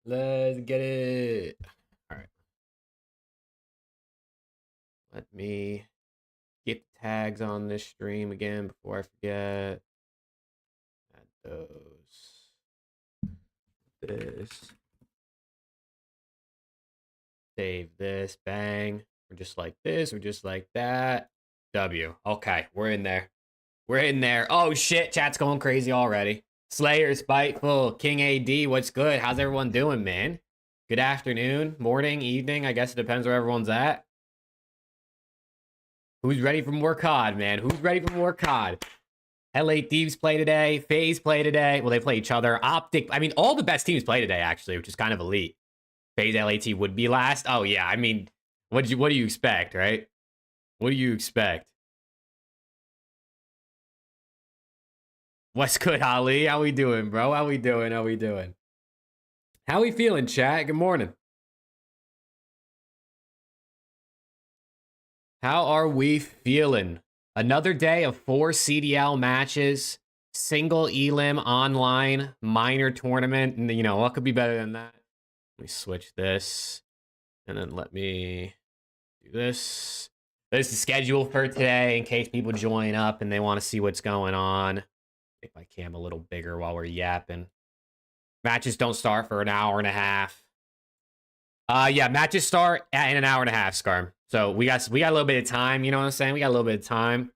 Let's get it. All right. Let me get the tags on this stream again before I forget. Add those. This. Save this. Bang. We're just like this. We're just like that. W. Okay. We're in there. We're in there. Oh, shit. Chat's going crazy already. Slayer, Spiteful, King AD. What's good? How's everyone doing, man? Good afternoon, morning, evening. I guess it depends where everyone's at. Who's ready for more COD, man? Who's ready for more COD? LA Thieves play today. FaZe play today. Well, they play each other. OPTIC. I mean, all the best teams play today, actually, which is kind of elite. FaZe LAT would be last. Oh, yeah. I mean, what do you expect, right? What do you expect? What's good, Ali? How we doing, bro? How we doing? How we doing? How we feeling, chat? Good morning. How are we feeling? Another day of 4 CDL matches, single elim online, minor tournament. And, you know, what could be better than that? Let me switch this. And then let me do this. This is the schedule for today in case people join up and they want to see what's going on. Make my cam a little bigger while we're yapping. Matches don't start for an hour and a half. Yeah, matches start in an hour and a half, Scarm. So we got a little bit of time, you know what I'm saying? We got a little bit of time.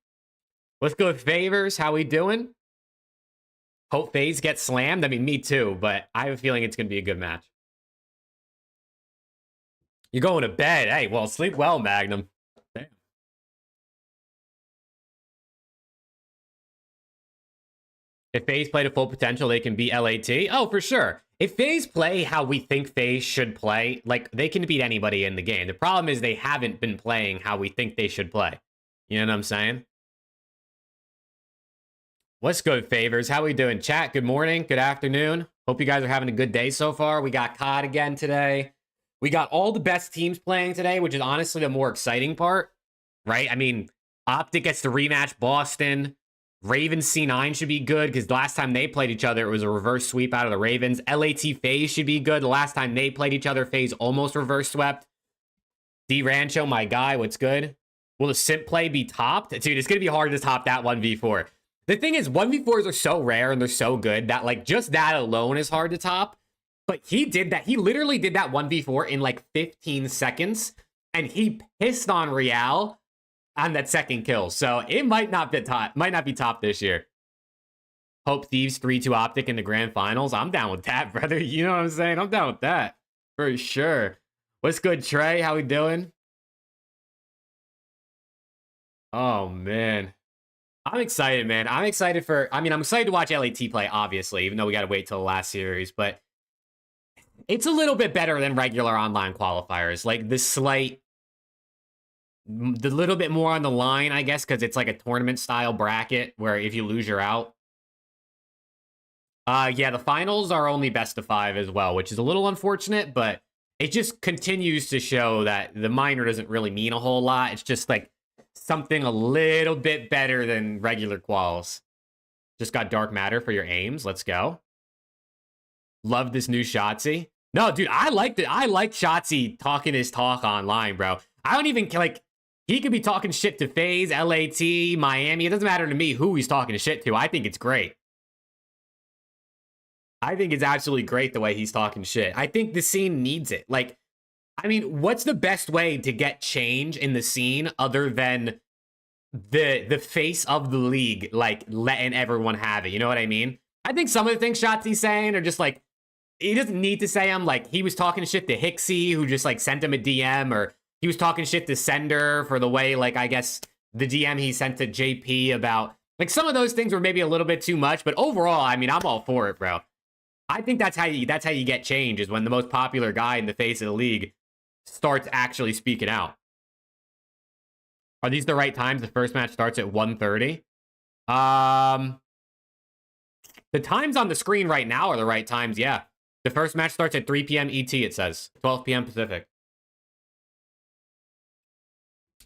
Let's go with favors. How we doing? Hope FaZe gets slammed. I mean, me too, but I have a feeling it's gonna be a good match. You're going to bed. Hey, well, sleep well, Magnum. Damn. If FaZe play to full potential, they can beat LAT. Oh, for sure. If FaZe play how we think FaZe should play, like, they can beat anybody in the game. The problem is they haven't been playing how we think they should play. You know what I'm saying? What's good, favors? How we doing? Chat, good morning, good afternoon. Hope you guys are having a good day so far. We got COD again today. We got all the best teams playing today, which is honestly the more exciting part, right? I mean, OPTIC gets to rematch Boston. Ravens C9 should be good because the last time they played each other, it was a reverse sweep out of the Ravens. LAT FaZe should be good. The last time they played each other, FaZe almost reverse swept. D Rancho, my guy, what's good? Will the simp play be topped? Dude, it's going to be hard to top that 1v4. The thing is, 1v4s are so rare and they're so good that, like, just that alone is hard to top. But he did that. He literally did that 1v4 in, like, 15 seconds. And he pissed on Real on that second kill. So it might not be top this year. Hope Thieves 3-2 OPTIC in the grand finals. I'm down with that, brother. You know what I'm saying? I'm down with that. For sure. What's good, Trey? How we doing? Oh, man. I'm excited, man. I'm excited I'm excited to watch LAT play, obviously, even though we got to wait till the last series. But it's a little bit better than regular online qualifiers. Like, the little bit more on the line, I guess, because it's like a tournament-style bracket where if you lose, you're out. Yeah, the finals are only best of 5 as well, which is a little unfortunate, but it just continues to show that the minor doesn't really mean a whole lot. It's just like something a little bit better than regular quals. Just got Dark Matter for your aims. Let's go. Love this new Shotzi. No, dude, I liked it. I like Shotzi talking his talk online, bro. I don't even, like, he could be talking shit to FaZe, LAT, Miami. It doesn't matter to me who he's talking shit to. I think it's great. I think it's absolutely great the way he's talking shit. I think the scene needs it. Like, I mean, what's the best way to get change in the scene other than the face of the league, like, letting everyone have it? You know what I mean? I think some of the things Shotzi's saying are just like, he doesn't need to say them. Like, he was talking shit to Hixie, who just, like, sent him a DM, or he was talking shit to Sender for the way, like, I guess the DM he sent to JP about, like, some of those things were maybe a little bit too much, but overall, I mean, I'm all for it, bro. I think that's how you get change, is when the most popular guy in the face of the league starts actually speaking out. Are these the right times? The first match starts at 1:30. The times on the screen right now are the right times, yeah. The first match starts at 3 p.m. ET, it says. 12 p.m. Pacific.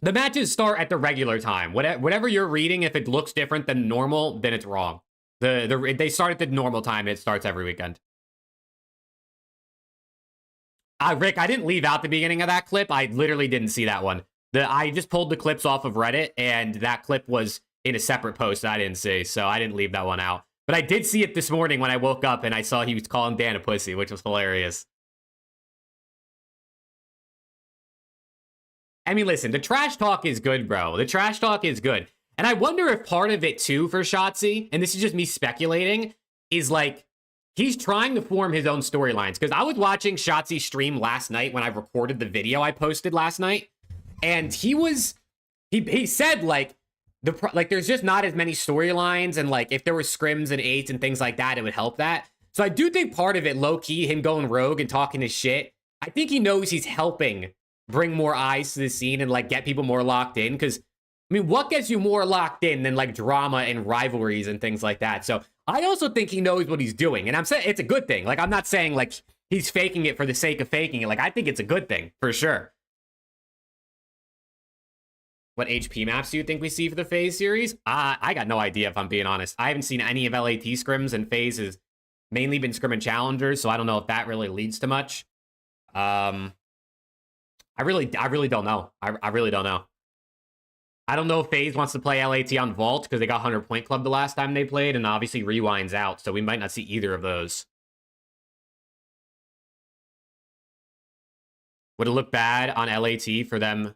The matches start at the regular time. Whatever you're reading, if it looks different than normal, then it's wrong. They start at the normal time, and it starts every weekend. Rick, I didn't leave out the beginning of that clip. I literally didn't see that one. I just pulled the clips off of Reddit, and that clip was in a separate post that I didn't see, so I didn't leave that one out. But I did see it this morning when I woke up, and I saw he was calling Dan a pussy, which was hilarious. I mean, listen, the trash talk is good, bro. The trash talk is good. And I wonder if part of it, too, for Shotzi, and this is just me speculating, is like, he's trying to form his own storylines. Because I was watching Shotzi stream last night when I recorded the video I posted last night. And he said, like, there's just not as many storylines. And, like, if there were scrims and eights and things like that, it would help that. So I do think part of it, low-key, him going rogue and talking his shit, I think he knows he's helping bring more eyes to the scene and, like, get people more locked in. Because, I mean, what gets you more locked in than, like, drama and rivalries and things like that? So I also think he knows what he's doing. And I'm saying it's a good thing. Like, I'm not saying, like, he's faking it for the sake of faking it. Like, I think it's a good thing, for sure. What HP maps do you think we see for the FaZe series? I got no idea, if I'm being honest. I haven't seen any of LAT scrims, and FaZe has mainly been scrim and challengers, so I don't know if that really leads to much. I really don't know. I really don't know. I don't know if FaZe wants to play LAT on Vault because they got 100 Point Club the last time they played, and obviously Rewind's out, so we might not see either of those. Would it look bad on LAT for them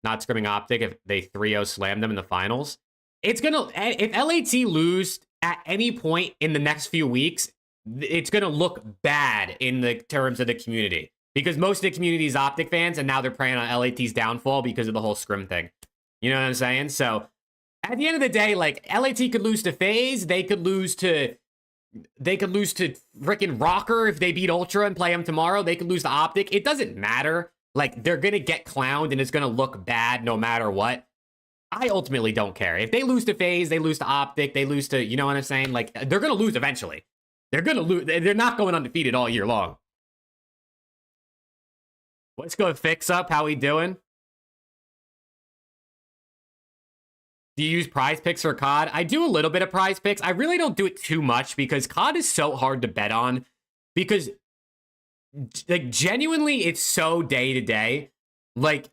not scrimming Optic if they 3-0 slammed them in the finals? It's gonna, if LAT lose at any point in the next few weeks, it's gonna look bad in the terms of the community. Because most of the community is Optic fans, and now they're preying on LAT's downfall because of the whole scrim thing. You know what I'm saying? So, at the end of the day, like, LAT could lose to FaZe, they could lose to freaking Rocker if they beat Ultra and play them tomorrow. They could lose to Optic. It doesn't matter. Like, they're gonna get clowned, and it's gonna look bad no matter what. I ultimately don't care. If they lose to FaZe, they lose to Optic, they lose to, you know what I'm saying? Like, they're gonna lose eventually. They're gonna lose. They're not going undefeated all year long. Let's go Fix Up. How we doing? Do you use prize picks for COD? I do a little bit of prize picks. I really don't do it too much because COD is so hard to bet on. Because, like, genuinely, it's so day to day. Like,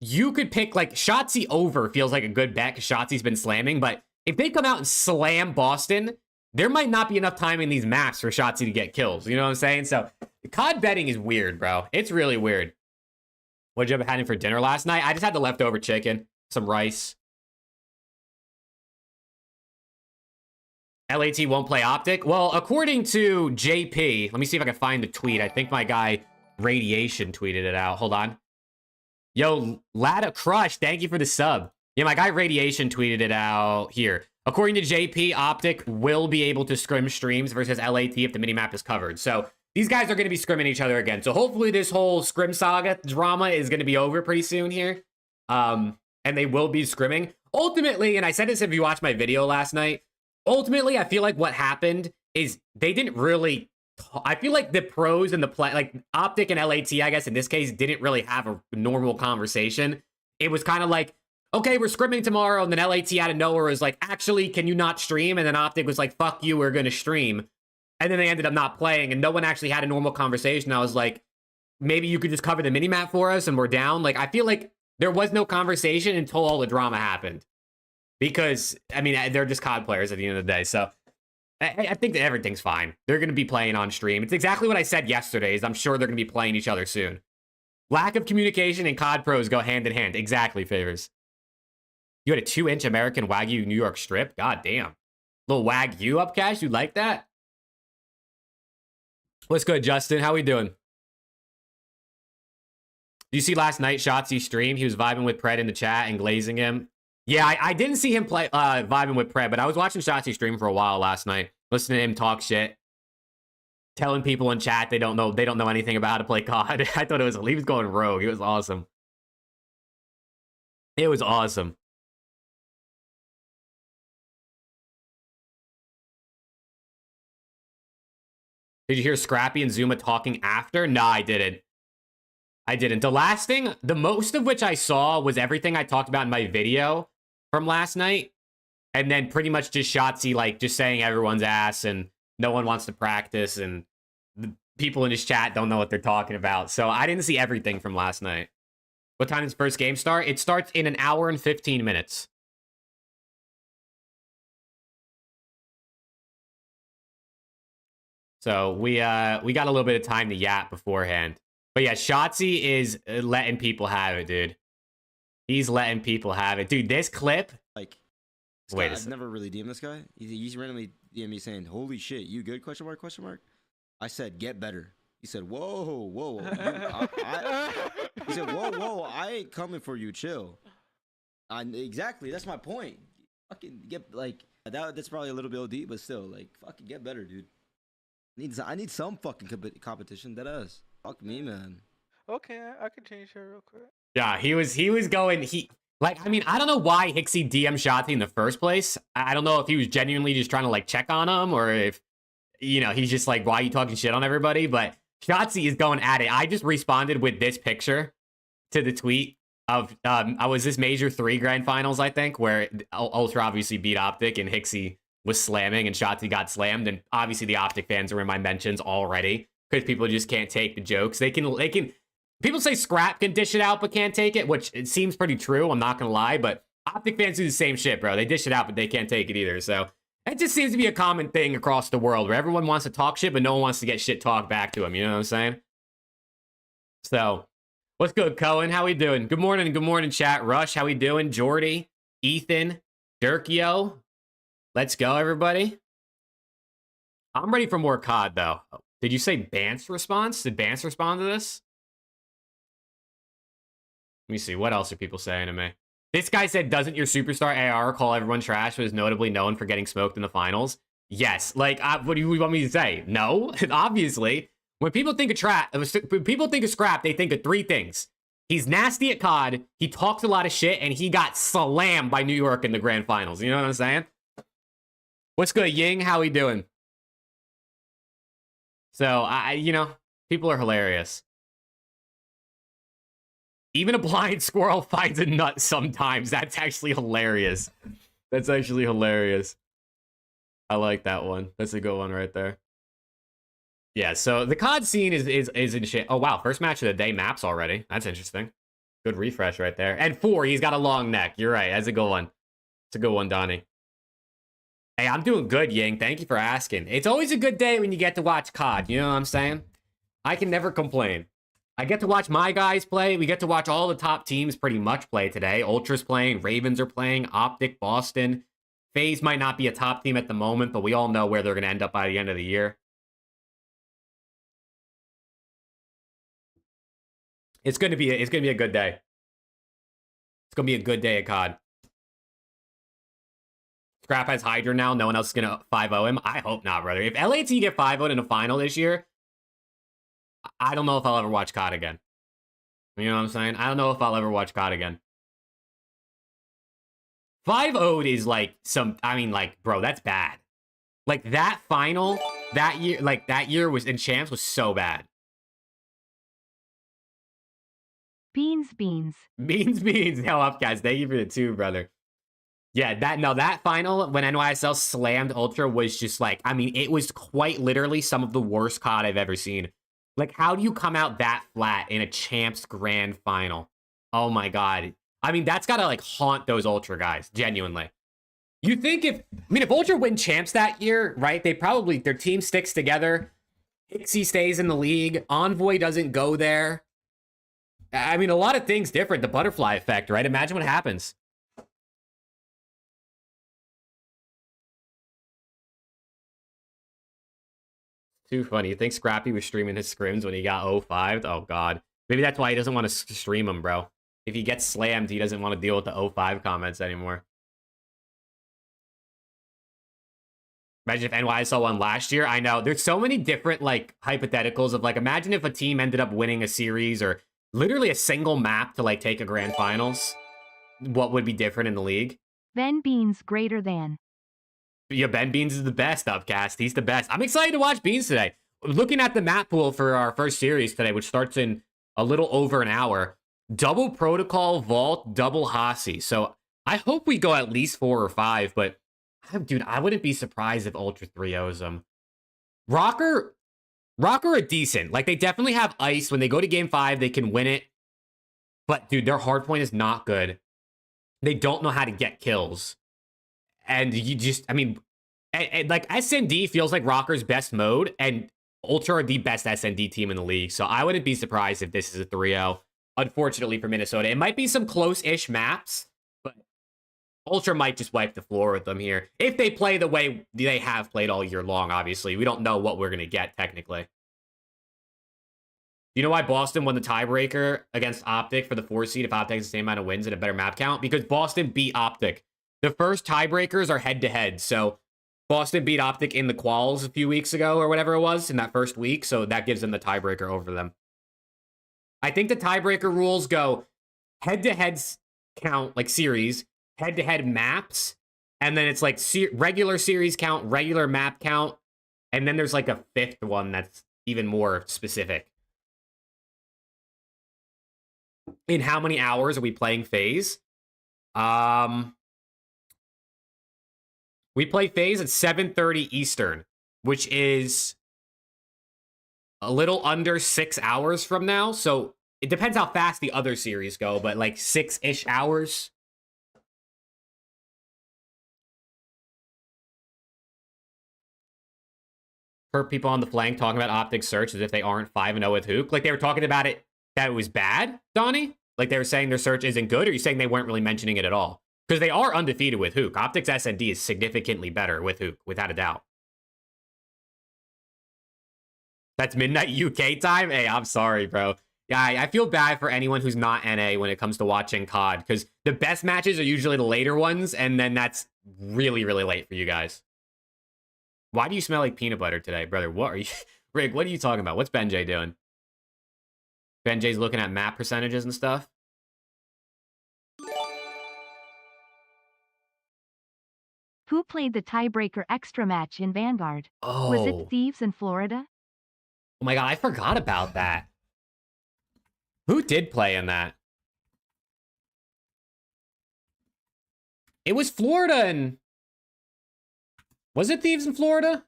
you could pick, like, Shotzi over feels like a good bet because Shotzi's been slamming. But if they come out and slam Boston, there might not be enough time in these maps for Shotzi to get kills. You know what I'm saying? So, COD betting is weird, bro. It's really weird. What'd you have had for dinner last night? I just had the leftover chicken, some rice. LAT won't play Optic? Well, according to JP, let me see if I can find the tweet. I think my guy Radiation tweeted it out. Hold on. Yo, Lada Crush, thank you for the sub. Yeah, my guy Radiation tweeted it out here. According to JP, Optic will be able to scrim streams versus LAT if the minimap is covered. So these guys are going to be scrimming each other again. So hopefully this whole scrim saga drama is going to be over pretty soon here. And they will be scrimming. Ultimately, and I said this if you watched my video last night, ultimately, I feel like what happened is they didn't really... I feel like the pros and the play... Like, Optic and LAT, I guess, in this case, didn't really have a normal conversation. It was kind of like, okay, we're scrimming tomorrow, and then LAT out of nowhere was like, actually, can you not stream? And then Optic was like, fuck you, we're going to stream. And then they ended up not playing, and no one actually had a normal conversation. I was like, maybe you could just cover the minimap for us, and we're down. Like, I feel like there was no conversation until all the drama happened. Because, I mean, they're just COD players at the end of the day. So, I think that everything's fine. They're going to be playing on stream. It's exactly what I said yesterday, is I'm sure they're going to be playing each other soon. Lack of communication and COD pros go hand in hand. Exactly, Favors. You had a 2-inch American Wagyu New York strip? God damn. Little Wagyu up, Cash? You like that? What's good, Justin? How we doing? Did you see last night Shotzi stream? He was vibing with Pred in the chat and glazing him. Yeah, I didn't see him play vibing with Pred, but I was watching Shotzi stream for a while last night, listening to him talk shit, telling people in chat they don't know anything about how to play COD. I thought he was going rogue. It was awesome. It was awesome. Did you hear Scrappy and Zuma talking after? No, I didn't. I didn't. The last thing, the most of which I saw was everything I talked about in my video from last night. And then pretty much just Shotzi, like, just saying everyone's ass and no one wants to practice. And people in his chat don't know what they're talking about. So I didn't see everything from last night. What time does first game start? It starts in 1 hour and 15 minutes. So we got a little bit of time to yap beforehand. But yeah, Shotzi is letting people have it, dude. He's letting people have it. Dude, this clip... Like, wait I've never really DM'd this guy. He's randomly DM'd me saying, holy shit, you good, question mark, question mark? I said, get better. He said, whoa, whoa. He said, whoa, I ain't coming for you, chill. Exactly, that's my point. Fucking get, like, that's probably a little bit OD, but still, like, fucking get better, dude. I need some fucking competition, deadass. Fuck me, man. Okay, I can change her real quick. Yeah, he was going, like, I mean, I don't know why Hixie DM'd Shotzi in the first place. I don't know if he was genuinely just trying to, like, check on him, or if, you know, he's just like, why are you talking shit on everybody? But Shotzi is going at it. I just responded with this picture to the tweet of, I was this Major 3 Grand Finals, I think, where Ultra obviously beat Optic, and Hixie was slamming, and Shotzi got slammed, and obviously the Optic fans are in my mentions already, because people just can't take the jokes. They can... People say Scrap can dish it out but can't take it, which it seems pretty true, I'm not gonna lie, but Optic fans do the same shit, bro. They dish it out, but they can't take it either, so it just seems to be a common thing across the world, where everyone wants to talk shit, but no one wants to get shit talked back to them, you know what I'm saying? So, what's good, Cohen? How we doing? Good morning, chat. Rush, how we doing? Jordy, Ethan, Dirkio. Let's go, everybody. I'm ready for more COD, though. Did you say Bance response? Did Bance respond to this? Let me see. What else are people saying to me? This guy said, doesn't your superstar AR call everyone trash, but is notably known for getting smoked in the finals? Yes. Like, what do you want me to say? No. Obviously. When people think of Scrap, they think of 3 things. He's nasty at COD, he talks a lot of shit, and he got slammed by New York in the grand finals. You know what I'm saying? What's good, Ying? How we doing? So, you know, people are hilarious. Even a blind squirrel finds a nut sometimes. That's actually hilarious. That's actually hilarious. I like that one. That's a good one right there. Yeah, so the COD scene is in shit. Oh, wow. First match of the day maps already. That's interesting. Good refresh right there. And 4, he's got a long neck. You're right. That's a good one. It's a good one, Donnie. Hey, I'm doing good, Ying. Thank you for asking. It's always a good day when you get to watch COD. You know what I'm saying? I can never complain. I get to watch my guys play. We get to watch all the top teams pretty much play today. Ultra's playing. Ravens are playing. Optic, Boston. FaZe might not be a top team at the moment, but we all know where they're going to end up by the end of the year. It's going to be a good day. It's going to be a good day at COD. Scrap has Hydra now. No one else is going to 5-0 him. I hope not, brother. If LAT get 5-0 in a final this year, I don't know if I'll ever watch COD again. You know what I'm saying? I don't know if I'll ever watch COD again. 5-0 is like I mean, like, bro, that's bad. Like, that final, that year was, in Champs was so bad. Beans. Hell up, guys. Thank you for the 2, brother. Yeah, that final, when NYSL slammed Ultra, was just like, I mean, it was quite literally some of the worst COD I've ever seen. Like, how do you come out that flat in a Champs Grand Final? Oh my god. I mean, that's gotta, like, haunt those Ultra guys, genuinely. You think if Ultra win Champs that year, right, their team sticks together, Hixie stays in the league, Envoy doesn't go there. I mean, a lot of things different, the butterfly effect, right? Imagine what happens. Too funny. You think Scrappy was streaming his scrims when he got 0-5'd? Oh, God. Maybe that's why he doesn't want to stream them, bro. If he gets slammed, he doesn't want to deal with the 0-5 comments anymore. Imagine if NYSL won last year. I know. There's so many different, like, hypotheticals of, like, imagine if a team ended up winning a series or literally a single map to, like, take a grand finals. What would be different in the league? Ben Beans greater than. Yeah, Ben Beans is the best, Upcast. He's the best. I'm excited to watch Beans today. Looking at the map pool for our first series today, which starts in a little over an hour. Double Protocol, Vault, double Hasi. So I hope we go at least 4 or 5, but dude, I wouldn't be surprised if Ultra 3-0s them. Rocker, Rocker are decent. Like, they definitely have ice. When they go to game 5, they can win it. But, dude, their hardpoint is not good. They don't know how to get kills. And you just, I mean, like, SND feels like Rocker's best mode, and Ultra are the best SND team in the league. So I wouldn't be surprised if this is a 3-0, unfortunately, for Minnesota. It might be some close-ish maps, but Ultra might just wipe the floor with them here. If they play the way they have played all year long, obviously. We don't know what we're going to get, technically. You know why Boston won the tiebreaker against Optic for the 4 seed if Optic has the same amount of wins and a better map count? Because Boston beat Optic. The first tiebreakers are head-to-head, so Boston beat Optic in the quals a few weeks ago or whatever it was in that first week, so that gives them the tiebreaker over them. I think the tiebreaker rules go head-to-head count, like series, head-to-head maps, and then it's like regular series count, regular map count, and then there's like a 5th one that's even more specific. In how many hours are we playing FaZe? We play FaZe at 7:30 Eastern, which is a little under 6 hours from now. So it depends how fast the other series go, but like 6-ish hours. Heard people on the flank talking about Optic search as if they aren't 5-0 with HAVOK. Like they were talking about it, that it was bad, Donnie? Like they were saying their search isn't good, or are you saying they weren't really mentioning it at all? Because they are undefeated with HAVOK. Optic's SND is significantly better with HAVOK, without a doubt. That's midnight UK time? Hey, I'm sorry, bro. Yeah, I feel bad for anyone who's not NA when it comes to watching COD, because the best matches are usually the later ones, and then that's really, really late for you guys. Why do you smell like peanut butter today, brother? What are you... Rick, what are you talking about? What's Benjay doing? Benjay's looking at map percentages and stuff. Who played the tiebreaker extra match in Vanguard? Oh. Was it Thieves in Florida? Oh my god, I forgot about that. Who did play in that? It was Florida and... Was it Thieves in Florida?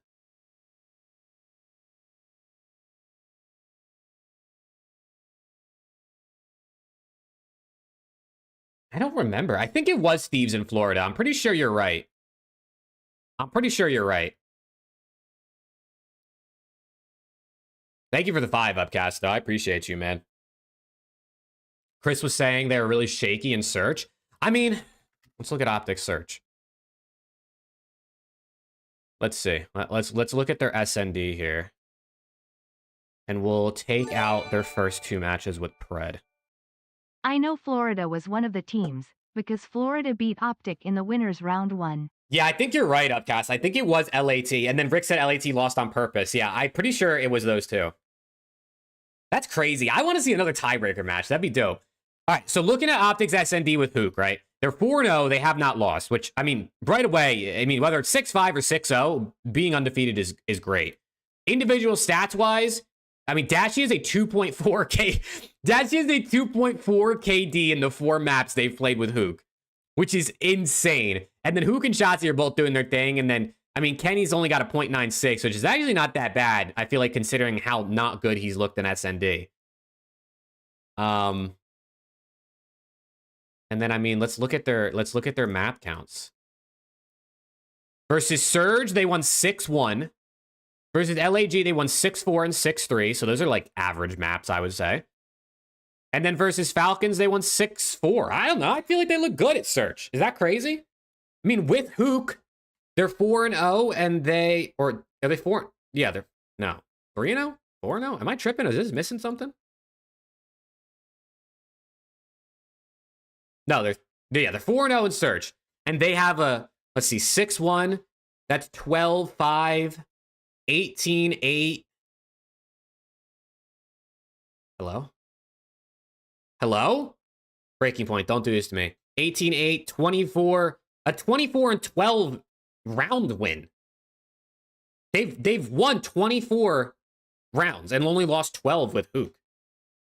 I don't remember. I think it was Thieves in Florida. I'm pretty sure you're right. I'm pretty sure you're right. Thank you for the 5 upcast, though. I appreciate you, man. Chris was saying they were really shaky in search. I mean, let's look at Optic search. Let's see. Let's look at their SND here. And we'll take out their first 2 matches with Pred. I know Florida was one of the teams, because Florida beat Optic in the winners round 1. Yeah, I think you're right, Upcast. I think it was LAT. And then Rick said LAT lost on purpose. Yeah, I'm pretty sure it was those 2. That's crazy. I want to see another tiebreaker match. That'd be dope. All right, so looking at Optic's SND with HAVOK, right? They're 4-0. They have not lost, which, I mean, right away, I mean, whether it's 6-5 or 6-0, being undefeated is great. Individual stats-wise, I mean, Dashi is a 2.4K. Dashi is a 2.4 KD in the 4 maps they've played with HAVOK, which is insane. And then HAVOK and Shotzi are both doing their thing. And then, I mean, Kenny's only got a 0.96, which is actually not that bad, I feel like, considering how not good he's looked in SND. And then, I mean, let's look at their map counts. Versus Surge, they won 6-1. Versus LAG, they won 6-4 and 6-3. So those are like average maps, I would say. And then versus Falcons, they won 6-4. I don't know. I feel like they look good at Search. Is that crazy? I mean, with HAVOK, they're 4-0 and they... Or are they 4? Yeah, they're... No. 3-0? 4-0? Am I tripping? Is this missing something? No, they're 4-0 in Search. And they have a... Let's see, 6-1. That's 12-5. 18-8. Hello? Hello? Breaking point. Don't do this to me. 18-8, 24. A 24-12 round win. They've won 24 rounds and only lost 12 with HAVOK.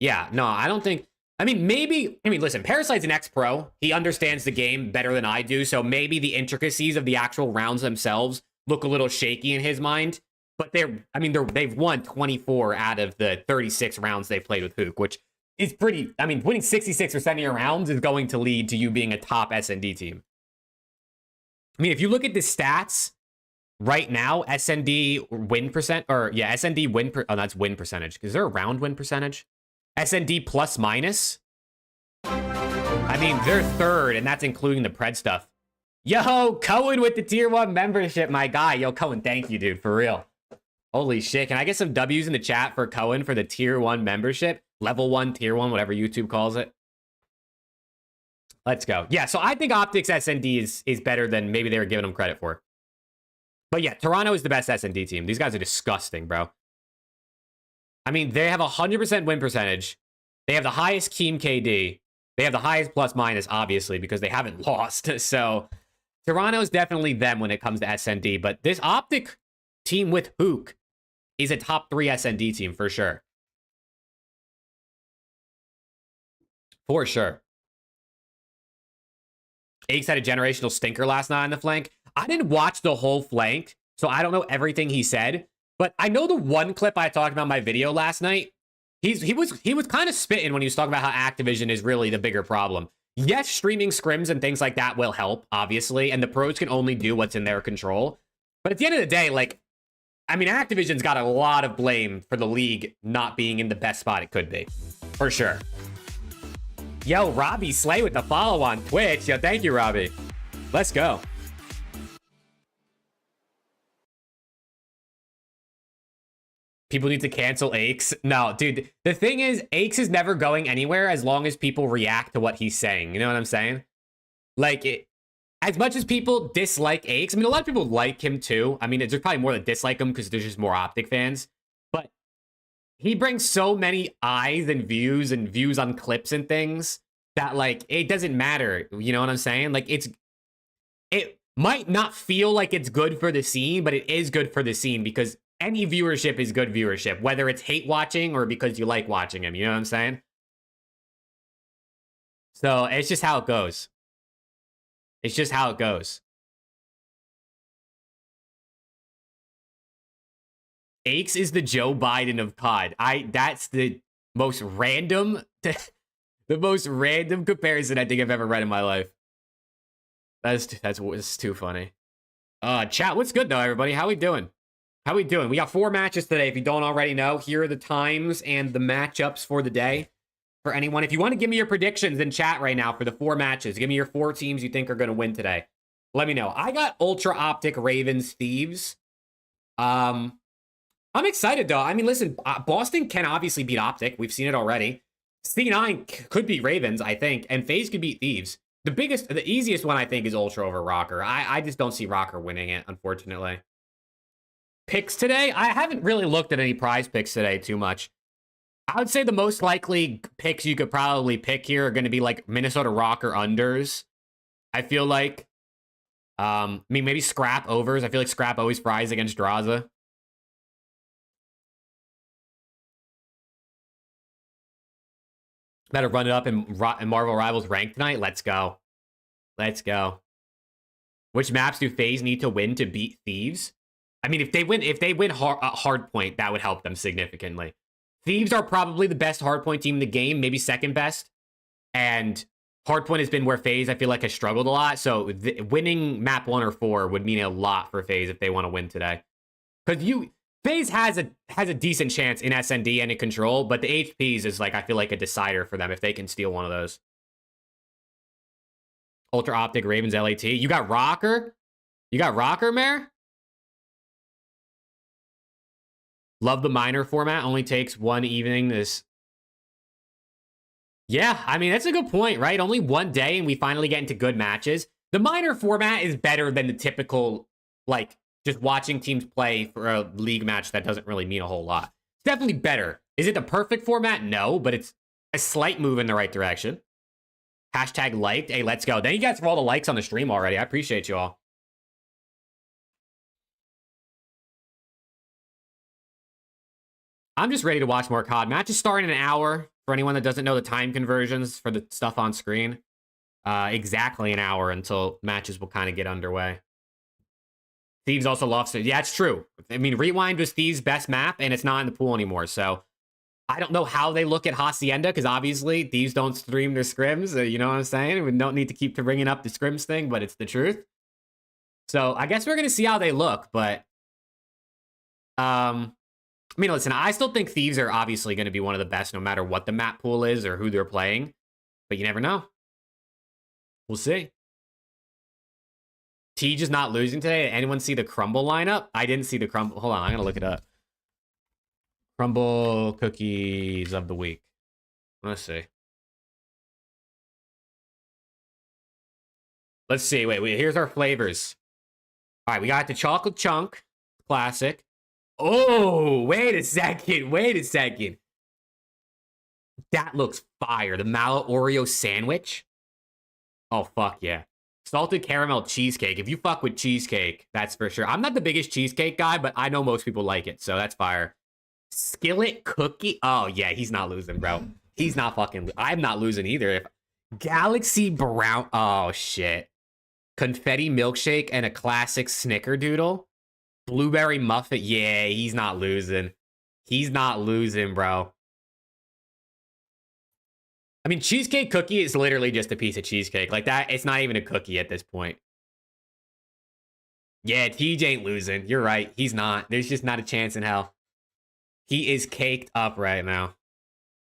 Yeah, no, I don't think... I mean, maybe... I mean, listen, Parasite's an ex-pro. He understands the game better than I do, so maybe the intricacies of the actual rounds themselves look a little shaky in his mind. But they've won 24 out of the 36 rounds they've played with HAVOK, which is pretty. I mean, winning 66% of your rounds is going to lead to you being a top SND team. I mean, if you look at the stats right now, SND win percent, or yeah, SND win, oh, that's win percentage. Is there a round win percentage? SND plus minus. I mean, they're third, and that's including the pred stuff. Yo, Cohen with the tier 1 membership, my guy. Yo, Cohen, thank you, dude, for real. Holy shit. Can I get some W's in the chat for Cohen for the tier 1 membership? Level 1, tier 1, whatever YouTube calls it. Let's go. Yeah, so I think OPTIC's SND is better than maybe they were giving them credit for. But yeah, Toronto is the best SND team. These guys are disgusting, bro. I mean, they have 100% win percentage. They have the highest Keem KD. They have the highest plus minus, obviously, because they haven't lost. So Toronto is definitely them when it comes to SND. But this OPTIC team with HAVOK is a top 3 SND team for sure. For sure. Aches had a generational stinker last night on the flank. I didn't watch the whole flank, so I don't know everything he said. But I know the one clip I talked about in my video last night. He was kind of spitting when he was talking about how Activision is really the bigger problem. Yes, streaming scrims and things like that will help, obviously, and the pros can only do what's in their control. But at the end of the day, like, I mean, Activision's got a lot of blame for the league not being in the best spot it could be. For sure. Yo, Robbie Slay with the follow on Twitch. Yo, thank you, Robbie. Let's go. People need to cancel Aches. No, dude, the thing is, Aches is never going anywhere as long as people react to what he's saying. You know what I'm saying? Like, as much as people dislike Aches, I mean, a lot of people like him too. I mean, there's probably more that dislike him because there's just more OPTIC fans. But he brings so many eyes and views on clips and things that, like, it doesn't matter. You know what I'm saying? Like, it might not feel like it's good for the scene, but it is good for the scene because any viewership is good viewership, whether it's hate watching or because you like watching him. You know what I'm saying? So it's just how it goes. It's just how it goes. Aches is the Joe Biden of COD. That's the most random, the most random comparison I think I've ever read in my life. That's too funny. Chat, what's good though, everybody? How we doing? How we doing? We got 4 matches today. If you don't already know, here are the times and the matchups for the day. For anyone, if you want to give me your predictions in chat right now for the 4 matches, give me your 4 teams you think are going to win today. Let me know. I got Ultra Optic, Ravens, Thieves. I'm excited though. I mean, listen, Boston can obviously beat Optic. We've seen it already. C9 could beat Ravens, I think, and FaZe could beat Thieves. The easiest one I think is Ultra over Rocker. I just don't see Rocker winning it, unfortunately. Picks today? I haven't really looked at any prize picks today too much. I would say the most likely picks you could probably pick here are going to be like Minnesota Rocker unders. I feel like, I mean, maybe Scrap overs. I feel like Scrap always fries against Draza. Better run it up in Marvel Rivals rank tonight. Let's go. Let's go. Which maps do FaZe need to win to beat Thieves? I mean, if they win Hardpoint, that would help them significantly. Thieves are probably the best Hardpoint team in the game, maybe second best. And Hardpoint has been where FaZe, I feel like, has struggled a lot. So winning map 1 or 4 would mean a lot for FaZe if they want to win today. Because FaZe has a decent chance in SND and in control, but the HPs is, like, I feel like a decider for them if they can steal one of those. Ultra Optic, Ravens, LAT. You got Rocker? You got Rocker, Mare? Love the minor format. Only takes 1 evening. Yeah, I mean, that's a good point, right? Only 1 day and we finally get into good matches. The minor format is better than the typical, like, just watching teams play for a league match that doesn't really mean a whole lot. It's definitely better. Is it the perfect format? No, but it's a slight move in the right direction. Hashtag liked. Hey, let's go. Thank you guys for all the likes on the stream already. I appreciate you all. I'm just ready to watch more COD. Matches start in an hour. For anyone that doesn't know the time conversions for the stuff on screen. Exactly an hour until matches will kind of get underway. Thieves also lost it. Yeah, it's true. I mean, Rewind was Thieves' best map, and it's not in the pool anymore. So I don't know how they look at Hacienda, because obviously Thieves don't stream their scrims. You know what I'm saying? We don't need to keep bringing up the scrims thing, but it's the truth. So I guess we're going to see how they look. But, I mean, listen, I still think Thieves are obviously going to be one of the best no matter what the map pool is or who they're playing. But you never know. We'll see. Tej is not losing today. Did anyone see the Crumble lineup? I didn't see the Crumble. Hold on, I'm going to look it up. Crumble cookies of the week. Let's see. Let's see. Wait. Here's our flavors. All right, we got the chocolate chunk. Classic. Oh, wait a second. Wait a second. That looks fire. The Mallow Oreo sandwich. Oh, fuck yeah. Salted caramel cheesecake. If you fuck with cheesecake, that's for sure. I'm not the biggest cheesecake guy, but I know most people like it, so that's fire. Skillet cookie. Oh, yeah, he's not losing, bro. He's not fucking... I'm not losing either. Galaxy brown... Oh, shit. Confetti milkshake and a classic snickerdoodle. Blueberry muffin. Yeah, he's not losing. He's not losing, bro. I mean, cheesecake cookie is literally just a piece of cheesecake. Like that, it's not even a cookie at this point. Yeah, TJ ain't losing. You're right. He's not. There's just not a chance in hell. He is caked up right now.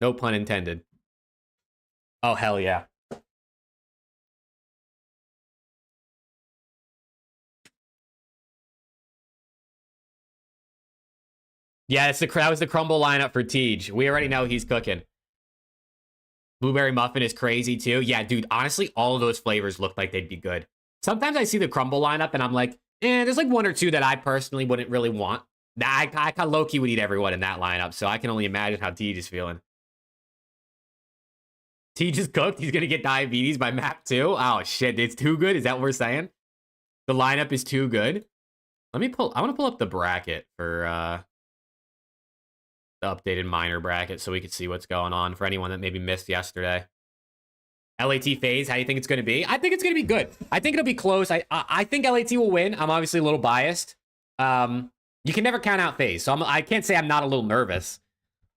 No pun intended. Oh, hell yeah. Yeah, that was the crumble lineup for Tej. We already know he's cooking. Blueberry muffin is crazy too. Yeah, dude, honestly, all of those flavors look like they'd be good. Sometimes I see the crumble lineup and I'm like, there's like one or two that I personally wouldn't really want. I kind of low-key would eat everyone in that lineup, so I can only imagine how Tej is feeling. Tej is cooked. He's going to get diabetes by map 2. Oh, shit. It's too good? Is that what we're saying? The lineup is too good? I want to pull up the bracket for the updated minor bracket so we could see what's going on for anyone that maybe missed yesterday. LAT FaZe, how do you think it's going to be? I think it's going to be good. I think it'll be close. I think LAT will win. I'm obviously a little biased. You can never count out FaZe, so I can't say I'm not a little nervous.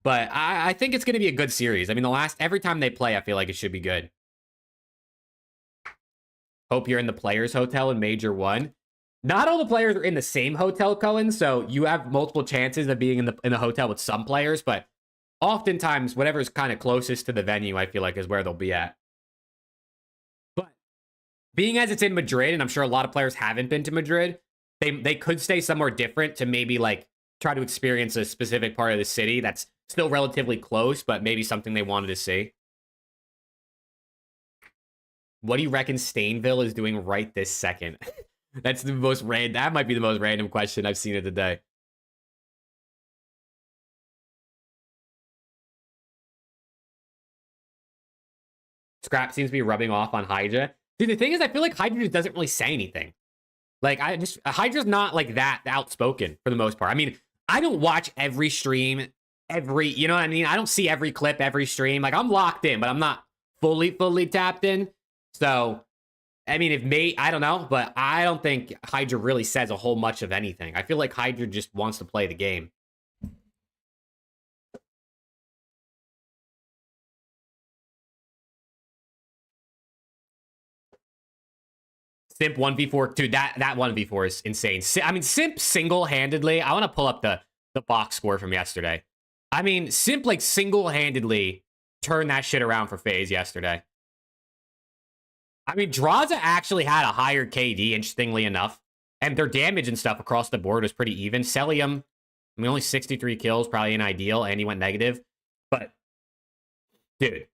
But I think it's going to be a good series. I mean, every time they play, I feel like it should be good. Hope you're in the Players Hotel in Major 1. Not all the players are in the same hotel, Cohen, so you have multiple chances of being in the hotel with some players, but oftentimes, whatever's kind of closest to the venue, I feel like, is where they'll be at. But being as it's in Madrid, and I'm sure a lot of players haven't been to Madrid, they could stay somewhere different to maybe, like, try to experience a specific part of the city that's still relatively close, but maybe something they wanted to see. What do you reckon Stainville is doing right this second? That's the most random. That might be the most random question I've seen of the day. Scrap seems to be rubbing off on Hydra. Dude, the thing is, I feel like Hydra just doesn't really say anything. Like, Hydra's not like that outspoken for the most part. I mean, I don't watch every stream, you know what I mean? I don't see every clip, every stream. Like, I'm locked in, but I'm not fully tapped in. So, I mean, I don't know, but I don't think Hydra really says a whole much of anything. I feel like Hydra just wants to play the game. Simp 1v4, dude, that 1v4 is insane. I mean, Simp single-handedly, I want to pull up the box score from yesterday. I mean, Simp, like, single-handedly turned that shit around for FaZe yesterday. I mean, Draza actually had a higher KD, interestingly enough. And their damage and stuff across the board was pretty even. Celium, I mean, only 63 kills, probably an ideal, and he went negative. But, dude,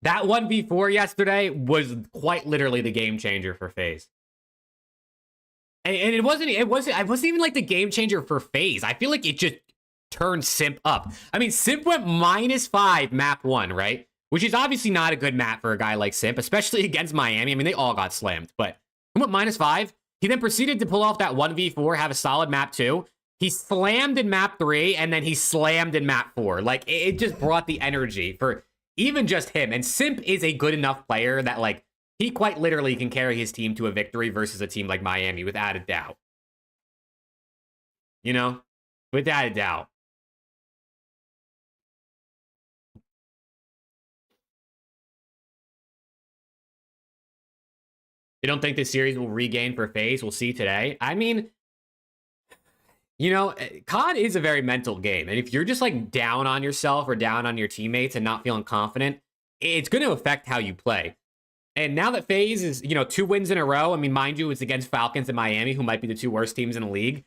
that 1v4 yesterday was quite literally the game changer for FaZe. And it wasn't even like the game changer for FaZe. I feel like it just turned Simp up. I mean, Simp went -5 map 1, right? Which is obviously not a good map for a guy like Simp, especially against Miami. I mean, they all got slammed, but he went -5. He then proceeded to pull off that 1v4, have a solid map 2. He slammed in map 3, and then he slammed in map 4. Like, it just brought the energy for even just him. And Simp is a good enough player that, like, he quite literally can carry his team to a victory versus a team like Miami, without a doubt. you know? Without a doubt. You don't think this series will regain for FaZe? We'll see today. I mean, you know, COD is a very mental game. And if you're just like down on yourself or down on your teammates and not feeling confident, it's going to affect how you play. And now that FaZe is, you know, 2 wins in a row, I mean, mind you, it's against Falcons and Miami, who might be the 2 worst teams in the league.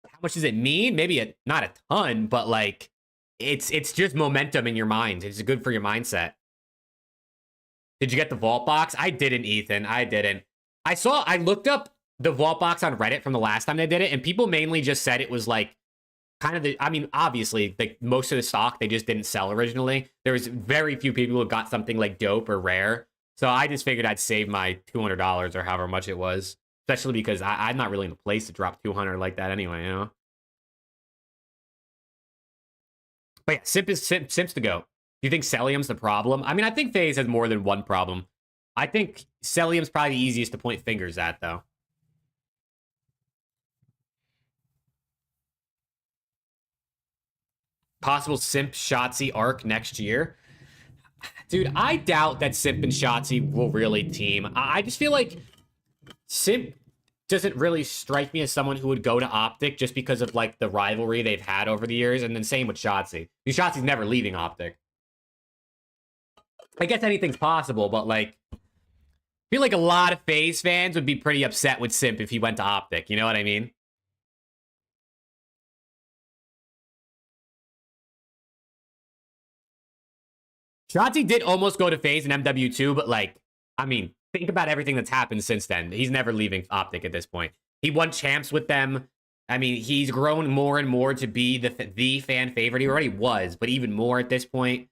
How much does it mean? Maybe not a ton, but like, it's just momentum in your mind. It's good for your mindset. Did you get the vault box? I didn't, Ethan. I didn't. I looked up the vault box on Reddit from the last time they did it, and people mainly just said it was like kind of I mean, obviously, like most of the stock they just didn't sell originally. There was very few people who got something like dope or rare. So I just figured I'd save my $200 or however much it was, especially because I'm not really in a place to drop 200 like that anyway, you know? But yeah, Simp's the GOAT. Do you think Celium's the problem? I mean, I think FaZe has more than one problem. I think Celium's probably the easiest to point fingers at, though. Possible Simp Shotzi arc next year. Dude, I doubt that Simp and Shotzi will really team. I just feel like Simp doesn't really strike me as someone who would go to OPTIC just because of like the rivalry they've had over the years, and then same with Shotzi. Shotzi's never leaving OPTIC. I guess anything's possible, but like, I feel like a lot of FaZe fans would be pretty upset with Simp if he went to OPTIC. You know what I mean? Shotzi did almost go to FaZe in MW2, but like, I mean, think about everything that's happened since then. He's never leaving OPTIC at this point. He won champs with them. I mean, he's grown more and more to be the fan favorite. He already was, but even more at this point.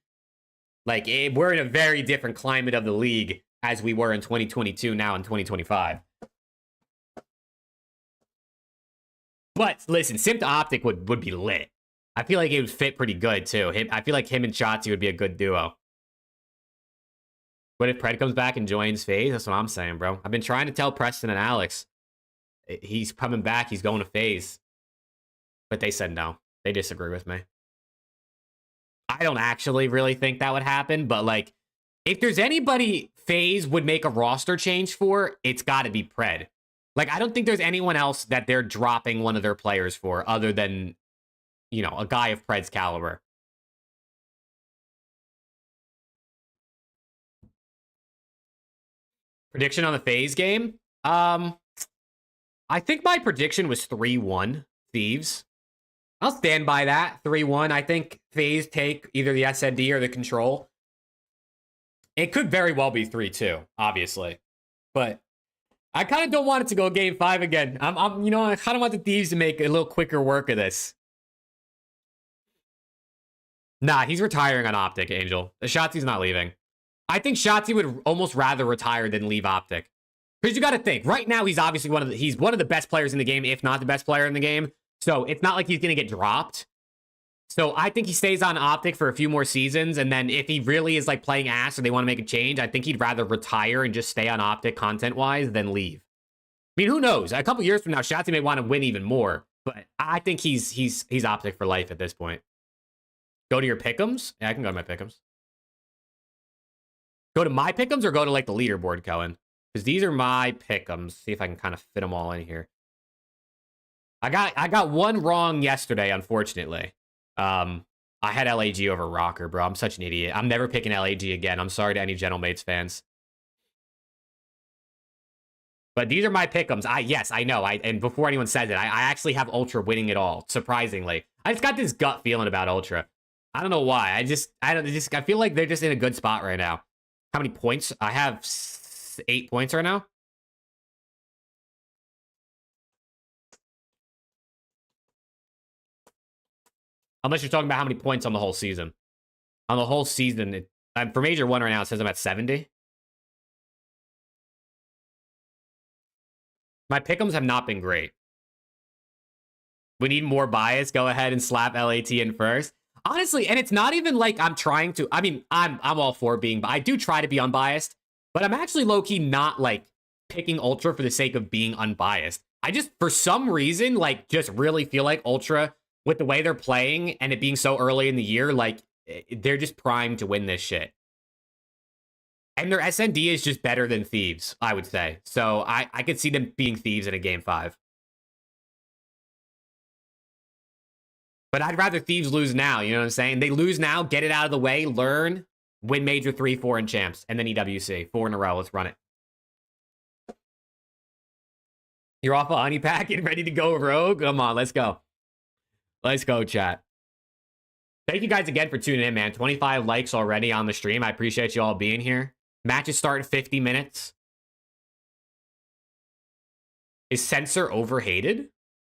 Like, we're in a very different climate of the league as we were in 2022, now in 2025. But listen, Simp to OPTIC would be lit. I feel like it would fit pretty good too. I feel like him and Shotzi would be a good duo. What if Pred comes back and joins FaZe? That's what I'm saying, bro. I've been trying to tell Preston and Alex. He's coming back. He's going to FaZe. But they said no. They disagree with me. I don't actually really think that would happen, but like, if there's anybody FaZe would make a roster change for, it's got to be Pred. Like, I don't think there's anyone else that they're dropping one of their players for other than, you know, a guy of Pred's caliber. Prediction on the FaZe game? I think my prediction was 3-1 Thieves. I'll stand by that. 3-1. I think FaZe take either the SND or the control. It could very well be 3-2, obviously. But I kind of don't want it to go game 5 again. You know, I kind of want the Thieves to make a little quicker work of this. Nah, he's retiring on OPTIC, Angel. Shotzi's not leaving. I think Shotzi would almost rather retire than leave OPTIC. Because you got to think, right now he's obviously one of the best players in the game, if not the best player in the game. So it's not like he's going to get dropped. So I think he stays on OPTIC for a few more seasons. And then if he really is like playing ass or they want to make a change, I think he'd rather retire and just stay on OPTIC content-wise than leave. I mean, who knows? A couple years from now, Shotzi may want to win even more. But I think he's OPTIC for life at this point. Go to your pick'ems? Yeah, I can go to my pick'ems. Go to my pick'ems or go to like the leaderboard, Cohen? Because these are my pick'ems. See if I can kind of fit them all in here. I got one wrong yesterday, unfortunately. I had LAG over Rocker, bro. I'm such an idiot. I'm never picking LAG again. I'm sorry to any Gentlemates fans. But these are my pick'ems. Yes, I know. And before anyone says it, I actually have Ultra winning it all, surprisingly. I just got this gut feeling about Ultra. I don't know why. I feel like they're just in a good spot right now. How many points? I have 8 points right now. Unless you're talking about how many points on the whole season. On the whole season, for Major 1 right now, it says I'm at 70. My pick'ems have not been great. We need more bias. Go ahead and slap LAT in first. Honestly, and it's not even like I'm trying to... I mean, I'm all for being... I do try to be unbiased, but I'm actually low-key not, like, picking Ultra for the sake of being unbiased. I just, for some reason, like, just really feel like Ultra, with the way they're playing and it being so early in the year, like, they're just primed to win this shit. And their SND is just better than Thieves, I would say. So I could see them being Thieves in a game 5. But I'd rather Thieves lose now, you know what I'm saying? They lose now, get it out of the way, learn, win Major 3, 4, and Champs, and then EWC. 4 in a row, let's run it. You're off a honey packet, ready to go rogue? Come on, let's go. Let's go, chat. Thank you guys again for tuning in, man. 25 likes already on the stream. I appreciate you all being here. Matches start in 50 minutes. Is Censor overhated?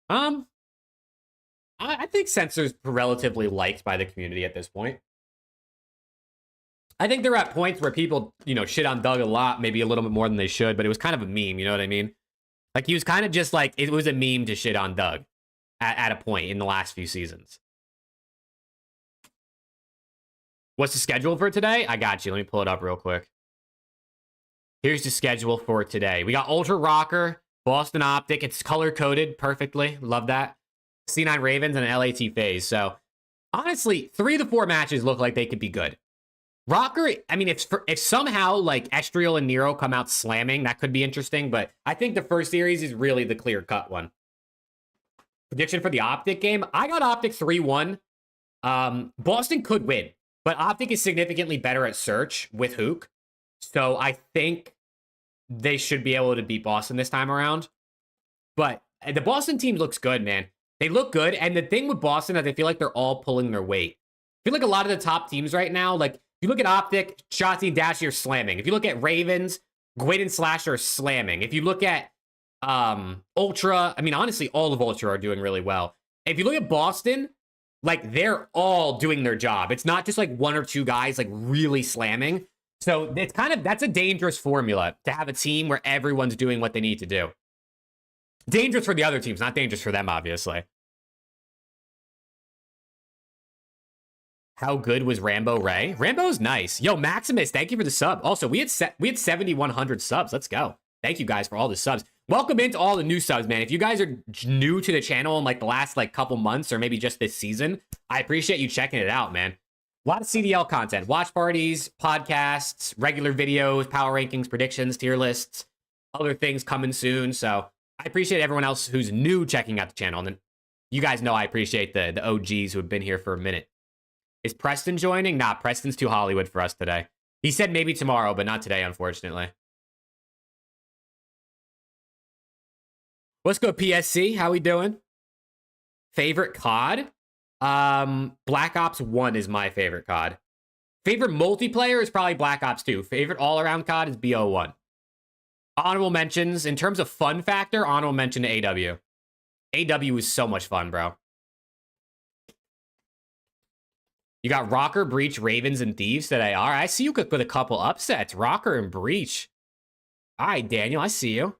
I think Censor's relatively liked by the community at this point. I think they're at points where people, you know, shit on Doug a lot, maybe a little bit more than they should, but it was kind of a meme, you know what I mean? Like, he was kind of just like, it was a meme to shit on Doug at a point in the last few seasons. What's the schedule for today? I got you. Let me pull it up real quick. Here's the schedule for today. We got Ultra Rocker, Boston Optic. It's color-coded perfectly. Love that. C9 Ravens and an LAT FaZe. So, honestly, 3 to 4 matches look like they could be good. Rocker, I mean, if somehow, like, Estriel and Nero come out slamming, that could be interesting. But I think the first series is really the clear-cut one. Prediction for the Optic game? I got Optic 3-1. Boston could win. But Optic is significantly better at search with HAVOK. So I think they should be able to beat Boston this time around. But the Boston team looks good, man. They look good. And the thing with Boston is I feel like they're all pulling their weight. I feel like a lot of the top teams right now, like, if you look at Optic, Shotzi and Dashy are slamming. If you look at Ravens, Gwyn and Slasher are slamming. If you look at Ultra, I mean, honestly, all of Ultra are doing really well. If you look at Boston, like, they're all doing their job. It's not just like 1 or 2 guys like really slamming. So it's kind of, that's a dangerous formula to have a team where everyone's doing what they need to do. Dangerous for the other teams, not dangerous for them, obviously. How good was Rambo Ray? Rambo's nice. Yo, Maximus, thank you for the sub. Also, we had 7,100 subs. Let's go. Thank you guys for all the subs. Welcome into all the new subs, man. If you guys are new to the channel in like the last like couple months or maybe just this season, I appreciate you checking it out, man. A lot of CDL content, watch parties, podcasts, regular videos, power rankings, predictions, tier lists, other things coming soon. So I appreciate everyone else who's new checking out the channel. And then you guys know I appreciate the OGs who have been here for a minute. Is Preston joining? Nah, Preston's too Hollywood for us today. He said maybe tomorrow, but not today, unfortunately. Let's go, PSC. How we doing? Favorite COD? Black Ops 1 is my favorite COD. Favorite multiplayer is probably Black Ops 2. Favorite all-around COD is BO1. Honorable mentions, in terms of fun factor, honorable mention to AW. AW is so much fun, bro. You got Rocker, Breach, Ravens, and Thieves today. All right, I see you with a couple upsets. Rocker and Breach. All right, Daniel, I see you.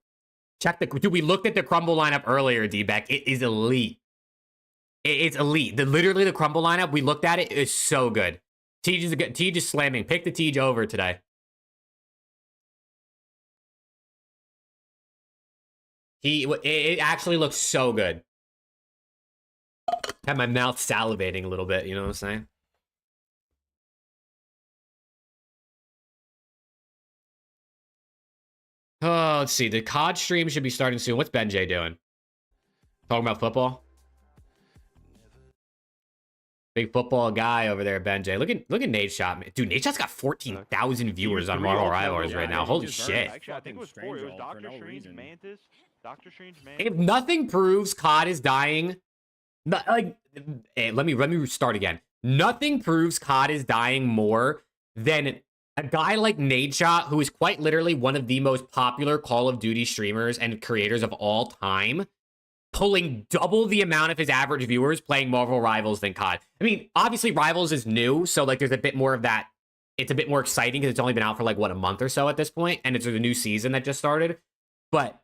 Check the... Dude, we looked at the Crumble lineup earlier, D-Beck. It is elite. It's elite. Literally, the Crumble lineup, we looked at it, is so good. Tej is slamming. Pick the Tej over today. It actually looks so good. Had my mouth salivating a little bit, you know what I'm saying? Oh, let's see. The COD stream should be starting soon. What's Benjay doing? Talking about football? Big football guy over there, Benjay. Look at NADESHOT. Dude, NADESHOT's got 14,000 viewers on Marvel Rivals right now. Holy shit. Actually, I think it was 4. It was Doctor Strange, Mantis. Doctor Strange, Mantis. If nothing proves COD is dying, like, let me start again. Nothing proves COD is dying more than a guy like NADESHOT, who is quite literally one of the most popular Call of Duty streamers and creators of all time, pulling double the amount of his average viewers playing Marvel Rivals than COD. I mean, obviously Rivals is new, so like there's a bit more of that. It's a bit more exciting because it's only been out for like, what, a month or so at this point, and it's a new season that just started. But,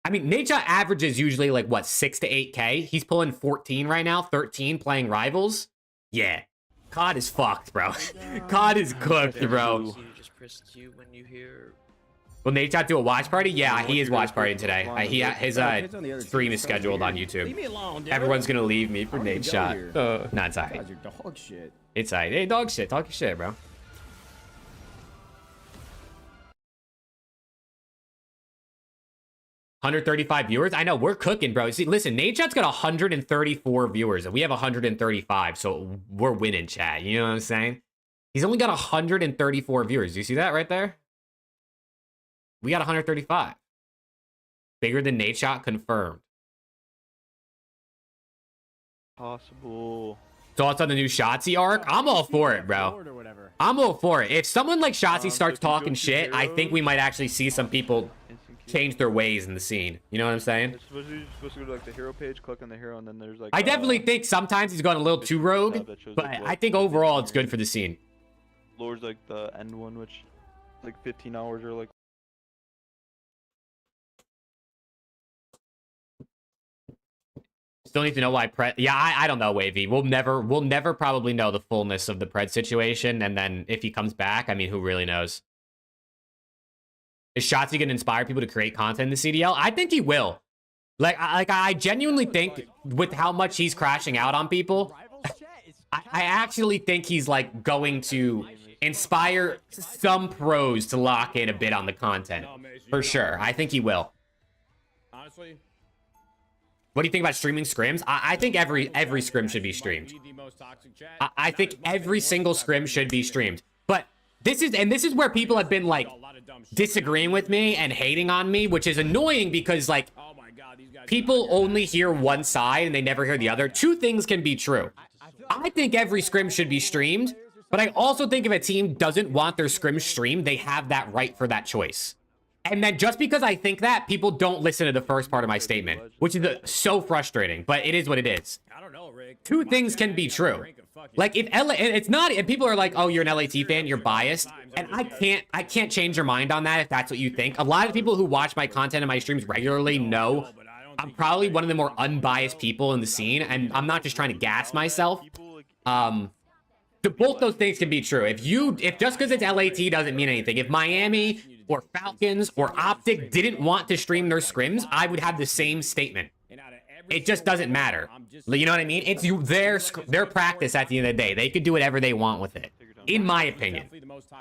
I mean, NADESHOT averages usually like, what, 6 to 8K? He's pulling 14 right now, 13 playing Rivals. Yeah. COD is fucked, bro. COD is cooked, bro. You just press Q when you hear Will NADESHOT do a watch party? Yeah, he is watch partying today. His stream is scheduled on YouTube. Leave me alone, dude. Everyone's gonna leave me for NADESHOT. Nah, it's alright. Guys are dog shit. It's alright. Hey, dog shit. Talk your shit, bro. $135 viewers? I know, we're cooking, bro. See, listen, NADESHOT's got 134 viewers, and we have 135, so we're winning, chat. You know what I'm saying? He's only got 134 viewers. Do you see that right there? We got 135. Bigger than NADESHOT confirmed. Possible. Thoughts on the new Shotzi arc? I'm all for it, bro. I'm all for it. If someone like Shotzi starts talking shit, I think we might actually see some people change their ways in the scene. You know what I'm saying? It's supposed to go to like the hero page, click on the hero, and then there's like. I definitely think sometimes he's gone a little too rogue, but I think overall it's good for the scene. Lures like the end one, which like 15 hours or like. Still need to know why Pred. Yeah, I don't know, Wavy. We'll never probably know the fullness of the Pred situation, and then if he comes back, I mean, who really knows? Is Shotzi gonna inspire people to create content in the CDL? I think he will. I genuinely think with how much he's crashing out on people, I actually think he's like going to inspire some pros to lock in a bit on the content. For sure. I think he will. Honestly. What do you think about streaming scrims? I think every scrim should be streamed. I think every single scrim should be streamed. But this is where people have been like disagreeing with me and hating on me, which is annoying because like people only hear one side and they never hear the other. Two things can be true. I think every scrim should be streamed, but I also think if a team doesn't want their scrim streamed, they have that right for that choice. And then just because I think that, people don't listen to the first part of my statement, which is so frustrating, but it is what it is. I don't know, Rick. Two things can be true. Like if LA, it's not, and people are like, oh, you're an LAT fan, you're biased. And I can't change your mind on that if that's what you think. A lot of people who watch my content and my streams regularly know I'm probably one of the more unbiased people in the scene, and I'm not just trying to gas myself. Both those things can be true. If just because it's LAT doesn't mean anything. If Miami or Falcons or Optic didn't want to stream their scrims, I would have the same statement. It just doesn't matter. You know what I mean? It's their practice at the end of the day. They could do whatever they want with it, in my opinion.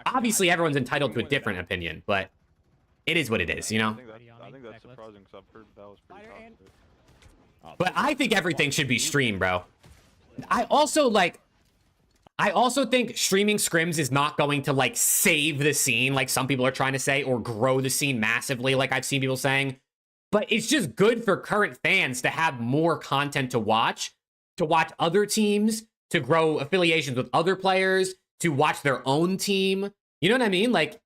Obviously, everyone's entitled to a different opinion, but it is what it is, you know? I think that's surprising because I've heard that was pretty toxic. But I think everything should be streamed, bro. I also think streaming scrims is not going to like save the scene like some people are trying to say, or grow the scene massively like I've seen people saying. But it's just good for current fans to have more content to watch other teams, to grow affiliations with other players, to watch their own team. You know what I mean? Like,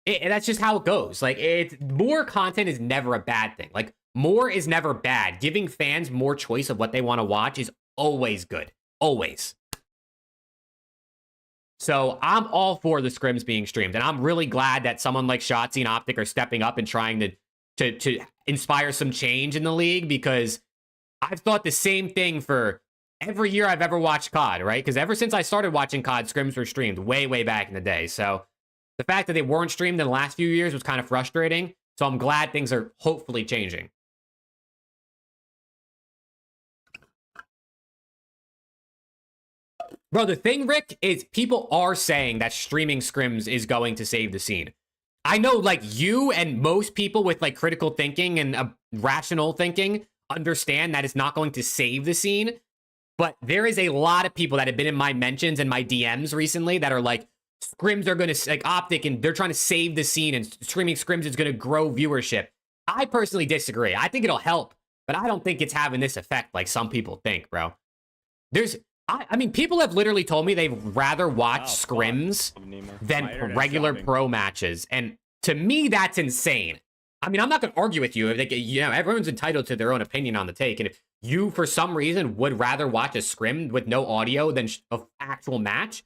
that's just how it goes. Like, more content is never a bad thing. Like, more is never bad. Giving fans more choice of what they want to watch is always good. Always. So I'm all for the scrims being streamed, and I'm really glad that someone like Shotzi and Optic are stepping up and trying to inspire some change in the league, because I've thought the same thing for every year I've ever watched COD, right? Because ever since I started watching COD, scrims were streamed way, way back in the day. So the fact that they weren't streamed in the last few years was kind of frustrating. So I'm glad things are hopefully changing. Bro, the thing, Rick, is people are saying that streaming scrims is going to save the scene. I know, like, you and most people with, like, critical thinking and rational thinking understand that it's not going to save the scene. But there is a lot of people that have been in my mentions and my DMs recently that are like, scrims are going to, like, Optic, and they're trying to save the scene, and streaming scrims is going to grow viewership. I personally disagree. I think it'll help, but I don't think it's having this effect like some people think, bro. I mean, people have literally told me they'd rather watch scrims than regular pro matches. And to me, that's insane. I mean, I'm not going to argue with you. If everyone's entitled to their own opinion on the take. And if you, for some reason, would rather watch a scrim with no audio than an actual match,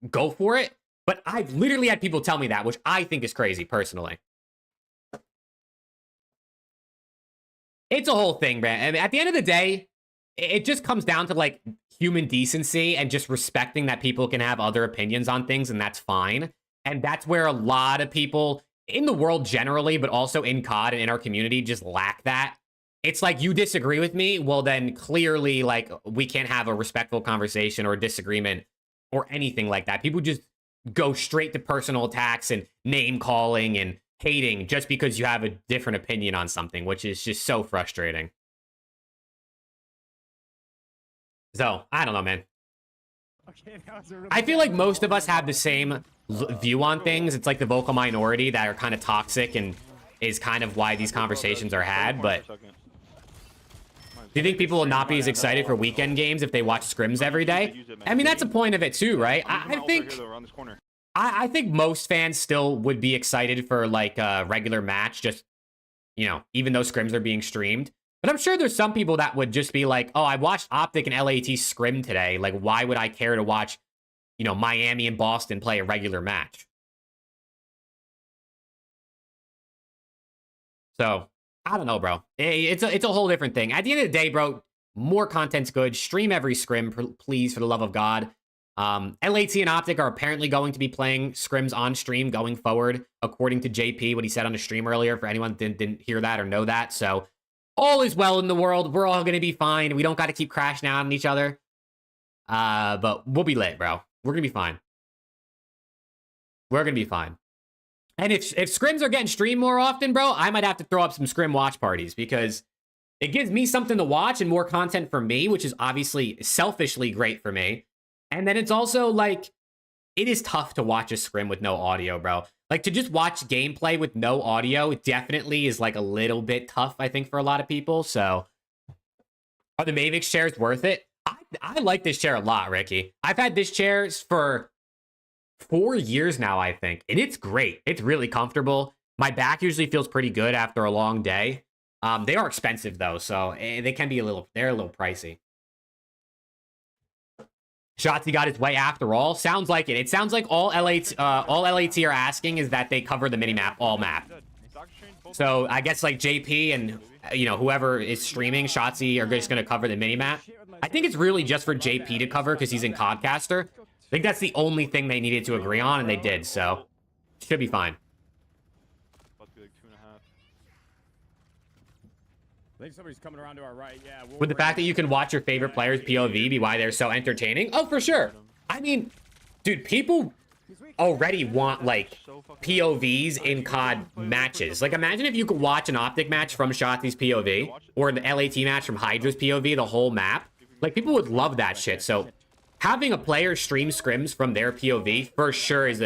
go for it. But I've literally had people tell me that, which I think is crazy, personally. It's a whole thing, man. I mean, at the end of the day, it just comes down to, like, human decency and just respecting that people can have other opinions on things, and that's fine. And that's where a lot of people in the world generally, but also in COD and in our community, just lack that. It's like, you disagree with me, well then clearly like we can't have a respectful conversation or disagreement or anything like that. People just go straight to personal attacks and name calling and hating just because you have a different opinion on something, which is just so frustrating. So, I don't know, man. I feel like most of us have the same view on things. It's like the vocal minority that are kind of toxic and is kind of why these conversations are had, but do you think people will not be as excited for weekend games if they watch scrims every day? I mean, that's a point of it too, right? I think most fans still would be excited for like a regular match, just, you know, even though scrims are being streamed. But I'm sure there's some people that would just be like, oh, I watched OPTIC and LAT scrim today. Like, why would I care to watch, you know, Miami and Boston play a regular match? So, I don't know, bro. It's a whole different thing. At the end of the day, bro, more content's good. Stream every scrim, please, for the love of God. LAT and OPTIC are apparently going to be playing scrims on stream going forward, according to JP, what he said on the stream earlier, for anyone that didn't hear that or know that. So, all is well in the world. We're all going to be fine. We don't got to keep crashing out on each other. But we'll be lit, bro. We're going to be fine. We're going to be fine. And if scrims are getting streamed more often, bro, I might have to throw up some scrim watch parties because it gives me something to watch and more content for me, which is obviously selfishly great for me. And then it's also like, it is tough to watch a scrim with no audio, bro. Like, to just watch gameplay with no audio definitely is like a little bit tough, I think, for a lot of people. So, are the Mavix chairs worth it? I like this chair a lot, Ricky. I've had this chair for 4 years now, I think, and it's great. It's really comfortable. My back usually feels pretty good after a long day. They are expensive though, so they can be they're a little pricey. Shotzi got his way after all. Sounds like it. It sounds like all LAT are asking is that they cover the minimap, all map. So I guess like JP and, you know, whoever is streaming, Shotzi, are just going to cover the minimap. I think it's really just for JP to cover because he's in Codcaster. I think that's the only thing they needed to agree on, and they did, so should be fine. I think somebody's coming around to our right. Yeah. Would the fact that you can watch your favorite players POV be why they're so entertaining? Oh, for sure. I mean, dude, people already want like POVs in COD matches. Like, imagine if you could watch an OPTIC match from Shotzi's POV or an LAT match from Hydra's POV, the whole map. Like, people would love that shit. So having a player stream scrims from their POV for sure is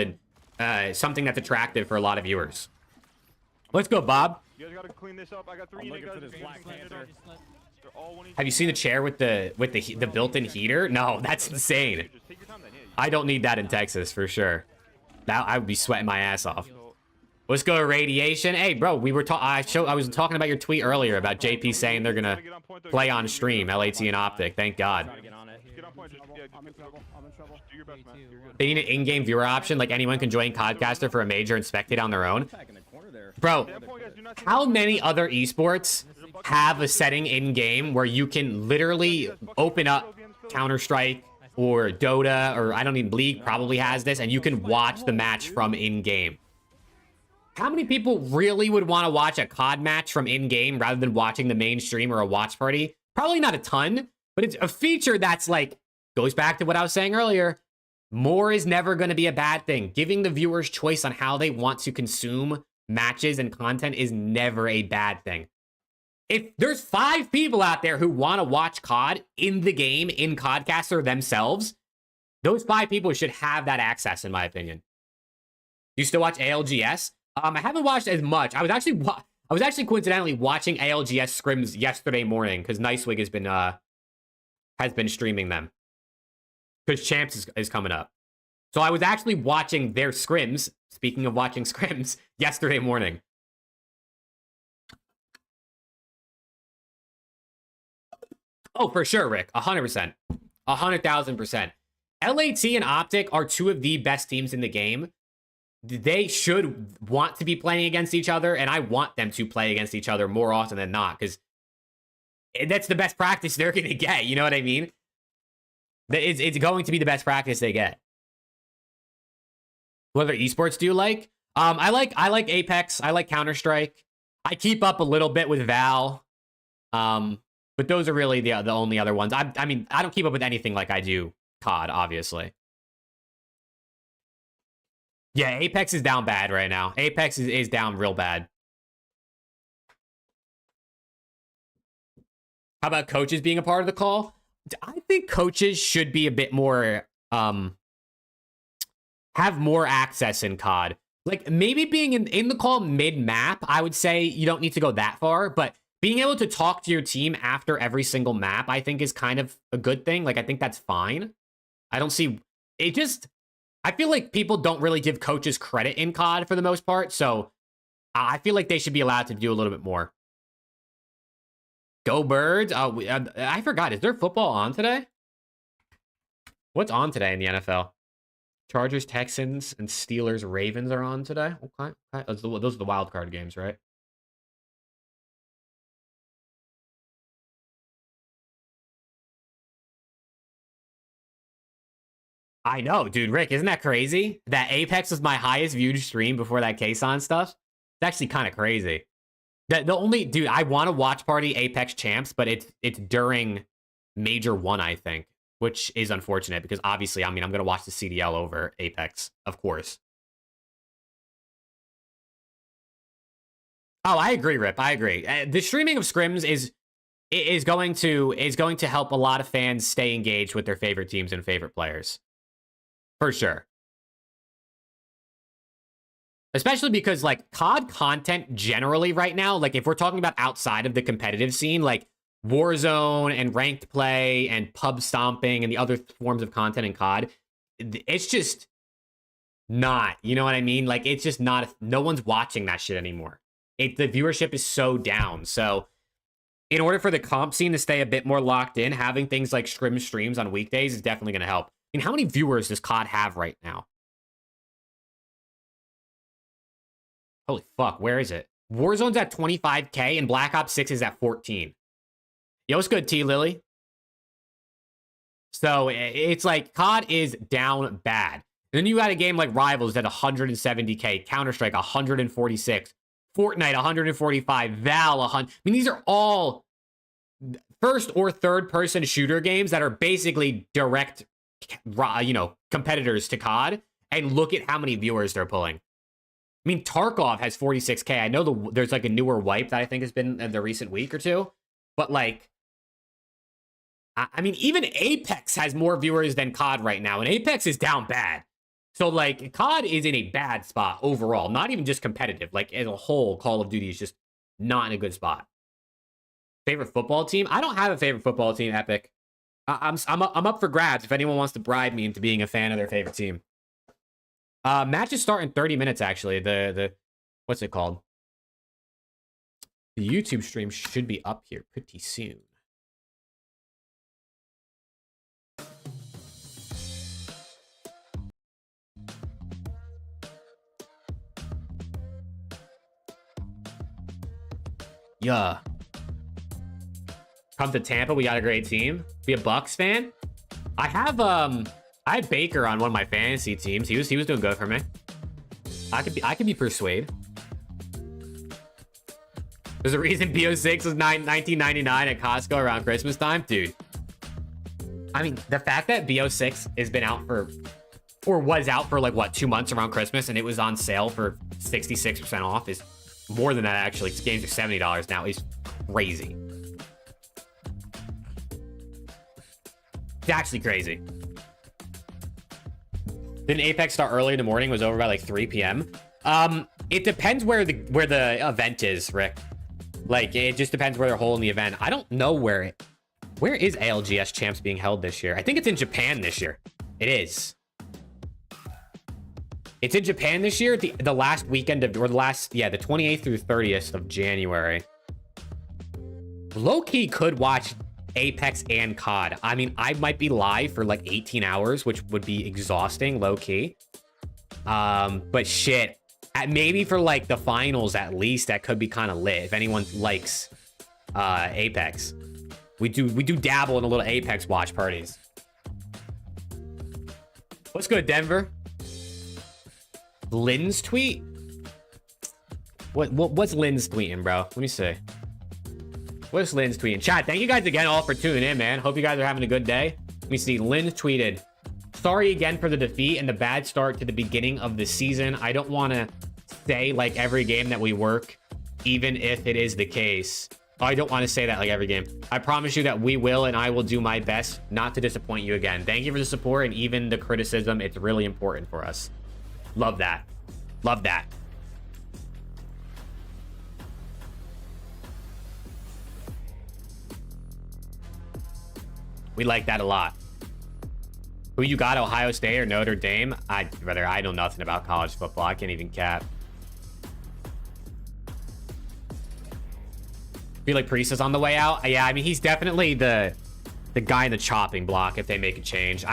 something that's attractive for a lot of viewers. Let's go, Bob. You guys gotta clean this up. I got 3 looking for this Black Panther. Have you seen the chair with the built-in heater? No, that's insane. I don't need that in Texas for sure. Now I would be sweating my ass off. Let's go to radiation. Hey, bro, we were I was talking about your tweet earlier about JP saying they're gonna play on stream, LAT and OPTIC. Thank God. They need an in-game viewer option, like anyone can join Codcaster for a major and spectate on their own. Bro, how many other esports have a setting in-game where you can literally open up Counter-Strike or Dota, or I don't even, League probably has this, and you can watch the match from in-game? How many people really would want to watch a COD match from in-game rather than watching the main stream or a watch party? Probably not a ton, but it's a feature that's like, goes back to what I was saying earlier. More is never going to be a bad thing. Giving the viewers choice on how they want to consume matches and content is never a bad thing. If there's 5 people out there who want to watch COD in the game, in Codcaster themselves, those 5 people should have that access, in my opinion. Do you still watch ALGS? I haven't watched as much. I was actually coincidentally watching ALGS scrims yesterday morning because Nicewig has been streaming them because Champs is coming up. So I was actually watching their scrims. Speaking of watching scrims, yesterday morning. Oh, for sure, Rick. 100%. 100,000%. LAT and OPTIC are 2 of the best teams in the game. They should want to be playing against each other, and I want them to play against each other more often than not, because that's the best practice they're going to get. You know what I mean? It's going to be the best practice they get. What other esports do you like? I like Apex. I like Counter-Strike. I keep up a little bit with Val. But those are really the only other ones. I mean, I don't keep up with anything like I do COD, obviously. Yeah, Apex is down bad right now. Apex is down real bad. How about coaches being a part of the call? I think coaches should be a bit more, have more access in COD. Like, maybe being in the call mid-map, I would say you don't need to go that far, but being able to talk to your team after every single map, I think is kind of a good thing. Like, I think that's fine. I don't see... It just... I feel like people don't really give coaches credit in COD for the most part, so I feel like they should be allowed to do a little bit more. Go Birds. Oh, I forgot. Is there football on today? What's on today in the NFL? Chargers, Texans, and Steelers, Ravens are on today. Okay. Those are the wild card games, right? I know, dude. Rick, isn't that crazy? That Apex was my highest viewed stream before that Kason stuff. It's actually kind of crazy. The only, dude, I want to watch party Apex Champs, but it's during Major 1, I think, which is unfortunate because obviously, I mean, I'm going to watch the CDL over Apex, of course. Oh, I agree, Rip. I agree. The streaming of scrims is going to help a lot of fans stay engaged with their favorite teams and favorite players. For sure. Especially because, like, COD content generally right now, like, if we're talking about outside of the competitive scene, like, Warzone and ranked play and pub stomping and the other forms of content in COD, it's just not, you know what I mean? Like, it's just not, no one's watching that shit anymore. The viewership is so down. So, in order for the comp scene to stay a bit more locked in, having things like scrim streams on weekdays is definitely going to help. I mean, how many viewers does COD have right now? Holy fuck, where is it? Warzone's at 25K and Black Ops 6 is at 14. Yo, what's good, T. Lily? So, it's like, COD is down bad. And then you got a game like Rivals at 170K, Counter-Strike 146, Fortnite 145, Val 100. I mean, these are all first or third person shooter games that are basically direct, you know, competitors to COD. And look at how many viewers they're pulling. I mean, Tarkov has 46K. I know there's like a newer wipe that I think has been in the recent week or two. But like, I mean, even Apex has more viewers than COD right now. And Apex is down bad. So like, COD is in a bad spot overall. Not even just competitive. Like, as a whole, Call of Duty is just not in a good spot. Favorite football team? I don't have a favorite football team, Epic. I'm up for grabs if anyone wants to bribe me into being a fan of their favorite team. Matches start in 30 minutes, actually. The what's it called? The YouTube stream should be up here pretty soon. Yeah. Come to Tampa, we got a great team. Be a Bucks fan. I had Baker on one of my fantasy teams. He was doing good for me. I could be persuaded. There's a reason BO6 was $19.99 at Costco around Christmas time, dude. I mean, the fact that BO6 has been out for, or was out for like what, 2 months around Christmas, and it was on sale for 66% off is more than that actually. These games are $70 now. Is crazy. It's actually crazy. Didn't Apex start early in the morning? It was over by like 3 p.m. It depends where the event is, Rick. Like, it just depends where they're holding the event. I don't know where is ALGS Champs being held this year? I think it's in Japan this year. It is. It's in Japan this year, the last weekend of, or the last, yeah, the 28th through 30th of January. Low-key could watch Apex and COD. I mean, I might be live for like 18 hours, which would be exhausting, low-key. But shit, maybe for like the finals at least, that could be kind of lit if anyone likes Apex. We do dabble in a little Apex watch parties. What's good, Denver? Lynn's tweet? What's Lynn's tweeting, bro? Let me see. What's Lynn's tweeting? Chat, thank you guys again all for tuning in, man. Hope you guys are having a good day. Let me see. Lynn tweeted, sorry again for the defeat and the bad start to the beginning of the season. I don't want to say like every game that we work, even if it is the case. Oh, I don't want to say that like every game. I promise you that we will, and I will do my best not to disappoint you again. Thank you for the support and even the criticism. It's really important for us. Love that. Love that. We like that a lot. Who you got, Ohio State or Notre Dame? I know nothing about college football. I can't even cap. Feel like Priest is on the way out. Yeah, I mean, he's definitely the guy in the chopping block if they make a change.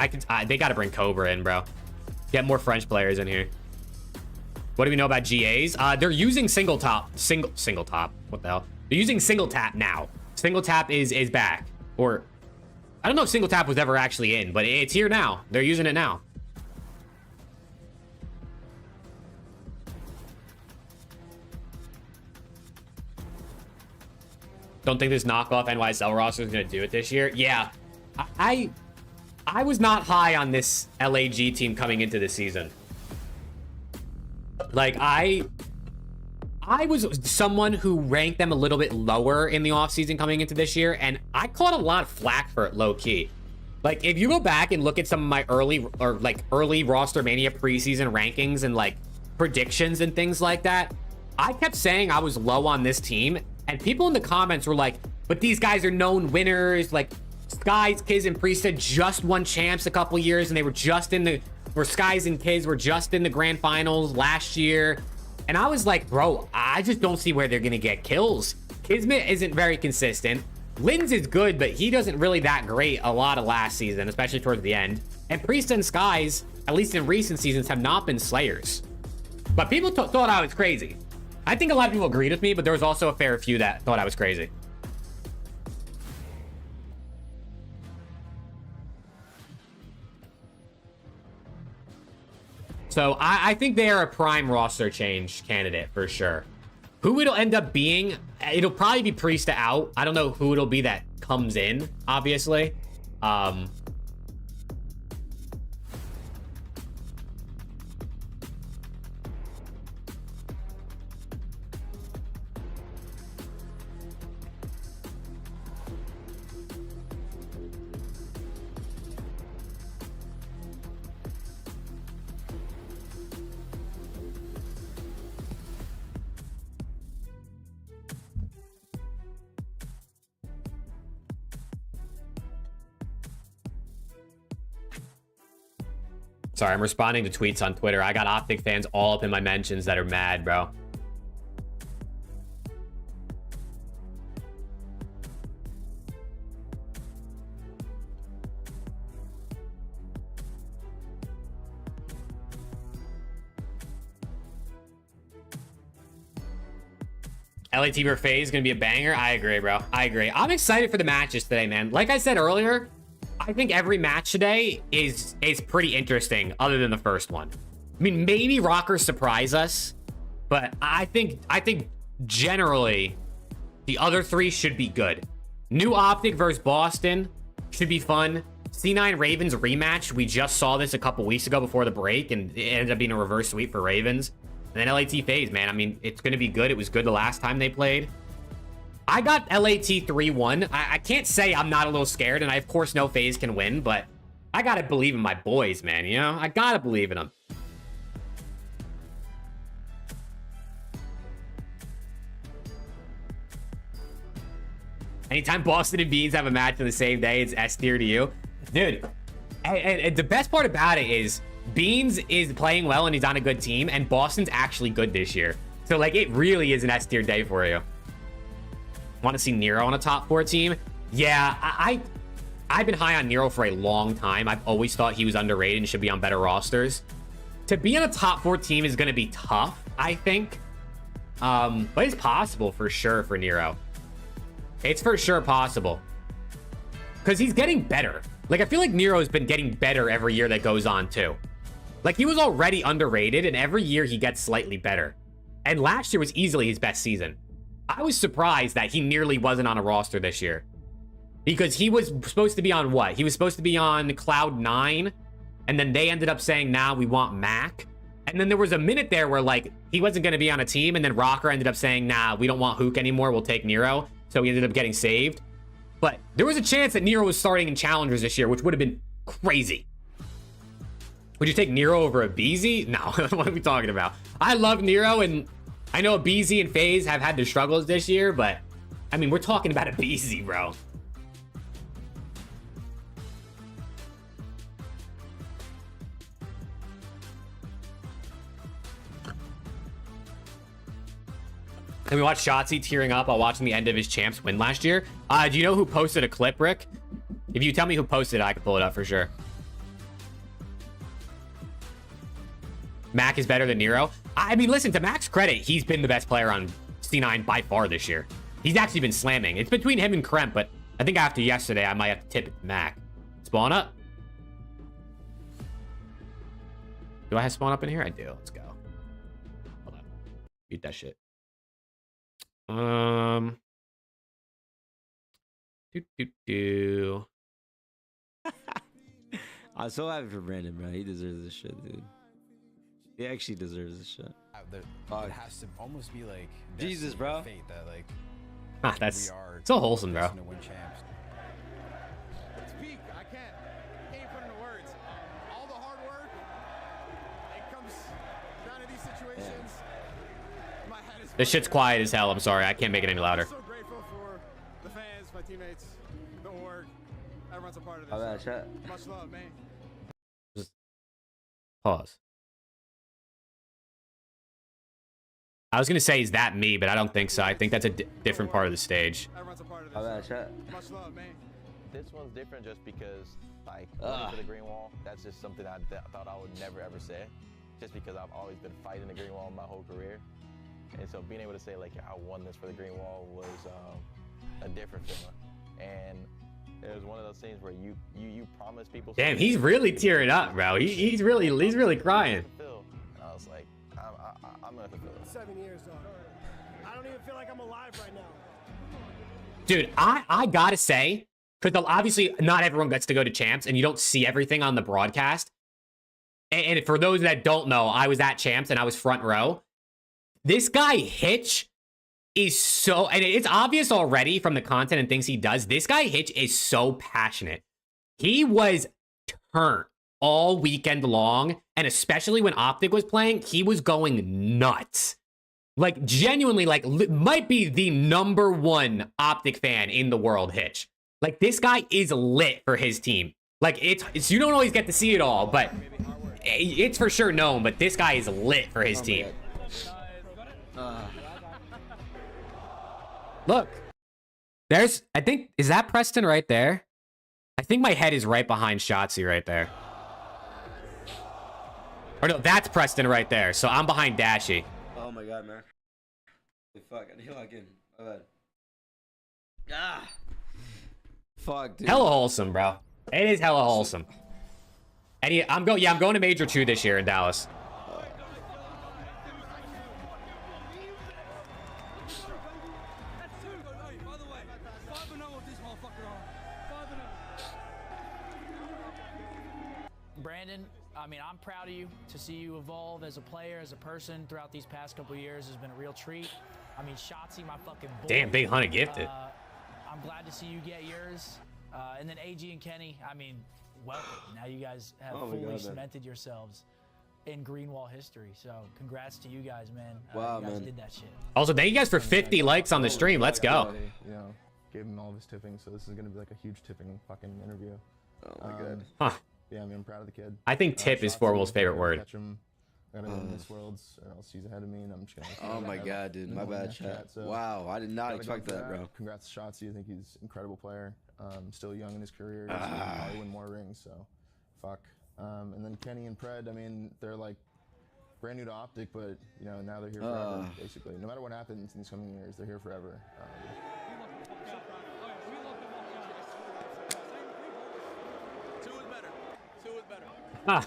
They got to bring Cobra in, bro. Get more French players in here. What do we know about GAs? They're using single top. What the hell? They're using single tap now. Single tap is back. Or I don't know if single tap was ever actually in, but it's here now. They're using it now. Don't think this knockoff NYSL roster is going to do it this year. Yeah, I was not high on this LAG team coming into the season. Like, I was someone who ranked them a little bit lower in the offseason coming into this year, and I caught a lot of flack for it, low-key. Like, if you go back and look at some of my early Roster Mania preseason rankings and, like, predictions and things like that, I kept saying I was low on this team, and people in the comments were like, but these guys are known winners. Like, Skies, Kids, and Priesthood just won champs a couple years, and they were just in the... Where Skies and Kids were just in the grand finals last year. And I was like, bro, I just don't see where they're going to get kills. Kismet isn't very consistent. Lynn's is good, but he doesn't really that great a lot of last season, especially towards the end. And Priest and Skies, at least in recent seasons, have not been slayers. But people thought I was crazy. I think a lot of people agreed with me, but there was also a fair few that thought I was crazy. So I think they are a prime roster change candidate for sure. Who it'll end up being, it'll probably be Priest out. I don't know who it'll be that comes in, obviously. Sorry, I'm responding to tweets on Twitter. I got Optic fans all up in my mentions that are mad, bro. LAT for FAZE is going to be a banger. I agree, bro. I agree. I'm excited for the matches today, man. Like I said earlier, I think every match today is pretty interesting other than the first one. I mean, maybe Rockers surprise us, but I think generally the other three should be good. New Optic versus Boston should be fun. C9 Ravens rematch. We just saw this a couple weeks ago before the break, and it ended up being a reverse sweep for Ravens. And then LAT FAZE, man. I mean, it's going to be good. It was good the last time they played. I got LAT 3-1. I can't say I'm not a little scared, and I, of course, know FAZE can win, but I got to believe in my boys, man, you know? I got to believe in them. Anytime Boston and Beans have a match on the same day, it's S tier to you. Dude, and the best part about it is Beans is playing well, and he's on a good team, and Boston's actually good this year. So, like, it really is an S tier day for you. Want to see Nero on a top 4 team? Yeah, I've been high on Nero for a long time. I've always thought he was underrated and should be on better rosters. To be on a top 4 team is going to be tough, I think. But it's possible for sure for Nero. It's for sure possible. Because he's getting better. Like, I feel like Nero's been getting better every year that goes on, too. Like, he was already underrated, and every year he gets slightly better. And last year was easily his best season. I was surprised that he nearly wasn't on a roster this year. Because he was supposed to be on what? He was supposed to be on Cloud 9. And then they ended up saying, nah, we want Mac. And then there was a minute there where, like, he wasn't going to be on a team. And then Rocker ended up saying, nah, we don't want Hook anymore. We'll take Nero. So he ended up getting saved. But there was a chance that Nero was starting in Challengers this year, which would have been crazy. Would you take Nero over a BZ? No, what are we talking about? I love Nero, and I know BZ and FaZe have had their struggles this year, but, I mean, we're talking about a BZ, bro. And we watched Shotzi tearing up while watching the end of his champs win last year. Do you know who posted a clip, Rick? If you tell me who posted it, I can pull it up for sure. Mac is better than Nero. I mean, listen, to Mac's credit, he's been the best player on C9 by far this year. He's actually been slamming. It's between him and Kremp, but I think after yesterday, I might have to tip it to Mac. Spawn up. Do I have spawn up in here? I do. Let's go. Hold on. Beat that shit. I'm so happy for Brandon, bro. He deserves this shit, dude. He actually deserves this shit. It has to almost be like Jesus, bro. Fate that, like, that's so wholesome, bro. To win champs. It's peak. I can't put into words. All the hard work, it comes down to these situations. My head is This shit's quiet as hell. I'm sorry. I can't make it any louder. I'm so grateful for the fans, my teammates, the org. Everyone's a part of this. Oh, man, chat. Much love, man. Just pause. I was gonna say, is that me? But I don't think so. I think that's a different part of the stage. Everyone's a part of this. Oh, man, chat. Much love, man. This one's different just because, like, running for the green wall, that's just something I thought I would never ever say. Just because I've always been fighting the green wall my whole career. And so being able to say, like, I won this for the green wall was a different feeling. And it was one of those things where you promise people. Damn, he's really tearing up, bro. He's really crying. And I was like, I'm gonna fulfill it. 7 years, dog. I don't even feel like I'm alive right now. Dude, I gotta say, because obviously not everyone gets to go to champs, and you don't see everything on the broadcast. And for those that don't know, I was at champs and I was front row. This guy Hitch is so, and it's obvious already from the content and things he does. This guy Hitch is so passionate. He was turned all weekend long, and especially when Optic was playing, he was going nuts. Like, genuinely, like, might be the #1 Optic fan in the world, Hitch. Like, this guy is lit for his team. Like, it's you don't always get to see it all, but it's for sure known, but this guy is lit for his team. Look, there's, I think, is that Preston right there? I think my head is right behind Shotzi right there. Or no, that's Preston right there. So I'm behind Dashy. Oh my god, man. Fuck, I need to log in. My bad. Ah. Fuck, dude. Hella wholesome, bro. It is hella wholesome. And I'm going to Major 2 this year in Dallas. Brandon, I mean, I'm proud of you. To see you evolve as a player, as a person throughout these past couple of years has been a real treat. I mean, Shotzi, my fucking boy. Damn, Big Hunter gifted. I'm glad to see you get yours. And then AG and Kenny, I mean, welcome. Now you guys have fully cemented yourselves in Greenwall history. So congrats to you guys, man. Wow, you guys man. did that shit. Also, thank you guys for 50 likes on the stream. Let's go. You know, gave him all of his tipping, so this is gonna be like a huge tipping fucking interview. Oh my god. Huh. Yeah, I mean, I'm proud of the kid. I think tip is Formal's favorite word. Catch him. I gotta win this Worlds, or else he's ahead of me, and I'm just gonna. Oh my god, dude. My bad, chat. So Wow, I did not expect that, bro. Congrats to Shotzi. I think he's an incredible player. Still young in his career. He's gonna probably win more rings, so fuck. And then Kenny and Pred, I mean, they're like brand new to Optic, but you know, now they're here forever, basically. No matter what happens in these coming years, they're here forever. Ah.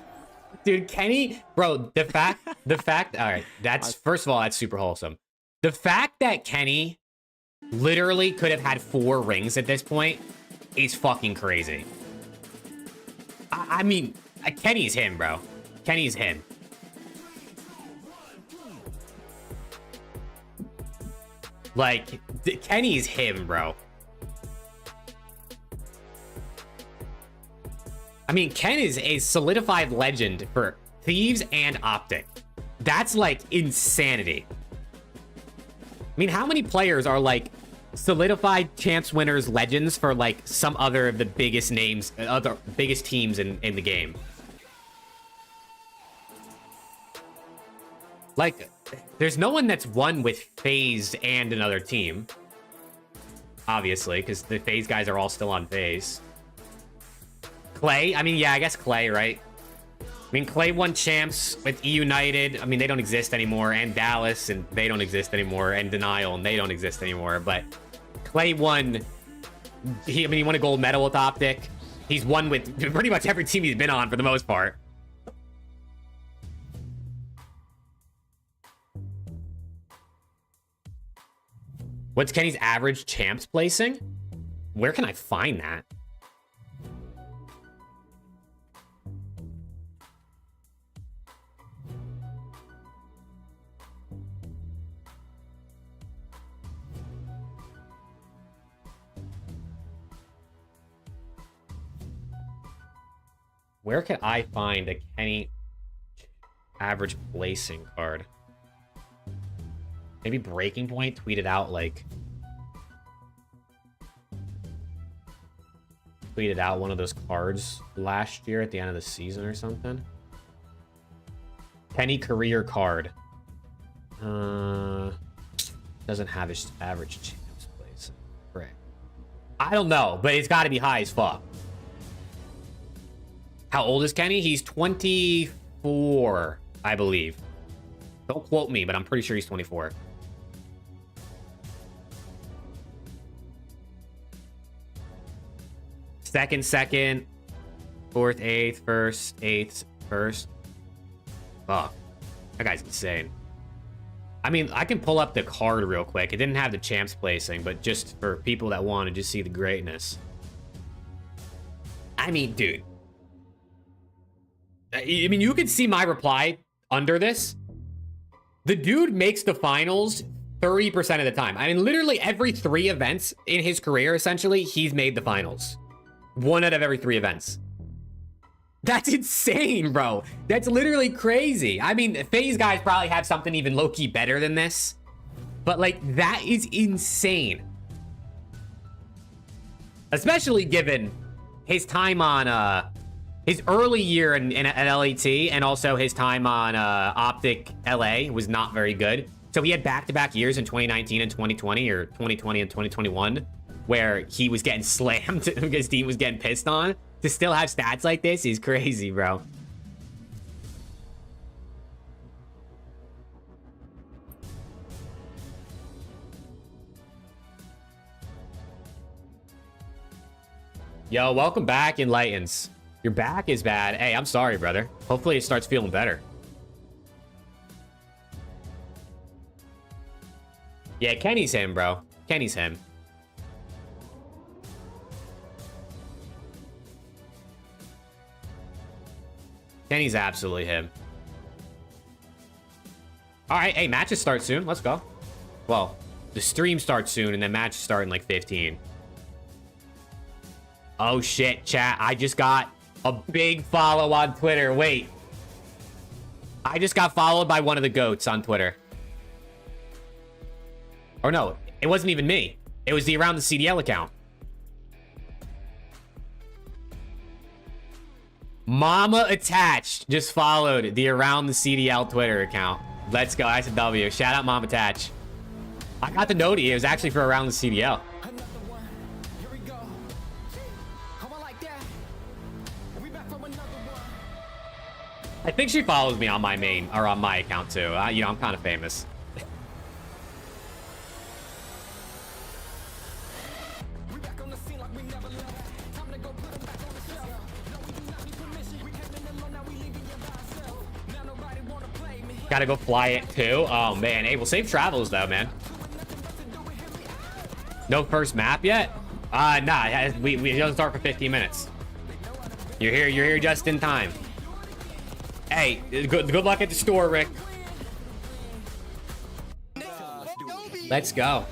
Dude, Kenny, bro, the fact, all right, that's, first of all, that's super wholesome. The fact that Kenny literally could have had 4 rings at this point is fucking crazy. I mean, Kenny's him, bro. Kenny's him. Like, Kenny's him, bro. I mean, Ken is a solidified legend for Thieves and Optic. That's like insanity. I mean, how many players are like solidified champs winners legends for like some other of the biggest names, other biggest teams in the game? Like, there's no one that's won with FaZe and another team. Obviously, because the FaZe guys are all still on FaZe. Clay? I mean, yeah, I guess Clay, right? I mean, Clay won champs with E United. I mean, they don't exist anymore. And Dallas, and they don't exist anymore. And Denial, and they don't exist anymore. But Clay won... he won a gold medal with Optic. He's won with pretty much every team he's been on for the most part. What's Kenny's average champs placing? Where can I find that? Where can I find a Kenny average placing card? Maybe Breaking Point tweeted out like... tweeted out one of those cards last year at the end of the season or something. Kenny career card. Doesn't have his average champs placing. Right. I don't know, but it's got to be high as fuck. How old is Kenny? He's 24, I believe. Don't quote me, but I'm pretty sure he's 24. Second, fourth, eighth, first. Fuck. That guy's insane. I mean, I can pull up the card real quick. It didn't have the champs placing, but just for people that want to just see the greatness. I mean, dude. I mean, you could see my reply under this. The dude makes the finals 30% of the time. I mean, literally every 3 events in his career, essentially, he's made the finals. 1 out of every 3 events. That's insane, bro. That's literally crazy. I mean, FaZe guys probably have something even low-key better than this. But, like, that is insane. Especially given his time on, his early year at LAT and also his time on Optic LA was not very good. So he had back-to-back years in 2019 and 2020, or 2020 and 2021, where he was getting slammed because his team was getting pissed on. To still have stats like this is crazy, bro. Yo, welcome back, Enlightens. Your back is bad. Hey, I'm sorry, brother. Hopefully it starts feeling better. Yeah, Kenny's him, bro. Kenny's him. Kenny's absolutely him. All right, hey, matches start soon. Let's go. Well, the stream starts soon, and then matches start in like 15. Oh, shit, chat. I just got a big follow on Twitter. Wait. I just got followed by one of the GOATs on Twitter. Or no, it wasn't even me. It was the Around the CDL account. Mama Attached just followed the Around the CDL Twitter account. Let's go. That's a W. Shout out Mama Attached. I got the noti. It was actually for Around the CDL. I think she follows me on my main, or on my account too. You know, I'm kind of famous. Gotta go fly it too. Oh man, hey, well, safe travels though, man. No first map yet? Nah, we don't start for 15 minutes. You're here just in time. Hey, good luck at the store, Rick. Let's go.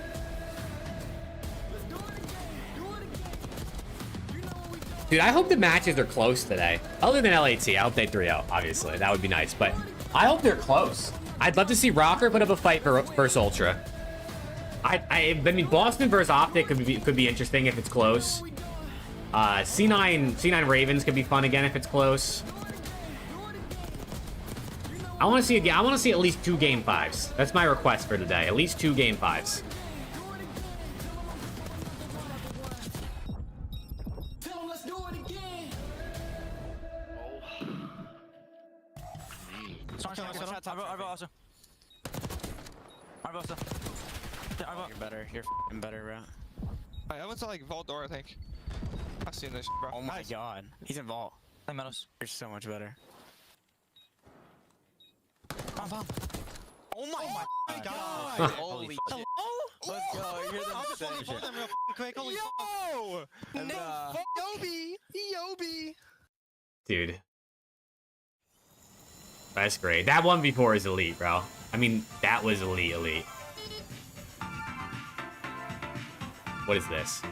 Dude, I hope the matches are close today. Other than LAT, I hope they 3-0, obviously. That would be nice, but I hope they're close. I'd love to see Rocker put up a fight for versus Ultra. I mean, Boston versus Optic could be interesting if it's close. C9 Ravens could be fun again if it's close. I want to see at least 2 game 5s. That's my request for today. At least 2 game 5s. You're better. You're f***ing better, bro. I went to like Vault Door, I think. I've seen this, bro. Oh my god. He's in Vault. Hey, Meadows. You're so much better. Bomb. Oh my god. Holy shit. Let's go. You're the same shit. Real quick. Holy yo! Yobi! Dude. That's great. That 1v4 is elite, bro. I mean, that was elite. What is this?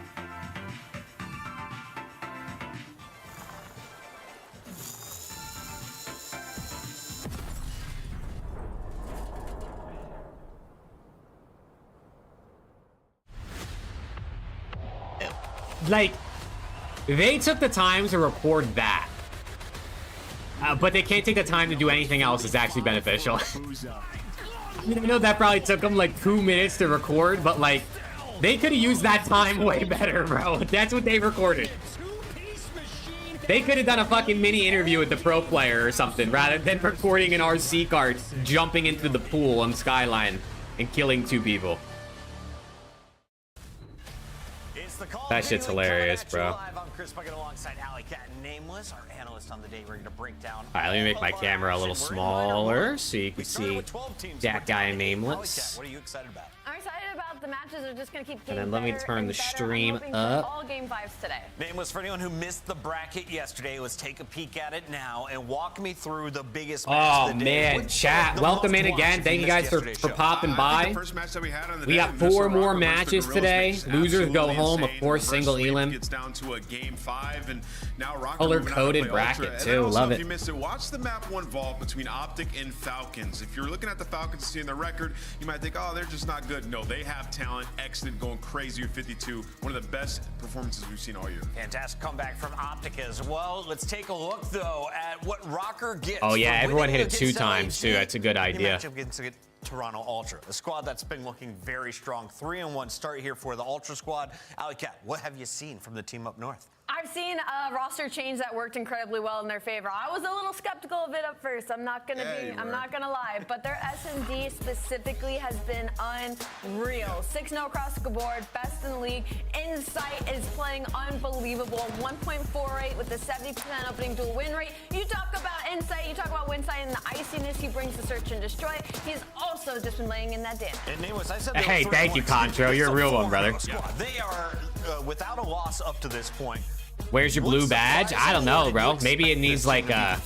Like, they took the time to record that. But they can't take the time to do anything else that's actually beneficial. I know that probably took them like 2 minutes to record, but like, they could have used that time way better, bro. That's what they recorded. They could have done a fucking mini interview with the pro player or something, rather than recording an RC car jumping into the pool on Skyline and killing 2 people. That shit's hilarious, bro. Alright, let me make my camera a little smaller so you can see that guy Nameless. What are you excited about? I'm excited about the matches are just going to keep getting And then let me turn the stream up. All game 5s today. Nameless, for anyone who missed the bracket yesterday, let's take a peek at it now and walk me through the biggest match of the day. Man, chat, welcome in again. Thank you guys for popping by. We got 4 more matches today. Losers go home, of course, single elim. Gets down to a game 5, and now Rocker color-coded bracket too. Love it. If you missed it, watch the map 1 vault between Optic and Falcons. If you're looking at the Falcons seeing the record, you might think, oh, they're just not good. No, they have talent. Excellent, going crazy with 52. One of the best performances we've seen all year. Fantastic comeback from Optic as well. Let's take a look though at what Rocker gets. Oh yeah, everyone hit it 2 times too. That's a good idea. Toronto Ultra, a squad that's been looking very strong. 3-1 start here for the Ultra squad. Alley Cat, what have you seen from the team up north? I've seen a roster change that worked incredibly well in their favor. I was a little skeptical of it at first. I'm not gonna lie, but their S&D specifically has been unreal. 6-0 across the board, best in the league. Insight is playing unbelievable. 1.48 with a 70% opening dual win rate. You talk about Insight, you talk about Winsight and the iciness he brings to search and destroy. He's also just been laying in that damage. And Nameless, I said hey, thank you, Contro. You're a real one, brother. They are without a loss up to this point. Where's your blue badge? I don't know, bro. Maybe it needs like a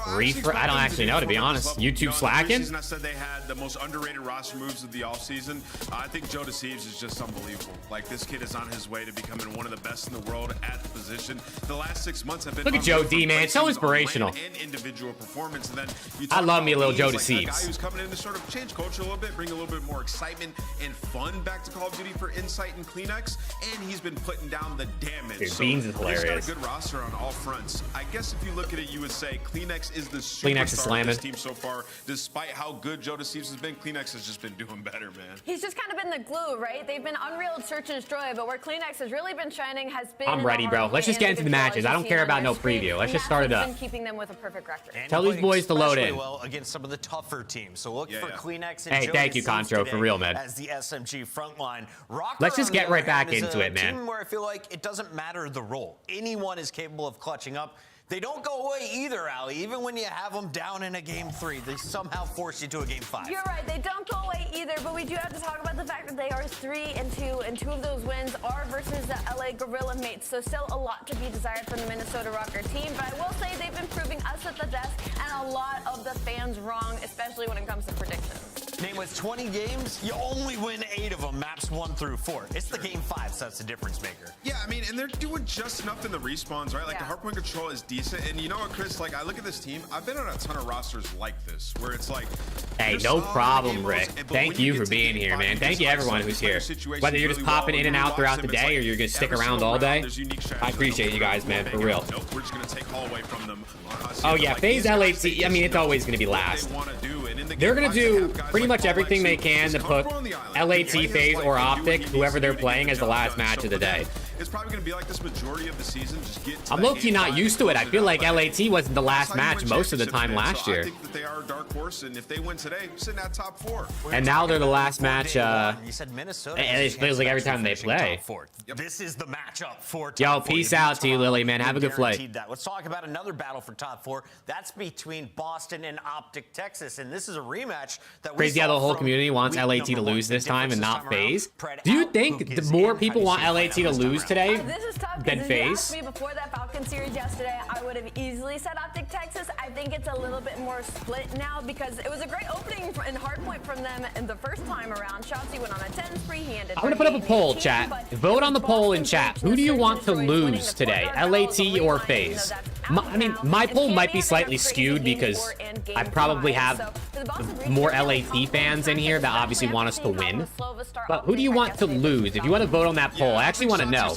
refresh. I don't actually know, to be honest. YouTube slacking? I said they had the most underrated roster moves of the offseason. I think Joe Deceives is just unbelievable. Like, this kid is on his way to becoming one of the best in the world at the position. The last 6 months have been. Look at Joe D, man. So inspirational. And individual performance. And then I love me a little Joe Deceives. A guy who's coming in to sort of change culture a little bit, bring a little bit more excitement and fun back to Call of Duty for Insight and Kleenex. And he's been putting down the damage. Dude, Beans is hilarious. He's got a good roster on all fronts. I guess if you look at it, you would say Kleenex is the superstar of this team so far. Despite how good Joe Deceives has been, Kleenex has just been doing better, man. He's just kind of been the glue, right? They've been unreal at search and destroy, but where Kleenex has really been shining has been. I'm ready, bro. Let's just get into the matches. I don't care about no preview. Let's just start it up. Keeping them with a perfect record. Tell these boys to load in. Well against some of the tougher teams. So look for Kleenex and hey, thank you, Contro, for real, man. As the SMG frontline. Let's just get right back into it, man. Team where I feel like it doesn't matter the role. Anyone is capable of clutching up. They don't go away either, Ali. Even when you have them down in a game 3, they somehow force you to a game 5. You're right. They don't go away either, but we do have to talk about the fact that they are 3-2, and 2 of those wins are versus the LA Gorilla mates. So still a lot to be desired from the Minnesota Rocker team. But I will say they've been proving us at the desk and a lot of the fans wrong, especially when it comes to predictions. Name was 20 games, you only win 8 of them, maps 1 through 4. It's the game 5, so that's the difference maker. Yeah, I mean, and they're doing just enough in the respawns, right? Like the hardpoint control is decent. And you know what, Chris, like I look at this team, I've been on a ton of rosters like this, where it's like, hey, no problem, Rick. Thank you for being here, man. Thank you everyone who's here. Whether you're just popping in and out throughout the day or you're gonna stick around all day, I appreciate you guys, man, for real. We're just gonna take all away from them. Oh yeah, FaZe LAT, I mean, it's always gonna be last. They're gonna do pretty much everything they can to put LAT, FaZe, or Optic, whoever they're playing, as the last match of the day. It's probably going to be like this majority of the season. Just get I'm low-key not used to it. I feel like LAT wasn't the last match most of the time last year. I think that they are a dark horse, and if they win today, sitting at top 4. And now they're the last match. You said Minnesota. And it feels like every time they play. This is the matchup for top Yo, 4. peace out to you, Lily, man. Have a good flight. That. Let's talk about another battle for top 4. That's between Boston and Optic, Texas, and this is a rematch that Crazy how the whole community wants LAT to lose this time and not FaZe. Do you think the more people want LAT to lose today than FaZe? If you asked me before that Falcon series yesterday, I would have easily said Optic Texas. I think it's a little bit more split now because it was a great opening and hardpoint from them in the first time around. Shotzi went on a 10 spree. He ended. I'm gonna put up a poll, chat. Vote on the poll in chat. Who do you want to lose today, LAT or FaZe? I mean, my poll might be slightly skewed because I probably have more LAT fans in here that obviously want us to win. But who do you want to lose? If you want to vote on that poll, I actually want to know.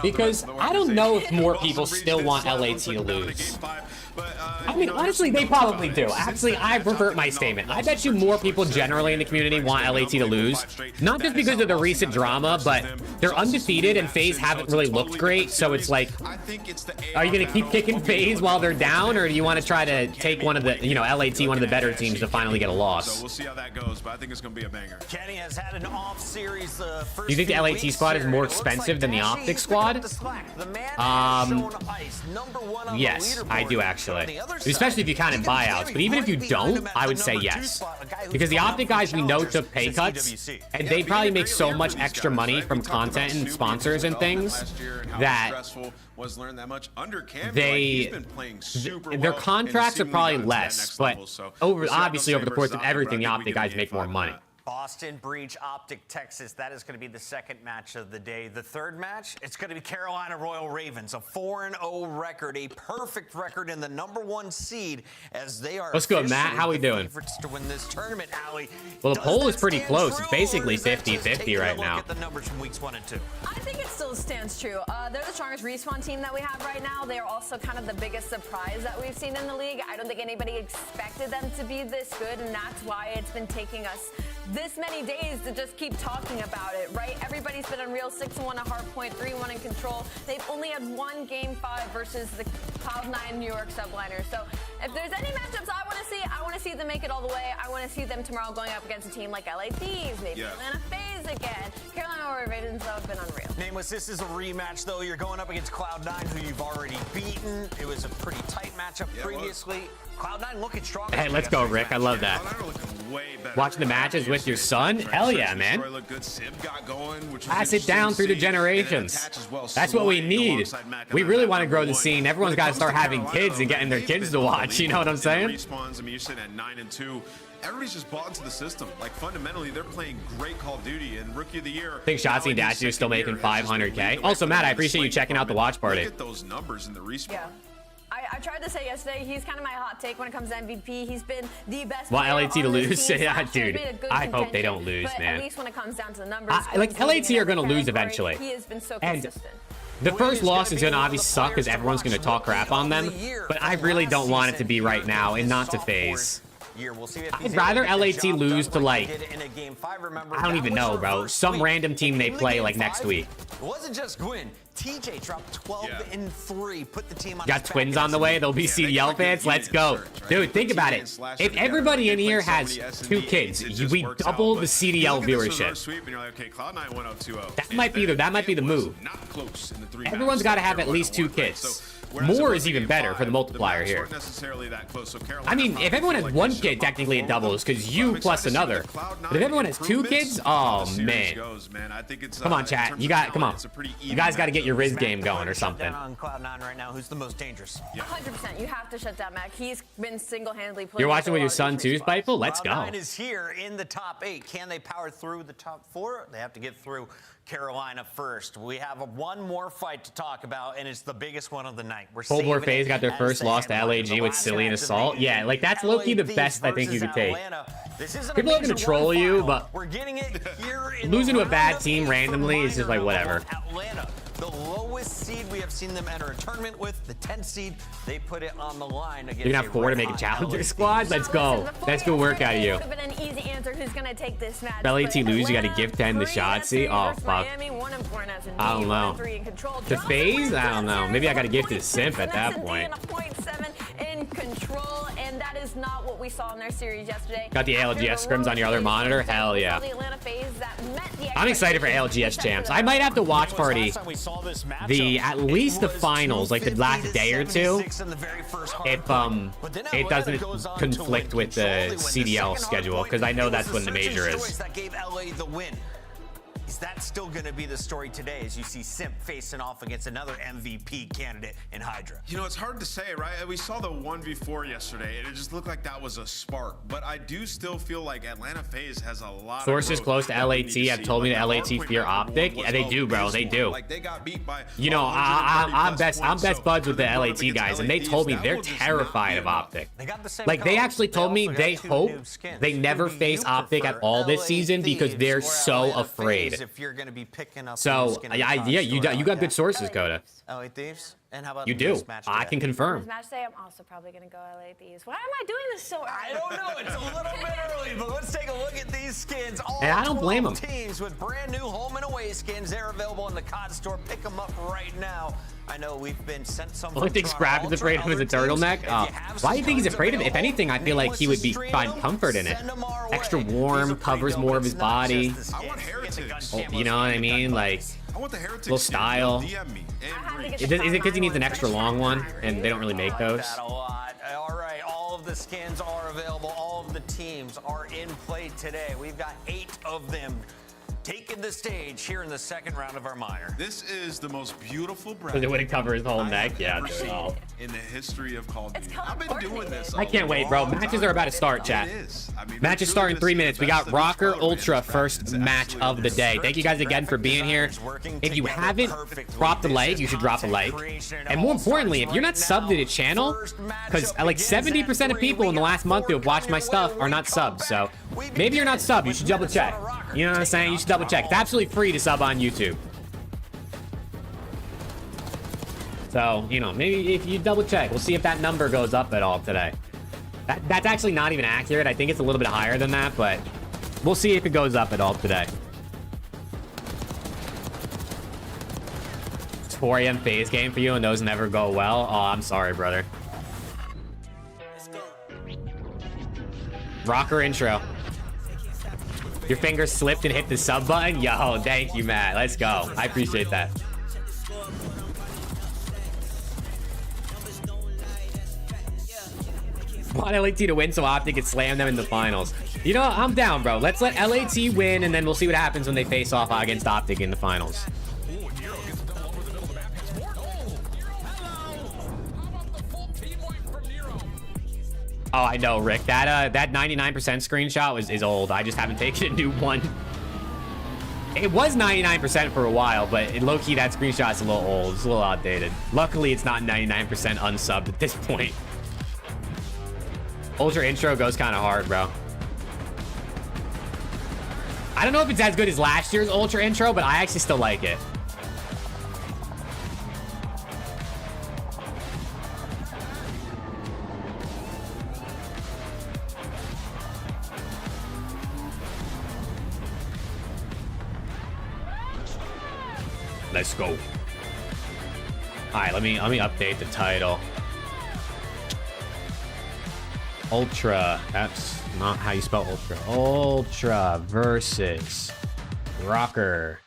Because I don't know if more people still want LAT to lose. I mean, honestly, they probably do. Actually, I revert my statement. I bet you more people generally in the community want LAT to lose. Not just because of the recent drama, but they're undefeated and FaZe haven't really looked great. So it's like, are you going to keep kicking FaZe while they're down? Or do you want to try to take one of the, you know, LAT, one of the better teams to finally get a loss? So we'll see how that goes, but I think it's going to be a banger. Kenny has had an off series. Do you think the LAT squad is more expensive than the Optic squad? Yes, I do actually. Especially if you count in buyouts. But even if you don't, I would say yes. Because the Optic guys we know took pay cuts, and they probably make so much extra money from content and sponsors and things that their contracts are probably less. But obviously over the course of everything, the Optic guys make more money. Boston Breach, Optic, Texas. That is going to be the second match of the day. The third match, it's going to be Carolina Royal Ravens, a 4-0 record, a perfect record in the #1 seed as they are. Let's go, Matt. How we doing? To win this tournament, Ali. Well, the poll is pretty close. It's basically 50-50 right now. Look at the numbers from weeks 1 and 2. I think it still stands true. They're the strongest respawn team that we have right now. They are also kind of the biggest surprise that we've seen in the league. I don't think anybody expected them to be this good, and that's why it's been taking us this many days to just keep talking about it, right? Everybody's been Unreal 6-1 at Hardpoint, 3-1 in Control. They've only had one Game 5 versus the Cloud9 New York Subliners. So if there's any matchups I want to see them make it all the way. I want to see them tomorrow going up against a team like LA Thieves, maybe Atlanta FaZe again. Carolina Ravens, though, have been unreal. Nameless, this is a rematch, though. You're going up against Cloud9, who you've already beaten. It was a pretty tight matchup previously. Cloud9 looking strong. Hey, let's go, Rick. I love that. Watching the matches with your son? Hell yeah, man. Pass it down through the generations. That's what we need. We really want to grow the scene. Everyone's got to start having kids and getting their kids to watch. You know what I'm saying? Respawns, I mean, you're sitting at 9-2. Everybody's just bought into the system. Like, fundamentally, they're playing great Call of Duty, and Rookie of the Year. I think Shotzi and Dashy are still making 500K. Also, Matt, I appreciate you checking out the watch party. Look at those numbers in the respawn. Yeah. I tried to say yesterday, he's kind of my hot take when it comes to MVP. He's been the best. Well, LAT to lose? Yeah, dude. I hope they contention, don't lose, man. At least when it comes down to the numbers. Like, LAT are going to lose eventually. He has been so and consistent. the first loss is going to obviously suck because everyone's going to talk crap on them. But I really don't want it to be right now and not to FaZe. I'd rather LAT lose to, like, I don't even know, bro. Some random team they play, like, next week. It wasn't just Gwyn. TJ dropped 12-3, put the team on. Got twins on the way. They'll be CDL fans. Let's go. Dude, think about it. If everybody in here has 2 kids, we double the CDL viewership. That might be the move. Everyone's got to have at least 2 kids. more is even better for the multiplier here. I mean, if everyone has one kid, technically it doubles because you plus another. But if everyone has two kids, oh man. Come on, chat. Come on. You guys got to get your Riz game going or something. On Cloud9 right now, who's the most dangerous? 100%. You have to shut down Mac. He's been single-handedly playing. You're watching with your son too, Spiteful? Let's go. Cloud9 is here in the top 8. Can they power through the top 4? They have to get through Carolina first. We have one more fight to talk about, and it's the biggest one of the night. We're Cold War FaZe got their first loss to LAG with Silly and Assault. Yeah, like that's low-key the best I think you could take. People are going to troll you, but losing to a bad team randomly is just like whatever. Atlanta, the lowest seed we have seen them enter a tournament with, the 10th seed, they put it on the line against. You're gonna have 4 to make a challenger squad? Let's go. That's good work out of you. LAT lose, you got to give 10 to Shotzi. Oh, fuck. I don't know. To FaZe? I don't know. Maybe I got to give to Simp at that point. In control, and that is not what we saw in their series yesterday. Got the ALGS scrims on your other monitor? Hell yeah. I'm excited for ALGS champs. I might have to watch party at least the finals, like the last day or two, if it doesn't conflict with the CDL schedule, because I know that's when the major is. That gave LA the win. Is that still going to be the story today as you see Simp facing off against another MVP candidate in Hydra? You know, it's hard to say, right? We saw the 1v4 yesterday, and it just looked like that was a spark. But I do still feel like Atlanta FaZe has a lot Sources close to LAT have told me that LAT fear Optic. Yeah, they do, bro. They do. Like, they got beat by, you know, I'm best buds with the LAT guys, and they told me they're terrified of Optic. Like, they actually told me they hope they never face Optic at all this season because they're so afraid. If you're going to be picking up so yeah, you got good sources, Coda. LA Thieves. And how about you do? I can confirm. Match day, I'm also probably going to go LA Thieves. Why am I doing this so early? I don't know. It's a little bit early, but let's take a look at these skins. All and I don't blame them. Teams with brand new home and away skins. They're available in the COD store. Pick them up right now. I know we've been sent some. I think Scrap is afraid of him as a turtleneck. Why do you think he's afraid of it? If anything, I feel like he would find comfort in it. Extra warm, covers more of his body. You know what I mean? Like, little style. Is it because he needs an extra long one and they don't really make those? All right, all of the skins are available. All of the teams are in play today. We've got 8 of them taking the stage here in the second round of our minor. This is the most beautiful Because bracket it wouldn't cover his whole neck. Yeah, in the history of Call of Duty. I've been doing this. I can't wait, bro. Matches are about to start, chat. Matches start in 3 minutes. We got Rocker Ultra first match of the day. Thank you guys again for being here. If you haven't dropped a like, you should drop a like. And more importantly, if you're not subbed to the channel, because like 70% of people in the last month who have watched my stuff are not subbed. So maybe you're not subbed. You should double check. You know what I'm saying? You should double check. It's absolutely free to sub on YouTube. So, you know, maybe if you double check, we'll see if that number goes up at all today. That's actually not even accurate. I think it's a little bit higher than that, but we'll see if it goes up at all today. It's 4 a.m. FaZe game for you and those never go well. Oh, I'm sorry, brother. Rocker intro. Your finger slipped and hit the sub button? Yo, thank you, Matt. Let's go. I appreciate that. Want LAT to win so Optic can slam them in the finals. You know, I'm down, bro. Let's let LAT win, and then we'll see what happens when they face off against Optic in the finals. Oh, I know, Rick. That 99% screenshot is old. I just haven't taken a new one. It was 99% for a while, but low-key, that screenshot's a little old. It's a little outdated. Luckily, it's not 99% unsubbed at this point. Ultra intro goes kind of hard, bro. I don't know if it's as good as last year's Ultra intro, but I actually still like it. Let's go. All right, let me update the title. Ultra. That's not how you spell Ultra. Ultra versus Rocker.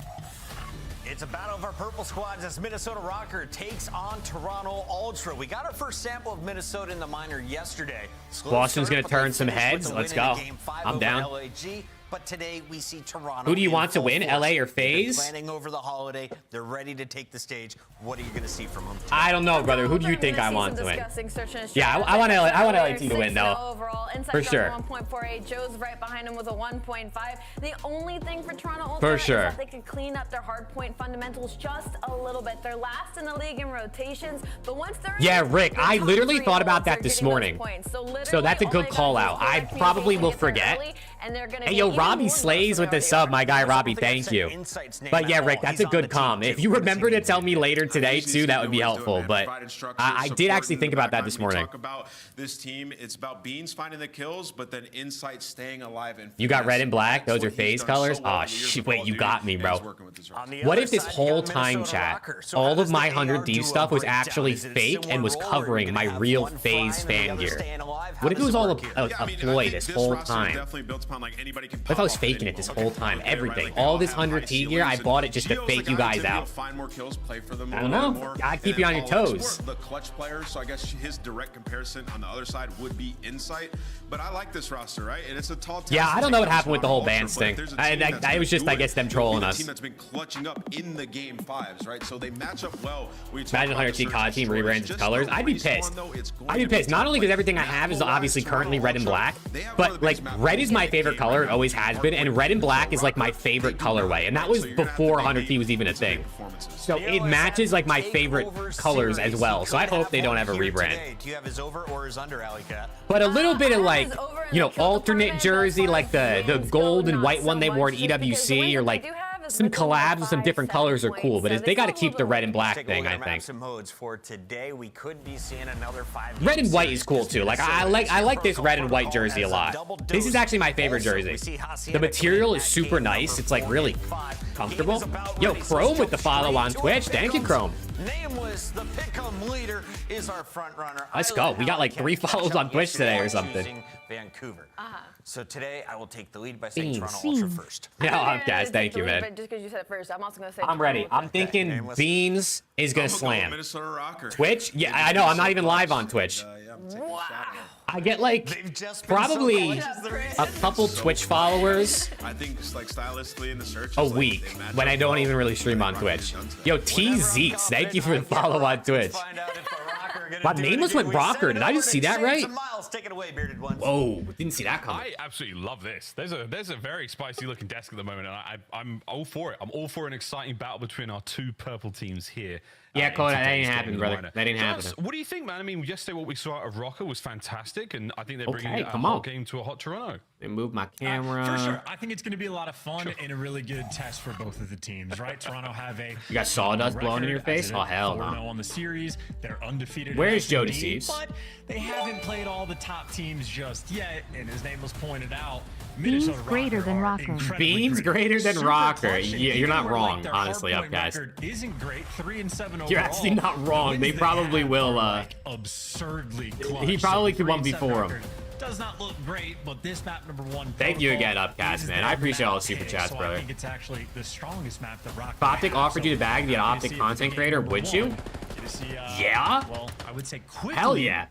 It's a battle of our purple squads as Minnesota Rocker takes on Toronto Ultra. We got our first sample of Minnesota in the minor yesterday. Boston's going to turn some heads. Let's go. I'm down. LAG. But today we see Toronto. Who do you want to win, LA or FaZe? Planning over the holiday. They're ready to take the stage. What are you going to see from them? I don't know, brother. Who do you think I want to win? Yeah, I want LAT to win, though. For sure. 1.48. Joe's right behind him with a 1.5. The only thing for Toronto Ultra For is sure. that they can clean up their hard point fundamentals just a little bit. They're last in the league in rotations, but once they're Yeah, Rick, I literally thought about that this morning. So that's a good call out. I probably will forget. Hey, yo, Robbie Slays with the sub, my guy Robbie, thank you. But yeah, Rick, that's a good comm. If you remember to tell me later today too, that would be helpful. But I did actually think about that this morning. Talk about this team. It's about Beans finding the kills, but then Insight staying alive. And you got red and black. Those are FaZe colors. Oh shit! Wait, you got me, bro. What if this whole time, chat, all of my 100D stuff was actually fake and was covering my real FaZe fan gear? What if it was all a ploy this whole time? What if I was faking it this whole time? Everything. All this 100T gear, I bought it just to fake you guys out. I don't know. Gotta keep you on your toes. The clutch player, so I guess his direct comparison on the other side would be Insight. But I like this roster, right? And it's a tall task. Yeah, I don't know what happened with the whole band thing. It was just, I guess, them trolling us. Team that's been clutching up in the game fives, right? So they match up well. Imagine 100T COD team rebrands its colors. I'd be pissed. I'd be pissed. Not only because everything I have is obviously currently red and black, but like red is my favorite color. It always has been, and red and black is like my favorite colorway, and that was before 100T was even a thing. So it matches like my favorite colors as well. So I hope they don't ever rebrand. Do you have his over or his under, Alley Cat? But a little bit of like, you know, alternate jersey, like the gold and white one they wore at EWC, or like some collabs with some different colors are cool, but they got to keep the red and black thing, I think. Modes for today. We could be seeing another 5. Red and white is cool too. Like I like this red and white jersey a lot. This is actually my favorite jersey. The material is super nice. It's like really comfortable. Yo, Chrome with the follow on Twitch. Thank you, Chrome. Nameless, the pick'em leader, is our front runner. Let's go. We got like 3 follows on Twitch today or something. Vancouver. So today I will take the lead by saying Toronto Ultra first. Yeah, guys, thank you, man. Just because you said it first, I'm also going to say I'm ready. I'm thinking Beans is going to slam. Minnesota Rocker. Twitch? Yeah, I know. I'm not even live on Twitch. Wow. I get like probably a couple Twitch followers I think just like stylistically in the search a week when I don't even really stream on Twitch. Yo, T Zeeks, thank you for the follow on Twitch. My nameless went rocker. Did I just see that right? Whoa, didn't see that coming. I absolutely love this. There's a very spicy looking desk at the moment, and I'm all for it. I'm all for an exciting battle between our 2 purple teams here. Yeah, Cole, that ain't happening, brother. That ain't happening. What do you think, man? I mean, yesterday what we saw out of Rocker was fantastic, and I think they're bringing a come whole on. game to a hot Toronto. They moved my camera. For sure. I think it's going to be a lot of fun and a really good test for both of the teams, right? Toronto have a You got sawdust blowing in your face? Oh, hell no. 4-0 on the series. They're undefeated. Where's Joe Deceives? Deceives? But they haven't played all the top teams just yet, and as Nameless pointed out, Beans greater than Rocker. Beans greater than Rocker. Yeah, you're not wrong, honestly, up guys. Isn't great. 3-7 overall. You're actually not wrong. They probably will. Absurdly clutch. He probably could 1v4 him. Does not look great, but this map #1. Thank you again, Upcast, man. I appreciate all the super chats, brother. I think it's actually the strongest map that Rock. If Optic offered you the bag to be an Optic content creator, would you? Yeah? Well, I would say quickly. Hell yeah.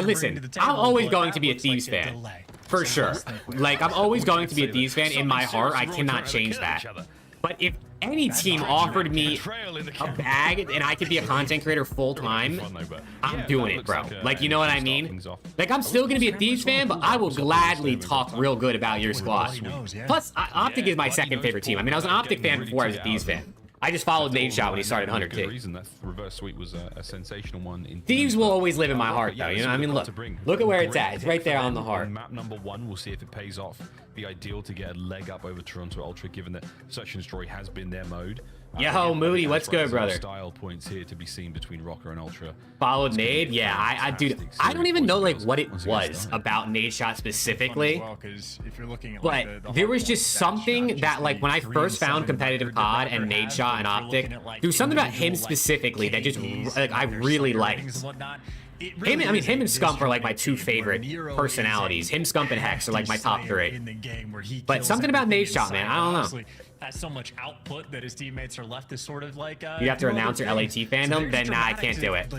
Listen, I'm always going to be a Thieves fan. For sure. Like, I'm always going to be a Thieves fan. In my heart, I cannot change that. But if any team offered me a bag and I could be a content creator full time, I'm doing it, bro. Like, you know what I mean? Like, I'm still going to be a Thieves fan, but I will gladly talk real good about your squad. Plus, Optic is my second favorite team. I mean, I was an Optic fan before I was a Thieves fan. I just followed NADESHOT when he started 100K. Reason that reverse sweep was a sensational one. Thieves will always live in my heart, though. You know, I mean, look at where it's at. It's right there on the heart. Map #1, we'll see if it pays off. Be ideal to get a leg up over Toronto Ultra, given that Search and Destroy has been their mode. Yo, Moody, what's good, brother? Style points here to be seen between Rocker and Ultra. Followed Nade? Yeah, dude, I don't even know like what it was about NADESHOT specifically. But there was just something that like when I first found competitive COD and NADESHOT and Optic, there was something about him specifically that just like I really liked. Him and Scump are like my 2 favorite personalities. Him, Scump, and Hex are like my top 3. But something about NADESHOT, man, I don't know. has so much output that his teammates are left to sort of like you have to announce your LAT fandom, then nah, I can't do it.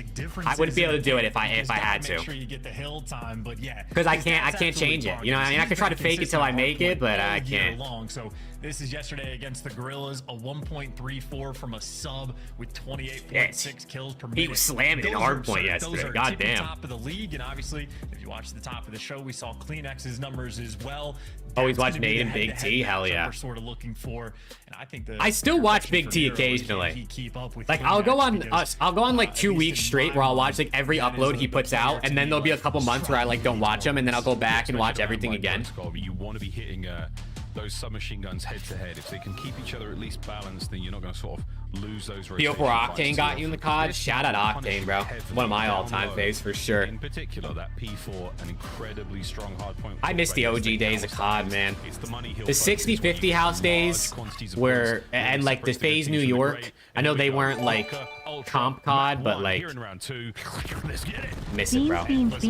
I wouldn't be able to do it if I had to. Make sure you get the hill time, but yeah, because I can't change it. You know, I mean, I can try to fake it till I make it, but I can't. So this is yesterday against the Gorillas, a 1.34 from a sub with 28.6 kills per minute. He was slamming in hardpoint yesterday. God damn. Top of the league, and obviously, if you watch the top of the show, we saw CleanX's numbers as well. Oh, he's watching Nate and Big T. Hell yeah. We're sort of looking for, and I think I still watch Big T occasionally. Like I'll go on like 2 weeks straight where I'll watch like every upload he puts out, and then there'll be a couple months where I like don't watch him, and then I'll go back and watch everything again. You want to be hitting those submachine guns head to head. If they can keep each other at least balanced, then you're not going to sort of lose those. P04 Octane got you in the COD. Shout out Octane, bro. One of my all-time faves for sure. In particular, that P4, an incredibly strong hardpoint. I miss the OG days of COD, man. The 60-50 house days were, and like the FAZE New York. I know they weren't like comp COD, but like miss it, bro. Beans.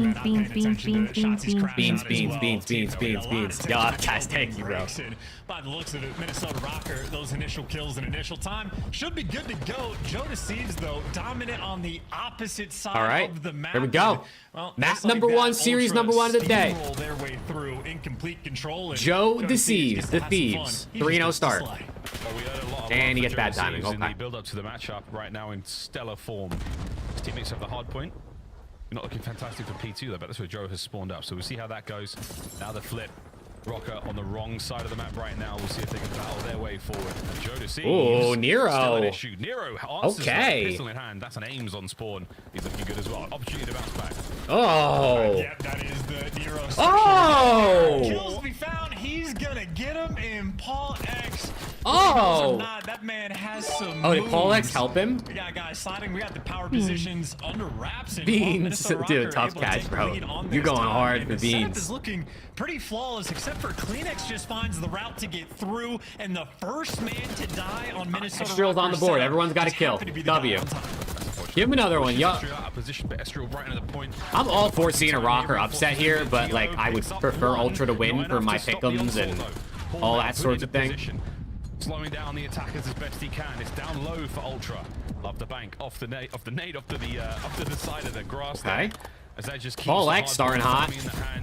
Yeah, guys, thank you, bro. By the looks of it, Minnesota Rocker, those initial kills in initial time should be good to go. Joe Deceives, though, dominant on the opposite side of the map. Here we go. Well, map number one, series number one of the day. Their way through in complete control. Joe Deceives, the Thieves. 3-0 start. And he gets bad timing. Okay. The build up to the matchup right now in stellar form. His teammates have the hard point. You're not looking fantastic for P2 though, but that's where Joe has spawned up. So we'll see how that goes. Now the flip. Rocker on the wrong side of the map right now. We'll see if they can battle their way forward. Joe Deceives. Oh, Nero. Nero answers that pistol in hand. That's an aims on spawn. He's looking good as well. Opportunity to bounce back. Oh. Yep, that is the Nero. Oh. Kills to be found. He's gonna get him in Paul X. Oh. That man has some. Oh, did Paul X help him? We got guys sliding. We got the power positions under wraps. And Beans, dude, tough catch, bro. You're going hard for Beans. Is looking pretty flawless, except for CleanX just finds the route to get through, and the first man to die on Minnesota. Estrel's on the board. Everyone's got a kill. W. Give him another one, yo. I'm all for seeing a Rocker upset here, but like I would prefer Ultra to win for my pick'ems and all that sorts of thing. Slowing down the attackers as best he can. It's down low for Ultra. Love the bank off the nade, up to the side of the grass. Okay. As that just keeps Paul X starting hot.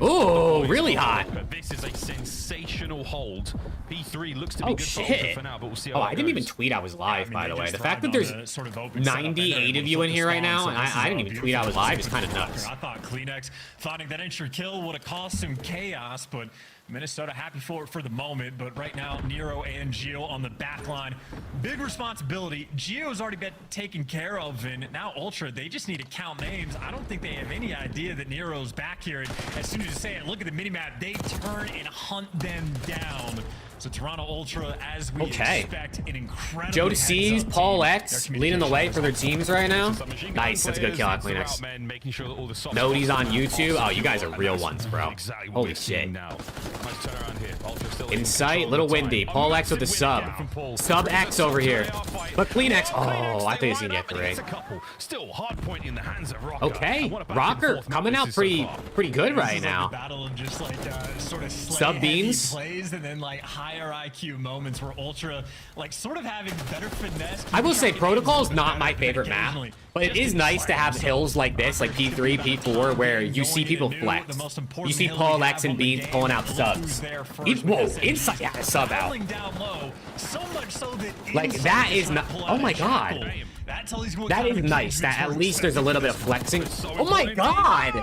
Ooh, really hot. But this is a sensational hold. P3 looks to be good for Ultra for now, but we'll see how I didn't even tweet I was live, by the way. The fact that there's 98 of you in here right now, and I didn't even tweet I was live is kind of nuts. I thought CleanX finding that extra kill would have caused some chaos, but Minnesota happy for it for the moment. But right now, Nero and Gio on the back line. Big responsibility. Gio's already been taken care of, and now Ultra, they just need to count names. I don't think they have any idea that Nero's back here. And as soon as you say it, look at the minimap, they turn and hunt them down. So Toronto Ultra, as we expect, an incredible Joe Deceives, Paul X, leading the way for their teams right now. Nice, that's a good kill on CleanX. Nody's on YouTube. Oh, you guys are real ones, bro. Holy shit. Insight, little windy. Paul X with the sub. Sub X over here. But CleanX. Oh, I think he's gonna get 3. Still hard point in the hands of Rocker. Okay, Rocker coming out pretty good right now. Battle of just like sort of sub beans plays and then like higher IQ moments where Ultra like sort of having better finesse. I will say Protocol is not my favorite map, but it is nice to have hills like this, like P3, P4, where you see people flex. You see Paul X and Beans pulling out subs. Whoa, inside, yeah, sub out. Like that is not. Oh my god. That is nice. That at least there's a little bit of flexing. Oh my god!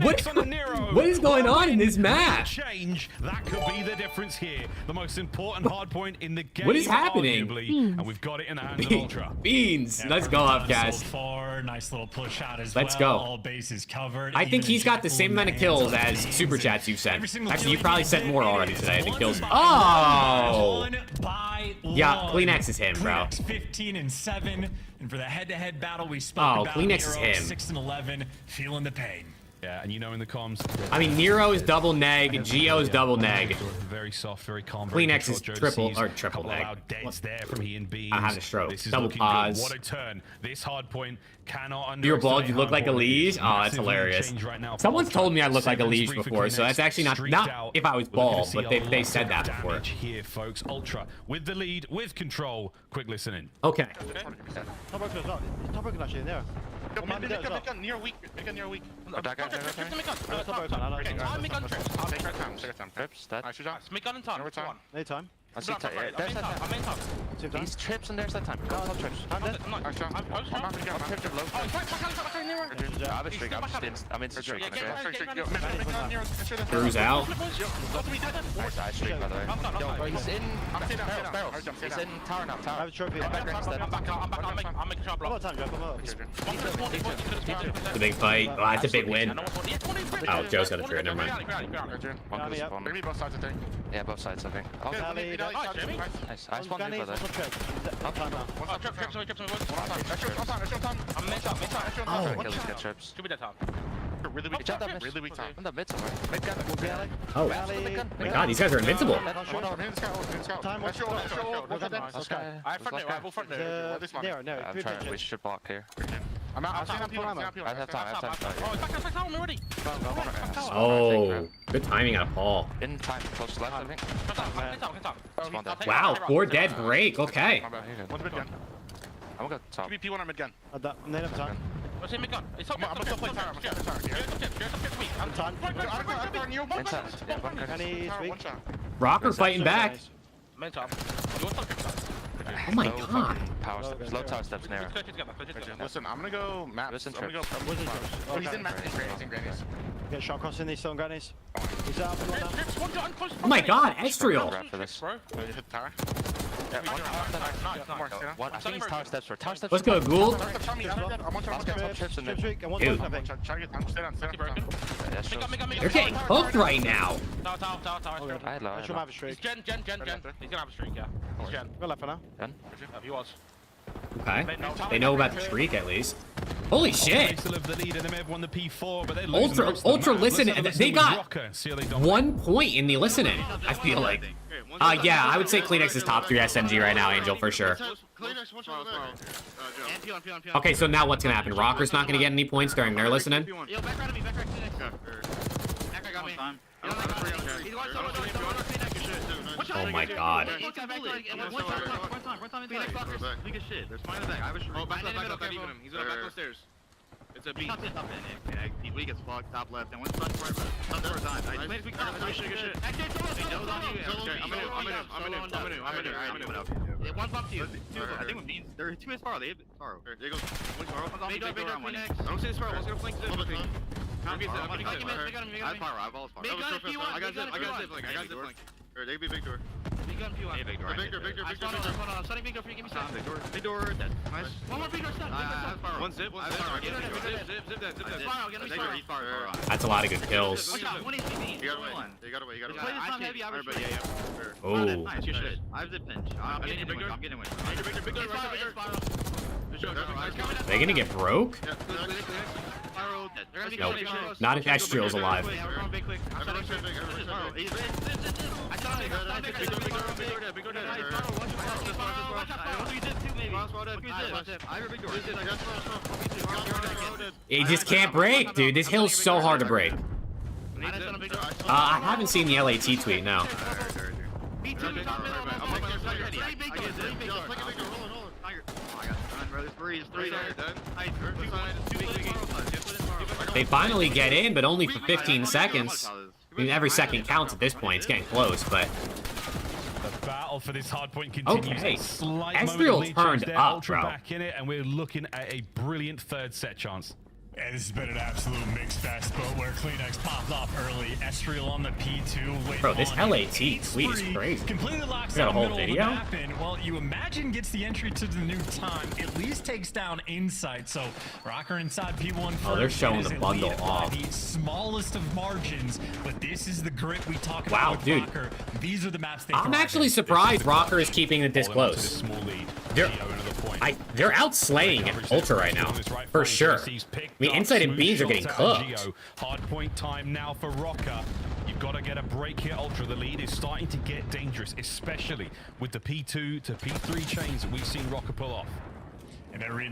What is going on in this map? That could be the difference here. The most important hard point in the game. What is happening? And we've got it in the hands of Ultra. Beans. Let's go up, guys. Nice little push out as Let's go. All bases covered. I think he's got the same amount of kills as Super Chats you sent. Actually, you probably sent more already today. I think kills. Oh! Yeah, CleanX is him, bro. 15 and 7. And for the head-to-head battle, we spoke about CleanX is him. 6 and 11, feeling the pain. Yeah, and you know in the comms. I mean, Nero is double neg, Geo is double neg. Very soft, very calm. Cleanex is triple neg. Deads there from he and B. I have a stroke. This is Double looking pause. good. What a turn. This hard point cannot You're underestimate. bald, you look like a how liege? important Oh, it that's is. hilarious. Change right now for Someone's Ultra. told me I look like a 7-3 liege for before, so Cleanex. that's actually Streaked not out. if I was We're looking to bald, see but a they lot said of that before. damage here, folks. Ultra with the lead, with control. Quick listening. Okay. Top broken as well. Top broken actually in there. Near weak. Near weak. No time. I see time. Yeah, there's that time. These trips and there's that time. Go top trips. I'm dead. I'm tripped low. I have a streak. I'm in streak. Crew's out. Nice, I streak by the way. Yo, he's in barrels. He's in tower now. Tower. I have a trophy. I'm back. I'm making sure I block. Time, Jeff. It's a big fight. Oh, that's a big win. Oh, Joe's got a trade. Never mind. Maybe both sides, I think. Yeah, both sides, I think. Nice. I spawned in by the way. Get trips. Really weak time. Really weak time. Mid somewhere. Mid gun. Oh my god, these guys are invincible. We should block here. I'm out. I have time. Oh, good timing out of Paul. In time, close to left, I think. Wow, 4 dead break. Okay. I'm gonna go top. P1 on mid gun. I'm native time. I'm gonna still play tower. Rocker fighting back. Oh my god. Power steps. Low tower steps narrow. Listen, I'm gonna go map. Listen, I'm gonna go. He's in map. He's in grannies. Get shot crossing these stone grannies. He's out. Oh my god, Estriel. For this. Hit tower. What? I think he's tower steps for tower steps. Let's go, Ghoul. You're getting hooked right now. Okay. They know about the streak at least. Holy shit. Ultra listen. They got 1 point in the listening. I feel like. Yeah, I would say Cleanex is top 3 SMG right now, Angel, for sure. Okay, so now what's gonna happen? Rocker's not gonna get any points during their listening? Oh my god. It's a beat. We gets blocked top left and one touch right. Top door time. I'm gonna do. One bump to you. I think with there are 2 as far. They have Taro. There goes. I don't see this far. Let's go flank this. I have all far. I got zip. They could be big door. Big gun P1. Big door. Hold on. I'm starting big door for you. Give me some. Big door. Dead. Nice. One more big door stun. One zip. Zip. That's a lot of good kills. You got away. I'm heavy. Oh. Nice. Good shit. I have zip pinch. I'm getting away. Big door. They gonna get broke? Nope. Not if Estriel's alive. He just can't break, dude. This hill's so hard to break. I haven't seen the LAT tweet now. They finally get in, but only for 15 seconds. I mean, every second counts at this point. It's getting close, but... The battle for this hard point continues. Okay. Estriel turned up, bro. Back in it, and we're looking at a brilliant 3rd set chance. Yeah, this has been an absolute mixed fest, but where Cleanex popped off early, Estriel on the P2. Bro, this LAT tweet is crazy. Completely locks Is that a down whole middle video? of the map, and well, you imagine gets the entry to the new time, at least takes down Insight. So Rocker inside P1 first. Oh, they're showing the is bundle elite by off. the smallest of margins, but this is the grit we talk about. Wow, with dude. Rocker. These are the maps they I'm thrive actually in. surprised Rocker is keeping it this close. Small lead. They're- Geo another point. They're outslaying Ultra right now, for sure. I mean, Insight and Beans are getting cooked. Hard point time now for Rocker. You've got to get a break here, Ultra. The lead is starting to get dangerous, especially with the P2 to P3 chains that we've seen Rocker pull off.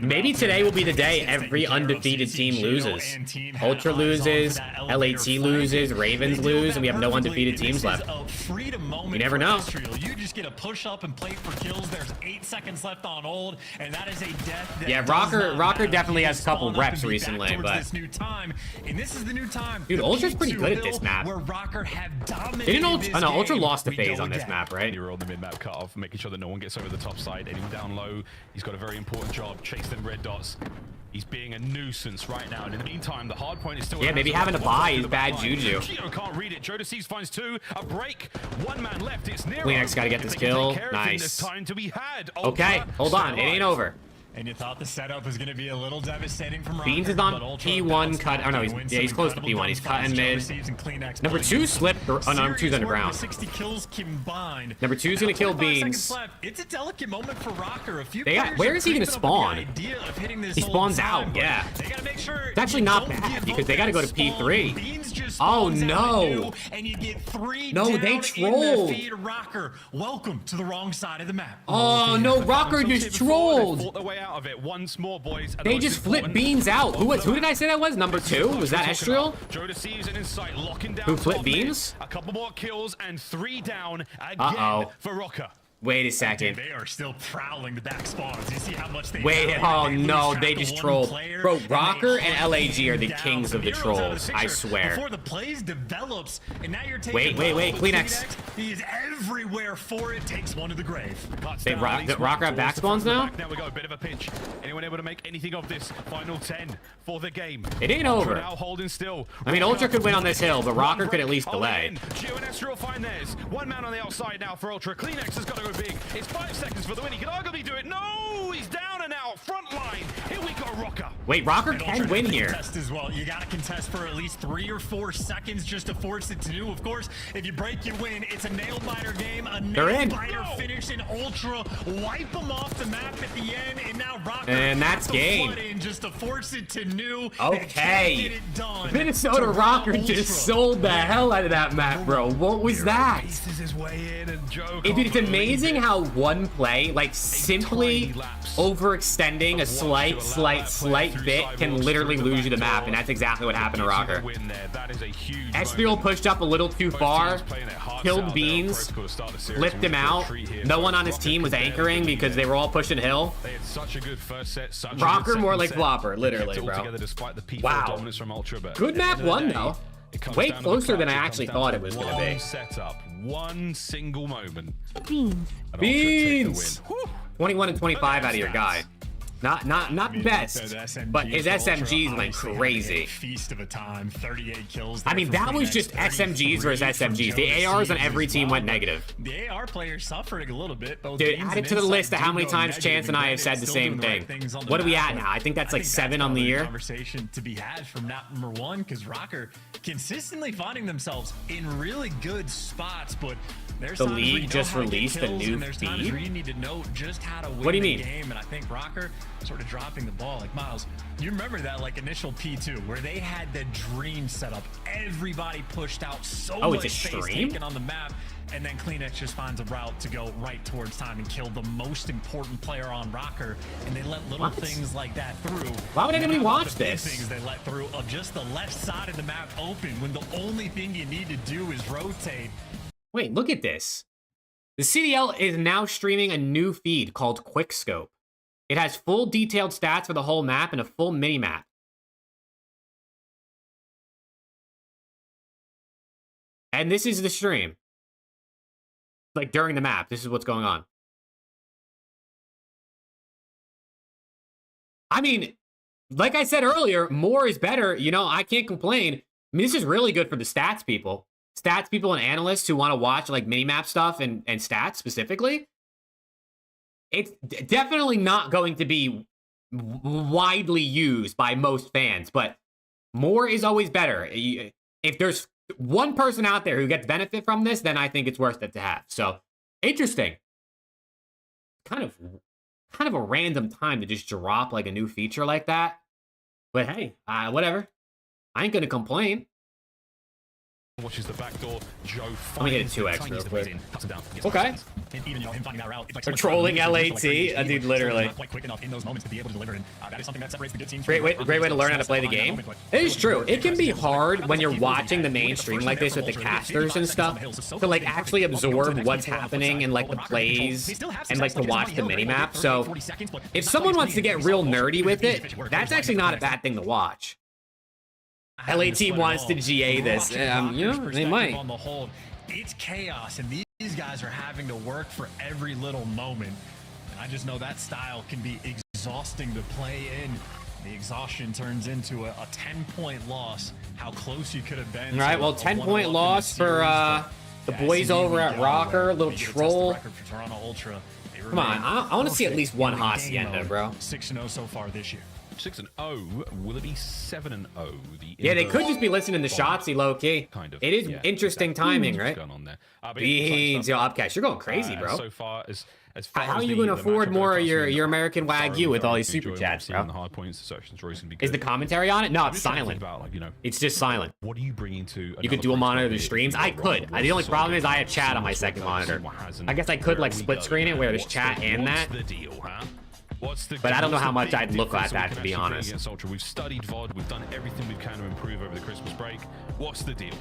Maybe today will be the day every undefeated team loses. Ultra loses, LAT loses, Ravens lose, and we have no undefeated teams left. You never know. You just get a push up and play for kills. There's 8 seconds left on old, and that is a death. Yeah, Rocker definitely has a couple reps recently, but this new time, and this is the new time. Dude, Ultra's pretty good at this map. Where Rocker have dominated. Didn't Ultra lost the phase on this map, right? You're on the mid-map cutoff, making sure that no one gets over the top side. Aiming down low. He's got a very important job. Chase them red dots. He's being a nuisance right now, and in the meantime, the hard point is still... Yeah, maybe having to buy is bad juju. Gio can't read it. Jodeci's finds 2. A break. 1 man left. It's Nero. Kleenex got to get this kill. Nice. Okay, hold on. It ain't over. And you thought the setup was going to be a little devastating from Rocker. Beans is on P1 cut. Oh no, he's close to P1. He's cutting mid. Number 2 slipped. Oh no, number 2's underground. 60 kills combined. Number 2's gonna kill Beans. It's a delicate moment for Rocker. Where is he gonna spawn? He spawns out. Yeah. It's actually not bad because they got to go to P3. Oh no. And you get 3 no, they trolled. Rocker, welcome to the wrong side of the map. Oh no, Rocker just trolled. Out of it once more, boys. They just flipped Beans out. Who did I say that was? Number 2? Was that Estriel? Who flipped Beans? A couple more kills and 3 down again for Rocker. Wait a second. They are still prowling the back spawns. You see how much they... Wait, oh no, they just trolled. Bro, Rocker and LAG are the kings of the trolls, I swear. Before the plays develops, and now you're taking... Wait, Kleenex. He is everywhere for it. Takes one to the grave. They Rocker have back spawns now? Now we got a bit of a pinch. Anyone able to make anything of this? Final 10 for the game. It ain't over. Now holding still. I mean, Ultra could win on this hill, but Rocker could at least delay. Gio and Estriel find theirs. 1 man on the outside now for Ultra. Kleenex has got to go big. It's 5 seconds for the win. He could arguably do it. No, he's down and out. Front line. Here we go, Rocker. Wait, Rocker can win here. As well. You got to contest for at least 3 or 4 seconds just to force it to do. Of course, if you break, you win. It's a nail-biter game. A nail-biter finish in Ultra. Wipe them off the map at the end, and now Rocker. And that's game. Just to force it to new. Okay. Minnesota Rocker just sold the hell out of that map, bro. What was that? Dude, it's amazing how one play, like simply overextending a slight bit can literally lose you the map, and that's exactly what happened to Rocker. Estriel pushed up a little too far, killed Beans, flipped him out. No one on his team was anchoring because they were all pushing hill. Rocker more like Flopper, literally, bro. Wow. Good map 1 though. Way closer than I actually thought it was going to be. Setup, 1 single moment. Beans. 21 and 25 out of your guy. Not best, but his SMGs went crazy. Feast of a time, 38 kills. I mean, that was just SMGs versus SMGs. The ARs on every team went negative. The AR players suffering a little bit. Dude, add it to the list of how many times Chance and I have said the same thing. What are we at now? I think that's like 7 on the year. Conversation to be had from number 1 because Rocker consistently finding themselves in really good spots, but there's the league just released a new feed. You need to know just how to win what do you mean? The game, and I think Rocker sort of dropping the ball. Like Miles, you remember that like initial P2 where they had the dream setup. Everybody pushed out so much space taken on the map, and then Kleenex just finds a route to go right towards time and kill the most important player on Rocker, and they let little things like that through. Why would anybody watch this? Things they let through of just the left side of the map open when the only thing you need to do is rotate. Wait, look at this. The CDL is now streaming a new feed called Quickscope. It has full detailed stats for the whole map and a full mini-map. And this is the stream. Like, during the map, this is what's going on. I mean, like I said earlier, more is better. You know, I can't complain. I mean, this is really good for the stats people. Stats people and analysts who want to watch, like, mini-map stuff and stats specifically. It's definitely not going to be widely used by most fans, but more is always better. If there's one person out there who gets benefit from this, then I think it's worth it to have. So, interesting. Kind of kind of a random time to just drop like a new feature like that. But hey, whatever. I ain't gonna complain. Watches the back door. Joe. Let me hit a 2x real quick. Okay. And even, him finding that route, it's like they're trolling LAT, dude, literally. Quite quick enough in those moments to be able to deliver, and that is something that separates the good teams. Great way to learn how to play the game. It is true. It can be hard when you're watching the main stream like this with the casters and stuff to like actually absorb what's happening and like the plays and like to watch the minimap. So if someone wants to get real nerdy with it, that's actually not a bad thing to watch. LAT wants to GA this. You know, they might. On the whole, it's chaos, and these guys are having to work for every little moment. And I just know that style can be exhausting to play in. The exhaustion turns into a 10-point loss. How close you could have been. All right, well, 10-point loss for the boys over at Rocker. A little troll. Come on, I want to see at least one hacienda, bro. 6-0 so far this year. 6-0. Will it be 7-0? Yeah, they could just be listening to Shotzi low key. Kind of. It is interesting timing, right? Going on there. Beans, yo, Upcash, you're going crazy, bro. So far, as how are you going to afford more of your American Wagyu with all these super chats, bro? The high points, is the commentary on it? No, it's silent. It's just silent. What are you bringing to? You could dual monitor the streams. I could. The only problem is I have chat on my second monitor. I guess I could like split screen it where there's chat and that. But I don't know how much I'd look at that, to be honest. We've studied VOD. We've done everything we can to improve over the Christmas break. What's the deal?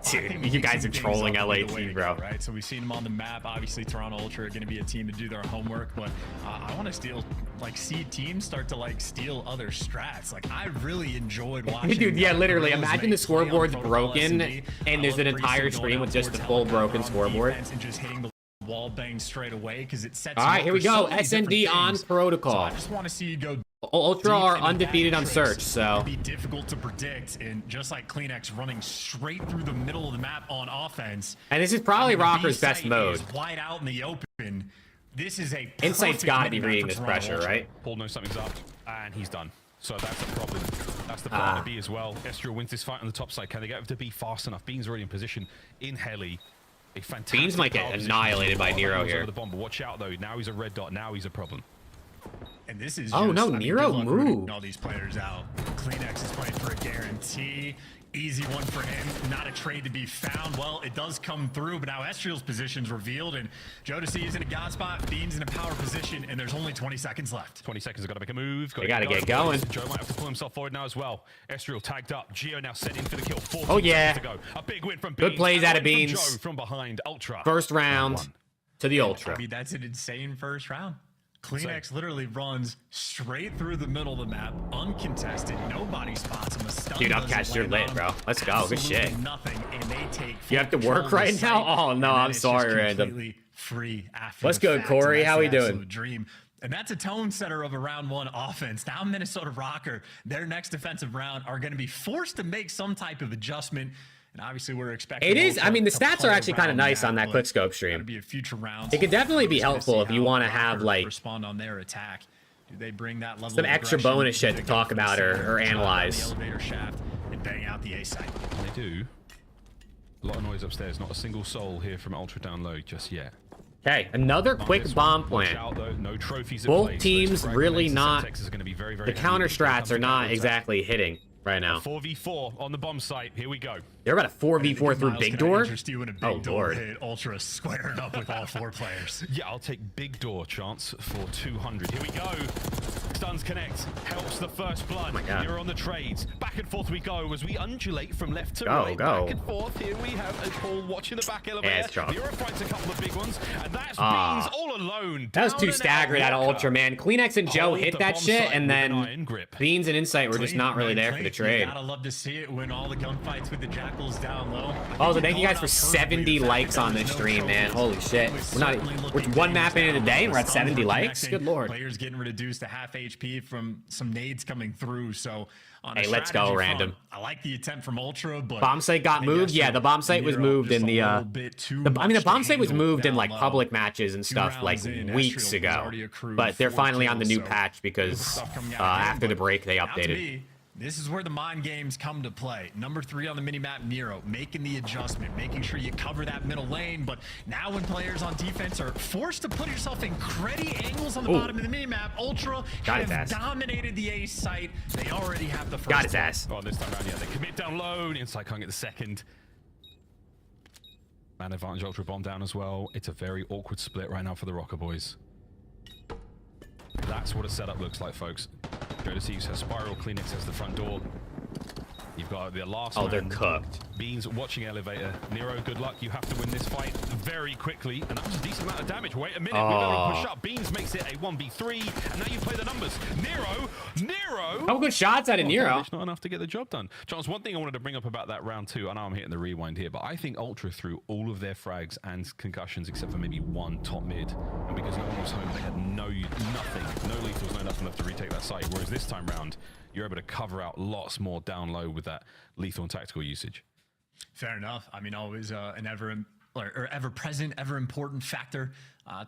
Dude, you guys are trolling LAT, bro. Right, so we've seen them on the map. Obviously, Toronto Ultra are going to be a team to do their homework, but I want to see teams start to steal other strats. Like, I really enjoyed watching. Dude, yeah, literally. Imagine the scoreboard's broken, and there's an entire screen with just the full broken scoreboard. And just hitting the wall bang straight away because it sets. All right, here we go. SND on protocol. So I just want to see you go. Ultra are undefeated on search, so it'd be difficult to predict, and just like CleanX running straight through the middle of the map on offense. And this is probably Rocker's best mode. Wide out in the open. This is a Insight's got to be reading this pressure, right? Paul knows something's up, and he's done. So that's a problem. That's the plan to B as well. Estriel wins this fight on the top side. Can they get over to B fast enough? Bean's already in position in heli. A fantastic Beans might get annihilated by Nero here. The bomb, but watch out though. Now he's a red dot. Now he's a problem. And this is oh no, Nero moved. All these players out. CleanX is playing for a guarantee. Easy one for him. Not a trade to be found. Well, it does come through, but now Estriel's position's revealed, and Jodeci is in a god spot. Bean's in a power position, and there's only 20 seconds left. 20 seconds. They've got to make a move. They got to get going. Joe might have to pull himself forward now as well. Estriel tagged up. Geo now set in for the kill. 14 oh yeah. To go. A big win from Beans. Good plays out of Beans. Joe from behind. Ultra. First round to the Ultra. I mean, that's an insane first round. CleanX literally runs straight through the middle of the map, uncontested. Nobody spots him. Dude, Upcast, you're lit, bro. Let's go. Good shit. Nothing, and they take you have to work right now? Oh, no, I'm sorry, Random. Free after what's good, Corey? How we doing? Dream. And that's a tone setter of a round one offense. Now Minnesota Rocker, their next defensive round, are going to be forced to make some type of adjustment. And obviously, we're expecting. It is. I mean, the stats are actually kind of nice on that quickscope stream. Be a future round. It could definitely be helpful if you want to have like respond on their attack. Do they bring that level some extra bonus shit to talk about or analyze? The elevator shaft and bang out the A site. They do. A lot of noise upstairs. Not a single soul here from Ultra down low just yet. Okay, another quick bomb plant. No trophies. Both teams really not. The counter strats are not exactly hitting right now. 4v4 on the bomb site. Here we go. They're about a 4v4 through big door. Oh Lord! Hit Ultra squaring up with all four players. Yeah, I'll take big door chance for 200. Here we go. Stuns connect. Helps the first blood. Oh my God. Here on the trades. Back and forth we go as we undulate from left to go, right. Go. Back and forth. Here we have a Paul watching the back elevator. Nero finds a couple of big ones, and that's Beans all alone. That was too staggered out of Ultra, man. CleanX and Joe hit that shit, and then Beans and Insight were just not really there for the trade. You gotta love to see it when all the gunfights with the Jackals down low. Also, thank you guys for 70 likes on this stream, man. Holy shit. We're one map into the day and we're at 70 likes. Good Lord. Players getting reduced to half HP from some nades coming through. So on hey, let's go, Random. I like the attempt from Ultra, but bomb site got moved. Yeah, the bomb site was moved in the I mean, the bomb site was moved in like public matches and stuff like weeks ago. But they're finally on the new patch because after the break they updated. This is where the mind games come to play. Number 3 on the minimap, Nero, making the adjustment, making sure you cover that middle lane. But now when players on defense are forced to put yourself in cruddy angles on the bottom of the minimap, Ultra have dominated the A site. They already have the first. Got his ass. Oh, this time around, yeah, they commit down low. The Insight can't get the second. Man advantage, Ultra bomb down as well. It's a very awkward split right now for the Rocker boys. That's what a setup looks like, folks. Joe deceives her spiral. Kleenex has the front door. You've got the last man. They're cooked. Beans watching elevator. Nero, good luck. You have to win this fight very quickly. And that was a decent amount of damage. Wait a minute. We're going to push up. Beans makes it a 1v3. And now you play the numbers. Nero. Couple good shots out of Nero. It's not enough to get the job done. Chance, one thing I wanted to bring up about that round 2. I know I'm hitting the rewind here, but I think Ultra threw all of their frags and concussions except for maybe one top mid. And because no one was home, they had nothing. No lethals, no nothing left to retake that site. Whereas this time round, you're able to cover out lots more down low with that lethal and tactical usage. Fair enough. I mean, always an ever-present, ever-important factor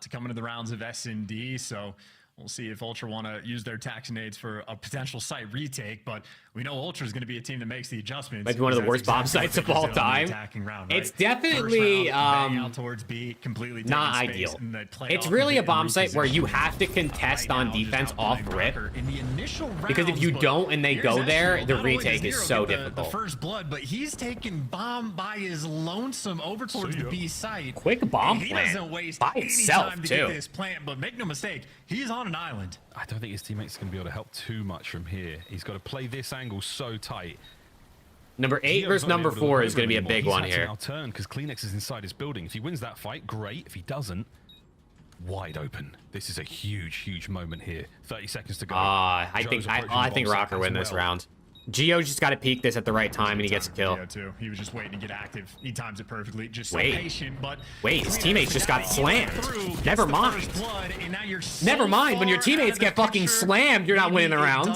to come into the rounds of S&D. So we'll see if Ultra want to use their tax nades for a potential site retake, but we know Ultra is going to be a team that makes the adjustments. Might be one of the worst bomb sites of all time. Round, it's definitely out towards B, completely not ideal. It's really a bomb site where you have to contest on defense off rip. Because if you don't and they go there, the retake is so difficult. The first blood, but he's taking bomb by his lonesome over towards the B site. Quick bomb he plant doesn't waste by any itself time to too. get this plant, but make no mistake, he's on an island. I don't think his teammates are going to be able to help too much from here. He's got to play this angle so tight. Number 8 versus number 4 is going to be a big one here. He's turn because Kleenex is inside his building. If he wins that fight, great. If he doesn't, wide open. This is a huge moment here. 30 seconds to go. I think Rocker win this round. Gio's just got to peek this at the right time and he gets a kill. Too. He was just waiting to get active. He times it perfectly. Just so patient, but his teammates just got slammed. Never mind. Never mind. When your teammates get fucking slammed, you're not winning the round.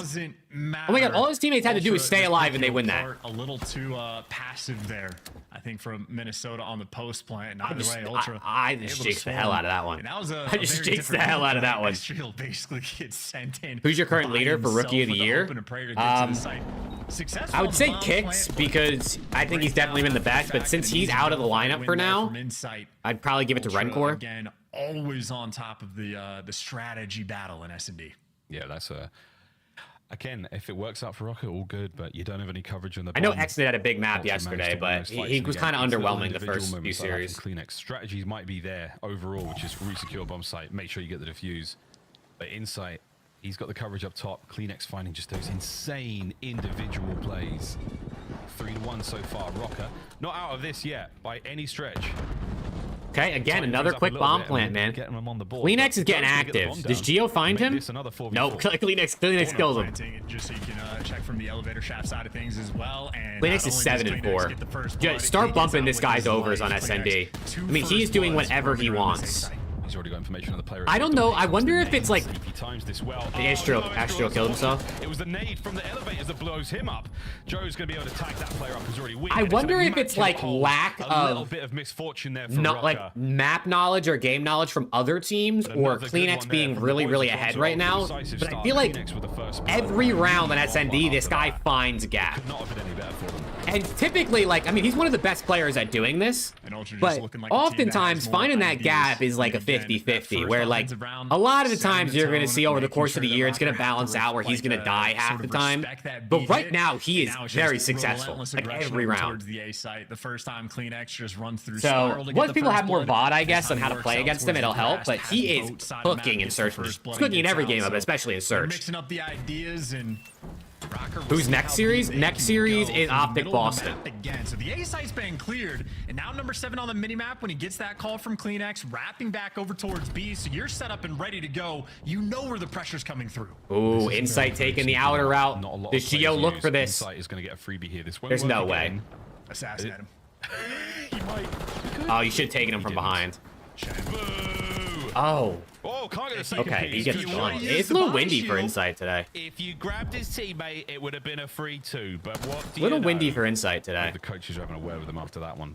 Oh my god, all his teammates had to do is stay alive and they win that. A little too passive there, I think, from Minnesota on the post plant. Either way, Ultra. I just jinxed the hell out of that one. I just jinxed the hell out of that one. Basically gets sent in. Who's your current leader for Rookie of the Year? I would say Kicks because I think he's definitely been the best, but since he's out of the lineup for now, I'd probably give it to Rencor. Again, always on top of the strategy battle in S&D. Yeah, that's a... Again, if it works out for Rocket, all good, but you don't have any coverage on the bomb. I know Exit had a big map yesterday, but he was kind of underwhelming the first few series. Kleenex strategies might be there overall, which is resecure bomb site. Make sure you get the defuse. But Insight, he's got the coverage up top. Kleenex finding just those insane individual plays. 3-1 so far. Rocker, not out of this yet by any stretch. Okay, again, another quick bomb plant, man. Kleenex is getting active. Does Gio find him? Nope, Kleenex kills him. Just so you can check from the elevator shaft side of things as well. And Kleenex is 7-4. Start bumping this guy's overs on SND. I mean, he's doing whatever he wants. He's already got information on the player. I don't know. I wonder if it's like the Astro killed himself. It was the nade from the elevators that blows him up. Joe's going to be able to tag that player up who's already weak. I wonder if it's like lack of a little bit of misfortune there for not like map knowledge or game knowledge from other teams, or Kleenex being really ahead right now. But I feel like every round on SND, this guy finds a gap. And typically, like, I mean, he's one of the best players at doing this, but oftentimes finding that gap is like a 50-50, where like a lot of the times you're going to see over the course of the year, it's going to balance out where he's going to die half the time. But right now, he is very successful, like every round. The first time Kleenex just runs through. So once people have more VOD, I guess, on how to play against him, it'll help. But he is cooking in Search. He's cooking in every game, but especially in Search. Mixing up the ideas and. Who's next series? Next series is Optic Boston. Again. So the A site's been cleared, and now number 7 on the minimap when he gets that call from Kleenex, wrapping back over towards B. So you're set up and ready to go. You know where the pressure's coming through. Ooh, Insight taking the outer route. Does Gio look for this? Insight is going to get a freebie here. There's no way. Assassinate him. He might. Oh, you should have taken him from behind. Oh. Oh, can't get a second okay, piece. he gets gone. It's a little windy for Insight today. If you grabbed his teammate, it would have been a 3-2. But what do little you know? windy for Insight today. The coaches are having a word with him after that one.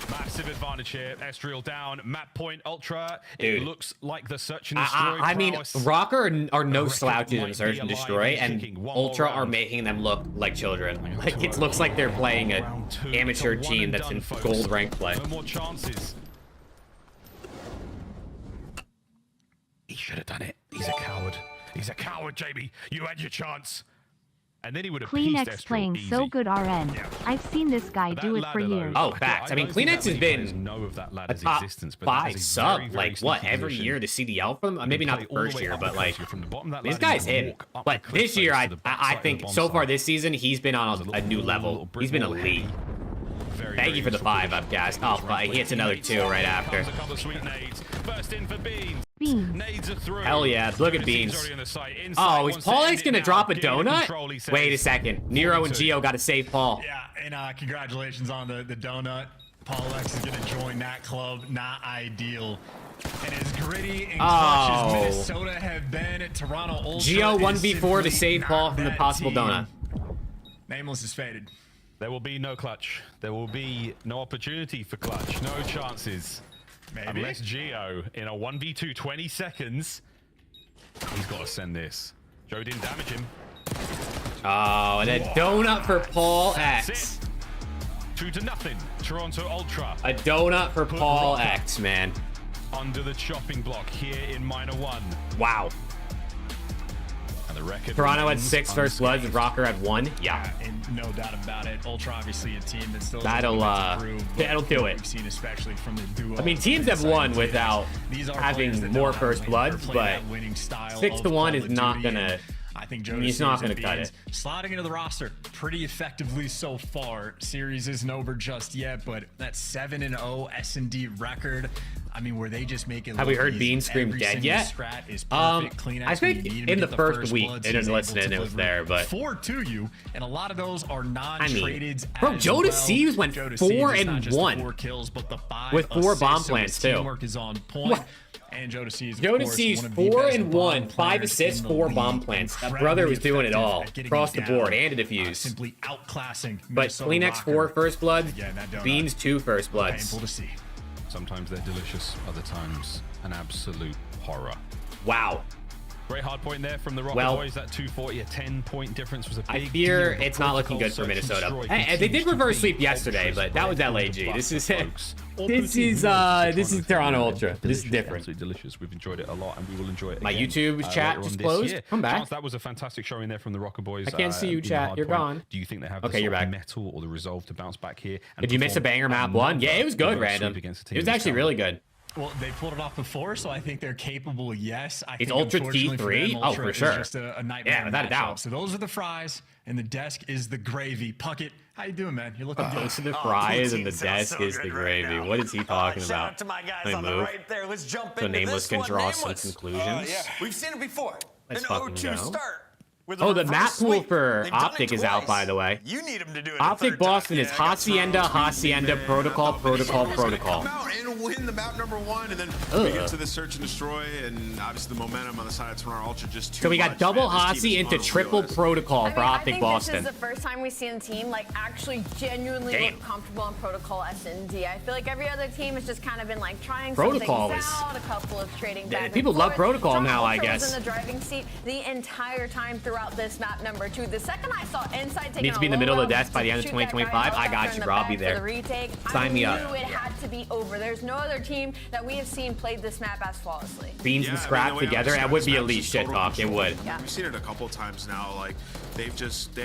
Massive advantage here. Estriel down. Map point, Ultra. Dude. It looks like the search and destroy. I mean, prowess. Rocker are no Record slouches in might search be and alive destroy, and and kicking. One Ultra more are round. making them look like children. Like, it looks like they're playing a Round two. amateur It's a one team and that's done, in folks. gold rank play. No more chances. He should have done it. He's a coward. He's a coward, JB. You had your chance. And then he would have pieced Kleenex Estriel playing easy. so good RN. I've seen this guy do it for years. Oh, facts. I mean, Kleenex has been know of that a ladder's top existence, but that 5 is a sub, very, very like, what, sneaky every position. year the CDL for them? Maybe not the play all the first way year, up but, the like, coast. You're from the bottom of that these ladder, guys you hit. walk up But the cliff this year, face to the I backside of think the bomb so far site. this season, he's been on a new level. He's been elite. Thank you for the 5 up, guys. Oh, he hits another 2 right after. A couple of sweet nades. First in for Beans. Beans. Nades are through. Hell yeah, look at Beans. Oh, is Paul X gonna drop a donut? Wait a second. Nero and Gio gotta save Paul. Yeah, and congratulations on the donut. Paul X is gonna join that club. Not ideal. And as gritty and clutch as Minnesota have been, Toronto Ultra Gio is 1v4 to simply save not Paul from the that possible team. donut. Nameless is faded. There will be no clutch. There will be no opportunity for clutch. No chances. Maybe. Unless Gio, in a 1v2, 20 seconds, he's got to send this. Joe didn't damage him. Oh, and a donut for Paul That's X. it. 2-0. Toronto Ultra. A donut for Paul X, man. Under the chopping block here in Minor 1. Wow. And the record Toronto had remains 6 first bloods, and Rocker had 1. Yeah. And no doubt about it. Ultra obviously a team that still That'll do it. We've seen especially from the duo. I mean, teams have won without having more first bloods, but 6-1 is not gonna. I think he's not gonna cut it. Slotting into the roster pretty effectively so far. Series isn't over just yet, but that 7-0 S&D record. I mean, where they just make it. Have we heard Bean scream dead yet? I think in the first week they didn't listen and it was there, but 4 to you, and a lot of those are non-traded. Bro, Joe Deceives went 4-1 4 kills, but the 5 with 4 bomb plants too. Teamwork is on point. And Joe Deceives, Joe Deceives 4-1, 5 assists, 4 bomb plants. That brother was doing it all across the board and a defuse. Simply outclassing. But Kleenex 4 first bloods, Beans 2 first bloods. Painful to see. Sometimes they're delicious, other times an absolute horror. Wow. Great hard point there from the Rocket Boys. That 240, a 10-point difference was a big I fear deal. it's not looking good for Minnesota. Hey, they did reverse sweep yesterday, but that was LAG. This is Toronto Ultra. This is different. Absolutely delicious. We've enjoyed it a lot, and we will enjoy it. My again, YouTube chat later just on this closed. year. Come back. Chance, that was a fantastic showing there from the Rocket Boys. I can't see you, in the chat. hard You're point. gone. Do you think they have Okay, the you're sort of back. metal or the resolve to bounce back here? And Did you miss a banger map 1? Yeah, it was good, random. It was actually really good. Well, they pulled it off before, so I think they're capable. Yes, I It's think Ultra unfortunately for T3? them, Oh, Ultra for is sure. Just a nightmare. Yeah, without a matchup. doubt. So those are the fries, and the desk is the gravy. Puckett, how you doing, man? You're looking good. Those are the fries, and the desk is the gravy. What is he talking Shout about? out to my guys Let me on the move. right there. Let's jump So into Nameless this can one. draw some Nameless. conclusions. We've seen it before. Let's An fucking 0-2 go. start. With Oh, a the reverse map pool sweep. for They've done Optic it is out, twice. by the way. You need them to do it. Optic Boston is Hacienda, Hacienda, Protocol, Protocol, Protocol. Come out and win the map number 1, and then we get to the search and destroy, and obviously the momentum on the side of Toronto Ultra just too So we got much, double man. This team Hasi is into unreal. triple Protocol for I Optic think Boston. this is the first time we've seen a team like actually genuinely Damn. look comfortable on Protocol S&D. I feel like every other team has just kind of been like trying Protocol some is- things out, a couple of trading Yeah, back and people love forth. Protocol Toronto now, I Ultra was guess. in the driving seat the entire time throughout this map number 2. The second I saw Inside taking Needs to be in the a middle of low the route desk by the end of to shoot that guy 2025. I got helicopter you, in the bro. I'll be back for there. the retake, Sign me up. I knew it had to be over. There's no other team that we have seen played this map as flawlessly. Beans and Scrap together, that would be elite shit talk. It would. We've seen it a couple of times now. Like they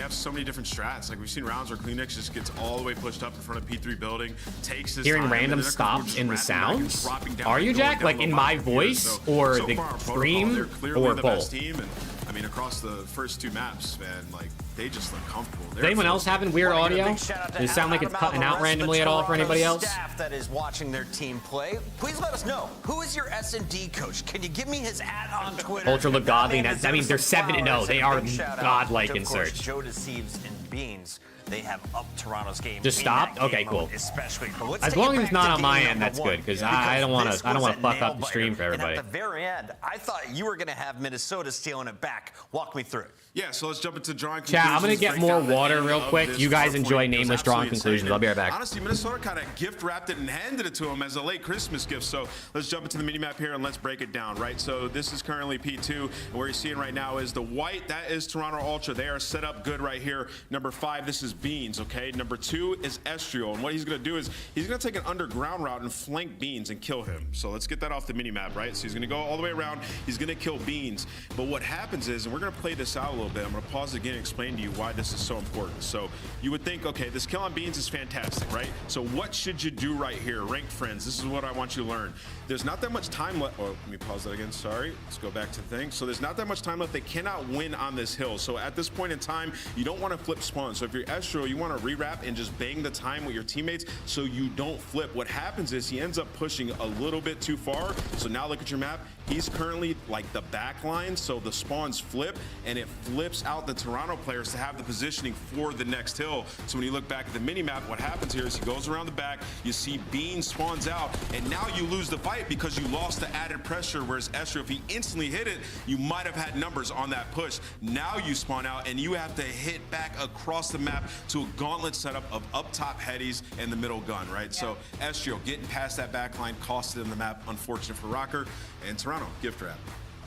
have so many different strats. Like we've seen rounds where Kleenex just gets all the way pushed up in front of P3 building, takes his Hearing time, random and then a couple stops just in the wrapping back and sounds? dropping down Are and you, going Jack? down Like low in by my here. voice So or far the on Protocol, stream they're clearly or the best both? team, and I mean across the first 2 maps, man, like they just look comfortable. Does anyone else having weird audio? Does it sound like it's cutting out randomly at all for anybody else? Staff that is watching their team play, please let us know. Who is your S&D coach? Can you give me his @ on Twitter? Ultra look godly. That man I mean, they're deserves some 7-0. flowers, They and a are big shout out godlike to, in of course, search. Joe Deceives and Beans. they have upped Toronto's game. Just in stopped? that game Okay, cool. mode especially. But let's As take long it as it's back not to on my game end, number that's one, good, because I don't want this to was a fuck up the nail stream for biter. everybody. And at the very end, I thought you were going to have Minnesota stealing it back. Walk me through it. Yeah, so let's jump into drawing Chat, I'm going to conclusions, get more break down the water end real of quick. this You guys hardpoint. enjoy It was nameless drawing absolutely conclusions. insane. I'll be right back. Honestly, Minnesota kind of gift wrapped it and handed it to him as a late Christmas gift. So let's jump into the mini map here and let's break it down, right? So this is currently P2, and where you're seeing right now is the white. That is Toronto Ultra. They are set up good right here. Number 5, this is Beans, okay? Number 2 is Estriel, and what he's going to do is he's going to take an underground route and flank Beans and kill him. So let's get that off the mini map, right? So he's going to go all the way around. He's going to kill Beans. But what happens is, and we're going to play this out a little bit. I'm going to pause again and explain to you why this is so important. So you would think, okay, this kill on Beans is fantastic, right? So what should you do right here? Ranked friends, this is what I want you to learn. There's not that much time left. Oh, let me pause that again. Sorry. Let's go back to the thing. So there's not that much time left. They cannot win on this hill. So at this point in time, you don't want to flip spawn. So if you're Estriel, you want to rewrap and just bang the time with your teammates so you don't flip. What happens is he ends up pushing a little bit too far. So now look at your map. He's currently like the back line. So the spawns flip and it flips out the Toronto players to have the positioning for the next hill. So when you look back at the mini map, what happens here is he goes around the back. You see Bean spawns out and now you lose the fight because you lost the added pressure. Whereas Estriel, if he instantly hit it, you might have had numbers on that push. Now you spawn out and you have to hit back across the map to a gauntlet setup of up top headies and the middle gun, right? Yeah. So Estriel getting past that back line costed in the map. Unfortunate for Rocker and Toronto. Gift wrap.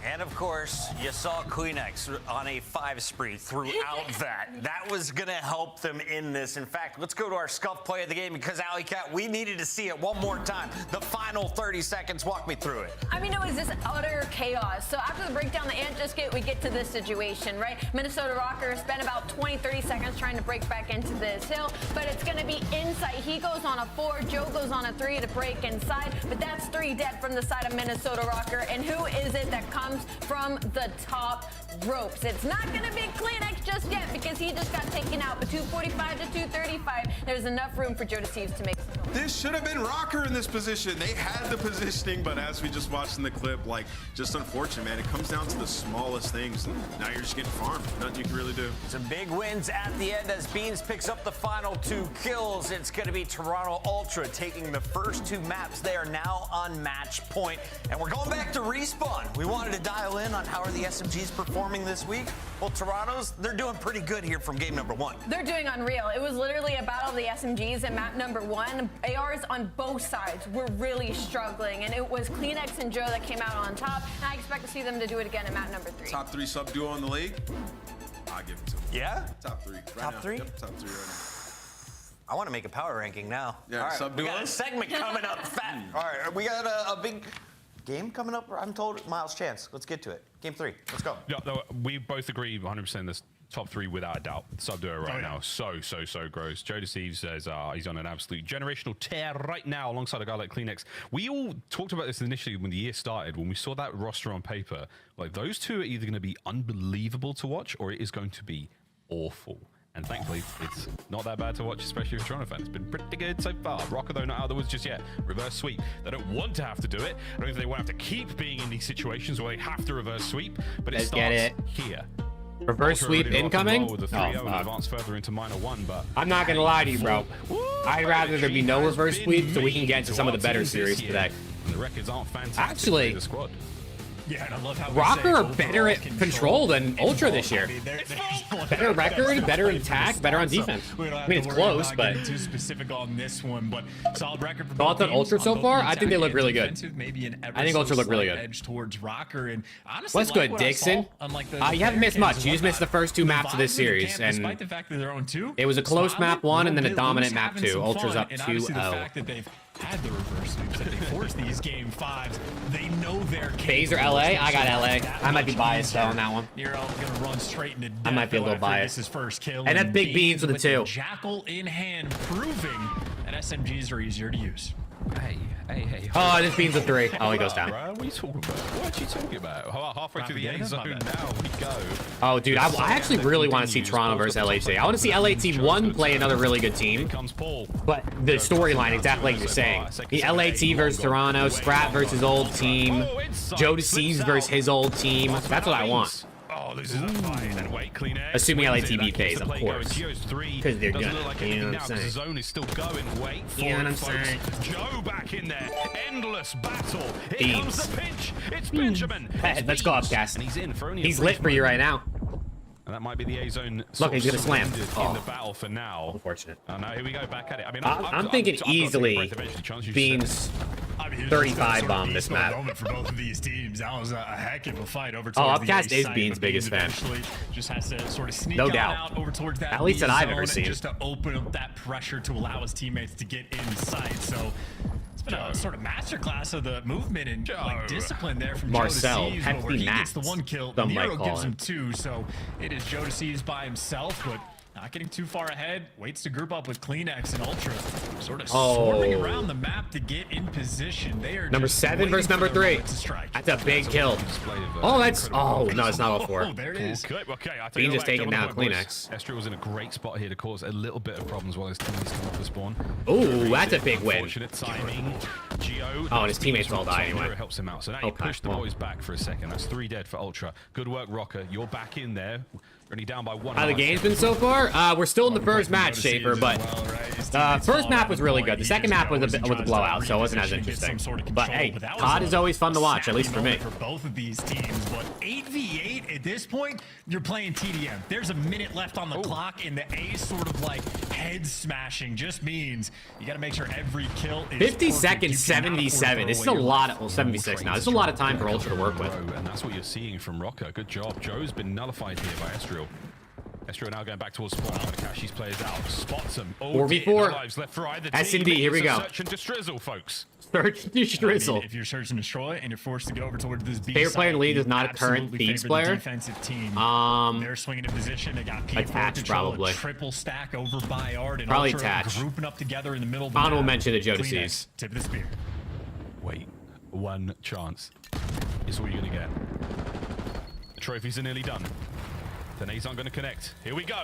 And of course, you saw Queenex on a 5 spree throughout that. That was going to help them in this. In fact, let's go to our SCUMP play of the game because, Alley Cat, we needed to see it one more time. The final 30 seconds. Walk me through it. I mean, it was just utter chaos. So after the breakdown, the Ant just we get to this situation, right? Minnesota Rocker spent about 20-30 seconds trying to break back into this hill, but it's going to be inside. He goes on a 4, Joe goes on a 3 to break inside, but that's 3 dead from the side of Minnesota Rocker. And who is it that comes from the top ropes? It's not going to be Kleenex just yet because he just got taken out. But 245 to 235, there's enough room for Joe Deceives to make some noise. This should have been Rocker in this position. They had the positioning, but as we just watched in the clip, like, just unfortunate, man. It comes down to the smallest things. Now you're just getting farmed. Nothing you can really do. Some big wins at the end as Beans picks up the final 2 kills. It's going to be Toronto Ultra taking the first 2 maps. They are now on match point. And we're going back to Respawn. We wanted to dial in on how are the SMGs performing this week. Well, Toronto's, they're doing pretty good here from game number 1. They're doing unreal. It was literally a battle of the SMGs in map number 1. ARs on both sides were really struggling, and it was Kleenex and Joe that came out on top, and I expect to see them to do it again in map number 3. Top 3 sub duo in the league? I'll give it to them. Yeah? Top 3. Right Top now. 3? Yep, top 3 right I want to make a power ranking now. Yeah, all right, sub we got duo? a segment coming up. Fat. All right, we got a big game coming up. I'm told Miles Chance. Let's get to it. Game 3. Let's go. Yeah, no, we both agree 100% this top 3 without a doubt. Sub duo right now. So gross. Joe Deceives says he's on an absolute generational tear right now alongside a guy like Kleenex. We all talked about this initially when the year started, when we saw that roster on paper. Like, those two are either going to be unbelievable to watch or it is going to be awful. And thankfully, it's not that bad to watch, especially if you're a Toronto fan. It's been pretty good so far. Rocker, though, not out of the woods just yet. Reverse sweep. They don't want to have to do it. I don't think they want to have to keep being in these situations where they have to reverse sweep. But it starts here. Reverse sweep incoming? With the 3-0 and advance further into minor 1, but I'm not gonna lie to you, bro. I'd rather there be no reverse sweep so we can get into some of the better series today. And the records aren't fantastic. Actually, the squad. Yeah, and I love how Rocker are better at control than Ultra this year. Better record, better attack, better on defense. I mean, it's close, but too specific on this one, but solid record for thoughts on Ultra so far? I think they look really good. I think Ultra look really good. Edge towards Rocker, and honestly, what's good, Dixon? You haven't missed much. You just missed the first 2 maps of this series, and despite the fact that they're on 2, it was a close map 1 and then a dominant map 2. Ultra's up 2-0. Had the reverse sweeps that they forced these game 5s. They know they're FAZE or LA? I got LA. I might be biased though on that one. Nero gonna run straight into death. I might be a little biased. This is first kill. And that's big Beans with the 2. Jackal in hand, proving that SMGs are easier to use. Hey. Oh, this Beans a 3. Oh, he goes down. Bro, what are you talking about? What are you talking about? Halfway through the A zone now, we go. Oh, dude, I actually really want to see Toronto versus LHC. I want to see LAT1 play another really good team. But the storyline, exactly like you're saying. The LAT versus Toronto, Scrap versus old team, Joe Deceives versus his old team. That's what I want. Oh, loses that fight. And wait, clean air. Assuming Wins it. LATB That keeps phase, the of play going. course. Geo's 3 'Cause they're doesn't good. look like You know anything what now I'm because the saying? zone is still going. Wait for You know what it, I'm folks. saying? Joe back in there. Endless battle. Here Beans. comes the pinch. It's Benjamin. Hey, let's go, Upcast. And he's in for only a He's brief lit for you moment. right now. And that might be the A zone. Look, he's gonna slam. In Oh. the battle for now. Unfortunate. Oh no, here we go back at it. I mean, I'm thinking I've got to take a easily breath eventually, Chance, you Beans said. I mean, 35 bomb this map. Moment for both of these teams. That was a heck of a fight over Oh, towards the Upcast A is side, Beans' but biggest fan. eventually just has to sort of sneak No on doubt. out over towards that At least B that I've zone ever seen. just to open up that pressure to allow his teammates to get inside. So it's been a sort of masterclass of the movement and like discipline there from Marcel, Joe DeCeves, where he gets the Max, 1 kill. some might Nero call gives him. him 2, so it is Joe DeCeves by himself, but not getting too far ahead. Waits to group up with Kleenex and Ultra, sort of swarming around the map to get in position. They are Number just 7 waiting versus for number their 3. moment to strike. That's a big kill. Oh, that's... Oh, no, it's not all 4. Oh, there it is. Okay, I tell Beans you is what, taking down gentlemen, Kleenex. Estria was in a great spot here to cause a little bit of problems while his teammates come off the spawn. Ooh, that's a big win. Unfortunate timing. Geo. Oh, and his teammates all die anyway. Helps him out. So now you push the boys back for a second. That's 3 dead for Ultra. Good work, Rocker. You're back in there. Only down by 1. How the game's been so far? We're still in the first match, Schaefer, but first map was really good. The second map was a blowout, so it wasn't as interesting. But hey, COD is always fun to watch, at least for me. For both of these teams, but 8v8 at this point, you're playing TDM. There's a minute left on the clock, and the A sort of like head smashing just means you got to make sure every kill is 50 perfect. seconds, You cannot 77. This is a lot of... Well, 76 now. This is a lot of time for Ultra to work with. And that's what you're seeing from Rocker. Good job. Joe's been nullified here by Estriel. Estriel now going back towards spawn, trying to catch these players out. Spots them. 4v4. Lives left for either S&D, team. here we It's a go. Search and destroy, folks. Search and destroy. I mean, if you're search and destroy and you're forced to go over towards this B Favorite player in the league you is not a current absolutely Thieves favor the player. defensive team. They're swinging in position. They got P4 Attach, control, probably. a triple stack over by Art and Probably Ultra Attach. grouping up together in the middle of the Honorable map. mention to Joe Kleenex, DeCeves. Tip of the spear. Wait, one chance. Is all you're going to get. The trophies are nearly done. The nades aren't going to connect. Here we go.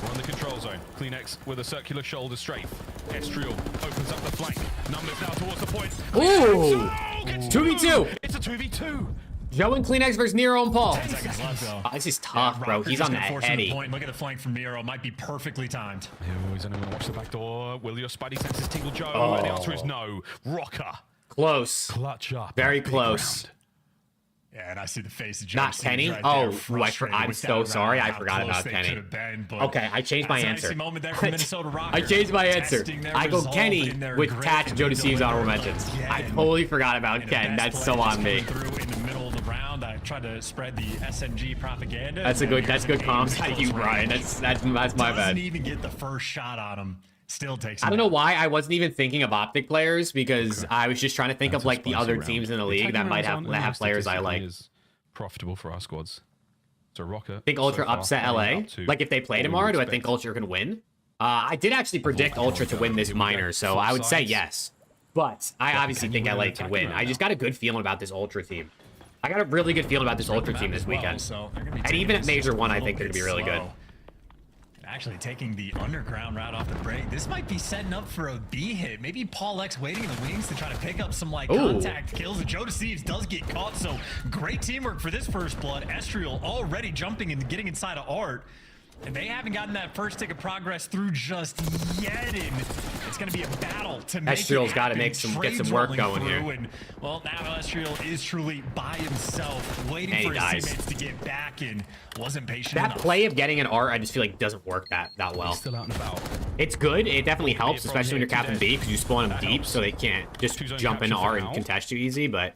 We're on the control zone. Kleenex with a circular shoulder strafe. Estriel opens up the flank. Numbers now towards the point. Ooh! It's 2v2! It's a 2v2. Joe and Kleenex versus Nero and Paul. 10 seconds left, though. Oh, this is tough, bro. Rocker He's just on the gonna force him to heady. point. Look at the flank from Nero. Might be perfectly timed. Oh, he's only going to watch the back door. Will your spidey senses tingle, Joe? Oh. And the answer is no. Rocker. Close. Clutch up. Very Big close. round. Yeah, and I see the face of Joe. Not DeCeves Kenny? right Oh, there, ooh, frustrated I'm with so that round, sorry. I how forgot close about they Kenny. could have been, but Okay, I changed my that's an answer. icy moment there from Minnesota Rocker. I changed my answer. Testing their I go resolve Kenny in their with grit, Tatch and Joe they DeCeves deliver honorable mentions. again. I totally forgot about And Ken. the That's best so play on just me. coming through in the middle of the round. I tried to spread the SMG propaganda. That's a and good. then That's good here's an comms aim out of you, close Brian. range. That's my bad. Doesn't even get the first shot on him. Still takes him I don't know out. why I wasn't even thinking of Optic players because I was just trying to think of like the other teams in the league that might have players I like. Is profitable for our squads. So Rocker. Think Ultra so far, upset only LA? up to Like if they play what we tomorrow, do I expect. think Ultra can win? I did actually predict Ultra to win this minor, so I would say yes. But I obviously think LA can win. I just got a good feeling about this Ultra team. I got a really good feeling about this Ultra team this weekend. And even at Major 1, I think they're going to be really good. Actually taking the underground route off the break. This might be setting up for a B hit. Maybe Paul X waiting in the wings to try to pick up some like contact kills. And Joe DeCeves does get caught, so great teamwork for this first blood. Estriel already jumping and getting inside of Art. And they haven't gotten that first tick of progress through just yet. And it's going to be a battle to make Estriel's it got to happen. make some Trades work rolling going here. through, and well, now Estriel is truly by himself, waiting And he for his dies. teammates to get back and wasn't patient That enough. play of getting an art, I just feel like doesn't work that well. Still out and about. It's good. It definitely helps, especially when you're capping B, because you spawn them deep, so they can't just jump into R and contest you easy. But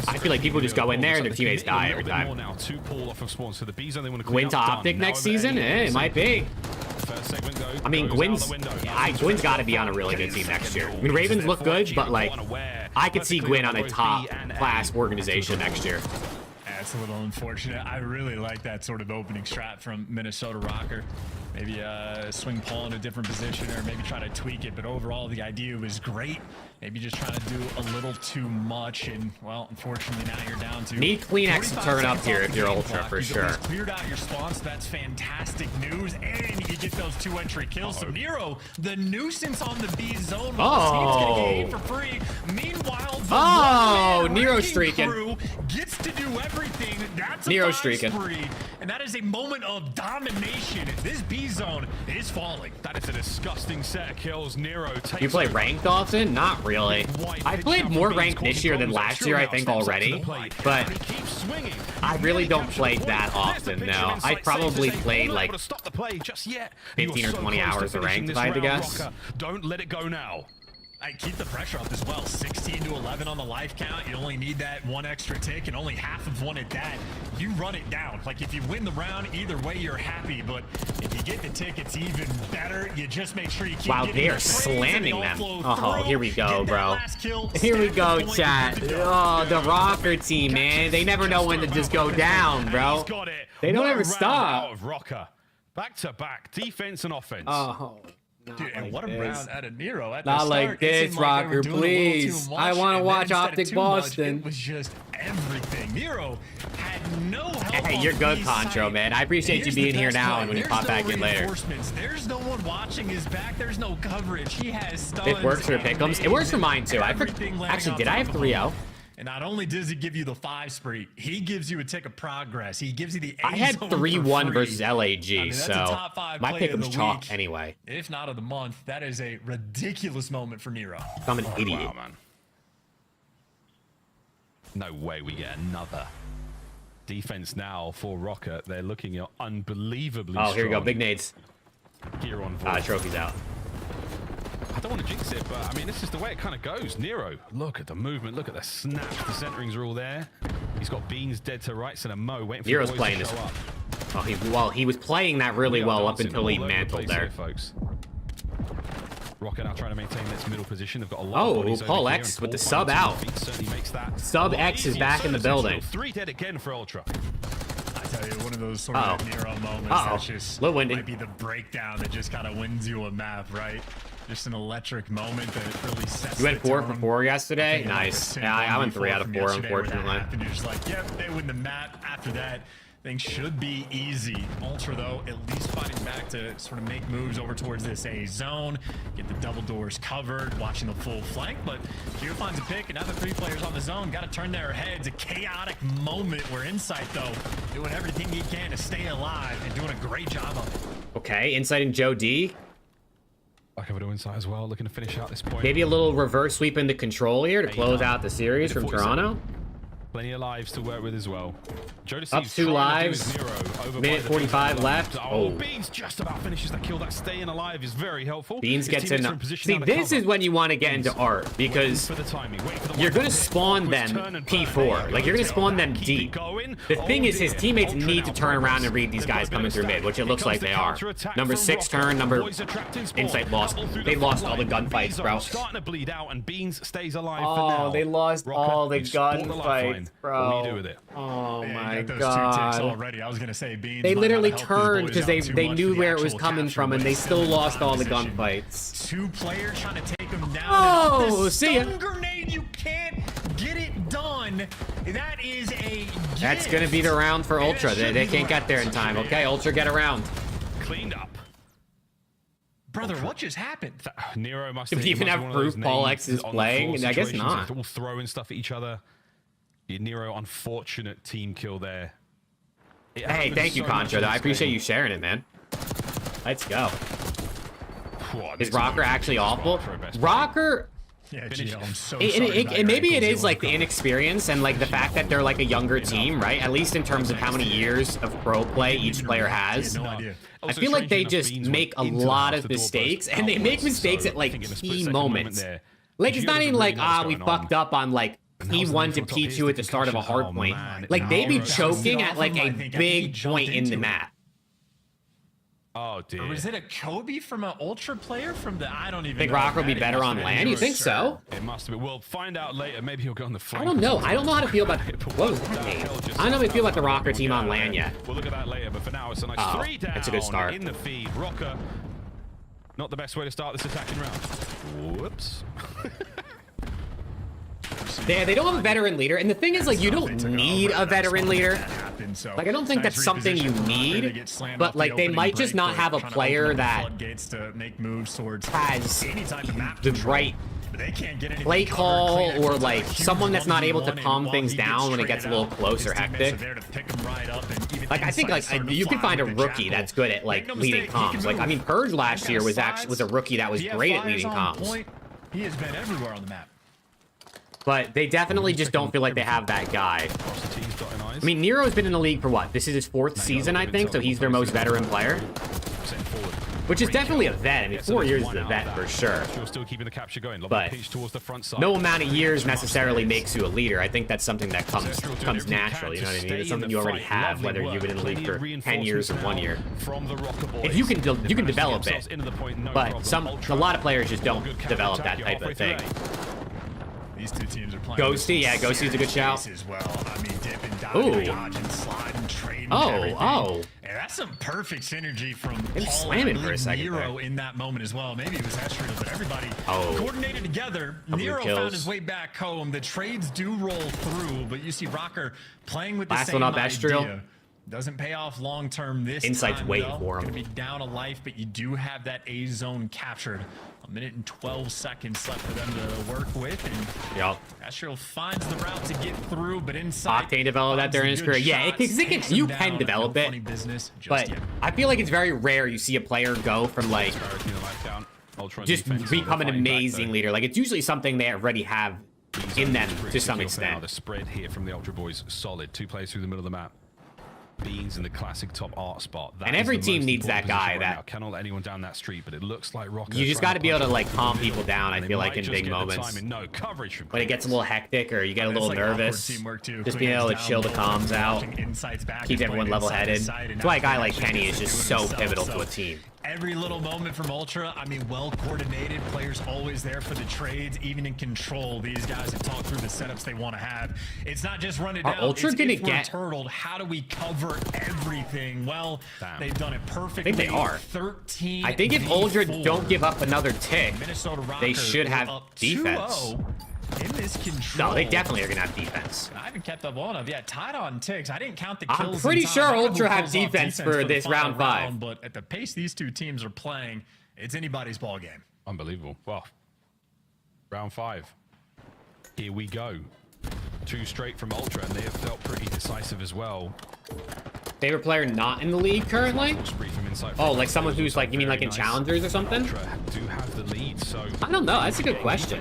I feel like people just go in there and their teammates die every time. Now, 2 pull off of spawn, so the B zone they want to Gwyn to Optic next season? It might be. First segment go. I mean, Gwyn's got to be on a really good team next year. I mean, Ravens look good, but like, I could see Gwyn on a top class organization next year. That's a little unfortunate. I really like that sort of opening strat from Minnesota Rocker. Maybe swing Paul in a different position or maybe try to tweak it. But overall, the idea was great. Maybe just trying to do a little too much. And, well, unfortunately, now you're down to... Need Kleenex to turn up here if you're Ultra, clock. for You've sure. at least cleared out your spawn, so that's fantastic news. And you get those 2 entry kills. So Nero, the nuisance on the B zone. Well, he's going to get A for free. Meanwhile, the Oh, one-man Nero wrecking streaking. crew gets to do everything. That's Nero a 5 streaking. spree, and that is a moment of domination. This B zone is falling. That is a disgusting set of kills. Nero takes You play ranked often? Not really. I played more ranked this year than last year, I think, already. But I really don't play that often, no. I probably played like 15 or 20 hours of ranked, if I had to guess. Don't let it go now. I keep the pressure up as well. 16 to 11 on the life count. You only need that one extra tick and only half of one at that. You run it down. Like if you win the round, either way you're happy. But if you get the tick, it's even better. You just make sure you keep Wow, they are slamming them. Oh, here we go, bro. Here we go, chat. Oh, the rocker team, man. They never know when to just go down, bro. They don't ever stop. Rocker. Back to back, defense and offense. Oh. Dude, and what a round out of Nero at Not the start. like this, Rocker, please. I want to watch Optic Boston. It was just everything. Nero had no help. Hey, you're good, Contro, man. I appreciate you being here now and when you pop back in later. There's no one watching his back. There's no coverage. He has stuns. It works for pick'ems. It works for mine, too. Actually, did I have 3-0? And not only does he give you the 5 spree, he gives you a tick of progress. He gives you the I had 3-1 versus LAG, so my pick was chalk anyway. If not of the month, that is a ridiculous moment for Nero. I'm an idiot. Wow, man. No way we get another. Defense now for Rocket. They're looking unbelievably strong. Oh, here we go. Big nades. Gear on trophies out. I don't want to jinx it, but I mean, this is the way it kind of goes. Nero, look at the movement, look at the snaps, the centerings are all there. He's got Beans dead to rights and a Mo waiting for Nero's the boys playing to this. show up. Oh, he was playing that really well up until he mantled there. Here, folks. Rocket now trying to maintain this middle position. They've got a lot of bodies Paul over X here, with the and sub out. Makes that Sub X is back in the building. 3 dead again for Ultra. I tell you, one of those sort of Nero moments that's just might be the breakdown that just kind of wins you a map, right? Just an electric moment that really sets You went 4 for 4 yesterday? Nice. Yeah, I went 3 out of 4, unfortunately. And you're just like, yep, they win the map. After that, things should be easy. Ultra, though, at least fighting back to sort of make moves over towards this A zone, get the double doors covered, watching the full flank. But Gio finds a pick, and now the 3 players on the zone got to turn their heads. A chaotic moment where Insight, though, doing everything he can to stay alive and doing a great job of it. Okay, Insight and Joe D. I cover to Insight as well, looking to finish out this point. Maybe a little reverse sweep into control here to close out the series from Toronto. Plenty of lives to work with as well. Up 2 lives. Minute 45 left. Oh, Beans just about finishes that kill. That staying alive is very helpful. Beans gets in. See, this is when you want to get into art because you're going to spawn them P4. Like, you're going to spawn them deep. The thing is, his teammates need to turn around and read these guys coming through mid, which it looks like they are. Number 6 turn, Insight lost. They lost all the gunfights, bro. Starting to bleed out, and Beans stays alive for now. Oh, they lost all the gunfights, bro. What do you do with it? Oh my those god. 2 ticks already. I was gonna say Beans. They literally turned because they knew where it was coming from, and they still lost all the gunfights. 2 players trying to take him down. Oh, see ya. Grenade, you can't get it done. That is a That's gonna be the round for Ultra. They can't get there in time. Okay, Ultra, get around. Cleaned up. Brother, what just happened? Nero must Do we even have proof Paul X is playing? And I guess not. All throwing stuff at each other. Nero, unfortunate team kill there. Hey, thank you, Contra. I appreciate you sharing it, man. Let's go. Is Rocker actually awful? Rocker... Yeah, Gio, I'm so maybe it is like the inexperience and like the fact that they're like a younger team, right? At least in terms of how many years of pro play each player has. I feel like they just make a lot of mistakes, and they make mistakes at like key moments. Like it's not even like, we fucked up on like P1 to P2 at the start of a hard point. Like they be choking at like a big point in the map. Oh, dude. Or was it a Kobe from an Ultra player from the... I don't even think know. Rocker will be better on land? You think so? It must have been. We'll find out later. Maybe he'll go on the flank. I don't know. I don't know how to feel about... What was that name? I don't know how to feel about the Rocker team on land yet. We'll look at that later, but for now, it's a nice 3 down. That's a good start. In the feed. Rocker, not the best way to start this attacking round. Whoops. They don't have a veteran leader, and the thing is, like, you don't need a veteran leader. Like, I don't think that's something you need, but like, they might just not have a player that has the right They can't get anything play covered, call clean it. or It's like a huge someone that's not able to 1v1, calm and things while he down when it gets a little traded close or out, his teammates hectic. are there to pick him right up, and even Like I think like Insight you can starting find to a fly with the rookie Jackal. that's good at like Make no leading mistake, he can comms. Like I move. mean, Purge last That year kind was of actually was a slides. rookie that was He had great at fires leading on comms. point. He has been everywhere on the map. But they definitely just don't feel like they have that guy. I mean, Nero's been in the league for what? This is his 4th season, I think, so he's their most veteran player. Which is definitely a vet. I mean, 4 years is a vet for sure. Still keeping the capture going. But towards the front side. no amount of years necessarily makes you a leader. I think that's something that comes natural, you know what I mean? It's something you already have, whether you've been in the league for 10 years or 1 year. If you can develop it, but a lot of players just don't develop that type of thing. These two teams are playing. Ghosty, yeah, Ghosty's a good shout. As well. I mean, dipping, Ooh. diving, dodging, sliding, trading, Oh, everything. oh. And that's some perfect synergy from Maybe Paul slamming and for a second Nero there. in that moment as well. Maybe it was Estriel, but everybody coordinated together. Couple of Nero kills. found his way back home. The trades do roll through, but you see Rocker playing with the Last same one up, Estriel. idea. Doesn't pay off long term this Insight's time. waiting though. for him. Gonna be down a life, but you do have that A zone captured. 1 minute and 12 seconds left for them to work with. And Yep. Estriel finds the route to get through, but inside. Octane developed that during his career. Yeah, you can develop it, but I feel like it's very rare you see a player go from like just become an amazing leader. Like it's usually something they already have in them to some extent. The spread here from the Ultra Boys solid. 2 players through the middle of the map. Beans in the classic top art spot. That And is every the team most needs that important guy position right that- now. Cannot let anyone down that street, but it looks like Rocker. You just got to be able to like calm people down. I feel like in big moments. No coverage from When it gets a little hectic or you get a It's little like awkward nervous, teamwork too. just being able to chill the comms out, keep everyone level-headed. That's why a guy like Kenny is just so pivotal to a team. Every little moment from Ultra, I mean, well coordinated. Players always there for the trades, even in control. These guys have talked through the setups they want to have. It's not just run it Are down. Ultra it's gonna if we're get- turtled, how do we cover everything? Well, they've done it perfectly. I think they are. 13. I think if Ultra don't give up another tick, Minnesota they Rocker should have up defense. 2-0 in this control. No, they definitely are gonna have defense. I haven't kept up long enough. Yeah, tied on ticks. I didn't count the I'm kills. pretty in time. sure I don't know Ultra who have pulls off defense for the this final round 5. But at the pace these two teams are playing, it's anybody's ball game. Unbelievable. Well, round 5. Here we go. 2 straight from Ultra, and they have felt pretty decisive as well. Favorite player not in the league currently? Oh, like someone who's like, you mean like in challengers or something? Ultra do have the lead, so I don't know. That's a good question.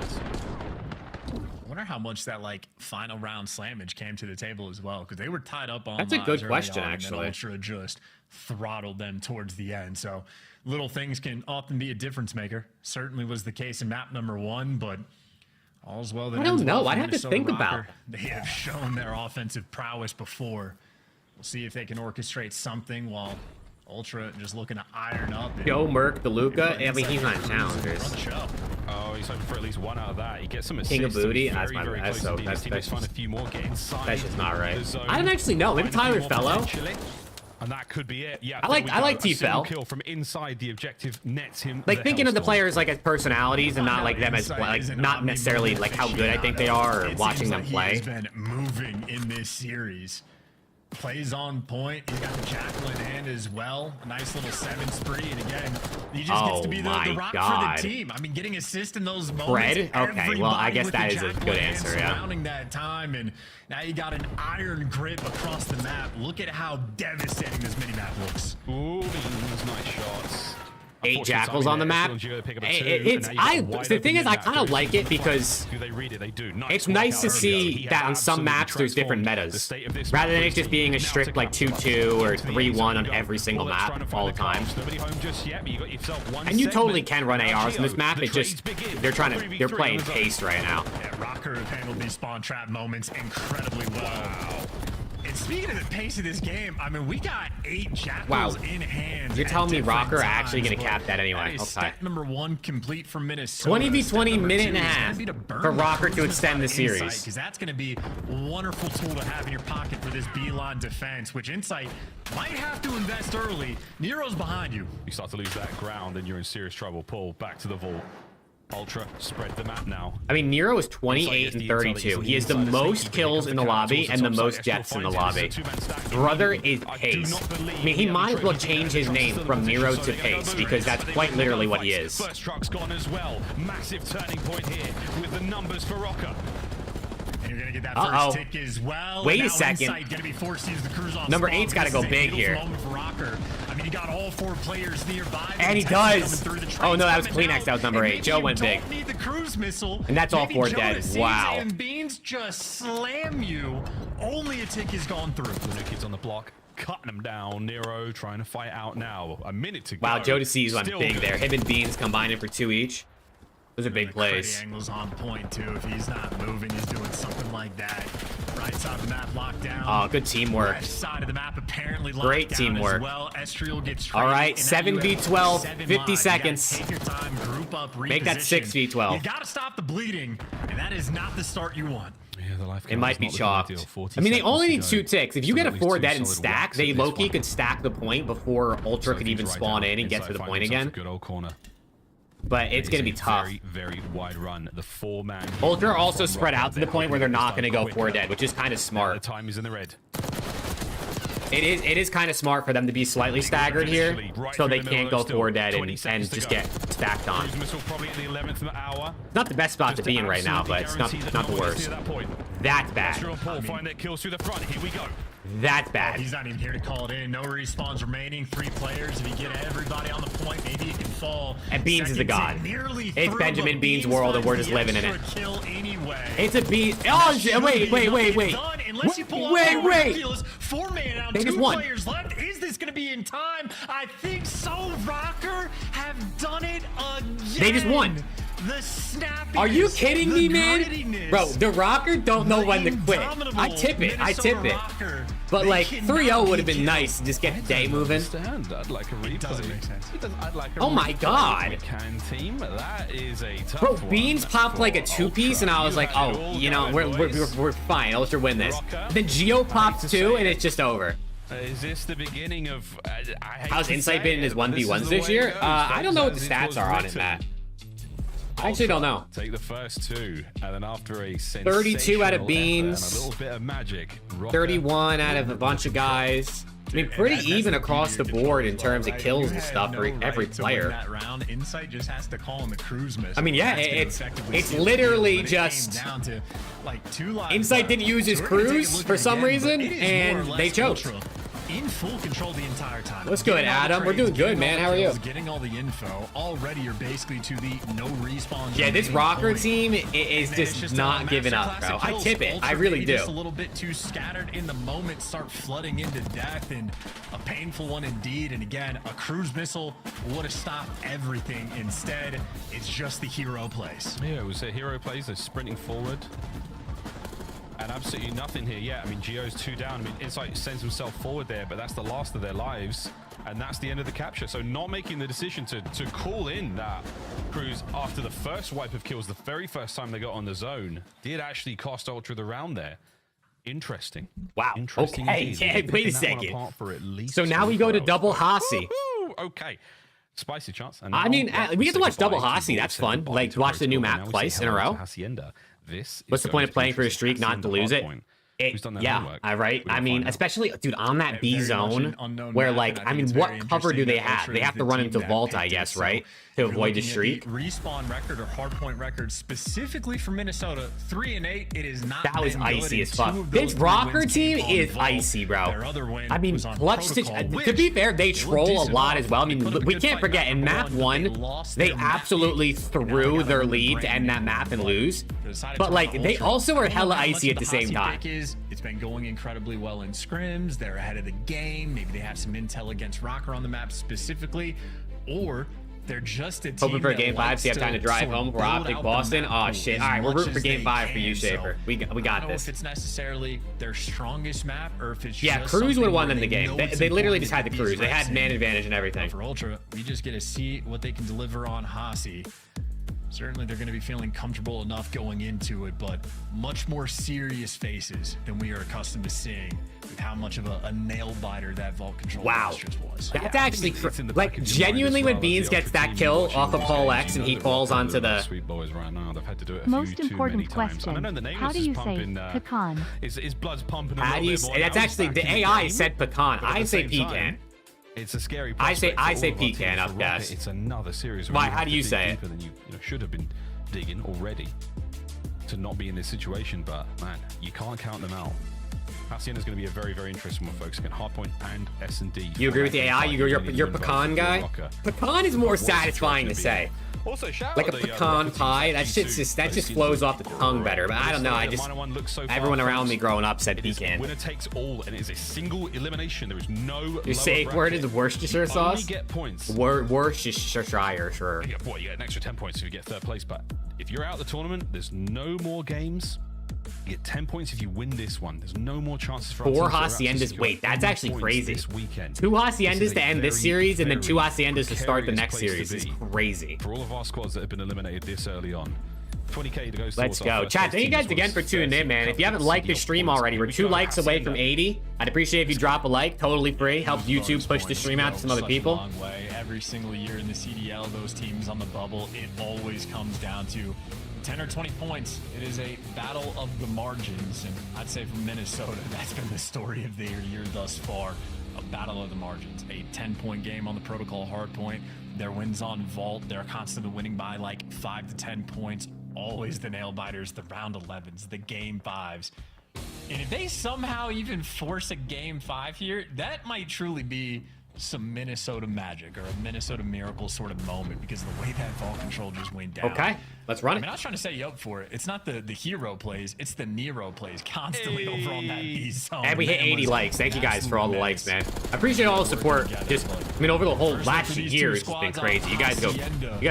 I wonder how much that like final round slammage came to the table as well, because they were tied up on. That's a good lives early question, on, and then actually. Ultra just throttled them towards the end. So little things can often be a difference maker. Certainly was the case in map number 1, but all's well that I don't ends well know. for I'd have to Minnesota think about Rocker. They have shown their offensive prowess before. We'll see if they can orchestrate something while Ultra just looking to iron up. and- Joe Merck, DeLuca. I mean, he's not in challengers. Run the show. Oh, he's hoping for at least 1 out of that. He gets some assists. King of Booty. Very, That's my very bad. close So indeed. that's His teammates find a few more, get inside That's just not right. the zone. I don't actually know. Maybe Find a few Tyler more Fellow. potentially. And that could be it. Yeah, I like A single T-Fel. kill from inside the objective nets him. Like thinking of the Hellstorm. players like as personalities and not like them as like not necessarily like how good I think they are or It watching seems them like He play. has been moving in this series. Plays on point. He's got the Jackal in hand as well. A nice little 7 spree. And again, he just gets to be the rock God. for the team. I mean, getting assist in those moments. Fred? Okay, well, I everybody guess with that the is a Jackal good in hand answer, yeah. Surrounding that time. And now you got an iron grip across the map. Look at how devastating this mini-map looks. Ooh, those nice shots. 8 jackals on the map. The thing is, I kind of like it because it's nice to see that on some maps there's different metas, rather than it just being a strict like 2-2 or 3-1 on every single map all the time. And you totally can run ARs in this map. It just they're playing pace right now. Yeah, Rocker have handled these spawn trap moments incredibly well. And speaking of the pace of this game, I mean, we got 8 jackals in hand. You're telling me Rocker are actually going to cap that anyway. That is Okay. step number 1 complete for Minnesota. 20v20 minute and a half for Rocker to extend the series. Because that's going to be a wonderful tool to have in your pocket for this beeline defense, which Insight might have to invest early. Nero's behind you. You start to lose that ground and you're in serious trouble. Pull back to the vault. Ultra spread the map now. I mean, Nero is 28 and 32. He has the most kills in the lobby and the most jets in the lobby. Brother is Pace. I mean, he might as well change his name from Nero to Pace because that's quite literally what he is. First truck's gone as well. Massive turning point here with the numbers for Rocker. And you're gonna get that first tick as well. Wait a second. Gonna be forced to use the cruise on Number spawn. 8's got to go big here. I mean, you got all 4 players nearby. And he does. Oh no, that was Kleenex. That was number 8. Joe went big. Need the cruise missile. And that's all 4 dead. Wow. And Beans just slam you. Only a tick is gone through. The new kids on the block. Cutting him down. Nero trying to fight out now. A minute to go. Wow, Joe DeC's went Still big good. there. Him and Beans combining for 2 each. Those are big plays. The angle's on point too. If he's not moving, he's doing something like that. Right side of the map locked down. Oh, good teamwork. Left side of the map apparently locked Great down teamwork. as well. Estriel gets All right, traded, and now you have 7v12, 7 50 lives. You seconds. gotta take your time, group up, Make that reposition. 6v12. You gotta stop the bleeding, and that is not the start you want. Yeah, the life It might be chalked. I mean, they only need 2 ticks. If you get a 4 dead and stack, they low-key could stack the point before Ultra could even spawn in and get to the point again. Good old corner. But it's going to be tough. Very, very wide run. The 4-man. Ultra also spread out to the point where they're not going to go 4 dead, which is kind of smart. The time is in the red. It is kind of smart for them to be slightly staggered here, so they can't go 4 dead and just get stacked on. Probably at the 11th hour. Not the best spot to be in right now, but it's not the worst. That's bad. Find their kills through the front. Here we go. That's bad. He's not even here to call it in. No respawns remaining. 3 players. If you get everybody on the point, maybe it can fall. And Beans is a god. It's Benjamin Beans' world, and we're just living in it. It's a Beans. Oh, wait. Wait. They just won. Players left. Is this going to be in time? I think so. Rocker have done it again. They just won. The snappiness, Are you kidding me, man? grittiness, Bro, the Rocker don't know when to quit. I tip it. Rocker. But like 3-0 would have been nice to just get the day moving. I'd like a replay. Doesn't make sense. I'd like a Oh my god. Can team. That is a tough Bro, one Beans popped like a 2-piece, and I was like, oh, you know, we're fine. Ultra win this. Then Geo pops 2, and it's just over. Is this the beginning of? How's Insight been in his 1v1s this year? I don't know what the stats are on it, Matt. I actually don't know. Take the first 2, and then after a 32 out of Beans, and a little bit of magic. 31 out of a bunch of guys. I mean, pretty even across the board in terms of kills and stuff for every player. That round, Insight just has to call in the cruise missile. I mean, yeah, it's literally just Insight didn't use his cruise for some reason, and they choked. In full control the entire time. What's good, Adam? We're doing good, man. How are you? Getting all the info. Already you're basically to the no respawn. Yeah, this Rocker team is just not giving up, bro. I tip it. I really do. Just a little bit too scattered in the moment, start flooding into death, and a painful one indeed. And again, a cruise missile would have stopped everything. Instead, it's just the hero plays. Yeah, it was a hero plays. They're sprinting forward. And absolutely nothing here yet. I mean, Geo's 2 down. I mean, Insight sends himself forward there, but that's the last of their lives. And that's the end of the capture. So not making the decision to call in that cruise after the first wipe of kills, the very first time they got on the zone, did actually cost Ultra the round there. Interesting. Wow. Interesting Okay. indeed. Yeah, wait a second. For at least so now we go to double Hasi. Okay. Spicy chance. And I mean, we get to watch double goodbye Hasi. That's fun. Like, watch the new map twice in a row. Hacienda. This What's the point of playing for a streak not to lose it? Yeah, right. I mean, especially, dude, on that B zone where, like, I mean, what cover do they have? They have to run into Vault, I guess, right? To avoid the streak. Respawn record or hardpoint record specifically for Minnesota, 3-8. It is not. That was icy as fuck. This Rocker team is icy, bro. I mean, clutch to be fair, they troll a lot as well. I mean, we can't forget in map 1, they absolutely threw their lead to end that map and lose. But like, they also are hella icy at the same time. It's been going incredibly well in scrims. They're ahead of the game. Maybe they have some intel against Rocker on the map specifically, or they're just a team. Hoping for game 5, so you have time to drive home for Optic Boston. Oh shit! All right, we're rooting for game 5 for you, Schaefer. We got this. I don't know if it's necessarily their strongest map or if it's yeah. Cruise would have won them the game. They literally just had the Cruise. They had man advantage and everything. For Ultra, we just get to see what they can deliver on Hasi. Certainly they're going to be feeling comfortable enough going into it, but much more serious faces than we are accustomed to seeing with how much of a nail biter that vault control just was. That's actually like genuinely when Beans gets that kill off of Paul X and he falls onto the sweet boys right now. They've had to do it Most important question. How do you say pecan? His blood's pumping. How do you say? That's actually the AI said pecan. I say pecan. It's a scary. I say pecan up, guys. It's another series. Why? How do you say it? Than you should have been digging already to not be in this situation, but man, you can't count them out. Hacienda's going to be a very, very interesting one, folks. Again, Hardpoint and S&D. You agree with the AI? You're pecan guy? Pecan is more satisfying to say. Also, like a pecan pie, that just flows off the tongue better. But I don't know. Everyone around me growing up said pecan. Winner takes all, and it is a single elimination. There is no. Your safe word is Worcestershire sauce. Only get points. Worcestershire, sure. Yeah, boy, you get an extra 10 points if you get third place. But if you're out of the tournament, there's no more games. You get 10 points if you win this one. There's no more chances for 4 Haciendas. Wait, that's actually crazy. This weekend. 2 Haciendas to end this series and then 2 Haciendas to start the next series is crazy. For all of our squads that have been eliminated this early on. 20K to go. Let's go. Chat, thank you guys again for tuning in, man. If you haven't liked the stream already, we're 2 likes away from 80. I'd appreciate if you drop a like, totally free. Helps YouTube push the stream out to some other people. Long way. Every single year in the CDL, those teams on the bubble, it always comes down to 10 or 20 points. It is a battle of the margins, and I'd say from Minnesota, that's been the story of their year thus far. A battle of the margins. A 10-point game on the protocol hardpoint. Their wins on vault, they're constantly winning by like 5 to 10 points. Always the nail biters, the round 11s, the game 5s. And if they somehow even force a game 5 here, that might truly be some Minnesota magic or a Minnesota miracle sort of moment, because the way that vault control just went down. Okay, let's run it. I mean, I was trying to set you up for it. It's not the hero plays, it's the Nero plays constantly over on that B zone. And we hit 80 likes. Thank you guys for all the likes, man. I appreciate all the support. Just, I mean, over the whole last year, it's been crazy. You guys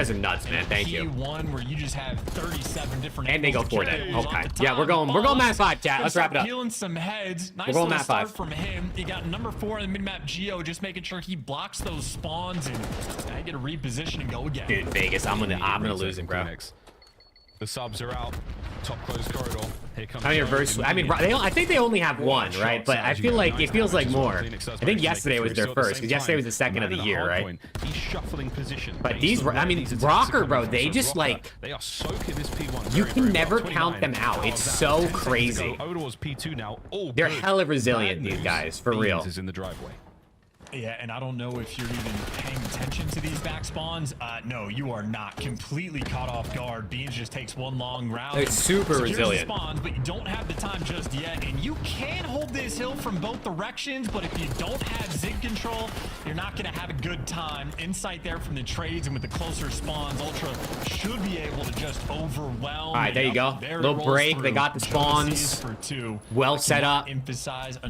are nuts, man. Thank you. One where you just have 37 different. And they go for that. Okay. Yeah, we're going Matt 5, chat. Let's wrap it up. Peeling some heads. Nice we're going little Matt start 5 from him. You got number 4 in the mid-map, Geo, just making sure he blocks those spawns and I get a reposition and go again. Dude, Vegas, I'm gonna lose him, bro. The subs are out. Top closed corridor. Here comes. I think they only have 1, right? But I feel like it feels like more. I think yesterday was their first, because yesterday was the second of the year, right? He's shuffling position. But these, I mean, Rocker, bro, they just like. They are soaking this P1. You can never count them out. It's so crazy. Over towards P2 now. They're hella resilient, these guys, for real. Is in the driveway. Yeah, and I don't know if you're even paying attention to these back spawns. No, you are not. Completely caught off guard. Beans just takes one long round. It's super resilient. Spawns, but you don't have the time just yet. And you can hold this hill from both directions, but if you don't have zig control, you're not going to have a good time. Insight there from the trades, and with the closer spawns, Ultra should be able to just overwhelm. All right, there you go. Little break. They got the spawns. Well set up.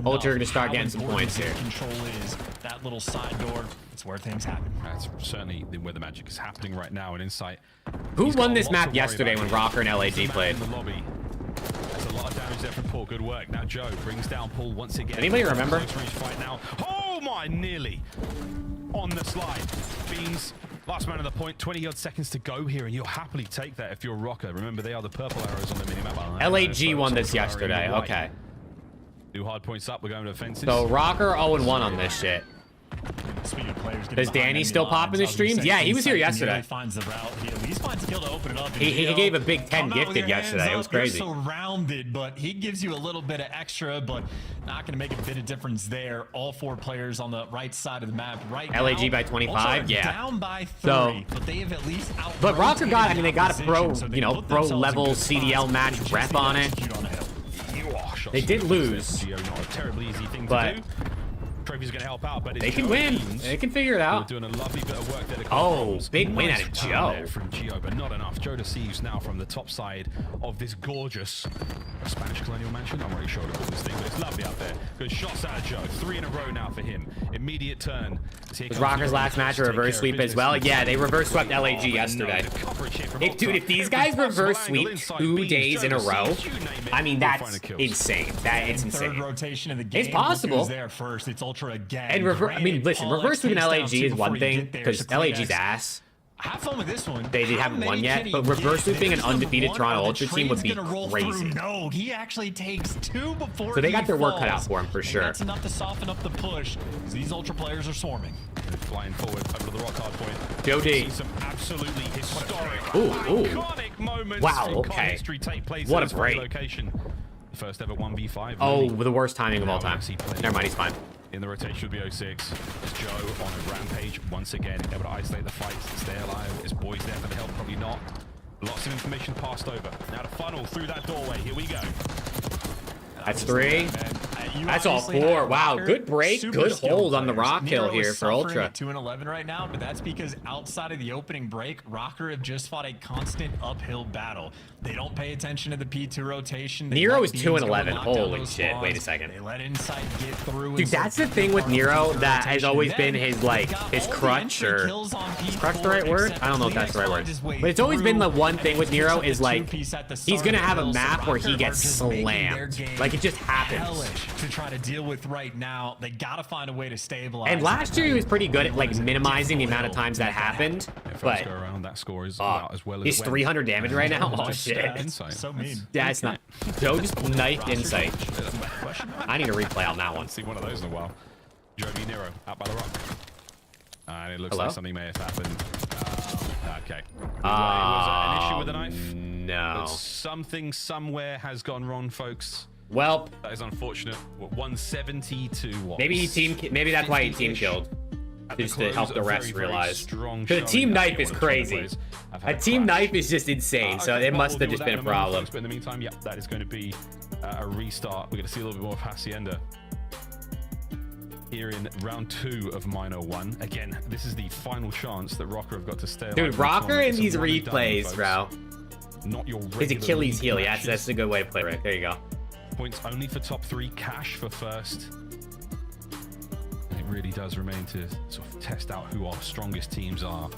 Ultra going to start getting some points here. Control is that little side door. It's where things happen. That's certainly where the magic is happening right now in Insight. Who won this map yesterday when Rocker and LAG played? In the lobby. There's a lot of damage there from Paul. Good work. Now Joe brings down Paul once again. Anybody remember? Fight now. Oh my, nearly on the slide. Beans. Last man of the point, 20-odd seconds to go here, and you'll happily take that if you're Rocker. Remember, they are the purple arrows on the minimap. LAG won this yesterday. Okay. New hard points up. We're going to offenses. So Rocker 0-1 on this shit. Does Danny still pop in the streams? Yeah, he was here yesterday. He finds the route. He at least finds a kill to open it up. He gave a big 10 gifted yesterday. It was crazy. You're so rounded, but he gives you a little bit of extra, but not going to make a bit of difference there. All 4 players on the right side of the map right now. LAG by 25, yeah. Down by 3, but they have at least out. But Rocker got, I mean, they got a pro, pro level CDL match rep on it. They did lose, not a terribly easy thing but to do. Trophy's going to help out, but they can win. They can figure it out. Doing a lovely bit of work there. Oh, big win out of Joe. From Gio, but not enough. Joe deceives now from the top side of this gorgeous Spanish colonial mansion. I'm not really sure to call this thing, but it's lovely out there. Good shots out of Joe. 3 in a row now for him. Immediate turn. Was Rocker's last match a reverse sweep as well? Yeah, they reverse swept LAG yesterday. Dude, if these guys reverse sweep 2 days in a row, I mean, that's insane. It's insane. Third rotation of the game. It's possible. There first. It's Ultra again. And I mean, listen, reverse sweeping LAG is one thing because LAG's ass. Have fun with this one. They haven't won yet, but reverse sweeping an undefeated Toronto Ultra team would be crazy. No, he actually takes 2 before. So they got their work cut falls. out for him for sure. That's enough to soften up the push. These Ultra players are swarming. They're flying forward over to the rock hard point. Joe D. Some absolutely historic, iconic moments. Wow, in okay. history take place What in a this very break. location. The first ever 1v5. Oh, really. the worst timing of all time. Never mind, he's fine. In the rotation would be 06. It's Joe on a rampage once again, able to isolate the fight, stay alive. His boys there for the help, probably not. Lots of information passed over. Now to funnel through that doorway. Here we go. That's 3. That's all 4. Wow, good break, good hold on the rock hill here for Ultra. 2-11 right now, but that's because outside of the opening break, Rocker have just fought a constant uphill battle. They don't pay attention to the P2 rotation. Nero is 2-11. Holy shit! Wait a second. They let Insight get through. Dude, that's the thing with Nero that has always been his like his crutch, or is crutch the right word? I don't know if that's the right word. But it's always been the one thing with Nero is like he's gonna have a map where he gets slammed. Like it just happens. To try to deal with right now, they gotta find a way to stabilize. And last year he was pretty good at like minimizing the amount of times that happened. But go around, that score is about as well as he's it went. 300 damage right now. Oh shit! So mean. Yeah, it's not. Joe just knifed Insight. I need a replay on that one. See one of those in a while. Joe v Nero out by the rock. And it looks Hello? like something may have happened. Okay. Was an issue with the knife? No. But something somewhere has gone wrong, folks. Well, that is unfortunate. 170 to what? Maybe that's why he team killed. Just to help the refs realize. Because a team knife is crazy. A team knife is just insane. So it must have just been a problem. But in the meantime, yeah, that is going to be a restart. We're going to see a little bit more of Hacienda here in round 2 of Minor 1. Again, this is the final chance that Rocker have got to stay alive. Dude, Rocker in these replays, folks. bro. Not your His Achilles heel. Yeah, that's a good way to play, Rick. There you go. Points only for top 3, cash for first. And it really does remain to sort of test out who our strongest teams are.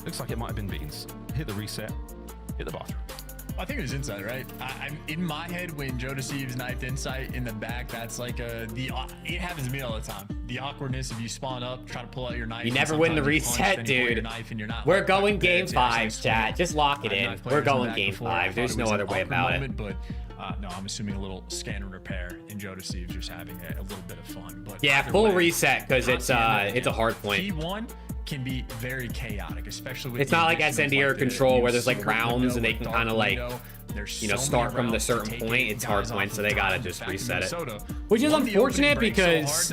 Looks like it might have been Beans. Hit the reset, hit the bathroom. I think it was Insight, right? I'm in my head when Joe Deceives knifed Insight in the back. That's like it happens to me all the time. The awkwardness if you spawn up, try to pull out your knife. You never win the reset, dude. We're going game 5, chat. Just lock it in. We're going game 5. There's no other way about it. But no, I'm assuming a little scan and repair, and Joe Deceives just having a little bit of fun. But yeah, full reset because it's a hard point. P1 can be very chaotic, especially with it's not like SND or Control where there's like rounds and they can kind of like start from the certain point. It's hard point, so they gotta just reset it, which is unfortunate because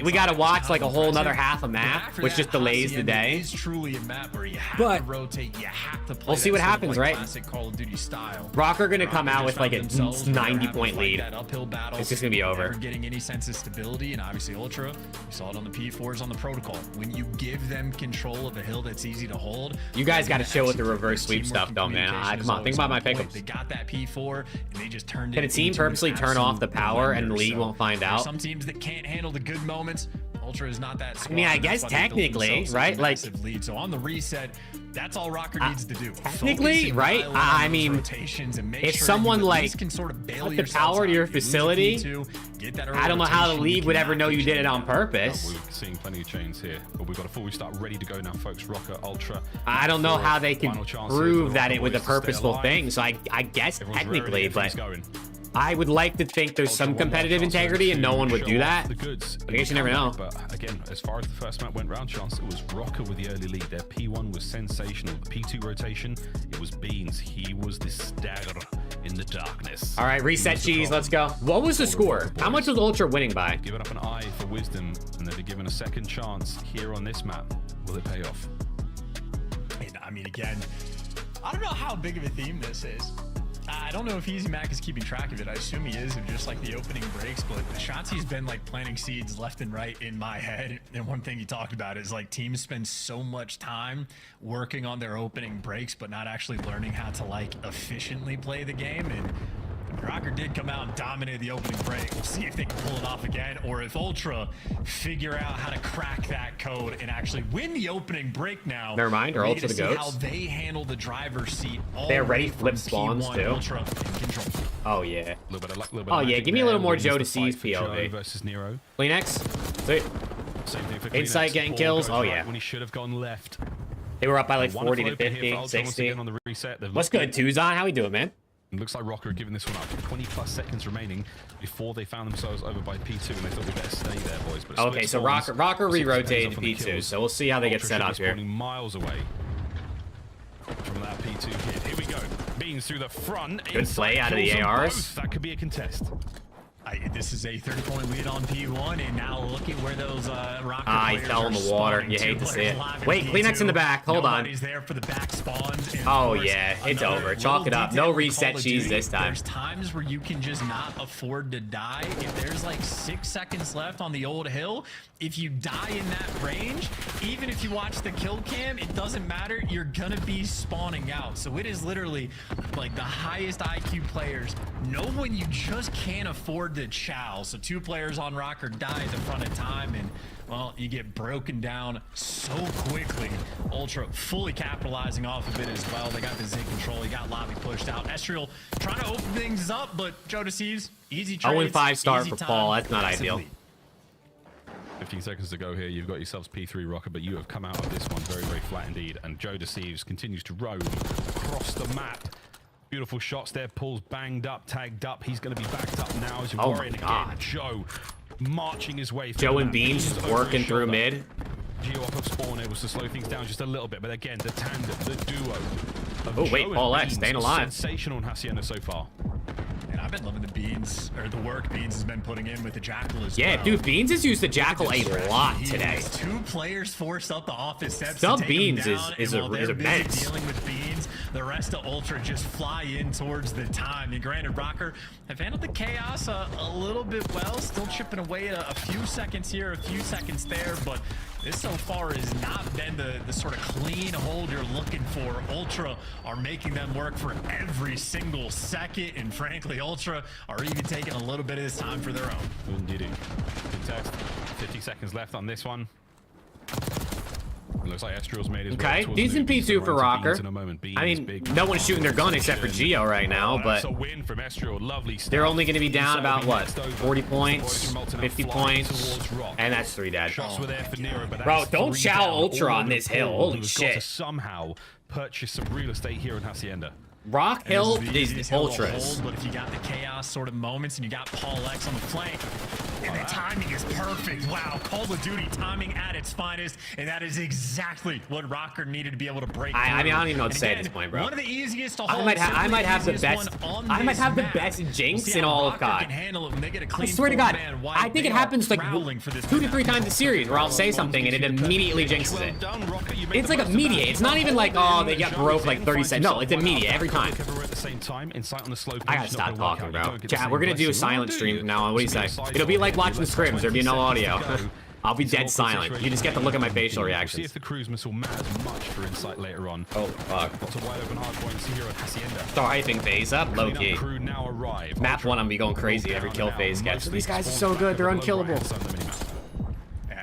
we gotta watch like a whole nother half a map, which just delays the day. It's truly a map where you have But to rotate, you have to play. we'll see what happens, right? Classic Call of Duty style. Rocker gonna come out with like a 90-point lead. Uphill battle. It's just gonna be over. Never getting any sense of stability, and obviously Ultra, we saw it on the P4s on the protocol. When you give them control of a hill that's easy to hold, you guys got to chill with the reverse sweep stuff, though, man. Come on, think about my pickups. They got that P4, and they just turned it. Can a team purposely turn off the power and the league won't find out? Some teams that can't handle the good moments. Ultra is not that. I mean, I guess technically, right? Like, lead. So on the reset, that's all Rocker needs to do. Technically, right? I mean, if someone like can sort of bail put the power to your facility, I don't know how the league would ever know you did it on purpose. We're seeing plenty of chains here, but we've got a full restart ready to go now, folks. Rocker, Ultra. I don't know how they can prove that it was a purposeful thing. So I guess technically, but I would like to think there's some competitive integrity and no one would do that. I guess you never know. But again, as far as the first map went round, chance it was Rocker with the early lead. Their P1 was sensational. The P2 rotation, it was Beans. He was the stagger in the darkness. All right, reset cheese. Let's go. What was the score? How much was Ultra winning by? Giving up an eye for wisdom, and they'll be given a second chance here on this map. Will it pay off? I mean, again, I don't know how big of a theme this is. I don't know if Easy Mac is keeping track of it. I assume he is, of just like the opening breaks, but Shotzi's been like planting seeds left and right in my head. And one thing he talked about is like teams spend so much time working on their opening breaks, but not actually learning how to like efficiently play the game. And Rocker did come out and dominate the opening break. We'll see if they can pull it off again, or if Ultra figure out how to crack that code and actually win the opening break now. Never mind, or Ultra the goats. How they handle the driver's seat. They're ready flip spawns too. Ultra control. Oh yeah. Little bit of luck, oh yeah, give me a little more Joe Deceives POV. Versus Nero. Kleenex. Sweet. Same thing for Insight Kleenex. getting Ball kills. goes Oh, right yeah. When he should have gone left. They were up by like Wonderful 40 to open here 50, for Ultra once 60. again on the reset. They've What's looked good, Tuzon? How we doing, man? It looks like Rocker are giving this one up. 20+ seconds remaining before they found themselves over by P2, and they thought they better stay there, boys. But Okay, so Rocker re-rotated to P2, so we'll see how they get set up here. Miles away from that P2 hit. Here we go. Beans through the front. Good play out of the ARs. That could be a contest. This is a 30-point lead on P1, and now look at where those Rocker he players fell in are the water. spawning. You hate Two to see players it. live Wait, Kleenex in the back. Hold on. Nobody's there for the back spawns. And Oh, of course, yeah. It's another over. Chalk it little up. detail No in reset Call of cheese Duty, this time. There's times where you can just not afford to die. If there's like 6 seconds left on the old hill, if you die in that range, even if you watch the kill cam, it doesn't matter. You're gonna be spawning out. So it is literally like the highest IQ players know when you just can't afford to chow. So 2 players on Rocker die at the front of time, and well, you get broken down so quickly. Ultra fully capitalizing off of it as well. They got the Z control. He got lobby pushed out. Estriel trying to open things up, but Joe deceives. Easy trades. 0-5 start easy for time, Paul. That's not massive ideal. lead. 15 seconds to go here. You've got yourselves P3 Rocker, but you have come out of this one very, very flat indeed. And Joe Deceives continues to roam across the map. Beautiful shots there. Paul's banged up, tagged up. He's going to be backed up now as you're worrying again. Joe marching his way through. Joe and Beans just working through mid. Geo off of spawn able to slow things down just a little bit, but again, the tandem, the duo. Oh, wait, Paul X staying alive. Sensational on Hacienda so far. And I've been loving the Beans, or the work Beans has been putting in with the Jackal as well. Yeah, dude, Beans has used the Jackal a lot today. 2 players forced up the office steps. Sub to take him Beans down, is and while they're busy immense. dealing with Beans, the rest of Ultra just fly in towards the time. And granted, Rocker have handled the chaos a little bit well, still chipping away at a few seconds here, a few seconds there, but this so far has not been the sort of clean hold you're looking for. Ultra are making them work for every single second, and frankly, Ultra are even taking a little bit of this time for their own. Indeed. Good text. 50 seconds left on this one. It looks like Estriel's made his way towards decent the P2 for Rocker. Beans, I mean, no one's shooting their gun except for Geo right now, but that's a win from Estriel. Lovely stuff. they're only going to be down about, what, 40 points, 50 points, and that's 3 dead. Shots were there for Nero, but Bro, that's don't 3 chow down. Ultra All on the this hill. Paul, Holy who's got to shit. somehow purchase some real estate here in Hacienda. Rock Hill is Ultras. Hold, but if you got the chaos sort of moments and you got Paul X on the flank, and the timing is perfect. Wow, Call of Duty timing at its finest, and that is exactly what Rocker needed to be able to break through. I mean, I don't even know what to say at again, this point, bro. One of the easiest to I hold. might have the easiest best. one on I might this have the map. best We'll jinx see in how all of Rocker COD. can handle it when they get a I clean swear to God, 4-man wipe. I think They it are happens like prowling for this 2 to 3 map. times a series where I'll say something and it immediately jinxes it. It's like immediate. It's not even like, oh, they got broke like 30 seconds. No, it's immediate every time. At the same time, insight on the slow I gotta stop talking, bro. Chat, we're gonna do a silent stream from now on. What do you say? It'll be like watching scrims. There'll be no audio. I'll be dead silent. You just get to look at my facial See reactions. if the cruise missile matters much for insight later on. Oh, fuck. Lots of wide open hard points here at Hacienda. Start hyping phase up, low key. Crew now arrive. Map 1, I'm gonna be going crazy every kill phase gets. These guys are so good, they're unkillable.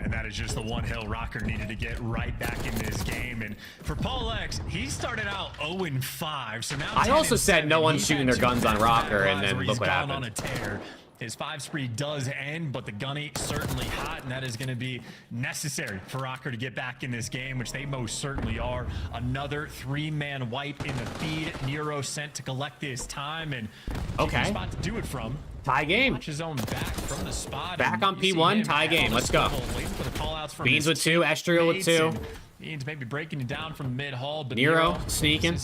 And that is just the one hill Rocker needed to get right back in this game. And for Paul X, he started out 0-5. So now I also said no one's He's shooting had their guns 2 on Rocker, and then where look he's what gone happened. on a tear. His 5 spree does end, but the gunny certainly hot, and that is going to be necessary for Rocker to get back in this game, which they most certainly are. Another 3-man wipe in the feed. Nero sent to collect his time, and okay, spot to do it from. Tie game. Watch his own back from the spot. Back on P1, tie game. Let's go. Beans with 2, Estriel with 2. Beans maybe breaking it down from mid hall, but Nero sneaking.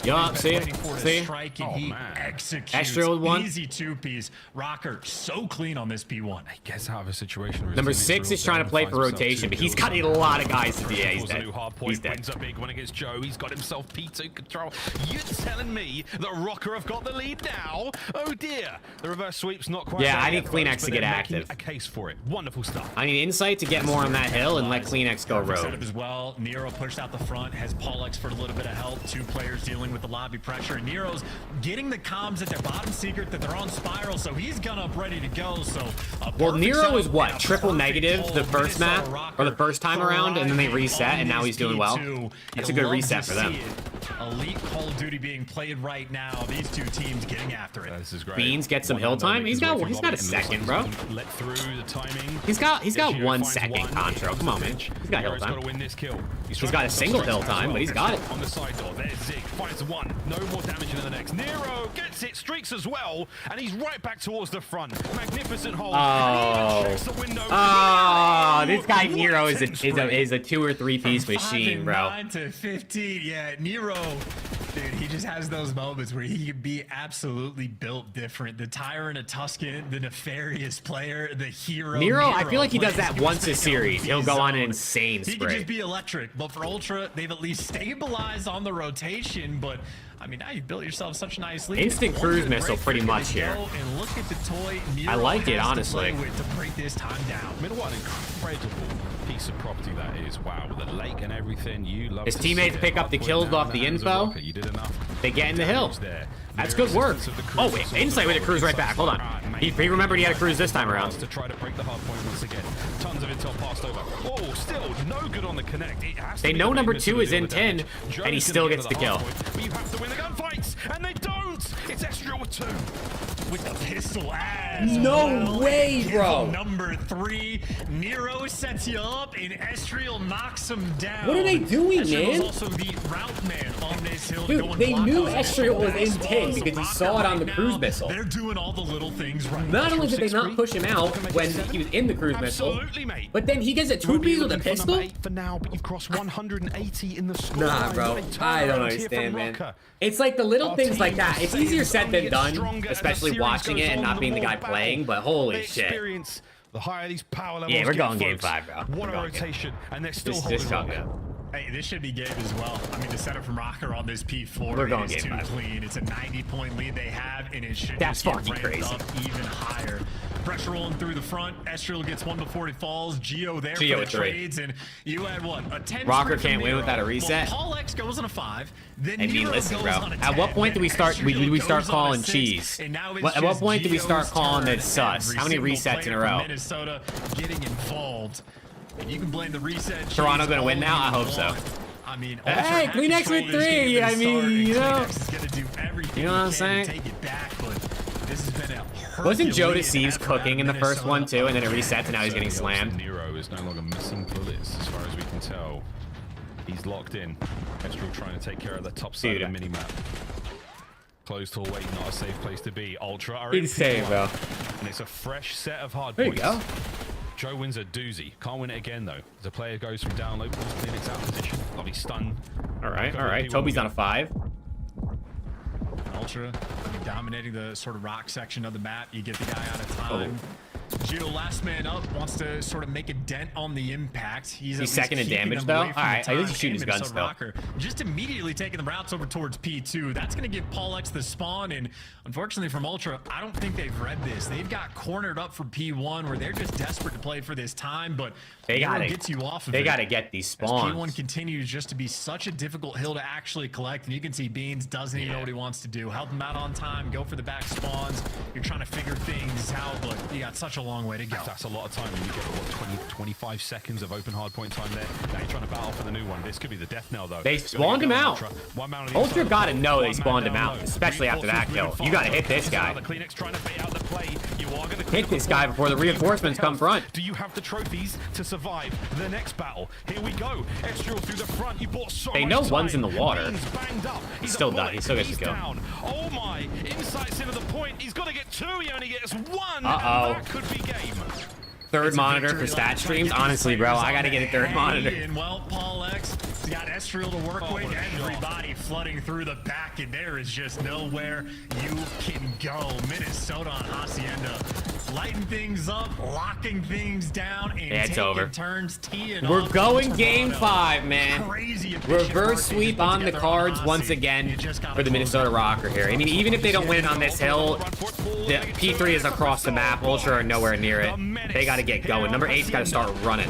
Yup, see it? See? Strike, and he executes. Estriel with 1. Easy 2-piece. Rocker so clean on this P1. I guess out of a situation. Number 6 is trying to play for rotation, but he's got a lot of guys to be. Yeah, he's dead. He's dead. Wins a big one against Joe. He's got himself P2 control. You're telling me that Rocker have got the lead now? Oh dear. The reverse sweep's not quite. Yeah, there I need yet, Kleenex folks, to but get they're active. making a case for it. Wonderful stuff. I need insight to get more on that hill and let Kleenex go rogue. Setup as well. Nero pushed out the front, has Paul X for a little bit of help. 2 players dealing with the lobby pressure. And Nero's getting the comms at their bottom secret that they're on spiral, so he's gun up ready to go. So well, Nero is what, triple negative the first map or the first time around, and then they reset, and now he's doing well. That's a good reset for them. elite Call of Duty being played right now. These two teams getting after it. This is great. Beans get some hill time. He's got a second, bro. Let through the timing. He's got 1 second, Contro. Come on, man. He's got hill time. He's got a single hill time, but he's got it. On the side door, there's Zig, finds one. No more damage into the next. Nero gets it, streaks as well, and he's right back towards the front. Magnificent hold. Oh, this guy Nero is a 2 or 3 piece machine, bro. 9 to 15, yeah, Nero. Dude, he just has those moments where he can be absolutely built different. The Tyrant, a Tuscan, the nefarious player, the hero. Nero, I feel like he does that once a series. He'll go on an insane He can spray. just be electric. But for Ultra, they've at least stabilized on the rotation. But I mean, now you've built yourself such a nice lead. Instant cruise missile pretty much here. And look at the toy Nero I like it, has to honestly. play with to break this time down. Middle one, incredible piece of property that is. Wow, with the lake and everything, you love His to teammates see pick it. up the Hardpoint kills now off in the hands of info. Rocker. You did enough. They get in the hill. There. That's good work. Oh, wait, Insight with a cruise right back. Hold on. He remembered he had a cruise this time around. To try to break the hard point once again. Tons of intel passed over. Whoa, still no good on the connect. It has to They be know the number magnitude 2 of is the in 10, damage. and he Joe's still gonna gets get the to kill. hard point, but you have to win the gunfights, and they don't. It's Estriel with 2. With the pistol as No well. way, Give bro. him number 3. Nero sets you up, and Estriel knocks him down. What are they doing, Estriel's man? also the route man on this hill. Dude, they knew Estriel was in 10 because he saw it on the cruise missile. They're doing all the little things right. Not only did they not push him out when he was in the cruise missile, but then he gets a 2-piece with a pistol? For now, but you've crossed 180 in the score. Nah, bro. I don't understand, man. It's like the little things like that. It's easier said than done, especially watching it and not being the guy playing, but holy shit. The higher these power levels Yeah, we're get, going game folks. 5, bro. What We're a going game. rotation, and they're still This holding is on. Hey, this should be game as well. I mean, the setup from Rocker on this P4 We're going is game too 5. clean. It's a 90-point lead they have, and it should That's just get fucking ramped crazy. up even higher. Pressure rolling through the front. Estriel gets 1 before he falls. Geo there Geo for with the 3. trades, and you had what? A 10. Rocker sprint from can't win Nero. without a reset. Well, Paul X goes on a 5. Then I mean, Nero listen, goes bro. on a 10. At what point do we start? Then We Estriel start goes on a calling 6, cheese? and now it's At what just point do we start Geo's calling turn. it sus? Every How many single resets in a player from row? Minnesota getting involved. And you can blame the reset. Toronto cheese gonna win all now? I you hope so. want. I mean, Hey, Kleenex with 3. I mean, you know. You know what I'm saying? Take it back, but this has been a Wasn't Joe Herculean Deceives effort cooking in the first Minnesota. one too, and then it resets, and now he's getting slammed? Nero is no longer missing bullets, as far as we can tell. He's locked in. Estriel trying to take care of the top side of the mini-map. Closed to await, not a safe place to be. Ultra are in He's safe, P1, bro. and it's a fresh set of hard There you points. go. Joe wins a doozy. Can't win it again, though. The player goes from down low, pulls Kleenex out of position. Lovely stun. All right. Toby's on a 5. Ultra dominating the sort of rock section of the map. You get the guy out of time. Geo, last man up, wants to sort of make a dent on the impact. He's second in damage, though? All right, at least he's shooting his guns, though. Just immediately taking the routes over towards P2. That's going to give Paul X the spawn, and unfortunately from Ultra, I don't think they've read this. They've got cornered up for P1 where they're just desperate to play for this time, but They gotta gets you off of They it. gotta get these As spawns. P1 continues just to be such a difficult hill to actually collect, and you can see Beans doesn't even know what he wants to do. Help him out on time, go for the back spawns. You're trying to figure things out, but you got such a long way to go. That's a lot of time when you get, what, 20, 25 seconds of open hardpoint time there. Now you're trying to battle for the new one. This could be the death knell, though. They spawned him out. Ultra gotta know they spawned him out, especially after that kill. You gotta hit this guy. Hit this guy before the reinforcements come front. Do you have the trophies to survive the next battle? Here we go. Estriel through the front. You bought so They much know time. one's in the water. Beans banged up. He still does. He still gets He's the kill. down. Oh my! Insights into the point. He's got to get 2. He only gets 1. Uh-oh. And that could be game. Third monitor for stat streams. Honestly, bro, I gotta get a third monitor. And well, Paul X has got Estriel to work with. Everybody flooding through the back, and there is just nowhere you can go. Minnesota on Hacienda, lighting things up, locking things down, and Yeah, it's taking over. turns. Teeing We're off going Toronto. game 5, man. Crazy efficient work Reverse they sweep put on the together cards Hasi. once again You just gotta for the close Minnesota that. Rocker here. I mean, even if they don't win it on this hill, the P3 is across the map. Ultra are nowhere near it. They got to get going. Number 8's got to start running.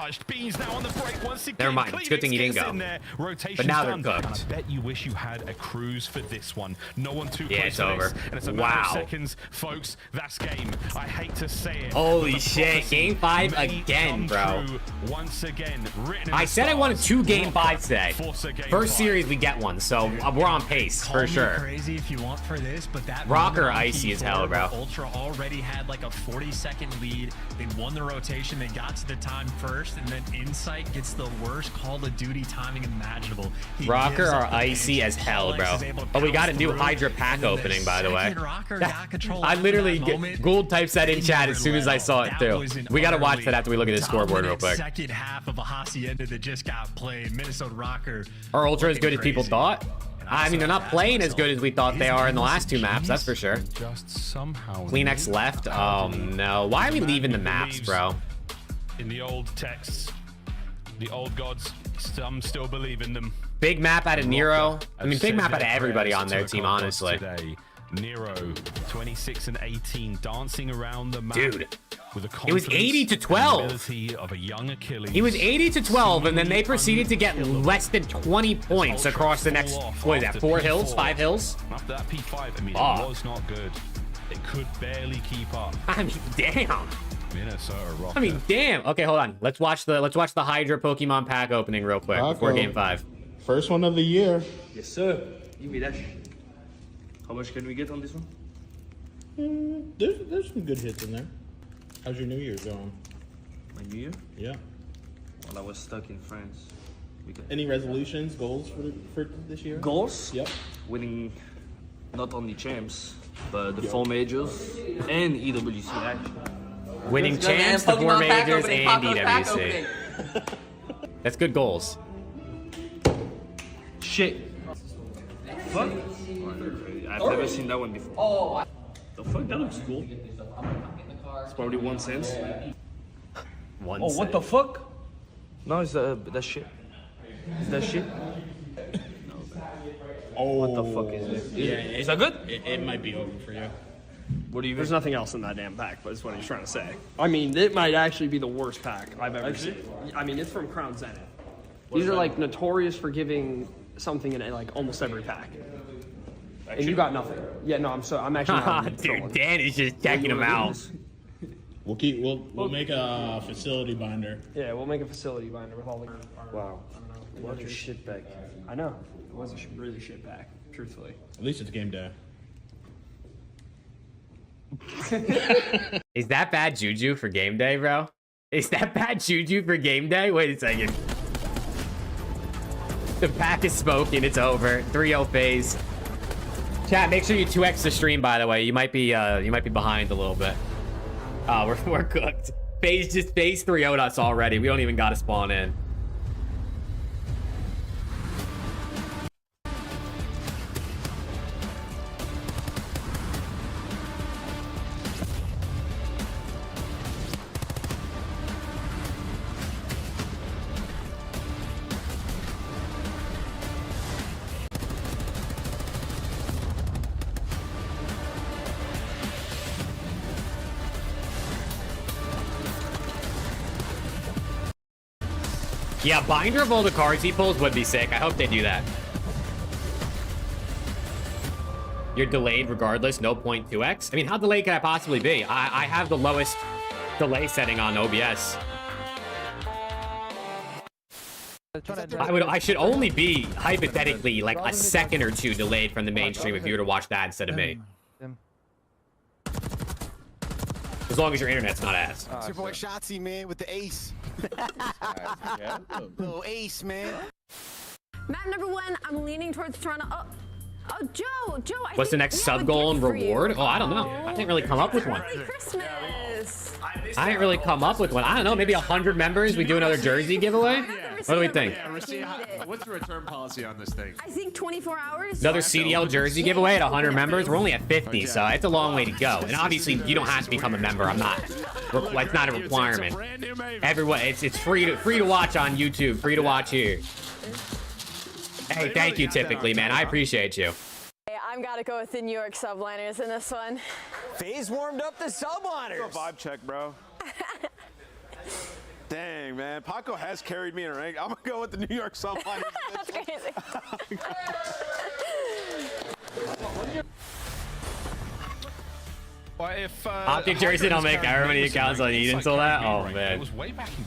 charged. Beans now on the break once again. Never mind. It's a good thing he didn't go. Rotation but now done. they're cooked. And I bet you wish you had a cruise for this one. No one too yeah, close it's to over. this. And it's a matter of seconds, folks. That's game. I hate to say it. Holy shit. Game 5 again, bro. Once again, I said I wanted 2 Game 5s today. First series we get one, so we're on pace for sure. Crazy if you want for this, but that Rocker icy as hell, bro. Ultra already had like a 40-second lead. They won the rotation. They got to the time first, and then Insight gets the worst Call of Duty timing imaginable. Rocker are icy as hell, bro. But we got a new Hydra pack opening, by the way. I literally Gould types that in chat as soon as I saw it too. We gotta watch that after we look at the scoreboard real quick. Second half of a Hacienda that just got played. Minnesota Rocker. Are Ultra as good as people thought? I mean, they're not playing as good as we thought they are in the last 2 maps, that's for sure. Just somehow. Kleenex left? Oh no. Why are we leaving the maps, bro? In the old texts, the old gods, some still believe in them. Big map out of Nero. I mean, big map out of everybody on their team, honestly. Today, Nero, 26 and 18, dancing around the map. Dude. With It was 80 to 12. Of a young Achilles. He was 80 to 12, and then they proceeded to get less than 20 points across the next, what is that, 4 hills, 5 hills? After that P5, I mean, it was not good. It could barely keep up. I mean, damn. Minnesota Rocket. I mean, damn. Okay, hold on. Let's watch the Hydra Pokemon pack opening real quick before Game 5. First one of the year. Yes, sir. Give me that. How much can we get on this one? There's some good hits in there. How's your New Year going? My New Year? Yeah. Well, I was stuck in France. Any resolutions, goals for this year? Goals? Yep. Winning not only champs, but the 4 majors and EWC actually. Winning champs, the 4 majors, and EWC. That's good goals. Shit. Fuck. I've never seen that one before. Oh. The fuck? That looks cool. It's probably 1 cent. Oh, what the fuck? No, it's that shit. Is that shit? No. Oh. What the fuck is it? Is that good? It might be over for you. What do you mean? There's nothing else in that damn pack, but that's what he's trying to say. I mean, it might actually be the worst pack I've ever seen. I mean, it's from Crown Zenith. These are like notorious for giving something in like almost every pack. And you got nothing. Yeah, no, I'm actually not. Dude, Dan is just checking them out. We'll make a facility binder. Yeah, we'll make a facility binder with all the. Wow. What a shit pack. I know. It was a really shit pack, truthfully. At least it's game day. Is that bad juju for game day, bro? Is that bad juju for game day? Wait a second. The pack is smoking. It's over. 3-0 phase. Chat, make sure you 2x the stream, by the way. You might be behind a little bit. Oh, we're cooked. Phase 3-0'd us already. We don't even gotta spawn in. Yeah, binder of all the cards he pulls would be sick. I hope they do that. You're delayed regardless, no 0.2x. I mean, how delayed could I possibly be? I have the lowest delay setting on OBS. I should only be, hypothetically, like a second or 2 delayed from the mainstream if you were to watch that instead of me. As long as your internet's not ass. It's your boy Shotzi, man, with the ace. Little ace, man. Map number 1, I'm leaning towards Toronto. Oh, Joe, What's the next sub goal and reward? Oh, I don't know. I didn't really come up with one. Merry Christmas. I didn't really come up with one. I don't know. Maybe 100 members. We do another jersey giveaway. What do we think? What's the return policy on this thing? I think 24 hours. Another CDL jersey giveaway at 100 members. We're only at 50, so it's a long way to go. And obviously, you don't have to become a member. I'm not. It's not a requirement. Everyone, it's free to watch on YouTube. Free to watch here. Hey, thank you, typically, man. I appreciate you. Hey, I'm gotta go with the New York subliners in this one. FaZe warmed up the subliners. Vibe check, bro. Dang, rank, man. Paco has carried me in a rank. I'm gonna go with the New York Sun Miners. That's crazy. Well, if Optic jersey don't make however many accounts on Eden until that. Oh man.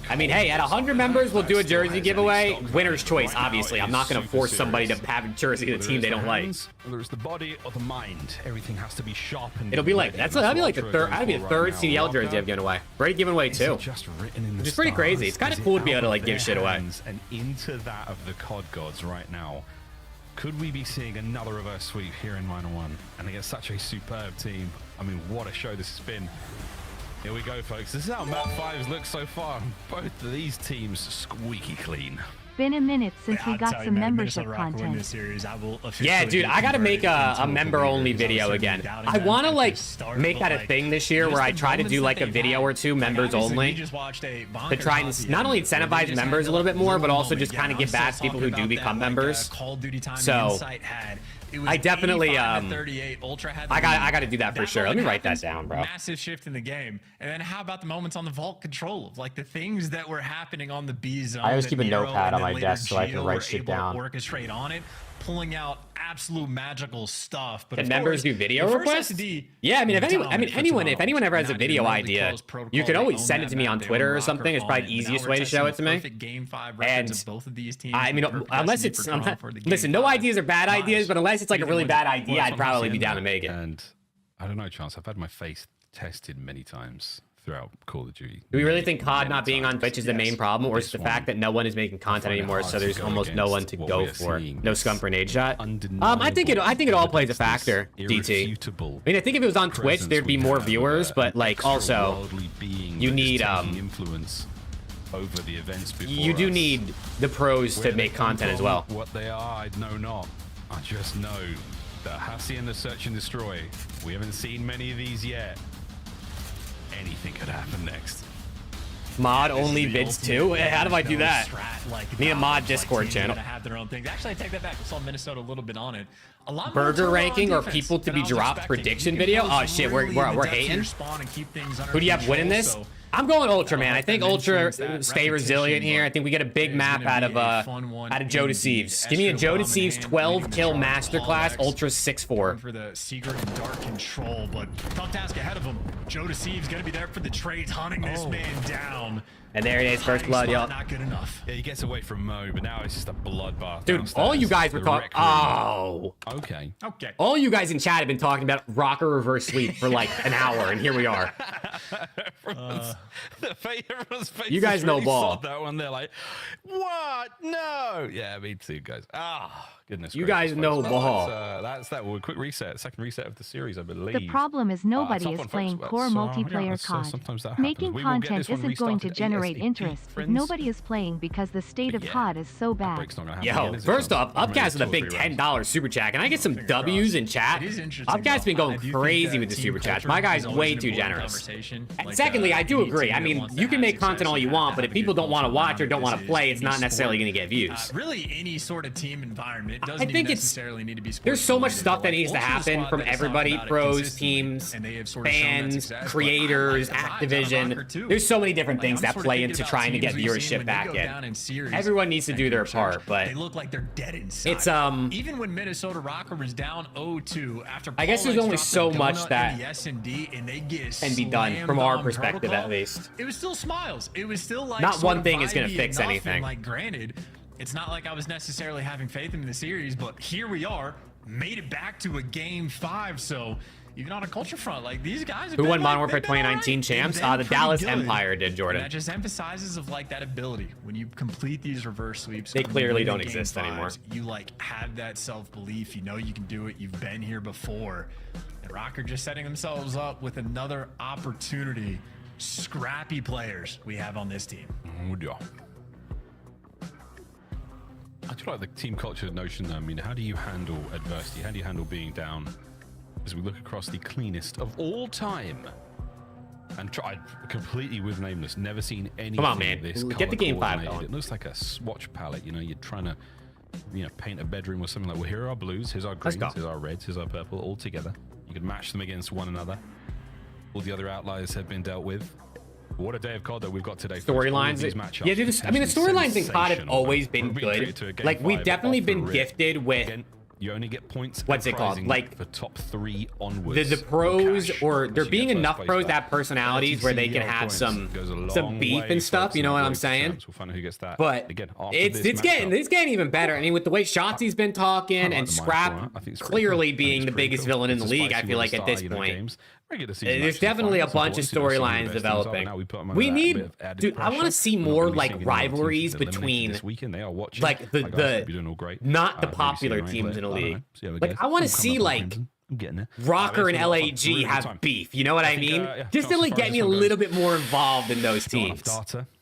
I mean, hey, at 100 members, we'll do a jersey giveaway. Winner's choice, obviously. I'm not gonna force somebody to have a jersey of the team they don't like. Whether it's the body or the mind, everything has to be sharpened. It'll be like that'll be like the third. That'll be the third CDL jersey I've given away. Already given away too. Which is pretty crazy. It's kind of cool to be able to like give shit away. And into that of the COD gods right now. Could we be seeing another reverse sweep here in Minor 1? And against such a superb team. I mean, what a show this has been. Here we go, folks. This is how map 5s look so far. Both of these teams squeaky clean. Been a minute since we got some membership content. Yeah, dude, I gotta make a member-only video again. I want to like make that a thing this year where I try to do like a video or two members only to try and not only incentivize members a little bit more, but also just kind of give back to people who do become members. So I definitely I got to do that for sure. Let me write that down, bro. Massive shift in the game. And then how about the moments on the vault control of like the things that were happening on the B zone? I always keep a notepad on my desk so I can write shit down. Orchestrate on it, pulling out absolute magical stuff. But can members do video requests? Yeah, I mean, if anyone ever has a video idea, you can always send it to me on Twitter or something. It's probably the easiest way to show it to me. And I mean, unless it's listen, no ideas are bad ideas, but unless it's like a really bad idea, I'd probably be down to make it. And I don't know, Chance. I've had my face tested many times throughout Call of Duty. Do we really think COD not being on Twitch is the main problem, or is it the fact that no one is making content anymore, so there's almost no one to go for? No SCUMP or NADESHOT? I think it all plays a factor, DT. I mean, I think if it was on Twitch, there'd be more viewers, but like also, you need influence over the events before you do need the pros to make content as well. What they are, I know not. I just know that Hassi and the Search and Destroy, we haven't seen many of these yet. Anything could happen next. Mod only vids too? How do I do that? Need a mod Discord channel. Actually, I take that back. I saw Minnesota a little bit on it. A lot burger ranking or people to be dropped prediction video? Oh shit, we're hating. Who do you have winning this? I'm going Ultra, man. I think Ultra stay resilient here. I think we get a big map out of Joe Deceives. Give me a Joe Deceives 12 kill masterclass. Ultra 6-4. For the secret and dark control, but tough task ahead of him. Joe Deceives gonna be there for the trades, hunting this man down. And there it is, first blood, y'all. Not good enough. Yeah, he gets away from Mo, but now it's just a bloodbath. Dude, all you guys were talking. Oh. Okay. All you guys in chat have been talking about rocker reverse sweep for like an hour, and here we are. Everyone's face you guys know ball. That one, they're like, what? No. Yeah, me too, guys. Ah, goodness. You guys know ball. That's that. Well, quick reset. Second reset of the series, I believe. The problem is nobody is playing core multiplayer COD. Making content isn't going to generate interest if nobody is playing because the state of COD is so bad. Yo, first off, Upcast with a big $10 super chat. Can I get some W's in chat? Upcast's been going crazy with the super chats. My guy's way too generous. And secondly, I do agree. I mean, you can make content all you want, but if people don't want to watch or don't want to play, it's not necessarily going to get views. Really, any sort of team environment doesn't necessarily need to be sports. There's so much stuff that needs to happen from everybody, pros, teams, fans, creators, Activision. There's so many different things that play into trying to get viewership back in. Everyone needs to do their part, but they look like they're dead inside. It's even when Minnesota Rocker was down 0-2 after I guess there's only so much that can be done from our perspective, at least. It was still smiles. It was still like not one thing is going to fix anything. Like, granted, it's not like I was necessarily having faith in the series, but here we are, made it back to a game 5. So even on a culture front, like these guys who won Modern Warfare 2019 champs, the Dallas Empire did, Jordan. And that just emphasizes of like that ability when you complete these reverse sweeps. They clearly don't exist anymore. You like have that self-belief. You know you can do it. You've been here before. And Rocker just setting themselves up with another opportunity. Scrappy players we have on this team. Yeah. I do like the team culture notion. I mean, how do you handle adversity? How do you handle being down? As we look across the cleanest of all time, and tried completely with Nameless, never seen anything. Come on, man. This get the game 5 going. It looks like a swatch palette. You know, you're trying to, paint a bedroom or something like. Well, here are our blues, here's our greens, here's our reds, here's our purple, all together. You can match them against one another. All the other outliers have been dealt with. What a day of COD that we've got today. Storylines. Yeah, dude, I mean, the storylines in COD have always been good. Like, we've definitely been gifted with... You only get points. What's it called? Like for top 3 onwards. The pros, or there being enough pros that have personalities where they can have some beef and stuff. You know what I'm saying? We'll find out who gets that. But again, it's getting even better. I mean, with the way Shotzi's been talking and Scrap clearly being the biggest villain in the league, I feel like at this point. There's definitely a bunch of storylines developing. We need, dude, I want to see more like rivalries between like the not the popular teams in the league. Like I want to see like Rocker and LAG have beef. You know what I mean? Just to like get me a little bit more involved in those teams.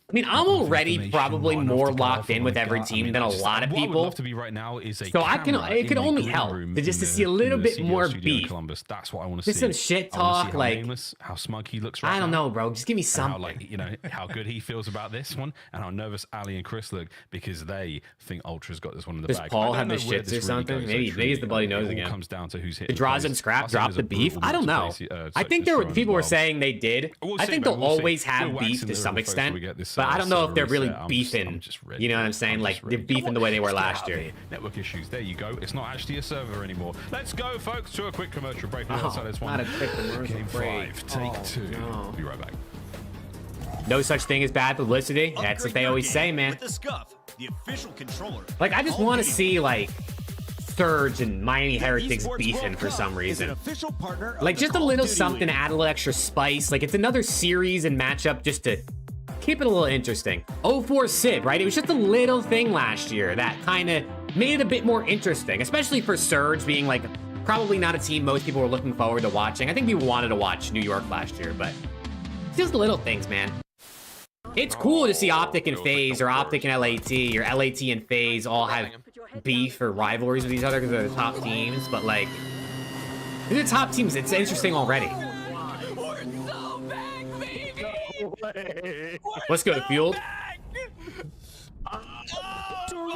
I mean, I'm already probably more locked in with every team than a lot of people. So I can, it could only help to see a little bit more beef. That's what I want to see. Just some shit talk, like how smug he looks. Right I don't know, bro. Just give me something. How, like, you know, how good he feels about this one, and how nervous Ali and Chris look because they think Ultra's got this one in the bag. Does Paul have the shits or something? Maybe it's the bloody nose again. Comes down to who's hit. Did Draws and Scrap drop the beef? I don't know. I think there were people were saying they did. I think they'll always have beef to some extent. But I don't know if they're really beefing. You know what I'm saying? Like they're beefing the way they were last year. Network issues. There you go. It's not actually a server anymore. Let's go, folks, to a quick commercial break. Not a quick commercial break. 5, take 2. We'll be right back. No such thing as bad publicity. That's what they always say, man. The official controller. Like I just want to see like Surge and Miami Heretics beefing for some reason. Like just a little something to add a little extra spice. Like it's another series and matchup just to keep it a little interesting. 04 Sid, right? It was just a little thing last year that kind of made it a bit more interesting, especially for Surge being like probably not a team most people were looking forward to watching. I think people wanted to watch New York last year, but just little things, man. It's cool to see Optic and FaZe or Optic and LAT or LAT and FaZe all have beef or rivalries with each other because they're the top teams, but like, they're the top teams. It's interesting already. Let's go, Fueled.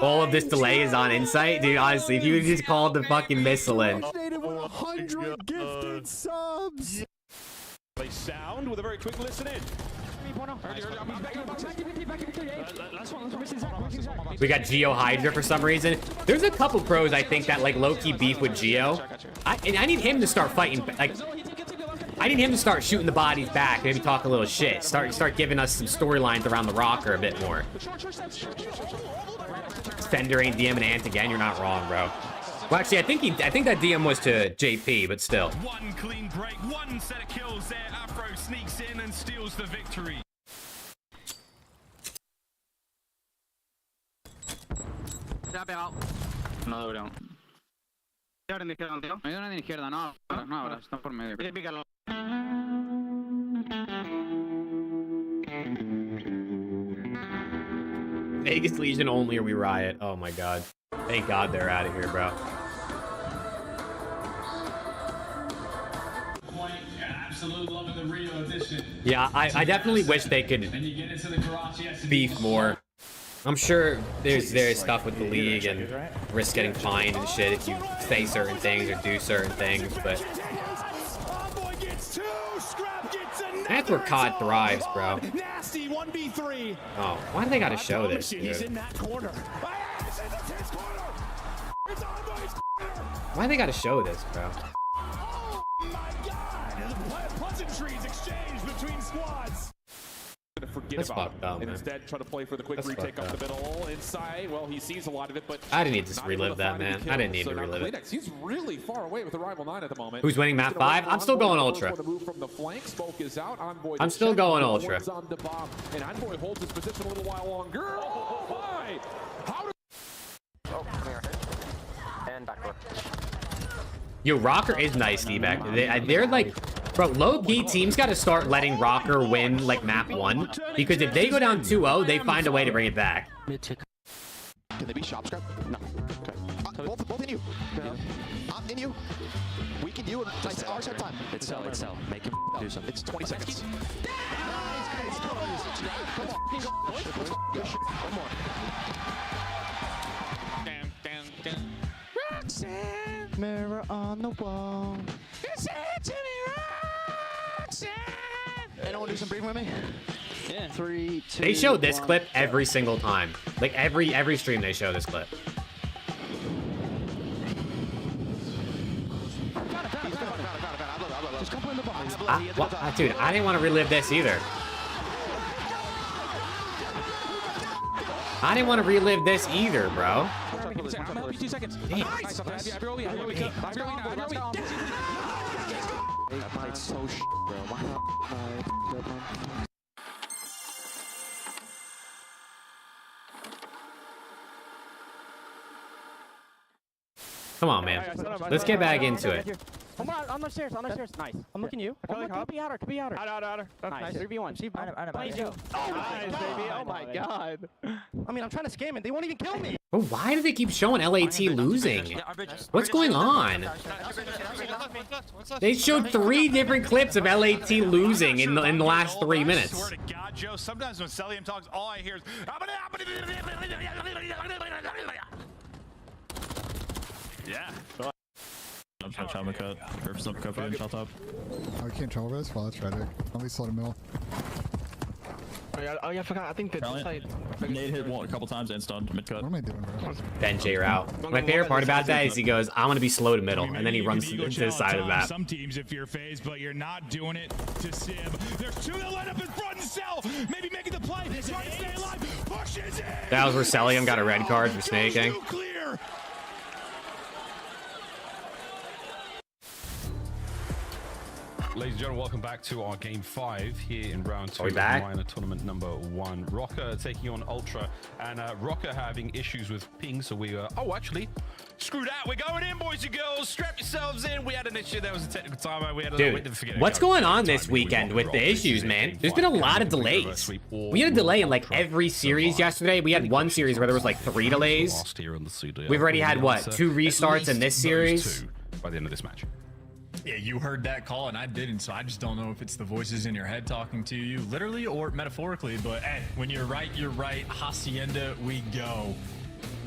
All of this delay is on Insight. Dude, honestly, if you just called the fucking missile in. 100 gifted subs. Play sound with a very quick listen in. We got Geo Hydra for some reason. There's a couple pros I think that like low-key beef with Geo. And I need him to start fighting. Like, I need him to start shooting the bodies back. Maybe talk a little shit. Start giving us some storylines around the Rocker a bit more. Fender ain't DM and Ant again. You're not wrong, bro. Well, actually, I think that DM was to JP, but still. One clean break, one set of kills there. Afro sneaks in and steals the victory. No, Dorian. Hay una en la izquierda, no, ahora, están por medio. Pícalo. Vegas Legion only or we riot. Oh my god. Thank God they're out of here, bro. Yeah, I definitely wish they could beef more. I'm sure there's stuff with the league and risk getting fined and shit if you say certain things or do certain things, but that's where COD thrives, bro. Oh, why do they gotta show this, dude? Why they gotta show this, bro? Pleasantries exchanged between squads. Forget That's about fucked up, and man. instead try to play for the quick That's retake fucked up the up. middle inside. Well, he sees a lot of it, but I didn't need to relive that, man. I didn't need to relive it. He's really far away with the rival 9 at the moment. Who's winning map 5? I'm still going Ultra. I'm still going Ultra. And Envoy holds his position a little while longer. Oh, my! And backward. Yo, Rocker is nice, D-back. They're like, bro, low-key teams got to start letting Rocker win like map 1, because if they go down 2-0, they find a way to bring it back. Can they be shop scrap? No. Okay. Both in you. I'm in you. We can you. It's our set time. It's sell. Make him do something. It's 20 seconds. One more. Roxanne, mirror on the wall. It's Anthony Roxanne. Anyone do some breathing with me? Yeah. 3, 2, They show this 1, clip go. every single time. Like every stream they show this clip. Dude, I didn't want to relive this either. I didn't want to relive this either, bro. Come on, man. Let's get back into it. Come on the stairs, Nice. I'm looking you. Could be outer. Outer. That's nice. 3v1. See, nice, baby. Oh my god. I mean, I'm trying to scam it. They won't even kill me. Bro, why do they keep showing LAT losing? What's going on? They showed 3 different clips of LAT losing in the last 3 minutes. I swear to God, Joe, sometimes when Celium talks, all I hear is... Yeah. I'm trying to chop my cut. Or some cut for shot top. Oh, we can't travel this? Well, that's tragic. At least let him middle. Oh yeah, I forgot. I think that Nade hit one a couple times and stunned mid cut. What am I doing, bro? Ben J out. My favorite part about that is he goes, "I'm gonna be slow to middle," and then he runs to the side of the map. Some teams, if you're FaZe, but you're not doing it to Sim. There's 2 that line up in front and Cell. Maybe making the play. Trying to stay alive. Pushes in. That was where Celium got a red card for snaking. Clear. Ladies and gentlemen, welcome back to our game 5 here in round 2 Are we back? Minor tournament number 1. Rocker taking on Ultra, and Rocker having issues with ping, so we actually screw that. We're going in, boys and girls. Strap yourselves in. We had an issue. There was a technical timeout. We had a little bit to forget. What's going on this weekend with the issues, man? There's been a lot of delays. We had a delay in like every series yesterday. We had one series where there was like 3 delays. We've already had what, 2 restarts in this series by the end of this match. Yeah, you heard that call and I didn't, so I just don't know if it's the voices in your head talking to you, literally or metaphorically, but hey, when you're right, you're right. Hacienda, we go.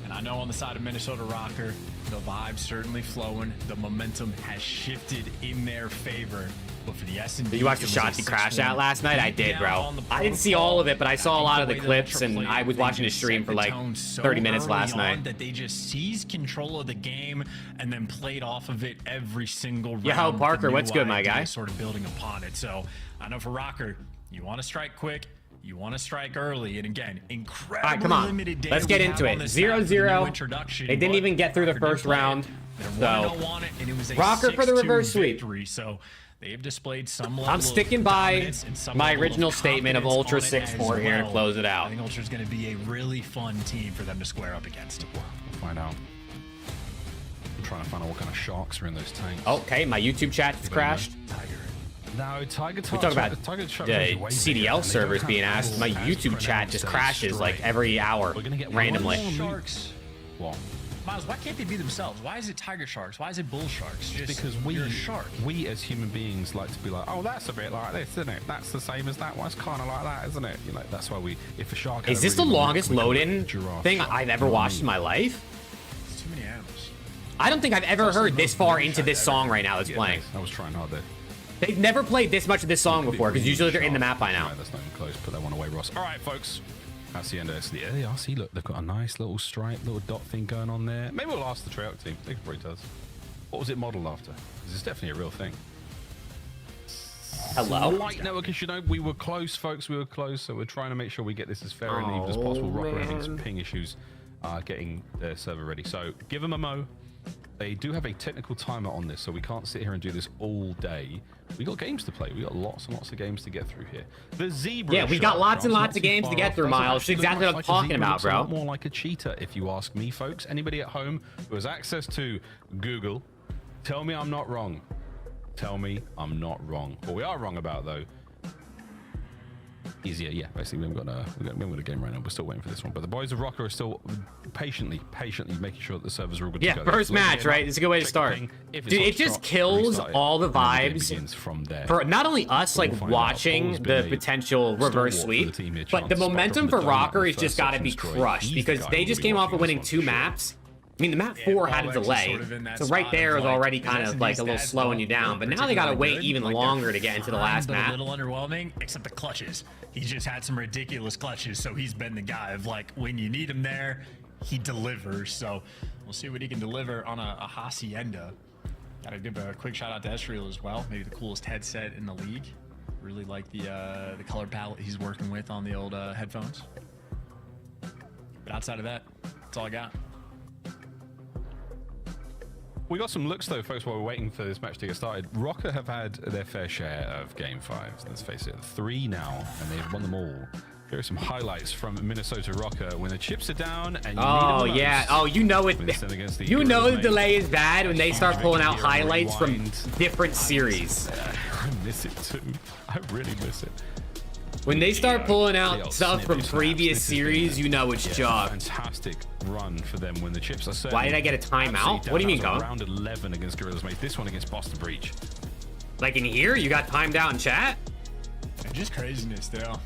And I know on the side of Minnesota Rocker, the vibe's certainly flowing. The momentum has shifted in their favor. But for the S&D, did you watch the Shotzi crash out last night? I did, bro. I didn't see all of it, but I saw a lot of the clips, and I was watching his stream for like 30 minutes last night. That they just seized control of the game and then played off of it every single round. Yo, Parker, what's good, my guy? Sort of building upon it. So I know for Rocker, you want to strike quick. You want to strike early, and again, incredibly limited day. Let's get into it. 0-0. They didn't even get through the first round. So, Rocker for the reverse sweep. So they've displayed some I'm sticking by my original statement of Ultra 6-4 here to close it out. I think Ultra's going to be a really fun team for them to square up against. We'll find out. I'm trying to find out what kind of sharks are in those tanks. Okay, my YouTube chat has crashed. No, Tiger. We talk about the CDL servers being asked. My YouTube chat just crashes like every hour, randomly. Sharks. What? Miles, why can't they be themselves? Why is it tiger sharks? Why is it bull sharks? Just because we as human beings like to be like, oh, that's a bit like this, isn't it? That's the same as that. Well, it's kind of like that, isn't it? You know, that's why if a shark. Is this the longest load-in thing I've ever watched in my life? It's too many animals. I don't think I've ever heard this far into this song right now that's playing. I was trying hard there. They've never played this much of this song before, because usually they're in the map by now. Right, that's not even close. Put that one away, Ross. All right, folks. Hacienda. Yeah, I see. Look, they've got a nice little stripe, little dot thing going on there. Maybe we'll ask the Treyarch team. They probably does. What was it modeled after? Because it's definitely a real thing. Hello? Light network issue. No, we were close, folks. We were close. So we're trying to make sure we get this as fair and even as possible. Rocker having some ping issues getting their server ready. So give them a mo. They do have a technical timer on this, so we can't sit here and do this all day. We got games to play. We got lots and lots of games to get through here. The zebra. Yeah, we got lots and lots of games to get through, Miles. That's exactly what I'm talking about, bro. A lot more like a cheetah, if you ask me, folks. Anybody at home who has access to Google, tell me I'm not wrong. Tell me I'm not wrong. What we are wrong about, though, easier. Yeah, basically we haven't got a game right now. We're still waiting for this one, but the boys of Rocker are still patiently making sure that the servers are all good to go. Yeah, first match, right? It's a good way to start. Dude, it just kills all the vibes for not only us like watching the potential reverse sweep, but the momentum for Rocker has just got to be crushed because they just came off of winning 2 maps I mean, the map 4 had a delay, so right there was already kind of like a little slowing you down. But now they gotta wait even longer to get into the last map. A little underwhelming, except the clutches. He's just had some ridiculous clutches, so he's been the guy of like when you need him there, he delivers. So we'll see what he can deliver on a hacienda. Gotta give a quick shout out to Esriel as well. Maybe the coolest headset in the league. Really like the color palette he's working with on the old headphones. But outside of that, that's all I got. We got some looks though, folks, while we're waiting for this match to get started. Rocker have had their fair share of game 5s, let's face it. 3 now, and they've won them all. Here are some highlights from Minnesota Rocker when the chips are down and you oh yeah, oh you know it. You know the delay is bad when they start pulling out highlights from different series. I miss it too. I really miss it. When they start pulling out stuff from previous series, you know it's job. Fantastic run for them when the chips are set. Why did I get a timeout? What do you mean, Colin? Round 11 against Gorillas, mate. This one against Boston Breach. Like in here, you got timed out in chat? Just craziness, though.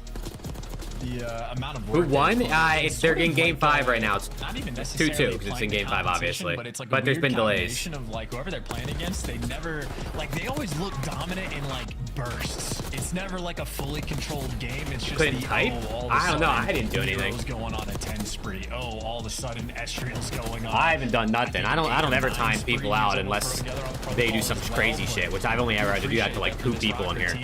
The amount of who work won? They're in game 5 right now. It's not even 2-2 because it's in game 5, obviously. But it's like but there's been delays. Of like whoever they're playing against, they never like they always look dominant in like bursts. It's never like a fully controlled game. It's just couldn't type. I don't know. I didn't do anything. Going on a 10 spree. Oh, all of a sudden Esriel's going on. I haven't done nothing. I don't ever time people out unless they do some crazy shit, which I've only ever had to do that to like 2 people in here.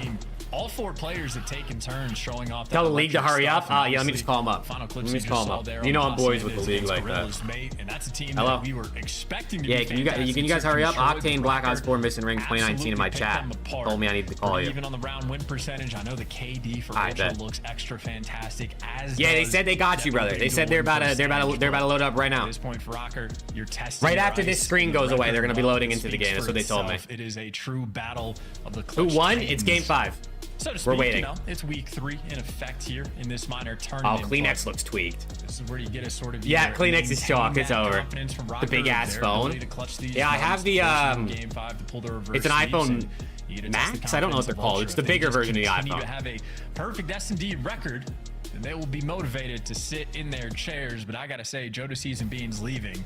All 4 players have taken turns showing off. Tell the league to hurry up. Yeah, let me just call them up. Let me just call them up. You know I'm boys with the league like that. And that's a team hello. That we were expecting to yeah, can you guys hurry up? Octane Black Ops 4 missing ring 2019 in my chat. Told me I need to call you. Even on the round win percentage, I know the KD for Ultra looks extra fantastic. Yeah, they said they got you, brother. They said they're about to load up right now. At this point for Rocker, you're testing. Right after this screen goes away, they're gonna be loading into the game. That's what they told me. It is a true battle of the. Who won? It's game 5. So to speak, we're waiting. You know, it's week 3 in effect here in this minor tournament. Oh, Kleenex looks tweaked. This is where you get a sort of Kleenex is chalk. It's over. The big ass phone. Yeah, I have the it's an iPhone Max. I don't know what they're called. It's the bigger version of the iPhone. To have a perfect S&D record, and they will be motivated to sit in their chairs. But I gotta say, Jodeci's and Beans leaving.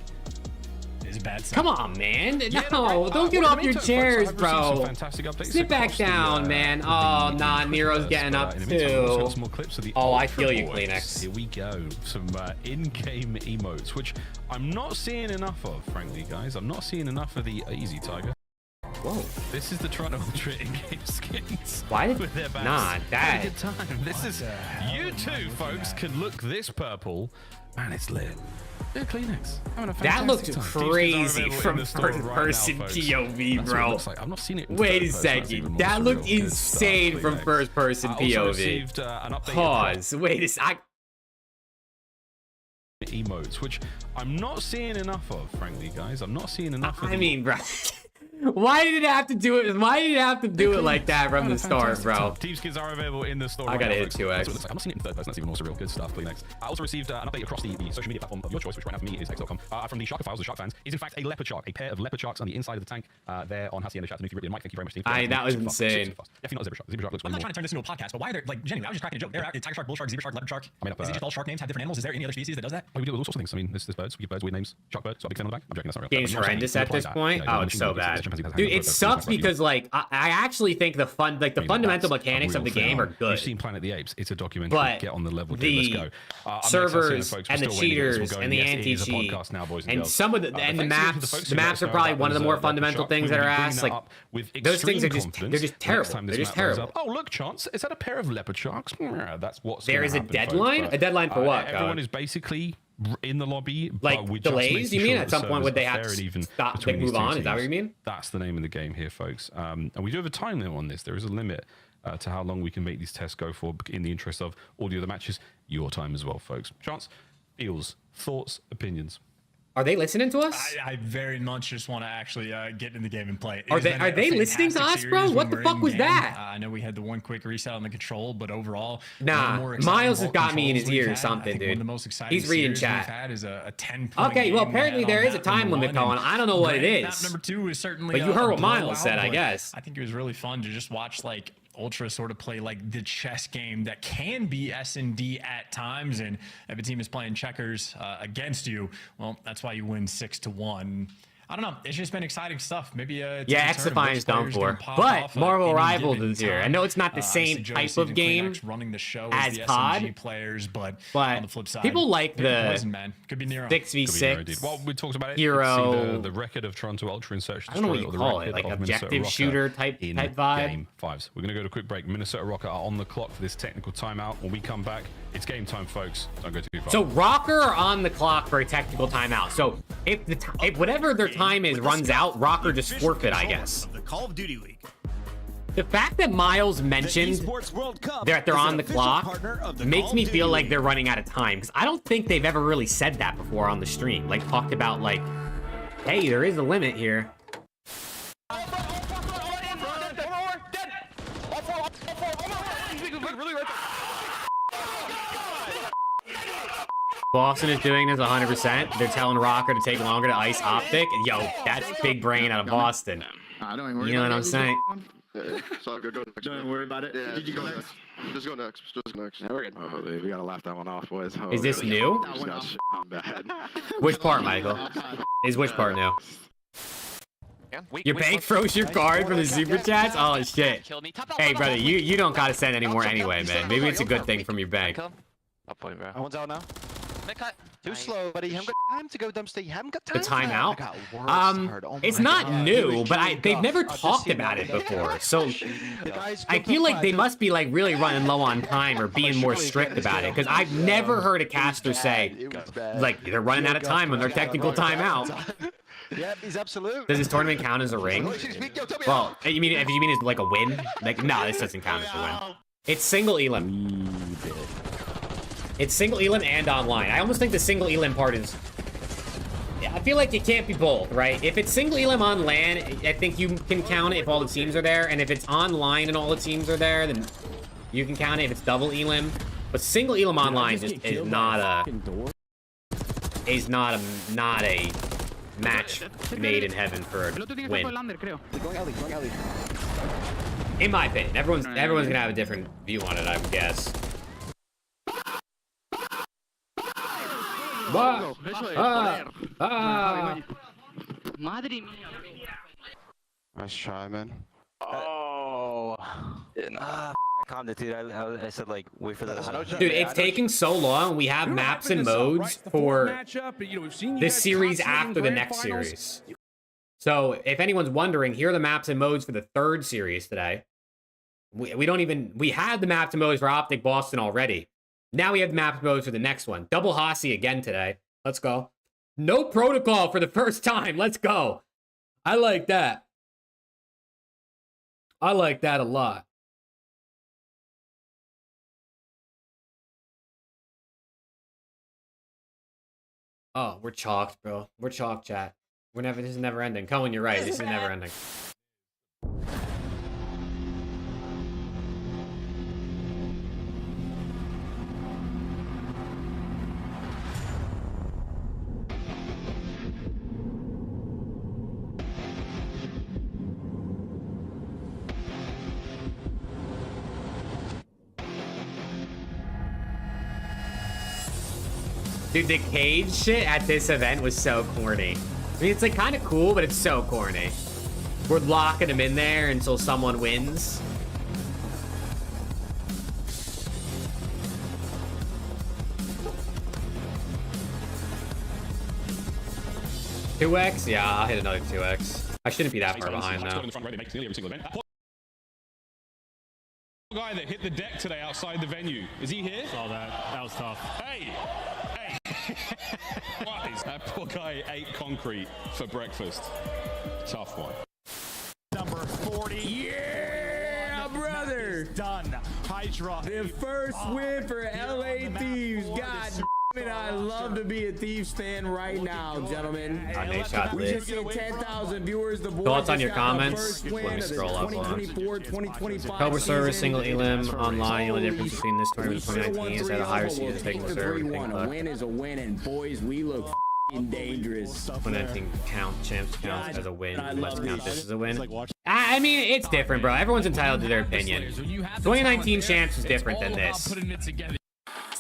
Is a bad sign. Come on, man. No, don't get off your chairs, bro. Sit back down, man. Oh, nah, Nero's getting up too. Oh, I feel you, Kleenex. Here we go. Some in-game emotes, which I'm not seeing enough of, frankly, guys. I'm not seeing enough of the easy tiger. Whoa. This is the Toronto Ultra in-game skins. Why did nah, that good time. This is you too, folks, can look this purple. Man, it's lit. Yeah, Kleenex. That looked crazy from first-person POV, bro. I'm not seeing it. Wait a second. That looked insane from first-person POV. Pause. Wait a second. Emotes, which I'm not seeing enough of, frankly, guys. I'm not seeing enough of. I mean, bro. Why did it have to do it? Why did it have to do it like that from the start, bro? Team skins are available in the store. I gotta hit 2x. I'm not seeing it in third person. That's even more surreal. Good stuff. Kleenex. I also received an update across the social media platform of your choice, which right now for me is X.com. From the Shark Files, the Shark fans, is in fact a leopard shark, a pair of leopard sharks on the inside of the tank. There on Hacienda Chat. Mike, thank you very much, team. That was insane. Definitely not zebra shark. Zebra shark looks. I'm not trying to turn this into a podcast, but why are there like genuinely? I was just cracking a joke. There are tiger shark, bull shark, zebra shark, leopard shark. Is it just all shark names have different animals? Is there any other species that does that? We do all sorts of things. I mean, there's birds. We give birds weird names. Shark bird. So a big fan on the back. I'm joking. That's not real. Game's horrendous at this point. Oh, it's so bad. Dude, it sucks because like I actually think the fundamental mechanics of the game are good. You've seen Planet of the Apes. It's a documentary. But get on the level. Let's go. Servers and the cheaters and the anti-cheat and some of the and the maps are probably one of the more fundamental things that are asked. Like those things are just terrible. They're just terrible. Oh look, Chance, is that a pair of leopard sharks? That's what's there is a deadline. A deadline for what? Everyone is basically in the lobby, like delays. You mean at some point would they have to stop? They move on. Is that what you mean? That's the name of the game here, folks. And we do have a time limit on this. There is a limit to how long we can make these tests go for in the interest of all the other matches. Your time as well, folks. Chance, feels, thoughts, opinions. Are they listening to us? I very much just want to actually get in the game and play. Are they listening to us, bro? What the fuck was that? I know we had the one quick reset on the control, but overall, nah. Miles has got me in his ear or something, dude. One of the most exciting He's reading chat. We've had is a 10-point okay, well apparently there is a time limit going. I don't know what it is. Number 2 is certainly. But you heard what Miles said, I guess. I think it was really fun to just watch like Ultra sort of play like the chess game that can be S&D at times, and if a team is playing checkers against you, well, that's why you win 6-1. I don't know. It's just been exciting stuff. Maybe yeah, X-Defiant's done for, but Marvel Rivals is here. I know it's not the same type of game running the show as COD players, but on the flip side, people like the poison, man. Could be Nero. 6v6. Well, we talked about it. Hero. The record of Toronto Ultra in Search. I don't know what you call it, like objective shooter type vibe. Game fives. We're gonna go to a quick break. Minnesota Rocker are on the clock for this technical timeout. When we come back, it's game time, folks. Don't go too far. So Rocker are on the clock for a technical timeout. So if whatever their time is runs out, Rocker just forfeit, I guess. The Call of Duty League. The fact that Miles mentioned that they're on the clock makes me feel like they're running out of time, because I don't think they've ever really said that before on the stream. Like, talked about, like, hey, there is a limit here. Boston is doing this 100%. They're telling Rocker to take longer to ice Optic. Yo, that's big brain out of Boston. You know what I'm saying? It's all good. Go next. Don't worry about it. Yeah, did you go next? Just go next. Just go next. Yeah, we're good. Oh, we gotta laugh that one off, boys. Oh, Is this new? I'm bad. Which part, Michael? Is which part new? Your bank froze your card for the super chats? Oh shit. Hey brother, you don't gotta send anymore anyway, man. Maybe it's a good thing from your bank. I'll point, bro. One's out now. Too slow, buddy. You haven't got time to go dumpster. You haven't got The time. timeout? It's not new, but they've never talked about it before. So I feel like they must be like really running low on time or being more strict about it. Because I've never heard a caster say like they're running out of time on their technical timeout. Yeah, he's absolute. Does this tournament count as a ring? Well, if you mean it's like a win? Like, no, this doesn't count as a win. It's single elim. It's single elim and online. I almost think the single elim part is... I feel like it can't be both, right? If it's single elim on LAN, I think you can count it if all the teams are there. And if it's online and all the teams are there, then you can count it if it's double elim. But single elim online just is not a match made in heaven for a win. In my opinion, everyone's gonna have a different view on it, I would guess. Nice try, man. Oh. I calmed it, dude. I said, like, wait for that. Dude, it's taking so long. We have maps and modes for this series after the next series. So if anyone's wondering, here are the maps and modes for the third series today. We had the maps and modes for Optic Boston already. Now we have the maps and modes for the next one. Double Hossie again today. Let's go. No protocol for the first time. Let's go. I like that. I like that a lot. Oh, we're chalked, bro. We're chalked, chat. This is never ending. Cohen, you're right. This is never ending. Dude, the cage shit at this event was so corny. I mean, it's like kind of cool, but it's so corny. We're locking him in there until someone wins. $2x? Yeah, I'll hit another 2x. I shouldn't be that far behind though. Guy that hit the deck today outside the venue. Is he here? Saw that. That was tough. Hey! That poor guy ate concrete for breakfast. Tough one. Number 40. Yeah, brother. Done. Hydra. The first win for LA Thieves. God damn it, I love to be a Thieves fan right now, gentlemen. NADESHOT We just hit 10,000 viewers. The boys thoughts on just your got the comments? first win Let me of the scroll up on. 2024-2025 Cobra server, season. single elim, online. The only difference Holy between this tournament and 2019 is that a higher seed is taking the server. A win is a win, and boys, we look dangerous. 2019 champs counts as a win. Let's count this as a win. I mean, it's different, bro. Everyone's entitled to their opinion. 2019 champs is different than this.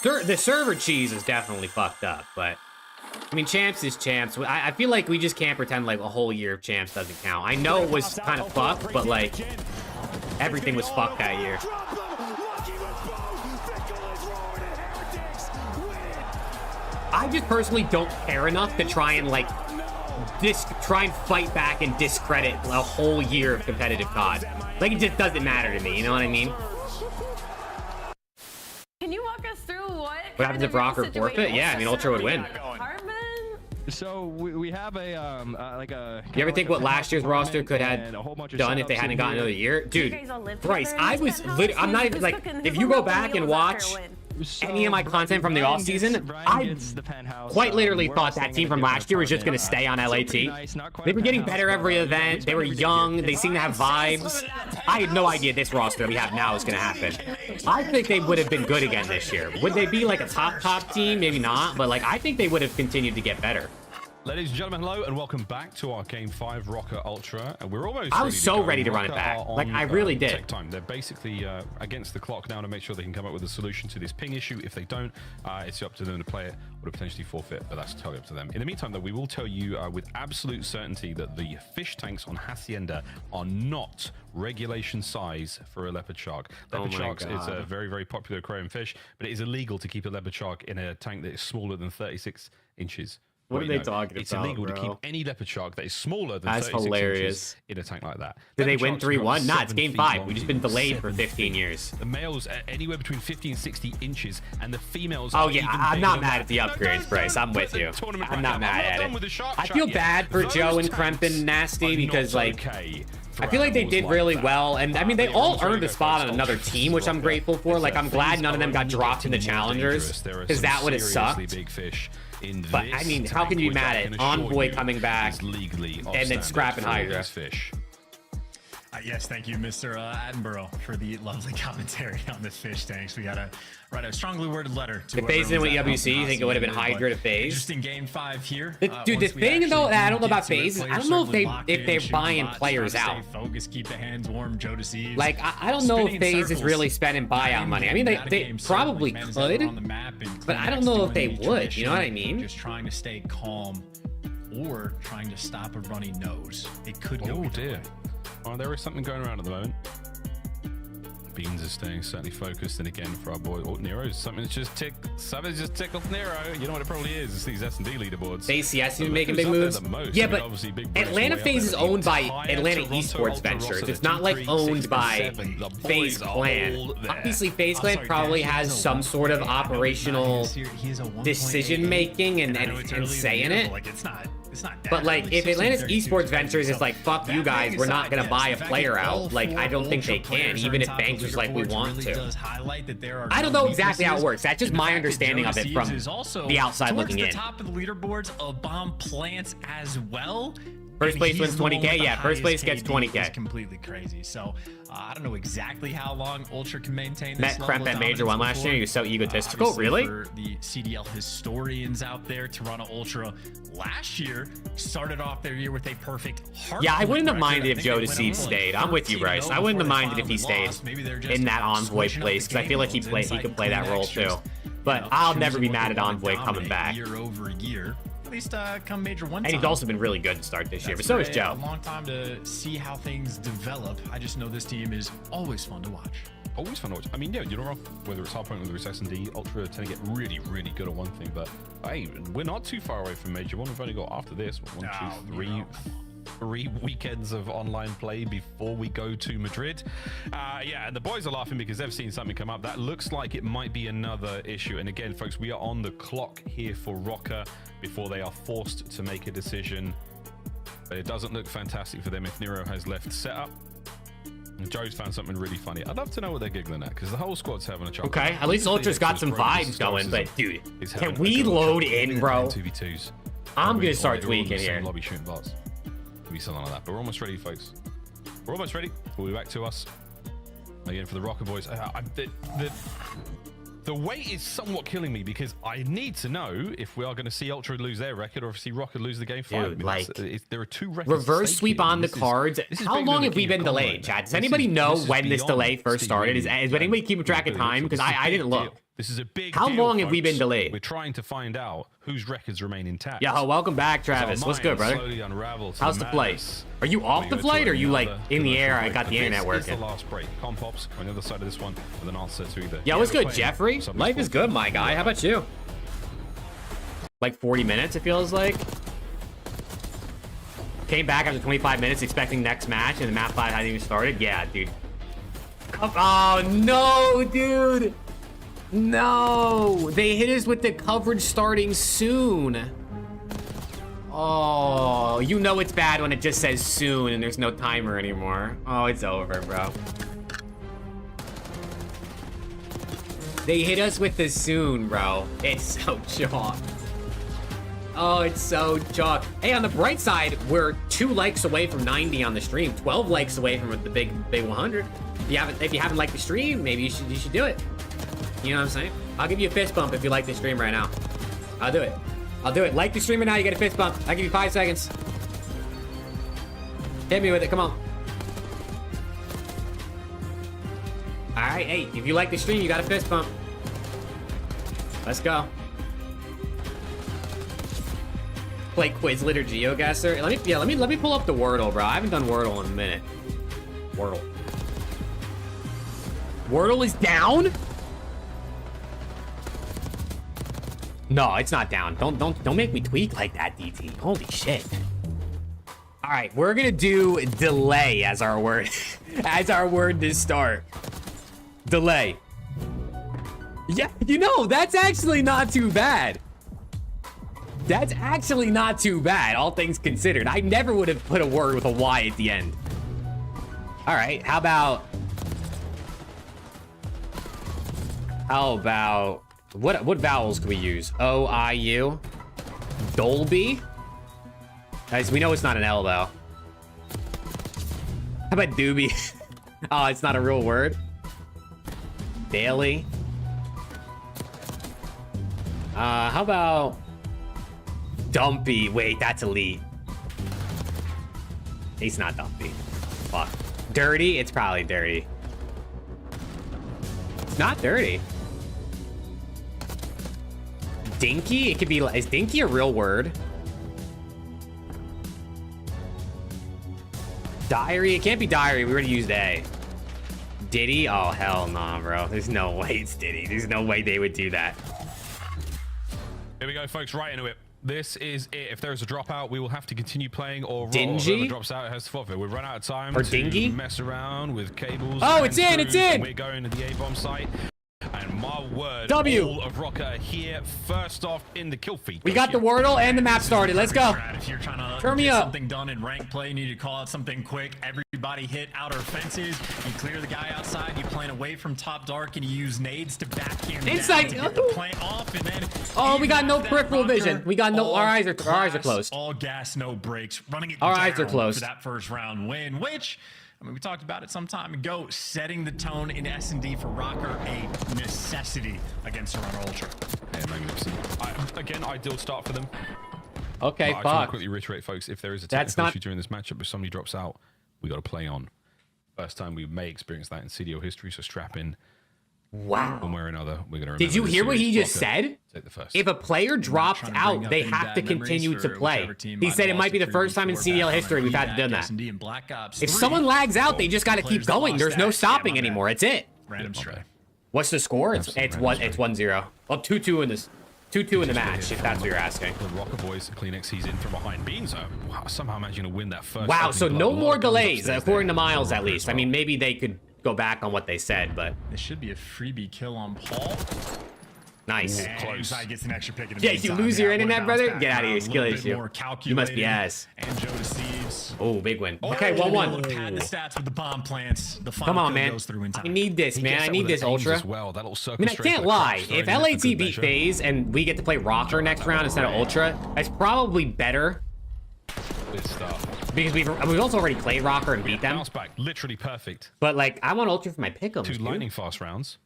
The server cheese is definitely fucked up, but I mean, champs is champs. I feel like we just can't pretend like a whole year of champs doesn't count. I know it was kind of fucked, but like everything was fucked that year. I just personally don't care enough to try and like try and fight back and discredit a whole year of competitive COD. Like, it just doesn't matter to me, you know what I mean? Can you walk us through what happens if Rocker forfeit? Yeah, I mean, Ultra would win. So we have a like a. You ever think what last year's roster could have done if they hadn't gotten another year? Dude, Bryce, I'm not even like, if you go back and watch any of my content from the offseason, I quite literally thought that team from last year was just going to stay on LAT. They were getting better every event. They were young. They seemed to have vibes. I had no idea this roster that we have now is going to happen. I think they would have been good again this year. Would they be like a top team? Maybe not, but like I think they would have continued to get better. Ladies and gentlemen, hello and welcome back to our Game 5 Rocker Ultra. And we're almost I was so ready to run it back. Like, I really did. Tech time. They're basically against the clock now to make sure they can come up with a solution to this ping issue. If they don't, it's up to them to play it or to potentially forfeit, but that's totally up to them. In the meantime, though, we will tell you with absolute certainty that the fish tanks on Hacienda are not regulation size for a leopard shark. Leopard sharks is a very, very popular aquarium fish, but it is illegal to keep a leopard shark in a tank that is smaller than 36 inches. What are they talking about, It's illegal to keep any leopard shark that is smaller than 36 inches in a tank like that. Did they win 3-1? Nah, it's game 5. We've just been delayed for 15 years. The males are anywhere between 50 and 60 inches, and the females are even I'm not mad at the upgrades, Bryce. I'm with you. I'm not mad at it. I feel bad for Joe and Krempen Nasty because, like, I feel like they did really well, and I mean, they all earned a spot on another team, which I'm grateful for. Like, I'm glad none of them got dropped in the challengers, because that would have sucked. But I mean, how can you be mad at Envoy coming back and then scrapping Hydra? Yes, thank you, Mr. Attenborough, for the lovely commentary on the fish tanks. We got to write a strongly worded letter to if FAZE didn't win WC, you think it would have been Hydra to FAZE? Interesting game 5 here. Dude, the thing though that I don't know about FAZE is I don't know if they're buying players out. Focus, keep the hands warm, Joe deceives. Like, I don't know if FAZE is really spending buyout money. I mean, they probably could, but I don't know if they would. You know what I mean? Just trying to stay calm or trying to stop a runny nose. It could go. Oh dear. Oh, there is something going around at the moment. Beans is staying certainly focused, and again for our boy Nero, something's just tickled Nero. You know what it probably is? It's these S&D leaguerboards. ACS is making big moves. Yeah, but Atlanta FaZe is owned by Atlanta Esports Ventures. It's not like owned by FaZe Clan. Obviously, FaZe Clan probably has some sort of operational decision making and say in it. But like, if Atlanta's Esports Ventures is like, fuck you guys, we're not gonna buy a player out, like, I don't think they can, even if Banks was like, we want to. I don't know exactly how it works. That's just my understanding of it from the outside looking in. Top of the leaderboards of bomb plants as well. First place wins 20K. Yeah, first place gets 20K. It's completely crazy. So I don't know exactly how long Ultra can maintain Met this Kremp at Major 1 last year. He was so egotistical. Really? For the CDL historians out there, Toronto Ultra last year started off their year with a perfect heart. Yeah, I wouldn't have minded if Joe Deceive stayed. I'm with you, Bryce. I wouldn't have minded if he stayed in that Envoy place, because I feel like he could play that role too. But I'll never be mad at Envoy coming back. Year over year. At least come Major 1 time. And he's also been really good to start this year, but so is Joe. A long time to see how things develop. I just know this team is always fun to watch. Always fun to watch. I mean, yeah, you're not wrong. Whether it's Hardpoint, whether it's S&D, Ultra tend to get really, really good at one thing, but hey, we're not too far away from Major 1. We've only got, after this, 3 weekends of online play before we go to Madrid. Yeah, and the boys are laughing because they've seen something come up that looks like it might be another issue. And again, folks, we are on the clock here for Rocker before they are forced to make a decision. But it doesn't look fantastic for them if Nero has left setup. And Joe's found something really funny. I'd love to know what they're giggling at, because the whole squad's having a chuckle. Okay, at least Ultra's got some vibes going, but dude, can we load in, bro? 2v2s. I'm gonna start tweaking here. Lobby shooting bots. Be something like that, but we're almost ready, folks. We're almost ready. We'll be back to us again for the Rocker boys. The wait is somewhat killing me because I need to know if we are going to see Ultra lose their record or if see Rocket lose the game 5. Dude, like, there are 2 records. Reverse sweep on the cards. How long have we been delayed, Chad? Does anybody know when this delay first started? Is anybody keeping track of time? Because I didn't look. This is a big How deal, long have we folks. been delayed? We're trying to find out whose records remain intact. Yo, welcome back, Travis. So What's good, brother? How's the flight? Are you off the flight or are you like in the air? I got the internet working. This is the last break. Compops on the other side of this one with an answer to either. Yo, what's good, Jeffrey? Life is good, my guy. How about you? Like 40 minutes, it feels like. Came back after 25 minutes expecting next match and the map 5 hadn't even started. Yeah, dude. Oh, no, dude. No. They hit us with the coverage starting soon. Oh, you know it's bad when it just says soon and there's no timer anymore. Oh, it's over, bro. They hit us with the soon, bro. It's so chalk. Oh, it's so chalk. Hey, on the bright side, we're 2 likes away from 90 on the stream, 12 likes away from the big 100. If you haven't liked the stream, maybe you should do it. You know what I'm saying? I'll give you a fist bump if you like the stream right now. I'll do it. I'll do it. Like the stream right now, you get a fist bump. I'll give you 5 seconds. Hit me with it. Come on. All right. Hey, if you like the stream, you got a fist bump. Let's go. Play Quizlet or GeoGuessr. Let me pull up the Wordle, bro. I haven't done Wordle in a minute. Wordle. Wordle is down? No, it's not down. Don't make me tweak like that, DT. Holy shit. All right, we're gonna do delay as our word, as our word to start. Delay. Yeah, you know, that's actually not too bad. That's actually not too bad, all things considered. I never would have put a word with a Y at the end. All right, how about what vowels can we use? O, I, U. Dolby. Guys, we know it's not an L though. How about doobie? Oh, it's not a real word. Daily. How about dumpy? Wait, that's elite. It's not dumpy. Fuck. Dirty? It's probably dirty. It's not dirty. Dinky? It could be. Is dinky a real word? Diary? It can't be diary. We already used A. Diddy? Oh, hell nah, bro. There's no way it's Diddy. There's no way they would do that. Here we go, folks. Right into it. This is it. If there is a dropout, we will have to continue playing, or Dingy? whoever drops out has to forfeit. We've run out of time or to dingy? mess around with cables. Oh, it's in! It's in! We're going to the A-bomb site. And my word, W. all of Rocker here. First off in the kill feed. We got the Wordle and the map started. Let's go. If you're trying to Turn me get up. something done in rank play, you need to call out something quick. Everybody hit outer fences. You clear the guy outside. You plan away from top dark, and you use nades to back him Inside. down to get the plant off, and then Oh, we got no peripheral vision. We got no. Our eyes are closed. All gas, no brakes. Running it Our down eyes are closed for that first round win, which. I mean, we talked about it some time ago. Setting the tone in S&D for Rocker, a necessity against Toronto Ultra. Yeah, magnificent. Again, ideal start for them. Okay, I just want to fuck. quickly reiterate, folks, if there is a technical issue during this matchup, if somebody drops out, we got to play on. First time we may experience that in CDL history, so strap in. Wow. One way or another, we're going to. Did you hear what he just said? Take the first. If a player drops out, they have to continue to play. He said it might be the first time in CDL history we've had to do that. If someone lags out, they just got to keep going. There's no stopping anymore. It's it. Random stray. What's the score? It's 1-0. Well, 2-2 in this. 2-2 in the match, if that's what you're asking. The Rocker boys, Kleenex, he's in from behind beans. Somehow managing to win that first. Wow, so no more delays, according to Miles at least. I mean, maybe they could go back on what they said, but this should be a freebie kill on Paul. Nice. Close. Gets an extra pick in the yeah, you lose your internet, brother? Get out of here, skill issue. You must be ass. And Joe deceives. Oh, big win. Okay, 1-1. Pad the stats with the bomb plants. The come on, man. Goes through in time. I need this, man. I need this Ultra. Well. I mean, I can't lie. If LAT beat FaZe and we get to play Rocker next round instead of Ultra, that's probably better. Good stuff. Because we've also already played Rocker and beat them. Bounce back, literally perfect. But like, I want Ultra for my pick'ems. 2 lightning fast rounds.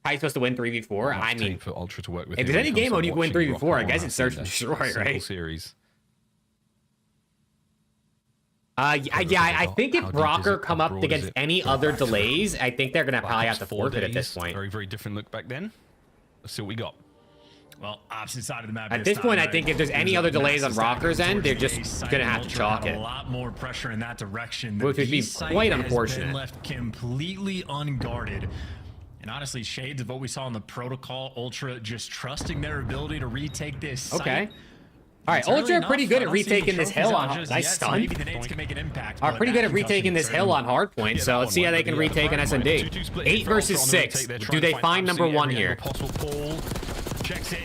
How are you supposed to win 3v4? I mean, for Ultra to work with if there's any game mode you can win 3v4, I guess it's Search and Destroy, right? Series. I think if Rocker come up against any other delays, I think they're gonna probably have to forfeit at this point. Very, very different look back then. Let's see what we got. Well, opposite side of the map. At this point, I think if there's any other delays on Rocker's end, they're just gonna have to chalk it. A lot more pressure in that direction. Which would be quite unfortunate. Left completely unguarded. And honestly, shades of what we saw in the Protocol, Ultra just trusting their ability to retake this site. Okay. All right, Ultra are pretty good at retaking this hill on nice stun. Maybe the nades can make an impact. Are pretty good at retaking this hill on hardpoint, so let's see how they can retake an SND. 8 versus 6. Do they find number 1 here? Checks it.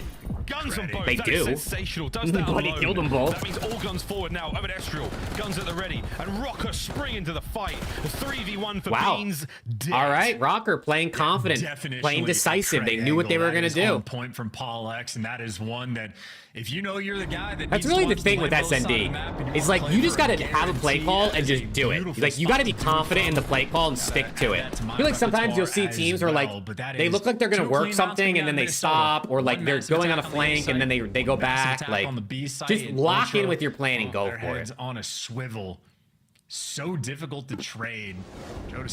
Guns on both. They do. Sensational. Does that But he killed them both. That means all guns forward now. Over Estriel. Guns at the ready. And Rocker spring into the fight. The 3v1 for Beans. Dead. All right, Rocker playing confident, playing decisive. They knew what they were going to do. Point from Paul X, and that is one that if you know you're the guy that that's really the thing with SND. It's like you just got to have a play call and just do it. Like you got to be confident in the play call and stick to it. I feel like sometimes you'll see teams where like they look like they're going to work something and then they stop, or like they're going on a flank and then they go back. Like just lock in with your plan and go for it. On a swivel. So difficult to trade.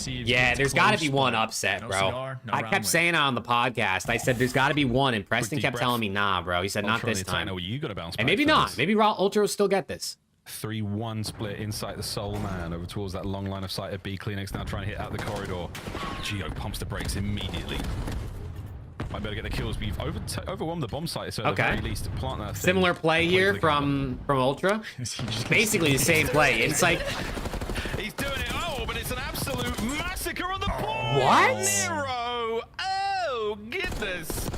Yeah, there's got to be one upset, bro. I kept saying it on the podcast. I said there's got to be one, and Preston kept telling me, nah, bro. He said not this time. You got to bounce back. And maybe not. Maybe Ultra will still get this. 3-1 split inside the Soul Man over towards that long line of sight of B. Kleenex now trying to hit out the corridor. Geo pumps the brakes immediately. Might be able to get the kills, but you've overwhelmed the bomb site, so at the very least plant that thing. Similar play here from Ultra. Basically the same play. Insight. He's doing it. Oh, but it's an absolute massacre on the board. What? Nero. Oh, goodness.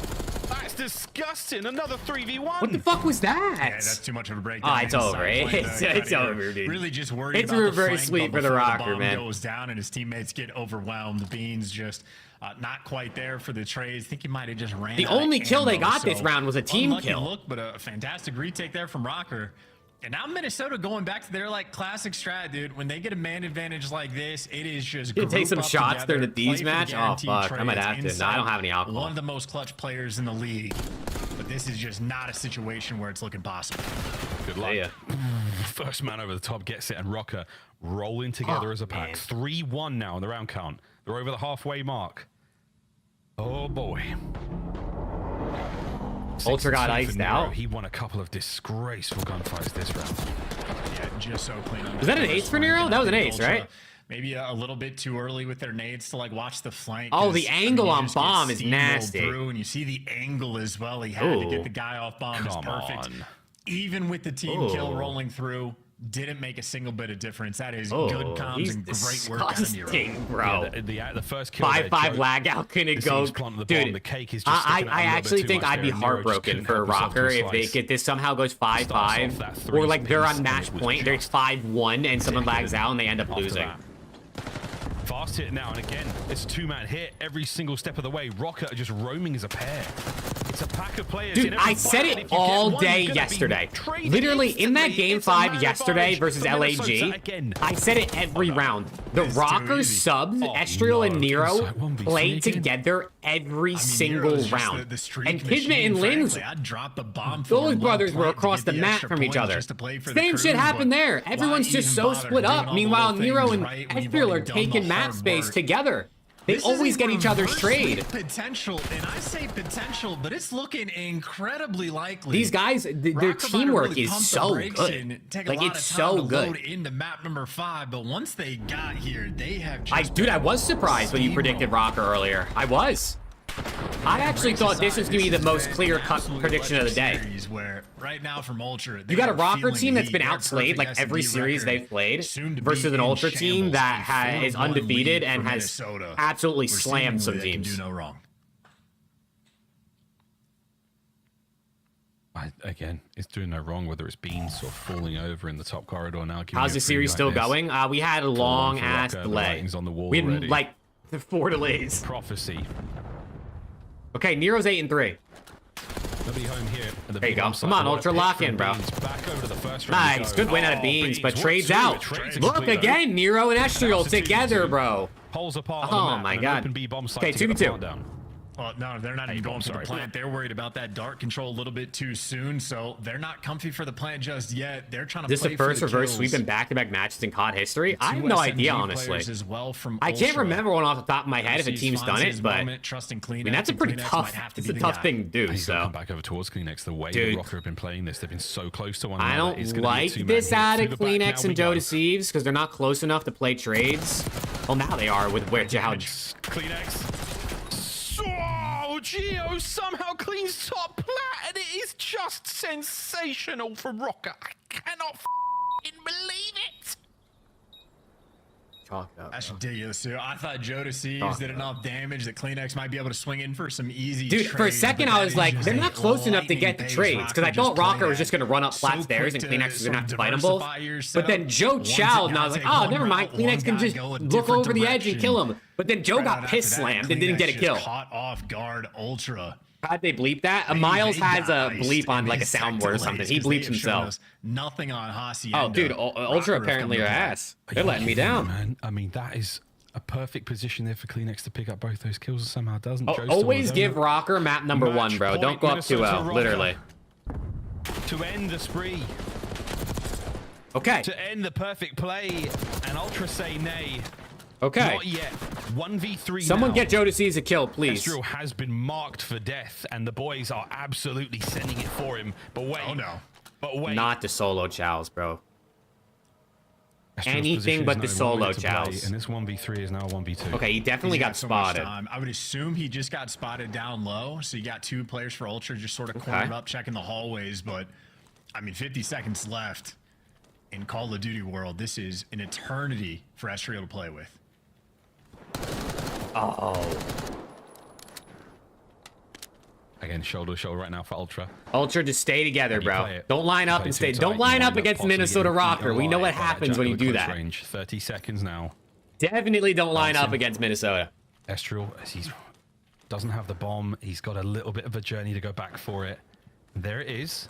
That's disgusting. Another 3v1. What the fuck was that? Yeah, that's too much of a breakdown. Oh, it's over. It's over, dude. Really just worried it's about reverse sweep for the Rocker, man. Goes down and his teammates get overwhelmed. Beans just not quite there for the trades. I think he might have just ran. The only kill they got this round was a team kill. Look, but a fantastic retake there from Rocker. And now Minnesota going back to their like classic strat, dude. When they get a man advantage like this, it is just you take some shots during the D's match. Oh fuck, I might have to. No, I don't have any alcohol. One of the most clutch players in the league, but this is just not a situation where it's looking possible. Good luck. Yeah. First man over the top gets it, and Rocker rolling together as a pack. 3-1 now on the round count. They're over the halfway mark. Oh boy. Ultra got iced out. He won a couple of disgraceful gunfights this round. Yeah, just so clean. Was that an ace for Nero? That was an ace, right? Maybe a little bit too early with their nades to like watch the flank. Oh, the angle on bomb is nasty. And you see the angle as well. He had to get the guy off bomb. It's perfect. Even with the team kill rolling through, didn't make a single bit of difference. That is good comms and great work out of Nero. Bro. Yeah, the first kill 5-5 lag out couldn't go. Dude, the cake is just I actually think I'd be heartbroken for Rocker if they get this somehow goes 5-5, or like they're on match point, there's 5-1 and someone lags out and they end up losing. Fast hit now, and again, it's a two-man hit every single step of the way. Rocker just roaming as a pair. It's a pack of players. Dude, I said it all day yesterday. Literally, in that game 5 yesterday versus LAG, I said it every round. The Rocker subs, Estriel and Nero, play together every single round. And Kismet and Linz, those brothers were across the map from each other. Same shit happened there. Everyone's just so split up. Meanwhile, Nero and Estriel are taking map space together. They always get each other's trade. Potential, and I say potential, but it's looking incredibly likely. These guys, their teamwork is so good. Like, it's so good. Into map number 5, but once they got here, they have just dude, I was surprised when you predicted Rocker earlier. I was. I actually thought this was going to be the most clear-cut prediction of the day. Where right now from Ultra, you got a Rocker team that's been outplayed like every series they've played versus an Ultra team that is undefeated and has absolutely slammed some teams. Do no wrong. Again, it's doing no wrong, whether it's Beans or falling over in the top corridor now. How's the series still going? We had a long-ass delay. We had like 4 delays. Prophecy. Okay, Nero's 8-3. They'll be home here. There you go. Come on, Ultra, lock in, bro. Nice, good win out of Beans, but trades out. Look again, Nero and Estriel together, bro. Pulls apart. Oh my god. Okay, 2v2. Well, no, they're not even going for the plant. They're worried about that dart control a little bit too soon, so they're not comfy for the plant just yet. They're trying to This is play the first for the reverse kills. sweep in back-to-back matches in COD history. I have Two no SMG idea, honestly. players as well from I can't Ultra. remember one off the top of my head if a Obviously, team's done finds it, his but moment, trusting I mean, that's a Kleenex, pretty and Kleenex tough, might have to it's be a the tough guy. thing to do, He's gonna so. come back over towards Kleenex. The way Dude. the Rocker have been playing this, they've been so close to one I another. don't It's gonna be a like two-man this hit. out of Through the back, Kleenex now and we Joe go. Deceives because they're not close enough to play trades. Well, now they are with where how Kleenex. Oh, Geo somehow cleans top plat, and it is just sensational for Rocker. I cannot believe it. That's ridiculous, too. I thought Joe Deceives did enough damage that Kleenex might be able to swing in for some easy Dude, for a trades, second but I that was is like, just they're a not close enough to get the lightning trades pace because I Rocker thought just Rocker played was just at. going to run up flat So stairs and quick Kleenex was going to have to fight them diversify both. your But setup. then Joe One's chowed a and I was like, guy oh, take never one mind. route, Kleenex one can guy just go a look different over the edge and direction. kill him. But then Joe Right got after piss that, slammed and didn't Kleenex get a just kill. Caught off guard Ultra. How'd they bleep that? Miles has a bleep on like a soundboard or something. He bleeps himself. Nothing on Hacienda. Oh, dude, Ultra apparently are ass. They're letting me down. Man, I mean, that is a perfect position there for Kleenex to pick up both those kills and somehow doesn't. Always give Rocker map number 1, bro. Don't go up 2-0, literally. To end the spree. Okay. To end the perfect play, and Ultra say nay. Okay. Not yet. 1v3 Someone now. get Joe Deceives a kill, please. Estriel has been marked for death, and the boys are absolutely sending it for him. But wait. Oh, no. But wait. Not the solo chows, bro. Estriel's Anything position but is the no solo longer to play, chows. And this 1v3 is now 1v2. Okay, he definitely He's got so much spotted. time. I would assume he just got spotted down low. So you got 2 players for Ultra just sort of cornered up, checking the hallways. But, I mean, 50 seconds left in Call of Duty world. This is an eternity for Estriel to play with. Oh. Again, shoulder to shoulder right now for Ultra. Ultra, just stay together, bro. Don't line up and stay. Too Don't tight, line you up wind against possibly Minnesota getting Rocker. We know what alive by happens that when you jack at do close that. range. 30 seconds now. Definitely don't line up against Minnesota. Estriel, as he doesn't have the bomb, he's got a little bit of a journey to go back for it. There it is.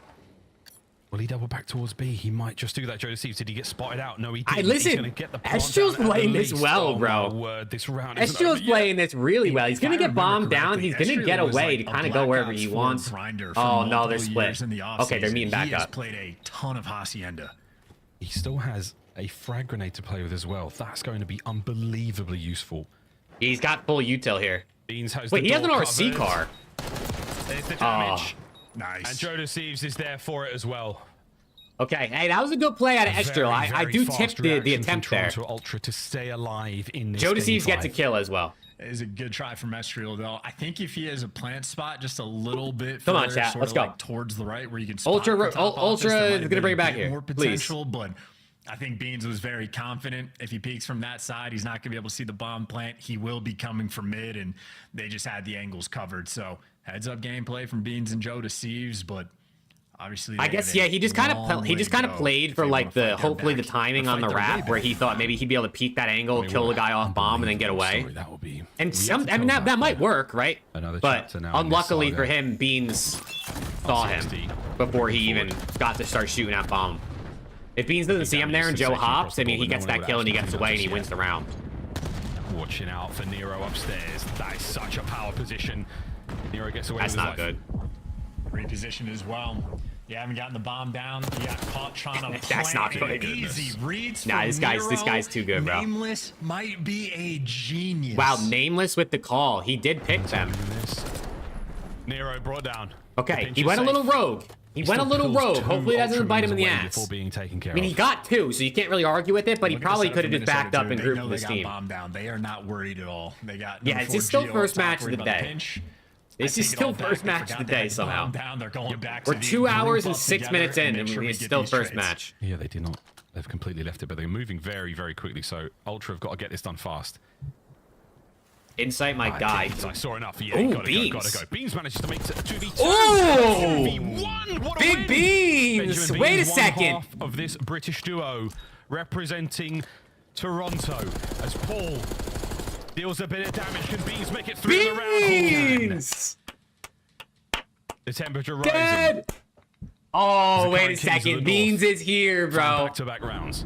Will he double back towards B? He might just do that. Joe Deceives, did he get spotted out? No, he didn't. Listen, Estriel's playing this well, bro. This round Estriel's playing this really well. He's going to get bombed down. He's going to get away to kind of go wherever he wants. Oh, no, they're split. Okay, they're meeting back He has up. played a ton of Hacienda. He still has a frag grenade to play with as well. That's going to be unbelievably useful. He's got full util here. Beans has Wait, the he has an door RC covered. car. There's the damage. Nice. And Joe Deceives is there for it as well. Okay, hey, that was a good play out of Estriel. I do tip the attempt there. Ultra to stay alive in this Joe game Deceives gets a 5. kill as well. It is a good try from Estriel, though. I think if he has a plant spot just a little bit Come further, on, chat. sort Let's of go. like towards the right where you can spot Ultra the top office, there might is have going to been bring it a back bit here. more Please. potential, but I think Beans was very confident. If he peeks from that side, he's not going to be able to see the bomb plant. He will be coming from mid, and they just had the angles covered. So heads up gameplay from Beans and Joe Deceives, but obviously I guess he just kind of played for like the hopefully the timing on the wrap where he thought maybe he'd be able to peek that angle, kill the guy off bomb, and then get away. That would be. And I mean that might work, right? Another But chapter now in this unluckily saga. for him, Beans saw him before he even got to start shooting at bomb. If Beans doesn't see him there and Joe hops, I mean he gets that kill and he gets away and he wins the round. Watching out for Nero upstairs. That is such a power position. Nero gets away That's with his not life. good. Reposition as well. You haven't gotten the bomb down. You got caught trying to That's not plant good. easy reads. Nah, from this guy's too good, bro. Nameless might be a genius. Wow, Nameless with the call. He did pick them. Nero brought down. Okay, he went a little rogue. He went a little rogue. Hopefully it doesn't bite him in the ass. Before being taken care I mean, he got 2, so you can't really argue with it, but he Look at probably the could have setup just for backed up and Minnesota, too. grouped They know with this they got team. bombed down. They are not worried at all. They got Yeah, it's just still Geo first up top, match of worried the about day. pinch. This I is take it still all back. first They match of forgot the they had day the somehow. bomb down. They're going back We're to 2 group hours and up 6 together minutes in, and and make sure we it's get still these first trades. match. Yeah, they did not. They've completely left it, but they're moving very, very quickly. So Ultra have got to get this done fast. Insight, my guy. I saw enough. Yeah, Ooh, gotta Beans. go, gotta go. Beans manages to make it a 2v2. Oh! 2v1. What a Big win. Beans. Benjamin Wait a Beans, one second. half of this British duo representing Toronto as Paul deals a bit of damage. Can Beans make it through the round? Beans! The temperature rising. Dead! Oh, The wait a Kings of the second. North. Beans is here, bro. Back-to-back rounds.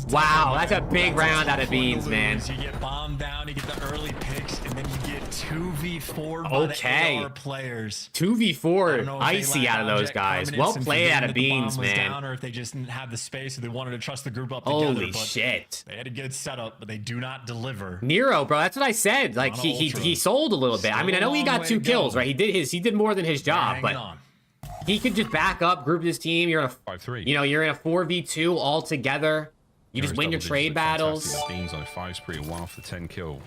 Wow, that's a big round out of Beans, man. You get bombed down, you get the early picks, and then you get 2v4 Okay. by the AR players. 2v4 icy out of those guys. Well played out of Beans, man. Down, or if they just didn't have the space or they wanted to trust the group up together. Holy shit. They had a good setup, but they do not deliver. Nero, bro, that's what I said. Like he sold a little bit. I mean, I know he got 2 kills, right? He did more than his job, but he could just back up, group his team. You're in a 5-3. You know, you're in a 4v2 all together. You just win your trade battles. Beans on a 5 spree, 1 off the 10 kill.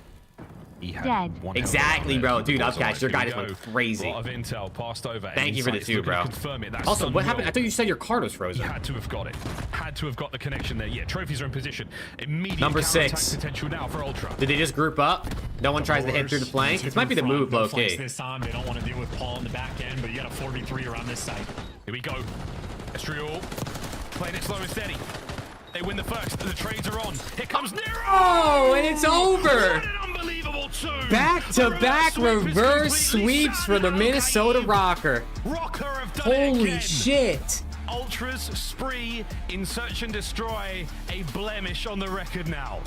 He had Dead. Exactly, bro. Dude, upcatch, your guy just went crazy. A lot of intel passed over. Thank you for the 2, bro. Also, what happened? I thought you said your card was frozen. He had to have got it. Had to have got the connection there. Yeah, trophies are in position. Immediate Number 6. potential now for Ultra. Did they just group up? No one tries to hit through the flank? This might be the move, low-key. This time, they don't want to deal with Paul in the back end, but you got a 4v3 around this side. Here we go. Estriol playing it slow and steady. They win the first. The trades are on. Here comes Nero. Oh, and it's over. What an unbelievable 2. Back-to-back reverse sweeps for the Minnesota Rocker. Rocker have done it Holy again. shit. Ultra's spree in search and destroy, a blemish on the record now.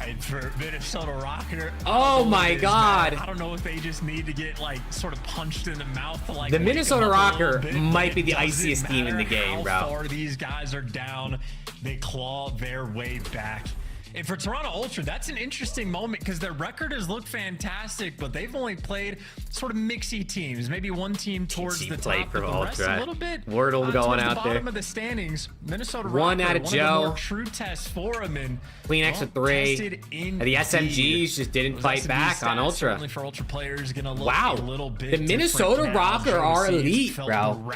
And for Minnesota Rocker, oh my god. I don't know if they just need to get like sort of punched in the mouth to like the Minnesota Rocker might be the iciest team in the game, bro. How far these guys are down, they claw their way back. And for Toronto Ultra, that's an interesting moment because their record has looked fantastic, but they've only played sort of mixy teams. Maybe one team towards the top, but the rest a little bit. Wordle going out there. Bottom of the standings. Minnesota one Rocker, out of one Joe. Of the more true tests for him, and clean extra 3. And the SMGs just didn't fight back on Ultra. Certainly for Ultra players, gonna look wow. a little bit the Minnesota Rocker are elite, bro.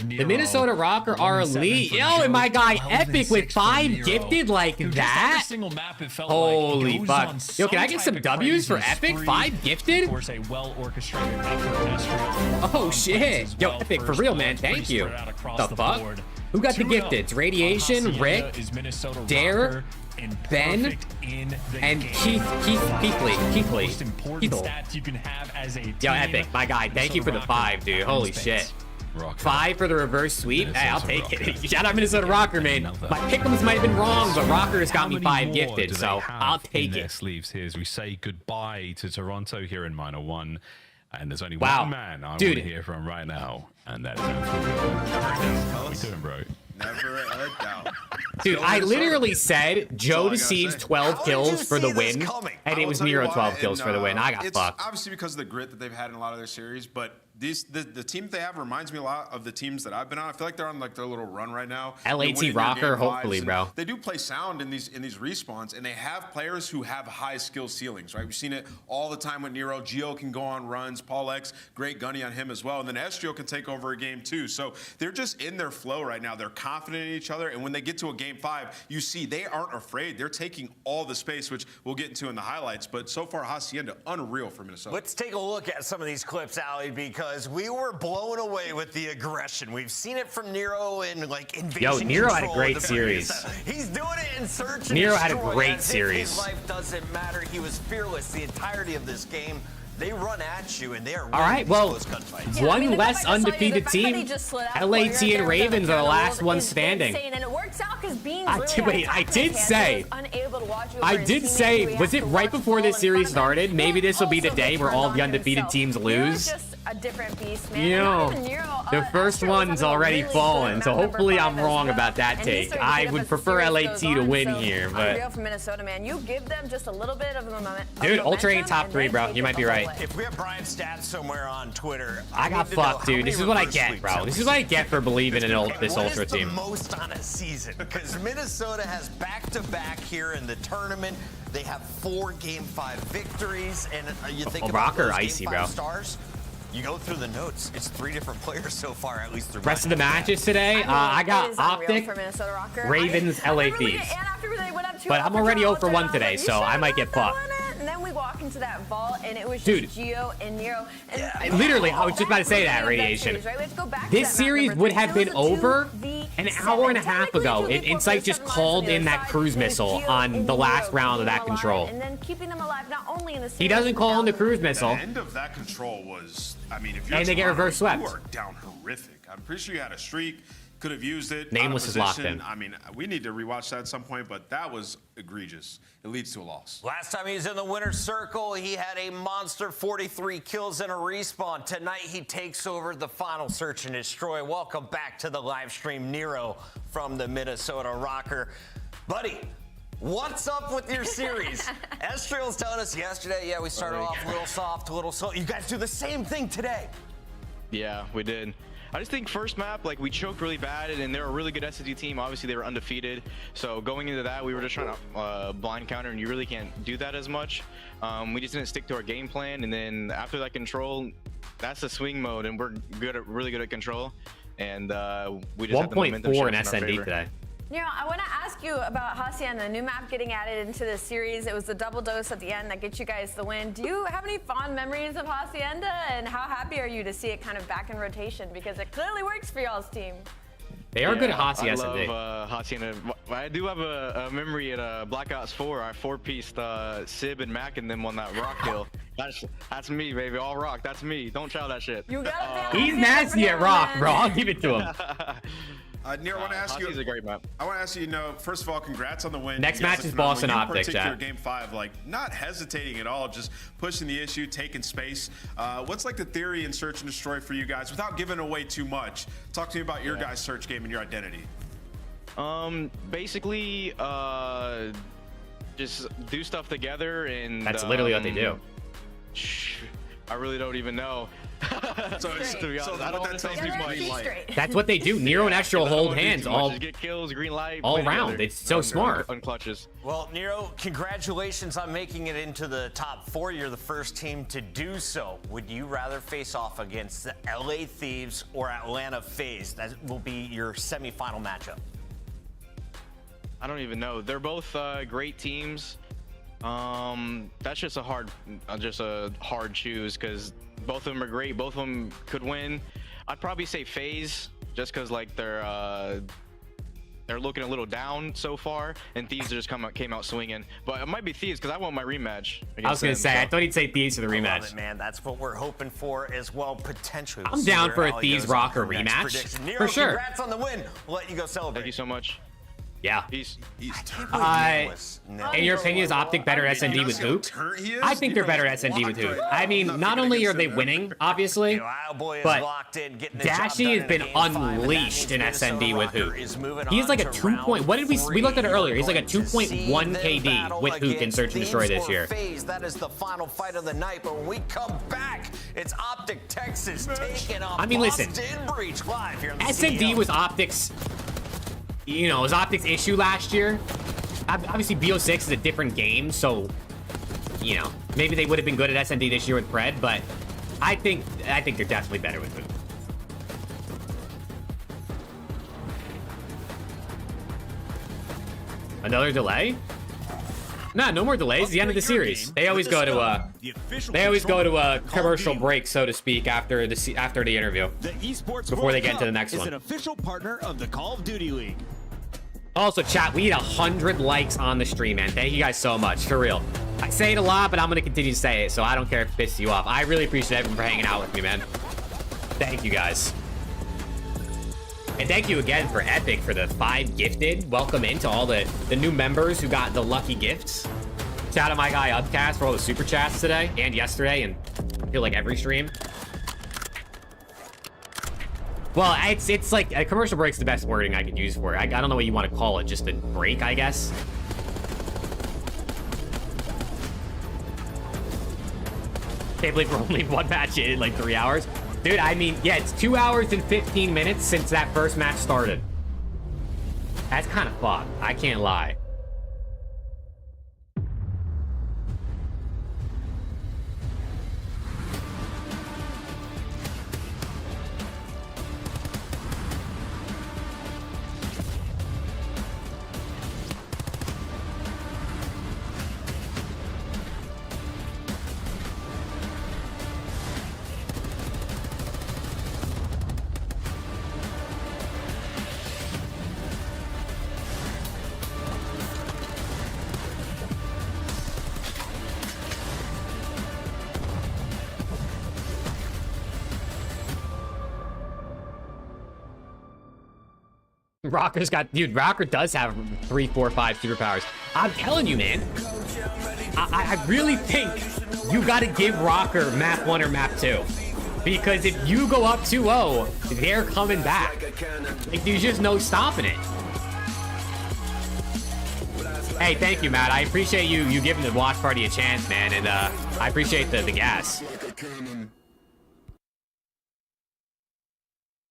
The Minnesota Rocker are elite. Yo, and my guy Epic with 5 gifted like that. Map, it felt holy like fuck. Yo, can I get some W's for Epic? 5 gifted? Of course, a well-orchestrated effort. Oh shit. Yo, Epic, for real, man. Thank you. The fuck? Who got the gifteds? Radiation, Rick, Dare, Ben, and Keithley. Yo, Epic, my guy. Thank you for the 5, dude. Holy shit. 5 for the reverse sweep. Hey, I'll take it. Shout out Minnesota Rocker, man. My pick'ems might have been wrong, but Rocker has got me 5 gifted, so I'll take it. Sleeves here as we say goodbye to Toronto here in Minor 1, and there's only one man I want to hear from right now, and that's how we doing, bro? Never a doubt. Dude, I literally said Joe receives 12 kills for the win, and it was Nero 12 kills for the win. I got fucked. Obviously because of the grit that they've had in a lot of their series, but the team that they have reminds me a lot of the teams that I've been on. I feel like they're on like their little run right now. LAT Rocker, hopefully, bro. They do play sound in these respawns, and they have players who have high skill ceilings, right? We've seen it all the time with Nero. Gio can go on runs. Paul X, great gunny on him as well. And then Estrio can take over a game too. So they're just in their flow right now. They're confident in each other. And when they get to a game 5, you see they aren't afraid. They're taking all the space, which we'll get into in the highlights. But so far, Hacienda, unreal for Minnesota. Let's take a look at some of these clips, Ali, because we were blown away with the aggression. We've seen it from Nero in like invasion. Yo, Nero had a control great series. He's doing it in search and Nero had a destroy, great as series. His life doesn't matter. He was fearless the entirety of this game. They run at you, and they are all right, well, one less undefeated team. LAT and Ravens are the last one standing. I did say, was it right before this series started? Maybe this will be the day where all the undefeated teams lose. A different beast, man. You know, the first one's already fallen, so hopefully I'm wrong about that take. I would prefer LAT to win here, but unreal for Minnesota, man. You give them just a little bit of a moment. Dude, Ultra ain't top 3, bro. You might be right. If we have Brian's stats somewhere on Twitter, I got fucked, dude. This is what I get, bro. This is what I get for believing in this Ultra team. Most on a season, because Minnesota has back-to-back here in the tournament. They have 4 Game 5 victories, and you think about Rocker those icy, Game 5 bro. stars. You go through the notes. It's 3 different players so far, at least through rest of the matches today. I got Optic, Ravens, LA Thieves. But I'm already 0 for 1 today, so I might get fucked. And then we walk into that vault, and it was Dude, just Gio and Nero. And literally, I was just about to say that, Radiation. This series would have been over an hour and a half ago. Insight just called in that cruise missile on the last round of that control. And then keeping them alive, not only in the series, he doesn't call in the cruise missile. The end of that control was, I mean, if you're and they get reverse swept. You are down horrific. I'm pretty sure you had a streak. could have used it. Nameless is locked position. in. I mean, we need to rewatch that at some point, but that was egregious. It leads to a loss. Last time he was in the winner's circle, he had a monster 43 kills and a respawn. Tonight, he takes over the final search and destroy. Welcome back to the live stream, Nero from the Minnesota Rocker. Buddy, what's up with your series? Estriel was telling us yesterday, yeah, we started off a little soft, a little slow. You guys do the same thing today. Yeah, we did. I just think first map, like, we choked really bad, and they're a really good SSD team. Obviously, they were undefeated. So going into that, we were just trying to blind counter, and you really can't do that as much. We just didn't stick to our game plan, and then after that control, that's the swing mode, and we're really good at control. And we just 1.4 in SND today. You know, I want to ask you about Hacienda, new map getting added into the series. It was the double dose at the end that gets you guys the win. Do you have any fond memories of Hacienda, and how happy are you to see it kind of back in rotation? Because it clearly works for y'all's team. They are good at Hacienda. I love Hacienda. I do have a memory at Black Ops 4. I four-pieced Sib and Mac and them on that rock hill. That's me, baby. All rock. That's me. Don't chow that shit. You gotta He's nasty at rock, bro. I'll give it to him. Nero, I want to ask you. Hacienda's a great map. I want to ask you, first of all, congrats on the win. Next match is Boston Optic, chat. Game 5, like, not hesitating at all, just pushing the issue, taking space. What's like the theory in search and destroy for you guys, without giving away too much? Talk to me about your guys' search game and your identity. Basically, just do stuff together, and that's literally what they do. I really don't even know. To be honest, I don't want to tell people. That's what they do. Nero and Estriel hold hands all. Just get kills, green light, all round. It's so smart. On clutches. Well, Nero, congratulations on making it into the top 4. You're the first team to do so. Would you rather face off against the LA Thieves or Atlanta FaZe? That will be your semifinal matchup. I don't even know. They're both great teams. That's just a hard choose, because both of them are great. Both of them could win. I'd probably say FaZe, just because like they're looking a little down so far, and Thieves just came out swinging. But it might be Thieves, because I want my rematch. I was gonna say, I thought he'd say Thieves for the rematch. I love it, man. That's what we're hoping for as well, potentially. I'm down for a Thieves Rocker rematch, Nero, for sure. Congrats on the win. We'll let you go celebrate. Thank you so much. Yeah. He's in your opinion, is Optic better SND with Hoop? I think they're better SND with Hoop. I mean, not only are they winning, obviously, but Dashy has been unleashed in SND with Hoop. He's like a 2 point. What did we looked at it earlier? He's like a 2.1 KD with Hoop in Search and Destroy this year. That is the final fight of the night. But when we come back, it's Optic Texas taking on I mean, listen, Boston Breach live here on the SND CDL. was Optic's. You know, it was Optic's issue last year. Obviously, BO6 is a different game, so, you know, maybe they would have been good at SND this year with Pred, but I think they're definitely better with Hoop. Another delay? Nah, no more delays. The end of the series. They always go to a commercial break, so to speak, after the interview. The esports before they get into the next is one. An official partner of the Call of Duty League. Also, chat, we need 100 likes on the stream, man. Thank you guys so much, for real. I say it a lot, but I'm gonna continue to say it, so I don't care if it pisses you off. I really appreciate everyone for hanging out with me, man. Thank you guys. And thank you again for Epic for the 5 gifted. Welcome into all the new members who got the lucky gifts. Shout out my guy Upcast for all the super chats today and yesterday, and I feel like every stream. Well, it's like a commercial break's the best wording I could use for it. I don't know what you want to call it, just a break, I guess. Can't believe we're only one match in like 3 hours. Dude, I mean, yeah, it's 2 hours and 15 minutes since that first match started. That's kind of fucked. I can't lie. Rocker's got, dude, Rocker does have 3, 4, 5 superpowers. I'm telling you, man. I really think you got to give Rocker map 1 or map 2. Because if you go up 2-0, they're coming back. Like, there's just no stopping it. Hey, thank you, Matt. I appreciate you giving the watch party a chance, man. And I appreciate the gas.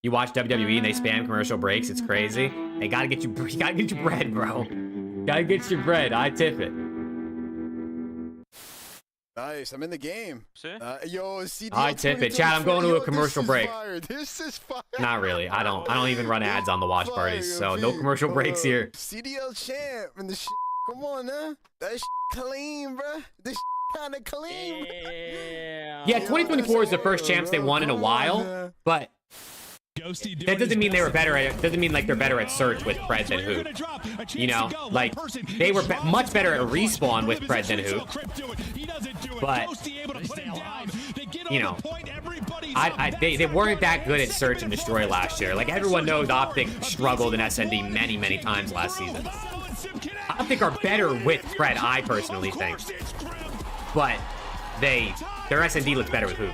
You watch WWE and they spam commercial breaks. It's crazy. They gotta get you bread, bro. Gotta get your bread. I tip it. Nice, I'm in the game. Yo, CDL I tip it. Chad, I'm going to a commercial break. This is fire. Not really. I don't even run ads on the watch parties, so no commercial breaks here. CDL champ and the shit. Come on, huh? That shit clean, bro. This kind of clean. Yeah, 2024 is the first champs they won in a while, but that doesn't mean they were better at it. Doesn't mean like they're better at search with Pred than Hoop. You know, like they were much better at respawn with Pred than Hoop. But you know, they weren't that good at search and destroy last year. Like everyone knows, Optic struggled in SND many times last season. Optic are better with Pred, I personally think. But their SND looks better with Hoop.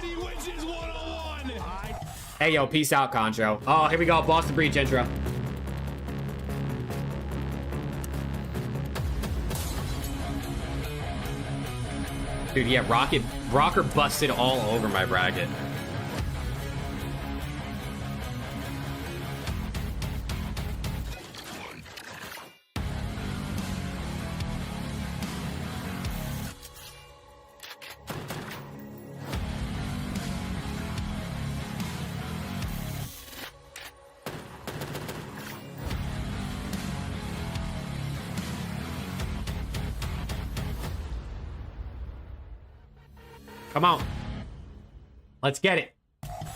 Hey, yo, peace out, Concho. Oh, here we go. Boston Breach intro. Dude, yeah, Rocker busted all over my bracket. Come on. Let's get it.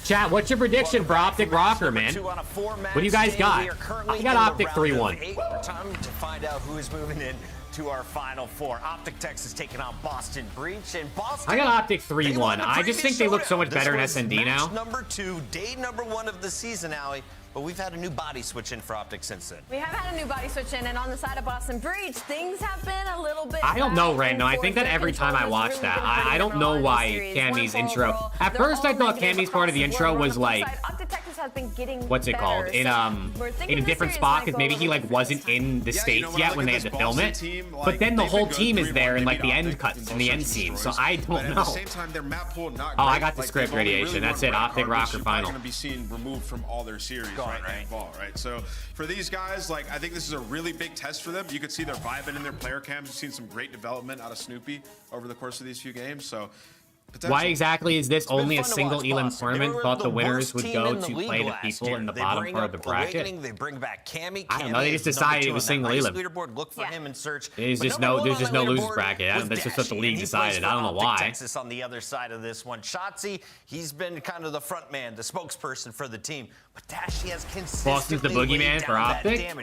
Chat, what's your prediction for Optic Rocker, man? What do you guys got? I got Optic 3-1. Time to find out who is moving in to our final 4. Optic Texas taking on Boston Breach, and Boston. I got Optic 3-1. I just think they look so much better in SND now. Number 2, day number 1 of the season, Allie. But we've had a new body switch in for Optic since then. We have had a new body switch in, and on the side of Boston Breach, things have been a little bit. I don't know, Random. I think that every time I watch that, I don't know why Cammy's intro. At first, I thought Cammy's part of the intro was like, what's it called? In a different spot, because maybe he like wasn't in the States yet when they had to film it. But then the whole team is there in like the end cuts and the end scene, so I don't know. Oh, I got the script radiation. That's it. Optic Rocker final. Going to be seen removed from all their series. Right? So for these guys, like, I think this is a really big test for them. You could see they're vibing in their player cams. We've seen some great development out of Snoopy over the course of these few games. So why exactly is this only a single Elam tournament? Thought the winners would go to play the people in the bottom part of the bracket. They bring back Cammy. I don't know. They just decided it was single Elam. Look for him and search. There's just no losers bracket. That's just what the league decided. I don't know why. Texas on the other side of this one. Shotzi, he's been kind of the front man, the spokesperson for the team. But Dashy has consistently Boston's the boogeyman for Optic.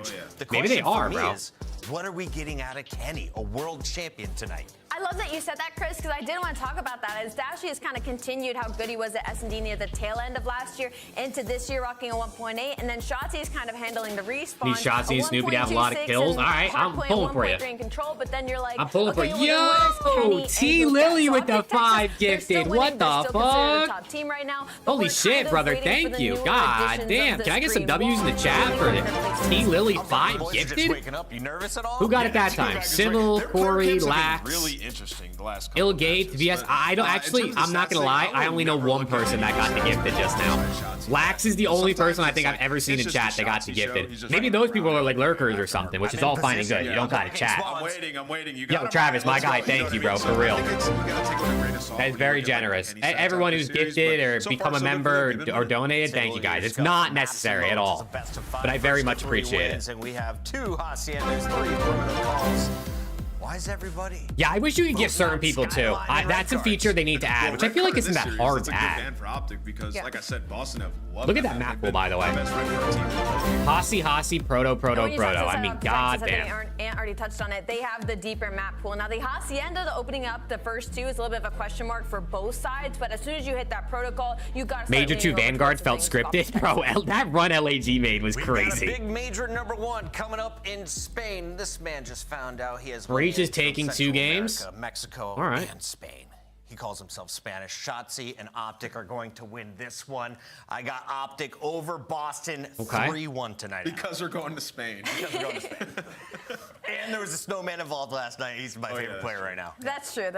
Maybe they are, bro. What are we getting out of Kenny, a world champion tonight? I love that you said that, Chris, because I did want to talk about that. As Dashy has kind of continued how good he was at S&D near the tail end of last year into this year, rocking a 1.8, and then Shotzi is kind of handling the respawn. Need Shotzi and Snoopy to have a lot of kills. All right, I'm pulling for you. Control, but then you're like, I'm pulling for you. Yo, T Lily with the 5 gifted. What the fuck? Team right now, holy shit, brother. Thank you. God damn. Can I get some W's in the chat for T Lily 5 gifted? Who got it that time? Civil, Corey, Lax. Really interesting the last Ill Gate, VS. I don't actually, I'm not gonna lie, I only know one person that got the gifted just now. Lax is the only person I think I've ever seen in chat that got the gifted. Maybe those people are like lurkers or something, which is all fine and good. You don't gotta chat. I'm waiting. Yo, Travis, my guy, thank you, bro, for real. That is very generous. Everyone who's gifted or become a member or donated, thank you guys. It's not necessary at all, but I very much appreciate it. And we have 2 Haciendas, 3 Bruno calls. Why is everybody? Yeah, I wish you could give certain people too. That's a feature they need to add, which I feel like isn't that hard to add. That's a good ban for OPTIC because, like I said, Boston have loved Look at that map pool, by the way. Hasi, Proto. I mean, goddamn. Ant already touched on it. They have the deeper map pool. Now, the Hacienda opening up the first two is a little bit of a question mark for both sides, but as soon as you hit that protocol, you got to Major 2 Vanguard felt scripted. Bro, that run LAG made was crazy. Got a big major #1 coming up in Spain. This man just found out he has Breach is taking 2 games. Mexico, all right, and Spain. He calls himself Spanish. Shotzi and OPTIC are going to win this one. I got OPTIC over Boston 3-1 tonight. Because they're going to Spain. Because we're going to Spain. And there was a snowman involved last night. He's my favorite player right now. That's true.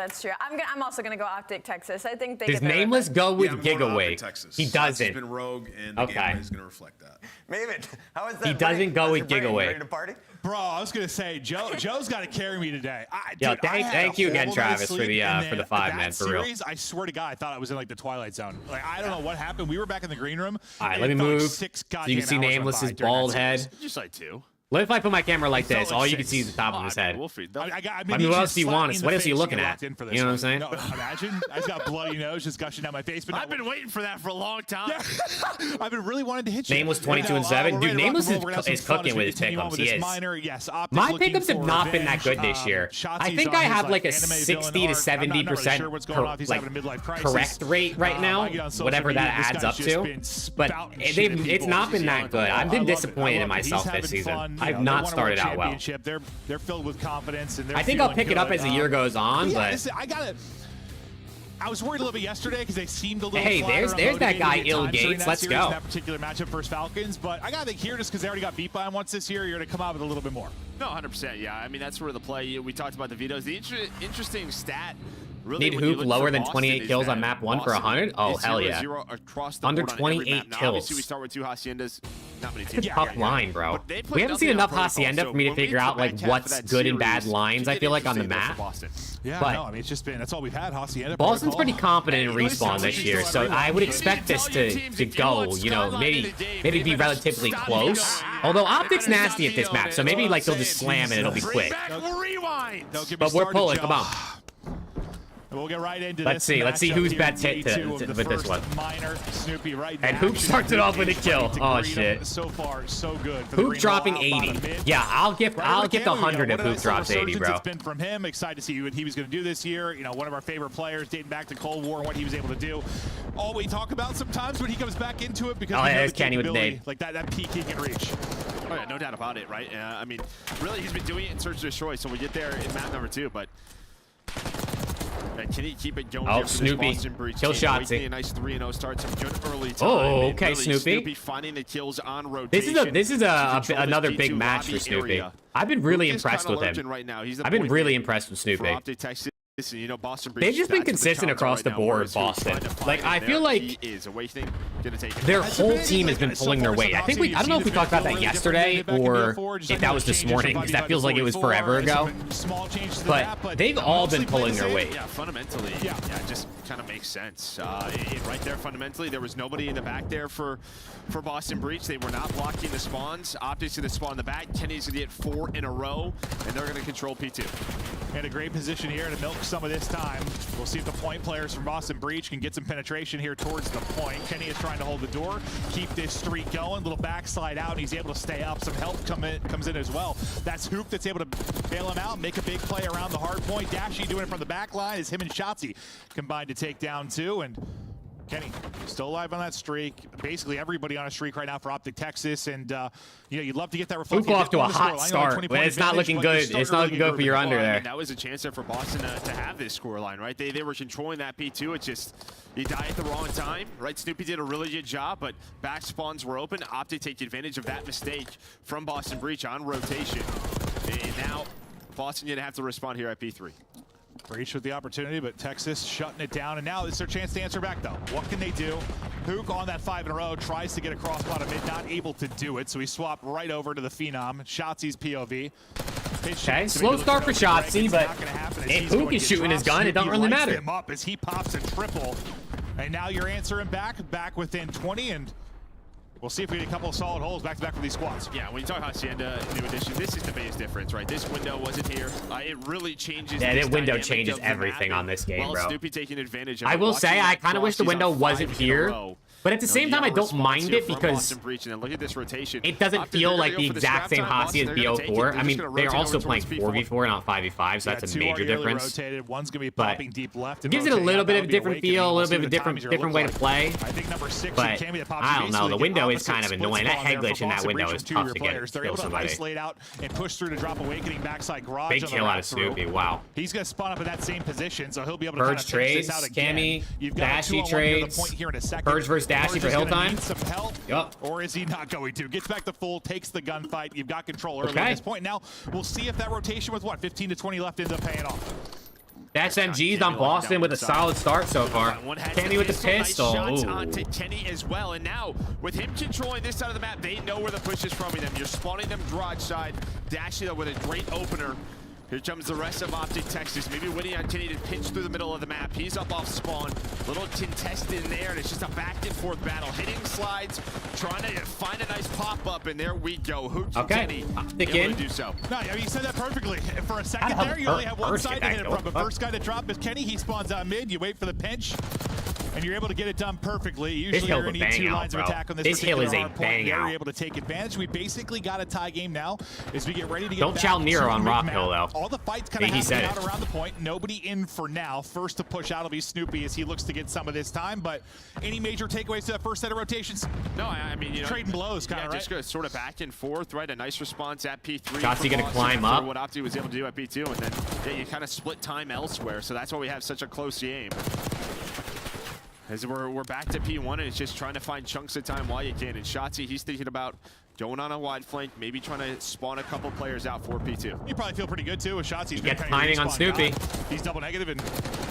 I'm also going to go OPTIC Texas. I think they Does Nameless go with Gigaway? He doesn't. He's been rogue, and the game is going to reflect that. Maven, how is that? He doesn't go with Gigaway. Ready to party? Bro, I was gonna say Joe's got to carry me today. Yo, thank you again, Travis, for the 5, man. For real. I swear to God, I thought I was in like the Twilight Zone. Like I don't know what happened. We were back in the green room. All right, let me move. So you can see Nameless's bald head. Just like 2. What if I put my camera like this? All you can see is the top of his head. I mean, what else do you want? What else are you looking at? You know what I'm saying? No, imagine. I just got a bloody nose just gushing down my face. But I've been waiting for that for a long time. Yeah. I've been really wanting to hit you. Nameless 22-7. Dude, Nameless is cooking with his pickups. He is. My pickups have not been that good this year. I think I have like a 60 to 70% correct rate right now, whatever that adds up to. But it's not been that good. I've been disappointed in myself this season. I've not started out well. They're filled with confidence, and I think I'll pick it up as the year goes on, but I was worried a little bit yesterday because they seemed a little. Hey, there's that guy Ill Gates. Let's go. That particular matchup versus Falcons, but I gotta think here, just because they already got beat by him once this year, you're gonna come out with a little bit more. No, 100%. Yeah, I mean that's where the play. We talked about the vetoes. The interesting stat. Really, need HAVOK lower than 28 kills on map 1 for 100? Oh, hell yeah. Under 28 kills. Obviously, we start with 2 Haciendas. Not many teams. Tough line, bro. We haven't seen enough Hacienda for me to figure out like what's good and bad lines, I feel like, on the map. Yeah, no, I mean, it's just been, that's all we've had, Hacienda. Boston's pretty competent in respawn this year, so I would expect this to go, you know, maybe be relatively close. Although OPTIC's nasty at this map, so maybe like they'll just slam and it'll be quick. But we're pulling, come on. We'll get right into Let's see whose bets hit with this one. Minor, Snoopy right and HAVOK starts it off with a kill. Oh shit. So far, so good. HAVOK dropping 80. Yeah, I'll get the 100 if HAVOK drops 80, bro. It's been from him. Excited to see what he was going to do this year. You know, one of our favorite players dating back to Cold War and what he was able to do. All we talk about sometimes when he comes back into it because there's Kenny with the nade. Like that peak he can reach. Oh yeah, no doubt about it, right? I mean, really, he's been doing it in Search and Destroy, so we get there in map number 2, but. Can he keep it going? Oh, Snoopy. Kill Shotzi. A nice 3-0 start. Some good early time. Oh, okay, really, Snoopy. Finding the kills on rotation. This is another big match for Snoopy. I've been really impressed with him. Right now. I've been really impressed with Snoopy. You know, Boston They've just been consistent across the board, Boston. Like, I feel like their whole team has been pulling their weight. I don't know if we talked about that yesterday or if that was this morning, because that feels like it was forever ago. But they've all been pulling their weight. Yeah, fundamentally, yeah, it just kind of makes sense. Right there, fundamentally, there was nobody in the back there for Boston Breach. They were not blocking the spawns. OPTIC's going to spawn in the back. Kenny's going to get 4 in a row, and they're going to control P2. In a great position here to milk some of this time. We'll see if the point players from Boston Breach can get some penetration here towards the point. Kenny is trying to hold the door, keep this streak going. Little backslide out, and he's able to stay up. Some help comes in as well. That's HAVOK that's able to bail him out, make a big play around the hard point. Dashy doing it from the back line is him and Shotzi combined to take down 2, and Kenny still alive on that streak. Basically everybody on a streak right now for OPTIC Texas, and you know, you'd love to get that reflected. HAVOK off to a hot start, but it's not looking good. It's not looking good for your under there. That was a chance there for Boston to have this scoreline, right? They were controlling that P2. It's just you die at the wrong time, right? Snoopy did a really good job, but back spawns were open. OPTIC take advantage of that mistake from Boston Breach on rotation, and now Boston gonna have to respond here at P3. Breach with the opportunity, but Texas shutting it down, and now it's their chance to answer back, though. What can they do? HAVOK on that 5 in a row, tries to get across bottom mid, not able to do it, so he swapped right over to the Phenom. Shotzi's POV. Okay, slow start for Shotzi, but if HAVOK is shooting his gun, it don't really matter. Him up as he pops a triple, and now you're answering back within 20, and We'll see if we get a couple of solid holes back-to-back for these squads. Yeah, when you talk Hacienda New Edition, this is the biggest difference, right? This window wasn't here. It really changes. Yeah, that window changes everything on this game, bro. Snoopy taking advantage of I will say, I kind of wish the window wasn't here. But at the same time, I don't mind it because look at this rotation. It doesn't feel like the exact same Hasi as BO4. I mean, they're also playing 4v4, not 5v5, so that's a major difference. One's gonna be popping deep left. It gives it a little bit of a different feel, a little bit of a different way to play. I think number 6 but I don't know. The window is kind of annoying. That head glitch in that window is tough to get kill somebody. Isolate out and push through to drop Awakening backside garage. Big kill out of Snoopy. Wow. He's gonna spawn up in that same position, so he'll be able to Purge trades, Cammy, Dashy trades, Purge versus Dashy for hill time. Some help, or is he not going to? Gets back to full, takes the gunfight. You've got control early at this point. Now we'll see if that rotation with what 15 to 20 left ends up paying off. That's MG's on Boston with a solid start so far. Kenny with the pistol. Nice shots onto Kenny as well, and now with him controlling this side of the map, they know where the push is from them. You're spawning them garage side. Dashy though with a great opener. Here comes the rest of Optic Texas. Maybe waiting on Kenny to pinch through the middle of the map. He's up off spawn. Little contested in there, and it's just a back and forth battle. Hitting slides, trying to find a nice pop-up, and there we go. Hoops Kenny able to do so. No, I mean, you said that perfectly. For a second there, you only have one side to hit it from. But first guy to drop is Kenny. He spawns out mid. You wait for the pinch. And you're able to get it done perfectly. Usually you're going to need 2 lines of attack on this hill is a point. bang out. You're able to take advantage. We basically got a tie game now as we get ready to get Don't chow Nero on Rock Hill, though. All the fights kind of happening out around the point. Nobody in for now. First to push out will be Snoopy as he looks to get some of this time. But any major takeaways to that first set of rotations? No, I mean, you know, trading blows kind of, right? Just go sort of back and forth, right? A nice response at P3. Shotzi going to climb up. What OPTIC was able to do at P2, and then you kind of split time elsewhere. So that's why we have such a close game. As we're back to P1, and it's just trying to find chunks of time while you can. And Shotzi, he's thinking about going on a wide flank, maybe trying to spawn a couple players out for P2. You probably feel pretty good too with Shotzi. He's gets timing on Snoopy. He's double negative, and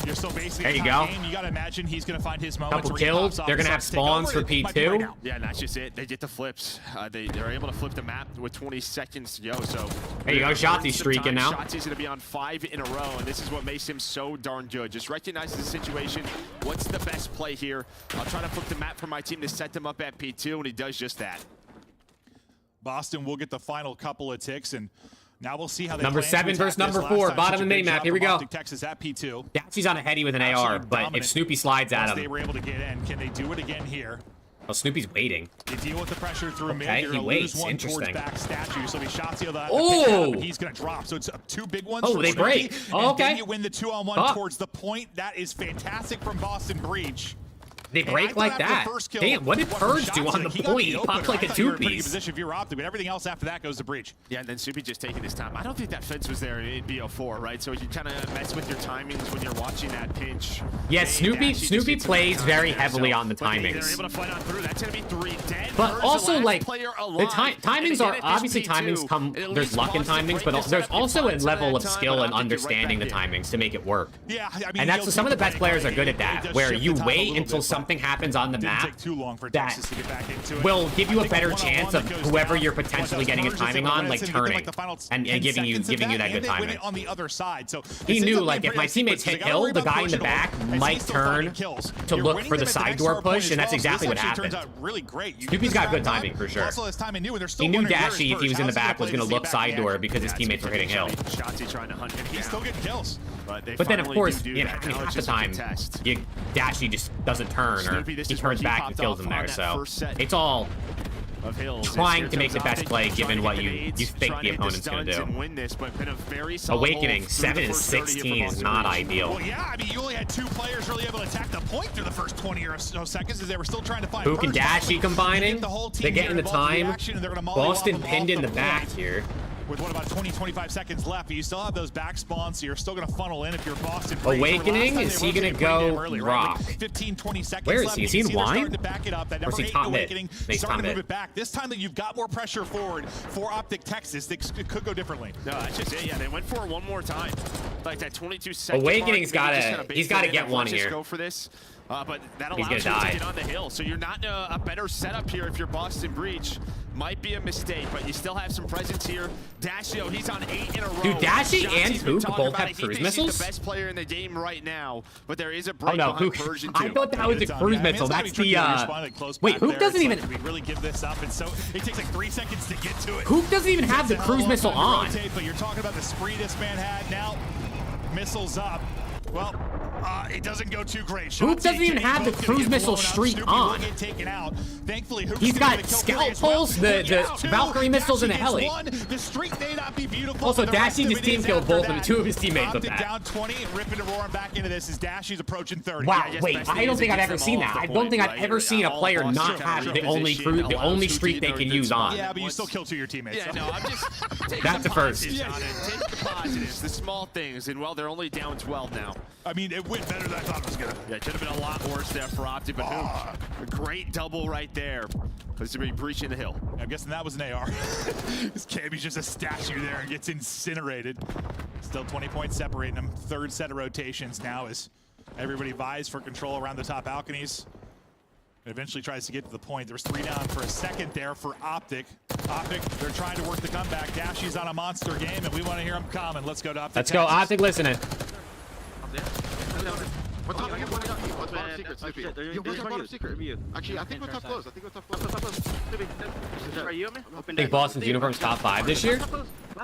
you're still basically there you go. Game. You got to imagine he's going to find his moment. Couple kills. They're going to have spawns for P2. Yeah, and that's just it. They get the flips. They're able to flip the map with 20 seconds to go. So there you go. Shotzi's streaking now. Shotzi's going to be on 5 in a row, and this is what makes him so darn good. Just recognizes the situation. What's the best play here? I'll try to flip the map for my team to set them up at P2, and he does just that. Boston will get the final couple of ticks, and now we'll see how they number 7 versus number 4, bottom of the minimap. Here we go. Texas at P2. Dashy's on a heady with an AR, but if Snoopy slides at him, they were able to get in. Can they do it again here? Well, Snoopy's waiting. They deal with the pressure through mid. Okay, he waits. Interesting. Back statue, so Shotzi oh! He's going to drop. So it's 2 big ones. Oh, they break. Oh, okay. Then you win the 2-on-1 towards the point. That is fantastic from Boston Breach. They break like that. Damn, what did Purge do on the point? He popped like a 2-piece. Position if you're Optic, but everything else after that goes to Breach. Yeah, and then Snoopy just taking his time. I don't think that fence was there in BO4, right? So you kind of mess with your timings when you're watching that pinch. Yeah, Snoopy plays very heavily on the timings. They're able to fight on through. That's going to be 3 dead. But also, like, the timings are obviously timings come. There's luck in timings, but there's also a level of skill and understanding the timings to make it work. Yeah, I mean, and that's some of the best players are good at that, where you wait until something happens on the map that will give you a better chance of whoever you're potentially getting a timing on, like turning and giving you that good timing. On the other side, so he knew, like, if my teammates hit hill, the guy in the back might turn to look for the side door push, and that's exactly what happened. Snoopy's got good timing for sure. He knew Dashy, if he was in the back, was going to look side door because his teammates were hitting hill. He's still getting kills. But then, of course, you know, half the time, Dashy just doesn't turn, or he turns back and kills him there. So it's all trying to make the best play given what you think the opponent's going to do. Awakening 7-16 is not ideal. Well, yeah, I mean, you only had 2 players really able to attack the point through the first 20 or so seconds as they were still trying to find Book and Dashy combining. They're getting the time. Boston pinned in the back here. With what, about 20-25 seconds left, but you still have those back spawns, so you're still going to funnel in if you're Boston. Awakening, is he going to go rock? 15-20 seconds Where is he? Is he in wine? Or is he top mid? Starting to move it back. This time that you've got more pressure forward for Optic Texas, it could go differently. No, that's just it. Yeah, they went for it one more time. Like that 22-second. Awakening's got to. He's got to get one here. Go for this. But that allows you to get on the hill. So you're not in a better setup here if you're Boston Breach. might be a mistake, but you still have some presence here. Dashio, he's on 8 in a row. Dude, Dashi Shots and he's been Hook talking both about have it. He cruise thinks he's missiles? the best player in the game right now, but there is a Oh break no, behind Hook. Persian I too. thought that was a cruise missile. That's the wait, Hook doesn't even. We really give this up, and so it takes like 3 seconds to get to it. Hook doesn't even have the cruise missile on. Rotate, but you're talking about the spree this man had. Now, missiles up. Well, it doesn't go too great. Hook doesn't even have the cruise missile streak on. Thankfully, he's got scout pulse, the Valkyrie missiles, and the heli. The streak may not be beautiful. Also, Dashi just team killed both of the 2 of his teammates with that. Down 20, ripping and roaring back into this as Dashi's approaching 30. Wow, wait, I don't think I've ever seen that. I don't think I've ever seen a player not have the only streak they can use on. Yeah, but you still kill 2 of your teammates. Yeah, no, I'm just taking That's the first. Take the positives, the small things, and well, they're only down 12 now. I mean, it went better than I thought it was gonna. Yeah, it should have been a lot worse there for Optic, but Hook, a great double right there. This will be breaching the hill. I'm guessing that was an AR. This Cammy's just a statue there and gets incinerated. Still 20 points separating them. 3rd set of rotations now as everybody vies for control around the top balconies. It eventually tries to get to the point. There was 3 down for a second there for Optic. Optic, they're trying to work the comeback. Dashi's on a monster game, and we want to hear him comment. Let's go to Optic. Let's go, Optic listening. What's top secret, Snoopy? Bottom secret. Actually, I think we're top close. I think Boston's uniform's top 5 this year.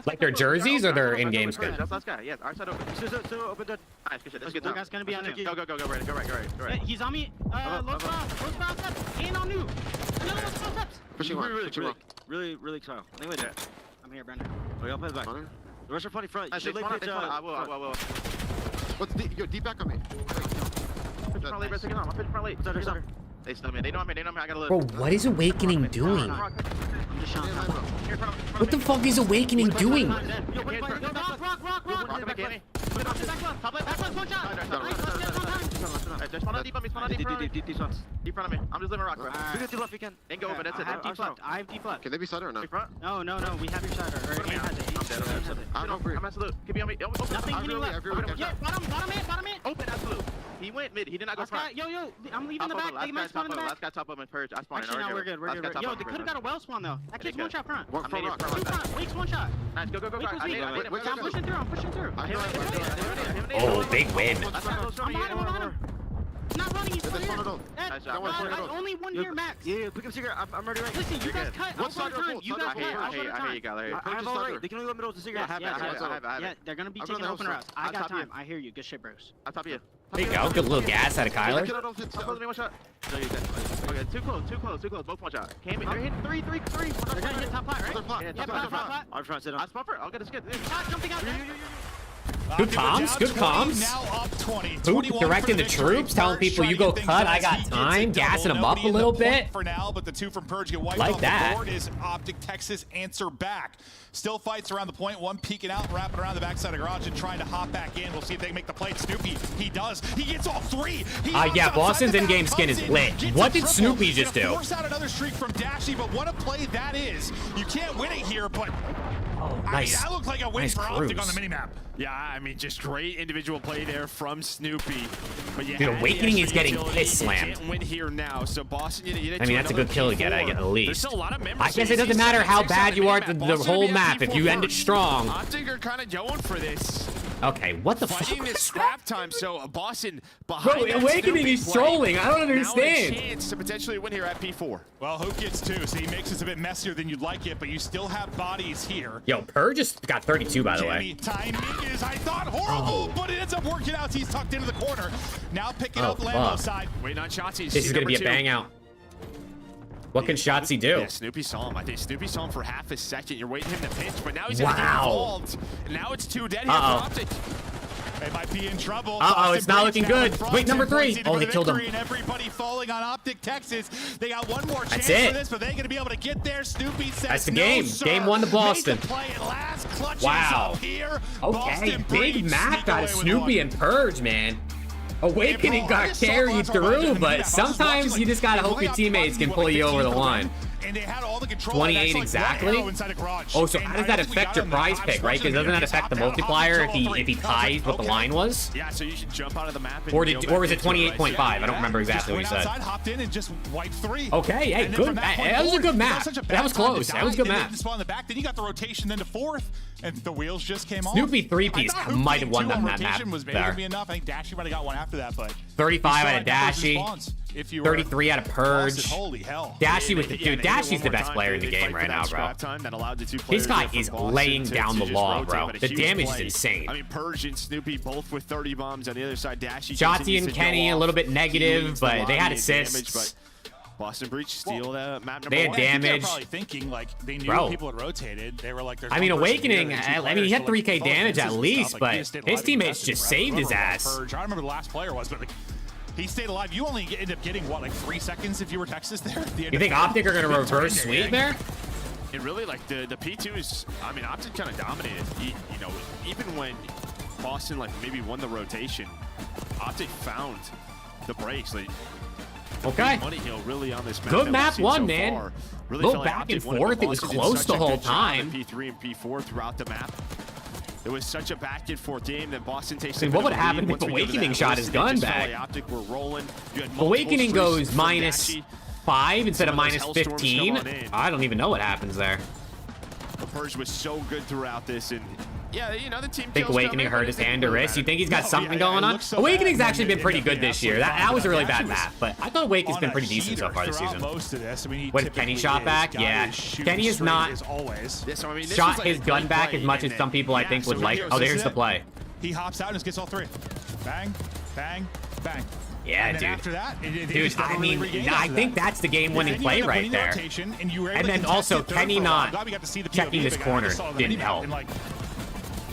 Like their jerseys or their in-game skin? Last guy, yes. Our side open. So open good. Nice, good shit. Let's get down. Guy's gonna be on it. Go, right. He's on me. Low steps. And on new. Another one, steps. Pushing one. Really chill. Anyway, I'm here, Brandon. Oh, y'all play back. The rest are funny front. You should lay pitch. I will. What's deep back on me? Pitch front late, taking on. Pitch front late. They stun me. They know me. I gotta live. Bro, what is Awakening doing? What the fuck is Awakening doing? Rock. There's one on deep on me. Deep front of me. I'm just living rock, bro. We get deep left, we can. Then go over. That's it. I have deep left. Can they be side or no? No. We have your side. I'm dead. I'm absolute. Keep me on me. Nothing hitting left. Yeah, bottom man. Open, absolute. He went mid. He did not go front. Yo, I'm leaving the back. Take my spawn in the back. Last guy top up and purge. I spawned. Actually, no, we're good. Yo, they could have got a well spawn though. That kid's one shot front. One front. Wake's one shot. Nice, go. I'm pushing through. Oh, big win. I'm behind him. Not running, he's still here. Only 1 year max. Yeah, pick up secret. I'm ready right. Listen, you guys cut. What side or You guys cut. I hear you, Gallagher. I have all right. They can only let me know the secret. I have it. Yeah, they're gonna be taking open routes. I got time. I hear you. Good shit, bros. I'll top you. There you go. Good little gas out of Kyler. One shot. Okay, too close. Both one shot. They're hitting three. They're gonna hit top pot, right? Yeah, pot. I'm trying to sit on. I'll spuffer. I'll get a skid. Jumping out. Good comms. Now up 20. Who directing the troops, telling people you go cut, I got time, gassing them up a little bit. For now, but the 2 from Purge get wiped like off that. the board is Optic Texas answer back. Still fights around the point, one peeking out, wrapping around the backside of garage and trying to hop back in. We'll see if they can make the play. Snoopy, he does. He gets all 3. Yeah, Boston's in-game skin is lit. What did Snoopy just do? Force out another streak from Dashi, but what a play that is. You can't win it here, but nice. I mean, that looked like a win for Optic on the minimap. Yeah, I mean, just great individual play there from Snoopy. But yeah, dude, Awakening is getting piss slammed. Can't win here now, so Boston, I mean, that's a good kill to get, I get at least. There's still a lot of members. I guess it doesn't matter how bad you are the whole map if you end it strong. Optic are kind of going for this. Okay, what the fuck? Fighting this scrap time, so Boston behind. Bro, Awakening is trolling. I don't understand. Now a chance to potentially win here at P4. Well, Hook gets 2, so he makes this a bit messier than you'd like it, but you still have bodies here. Yo, Purge just got 32, by the way. Timing is, I thought, horrible, but it ends up working out. He's tucked into the corner. Now picking up Lambo's side. Waiting on shots. This is going to be a bang out. What can Shotzzy do? Yeah, Snoopy saw him. I think Snoopy saw him for half a second. You're waiting him to pinch, but now he's involved. And now it's 2 dead here for Optic. They might be in trouble. It's not looking good. Wait, number 3. Oh, they killed him. And everybody falling on Optic Texas. They got one more chance for this, but they're going to be able to get there. Snoopy says that's the game. Game 1 to Boston. Wow. Okay, big map out of Snoopy and Purge, man. Awakening got carried through, but sometimes you just gotta hope your teammates can pull you over the line. and they had all the control. 28 exactly. Oh, so how does that affect your prize pick, right? Because doesn't that affect the multiplier if he ties what the line was? Yeah, so you should jump out of the map. Or was it 28.5? I don't remember exactly what you said. Hopped in and just wiped 3. Okay, hey, good. That was a good map. That was close. That was a good map. Spawn the back, then you got the rotation then to 4th, and the wheels just came off. Snoopy 3-piece might have won that map. Was maybe gonna be enough. I think Dashy might have got one after that, but 35 out of Dashy. 33 out of Purge. Holy hell. Dashy with the dude. Dashy's the best player in the game right now, bro. This guy is laying down the law, bro. The damage is insane. I mean, Purge and Snoopy both with 30 bombs on the other side. Dashy. Shotzi and Kenny a little bit negative, but they had assists. Boston Breach steal that map number They had 1. damage. They were probably thinking like they knew people had rotated. They were like, I mean, Awakening. I mean, he had 3K damage at least, but his teammates just saved his ass. I don't remember the last player was, but like, he stayed alive. You only end up getting what, like 3 seconds if you were Texas there. You think Optic are gonna reverse sweep there? It really, like, the P2 is, I mean, Optic kind of dominated. You know, even when Boston, like, maybe won the rotation, Optic found the breaks. Like, okay. Money Hill really on this map. Good map one, man. Really Little back and forth. It was close the whole time. P3 and P4 throughout the map. It was such a back and forth game that Boston takes. What would happen if Awakening shot his gun back? Optic were rolling. Awakening goes -5 instead of -15. I don't even know what happens there. The Purge was so good throughout this, and yeah, you know, the team. Think Awakening hurt his hand or wrist? You think he's got something going on? Awakening's actually been pretty good this year. That was a really bad map, but I thought Awakening's been pretty decent so far this season. What, Kenny shot back? Yeah, Kenny is not shot his gun back as much as some people I think would like. Oh, there's the play. He hops out and just gets all 3. Bang, bang, bang. Yeah, dude. After that, dude, I mean, I think that's the game-winning play right there. And then also, Kenny not checking his corner didn't help.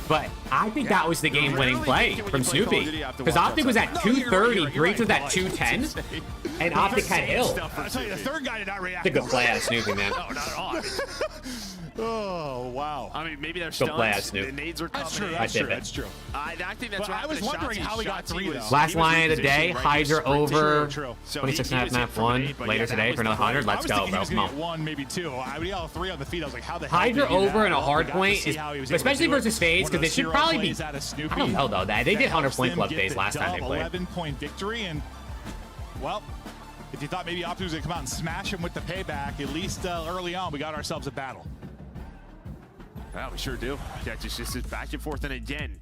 But I think that was the game-winning play from Snoopy. Because Optic was at 230, Breach was at 210, and Optic had Hill. I'll tell you, the third guy did not react. It's a good play out of Snoopy, man. No, not at all. Oh, wow. I mean, maybe they're Good play out of stuns. Snoop. The nades are coming. That's true. I think that's I was wondering how he got 3, though. Last line of the day, Hydra over 26.5 map 1 later today for another 100. Let's go, bro. Come on. 1, maybe 2. I would all 3 on the feet. I was like, how the hell Hydra over in a hard point, is, especially versus FaZe, because it should probably be. I don't know, though. They did 100-point club FaZe last time they played. 11-point victory, and, well, if you thought maybe Optic was going to come out and smash him with the payback, at least early on, we got ourselves a battle. Yeah, we sure do. Yeah, just back and forth. And again,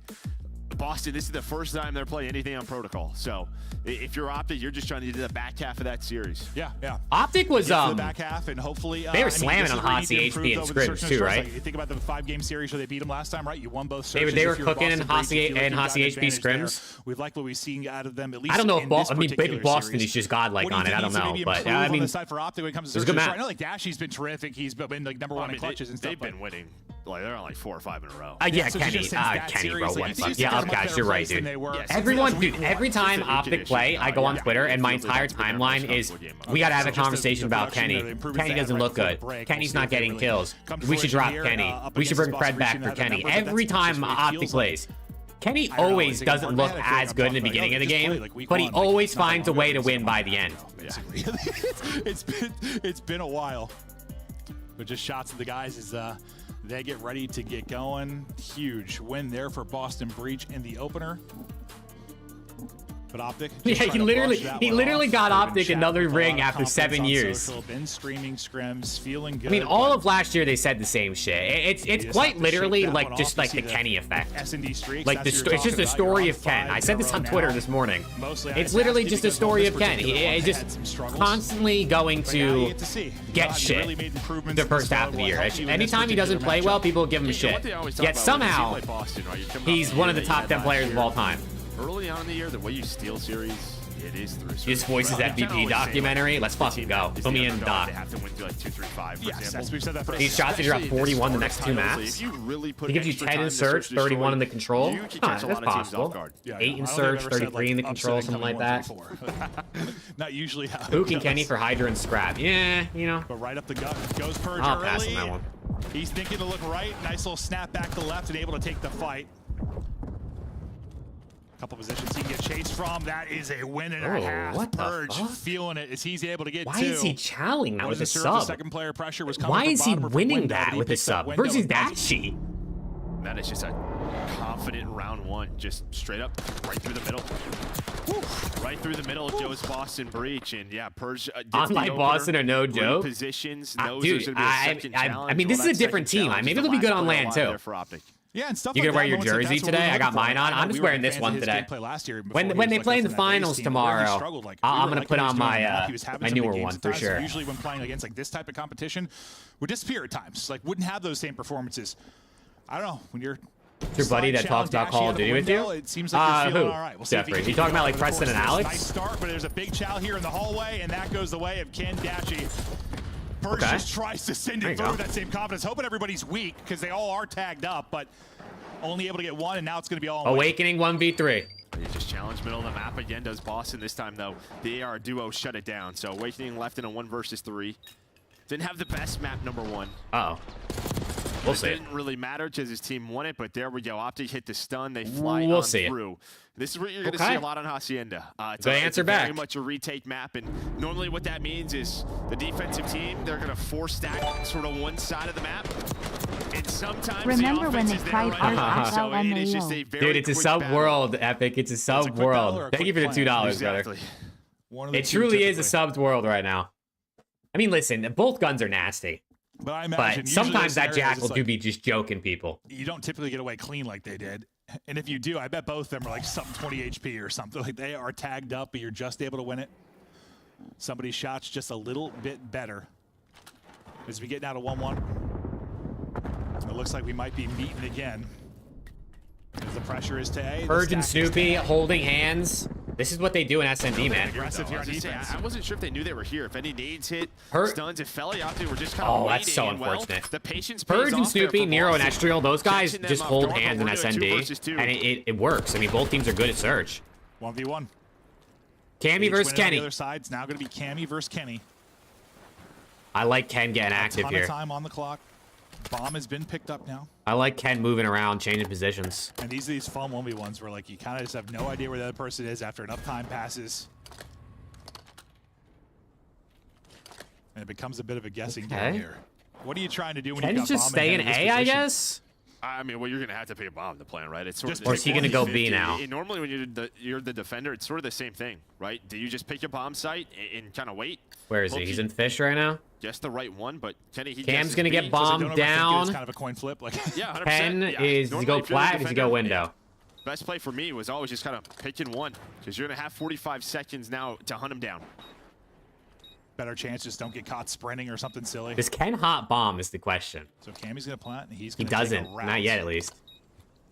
Boston, this is the first time they're playing anything on protocol. So if you're Optic, you're just trying to do the back half of that series. Yeah. Optic was the back half, and hopefully they were slamming on Hossy HP and scrims too, right? Like, you think about the 5-game series where they beat them last time, right? You won both. They were cooking in Hossy HP scrims. We've liked what we've seen out of them. At least I don't know if maybe Boston is just godlike on it. I don't know, but I mean, for Optic when it comes to good match. I know like Dashy's been terrific. He's been like #1 in clutches and stuff. They've been winning. Like they're on like 4 or 5 in a row. Yeah, Kenny, bro. Yeah, guys, you're right, dude. Everyone, dude. Every time Optic play, I go on Twitter, and my entire timeline is, we gotta have a conversation about Kenny. Kenny doesn't look good. Kenny's not getting kills. We should drop Kenny. We should bring Fred back for Kenny. Every time Optic plays. Kenny always doesn't look as good in the beginning of the game, but he always finds a way to win by the end. It's been a while. But just shots of the guys as they get ready to get going. Huge win there for Boston Breach in the opener. But Optic, yeah, he literally got Optic another ring after 7 years. Been streaming scrims, feeling good. I mean, all of last year they said the same shit. It's quite literally like just like the Kenny effect. Like it's just a story of Ken. I said this on Twitter this morning. It's literally just a story of Ken. He's just constantly going to get shit the first half of the year. Anytime he doesn't play well, people give him shit. Yet somehow he's one of the top 10 players of all time. Early on in the year, the way you steal series, it is through. His voices MVP documentary. Let's fucking go. Put me in, Doc. They have to win through like 2, 3, 5, for example. We've said that for these shots to drop 41 the next 2 maps. He gives you 10 in search, 31 in the control. That's possible. 8 in search, 33 in the control, something like that. Not usually how. Hook and Kenny for Hydra and Scrap. Yeah, you know. But right up the gut goes Purge early. I'll pass on that one. He's thinking to look right. Nice little snap back to left and able to take the fight. Couple positions he can get chased from. That is a win and a half. What the Purge fuck? feeling it as he's able to get Why two. is he chowing that with a The sub? second player pressure was coming Why from is he bottom or from winning window, that but he with a picks up sub window versus and Dashy? That is just a confident round one. Just straight up, right through the middle. Woo. Right through the middle of Joe's Boston breach. And yeah, Purge Unlike Boston are no joke. Positions. Dude, I mean, this is a different team. Maybe they'll be good on land too. Yeah, and stuff You like gonna wear that, your moments like jersey that's what today? we're I got looking mine for. on. I'm just We were wearing this fans of one his today. gameplay last year When before he they was, play in the up that finals team, where he tomorrow, struggled, like, I'm really gonna put what he on was doing, my he was having my some big newer games one at for times. sure. Usually when playing against like this type of competition, would disappear at times. Like wouldn't have those same performances. I don't know when you're. It's your buddy that talks about Call of Duty with you? It seems like you're feeling Who? all right. We'll see if Jeffrey. he You talking about like of course, Preston and there's a Alex? Nice start, but there's a big chow here in the hallway, and that goes the way of Ken Dashy. Purge just tries to send it through that same confidence, hoping everybody's weak because they all are tagged up, but only able to get one, and now it's going to be all. Awakening 1v3. He just challenged middle of the map again. Does Boston this time though? The AR duo shut it down. So Awakening left in a 1 versus 3. Didn't have the best map number 1. Uh oh. We'll see. It didn't really matter because his team won it, but there we go. Optic hit the stun. They fly We'll on see through. This is what you're going to see a lot on Hacienda. It's Good answer back. Very much a retake map, and normally what that means is the defensive team, they're going to 4-stack sort of one side of the map. And sometimes remember the when they offense is cried there first so it's just a LMAO? very Dude, it's a quick sub battle. world, Epic. It's a sub world. Thank you for the $2, brother. It truly is a subs world right now. I mean, listen, both guns are nasty. But I imagine But sometimes that Jackal like, do be just joking people. You don't typically get away clean like they did. And if you do, I bet both of them are like something 20 HP or something. Like they are tagged up, but you're just able to win it. Somebody's shot's just a little bit better. As we get down to 1-1. It looks like we might be meeting again. As the pressure is to A. Purge and Snoopy holding hands. This is what they do in SND, man. Aggressive here on defense. I wasn't sure if they knew they were here. If any nades hit, stuns, if Feliate were just kind of Oh, waiting. that's so And, well, unfortunate. the patience Purge pays and off there Snoopy, for Nero, and Boston. Estriel, those guys Catching them just off hold guard, hands in but we're doing 2 SND, versus 2. and it works. I mean, both teams are good at Surge. 1v1. Cammy versus On Kenny. the other side, it's now going to be Cammy versus Kenny. I like Ken getting active A ton here. of time on the clock. Bomb has been picked up now. I like Ken moving around, changing positions. And these are these fun 1v1s where like you kind of just have no idea where the other person is after enough time passes. And it becomes a bit of a guessing game here. What are you trying to do when you got just Bomb stay in this A, I position? guess? I mean, well, you're going to have to pay a bomb to plan, right? It's sort of Or is he going to go B 50-50. now? Normally, when you're the defender, it's sort of the same thing, right? Do you just pick your bomb site and kind of wait? Where is he? He's in Fish right now? Guess the right one, but Kenny, he Cam's guesses going to B. get bombed down. It's kind of a coin flip. Like Yeah, 100%. Ken yeah. is, does he Normally, go if you're the flat or does he go defender, window? Best play for me was always just kind of picking one because you're going to have 45 seconds now to hunt him down. Better chance just don't get caught sprinting or something silly. Does Ken hot bomb is the question. So Cammy's going to plant and he's He going to doesn't. Not yet, at least.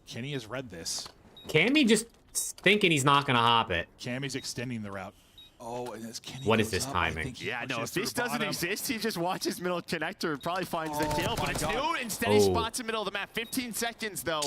Kenny has read this. Cammy just thinking he's not going to hop it. Cammy's extending the route. Oh, and as Kenny What is goes this up, timing? Yeah, no, if pushes to this the doesn't bottom. exist, he just watches middle connector and probably finds the kill. But my it's God. new. Instead, he spots in middle of the map. 15 seconds, though.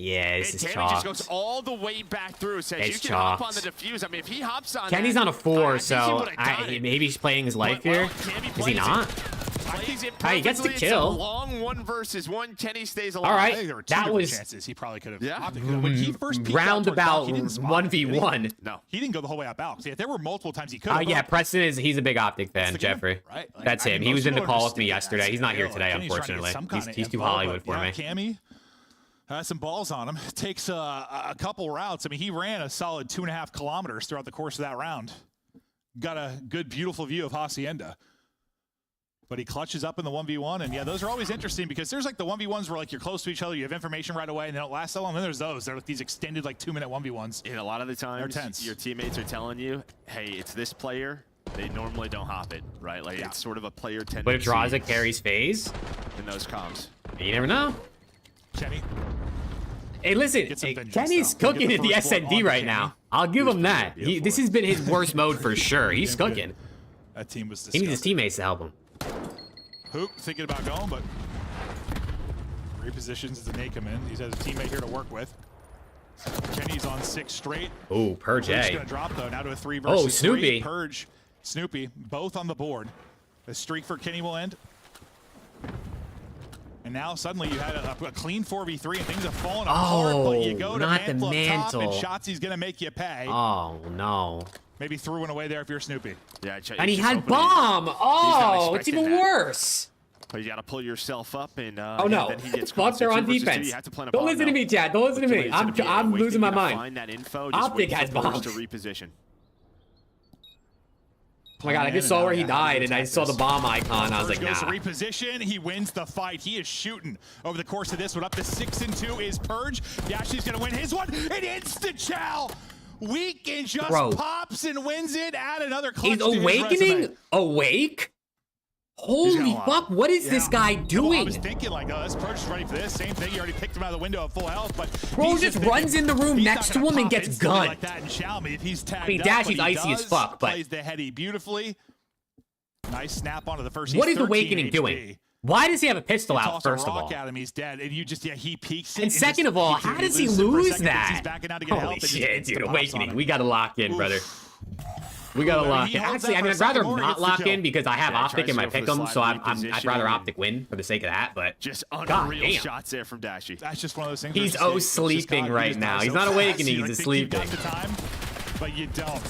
Yeah, this And is Tammy chalk. just goes all the way back through. Says It's you can hop chalked. on the defuse. I mean, if he hops on Kenny's that, on a 4, I think he so would've got it. maybe he's playing his life But, well, here. Tammy Is he plays not? Plays it He gets the perfectly. It's kill. a long 1 versus 1. Kenny stays alive. All right, I think there were two that different was chances he probably could have. Yeah. When he first peeked out roundabout towards top, he didn't spot it, did he? 1v1. No. He didn't go the whole way out balance. Yeah, there were multiple times he could have. Yeah, Preston he's a big Optic fan, the game, Jeffrey. right? Like, That's I him. mean, He was most in the people call are with me just yesterday. He's not here sticking today, Kenny's trying to get unfortunately. some kind of He's too info, Hollywood but for me. yeah, Cammy has some balls on him. Takes a couple routes. I mean, he ran a solid 2.5 kilometers throughout the course of that round. Got a good, beautiful view of Hacienda. But he clutches up in the 1v1, and yeah, those are always interesting because there's like the 1v1s where like you're close to each other, you have information right away, and they don't last so long. Then there's those. They're like these extended like 2-minute 1v1s. And a lot of the times, tense. your teammates are telling you, hey, it's this player. They normally don't hop it, right? Like, it's sort of a player tendency. But if Draza carries phase, in those comms. you never know. Kenny. Hey, listen, Kenny's cooking at the SND right now. I'll give him that. This has been his worst mode for sure. He's cooking. That team was He needs his teammates to help him. Hook thinking about going, but repositions as the nade come in. He has a teammate here to work with. Kenny's on 6 straight. Oh, Purge Purge's A. gonna drop though, now to a 3 versus 3. Snoopy. Purge, Snoopy, both on the board. The streak for Kenny will end. And now suddenly you had a clean 4v3 and things have fallen apart. But you go to not the mantle up top and mantle. Shotzi's gonna make you pay. Oh no. Maybe threw one away there if you're Snoopy. Yeah, And he had bomb. Oh, it's even worse. But you got to pull yourself up and. Oh no! Then he gets Fuck, they're on defense. Don't listen to me, Chad. Don't listen to me. I'm losing my mind. Find that info. Optic has bomb. To reposition. Oh my god, I just saw where he died, and I saw the bomb icon. I was like, nah. Goes to reposition. He wins the fight. He is shooting over the course of this one. Up to 6-2 is Purge. Dashy's gonna win his one. An instant chow. Weak and just pops and wins it. Add another clutch. He's awakening. Awake. Holy fuck! What is this guy doing? I was thinking like, oh, this Purge is ready for this. Same thing. You already picked him out of the window at full health, but bro just runs in the room next to him and gets gunned. Like that in Xiaomi. If he's tagged I mean, Dashy's icy as fuck, but plays the heady beautifully. Nice snap onto the first. What is Awakening doing? Why does he have a pistol out? First of all, at him, he's dead, and you just he peeks. And second of all, how does he lose that? Holy shit, dude! Awakening, we gotta lock in, brother. We gotta lock in. Actually, I mean, I'd rather not lock in because I have Optic in my pick'em, so I'd rather Optic win for the sake of that. But just unreal shots there from Dashy. That's just one of those things. He's sleeping right now. He's not awakening. He's sleeping. But you don't.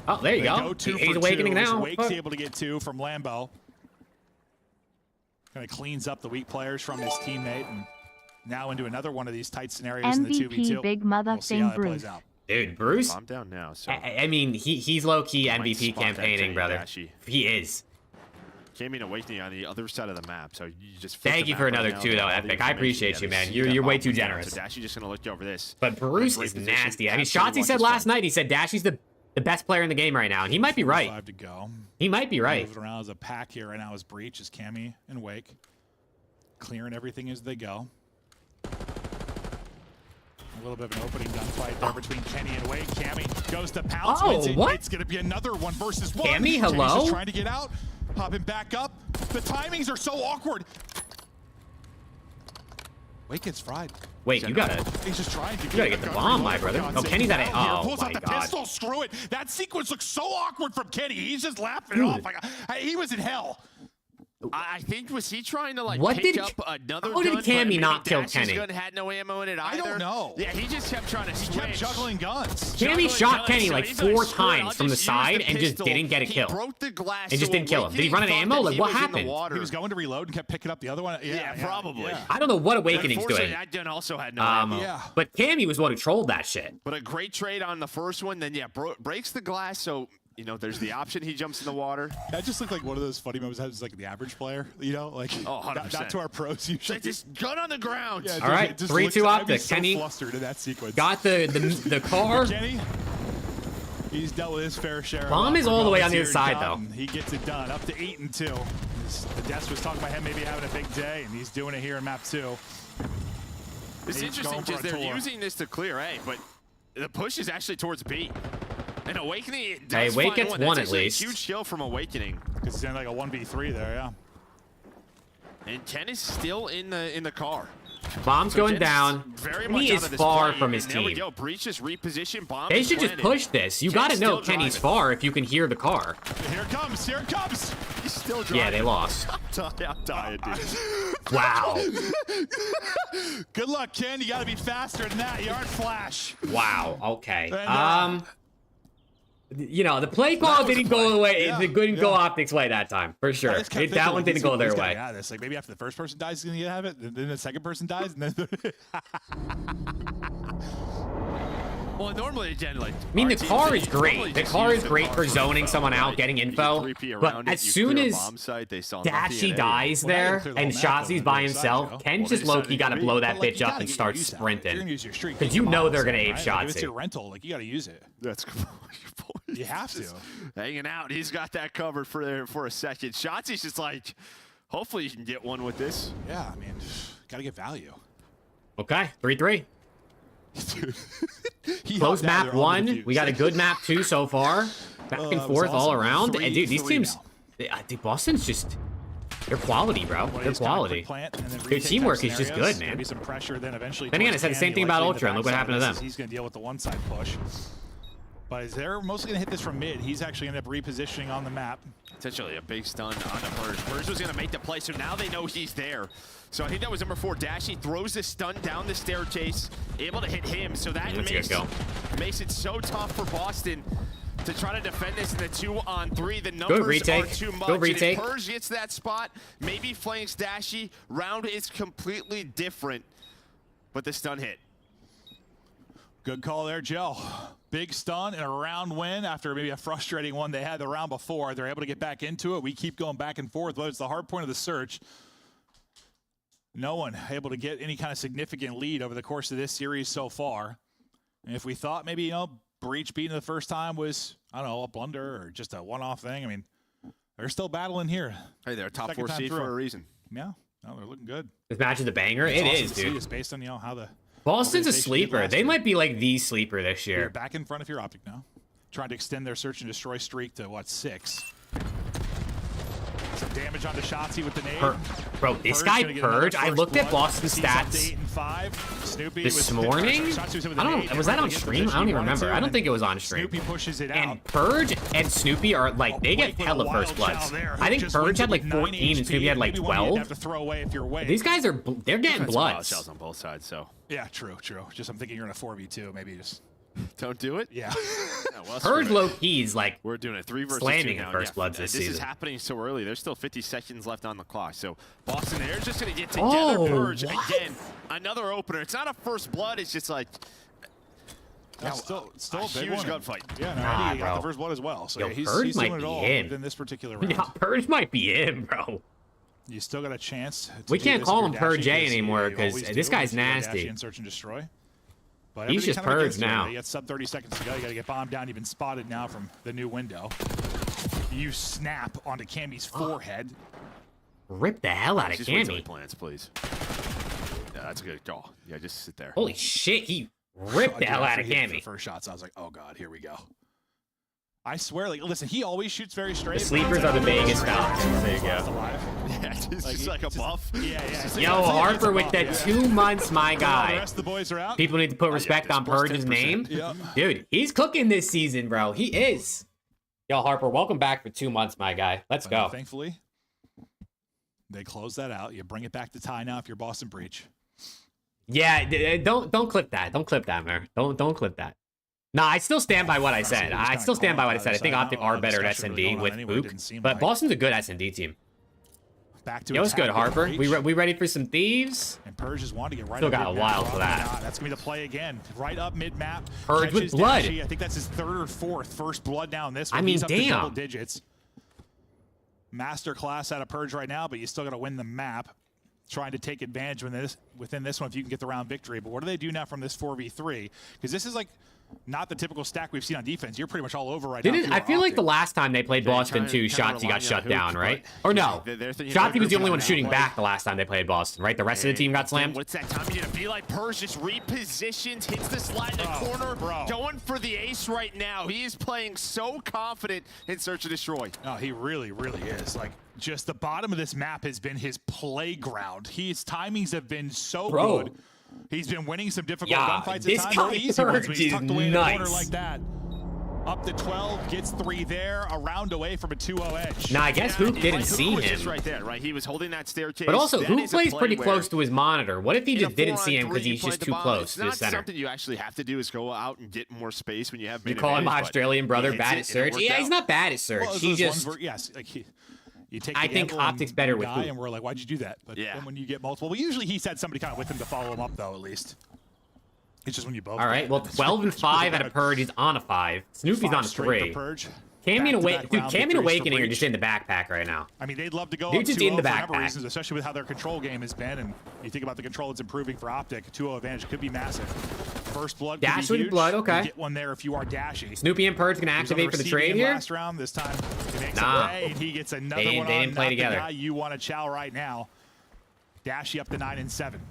Oh, there you go. He's awakening now. Wake's able to get 2 from Lambo. Kind of cleans up the weak players from his teammate, and now into another one of these tight scenarios in the 2v2. Big mother thing, Bruce. Dude, Bruce. I'm down now. So I mean, he's low key MVP campaigning, brother. He is. Came in Awakening on the other side of the map, so you just. Thank you for another 2 though, Epic. I appreciate you, man. You're way too generous. So Dashy just gonna look over this. But Bruce is nasty. I mean, Shotzi said last night. He said Dashy's the best player in the game right now, and he might be right. 5 to go. He might be right. Moving around as a pack here right now is Breach, is Cammy and Wake, clearing everything as they go. A little bit of an opening gunfight there between Kenny and Wake. Cammy goes to pounce. What? It's going to be another 1 versus 1. Cammy, hello? Kenny's just trying to get out, popping back up. The timings are so awkward. Wake gets fried. Wait, you gotta. He's just trying to. You gotta get the bomb, my brother. Oh, Kenny's at it. Oh pulls my out the god. pistol. Screw it. That sequence looks so awkward from Kenny. He's just laughing it off. Like, he was in hell. I think was he trying to like what pick did, up another how gun? Did Cammy not kill Kenny? Gun had no ammo in it either. I don't know. Yeah, he just kept trying to switch. He kept juggling guns. Cammy shot Kenny like 4 times from the side and just didn't get a kill. He broke the glass. And just didn't kill him. Did he run out of ammo? Like what happened? He was going to reload and kept picking up the other one. Yeah, probably. Yeah. I don't know what Awakening's doing. That gun also had no ammo. Yeah. But Cammy was one who trolled that shit. But a great trade on the first one. Then breaks the glass. So. You know, there's the option he jumps in the water. That just looked like one of those funny moments that was like the average player, you know, like 100%. Not to our pros usually. Like just gun on the ground. Yeah, all right, 3-2 Optic. So Kenny flustered in that sequence. Got the car. Kenny, he's dealt with his fair share. Bomb is all the way on the other side though. He gets it done. Up to 8-2. The desk was talking about him maybe having a big day, and he's doing it here in map 2. It's interesting because they're using this to clear A, but the push is actually towards B. And Awakening, hey, Wake gets one at least. A huge kill from Awakening. Because he's in like a 1v3 there, yeah. And Ken is still in the car. Bomb's going down. He is far from his team. There we team. go. Breach is repositioned. Bomb they should just push this. You got to know Kenny's far if you can hear the car. Here it comes. Here it comes. He's still driving. Yeah, they lost. I'm dying, dude. Wow. Good luck, Ken. You got to be faster than that. You aren't Flash. Wow. Okay. You know, the play call didn't go the way. It didn't go Optic's way that time, for sure. That one didn't go their way. Yeah, this like maybe after the first person dies, he's gonna have it. And then the second person dies, and then. Well, normally, again, like. I mean, the car is great. The car is great for zoning someone out, getting info. But as soon as Dashy dies there and Shotzi's by himself, Ken's just low-key got to blow that bitch up and start sprinting. Because you know they're going to ape Shotzi. It's your rental. Like, you got to use it. That's cool. You have to. Hanging out. He's got that covered for a second. Shotzi's just like, hopefully you can get one with this. Yeah, I mean, got to get value. Okay, 3-3. Close map 1. We got a good map 2 so far. Back and forth all around. And dude, these teams, dude, Boston's just, they're quality, bro. They're quality. Their teamwork is just good, man. Then again, I said the same thing about Ultra, and look what happened to them. He's going to deal with the one side push. But they're mostly going to hit this from mid. He's actually ended up repositioning on the map. Potentially a big stun on the Purge. Purge was going to make the play, so now they know he's there. So I think that was number 4. Dashy throws the stun down the staircase, able to hit him. So that makes it so tough for Boston to try to defend this in the 2-on-3. The numbers are too much. And if Purge gets that spot, maybe flanks Dashy. Round is completely different, but the stun hit. Good call there, Joe. Big stun and a round win after maybe a frustrating one they had the round before. They're able to get back into it. We keep going back and forth, but it's the hard point of the search. No one able to get any kind of significant lead over the course of this series so far. And if we thought maybe, you know, Breach beating the first time was, I don't know, a blunder or just a one-off thing, I mean, they're still battling here. Hey, they're a top 4 seed for a reason. Yeah, no, they're looking good. This match is a banger. It is, dude. It's based on, you know, how the Boston's a sleeper. They might be like the sleeper this year. You're back in front of your Optic now. Trying to extend their search and destroy streak to, what, 6. Some damage onto Shotzi with the nade. Bro, this guy Purge, I looked at Boston's stats this morning. I don't know, was that on stream? I don't even remember. I don't think it was on stream. Snoopy pushes it out. And Purge and Snoopy are like, they get hella first bloods. I think Purge had like 14 and Snoopy had like 12. These guys are, they're getting bloods. Shells on both sides, so. Yeah, true. Just I'm thinking you're in a 4v2, maybe just. Don't do it? Yeah. Purge low keys like we're doing a 3 versus 2 slamming now. in first bloods this season. This is happening so early. There's still 50 seconds left on the clock. So Boston, they're just going to get together. Purge again. Another opener. It's not a first blood. It's just like still a big huge gunfight. Yeah, no, he got the first blood as well. So Yo, he's might doing it all him. within this particular round. Yeah, Purge might be him, bro. You still got a chance. We can't call him Purge A anymore because this guy's nasty. And search and destroy. But he's just Purge now. You got sub 30 seconds to go. You got to get bombed down. You've been spotted now from the new window. You snap onto Cammy's forehead. Rip the hell out of Cammy. Plans, please. Yeah, that's a good call. Yeah, just sit there. Holy shit, he ripped the hell out of Cammy. The first shots, I was like, oh god, here we go. I swear, like, listen, he always shoots very straight. The sleepers are the Vegas Falcons. There you go. Yeah, just like a buff. Yeah. Yo, Harper with the 2 months, my guy. The rest of the boys are out. People need to put respect on Purge's name. Yep. Dude, he's cooking this season, bro. He is. Yo, Harper, welcome back for 2 months, my guy. Let's go. Thankfully, they close that out. You bring it back to tie now if you're Boston Breach. Yeah, don't clip that. Don't clip that, man. Don't clip that. No, I still stand by what I said. I still stand by what I said. I think Optic are better at SND with Book, but Boston's a good SND team. Back to Yo, what's good, Harper? We ready for some thieves? And Purge just wanted to get right. Still got a while for that. That's gonna be the play again. Right up mid map. Purge with blood. I think that's his 3rd or 4th first blood down this one. I mean, He's up to damn. double digits. Master class out of Purge right now, but you still got to win the map. Trying to take advantage within this one if you can get the round victory. But what do they do now from this 4v3? Because this is like not the typical stack we've seen on defense. You're pretty much all over right now. I feel like the last time they played Boston, too, Shotzi got shut down, right? Or no, Shotzi was the only one shooting back the last time they played Boston, right? The rest of the team got slammed. What's that time going to be like? Purge just repositions, hits the slide in the corner, going for the ace right now. He is playing so confident in Search and Destroy. Oh, he really, really is. Like, just the bottom of this map has been his playground. His timings have been so good. He's been winning some difficult gunfights this at times. guy Easy ones when he's tucked away in the corner nice. like that. Up to 12, gets 3 there, a round away from a 2-0 edge. Now, I guess Hoop didn't see was him. just right there, right? He was holding that staircase. But also, That Hoop is a plays play pretty where close to his monitor. What if he in a just didn't see him 4-on-3, because he's you just play too the bomb. close It's to the not center? something you actually have to do is go out and get more space when you have. You call him my Australian brother bad at search? Yeah, he's not bad at search. He just. Yes, like you take I think Optic's better with Hoop. and we're like, why'd you do that? But then when you get multiple, well, usually he's had somebody kind of with him to follow him up, though, at least. It's just when you both. All right, well, 12 and 5 at a Purge. He's on a 5. Snoopy's on a 3. Cammy and Awakening are just in the backpack right now. I mean, they'd love to go They're up just 2-0 in the for a number of backpack. reasons, especially with how their control game has been. And you think about the control that's improving for Optic, 2-0 advantage could be massive. First blood Dash could be with huge. blood, okay. You get one there if you are Dashy. Snoopy and Purge gonna activate for the trade here. Last round, this time he makes Nah. a play, and he gets another They one didn't on. play Not together. The guy you want to chow right now. Dashy up to 9 and 7.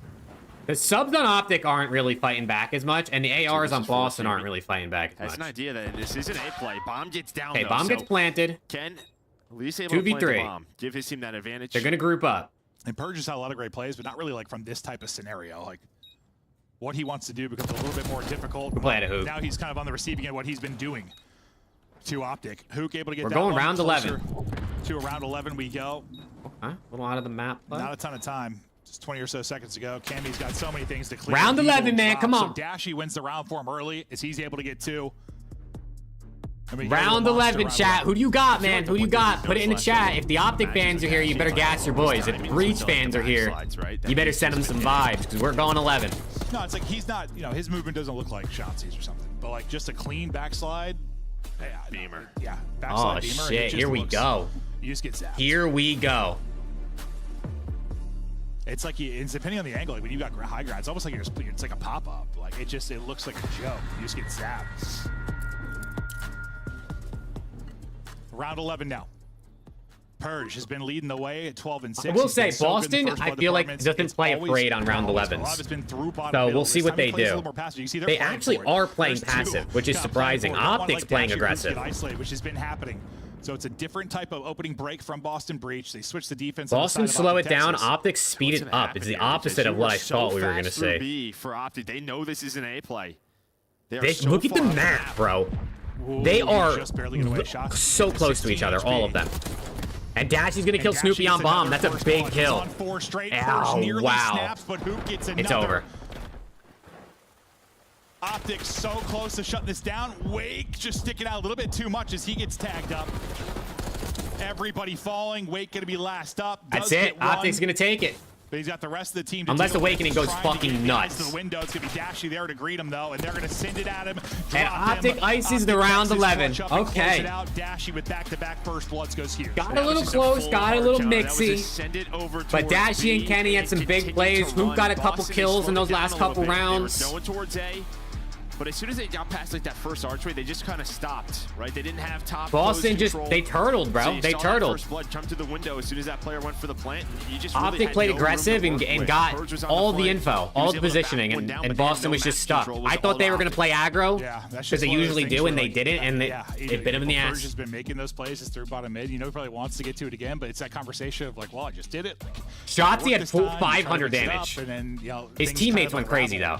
The subs on Optic aren't really fighting back as much, and the ARs on Boston aren't really fighting back as much. That's an idea that this is an A play. Bomb gets down. Okay, bomb gets planted. Ken, at least able to plant the bomb. Give his team that advantage. They're gonna group up. And Purge has had a lot of great plays, but not really like from this type of scenario. Like what he wants to do becomes a little bit more difficult. We're playing a HOOK. Now he's kind of on the receiving end of what he's been doing to OPTIC. HOOK able to get We're that going one round 11. To around 11 we go. A little out of the map. Not a ton of time. Just 20 or so seconds to go. Cammy's got so many things to clear. Round 11, man. Come on. So Dashy wins the round for him early as he's able to get 2. Round 11, chat. Who do you got, man? Who do you got? Put it in the chat. If the OPTIC fans are here, you better gas your boys. If the Breach fans are here, you better send them some vibes, because we're going 11. No, it's like he's not, you know, his movement doesn't look like Shotzi's or something. But like just a clean backslide. Yeah, beamer. Yeah, backslide beamer. Oh, shit. Here we go. You just get zapped. Here we go. It's like, it's depending on the angle, like when you got high ground, it's almost like it's like a pop-up. Like it looks like a joke. You just get zapped. Round 11 now. Purge has been leading the way at 12 and 6. I will say, Boston, I feel like, doesn't play afraid on round 11s. So we'll see what they do. They actually are playing passive, which is surprising. OPTIC's playing aggressive. Which has been happening. So it's a different type of opening break from Boston Breach. They switch the defense. Boston slow it down. OPTIC speed it up. It's the opposite of what I thought we were going to say. For OPTIC, they know this is an A play. Look at the map, bro. They are so close to each other, all of them. And Dashy's going to kill Snoopy on bomb. That's a big kill. Ow, wow. It's over. OPTIC so close to shutting this down. Wake just sticking out a little bit too much as he gets tagged up. Everybody falling. Wake going to be last up. That's it. OPTIC's going to take it. But he's got the rest of the team. Unless Awakening goes fucking nuts. The window, it's going to be Dashy there to greet him, though, and they're going to send it at him. And OPTIC ices the round 11. Okay. Dashy with back-to-back first bloods goes huge. Got a little close, got a little mixy. But Dashy and Kenny had some big plays. Who got a couple kills in those last couple rounds? Going towards A. But as soon as they got past like that first archway, they just kind of stopped, right? They didn't have top. Boston just, they turtled, bro. So they turtled. First blood come to the window as soon as that player went for the plant. You just OPTIC played aggressive and got all the info, all the positioning, and Boston was just stuck. I thought they were going to play aggro because they usually do, and they didn't, and it bit him in the ass. Has been making those plays through bottom mid. You know, he probably wants to get to it again, but it's that conversation of like, well, I just did it. Shotzi had 500 damage. His teammates went crazy though.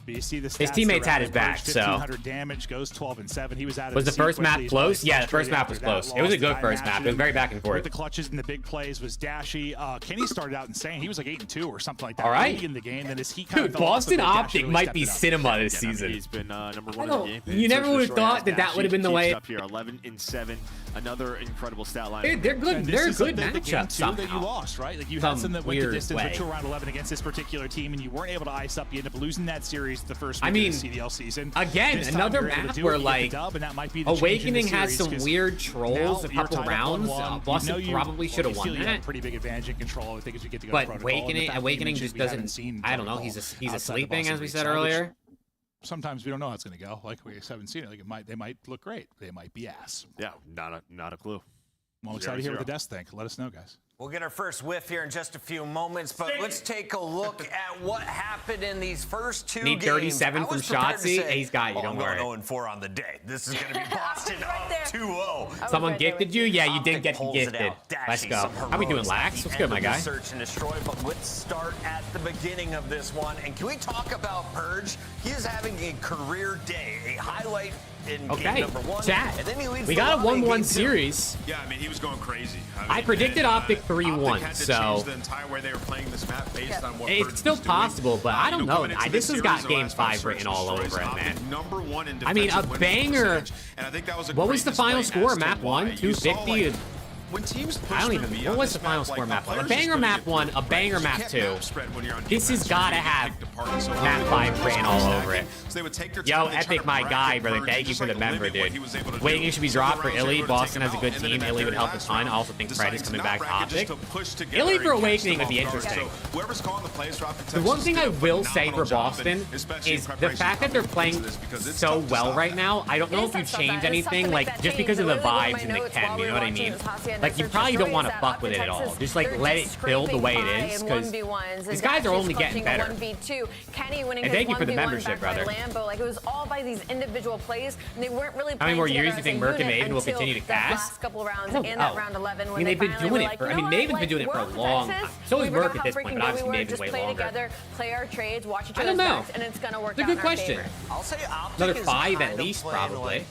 You see the his teammates had his back, so 1500 damage, goes 12 and 7. He was out of was the first map close? Yeah, the first map was close. It was a good first map. It was very back and forth. The clutches and the big plays was Dashy. Kenny started out insane. He was like 8-2 or something like that. All right. In the game, then as he kind Dude, Boston OPTIC might be cinema this season. He's been number one in the game. You never would have thought that would have been the way. Up here, 11 and 7. Another incredible stat line. Dude, they're good. They're a good matchup somehow. That you lost, right? Like you had some that went the distance went to around 11 against this particular team, and you weren't able to ice up. You ended up losing that series the first week of the CDL season. Again, another map where like Awakening has some weird trolls a couple rounds. Boston probably should have won that. Pretty big advantage in control, I think, as you get to go. But Awakening just doesn't. I don't know. He's sleeping, as we said earlier. Sometimes we don't know how it's going to go. Like we haven't seen it. Like they might look great. They might be ass. Yeah, not a clue. Well, I'm excited to hear what the devs think. Let us know, guys. We'll get our first whiff here in just a few moments, but let's take a look at what happened in these first two games. Need 37 from Shotzi. He's got you, don't worry. I'm going 0-4 on the day. This is going to be Boston up 2-0. Someone gifted you? Yeah, you did get gifted. Let's go. How we doing, Lax? What's good, my guy? Search and destroy, but let's start at the beginning of this one. And can we talk about Purge? He is having a career day, a highlight in game number 1. Chat. And then he leads we got a 1-1 series. Yeah, I mean, he was going crazy. I predicted OPTIC 3-1, so the entire way they were playing this map based on what it's still possible, but I don't know. This has got Game 5 written all over it, man. I mean, a banger. What was the final score? Map 1? 250? When teams I don't even. What was the final score map 1? A banger map 1, a banger map 2. This has got to have map 5 written all over it. Yo, Epic, my guy, brother. Thank you for the member, dude. Waiting should be dropped for Illy. Boston has a good team. Illy would help a ton. I also think Fred is coming back to OPTIC. Illy for Awakening would be interesting. The one thing I will say for Boston is the fact that they're playing so well right now. I don't know if you change anything, like just because of the vibes and the chem. You know what I mean? Like, you probably don't want to fuck with it at all. Just, like, let it build the way it is, because these guys are only getting better. And thank you for the membership, brother. can, but like it was all by these individual plays, and they weren't really. How many more years do you think Merc and Maven will continue to cast? Last couple rounds and that round 11. I mean, they've been doing it for. I mean, Maven's been doing it for a long time. So is Merc at this point, but obviously Maven's way longer. Together, play our trades, watch each other's backs, and it's gonna work out. It's a good question. I'll say Optic another is 5 at least, probably.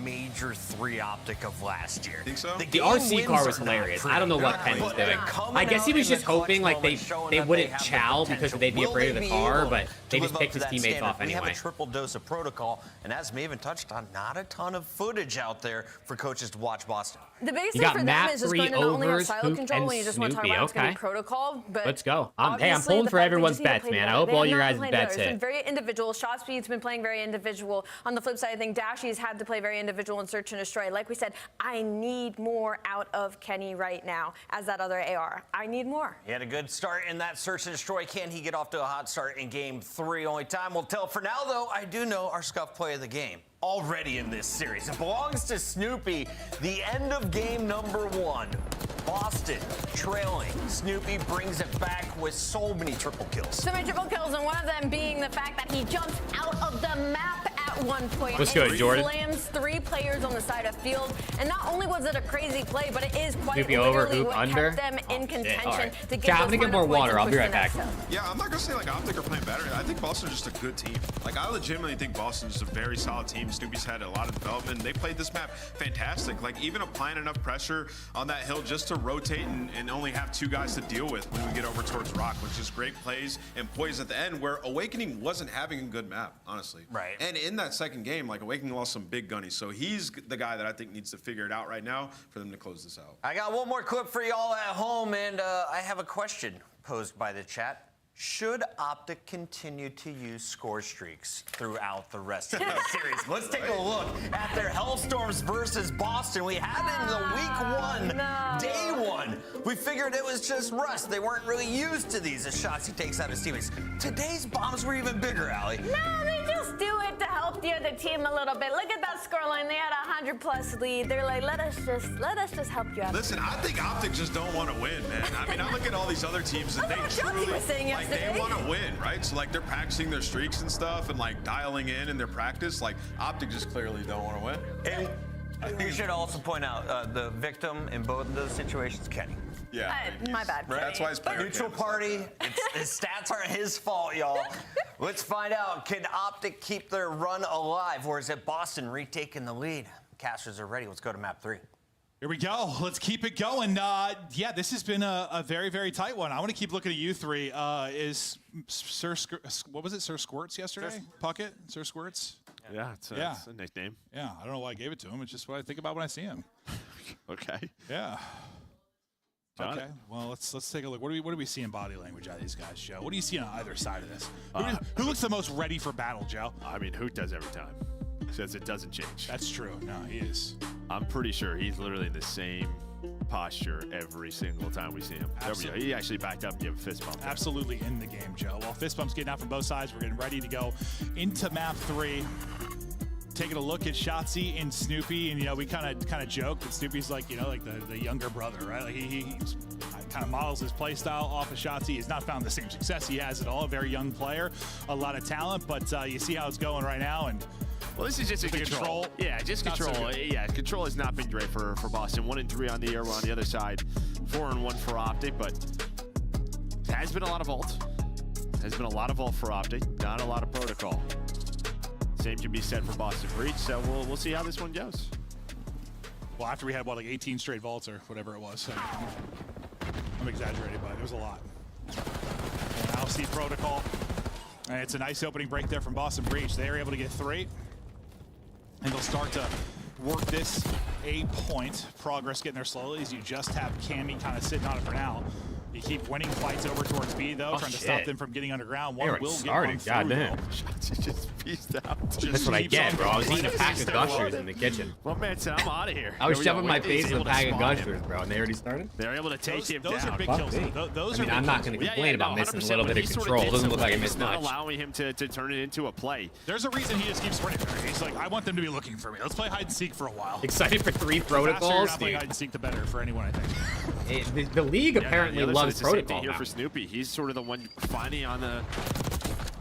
Major 3 Optic of last year. Think so? The RC car was hilarious. I don't know what Ken was doing. I guess he was just hoping like they wouldn't chow because they'd be afraid of the car, but they just picked his teammates off anyway. We have a triple dose of protocol, and as Maven touched on, not a ton of footage out there for coaches to watch Boston. The biggest thing for them is just going to not only have silo control when you just want to talk about it's going to be protocol, but let's go. Hey, I'm pulling for everyone's bets, man. I hope all your guys' bets hit. It's been very individual. Shot speed's been playing very individual. On the flip side, I think Dashy's had to play very individual in search and destroy. Like we said, I need more out of Kenny right now as that other AR. I need more. He had a good start in that search and destroy. Can he get off to a hot start in game 3? Only time will tell. For now, though, I do know our SCUMP play of the game already in this series. It belongs to Snoopy. The end of game number 1. Boston trailing. Snoopy brings it back with so many triple kills. So many triple kills, and one of them being the fact that he jumps out of the map at one point. What's good, Jordan? Slams 3 players on the side of field, and not only was it a crazy play, but it is quite Snoopy over, literally hoop what under. kept them in contention to get I'm gonna get more water. I'll be right back. Yeah, I'm not gonna say like Optic are playing better. I think Boston's just a good team. Like I legitimately think Boston's just a very solid team. Snoopy's had a lot of development. They played this map fantastic. Like even applying enough pressure on that hill just to rotate and only have 2 guys to deal with when we get over towards Rock, which is great plays and poise at the end where Awakening wasn't having a good map, honestly. Right. And in that second game, like Awakening lost some big gunnies. So he's the guy that I think needs to figure it out right now for them to close this out. I got one more clip for y'all at home, and I have a question posed by the chat. Should Optic continue to use score streaks throughout the rest of the series? Let's take a look at their Hellstorms versus Boston. We had it in the week 1, day 1. We figured it was just rust. They weren't really used to these as shots he takes out his teammates. Today's bombs were even bigger, Allie. No, they just do it to help the other team a little bit. Look at that scoreline. They had a 100+ lead. They're like, let us just help you out. Listen, I think Optic just don't want to win, man. I mean, I look at all these other teams and they truly like they want to win, right? So like they're practicing their streaks and stuff and like dialing in their practice. Like Optic just clearly don't want to win. And you should also point out the victim in both of those situations, Kenny. Yeah. My bad. Right? That's why he's playing neutral party. His stats aren't his fault, y'all. Let's find out. Can Optic keep their run alive, or is it Boston retaking the lead? Casters are ready. Let's go to map 3. Here we go. Let's keep it going. Yeah, this has been a very, very tight one. I want to keep looking at you 3. Is Sir what was it? Sir Squirts yesterday? Puckett? Sir Squirts? Yeah, it's a nickname. Yeah, I don't know why I gave it to him. It's just what I think about when I see him. Okay. Yeah. Okay. Well, let's take a look. What do we see in body language out of these guys, Joe? What do you see on either side of this? Who looks the most ready for battle, Joe? I mean, who does every time? Says it doesn't change. That's true. No, he is. I'm pretty sure he's literally in the same posture every single time we see him. Absolutely. He actually backed up and gave a fist bump. Absolutely in the game, Joe. Well, fist bump's getting out from both sides. We're getting ready to go into map 3. Taking a look at Shotzzy and Snoopy, and we kind of joke that Snoopy's like like the younger brother, right? Like he kind of models his play style off of Shotzzy. He's not found the same success he has at all. A very young player, a lot of talent, but you see how it's going right now, and. Well, this is just a control. Yeah, just control. So yeah, control has not been great for Boston. 1-3 on the air. We're on the other side. 4-1 for Optic, but it has been a lot of vault. Has been a lot of vault for Optic. Not a lot of protocol. Same can be said for Boston Breach. So we'll see how this one goes. Well, after we had like 18 straight vaults or whatever it was. So I'm exaggerating, but it was a lot. And now see protocol, and it's a nice opening break there from Boston Breach. They are able to get 3. And they'll start to work this A point. Progress getting there slowly as you just have Cammy kind of sitting on it for now. You keep winning fights over towards B, though, trying to stop them from getting underground. One will get one through, goddamn. Shots just pieced out. That's what I get, bro. I was eating a pack of gushers in the kitchen. Well, man said, I'm out of here. I was shoving my face in a pack of gushers, bro, and they already started? They're able to take him down. Those are big kills. Those I mean, I'm not going to complain about missing a little bit of control. It doesn't look like I missed much. Not allowing him to turn it into a play. There's a reason he just keeps sprinting. He's like, I want them to be looking for me. Let's play hide and seek for a while. Excited for 3 protocols? The faster you're not playing hide and seek, the better for anyone, I think. The league apparently loves protocol here for Snoopy. He's sort of the one finding on the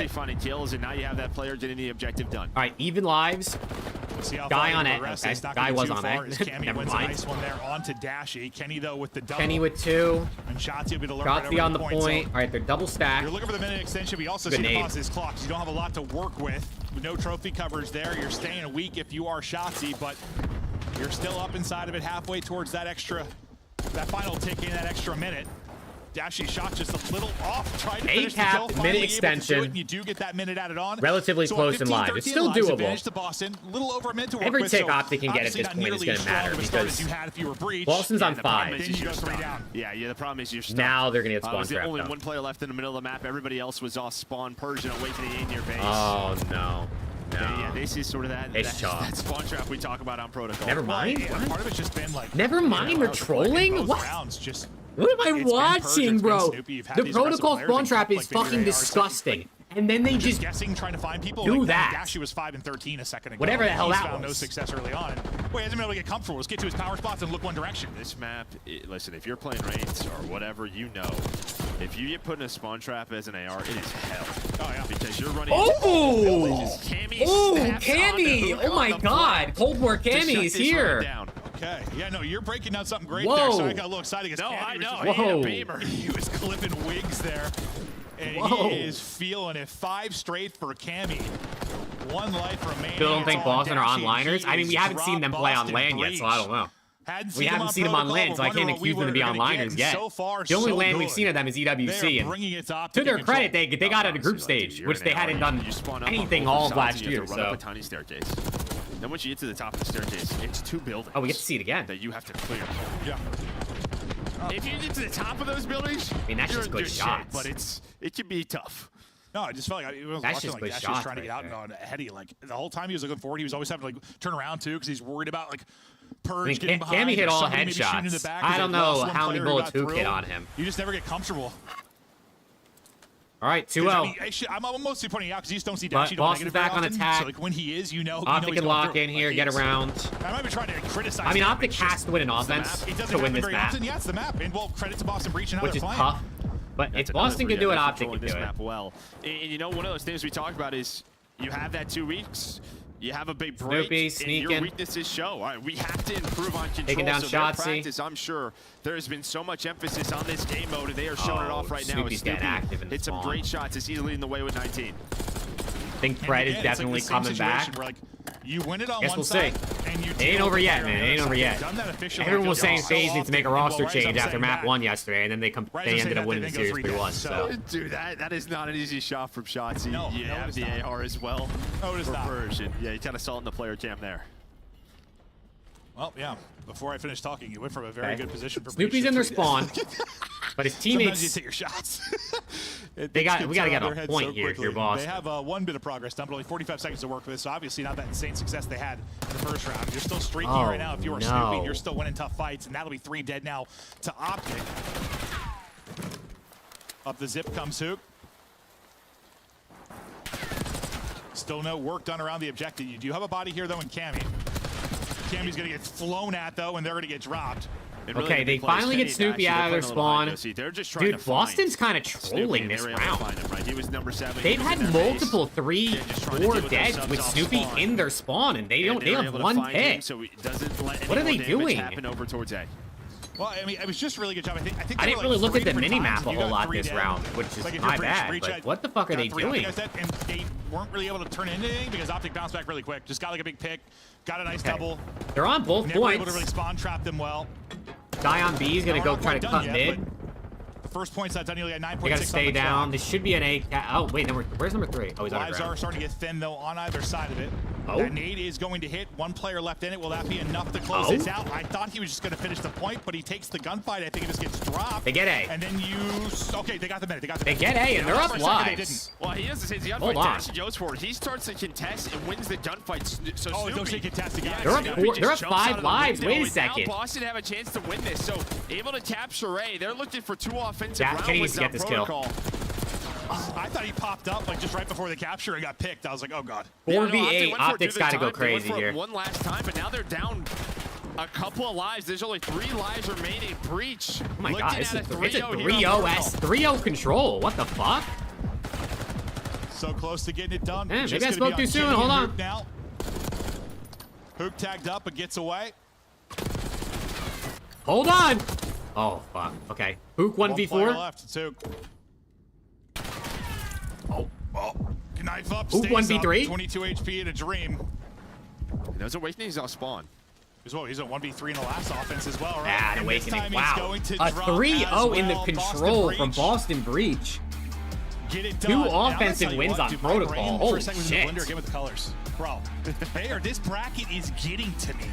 quickly finding kills, and now you have that player getting the objective done. All right, even lives. Guy on it. Okay. Guy was on it. Never mind. Nice one there onto Dashy. Kenny though with the double. Kenny with 2. And Shotzi will be the Shotzi on the point. All right, they're double stacked. You're looking for the minute extension. We also see the boss is clocked. You don't have a lot to work with. No trophy coverage there. You're staying weak if you are Shotzi, but you're still up inside of it halfway towards that final tick in that extra minute. Dashy shot just a little off, trying to finish the kill. Minute extension. You do get that minute added on. Relatively close and live. It's still doable. To Boston, a little over a minute to work Every with, tick Optic can get at this point is going to matter because Boston's on 5. Then you go 3 down. Yeah, the problem is you're stuck. Now they're going to get spawn trapped. Only one player left in the middle of the map. Everybody else was off spawn. Persian away to the in-your base. Oh, no. Yeah, this is sort of that spawn trap we talk about on Protocol. Never mind. Part of it's just been like. Never mind. We're trolling. What? What am I watching, bro? The Protocol spawn trap is fucking disgusting. And then they just guessing, trying to find people. Do that. Dashy was 5 and 13 a second ago. Whatever the hell that was. Found no success early on. Well, he hasn't been able to get comfortable. Let's get to his power spots and look one direction. This map, listen, if you're playing Raids or whatever, you know, if you get put in a spawn trap as an AR, it is hell. Oh yeah, because you're running. Oh, Cammy! Oh my God, Cold War Cammy is here. Okay, yeah, no, you're breaking down something great Whoa. there. So I got a little excited. No, I know. Whoa. He was clipping wigs there. And he is feeling it. 5 straight for Cammy. 1 life remaining. Still don't think Boston are onliners? I mean, we haven't seen them play on LAN yet, so I don't know. We haven't seen them on LAN, so I can't accuse them to be onliners yet. The only LAN we've seen of them is EWC. And to their credit, they got at a group stage, which they hadn't done anything all of last year. So. Tiny staircase. Then once you get to the top of the staircase, it's 2 buildings. Oh, we get to see it again. That you have to clear. Yeah. If you get to the top of those buildings, I mean, that's just good shots. But it can be tough. No, I just felt like it was watching like Dash was trying to get out and on ahead of you. Like the whole time he was looking forward, he was always having to like turn around too because he's worried about like Purge getting behind. Cammy hit all headshots. I don't know how many bullets Hook hit on him. You just never get comfortable. All right, 2-0. I'm mostly pointing out because you just don't see Dash. Boston's back on attack. So like when he is, Optic can lock in here, get around. I might be trying to criticize. I mean, Optic has to win an offense to win this map. Yeah, it's the map. And well, credit to Boston Breach and how which is tough. But if Boston can do it, Optic can do it. Well, and you know, one of those things we talked about is you have that 2 weeks. You have a big break, Snoopy, sneaking. And your weaknesses show. All right, we have to improve on control. Taking down Shotzi. Practice, I'm sure there's been so much emphasis on this game mode, and they are showing it off right now. Snoopy's getting active in the hit some great shots. It's easily leading the way with 19. I think Fred is definitely coming back. Like, you win it on Guess one we'll side, see. and you It ain't over yet, man. It ain't over yet. Everyone was saying FaZe needs to make a roster change after map 1 yesterday, and then they ended up winning the series 3-1. So, dude, that is not an easy shot from Shotzi. No, you have the AR as well. No, it is not. Version. Yeah, you kind of saw it in the player cam there. Well, yeah. Before I finish talking, you went from a very good position for Snoopy's in their spawn, but his teammates. Sometimes you take your shots. we got to get a point here, your boss. They have 1 bit of progress done, but only 45 seconds to work with. So obviously not that insane success they had in the first round. You're still streaking right now. If you are Snoopy, you're still winning tough fights, and that'll be 3 dead now to Optic. Up the zip comes Hook. Still no work done around the objective. You do have a body here though in Cammy. Cammy's gonna get flown at though, and they're gonna get dropped. Really okay, they finally get Snoopy out of their spawn. Dude, Boston's kind of trolling this round. Right? He was number 7. They've had multiple 3, 4 deads with Snoopy in their spawn, and they have 1 hit. So what are they doing? Happen over towards A. Well, I mean, it was just a really good job. I think I didn't really look at the mini-map a whole lot this round, which is my bad, but what the fuck are they doing? And they weren't really able to turn into anything because Optic bounced back really quick. Just got like a big pick, got a nice double. They're on both Never points. able to really spawn trap them well. Guy on B is going to go try to cut mid. The first point's not done. He only had 9.6. They got to stay down. This should be an A. Oh, wait, where's number 3? Oh, he's on the ground. Lives are starting to get thin, though, on either side of it. Oh. That nade is going to hit. 1 player left in it. Will that be enough to close this out? I thought he was just going to finish the point, but he takes the gunfight. I think it just gets dropped. They get A. And then you... Okay, they got the minute. They get A, and they're up lives. Well, he doesn't say the gunfight. Dash goes for it. He starts to contest and wins the gunfight. So Snoopy contest again. They're up 5 lives. Wait a second. Now Boston have a chance to win this. So able to capture A. They're looking for 2 offensive rounds. Kenny needs to get this kill. I thought he popped up like just right before the capture and got picked. I was like, oh god. 4v8, Optic's got to go crazy here. One last time, but now they're down a couple of lives. There's only 3 lives remaining. Breach. Oh my god, it's a 3-0 control. What the fuck? So close to getting it done. Maybe I spoke too soon. Hold on. Now. HAVOK tagged up and gets away. Hold on. Oh, fuck. Okay. HAVOK 1v4. Left. It's HAVOK. Oh. Knife up. HAVOK 1v3. 22 HP in a dream. Those Awakenings off spawn. He's a 1v3 in the last offense as well, right? Ah, an Awakening. Wow. A 3-0 in the control from Boston Breach. Get it 2 offensive wins on Protocol. Holy shit. Get with the colors. Bro, this bracket is getting to me.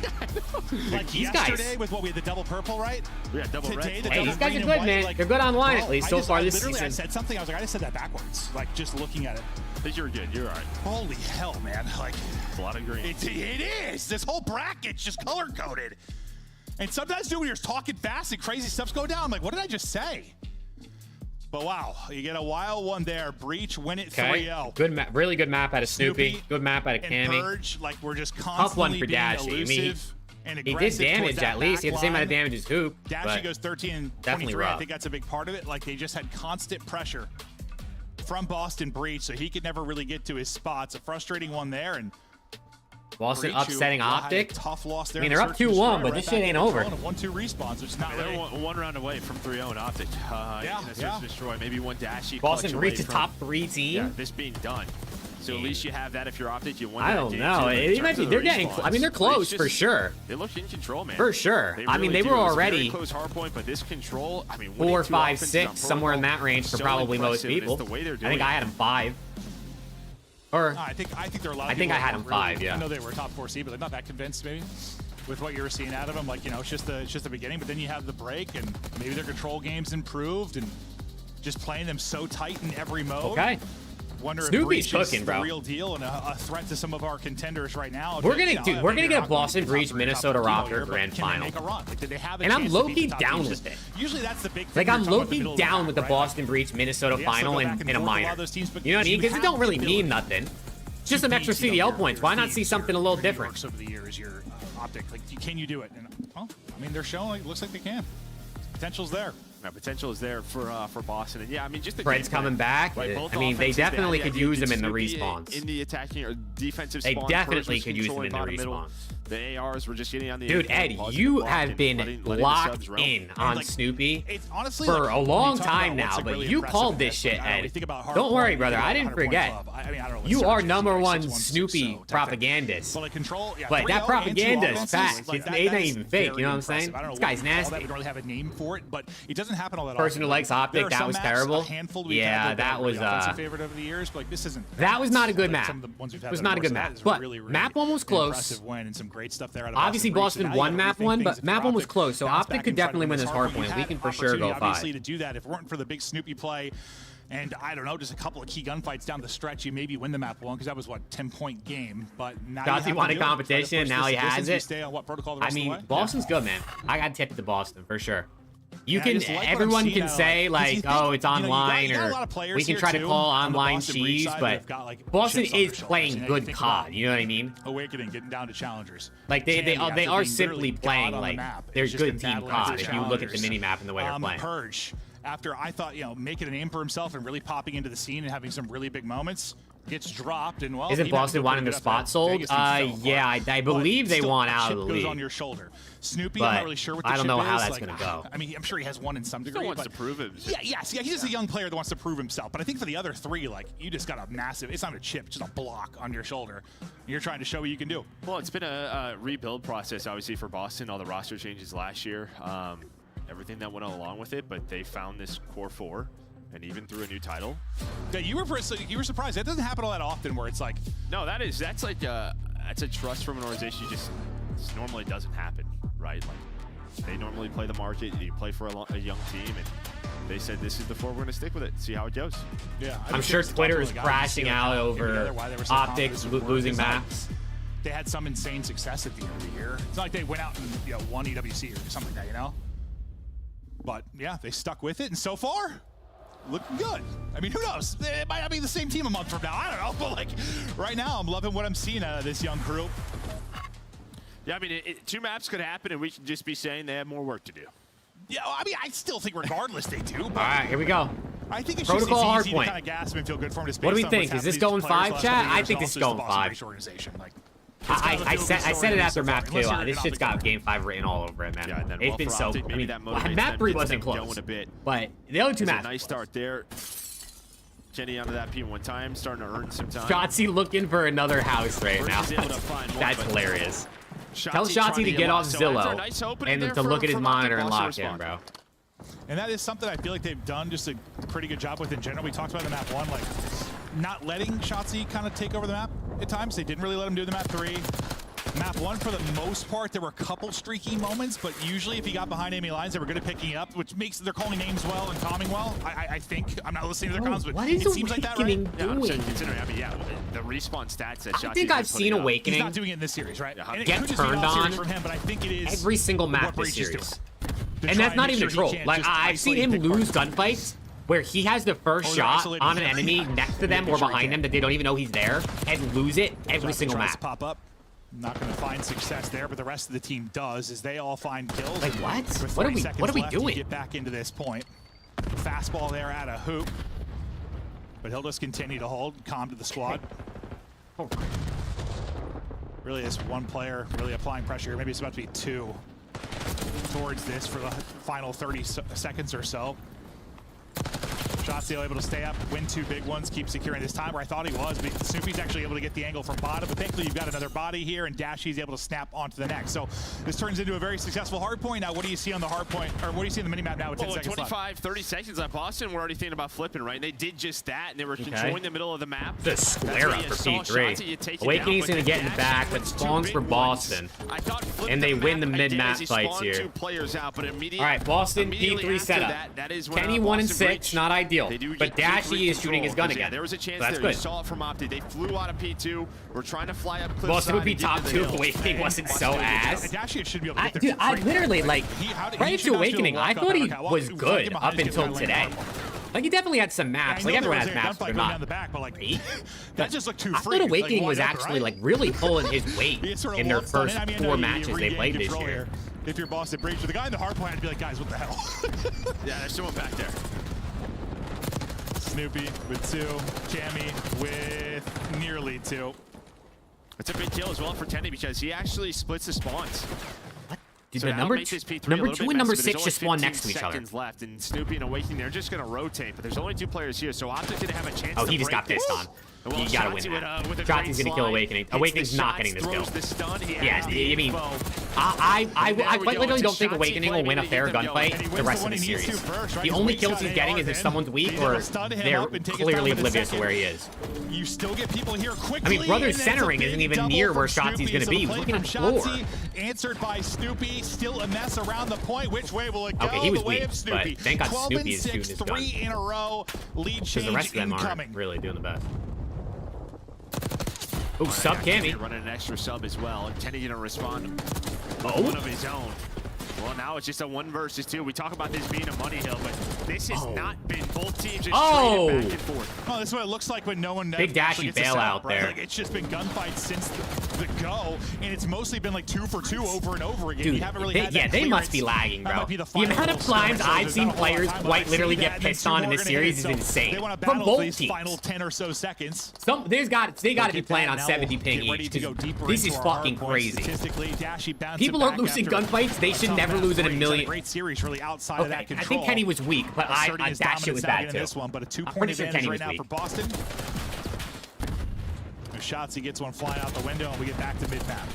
Like these yesterday guys. with what we had the double purple, right? Yeah, double Today, red. The Hey, double these guys are green good, and white, man. like, They're good online, at least, so far this literally, season. I said something, I was like, I just said that backwards. Like, just looking at it. I think you're good. You're all right. Holy hell, man. Like, it's a lot of green. It is. This whole bracket's just color-coded. And sometimes, dude, when you're talking fast and crazy stuff's going down, I'm like, what did I just say? But wow, you get a wild one there. Breach, win it 3-0. Good map, really good map out of Snoopy. Good map out of Cammy. Purge, like we're just Tough one constantly for being Dashy. I mean, elusive and he did aggressive damage towards that at least. He had the same amount of back damage as HAVOK. Dashy goes 13 and definitely 23. rough. I think that's a big part of it. Like they just had constant pressure from Boston Breach, so he could never really get to his spots. A frustrating one there, and Boston Breach, upsetting Optic. Tough loss there. I mean, they're up 2-1, but this shit ain't over. 1-2 respawns, which is not They're really. one round away from 3-0 in Optic. Yeah. Destroy. Maybe one Dashy. Boston Breach a top 3 team. Yeah, this being done. So at least you have that if you're Optic. You win. I don't know. It might be, they're getting. I mean, they're close for sure. They look in control, man. For sure. I mean, they do. were It was a already very close hard point, but this control. I mean, 4, 5, 6, somewhere in that range for so probably most impressive. people. It's the way they're I doing think I had them 5. Or I think they're allowed. I think I had them 5. Yeah. I know they were top 4 seed, but they're not that convinced maybe with what you were seeing out of them. Like it's just the beginning, but then you have the break, and maybe their control game's improved, and just playing them so tight in every mode. Okay. Wonder Snoopy's if Breach cooking, is bro. the real deal and a threat to some of our contenders right now. We're gonna get a Boston Breach Minnesota Rocker grand final. And I'm low-key down with it. Usually that's the big thing. Like I'm low-key down with the Boston Breach Minnesota final in a minor. You know what I mean? Because it don't really mean nothing. It's just some extra CDL points. Why not see something a little different? Over the years, your Optic, like, can you do it? And, well, I mean, they're showing. It looks like they can. Potential's there. Yeah, potential is there for Boston, and yeah, I mean, just the Fred's coming back. Right, I mean, they definitely could use him in the respawns. In the attacking or defensive they spawn. definitely could use him in the respawns. The ARs were just getting on the dude, Ed, you have been locked in on Snoopy for a long time now, but you called this shit, Ed. Don't worry, brother. I didn't forget. You are #1 Snoopy propagandist. But that propaganda is fact. It ain't even fake. You know what I'm saying? This guy's nasty. We don't really have a name for it, but it doesn't happen all that Person who likes Optic, that was terrible. Yeah, that was favorite over the years, but like this isn't. That was not a good map. It was not a good map. But map 1 was close. Great stuff there. Obviously, Boston won map 1, but map 1 was close, so Optic could definitely win this hard point. We can for sure go 5. Obviously, to do that, if it weren't for the big Snoopy play, and I don't know, just a couple of key gunfights down the stretch, you maybe win the map 1 because that was what 10-point game. But now he won a competition. Now he has it. Stay on what protocol the I rest mean, of the way? Boston's good, man. I got tipped to Boston for sure. You can, everyone can say like, oh, it's online, or we can try to call online cheese, but Boston is playing good COD. You know what I mean? Awakening, getting down to challengers. Like they are simply playing like they're good team COD. If you look at the mini map and the way they're playing. Purge, after I thought making a name for himself and really popping into the scene and having some really big moments. Gets dropped and well. Isn't Boston wanting the spot sold? Yeah, I believe they want out of the league. Goes on your shoulder. Snoopy, but I'm not really sure what the I don't know how is. that's gonna go. I mean, I'm sure he has one in some degree. Still wants to prove it. Yeah, he's just a young player that wants to prove himself. But I think for the other 3, like you just got a massive. It's not a chip, just a block on your shoulder. You're trying to show what you can do. Well, it's been a rebuild process, obviously, for Boston. All the roster changes last year, everything that went along with it. But they found this core 4. And even through a new title. Yeah, you were surprised. That doesn't happen all that often where it's like. No, that's like that's a trust from an organization. Just normally doesn't happen, right? Like they normally play the market. You play for a young team, and they said this is the 4. We're going to stick with it. See how it goes. Yeah, I'm sure Twitter is crashing out over Optics losing maps. They had some insane success at the end of the year. It's not like they went out and won EWC or something like that, But yeah, they stuck with it, and so far. Looking good. I mean, who knows? It might not be the same team a month from now. I don't know. But, like, right now, I'm loving what I'm seeing out of this young crew. Yeah, I mean, 2 maps could happen, and we should just be saying they have more work to do. Yeah, I mean, I still think regardless they do. But all right, here we go. I think it's Protocol just hard easy point. to kind of gasp and feel good for him. What do we think? Is this going 5, chat? I think this is going 5. Organization. Like, I said it after map 2. This shit's got game 5 written all over it, man. Yeah, and then It's been so. Optic, I mean, that motivates map them, 3 gets wasn't them close, going a bit. but the other two It's a maps. nice start there. Jenny onto that P1 time, starting to earn some time. Shotzi looking for another house right now. That's hilarious. Tell Shotzi to get off Zillow and to look at his monitor and lock in, bro. And that is something I feel like they've done just a pretty good job with in general. We talked about the map 1, like not letting Shotzi kind of take over the map at times. They didn't really let him do the map 3. Map 1, for the most part, there were a couple streaky moments, but usually if he got behind enemy lines, they were good at picking up, which makes they're calling names well and calming well. I think I'm not listening to their comms, but it seems like that, right? Doing? Yeah, I'm saying, considering, I mean, yeah, the respawn stats that Shotzi I think I've seen Awakening. He's not doing it in this series, right? Yeah, get turned on from him, but I think it is every single map this series. And that's not even a troll. Like, I've seen him lose gunfights where he has the first shot on an enemy next to them or behind them that they don't even know he's there and lose it every single map. Pop up. Not going to find success there, but the rest of the team does as they all find kills. Like what? With What are 30 we seconds doing? left to get back into this point. Fastball there at a hoop, but he'll just continue to hold, calm to the squad. Oh. Really, this one player really applying pressure. Maybe it's about to be 2 towards this for the final 30 seconds or so. Shotzi able to stay up, win 2 big ones, keep securing this time where I thought he was, but Snoopy's actually able to get the angle from bottom, but thankfully you've got another body here, and Dashy's able to snap onto the next. So this turns into a very successful hard point. Now, what do you see on the hard point, or what do you see in the minimap now with 10 seconds 30 seconds left. Boston, we're already thinking about flipping, right? And they did just that, and they were controlling the middle of the map. The square up for P3. Awakening's going to get in the back, but spawns for Boston. And they win the mid-map fights here. All right, Boston, P3 setup. Kenny 1 and 6, not ideal. But Dashy is shooting his gun again. There was a chance that's there. good. You saw it from Optic. They flew out of P2. We're trying to fly up cliff Boston would be top 2 if Awakening wasn't so ass. Dashy should be able to get Dude, I literally, like, right into Awakening, I thought he was good up until today. Like, he definitely had some maps. Like, everyone has maps, but they're not great. That just looked too I thought Awakening was actually, like, really pulling his weight in their first 4 matches they played this year. If you're Boston Breach, with the guy in the hard point, I'd be like, guys, what the hell? Yeah, there's someone back there. Snoopy with 2, Cammy with nearly 2. It's a big kill as well for Tenny because he actually splits the spawns. Dude, so the number 2 and number 6 just spawn next to each other. Left, and Snoopy and Awakening, they're just going to rotate, but there's only 2 players here, so Optic didn't have a chance. Oh, he just got pissed on. Well, you gotta win that. Shotzi's gonna kill Awakening. Awakening's not getting this kill. Yeah, I mean, I quite literally don't think Awakening will win a fair gunfight the rest of the series. The only kills he's getting is if someone's weak or they're clearly oblivious to where he is. You still get people here quickly. I mean, Brothers centering isn't even near where Shotzi's gonna be. Look at the floor. Answered by Snoopy, still a mess around the point. Which way will it go? Okay, he was the way weak, of Snoopy. but thank God Snoopy is shooting his gun. 3 in a row, lead change the rest of them incoming. aren't really doing the best. Oh, sub Cammy. Running an extra sub as well. And Kenny gonna respond. Oh. One of his own. Well, now it's just a 1 versus 2. We talk about this being a money hill, but this has not been. Both teams just traded back and forth. Oh, this is what it looks like when no one. Big dashy bailout there. Like, it's just been gunfights since the go, and it's mostly been like 2 for 2 over and over again. Dude, you haven't really had that they must be lagging, bro. The amount of times I've seen players quite literally get pissed on in this series is insane. They want to From battle both these teams. final 10 or so seconds. They got to be playing on 70 ping each. This is fucking crazy. People are losing gunfights. They should never lose in a million. Great series, really outside of that control. I think Kenny was weak, but that shit was bad too. This one, but a 2-point pretty sure advantage Kenny right was now weak. for Boston. Shotzi gets one flying out the window, and we get back to mid-map.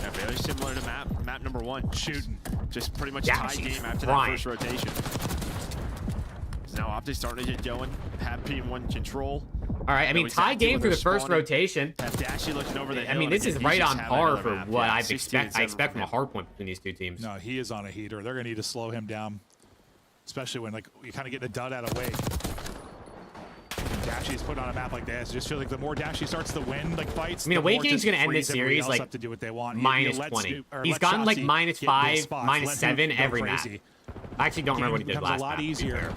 Yeah, very similar to map number 1. Shooting. Just pretty much a tie game after that first rotation. So now Optic starting to get going. Have P1 control. All right, I mean, tie game for the first rotation. Dashy looking over the hill. I mean, this is right on par for what I expect from a hard point between these 2 teams. No, he is on a heater. They're going to need to slow him down, especially when like you kind of get a dud out of Wake. Dashy's put on a map like this. I just feel like the more Dashy starts to win like fights, I mean, Awakening's going to end this series like to do what they want. minus 20. He's gotten like minus 5, minus 7 every map. I actually don't remember what he did last map. A lot easier.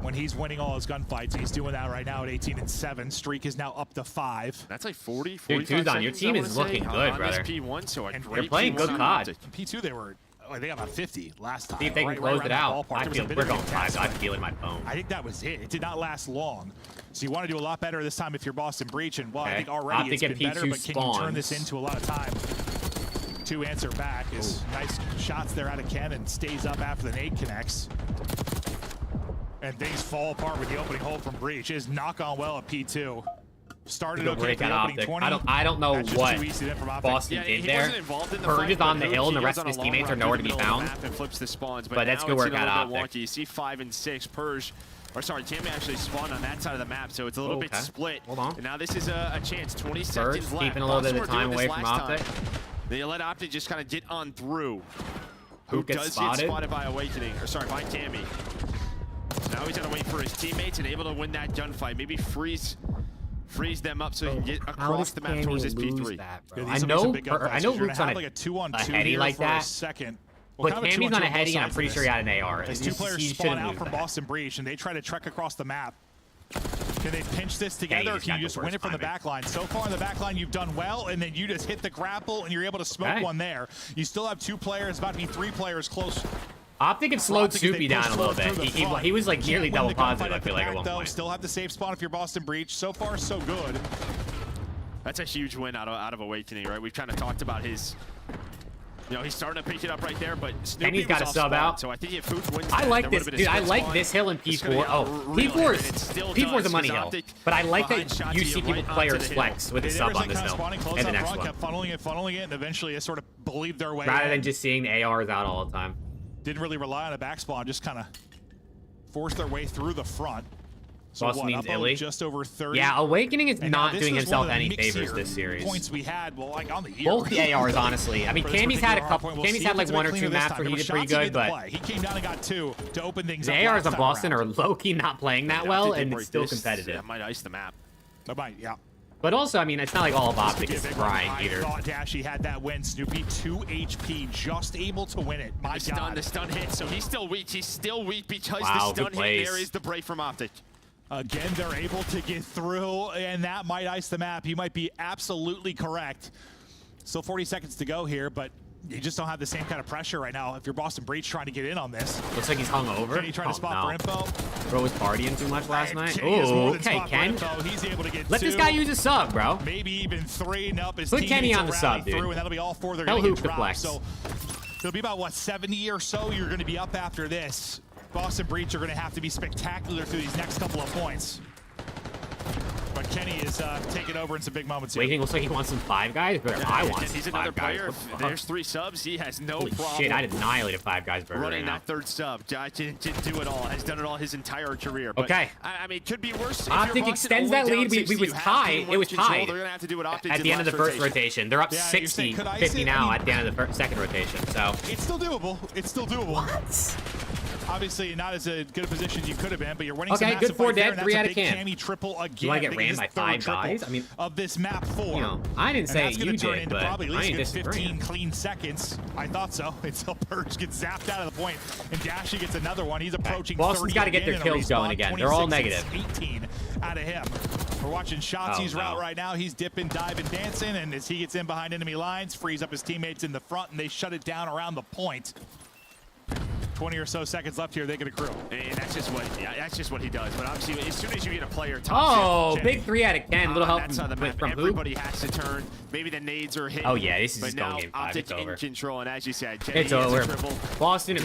When he's winning all his gunfights, he's doing that right now at 18-7. Streak is now up to 5. That's like 40, Dude, Tuzon, your team is looking good, brother. P1, so they're playing good COD. P2, they were I think about 50 last time. See if they can close it out. I feel we're going 5. I feel it in my bone. I think that was it. It did not last long. So you want to do a lot better this time if you're Boston Breach. And well, I think already it's been better, but can you turn this into a lot of time to answer back? Is nice shots there out of Ken and stays up after the nade connects. And things fall apart with the opening hold from Breach. It is knock on well at P2. Started okay for the opening 20. I don't know what Boston did there. Purge is on the hill, and the rest of his teammates are nowhere to be found. But that's good work at Optic. You see 5 and 6. Purge, or sorry, Tammy actually spawned on that side of the map, so it's a little bit split. Hold on. And now this is a chance. 20 seconds Purge left. keeping a little bit of time away from Optic. They let Optic just kind of get on through. Who gets spotted? Get spotted by Awakening, or sorry, by Tammy. Now he's gonna wait for his teammates and able to win that gunfight. Maybe freeze them up so he can get across the map towards his P3. I know Luke's on a heady like that. But Tammy's on a heady, and I'm pretty sure he had an AR. As 2 players spawn out from Boston Breach, and they try to trek across the map. Can they pinch this together, or can you just win it from the back line? So far in the back line, you've done well, and then you just hit the grapple, and you're able to smoke one there. You still have 2 players, about to be 3 players close. Optic had slowed Soupy down a little bit. He was like nearly double positive, I feel like, at one point. Still have the safe spawn if you're Boston Breach. So far, so good. That's a huge win out of Awakening, right? We've kind of talked about his... You know, he's starting to pick it up right there, but Snoopy's got a sub out. So I think if Food wins, I like this, dude. I like this hill in P4. Oh, P4 is a money hill, but I like that you see people players flex with the sub on this hill and the next one. Kept funneling it, and eventually they sort of believed their way. Rather than just seeing the ARs out all the time. Didn't really rely on a back spawn, just kind of forced their way through the front. So Boston needs Illy. Just over 30. Yeah, Awakening is not doing himself any favors this series. Points we had, well, like on the year. Both the ARs, honestly. I mean, Cammy's had a couple. Cammy's had like 1 or 2 maps where he did pretty good, but he came down and got 2 to open things up. The ARs of Boston are low-key not playing that well, and it's still competitive. That might ice the map. That might, yeah. But also, I mean, it's not like all of Optic is crying either. I thought Dashy had that win. Snoopy 2 HP, just able to win it. My God. The stun hit, so he's still weak. He's still weak because the stun hit. There is the break from Optic. Again, they're able to get through, and that might ice the map. You might be absolutely correct. Still 40 seconds to go here, but you just don't have the same kind of pressure right now. If you're Boston Breach trying to get in on this. Looks like he's hung over. Can he try to spot for info? Bro was partying too much last night. Oh, okay, Ken. He's able to get Let this guy use a sub, bro. Maybe even 3. Nope, his put Kenny on the sub, dude. And that'll be all 4 they're going to get dropped. So it'll be about, what, 70 or so you're going to be up after this. Boston Breach are going to have to be spectacular through these next couple of points. But Kenny is taking over in some big moments here. Waiting looks like he wants some 5 guys, but I want some he's 5 another guys. player. If there's 3 subs, he has no Holy problem. Shit, I annihilated 5 guys burger running right that 3rd sub. Didn't do it all. Has done it all his entire career. But, okay. I mean, it could be worse. Optic extends that lead. We was tied. It was tied. They're gonna have to do what Optic at the end of the first rotation. They're up 60, 50 now at the end of the second rotation. So it's still doable. It's still doable. What? Obviously, not as a good a position you could have been, but you're winning some okay, good 4 dead, 3 out of can. Cammy triple again. You want to get ran by 5 guys? I mean, of this map 4. You know, I didn't say you did, but probably at I least ain't 15 clean seconds. I thought so. Until Purge gets zapped out of the point, and Dashy gets another one. He's approaching. Boston's got to get their kills going again. They're all negative. 18 out of him. We're watching Shotzi's route right now. He's dipping, diving, dancing, and as he gets in behind enemy lines, frees up his teammates in the front, and they shut it down around the point. 20 or so seconds left here, they get a crew. And that's just what he does. But obviously, as soon as you get a player top big 3 out of 10. Little help from everybody has to turn. Maybe the nades are hitting. Oh yeah, this is going game 5. It's over. In control, and as you said, it's over. Boston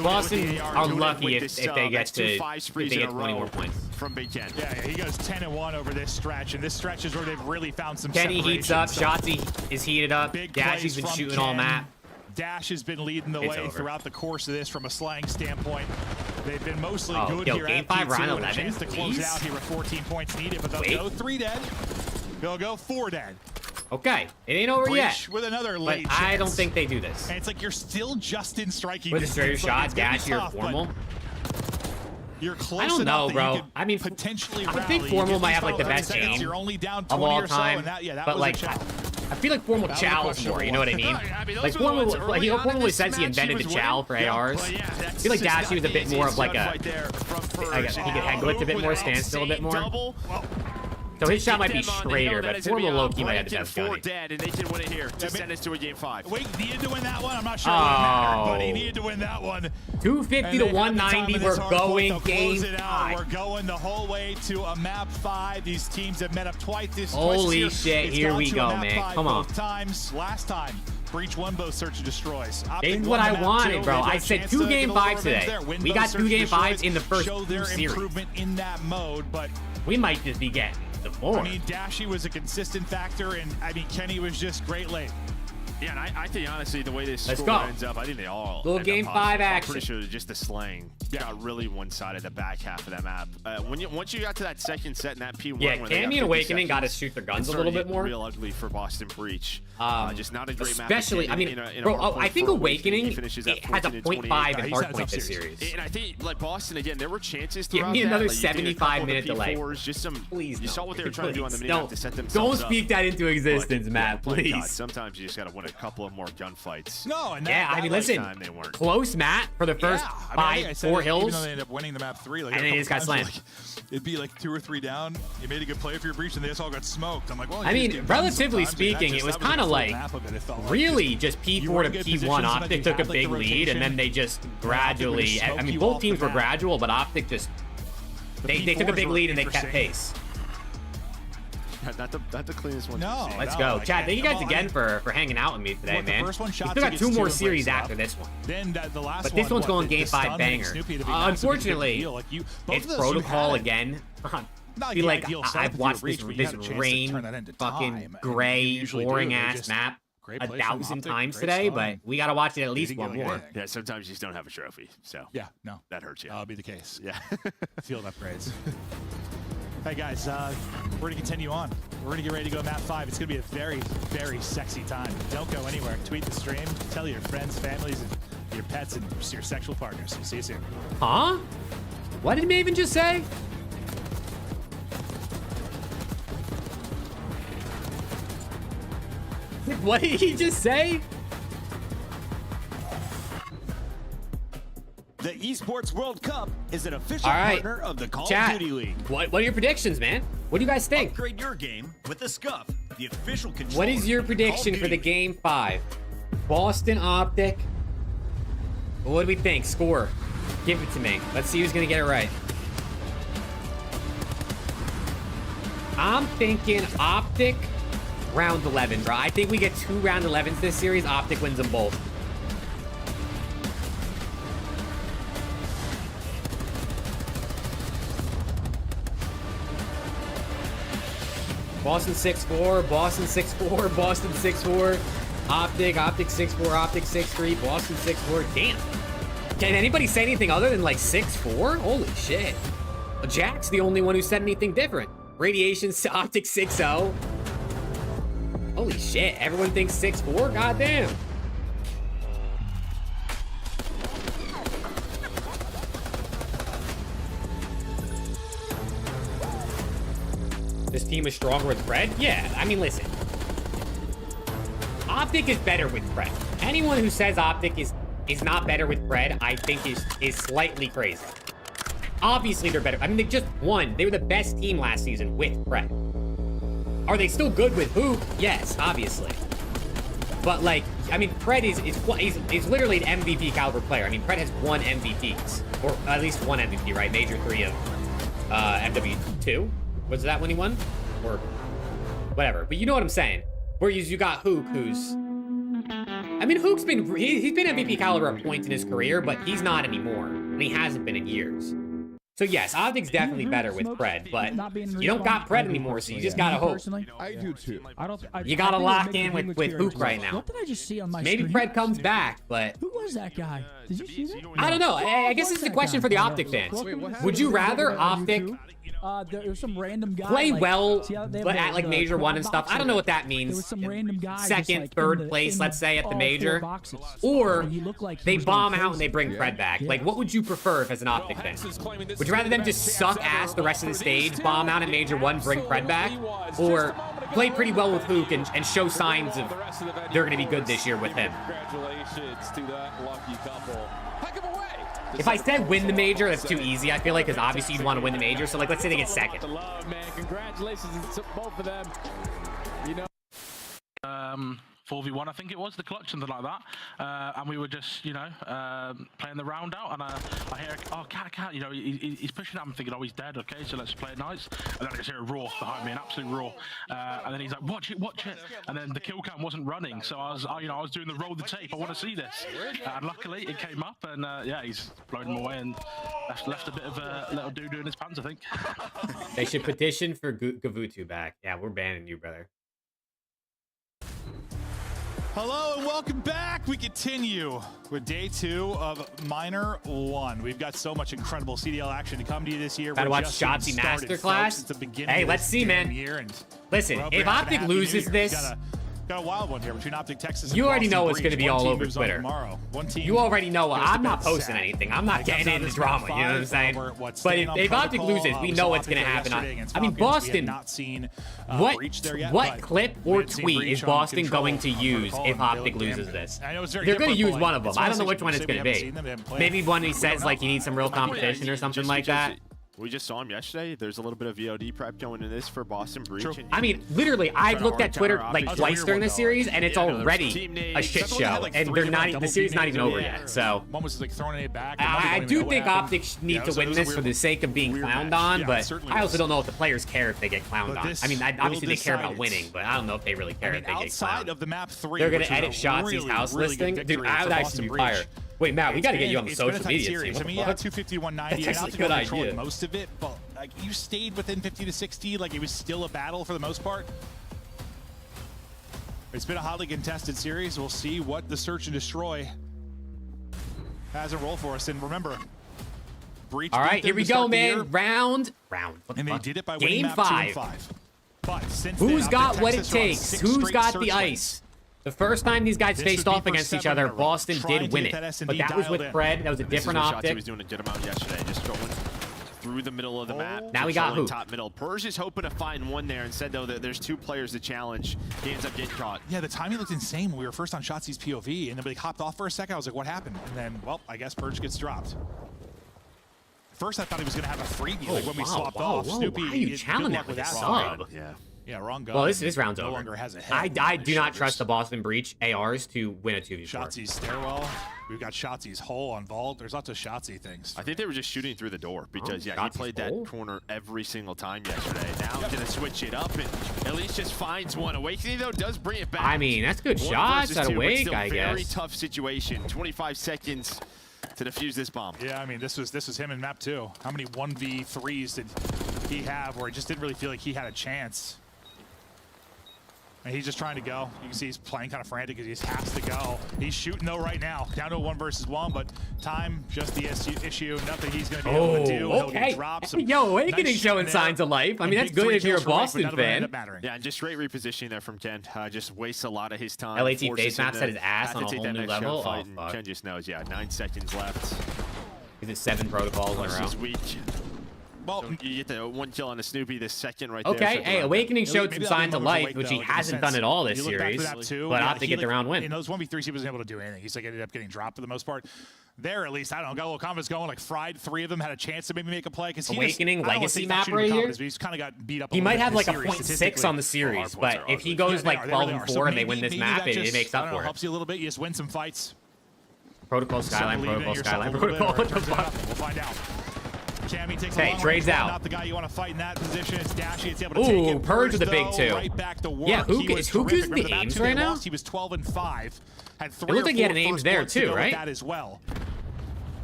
are lucky if they get to 20 more points from Big Ken. Yeah, he goes 10-1 over this stretch, and this stretch is where they've really found some. Kenny heats up. Shotzi is heated up. Dashy's been shooting all map. Dash has been leading the way throughout the course of this from a slang standpoint. They've been mostly good here game at 5 round 11. Chance to close out here with 14 points needed, but they'll go 3 dead. They'll go 4 dead. Okay, it ain't over yet. With another late but I don't think they do this. And it's like you're still just in striking with a straight shot, Dashy or Formal. You're close. I don't know, bro. I mean, potentially I think Formal might have like the best game you're only down of all time. But like, I feel like Formal chows more. You know what I mean? Like Formal says he invented the chow for ARs. I feel like Dashy was a bit more of like a. He could head glitch a bit more, stand still a bit more. So his shot might be straighter, but former low-key might have the best gunny. Dead, and they didn't win it here to send us to a game 5. Wait, he needed to win that one. I'm not sure it mattered, but he needed to win that one. 250 to 190. We're going game 5. We're going the whole way to a map 5. These teams have met up twice this Holy shit, here we go, man. Come on. Times. Last time, Breach won both search and destroys. This is what I wanted, bro. I said 2 game 5s today. We got 2 game 5s in the first 2 series. Improvement in that mode, but we might just be getting the more. I mean, Dashy was a consistent factor, and I mean, Kenny was just great late. Yeah, and I think honestly, the way this Let's score go. ends up, I think they all little game 5 action. I'm pretty sure just the slaying got really one-sided the back half of that map. Once you got to that second set in that P1, yeah, Cammy and Awakening got to shoot their guns a little bit more. Real ugly for Boston Breach. Just not a great especially, map. Especially, I mean, bro, I think Awakening has a 0.5 in hardpoint this series. And I think like Boston again, there were chances. Give me another 75-minute delay. Just some. Please, you saw what they were trying to do on the mini to set themselves up. Don't speak that into existence, Matt. Please. God, sometimes you just got to win a couple of more gunfights. No, and yeah, I mean, listen, close, Matt, for the first 4 hills. Even though they ended up winning the map 3, like, and then he just got slammed. It'd be like 2 or 3 down. You made a good play for your breach, and they just all got smoked. I'm like, well, I mean, relatively speaking, it was kind of like really just P4 to P1. Optic took a big lead, and then they just gradually. I mean, both teams were gradual, but Optic just they took a big lead and they kept pace. Not the cleanest one. No, let's go, Chad. Thank you guys again for hanging out with me today, man. We still got 2 more series after this one. Then the last but this one's going game 5 banger. Unfortunately, it's protocol again. I feel like I've watched this rain, fucking gray, boring ass map 1,000 times today, but we gotta watch it at least one more. Yeah, sometimes you just don't have a trophy, so yeah, no, that hurts you. That'll be the case. Yeah, field upgrades. Hey guys, we're gonna continue on. We're gonna get ready to go map 5. It's gonna be a very, very sexy time. Don't go anywhere. Tweet the stream. Tell your friends, families, and your pets, and your sexual partners. See you soon. Huh? What did Maven just say? What did he just say? The Esports World Cup is an official partner of the Call of Duty League. What are your predictions, man? What do you guys think? Upgrade your game with the SCUMP, the official controller. What is your prediction for the game 5? Boston Optic. What do we think? Score. Give it to me. Let's see who's gonna get it right. I'm thinking Optic round 11, bro. I think we get 2 round 11s this series. Optic wins them both. Boston 6-4, Boston 6-4, Boston 6-4, Optic 6-4, Optic 6-3, Boston 6-4. Damn. Can anybody say anything other than like 6-4? Holy shit. Well, Jack's the only one who said anything different. Radiation Optic 6-0. Holy shit. Everyone thinks 6-4? Goddamn. This team is stronger with Fred? Yeah, I mean, listen. Optic is better with Fred. Anyone who says Optic is not better with Fred, I think is slightly crazy. Obviously, they're better. I mean, they just won. They were the best team last season with Fred. Are they still good with Hook? Yes, obviously. But, like, I mean, Fred is literally an MVP caliber player. I mean, Fred has 1 MVPs. Or at least 1 MVP, right? Major 3 of MW2. Was that when he won? Or whatever. But you know what I'm saying. Whereas you got Hook, who's... I mean, Hook's been... He's been MVP caliber at points in his career, but he's not anymore. And he hasn't been in years. So yes, Optic's definitely better with Fred, but you don't got Fred anymore, so you just gotta hope. I do too. You gotta lock in with Hook right now. What did I just see on my Maybe screen? Fred comes back, but... Who was that guy? Did you see that? I don't know. I guess this is a question for the Optic fans. Would you rather Optic... There was some random guy play like, well, but but at like Major 1 and stuff. I don't know what that means. There was some random guy second, like third place, let's say, at the Major. Or they bomb out and they bring Fred back. Like, what would you prefer if as an Optic fan? Would you rather them just suck ass the rest of the stage, bomb out in Major 1, bring Fred back? Or play pretty well with Hook and show signs of they're going to be good this year with him? Congratulations to that lucky couple. Heck of a way If I said win the major, that's too easy, I feel like, because obviously you'd want to win the major. So, like, let's say they get second. The love, man. Congratulations to both of them. You know. 4v1, I think it was, the clutch, something like that. And we were just, you know, playing the round out, and I hear, oh, cat, you know, he's pushing at him, thinking, oh, he's dead, okay, so let's play it nice. And then I just hear a roar behind me, an absolute roar. And then he's like, watch it. And then the kill cam wasn't running, so I was doing the roll the tape, I want to see this. And luckily, it came up, and yeah, he's blowing him away, and left a bit of a little doo-doo in his pants, I think. They should petition for Gavutu back. Yeah, we're banning you, brother. Hello and welcome back. We continue with day 2 of Minor 1. We've got so much incredible CDL action to come to you this year. Gotta watch Shotzi Masterclass. Hey, let's see, man. Listen, if Optic loses this, got a wild one here between Optic Texas and you already know it's going to be all over on Twitter. One team You already know I'm not posting anything. I'm not getting into drama, you know what I'm saying? But if Optic loses, we know what's going to happen. I mean, Boston, what clip or tweet is Boston going to use if Optic loses this? They're going to use one of them. I don't know which one it's going to be. Maybe one he says like he needs some real competition or something like that. We just saw him yesterday. There's a little bit of VOD prep going in this for Boston Breach. I mean, literally, I've looked at Twitter like twice during the series, and it's already a shit show. And they're not. The series is not even over yet. So one was like throwing it back. I do think Optic need to win this for the sake of being clowned on, but I also don't know if the players care if they get clowned on. I mean, obviously they care about winning, but I don't know if they really care if they get clowned. Of the map 3, they're gonna edit Shotzi's house listing. Dude, I would actually be fired. Wait, Matt, we got to get you on the social media. I mean, yeah, 250 to 190. That's actually a good idea. Most of it, but like you stayed within 50 to 60. Like it was still a battle for the most part. It's been a hotly contested series. We'll see what the Search and Destroy has a role for us. And remember, Breach. All right, here we go, man. Round. And they did it by winning Game map 2 and 5. But since who's got what it takes? Who's got the ice? The first time these guys faced off against each other, Boston did win it. But that was with Fred. That was a different optic. He was doing a good amount yesterday, just going through the middle of the map. Now we got who? Top middle. Purge is hoping to find one there. Instead, though, there's 2 players to challenge. He ends up getting caught. Yeah, the timing looked insane when we were first on Shotzi's POV, and then we hopped off for a second. I was like, what happened? And then, well, I guess Purge gets dropped. First, I thought he was going to have a freebie, like when we swapped off. Snoopy, why are you challenging that with a sub? Yeah, wrong gun. Well, this round's over. No longer has a head. I do not trust the Boston Breach ARs to win a 2v4. Shotzi's stairwell. We've got Shotzi's hole on vault. There's lots of Shotzi things. I think they were just shooting through the door because, yeah, he played that corner every single time yesterday. Now he's going to switch it up and at least just finds one. Awakening, though, does bring it back. I mean, that's good shots at Awake, I guess. Very tough situation. 25 seconds to defuse this bomb. Yeah, I mean, this was him in map 2. How many 1v3s did he have where he just didn't really feel like he had a chance? And he's just trying to go. You can see he's playing kind of frantic because he has to go. He's shooting though right now, down to a 1 versus 1, but time just the issue. Nothing he's going to be able to do. Okay. Yo, Awakening showing signs of life. I mean, that's good if you're a Boston fan. Yeah, and just great repositioning there from Ken. Just wastes a lot of his time. LAT face map set his ass on a whole new level. Oh, fuck. Ken just knows, yeah, 9 seconds left. Is it 7 protocols in a row? He's weak. Well, you get the 1 kill on a Snoopy this second right there. Okay, hey, Awakening showed some signs of life, which he hasn't done at all this series. But Optic get the round win. In those 1v3s, he wasn't able to do anything. He's like ended up getting dropped for the most part. There, at least, I don't know, got a little confidence going, like fried 3 of them, had a chance to maybe make a play. Awakening Legacy map right here. He's kind of got beat up. He might have like a 0.6 on the series, but if he goes like 12-4 and they win this map, it makes up for it. Helps you a little bit. You just win some fights. Protocol Skyline, Protocol Skyline, Protocol. What the fuck? We'll find out. Cammy takes hey, trades out. Not the guy you want to fight in that position. It's Dashy. It's able to take it. Purge with a big 2. Right back to work. Yeah, who's using the aims right now? He was 12-5. Had 3 it looked like he had an aims there too, right? That as well.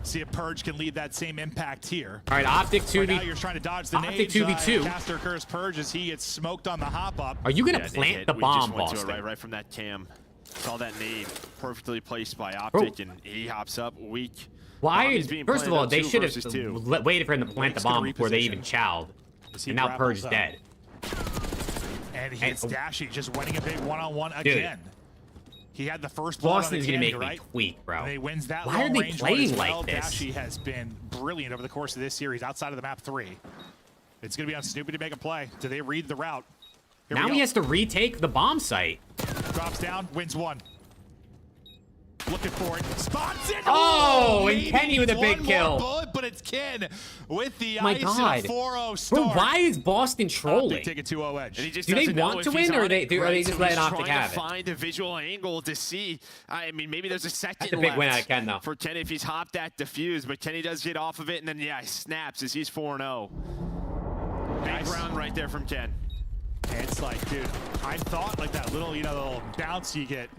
See if Purge can leave that same impact here. All right, Optic 2v. Now you're trying to dodge the Optic 2v2. Caster curse Purge as he gets smoked on the hop up. Are you gonna plant the bomb, Boston? Right from that cam. Saw that nade perfectly placed by Optic, and he hops up weak. Why? First of all, they should have waited for him to plant the bomb before they even chowed. And now Purge is dead. And he hits Dashy, just winning a big one-on-one again. He had the first Boston is going to make me tweak, bro. And he wins that Why are they playing like this? Dashy has been brilliant over the course of this series outside of the map 3. It's going to be on Snoopy to make a play. Do they read the route? Now he has to retake the bomb site. Drops down, wins 1. looking for it. Spots it. Oh, and Kenny with a big kill. Bullet, but it's Ken with the My ice God. and a 4-0 start. Bro, why is Boston trolling? Take a 2-0 edge. Do they want to win, or are they just letting Optic have it? Find a visual angle to see. I mean, maybe there's a second That's a big win out of Ken, though. for Kenny if he's hopped that defuse, but Kenny does get off of it, and then, yeah, he snaps as he's 4-0. Big round right there from Ken. And it's like, dude, I thought like that little, you know, the little bounce you get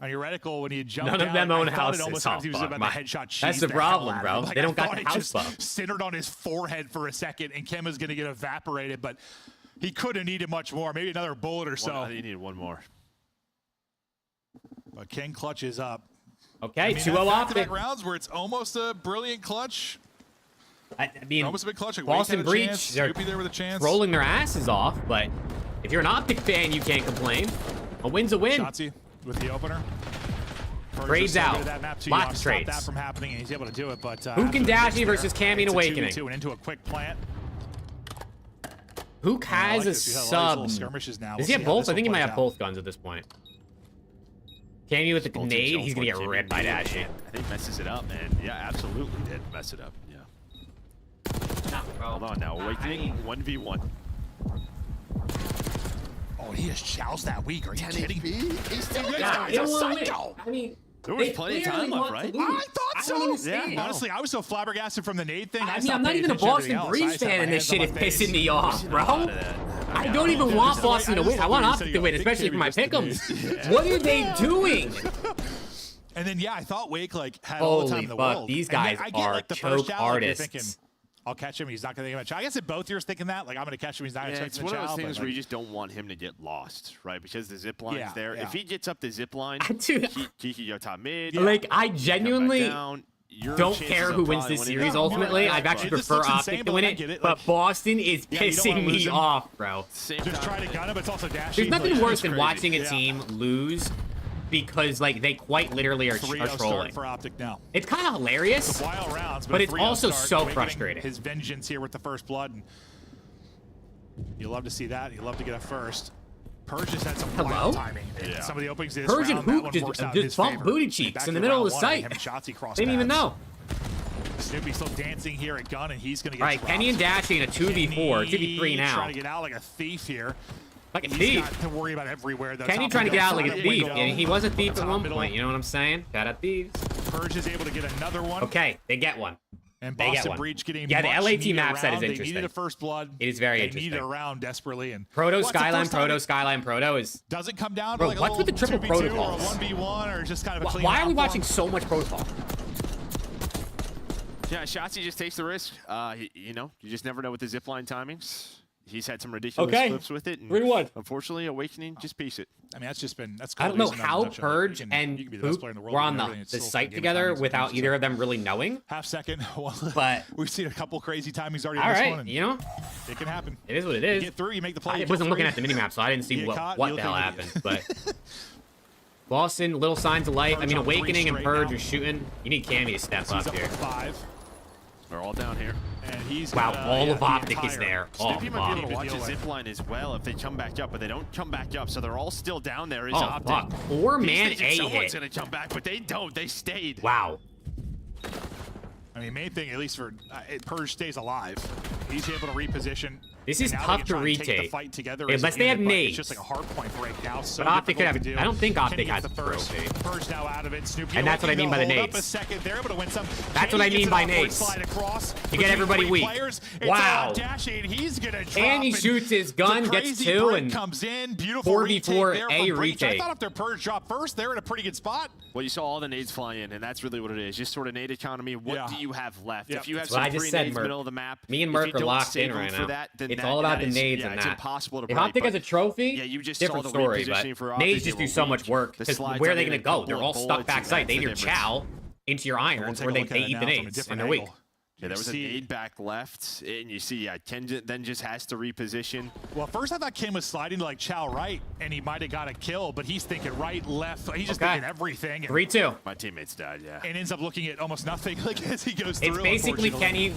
on your reticle when you jump down. None of them own houses. Almost he was about the headshot. That's the problem, bro. Like, they don't I got the thought house buff. just centered on his forehead for a second, and Ken was going to get evaporated, but he could have needed much more. Maybe another bullet or so. He needed one more. But Ken clutches up. Okay, 2-0 Optic. Rounds where it's almost a brilliant clutch. I mean, almost a big clutch. Like Boston Breach, they're there with a chance. rolling their asses off, but if you're an Optic fan, you can't complain. A win's a win. Shotzi with the opener. Trades out. Lots of trades. That from happening, and he's able to do it. But Hook and Dashy versus Cammy and Awakening. And into a quick plant. Hook has a sub. Does he have both? I think he might have both guns at this point. Cammy with the grenade, he's gonna get ripped by Dashy. I think messes it up, man. Yeah, absolutely did mess it up. Yeah. Hold on now, Awakening 1v1. Oh, he just chows that weak. Are you kidding me? He's a psycho. I mean, there was plenty of time left, right? I thought so. Yeah, honestly, I was so flabbergasted from the nade thing. I mean, I'm not even a Boston Breeze fan, and this shit is pissing me off, bro. I don't even want Boston to win. I want Optic to win, especially for my pick'ems. What are they doing? And then, yeah, I thought Wake like had all the time in the world. These guys are choke artists. I'll catch him. He's not going to think about. I guess if both years thinking that, like I'm going to catch him. He's not going to. It's one of those things where you just don't want him to get lost, right? Because the zip line's there. If he gets up the zip line, he can go top mid. Like I genuinely don't care who wins this series. Ultimately, I'd actually prefer Optic to win it. But Boston is pissing me off, bro. Just try to gun him, but it's also dashing. There's nothing worse than watching a team lose because like they quite literally are trolling. For Optic now. It's kind of hilarious, but it's also so frustrating. His vengeance here with the first blood. And you love to see that. You love to get a first. Purge just had some wild timing. Some of the openings this Purge and round, Hook just bumped booty cheeks in the middle of the site. Didn't even know. Snoopy still dancing here at gun, and he's going to get. All right, Kenny and Dashy in a 2v4, 2v3 now. Trying to get out like a thief here. Like a thief. Got to worry about everywhere. Though. Kenny trying to get out like a thief. And he was a thief at one point. You know what I'm saying? Shout out thieves. Purge is able to get another one. Okay, they get one. And Boston Breach getting the LAT map set is interesting. They needed a first blood. It is very They interesting. needed a round desperately. And Proto Skyline, Proto is. Doesn't come down to Bro, like what's with the triple protocols? Or a 1v1 or just kind of a clean. Why are we watching so much protocol? Yeah, Shotzi just takes the risk. You know, you just never know with the zipline timings. He's had some ridiculous flips with it. 3-1. Unfortunately, Awakening just piece it. I mean, that's. I don't know how Purge and Hoop were on the site together without either of them really knowing. Half second. But we've seen a couple crazy timings already. All in this right, one, you know, it can happen. It is what it is. You get through, you make the play. I wasn't looking at the minimap, so I didn't see what the hell happened. But Boston, little signs of life. I mean, Awakening and Purge are shooting. You need Cammy to step up here. 5. They're all down here. And he's all of Optic is there. Snoopy might be able to watch the zip line as well if they come back up, but they don't come back up, so they're all still down there. Is Optic. Fuck. 4-man A hit. Someone's gonna jump back, but they don't. They stayed. Wow. I mean, main thing, at least for Purge stays alive. He's able to reposition. This is tough to retake. Unless they have nades. It's just like a hard point break now. So but Optic could have. I don't think Optic has the first. Purge now out of it. Snoopy and that's what I mean by the nades. They're able to win some. That's what I mean by nades. You get everybody weak. Wow. And he shoots his gun, gets 2, and comes in. Beautiful 4v4 A retake. I thought if their Purge dropped first, they're in a pretty good spot. Well, you saw all the nades fly in, and that's really what it is. Just sort of nade economy. What do you have left? If you have some free nades middle of the map, me and Merc are locked in right now. It's all about the nades and that. Impossible to if Optic has a trophy, you just different story, but nades just do so much work. Because where are they going to go? They're all stuck backside. They either chow into your irons or they eat the nades, and they're weak. Yeah, there was a nade back left, and you see, Ken then just has to reposition. Well, first I thought Ken was sliding to like chow right, and he might have got a kill, but he's thinking right, left. He's just thinking everything. 3-2. My teammates died, yeah. And ends up looking at almost nothing like as he goes through. It's basically Kenny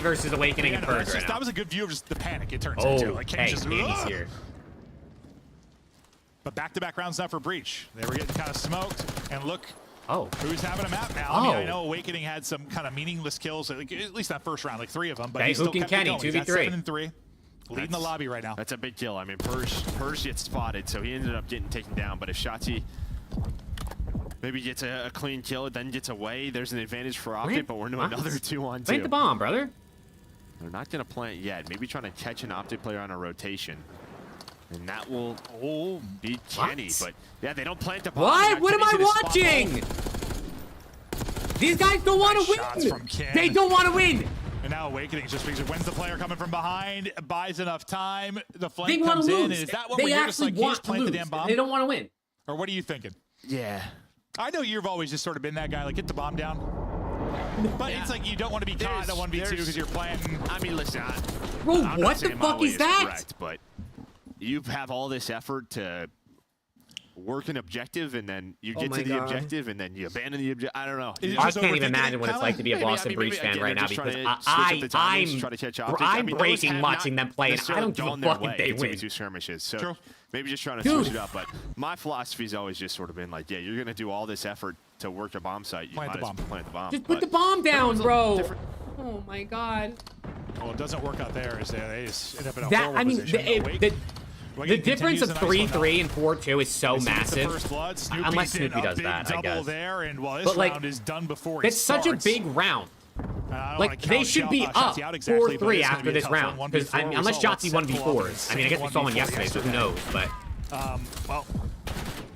versus Awakening and Purge right now. That was a good view of just the panic it turns into. Like Kenny just here. But back-to-back rounds now for Breach. They were getting kind of smoked, and look. Oh. Who's having a map now? I mean, I know Awakening had some kind of meaningless kills, like, at least that first round, like 3 of them. But okay, he still Hook and kept it Kenny, going. 2v3. 7-3. Leading the lobby right now. That's a big kill. I mean, Purge gets spotted, so he ended up getting taken down. But if Shotzi maybe gets a clean kill, then gets away, there's an advantage for Optic, but we're doing another 2-on-2. Plant the bomb, brother. They're not going to plant yet. Maybe trying to catch an Optic player on a rotation. And that will beat Kenny. But, yeah, they don't plant the bomb. What? What am I watching? These guys don't want to win. They don't want to win. And now Awakening just because when's the player coming from behind, buys enough time, the flank They comes want to in. lose. And is that what They we're just actually like, want just plant to the lose. damn bomb? They don't want to win. Or what are you thinking? Yeah. I know you've always just sort of been that guy, like, get the bomb down. But it's like you don't want to be caught at 1v2 because you're playing. I mean, listen. Bro, I'm what the fuck is that? Correct, but you have all this effort to work an objective, and then you get to the objective, and then you abandon the objective. I don't know. I can't even imagine what it's like to be a Boston Breach fan right now because I'm breaking watching them play, and I don't give a fuck if they win. Two skirmishes, so maybe just trying to switch it up. But my philosophy's always just sort of been like, yeah, you're gonna do all this effort to work a bomb site. You might as well plant the bomb. Just put the bomb down, bro. Oh my god. Well, it doesn't work out there. Is they just end up in a horrible position. The difference of 3-3 and 4-2 is so massive. Unless Snoopy does that, I guess. But like, is done before it's such a big round. Like, they should be up 4-3 after this round. Because unless Jotzi 1v4s. I mean, I guess we saw one yesterday, so who knows? But well,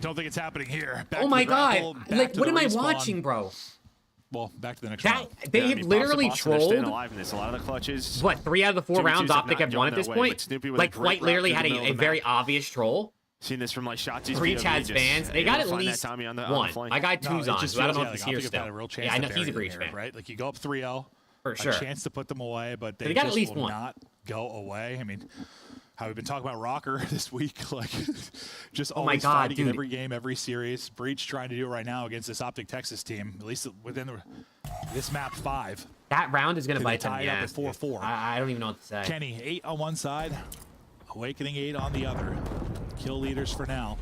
don't think it's happening here. Oh my god! Like, what am I watching, bro? Well, back to the next round. They have literally trolled. A lot of the clutches. What, 3 out of the 4 rounds Optic have won at this point? Like, quite literally had a very obvious troll. Seen this from like Shotzi's Breach has fans. They got at least one. My guy Tuzon, who I don't know if he's here still. Yeah, I know he's a Breach fan. Right? Like, you go up 3-0. For sure. A chance to put them away, but they got just at least will one. not go away. I mean, how we've been talking about Rocker this week, like just always fighting in every game, every series. Breach trying to do it right now against this Optic Texas team, at least within this map 5. That round is going to bite them. Yeah, 4-4. I don't even know what to say. Kenny 8 on one side, Awakening 8 on the other. Kill leaders for now.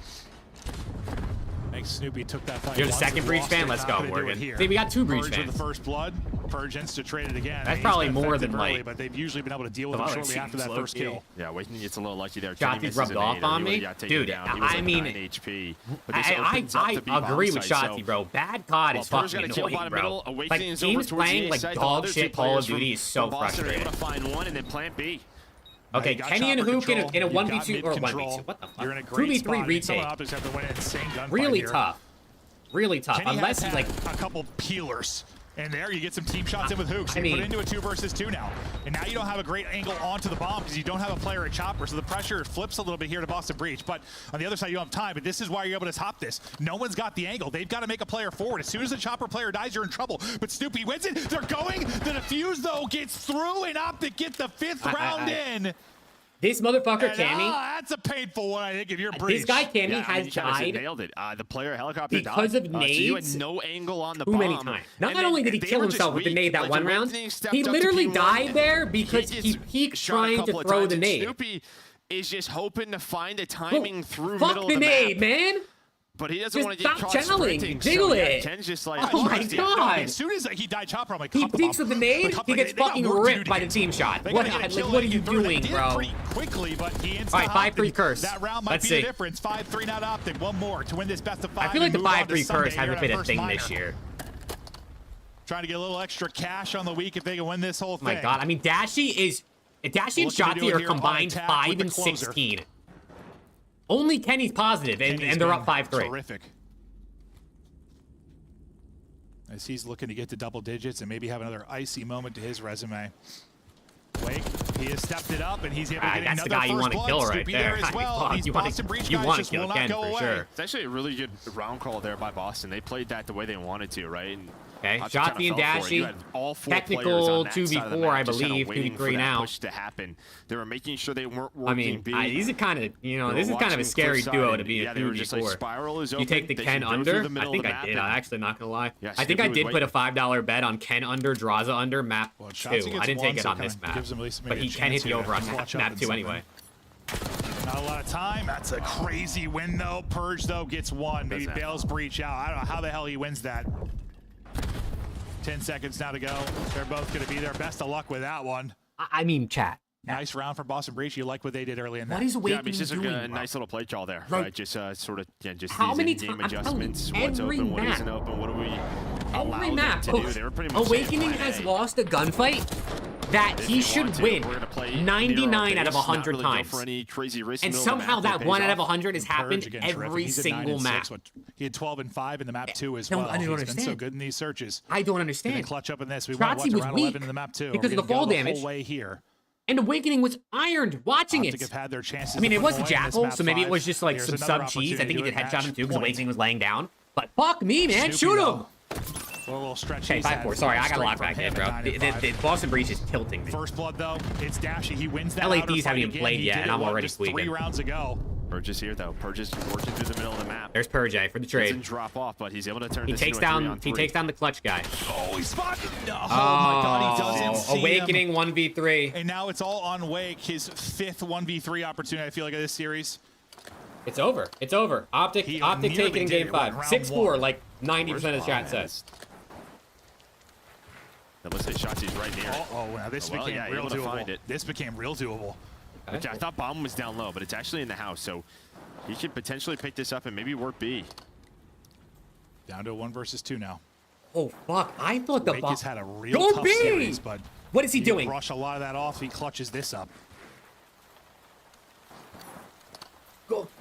Thanks, Snoopy took that fight. You're the second Breach fan? Let's go, Morgan. See, we got 2 Breach fans. Purge with the first blood. Purge insta-traded again. That's probably more than early, like. but they've usually been able to deal with him shortly after that first kill. Yeah, Awakening gets a little lucky there. Shotzi rubbed off on me, dude. I mean, HP. I agree with Shotzi, bro. Bad COD is fucking annoying, bro. Like, teams playing like dog shit Call of Duty is so frustrating. Able to find one and then plant B. Okay, Kenny and Hook in a 1v2 or 1v2. What the fuck? 2v3 retake. Really tough. Really tough. Kenny Unless he's like a couple peelers. And there you get some team shots in with Hooks. You put into a 2 versus 2 now. And now you don't have a great angle onto the bomb because you don't have a player at chopper. So the pressure flips a little bit here to Boston Breach. But on the other side, you don't have time. But this is why you're able to top this. No one's got the angle. They've got to make a player forward. As soon as the chopper player dies, you're in trouble. But Snoopy wins it. They're going. The defuse, though, gets through. And Optic get the 5th round in. This motherfucker, Cammy. That's a painful one, I think, if you're Breach. This guy, Cammy, has died. Nailed it. The player helicopter because died. of nades. So you had no angle on the bomb. Too many times. Not only did he kill himself with the nade that one round, he literally died there because he peeked trying to throw the nade. Snoopy is just hoping to find a timing through middle of the map. Fuck the nade, man. But he doesn't want to get caught channeling. Jiggle it. Ken's just like, oh my god. As soon as he died chopper, I'm like, he peeks with the nade, he gets fucking ripped by the team shot. What are you doing, bro? Quickly, but he all right, 5-3 curse. That round might be the difference. 5-3 not Optic. One more to win this best of 5. I feel like the 5-3 curse hasn't been a thing this year. Trying to get a little extra cash on the week if they can win this whole thing. Oh my god, I mean, Dashy and Shotzi are combined 5 and 16. Only Kenny's positive, and they're up 5-3. Terrific. As he's looking to get to double digits and maybe have another icy moment to his resume. Wake, he has stepped it up and he's able to get that's another the guy you want to kill right there. As well. You want to kill Ken for sure. It's actually a really good round call there by Boston. They played that the way they wanted to, right? And okay, Shotzi and Dashy, technical 2v4, I believe, 2v3 now. To happen. They were making sure they weren't working. I mean, these are kind of, this is kind of a scary duo to be a 2v4. You take the Ken under. I think I did. I'm actually not gonna lie. I think I did put a $5 bet on Ken under, Draza under, map 2. I didn't take it on this map, but he can hit the over on map 2 anyway. Not a lot of time. That's a crazy win, though. Purge, though, gets one. Maybe bails Breach out. I don't know how the hell he wins that. 10 seconds now to go. They're both going to be there. Best of luck with that one. I mean, chat. Nice round for Boston Breach. You like what they did early in that. What is Awakening Yeah, I mean, it's just doing, a nice little play call there, right? Just sort of, just how these many in-game times? adjustments. What's open, what isn't open, what do we allow Every them map. to do? They were pretty much Awakening has lost a gunfight that he should win 99 out of 100 times. For any crazy risk And somehow that 1 out of 100 has happened every single map. He had 12 and 5 in the map 2 as well. I don't He's been so good in these searches. I don't understand. Didn't clutch up in this. We Shotzi went was round weak 11 in the map 2. because of the fall damage. The whole way here. And Awakening was ironed watching Optic it. have had their chances. I mean, it wasn't to put away in Jackal, this so maybe it map was just like There's some another sub cheese. I think he did opportunity headshot him to too because match Awakening was laying down. But fuck me, man. Snoopy, Shoot him. Well, a little stretch. Okay, 5-4. Sorry, I got locked back in, bro. The Boston Breach is tilting me. First blood, though. It's Dashy. He wins that. LADs haven't even played yet, and I'm already squeaking. 3 rounds ago. Purge is here, though. Purge is working through the middle of the map. There's Purge for the trade. Doesn't drop off, but he's able to turn He this takes into a down. He takes down the clutch guy. Oh, he's spotted. Oh, my God, he doesn't see Awakening him. 1v3. And now it's all on Wake. His 5th 1v3 opportunity, I feel like, of this series. It's over. It's over. Optic taking in game 5. 6-4, like 90% of the chat says. It looks like Shotzi's right near it. Oh, now this became real able to doable. find it. This became real doable. I thought Bomb was down low, but it's actually in the house, so he could potentially pick this up and maybe work B. Down to a 1 versus 2 now. Oh, fuck. I thought the Wake Bomb... has had a real tough series, but what is he doing? Brush a lot of that off. He clutches this up.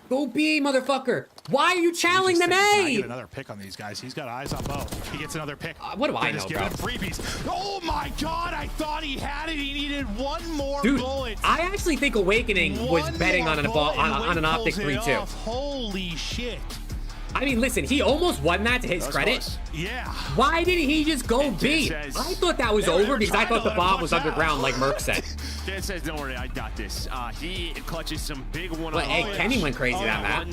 Go B, motherfucker. Why are you challenging them A? Get another pick on these guys. He's got eyes on both. He gets another pick. What do I know, bro? Freebies. Oh my God! I thought he had it. He needed one more bullet. I actually think Awakening was betting on an Optic 3-2. Holy shit! I mean, listen, he almost won that to his credit. Close. Yeah. Why didn't he just go B? I thought that was over because I thought the bomb was underground, like Merc said. Dan says, don't worry, I got this. He clutches some big one-on-one. Hey, Kenny went crazy on that.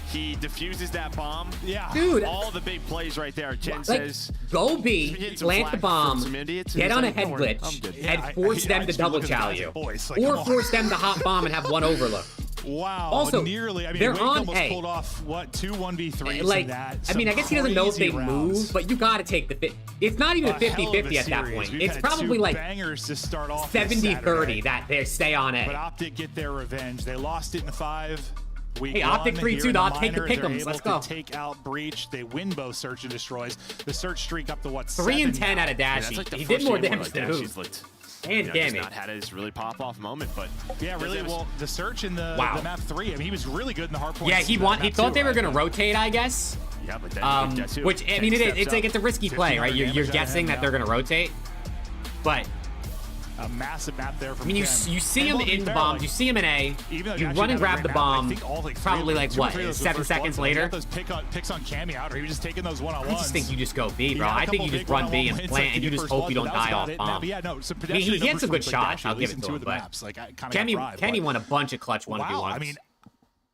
He diffuses that bomb. Yeah. Dude. All the big plays right there. Chen says, go B, plant the bomb, get on a head glitch, and force them to double chow you. Or force them to hop bomb and have one overlook. Wow. Also, nearly. I mean, they're Wake on almost A. pulled off, what, 2 1v3s like, in that. I mean, I guess he doesn't know if they rounds. move, but you got to take the... It's not even a 50-50 at that point. We've it's had probably 2 like bangers to start off 70-30 that they stay on A. But Optic get their revenge. They lost it in 5. Hey, Optic 3-2, dog. Take the pick'ems. Let's go. Take out Breach. They win both search and destroys. The search streak up to what? 3 and 10 out of Dashy. Like he did more damage than who? And damage. He's not had his really pop-off moment, but yeah, really. Well, the search in the map 3. I mean, he was really good in the hard points. Yeah, he thought they were gonna rotate, I guess. Yeah, but then which I mean, it's like it's a risky play, right? You're guessing that they're gonna rotate, but. A massive map there. I mean, you see him in the bomb, you see him in A, you run and grab the bomb, probably like what, 7 seconds later? Those picks on Cammy out, or he was just taking those one-on-ones. I just think you just go B, bro. I think you just run B and plant, and you just hope you don't die off bomb. I mean, he had some good shots, I'll give it to him, but Kenny won a bunch of clutch 1v1s. I mean,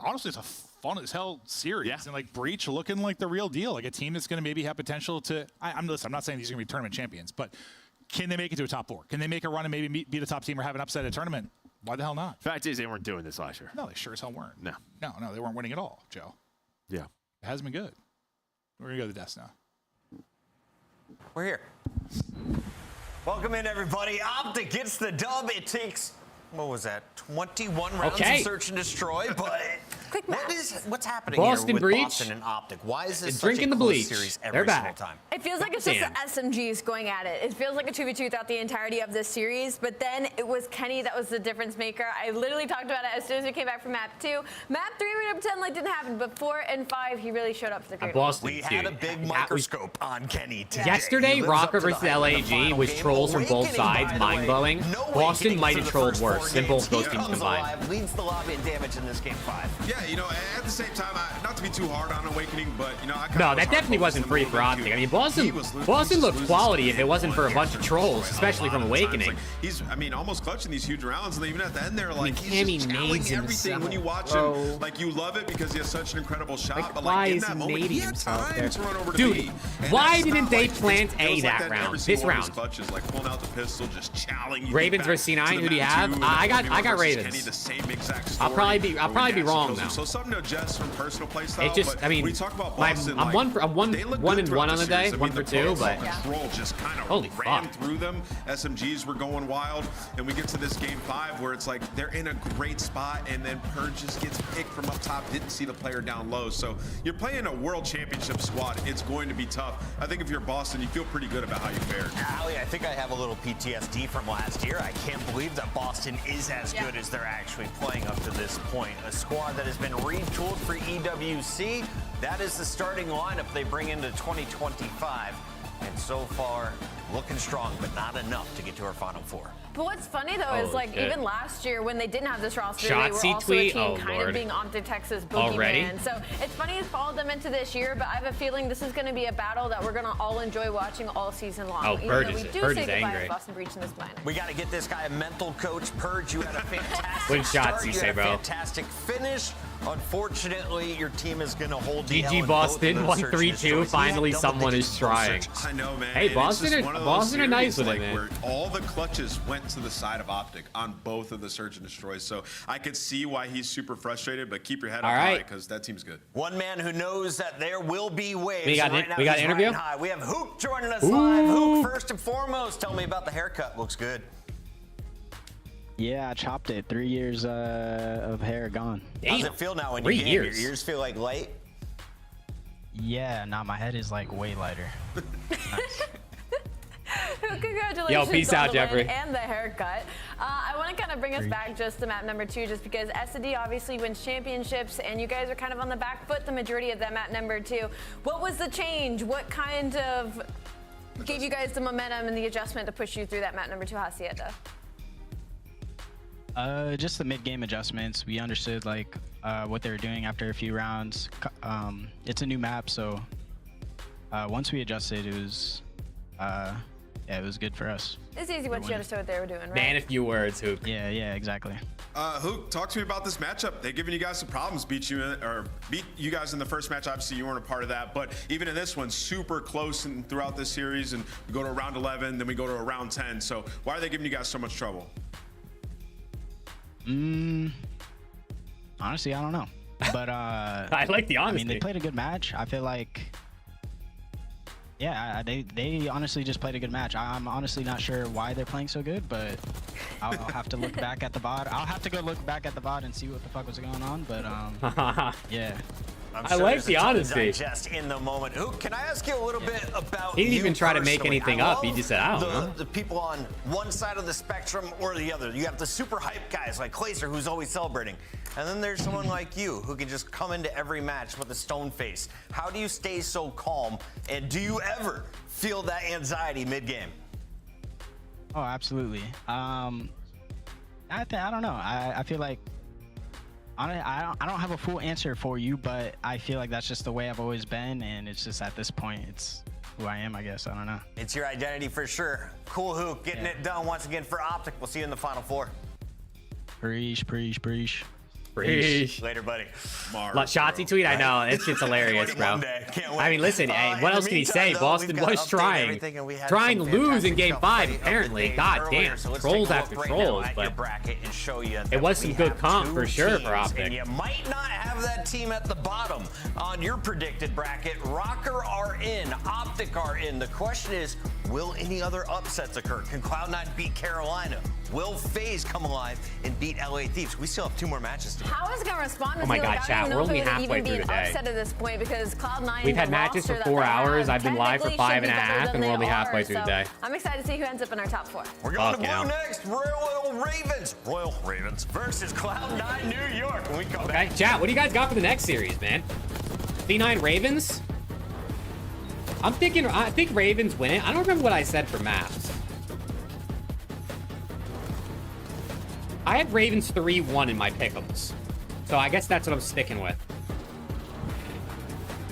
honestly, it's a fun as hell series, and like Breach looking like the real deal, like a team that's going to maybe have potential to. I'm not saying these are going to be tournament champions, but. Can they make it to a top 4? Can they make a run and maybe beat a top team or have an upset at a tournament? Why the hell not? Fact is, they weren't doing this last year. No, they sure as hell weren't. No, they weren't winning at all, Joe. Yeah. It hasn't been good. We're going to go to the desk now. We're here. Welcome in, everybody. Optic gets the dub. It takes, what was that, 21 rounds of search and destroy, but what's happening Boston here with Breach Boston and Optic? Why is this drinking such a the bleach. series They're every single back. time? It feels like it's just the SMGs going at it. It feels like a 2v2 throughout the entirety of this series, but then it was Kenny that was the difference maker. I literally talked about it as soon as we came back from map 2. Map 3, we're gonna pretend like didn't happen, but 4 and 5, he really showed up for the great. We had a big microscope on Kenny today. Yesterday, Rocker versus LAG was trolls from both sides, mind-blowing. Boston might have trolled worse than both those teams combined. Leads the lobby in damage in this game 5. Yeah, Yeah, you know, at the same time, not to be too hard on Awakening, but, you know, I No, that definitely wasn't free for Optic. I mean, Boston looked quality if it wasn't for a bunch of trolls, especially from Awakening. Like, he's, I mean, almost clutching these huge rounds, and even at the end there, like, he's just nades everything. himself, When you watch him, like, you love it because he has such an incredible shot, like, but, why like, in is that he moment, he nading had himself time there? to run over to Dude, B. And why that's didn't not they like, plant it feels A like that every round? single This one of his round. clutches, like, pulling out the pistol, just challenging you Ravens back versus C9, to the who do you mat have? two, I got versus Ravens. Kenny, the same exact I'll story, probably be wrong kills him. now. So something to adjust from personal play style. It just, but I mean, when you talk about I'm Boston, one and one on the day, 1 for 2, but control just kind of holy ran fuck. through them. SMGs were going wild, and we get to this game 5 where it's like they're in a great spot, and then Purge just gets picked from up top, didn't see the player down low. So you're playing a world championship squad. It's going to be tough. I think if you're Boston, you feel pretty good about how you fared. Ali, I think I have a little PTSD from last year. I can't believe that Boston is as good as they're actually playing up to this point. A squad that has been retooled for EWC. That is the starting lineup they bring into 2025. And so far, looking strong, but not enough to get to our Final Four. But what's funny, though, is like even last year when they didn't have this roster, they were Shotzi also tweet? a team Oh, kind Lord. of being Optic Texas Already? boogeyman. So it's funny it's followed them into this year, but I have a feeling this is going to be a battle that we're going to all enjoy watching all season long. Oh, Even Purge though we is- do Purge say is goodbye angry. to Boston Breach in this minor. We got to get this guy a mental coach. Purge, you had a fantastic What shots start. you You say, had a bro? fantastic finish. Unfortunately, your team is going to hold the GG Boston, 1-3-2. Finally, someone is trying. I know, man. Hey, And it's Boston just are one of those Boston are nice series, with it, like, man. where all the clutches went to the side of Optic on both of the Search and Destroys. So I could see why he's super frustrated, but keep your head up high because that team's good. One man who knows that there will be waves. We got right it- now we got he's interview? riding high. We have Hook joining us live. Hook, first and foremost, tell me about the haircut. Looks good. Yeah, I chopped it. 3 years of hair gone. How does it feel now when you game? Your ears feel like light? Yeah, nah, my head is like way lighter. Congratulations Yo, peace on out, the win Jeffrey. and the haircut. I want to kind of bring us back just to map number 2, just because SD obviously wins championships, and you guys are kind of on the back foot the majority of that map number 2. What was the change? What kind of gave you guys the momentum and the adjustment to push you through that map number 2, Hacienda? Just the mid-game adjustments. We understood like what they were doing after a few rounds. It's a new map, so once we adjusted, it was yeah, it was good for us. It's easy once you understood what they were doing, right? Man, a few words, Hook. Yeah, exactly. Hook, talk to me about this matchup. They're giving you guys some problems, beat you guys in the first match. Obviously, you weren't a part of that, but even in this one, super close and throughout this series, and we go to a round 11, then we go to a round 10. So why are they giving you guys so much trouble? Honestly, I don't know. But I like the honesty. I mean, they played a good match. I feel like, yeah, they honestly just played a good match. I'm honestly not sure why they're playing so good, but I'll have to look back at the VOD. I'll have to go look back at the VOD and see what the fuck was going on. But yeah. I'm I like there's the a ton to honesty. digest in the moment. Hook, can I ask you a little bit about He didn't you even try to make personally? anything I up. He love just said, I don't know. The people on one side of the spectrum or the other. You have the super hype guys like Glazer, who's always celebrating. And then there's someone like you who can just come into every match with a stone face. How do you stay so calm? And do you ever feel that anxiety mid-game? Oh, absolutely. I don't know. I feel like I don't have a full answer for you, but I feel like that's just the way I've always been, and it's just at this point, it's who I am, I guess. I don't know. It's your identity for sure. Cool Hook, getting it done once again for Optic. We'll see you in the Final Four. Preach. Later, buddy. Shotzi tweet, I know. That shit's hilarious, bro. I mean, listen, hey, what else can he say? Boston was trying to lose in game 5, apparently. God damn, trolls after trolls, but it was some good comp for sure for Optic. And you might not have that team at the bottom on your predicted bracket. Rocker are in, Optic are in. The question is, will any other upsets occur? Can Cloud9 beat Carolina? Will FaZe come alive and beat LA Thieves? We still have 2 more matches to go. How is it going to respond to Oh my God, I chat, don't know we're if only it would halfway even be through an the day. upset at this point because Cloud9 We've had matches for 4 hours. I've been live for 5.5, and we're only halfway through the day. I'm excited to see who ends up in our top 4. We're going to Blue next. Royal Ravens versus Cloud9 New York. When we come back. Okay, chat, what do you guys got for the next series, man? C9 Ravens? I think Ravens win it. I don't remember what I said for maps. I had Ravens 3-1 in my pick'ems. So I guess that's what I'm sticking with.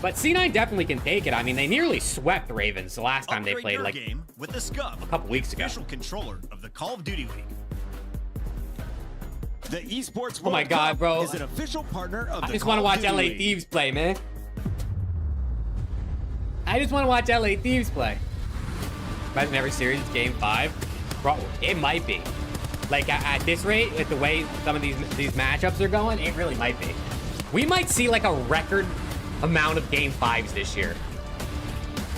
But C9 definitely can take it. I mean, they nearly swept the Ravens the last time they played, like game with the SCUMP, a couple weeks ago. Official controller of the Call of Duty League. The esports Oh my God, bro! is an official partner of I the just want to watch LA Thieves play, man. I just want to watch LA Thieves play. Imagine every series it's game 5. Bro, it might be. Like at this rate, at the way some of these matchups are going, it really might be. We might see like a record amount of game 5s this year.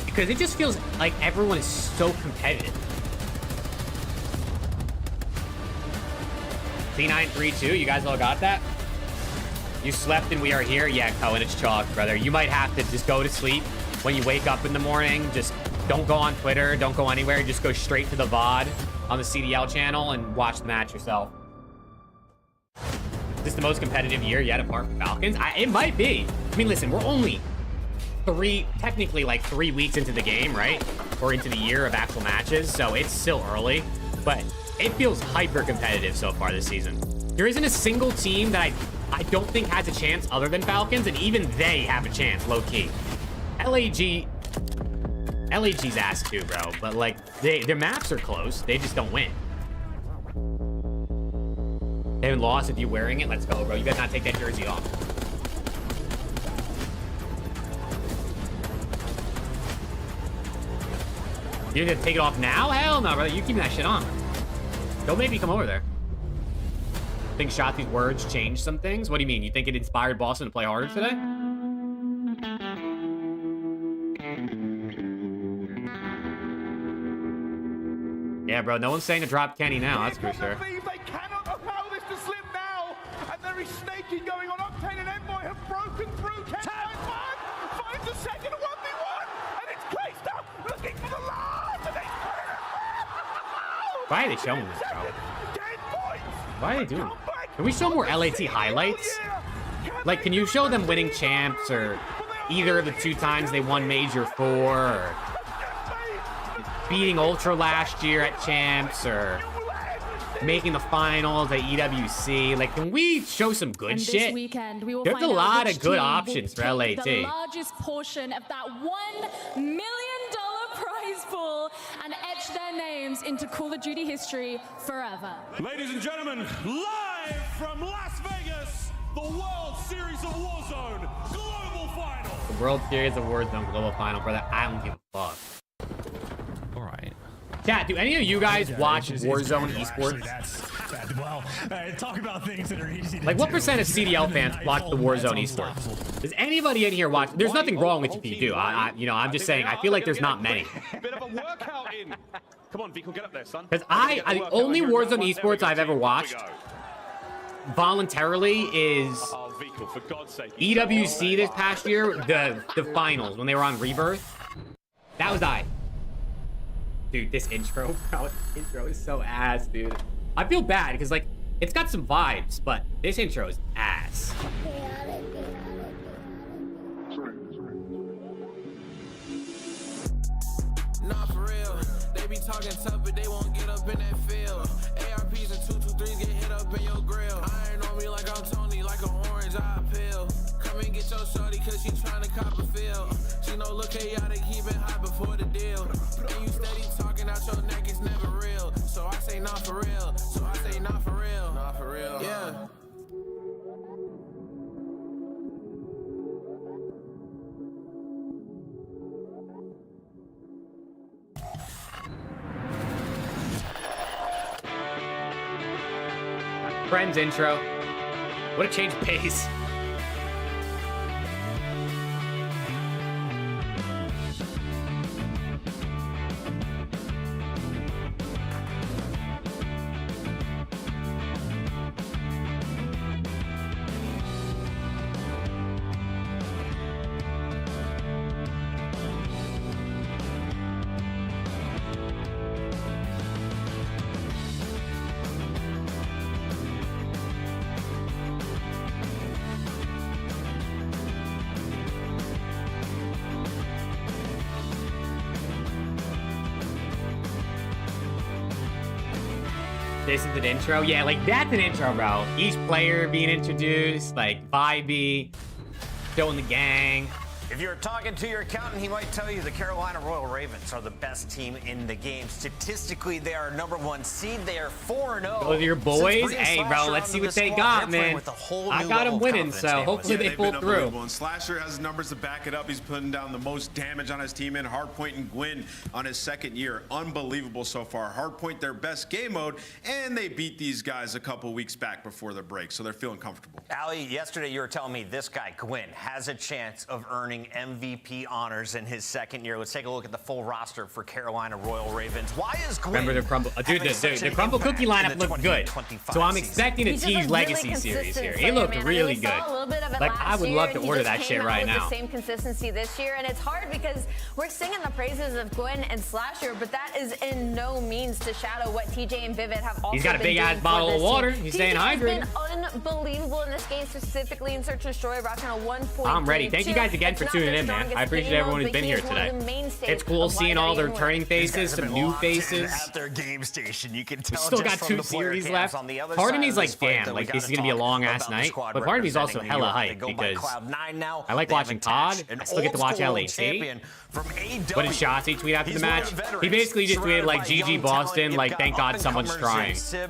Because it just feels like everyone is so competitive. C9 3-2, you guys all got that? You slept and we are here? Yeah, Cohen, it's chalk, brother. You might have to just go to sleep when you wake up in the morning. Just don't go on Twitter, don't go anywhere. Just go straight to the VOD on the CDL channel and watch the match yourself. Is this the most competitive year yet apart from Falcons? It might be. I mean, listen, we're only technically like 3 weeks into the game, right? Or into the year of actual matches, so it's still early. But it feels hyper competitive so far this season. There isn't a single team that I don't think has a chance other than Falcons, and even they have a chance, low-key. LAG's ass too, bro. But like, their maps are close. They just don't win. They haven't lost if you're wearing it. Let's go, bro. You better not take that jersey off. You're gonna take it off now? Hell no, brother. You keep that shit on. Don't make me come over there. Think Shotzi's words changed some things? What do you mean? You think it inspired Boston to play harder today? Yeah, bro. No one's saying to drop Kenny now. That's for sure. They cannot allow this to slip now. And there is snaking going on. Octane and Envoy have broken through. Kenny finds the second 1v1. And it's placed up. Looking for the last. And they Why are they showing this, bro? Why are they doing it? Can we show more LAT highlights? Like, can you show them winning champs or either of the 2 times they won Major 4 or beating Ultra last year at champs or making the finals at EWC? Like, can we show some good shit? Weekend, we will There's find a out lot which of good team options will for take LAT. The largest portion of that $1 million prize pool and etch their names into Call of Duty history forever. Ladies and gentlemen, live from Las Vegas, the World Series of Warzone Global Final. The World Series of Warzone Global Final, brother. I don't give a fuck. All right. Chat, do any of you guys watch Warzone esports? Well, talk about things that are easy to Like, what do. percent of CDL fans watch the Warzone esports? Does anybody in here watch? There's nothing wrong with if you do. I'm just saying. I feel like there's not many. Bit of a workout in. Come on, Vico, get up there, son. Because the only Warzone esports I've ever watched voluntarily is EWC this past year, the finals when they were on Rebirth. That was I. Dude, this intro, bro, this intro is so ass, dude. I feel bad because like it's got some vibes, but this intro is ass. Nah, for real. They be talking tough, but they won't get up in that field. ARPs and 223s get hit up in your grill. Iron on me like I'm Tony, like an orange eye pill. Come and get your shorty, cause she tryna cop a feel. She know look chaotic, keep it hot before the deal. And you steady talking out your neck, it's never real. So I say not for real. So I say not for real. Not for real. Yeah. Friends intro. What a change of pace. This is an intro. Yeah, like that's an intro, bro. Each player being introduced, like vibey, showing the gang. If you're talking to your accountant, he might tell you the Carolina Royal Ravens are the best team in the game. Statistically, they are #1 seed. They are 4-0. Those are your boys. Hey, bro, let's see what they got, man. I got them winning, so hopefully they pull through. And Slasher has numbers to back it up. He's putting down the most damage on his team, and Hardpoint and Gwyn on his second year. Unbelievable so far. Hardpoint, their best game mode, and they beat these guys a couple weeks back before the break, so they're feeling comfortable. Ali, yesterday you were telling me this guy, Gwyn, has a chance of earning MVP honors in his second year. Let's take a look at the full roster for Carolina Royal Ravens. Why is Gwyn? Remember the Crumble, dude, the Crumble Cookie lineup looked good. So I'm expecting a Tease Legacy series here. It looked really good. Like I would love to order that shit right now. The same consistency this year, and it's hard because we're singing the praises of Gwyn and Slasher, but that is in no means to shadow what TJ and Vivid have also. He's got a big ass bottle of water. He's staying hydrated. He's been unbelievable in this game, specifically in Search and Destroy, rocking a 1.2. I'm ready. Thank you guys again for tuning in, man. I appreciate everyone who's been here today. It's cool seeing all their returning faces, some new faces. At their game station, you can tell. We still got 2 series left. Part of me is like, damn, like this is gonna be a long ass night. But part of me is also hella hyped because I like watching COD. I still get to watch LAC. What did Shotzi tweet after the match? He basically just tweeted like GG Boston, like thank God someone's trying. So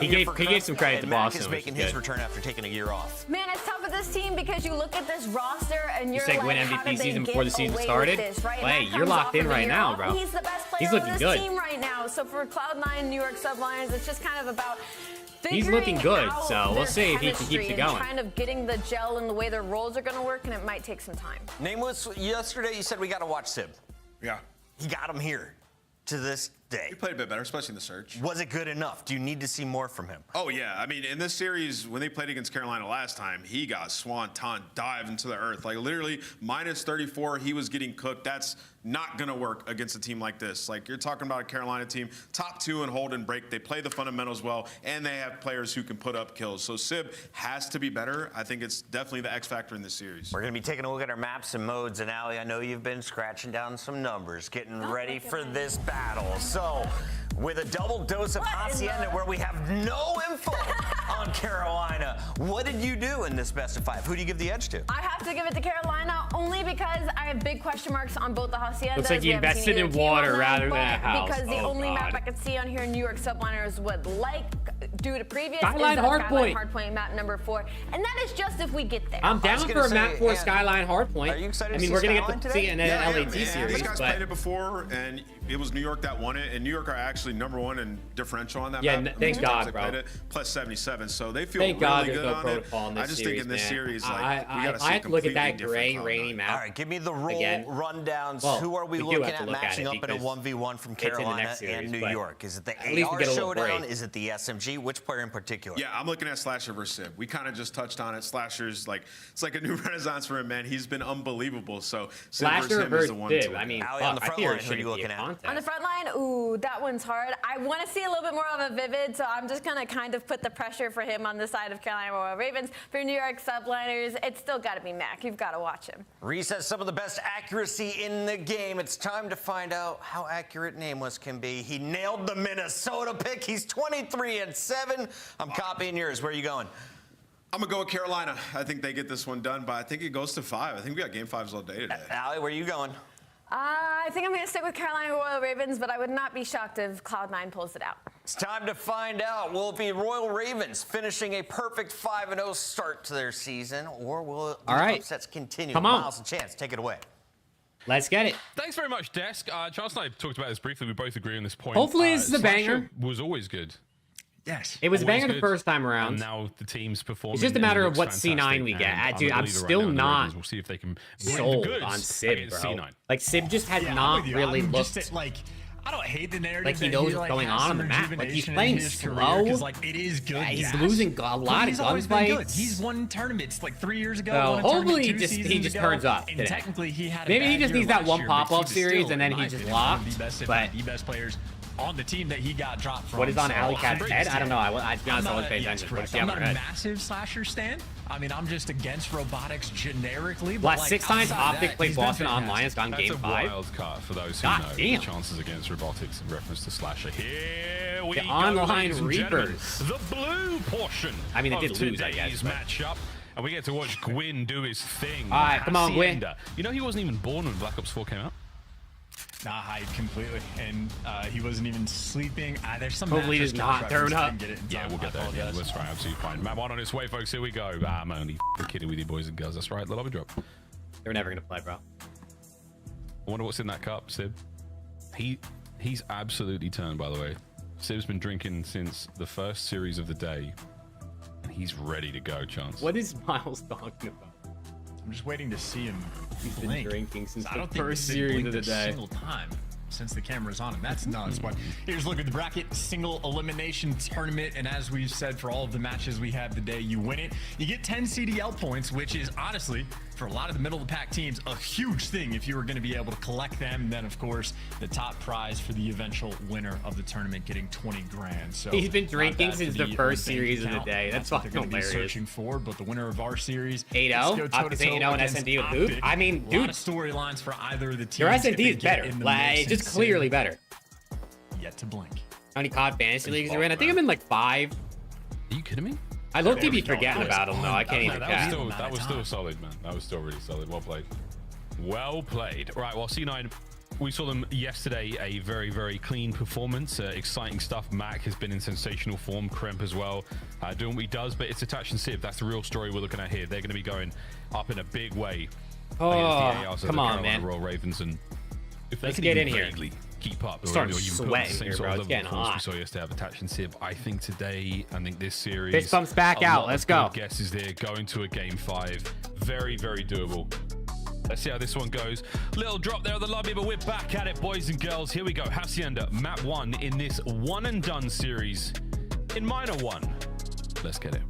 he gave some credit to Boston, which is good. Return after taking a year off. Man, it's tough with this team because you look at this roster and you're like, win MVP season before the season started. Hey, you're locked in right now, bro. He's the best player on this team right now. So for Cloud9 New York Sublions, it's just kind of about he's looking good, so we'll see if he can keep it going. Kind of getting the gel and the way their roles are going to work, and it might take some time. Nameless, yesterday you said we got to watch Sib. Yeah. He got him here to this day. He played a bit better, especially in the search. Was it good enough? Do you need to see more from him? Oh, yeah. I mean, in this series, when they played against Carolina last time, he got swanton dive into the earth. Like, literally, minus 34, he was getting cooked. That's not going to work against a team like this. Like, you're talking about a Carolina team, top 2 in hold and break. They play the fundamentals well, and they have players who can put up kills. So Sib has to be better. I think it's definitely the X factor in this series. We're going to be taking a look at our maps and modes. And, Ali, I know you've been scratching down some numbers, getting ready for this battle. So, with a double dose of Hacienda where we have no info on Carolina, what did you do in this best of 5? Who do you give the edge to? I have to give it to Carolina only because I have big question marks on both the Haciendas. Looks like you invested in water rather than a house. Because the only map I could see on here in New York Subliners would like due to previous Skyline Hardpoint map number 4, and that is just if we get there. I'm down for a map 4 Skyline Hardpoint. Are you excited? I mean, we're gonna get to see it in an LAT series. series. This guy's played it before, and it was New York that won it, and New York are actually #1 in differential on that map. Yeah, thank God, bro. It, plus 77, so they feel thank really God good there's no on protocol it. in this I just series, think in this series, like, we gotta see I have to look at that gray, different rainy map. All right, give me the role rundowns. Well, who are we do looking have to at look matching at it up in a 1v1 from it's in the Carolina next series, and New but York? Is it the at least we AR get a little showdown? break. Is it the SMG? Which player in particular? Yeah, I'm looking at Slasher versus Sib. We kind of just touched on it. Slasher's like, it's like a new renaissance for him, man. He's been unbelievable. So Sib Slasher versus him is the one Sib. to I mean, on the front line, who are you looking at? On the front line, ooh, that one's hard. I want to see a little bit more of a Vivid, so I'm just going to kind of put the pressure for him on the side of Carolina Royal Ravens. For New York Subliners, it's still got to be Mac. You've got to watch him. Reese has some of the best accuracy in the game. It's time to find out how accurate Nameless can be. He nailed the Minnesota pick. He's 23-7. I'm copying yours. Where are you going? I'm going to go with Carolina. I think they get this one done, but I think it goes to 5. I think we got game 5s all day today. Ali, where are you going? I think I'm going to stick with Carolina Royal Ravens, but I would not be shocked if Cloud9 pulls it out. It's time to find out. Will it be Royal Ravens finishing a perfect 5-0 start to their season, or will the upsets continue? Come on. Miles and Chance, take it away. Let's get it. Thanks very much, Desk. Charles and I talked about this briefly. We both agree on this point. Hopefully this is a banger. Was always good. Yes. It was a banger the first time around. And now the team's performing. It's just a matter of what C9 we get. Dude, I'm still not we'll see if they can sold on Sib, bro. C9. Like, Sib just has not really looked... Just, like, I don't hate the narrative. Like, he knows what's going on the map. Like, he's playing slow. Like, it is good. Yeah, he's losing a lot of gunfights. He's won tournaments like 3 years ago. So hopefully he just turns up today. Technically, he had maybe he just needs that one pop-off series and then he just locked. But the best players on the team that he got dropped from. What is on So, Alley Cat's I'm head? I don't know. I I'm to be honest, I not was a- paying yes, attention. correct. What's I'm the not a head? massive slasher stan. I mean, I'm just against robotics generically. But Last like, 6 times outside Optic that, played he's been Boston fantastic. online. It's gone That's game a 5. wild card for those who God know damn. the chances against robotics in reference to slasher. Here we The go, online ladies and gentlemen. Reapers. The blue portion. I mean, it of did lose, I today's guess, but- matchup. And we get to watch Gwyn do his thing. All right, come on, Gwyn. Hacienda. You know he wasn't even born when Black Ops 4 came out? Nah, hide completely, and he wasn't even sleeping. There's some Hopefully mattress he's not reference, thrown I up. didn't get it in Yeah, time. we'll get I there. Yeah, apologize. that's right, absolutely fine. Map 1 on its way, folks. Here we go. I'm only kidding with you boys and girls. That's right, the lobby drop. They're never gonna play, bro. I wonder what's in that cup, Sib. He's absolutely turned, by the way. Sib's been drinking since the first series of the day, and he's ready to go, Chance. What is Miles talking about? I'm just waiting to see him He's been blink. drinking since I the don't think first Sid series blinked of the a day. single time since the camera's on him. That's nuts. But here's a look at the bracket, single elimination tournament, and as we've said, for all of the matches we have today, you win it, you get 10 CDL points, which is honestly, for a lot of the middle of the pack teams, a huge thing if you were going to be able to collect them. And then, of course, the top prize for the eventual winner of the tournament getting 20 grand. So He's been not drinking bad since for the first bank series of the account. day. That's what they're fucking going to be hilarious. searching for. But the winner of our series, 8-0? let's go Optic toe-to-toe 8-0 and against SND with Hoop? Optic. I mean, a lot dude. of storylines for either of the teams. Your if SND they is get better. in the Like, mix just and clearly Sid better. Yet to blink. How many COD fantasy leagues you're in? I think I'm in like 5. Are you kidding me? I low-key be forgetting about them, though. I can't No, even that was still solid, man. That was still really solid. Well played. Well played. Right, well, C9, we saw them yesterday. A very, very clean performance. Exciting stuff. Mac has been in sensational form. Kremp as well. Doing what he does, but it's Attach and Civ. That's the real story we're looking at here. They're going to be going up in a big way. Oh, come on, man. Royal Ravens, and if they Let's can get even in here. vaguely keep up, Starting or even put sweating the same here, sort bro. of It's level of getting performance hot. we saw yesterday have Attach and Civ. I think today, this series. Fist bumps back a out. lot Let's of go. good guesses there going to a game 5. Very, very doable. Let's see how this one goes. Little drop there on the lobby, but we're back at it, boys and girls. Here we go. Hacienda, map 1 in this one and done series in minor 1. Let's get it.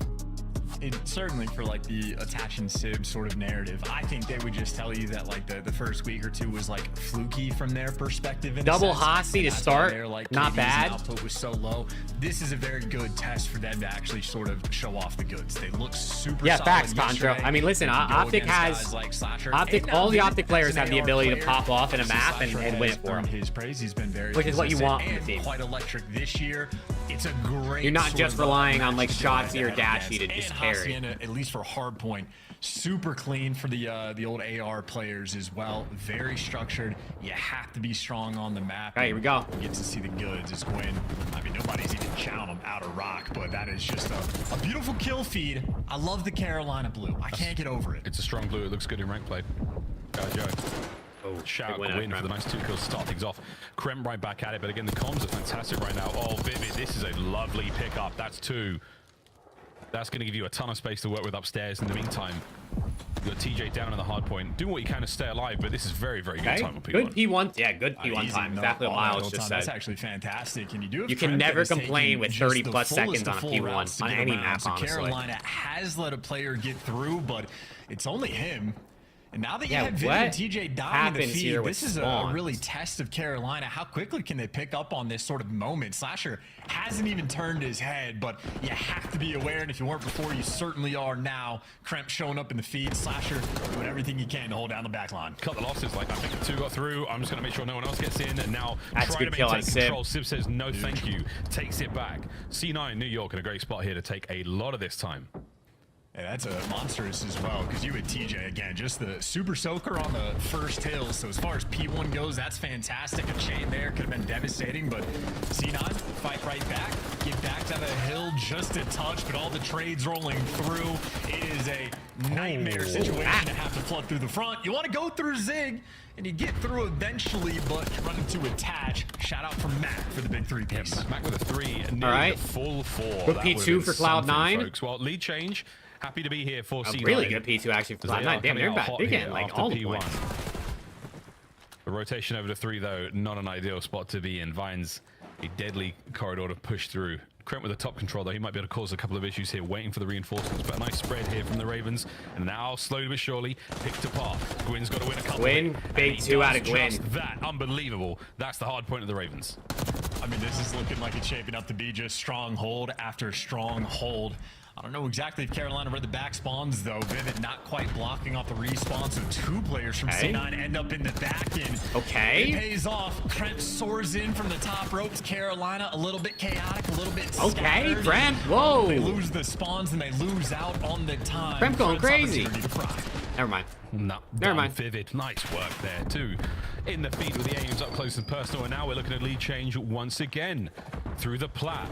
And certainly for like the Attach and Sib sort of narrative, I think they would just tell you that like the first week or two was like fluky from their perspective. In Double a sense. Hossie to And that's why start, their, like, not KD's bad. Output was so low. This is a very good test for them to actually sort of show off the goods. They look super. Yeah, solid facts, Contra. yesterday. I mean, listen, They can go Optic against has guys like Slasher. Optic. And All the now Optic players as an have the AR ability to player, pop off in a map Slasher and win it has for earned him. his praise. He's been very Which is what you consistent want from the and team. quite electric this year. It's a great. You're not sort just of, relying on like matchup shots to or have dashy to against. just And carry. Hacienda, at least for hardpoint, super clean for the old AR players as well. Very structured. You have to be strong on the map. All right, here we go. You get to see the goods as Gwyn. I mean, nobody's even chowing them out of rock, but that is just a beautiful kill feed. I love the Carolina blue. I can't get over it. It's a strong blue. It looks good in rank play. Joe. Oh, shout out win Gwyn for the nice 2 kills to start things off. Krem right back at it, but again, the comms are fantastic right now. Oh, Vivid, this is a lovely pickup. That's 2. That's going to give you a ton of space to work with upstairs. In the meantime, you got TJ down on the hard point. Do what you can to stay alive, but this is very, very good Okay. time on P1. Good P1. Yeah, good P1 Easy, time. no, Exactly what all that Miles whole just time. said. That's actually fantastic. And you do have You can Trent that never is complain taking with just 30 the plus fullest seconds of on a full P1 routes to on get any around. map, So honestly. Carolina has let a player get through, but it's only him. And now that you Yeah, have Vivid what and TJ dying in the happens feed, here with this is a spawns? really test of Carolina. How quickly can they pick up on this sort of moment? Slasher hasn't even turned his head, but you have to be aware, and if you weren't before, you certainly are now. Kremp showing up in the feed. Slasher doing everything he can to hold down the back line. Cut the losses. Like, I think the 2 got through. I'm just going to make sure no one else gets in. And now That's a try good to kill on maintain Sib. control. Sib says no thank you. Takes it back. C9, New York in a great spot here to take a lot of this time. Yeah, that's a monstrous as well, because you had TJ again, just the super soaker on the first hill. So as far as P1 goes, that's fantastic. A chain there could have been devastating, but C9 fight right back, get back to the hill just a touch, but all the trades rolling through. It is a nightmare situation to have to flood through the front. You want to go through Zig, and you get through eventually, but you run into Attach. Shout out from Mac for the big 3 piece. Yeah, Mac with a 3, nearly All right. a full 4. Good That P2 would've been for something, Cloud9. folks. Well, lead change. Happy to be here for A C9. really good P2 actually for As they Cloud9. are Damn, coming they're out back. hot They're here getting like after all the P1. points. The rotation over to 3, though, not an ideal spot to be in. Vines, a deadly corridor to push through. Kremp with the top control, though. He might be able to cause a couple of issues here, waiting for the reinforcements. But a nice spread here from the Ravens. And now, slowly but surely, picked apart. Gwyn's got to win a couple. Gwyn, of it. big And he 2 out does of Gwyn. just that, unbelievable. That's the hard point of the Ravens. I mean, this is looking like it's shaping up to be just stronghold after stronghold. I don't know exactly if Carolina read the back spawns, though. Vivid not quite blocking off the respawn, so 2 players from C9 end up in the back end. Okay. It pays off. Kremp soars in from the top ropes. Carolina a little bit chaotic, a little bit Okay, scattered. Kremp, whoa. They lose the spawns and they lose out on the time. Kremp going Kremp's crazy. opportunity to fry. Never mind. No, Never mind. Vivid, nice work there too. In the feed with the aims up close and personal, and now we're looking at lead change once again through the plat.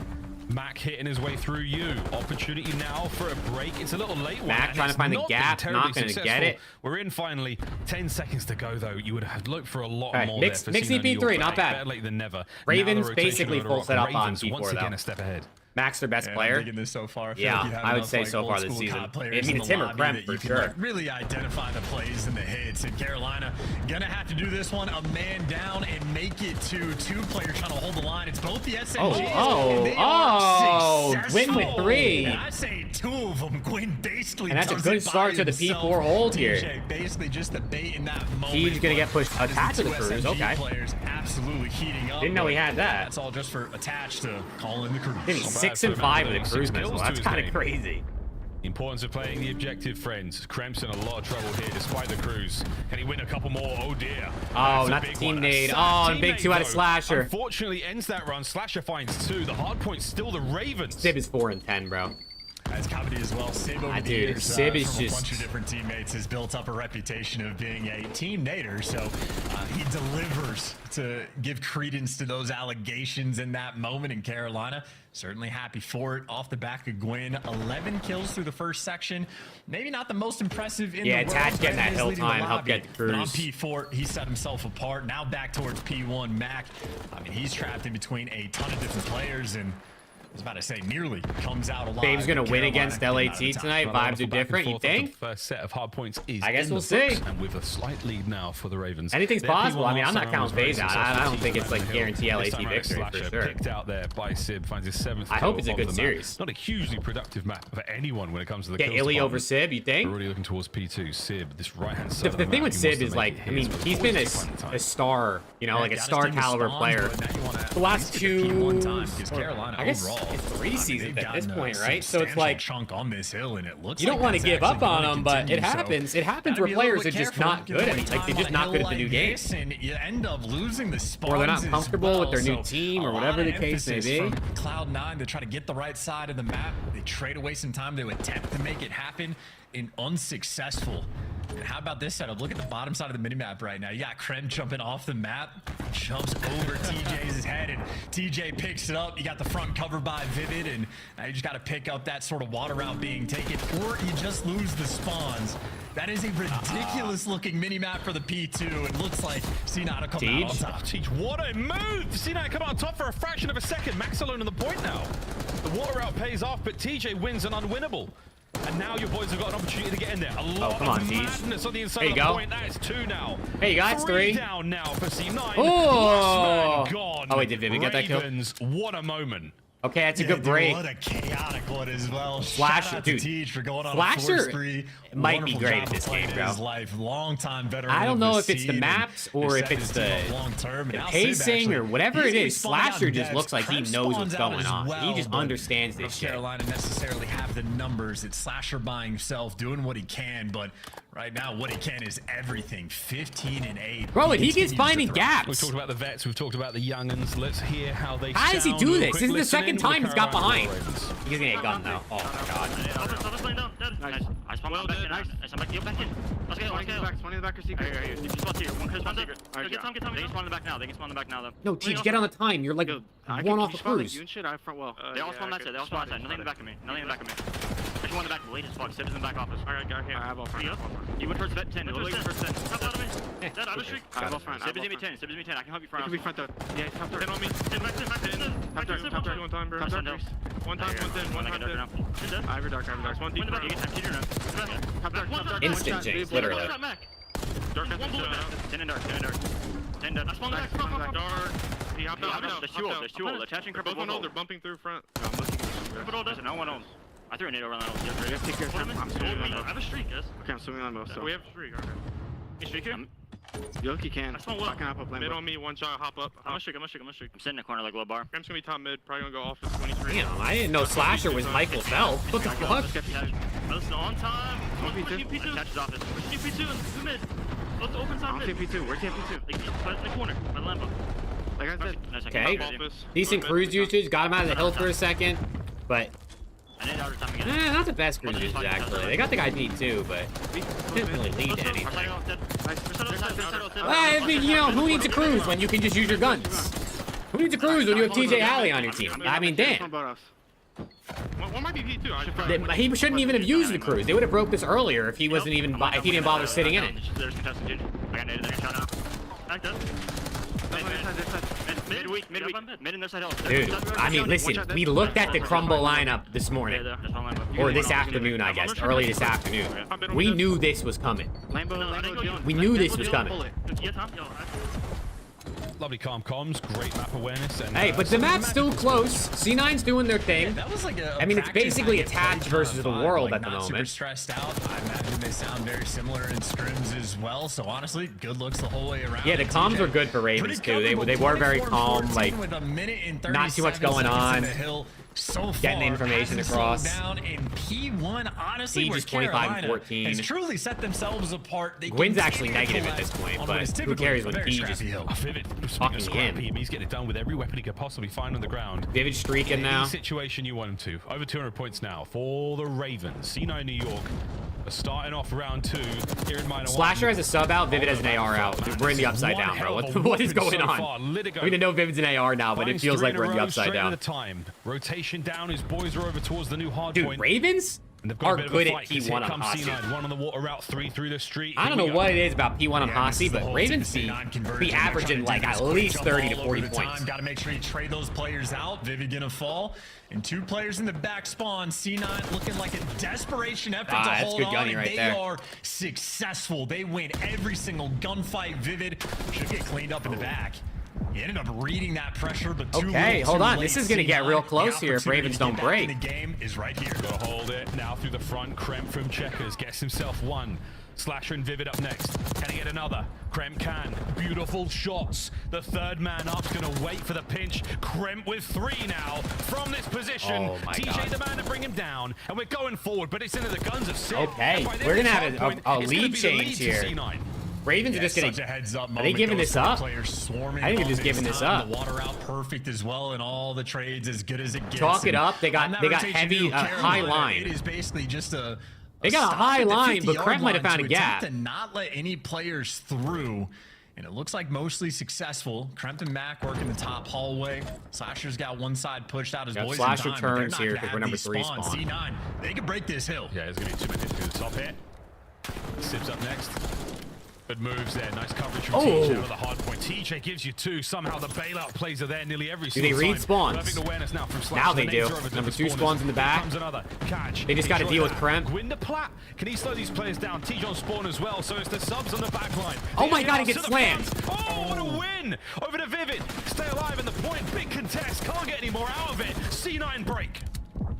Mac hitting his way through you. Opportunity now for a break. It's a little late one. Mac trying to find the gap, not going to get it. We're in finally. 10 seconds to go though. You would have looked for a lot more mixed there. Mixed CP3, not bad. Better late than never. Ravens basically full setup on P4 once again though. a step ahead. Max their best I'm player. digging this so far. Yeah, I would say so far this season. I mean, it's him or Kremp for sure. Like really identify the plays and the hits. And Carolina gonna have to do this one a man down and make it to 2 players trying to hold the line. It's both the SMGs. Win with 3. And I say 2 of them. Quinn basically. And that's a good start to the P4 hold here. Basically just the bait in that moment. He's gonna get pushed attached to the cruise. Okay. Players absolutely heating up. Didn't know he had that. That's all just for attached to call in the cruise. Maybe 6 and 5 with a cruise missile. That's kind of crazy. The importance of playing the objective, friends. Kremp's in a lot of trouble here despite the cruise. Can he win a couple more? Oh dear. Oh, not the team nade. Oh, and big 2 out of Slasher. Unfortunately ends that run. Slasher finds 2. The hard point's still the Ravens. Sib is 4 and 10, bro. As Cavity as well. Sib over the years, Sib is from just... a bunch of different teammates has built up a reputation of being a team nader, so he delivers to give credence to those allegations in that moment in Carolina. Certainly happy for it. Off the back of Gwyn, 11 kills through the first section. Maybe not the most impressive in the world. Yeah, Tatch getting that hill time helped get the cruise. But on P4, he set himself apart. Now back towards P1, Mac. I mean, he's trapped in between a ton of different players, and I was about to say, nearly comes out alive. Babe's gonna win against LAT tonight. Vibes are different, you think? The first set of hard points is I guess we'll see. And with a slight lead now for the Ravens. Anything's possible. I mean, I'm not counting FaZe out. I don't think it's like guarantee LAT victory for sure. Picked out there by Sib, finds his 7th. I hope it's a good series. Not a hugely productive map for anyone when it comes to the Get Illy over Sib, you think? We're already looking towards P2. Sib, this right-hand side. The thing with Sib is like, I mean, he's been a star, you know, like a star caliber player. The last 2, I guess it's 3 seasons at this point, right? So it's like chunk on this hill, and it looks you don't want to give up on them, but it happens. It happens where players are just not good at it. Like they're just not good at the new game, and you end up losing the spawns, or they're not comfortable with their new team, or whatever the case may be. Cloud9 to try to get the right side of the map. They trade away some time to attempt to make it happen, and unsuccessful. And how about this setup? Look at the bottom side of the minimap right now. You got Krem jumping off the map, jumps over TJ's head, and TJ picks it up. You got the front covered by Vivid, and now you just got to pick up that sort of water route being taken, or you just lose the spawns. That is a ridiculous looking minimap for the P2. It looks like C9 will come out on top. What a move! C9 come out on top for a fraction of a second. Max alone on the point now. The water route pays off, but TJ wins an unwinnable. And now your boys have got an opportunity to get in there. A lot of madness on the inside of the point. That is 2 now. Hey, you guys, 3 down now for C9. Oh, gone. Oh, wait, did Vivid get that kill? What a moment. Okay, that's a good break. What a chaotic one as well. Slasher, dude. For going on Slasher a might be great at this game, bro. Long-time veteran. I don't know if it's the maps or if it's the pacing or whatever it is. Slasher just looks like he knows what's going on. He just understands this shit. Carolina necessarily have the numbers. It's Slasher by himself doing what he can, but right now what he can is everything. 15 and 8. Bro, and he keeps finding gaps. We've talked about the vets. We've talked about the young'uns. Let's hear how they How does he do this? This is the second time he's got behind. Ravens. He's gonna get gunned though. Oh my god. Nice. I spawned back in. Nice. I spawned back in. Let's go. Let's go. Spawn in the back or secret. Here. If you spawn here, one spawn secret. Alright, get some. They can spawn in the back now. They can spawn in the back now though. No, Teach, get on the time. You're like one off the cruise. They all spawn that side. They all spawn that side. Nothing in the back of me. Nothing in the back of me. There's one in the back. Late as fuck. Sib is in the back office. Alright, got here. I have all front. You went towards vet 10. Literally first 10. Top out of me. Dead. I have a streak. I have all front. Sib is in me 10. Sib is in me 10. I can help you front. You can be front though. Yeah, top third. 10 on me. 10 back 10. Top third. One time, bro. One time, 1 10. I have your dark. One deep. You get time. Instant Jinx, literally. Dark, 10 and dark. 10 dark. I spawned back. Dark. He hopped out. There's two old. Attaching cripple. Both on old. They're bumping through front. There's no one owns. I threw a nade over on that old. You have to take care of him. I'm swimming on both. I have a streak, yes. Okay, I'm swimming on both. So we have a streak. Okay. You streak here? Yoki can. I spawn well. Mid on me, one shot, hop up. I'm gonna shoot. I'm sitting in the corner like low bar. Graham's gonna be top mid, probably gonna go off at 23. Damn, I didn't know Slasher was Michael Phelps. What the fuck? Listen, on time. P2. Catches off this. P2 mid. Let's open side mid. P2. Where's P2? By the corner. By the Lambo. Like I said. Okay. Decent cruise usage. Got him out of the hill for a second. But not the best cruise usage, actually. They got the guy beat too, but didn't really lead to anything. I mean, you know, who needs a cruise when you can just use your guns? Who needs a cruise when you have TJ Alley on your team? I mean, damn. One might be P2. He shouldn't even have used the cruise. They would have broke this earlier if he wasn't even if he didn't bother sitting in it. There's contested, dude. I got naded. They're gonna shot now. Back up. Mid in their side health. Dude, I mean, listen, we looked at the Crumble lineup this morning. Or this afternoon, I guess. Early this afternoon. We knew this was coming. We knew this was coming. Lovely calm comms, great map awareness. And, hey, but the map's still close. C9's doing their thing. That was like I mean, it's basically attached versus the world at the moment. Super stressed out. I imagine they sound very similar in scrims as well. So honestly, good looks the whole way around. Yeah, the comms were good for Ravens too. They were very calm, like not too much going on. So getting the information across. Down in P1, honestly, Siege is 25-14. Has truly set themselves apart. Gwyn's actually negative at this point, but who cares when Siege is fucking him? He's getting it done with every weapon he could possibly find on the ground. Vivid streaking now. Any situation you want him to. Over 200 points now for the Ravens. C9 New York are starting off round 2 here in minor. Slasher has a sub out, Vivid has an AR out. We're in the upside down, bro. What is going on? We didn't know Vivid's an AR now, but it feels like we're in the upside down. Rotation down, his boys are over towards the new hard point. Dude, Ravens are good at P1 on Hasi. One on the water route 3 through the street. I don't know what it is about P1 on Hasi, but Ravens be averaging like at least 30 to 40 points. Got to make sure you trade those players out. Vivid gonna fall. And 2 players in the back spawn. C9 looking like a desperation effort to hold on. And they are successful. They win every single gunfight. Vivid should get cleaned up in the back. He ended up reading that pressure, but okay, hold on. This is going to get real close here if Ravens don't break. The game is right here. Go hold it. Now through the front, Krem from Checkers gets himself one. Slasher and Vivid up next. Can he get another? Krem can. Beautiful shots. The third man up's going to wait for the pinch. Krem with 3 now from this position. TJ the man to bring him down. And we're going forward, but it's into the guns of Sid. Okay, we're going to have a lead change here. Ravens are just getting. Are they giving this up? I think they're just giving this up. The water out perfect as well, and all the trades as good as it gets. Talk it up. They got heavy high line. It is basically just a. They got a high line, but Krem might have found a gap. To not let any players through. And it looks like mostly successful. Krempt and Mac working the top hallway. Slasher's got one side pushed out. His boys Slasher in time, turns here because we're number 3 spawn. C9, they can break this hill. Yeah, there's going to be 2 minutes to the top here. Sibs up next. Good moves there. Nice coverage from TJ out of the hard point. TJ gives you 2. Somehow the bailout plays are there nearly every single time. Do they read spawns? Perfect awareness now from Now they do. Number 2 spawns in the back. They just got to deal with Krem. Gwyn the Plat. Can he slow these players down? TJ on spawn as well, so it's the subs on the back line. Oh my god, he gets slammed. Oh, what a win! Over to Vivid. Stay alive in the point. Big contest. Can't get any more out of it. C9 break.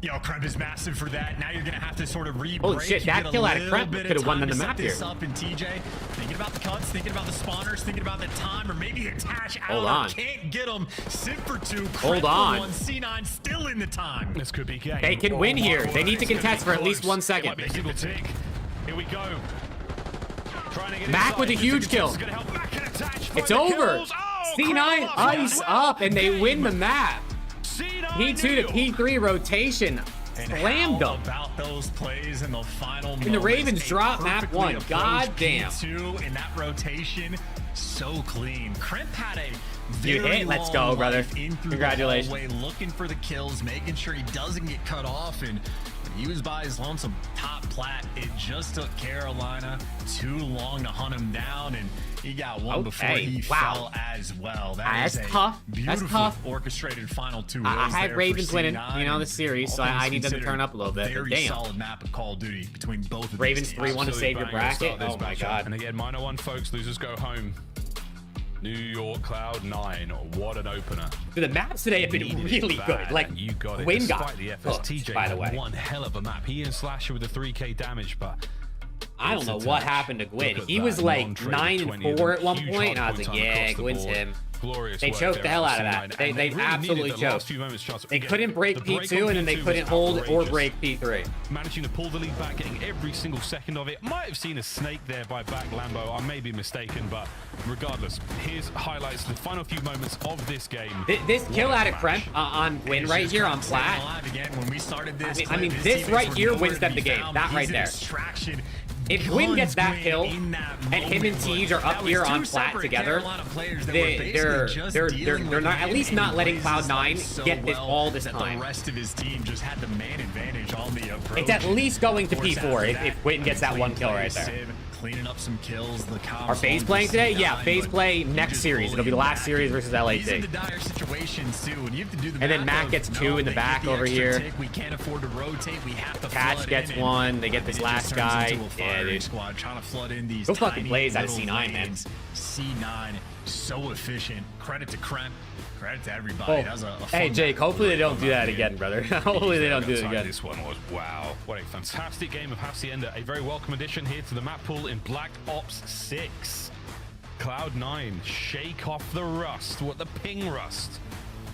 Yo, Kremp is massive for that. Now you're going to have to sort of re-break. Holy shit, that kill out of Kremp could have won on the map here. Up in TJ, thinking about the cuts, thinking about the spawners, thinking about the time, or maybe attach out. Hold on. Can't get them. Sit for 2. Hold on. 1, C9 still in the time. This could be game. They can win here. They need to contest for at least 1 second. Here we go. Mac with a huge kill. It's over. C9 ice up, and they win the map. P2 to P3 rotation. Slammed them. About those plays in the final and the Ravens drop map 1. God damn. P2 in that rotation. So clean. Kremp had a you hit. Let's go, brother. Congratulations. Looking for the kills, making sure he doesn't get cut off, and he was by his lonesome top plat. It just took Carolina too long to hunt him down, and he got one before he fell as well. That's tough. Beautiful That's tough. Orchestrated final 2. I had Ravens winning, the series, so I need them to turn up a little bit. Very damn. solid map of Call of Duty between both of Ravens 3-1 to save your bracket. Oh my god. And again, minor 1, folks. Losers go home. New York Cloud9, what an opener. The maps today have been really good. Like, you got it. Gwyn Despite got the FSTJ, by the way. One hell of a map. He and Slasher with the 3k damage, but I don't know what happened to Gwyn. He was like 9-4 at one point, and I was like, yeah, Gwyn's him. They choked the hell out of that. They absolutely choked. They couldn't break P2, and then they couldn't hold or break P3. Managing to pull the lead back, getting every single second of it. Might have seen a snake there by back Lambo. I may be mistaken, but regardless, here's highlights, the final few moments of this game. This kill out of Kremp on Gwyn right here on plat. I mean, this right here wins them the game. That right there. If Gwyn gets that kill and him and Tej are up here on plat together, they're not at least not letting Cloud9 get this all this time. The rest of his team just had the man advantage on the approach. It's at least going to P4 if Gwyn gets that one kill right there. Cleaning up some kills. Are FaZe playing today? Yeah, FaZe play next series. It'll be the last series versus LAT. These are the dire situations too, and you have to do the and then Matt gets 2 in the back over here. We can't afford to rotate. We have to Catch gets 1. They get this last guy. Yeah, dude. Squad trying to flood in these go fucking plays out of C9, man. C9 so efficient. Credit to Kremp. Credit to everybody. Oh. That was a hey, Jake, hopefully they don't do that again, brother. Hopefully they don't do it again. This one was, wow. What a fantastic game of Hacienda. A very welcome addition here to the map pool in Black Ops 6. Cloud9 shake off the rust, what the ping rust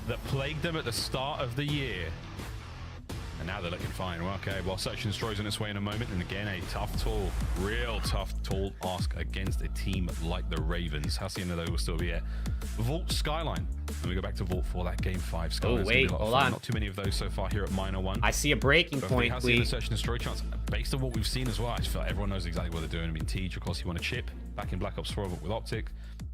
that plagued them at the start of the year. And now they're looking fine. Well, okay, well, Search and Destroy's on its way in a moment. And again, a tough tool, real tough tool ask against a team like the Ravens. Hacienda, though, will still be at Vault Skyline. And we go back to Vault for that Game 5 Skyline. Oh, wait, hold on. Not too many of those so far here at Minor 1. I see a breaking point, please. Search and Destroy chance. Based on what we've seen as well, I just feel like everyone knows exactly what they're doing. I mean, Tej, of course, you want to chip back in Black Ops 4 with OPTIC.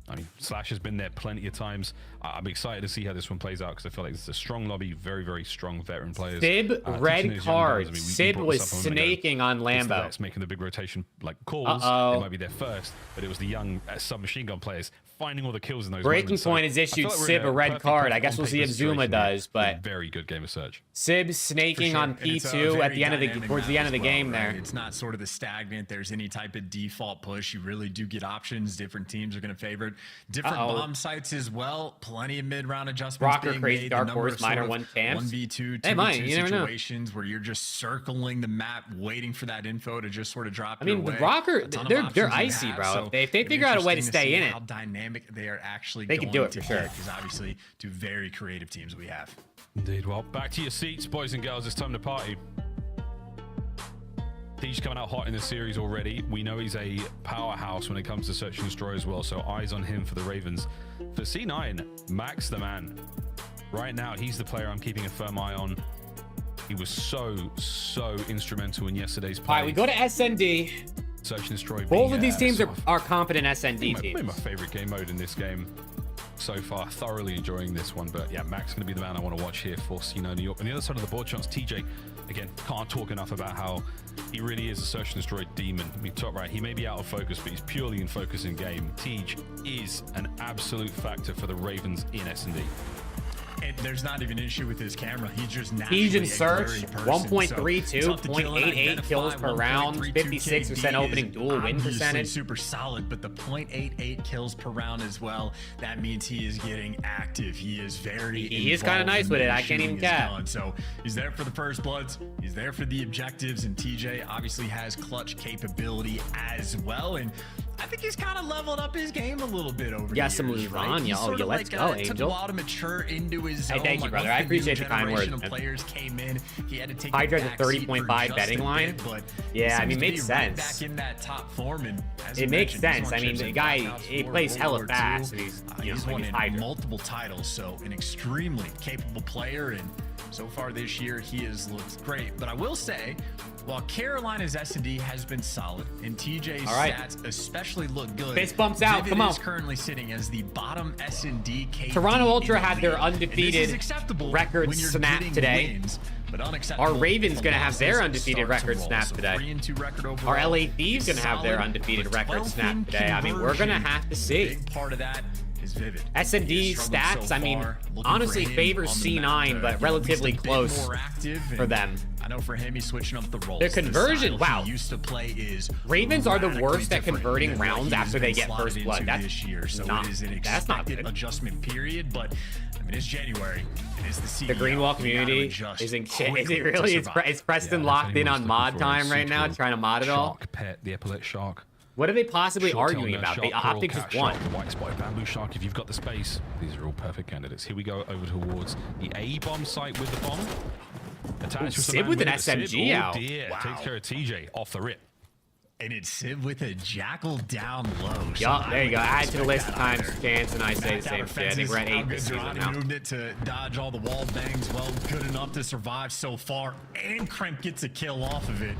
I mean, Slash has been there plenty of times. I'm excited to see how this one plays out because I feel like it's a strong lobby, very, very strong veteran players. Sib, red card. I mean, Sib was snaking on Lambo. It's making the big rotation like calls. It might be their first, but it was the young submachine gun players finding all the kills in those breaking moments. point has issued Sib a red card. I guess we'll see if Zuma does, but very good game of Search. Sib snaking on P2 at the end of the towards the end of the game there. It's not sort of the stagnant. There's any type of default push. You really do get options. Different teams are going to favor it. Different bomb sites as well. Plenty of mid-round adjustments. Rocker crazy dark horse minor 1 camps. 1v2, 2v2 situations where you're just circling the map, waiting for that info to just sort of drop. I mean, the Rocker, they're icy, bro. If they figure out a way to stay in it, how dynamic they are actually. They can do it for sure. Because obviously, two very creative teams we have. Indeed. Well, back to your seats, boys and girls. It's time to party. Tej coming out hot in the series already. We know he's a powerhouse when it comes to Search and Destroy as well, so eyes on him for the Ravens. For C9, Max the man. Right now, he's the player I'm keeping a firm eye on. He was so instrumental in yesterday's play. All right, we go to SND. Search and Destroy. Both of these teams are competent SND teams. Probably my favorite game mode in this game so far. Thoroughly enjoying this one, but yeah, Max going to be the man I want to watch here for C9 New York. On the other side of the board, chance TJ. Again, can't talk enough about how he really is a Search and Destroy demon. I mean, top right, he may be out of focus, but he's purely in focus in game. Tej is an absolute factor for the Ravens in S&D. There's not even an issue with his camera. He's just naturally Tej and Search, 1.32, 0.88 kills per round, 56% opening dual win percentage. Super solid, but the 0.88 kills per round as well. That means he is getting active. He is very He is kind of nice with it. I can't even cap. So he's there for the first bloods. He's there for the objectives, and TJ obviously has clutch capability as well. And I think he's kind of leveled up his game a little bit over the years, some lasagna. Oh, yeah, let's go, Angel. Took a while to mature into his zone. Hey, thank you, brother. I appreciate the kind words. Players came in. He had to take Hydra's a 30.5 betting line. But yeah, I mean, makes sense. Back in that top form, and it makes sense. I mean, the guy, he plays hella fast. He's won multiple titles, so an extremely capable player. And so far this year, he has looked great. But I will say, while Carolina's S&D has been solid, and TJ's stats especially look good, fist bumps out. Come on. Is currently sitting as the bottom S&D KD. Toronto Ultra had their undefeated record snap today. Our Ravens going to have their undefeated record snap today. Our LA Thieves going to have their undefeated record snap today. I mean, we're going to have to see. Big part of that is Vivid. SMD stats, I mean, honestly favors C9, but relatively close for them. I know for him, he's switching up the roles. Their conversion, wow. He used to play is Ravens are the worst at converting rounds after they get first blood. That's this year, so not, it is an that's not expected good. adjustment period, but I mean, it's January. It is the CDL. The Greenwall community is in shit. Is it really? It's Preston locked in on mod time right now, trying to mod it all. Shark pet, the epaulet shark. What are they possibly arguing about? Shark, The Optic just won. The white spotted bamboo shark, if you've got the space. These are all perfect candidates. Here we go over towards the A bomb site with the bomb. Attached with Sib with an SMG out. Oh dear, takes care of TJ off the rip. And it's Sib with a jackal down low. Yup, there you go. Add to the list of times Chance and I say the same shit. I think we're at 8 this season now. Moved it to dodge all the wall bangs. Well, good enough to survive so far. And Kremp gets a kill off of it.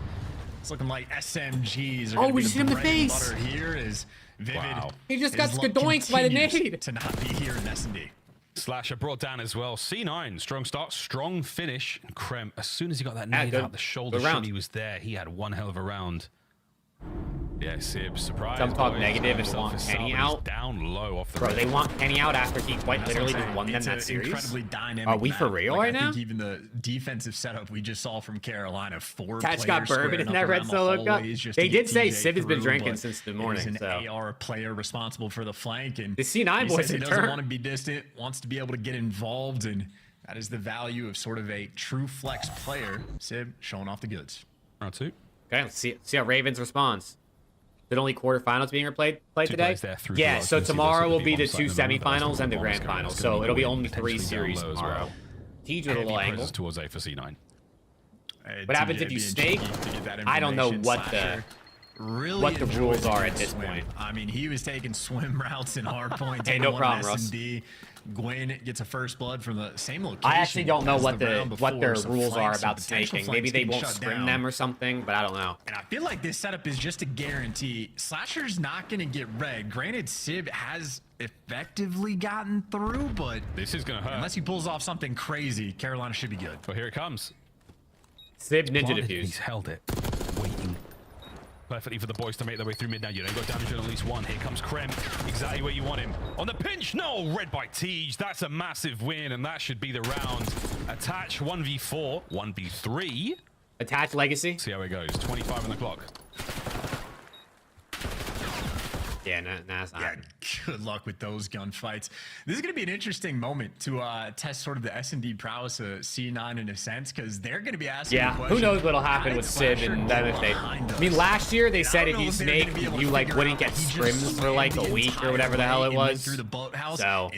It's looking like SMGs. Oh, we just hit him in the face. Here is Vivid. Wow. He just got skadoinked by the nade. To not be here in S&D. Slasher brought down as well. C9, strong start, strong finish. And Krem, as soon as he got that nade out the shoulder, he was there. He had one hell of a round. Yeah, Sib, surprise. Some talk negative and want Kenny out. Down low off the Bro, they want Kenny out after he quite literally just won them that series. Incredibly dynamic. Are we for real right now? I think even the defensive setup we just saw from Carolina, 4 Tatch players got bourbon in that red solo cup. They did say Sib has been drinking since the morning. He's an AR player responsible for the flank, and the C9 boys he doesn't want to be distant, wants to be able to get involved, and that is the value of sort of a true flex player. Sib showing off the goods. Round 2. Okay, let's see how Ravens responds. The only quarterfinals being played today? Yeah, so tomorrow will be the 2 semifinals and the grand final. So it'll be only 3 series tomorrow. Teach with a little angle. Towards A for C9. What happens if you snake? I don't know what the rules are at this point. I mean, he was taking swim routes in hard point. Hey, no problem, Russ. Gwen gets a first blood from the same location. I actually don't know what their rules are about snaking. Maybe they won't scrim them or something, but I don't know. And I feel like this setup is just a guarantee. Slasher's not going to get red. Granted, Sib has effectively gotten through, but this is going to hurt. Unless he pulls off something crazy, Carolina should be good. Well, here it comes. Sib ninja defuse. He's held it, waiting perfectly for the boys to make their way through mid now. You don't got damage on at least one. Here comes Krem, exactly where you want him. On the pinch, no, red by Tej. That's a massive win, and that should be the round. Attach 1v4, 1v3. Attach legacy. See how it goes. 25 on the clock. Yeah, yeah, good luck with those gunfights. This is going to be an interesting moment to test sort of the S&D prowess of C9 in a sense, because they're going to be asking the question, who knows what'll happen with Sib and them if they... I mean, last year they said if you snake, you like wouldn't get scrims for like a week or whatever the hell it was. So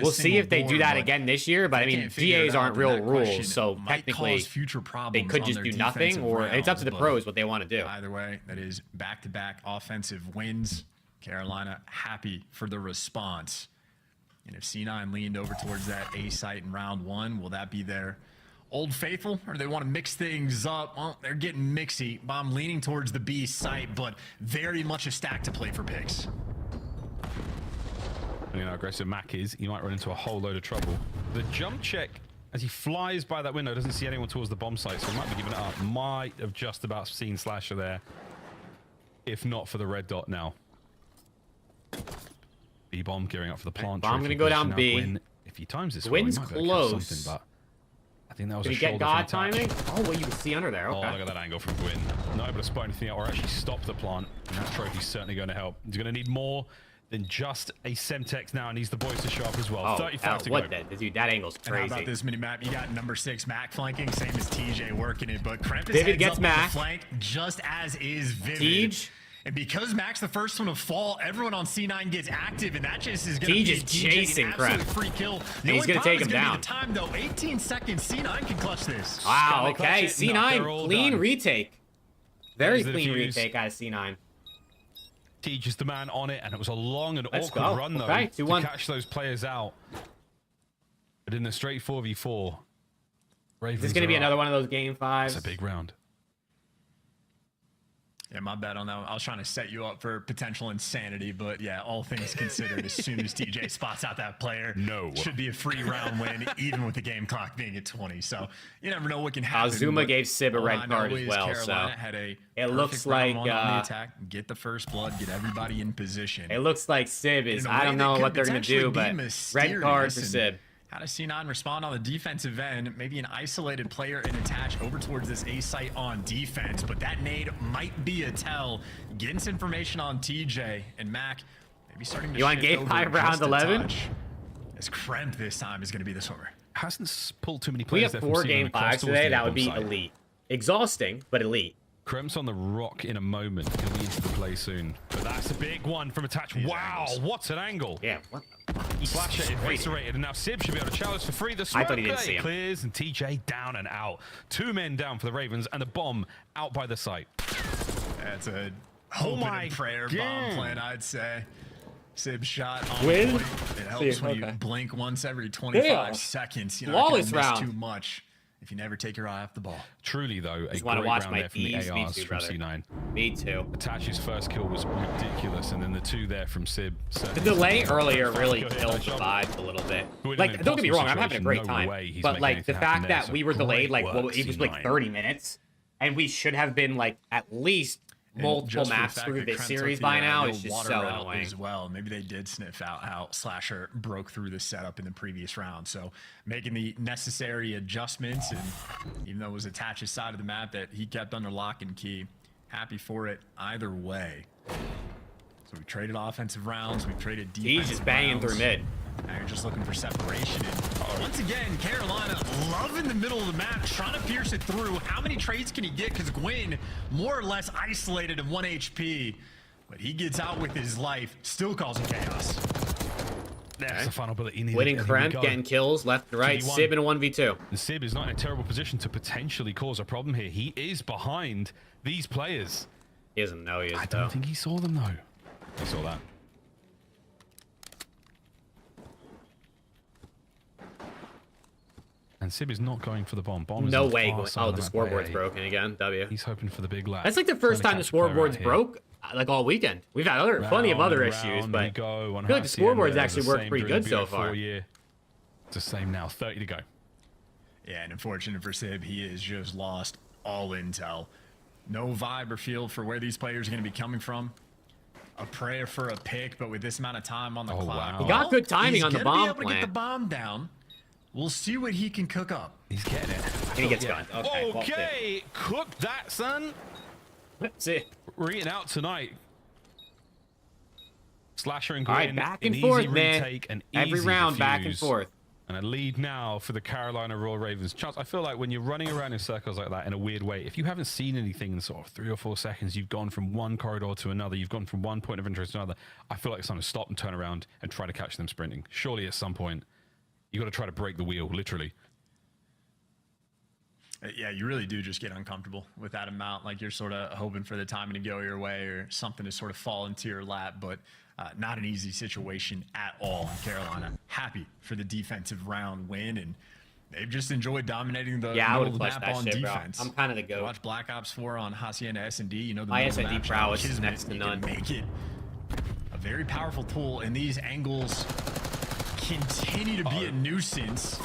we'll see if they do that again this year, but I mean, GAs aren't real rules, so technically they could just do nothing, or it's up to the pros what they want to do. Either way, that is back-to-back offensive wins. Carolina happy for the response. And if C9 leaned over towards that A site in round 1, will that be their old faithful, or do they want to mix things up? Well, they're getting mixy. Bomb leaning towards the B site, but very much a stack to play for picks. You know how aggressive Mac is, he might run into a whole load of trouble. The jump check as he flies by that window doesn't see anyone towards the bomb site, so he might be giving it up. Might have just about seen Slasher there, if not for the red dot now. B-bomb gearing up for the plant. Bomb gonna go down B. Gwyn, if he times this, Gwyn's close. But I think that was Did he get God timing? Oh, well, you can see under there. Okay. Oh, look at that angle from Gwyn. Not able to spot anything out or actually stop the plant. And that trophy's certainly going to help. He's going to need more than just a Semtex now, and needs the boys to show up as well. 35 to go. Dude, that angle's crazy. And how about this mini-map? You got number 6 Mac flanking, same as TJ working it, but Krempus Vivid gets Mac. Flank just as is Vivid. Tej. And because Mac's the first one to fall, everyone on C9 gets active, and that just is going to be chasing an absolute free kill. He's going to take him down. The time, though, 18 seconds, C9 can clutch this. Wow, okay, C9, clean retake. Very clean retake out of C9. Tej is the man on it, and it was a long and awkward run, though, to catch those players out. But in the straight 4v4, Ravens this is going to be another one of those game 5s. It's a big round. Yeah, my bad on that one. I was trying to set you up for potential insanity, but yeah, all things considered, as soon as TJ spots out that player, should be a free round win, even with the game clock being at 20. So you never know what can happen. Zuma gave Sib a red card as well. Carolina so had a it looks like on the attack, get the first blood, get everybody in position. It looks like Sib is. I don't know what they're going to do, but red card for Sib. How does C9 respond on the defensive end? Maybe an isolated player and attach over towards this A site on defense, but that nade might be a tell. Getting some information on TJ and Mac. Maybe starting to You want game 5 round 11? As Kremp this time is going to be the swimmer. Hasn't pulled too many We players. have 4 game 5 today. That would be elite. Exhausting, but elite. Kremp's on the rock in a moment. He'll be into the play soon. But that's a big one from attach. Wow, what an angle. Yeah, what? Flasher eviscerated, and now Sib should be able to challenge for free. The smoke I thought he didn't see him. Clears, and TJ down and out. 2 men down for the Ravens, and the bomb out by the site. That's a hope and prayer bomb plan, I'd say. Sib shot on Win? point. It helps when you blink once every 25 seconds. You know, flawless round. Too much if you never take your eye off the ball. Truly, though, a Just great want to watch round my there from the E's. Me ARs too, from brother. C9. Me too. Attach's first kill was ridiculous, and then the 2 there from Sib. The delay earlier really killed the vibe a little bit. Like, don't get me wrong, I'm having a great time. But like the fact that we were delayed, like, well, it was like 30 minutes, and we should have been like at least multiple maps through this series by now. It's just so annoying. As well, maybe they did sniff out how Slasher broke through the setup in the previous round. So making the necessary adjustments, and even though it was Attach's side of the map that he kept under lock and key, happy for it either way. So we traded offensive rounds, we traded defensive He's just banging rounds. through mid. Now you're just looking for separation. And once again, Carolina loving the middle of the map, trying to pierce it through. How many trades can he get? Because Gwyn more or less isolated at 1 HP. But he gets out with his life, still causing chaos. That's the final bullet he needed. Winning Kremp, getting kills left and right. Sib in a 1v2. And Sib is not in a terrible position to potentially cause a problem here. He is behind these players. He doesn't know he is, I don't think he saw them, though. He saw that. And Sib is not going for the bomb. Bomb is No on the way. far side Oh, of the map. scoreboard's broken again. W. He's hoping for the big lap. That's like the first time the scoreboard's broke, like all weekend. We've had plenty of other issues, but I feel like the scoreboard's actually worked pretty good so far. It's the same now. 30 to go. Yeah, and unfortunate for Sib, he has just lost all intel. No vibe or feel for where these players are going to be coming from. A prayer for a pick, but with this amount of time on the clock. He got good timing on the bomb He's going to be able to get the bomb down. We'll see what he can cook up. He's getting it. And he gets going. Okay, Okay, cook that, son. That's it. We're eating out tonight. Slasher and All right, Gwyn, back and an forth, easy man. retake, an Every easy round, back and defuse, forth. And a lead now for the Carolina Royal Ravens. Chance, I feel like when you're running around in circles like that in a weird way, if you haven't seen anything in sort of 3 or 4 seconds, you've gone from one corridor to another, you've gone from one point of interest to another, I feel like it's time to stop and turn around and try to catch them sprinting. Surely at some point, you got to try to break the wheel, literally. Yeah, you really do just get uncomfortable with that amount. Like you're sort of hoping for the timing to go your way or something to sort of fall into your lap, but not an easy situation at all. Carolina happy for the defensive round win, and they've just enjoyed dominating the middle of the map on defense. I'm kind of the goat. Watch Black Ops 4 on Hacienda S&D. You know, the My middle of the S&D map prowess is Kismet, next to you none. can make it a very powerful tool, and these angles continue to be a nuisance.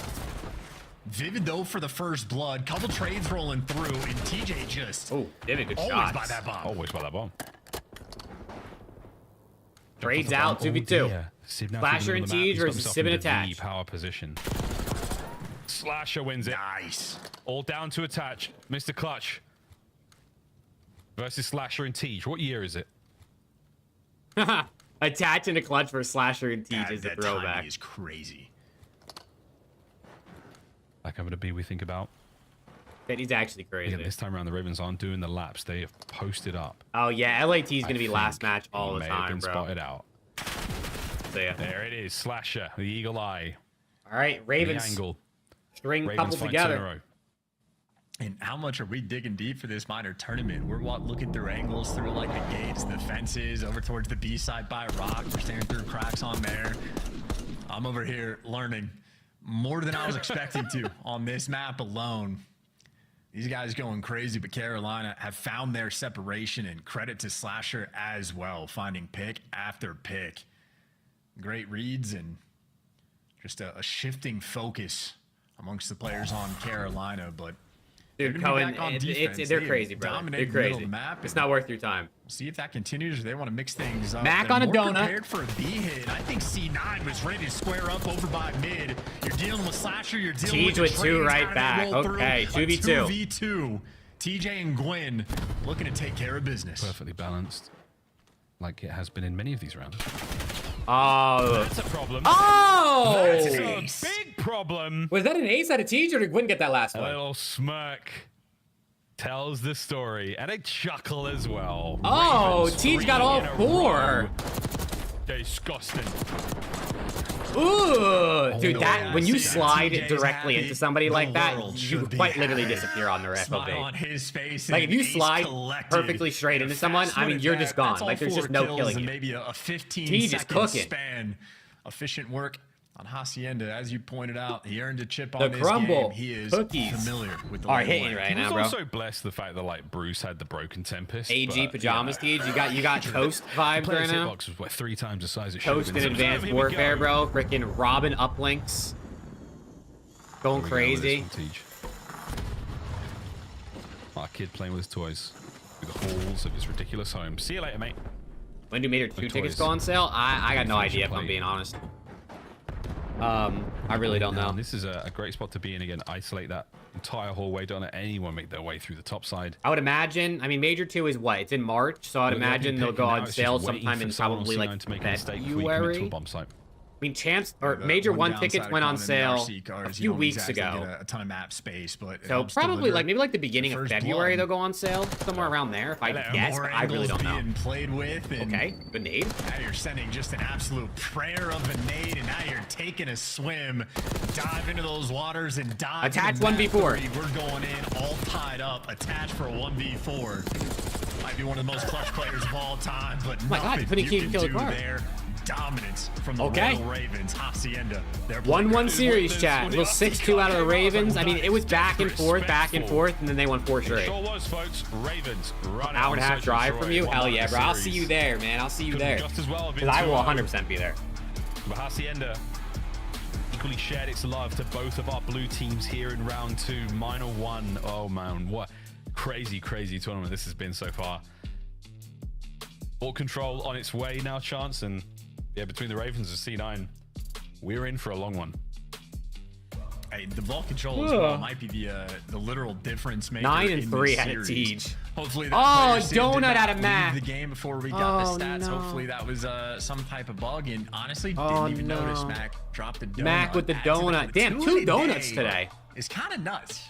Vivid though for the first blood. Couple trades rolling through, and TJ just Vivid, good always shots. by that bomb. Always by that bomb. Trades out 2v2. Flasher and Siege versus Sib and Attach. Power position. Slasher wins it. Nice. All down to Attach. Mr. Clutch versus Slasher and Tej. What year is it? Attach and a clutch for Slasher and Tej is a that throwback. timing is crazy. Like over to B, we think about. That is actually crazy. Again, this time around, the Ravens aren't doing the laps. They have posted up. Oh yeah, LAT is gonna be last match all the may have time, been bro. spotted out. So yeah. There it is, Slasher, the eagle eye. All right, Ravens. The angle. String Ravens couple find together. 2 in a row. And how much are we digging deep for this minor tournament? We're looking through angles, through like the gates, the fences, over towards the B side by rock. We're staring through cracks on there. I'm over here learning more than I was expecting to on this map alone. These guys going crazy, but Carolina have found their separation, and credit to Slasher as well, finding pick after pick. Great reads and just a shifting focus amongst the players on Carolina, but dude, Cohen, they're crazy, bro. They're crazy. It's not worth your time. See if that continues, or they want to mix things up. Mac on a donut. Prepared for a B hit. I think C9 was ready to square up over by mid. You're dealing with Slasher. You're dealing with the 2 right back. Okay, 2v2. 2v2. TJ and Gwyn looking to take care of business. Perfectly balanced, like it has been in many of these rounds. Oh, that's a problem. Oh, that's a big problem. Was that an ace out of TJ, or did Gwyn get that last one? A little smirk tells the story, and a chuckle as well. Oh, TJ got all 4. Disgusting. Ooh, dude, that when you slide directly into somebody like that, you quite literally disappear on their FOV. On his face, like if you slide perfectly straight into someone, I mean, you're just gone. Like there's just no killing you. Maybe a 15 He's second cooking. span. Efficient work on Hacienda, as you pointed out. He earned a chip on his crumble game. He is cookies familiar with the are hitting right now, bro. I'm also blessed the fact that like Bruce had the broken Tempest. AG pajamas, Teej. You got Toast vibes right now. Box was what, 3 times the size it Toast in Advanced Warfare, bro. Freaking Robin uplinks. Going crazy. Our kid playing with his toys through the halls of his ridiculous home. See you later, mate. When do Major 2 tickets go on sale? I got no idea, if I'm being honest. I really don't know. This is a great spot to be in again. Isolate that entire hallway. Don't let anyone make their way through the top side. I would imagine. I mean, Major 2 is what? It's in March, so I'd imagine they'll go on sale sometime in probably like February. I mean, Champs or Major 1 tickets went on sale a few weeks ago. A ton of map space, but so probably like maybe like the beginning of February they'll go on sale, somewhere around there. If I guess, but I really don't know. Being played with. Okay, good nade. Now you're sending just an absolute prayer of a nade, and now you're taking a swim, dive into those waters and dive. Attach 1v4. We're going in all tied up. Attach for a 1v4. Might be one of the most clutch players of all time, but my God, couldn't keep kill there. Dominance from the Royal Ravens. Hacienda. 1-1 series, chat. Little 6-2 out of the Ravens. I mean, it was back and forth, and then they won 4 straight. Sure was, folks. Ravens running. Hour and a half drive from you? Hell yeah, bro. I'll see you there, man. I'll see you there. Just as well. Because I will 100% be there. But Hacienda equally shared its love to both of our blue teams here in round 2. Minor 1. Oh, man. What crazy, crazy tournament this has been so far. Ball control on its way now, Chance, and yeah, between the Ravens and C9, we're in for a long one. Hey, the ball control as well might be the literal difference maker. 9 and 3 out of Teej. Hopefully, donut out of Mac. The game before we got the stats. No. Hopefully, that was some type of bug. And honestly, didn't even notice Mac dropped the donut. Mac with the donut. Damn, 2 donuts today. It's kind of nuts.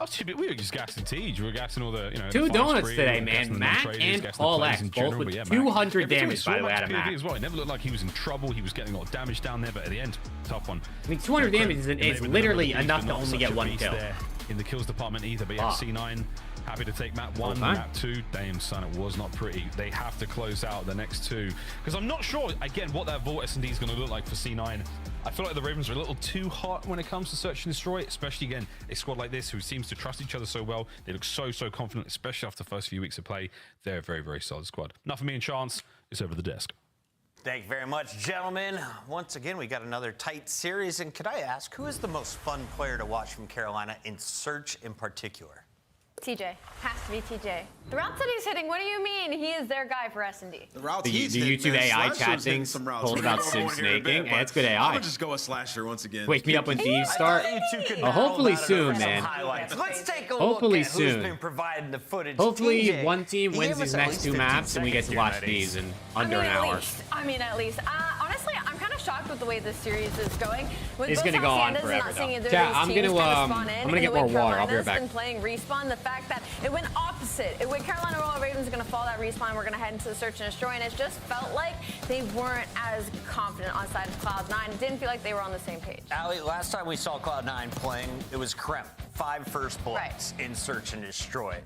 Oh, we were just gassing Teej. We were gassing all the, 2 donuts today, man. Mac and Paul X, both with 200 damage, by the way, out of Mac. As well. It never looked like he was in trouble. He was getting a lot of damage down there, but at the end, tough one. I mean, 200 damage is literally enough to only get 1 kill. In the kills department either, but yeah, C9 happy to take map 1, map 2. Damn, son, it was not pretty. They have to close out the next 2. Because I'm not sure, again, what that Vault S&D is going to look like for C9. I feel like the Ravens are a little too hot when it comes to search and destroy, especially, again, a squad like this who seems to trust each other so well. They look so confident, especially after the first few weeks of play. They're a very, very solid squad. Enough for me and Chance. It's over the desk. Thank you very much, gentlemen. Once again, we got another tight series. And could I ask, who is the most fun player to watch from Carolina in search in particular? TJ. Has to be TJ. The routes that he's hitting, what do you mean? He is their guy for S&D. The routes the YouTube AI chat things told about Sim snaking, and it's good AI. I'm gonna just go with Slasher once again. Wake me up when thieves start. Hopefully soon, man. Let's take a hopefully look at soon. Who's been providing the footage. Hopefully TJ, one team wins these next 2 maps, and we get to watch these in under an hour. At least. Honestly, I'm kind of shocked with the way this series is going. It's gonna go on forever, though. Yeah, I'm gonna get more water. I'll be right back. Playing Respawn, the fact that it went opposite. It went Carolina Royal Ravens are going to fall that Respawn. We're going to head into the search and destroy, and it just felt like they weren't as confident on side of Cloud9. It didn't feel like they were on the same page. Allie, last time we saw Cloud9 playing, it was Kremp. 5 first bloods in search and destroy.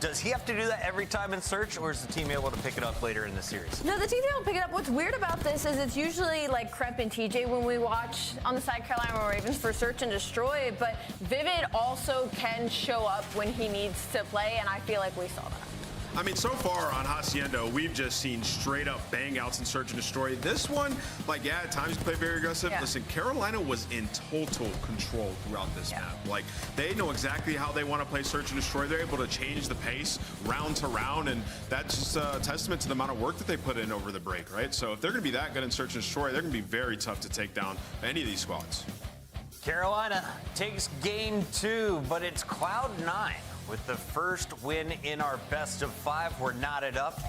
Does he have to do that every time in search, or is the team able to pick it up later in the series? No, the team's able to pick it up. What's weird about this is it's usually like Crep and TJ when we watch on the side Carolina Ravens for search and destroy, but Vivid also can show up when he needs to play, and I feel like we saw that. I mean, so far on Hacienda, we've just seen straight up bang outs and search and destroy. This one, like, yeah, at times play very aggressive. Yeah. Listen, Carolina was in total control throughout this map. Like, they know exactly how they want to play search and destroy. They're able to change the pace round to round, and that's just a testament to the amount of work that they put in over the break, right? So if they're going to be that good in search and destroy, they're going to be very tough to take down any of these squads. Carolina takes game 2, but it's Cloud9 with the first win in our best of 5. We're knotted up.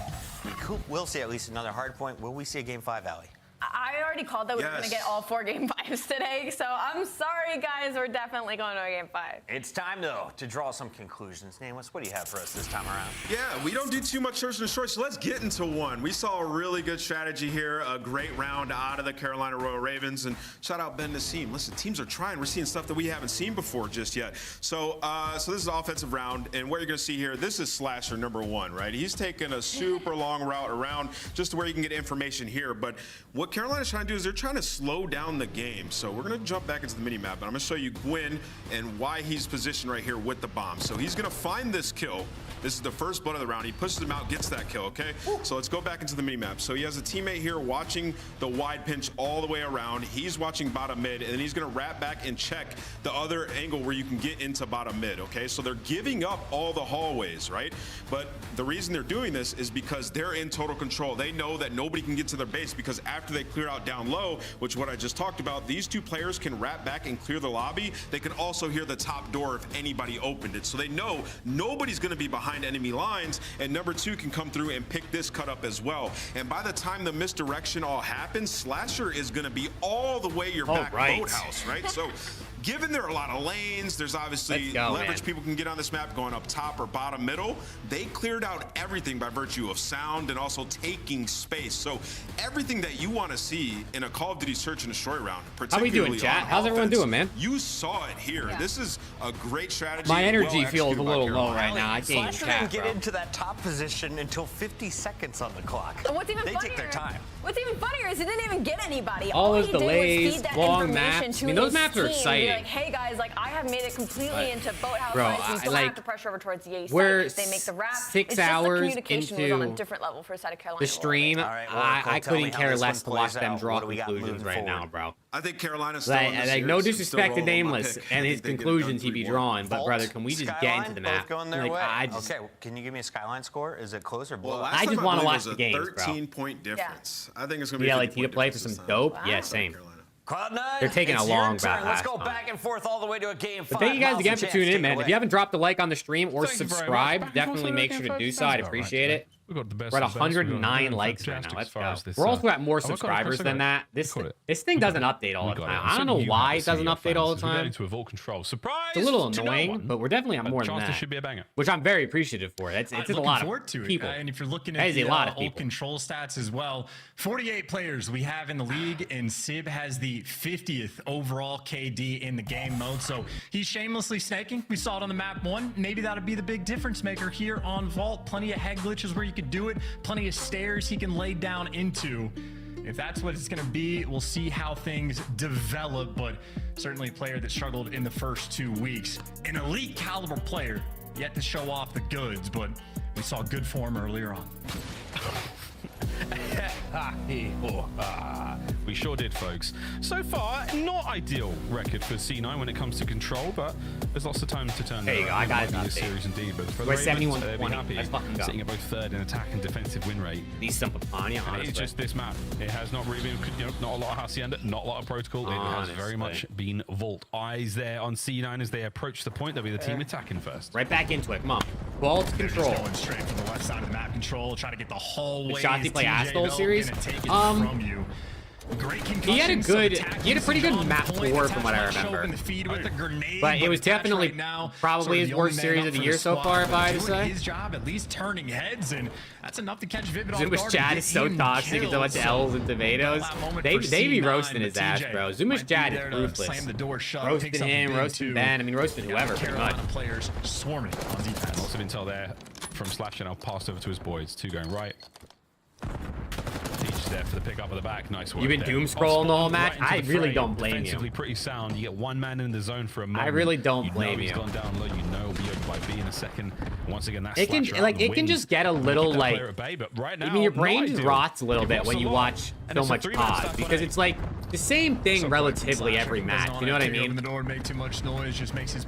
We'll see at least another hard point. Will we see a game 5, Allie? I already called that we were going to get all 4 game 5s today, so I'm sorry, guys. We're definitely going to a game 5. It's time, though, to draw some conclusions. Nameless, what do you have for us this time around? Yeah, we don't do too much search and destroy, so let's get into one. We saw a really good strategy here, a great round out of the Carolina Royal Ravens, and shout out Ben Nassim. Listen, teams are trying. We're seeing stuff that we haven't seen before just yet. So this is an offensive round, and what you're going to see here, this is Slasher number 1, right? He's taking a super long route around just to where you can get information here, but what Carolina's trying to do is they're trying to slow down the game. So we're going to jump back into the mini map, and I'm going to show you Gwyn and why he's positioned right here with the bomb. So he's going to find this kill. This is the first blood of the round. He pushes him out, gets that kill, okay? So let's go back into the mini map. So he has a teammate here watching the wide pinch all the way around. He's watching bottom mid, and then he's going to wrap back and check the other angle where you can get into bottom mid, okay? So they're giving up all the hallways, right? But the reason they're doing this is because they're in total control. They know that nobody can get to their base because after they clear out down low, which what I just talked about, these 2 players can wrap back and clear the lobby. They can also hear the top door if anybody opened it. So they know nobody's going to be behind enemy lines, and number 2 can come through and pick this cut up as well. And by the time the misdirection all happens, Slasher is going to be all the way your back boathouse, right? So given there are a lot of lanes, there's obviously leverage people can get on this map going up top or bottom middle. They cleared out everything by virtue of sound and also taking space. So everything that you want to see in a Call of Duty search and destroy round, particularly how we doing, chat? How's everyone doing, man? You saw it here. Yeah. This is a great strategy. My energy feels a little low right now. I can't Slasher didn't get into that top position until 50 seconds on the clock. And what's even they funnier, take their time. What's even funnier is he didn't even get anybody. All those he delays, did was feed that long information maps. to I mean, those his maps are team. exciting. Like, hey guys, like I have made it completely into boathouse. Bro, so you don't have to pressure over towards the A we're side. They make the wrap. 6 hours the communication into was on a different level for Side of Carolina. The stream, right, well, I couldn't care less to watch them draw conclusions right now, bro. I think Carolina's like no disrespect to Nameless and his conclusions he'd be drawing, but brother, can we just get into the map? Going their way. Okay, can you give me a Skyline score? Is it close or blow? Well, I just want to watch the games, bro. 13-point difference. I think it's going to be LAT to play for some dope. Yeah, same. Cloud9, they're taking a long back. Let's go back and forth all the way to a game 5. But thank you guys again for tuning in, man. If you haven't dropped a like on the stream or subscribed, definitely make sure to do so. I'd appreciate it. We've got the best. We're at 109 likes right now. Let's go. We're also at more subscribers than that. This thing doesn't update all the time. I don't know why it doesn't update all the time. Into a vault control. Surprise! It's a little annoying, but we're definitely at more than that. Should be a banger. Which I'm very appreciative for. It's a lot of people. And if you're looking at the old control stats as well, 48 players we have in the league, and Sib has the 50th overall KD in the game mode. So he's shamelessly snaking. We saw it on the map 1. Maybe that'll be the big difference maker here on Vault. Plenty of head glitches where you could do it. Plenty of stairs he can lay down into. If that's what it's going to be, we'll see how things develop, but certainly a player that struggled in the first 2 weeks. An elite caliber player, yet to show off the goods, but we saw good form earlier on. We sure did, folks. So far, not ideal record for C9 when it comes to control, but there's lots of time to turn. There you go. I got it. Series indeed, but for we're the 71-20. Let's fucking go. Sitting at both third in attack and defensive win rate. These some Papania, honestly. It's just this map. It has not really been, not a lot of Hacienda, not a lot of protocol. It has very much been Vault. Eyes there on C9 as they approach the point. They'll be the team attacking first. Right back into it. Come on. Vault control. Just going straight from the left side of the map control, trying to get the hallway. Shots he play Asshole series. From you. He had a pretty good map 4 from what I remember. But it was definitely probably his worst series of the year so far, if I had to say. His job at least turning heads, and that's enough to catch Vivid off guard. Zuma's chat is so toxic and so much L's and tomatoes. They be roasting his ass, bro. Zuma's chat is ruthless. Roasting him, roasting Ben. I mean, roasting whoever, pretty much. Players swarming on defense. Lots of intel there. from Slash, and I'll pass over to his boys. 2 going right. Teach there for the pick up at the back. Nice work. You've been doom scrolling the whole match. I really don't blame you. Defensively pretty sound. You get 1 man in the zone for a moment. I really don't blame you. He's gone down low. You know he'll be over by B in a second. Once again, that's it can just get a little like. Right now, I mean, your brain just rots a little bit when you watch so much pause because it's like the same thing relatively every match. You know what I mean?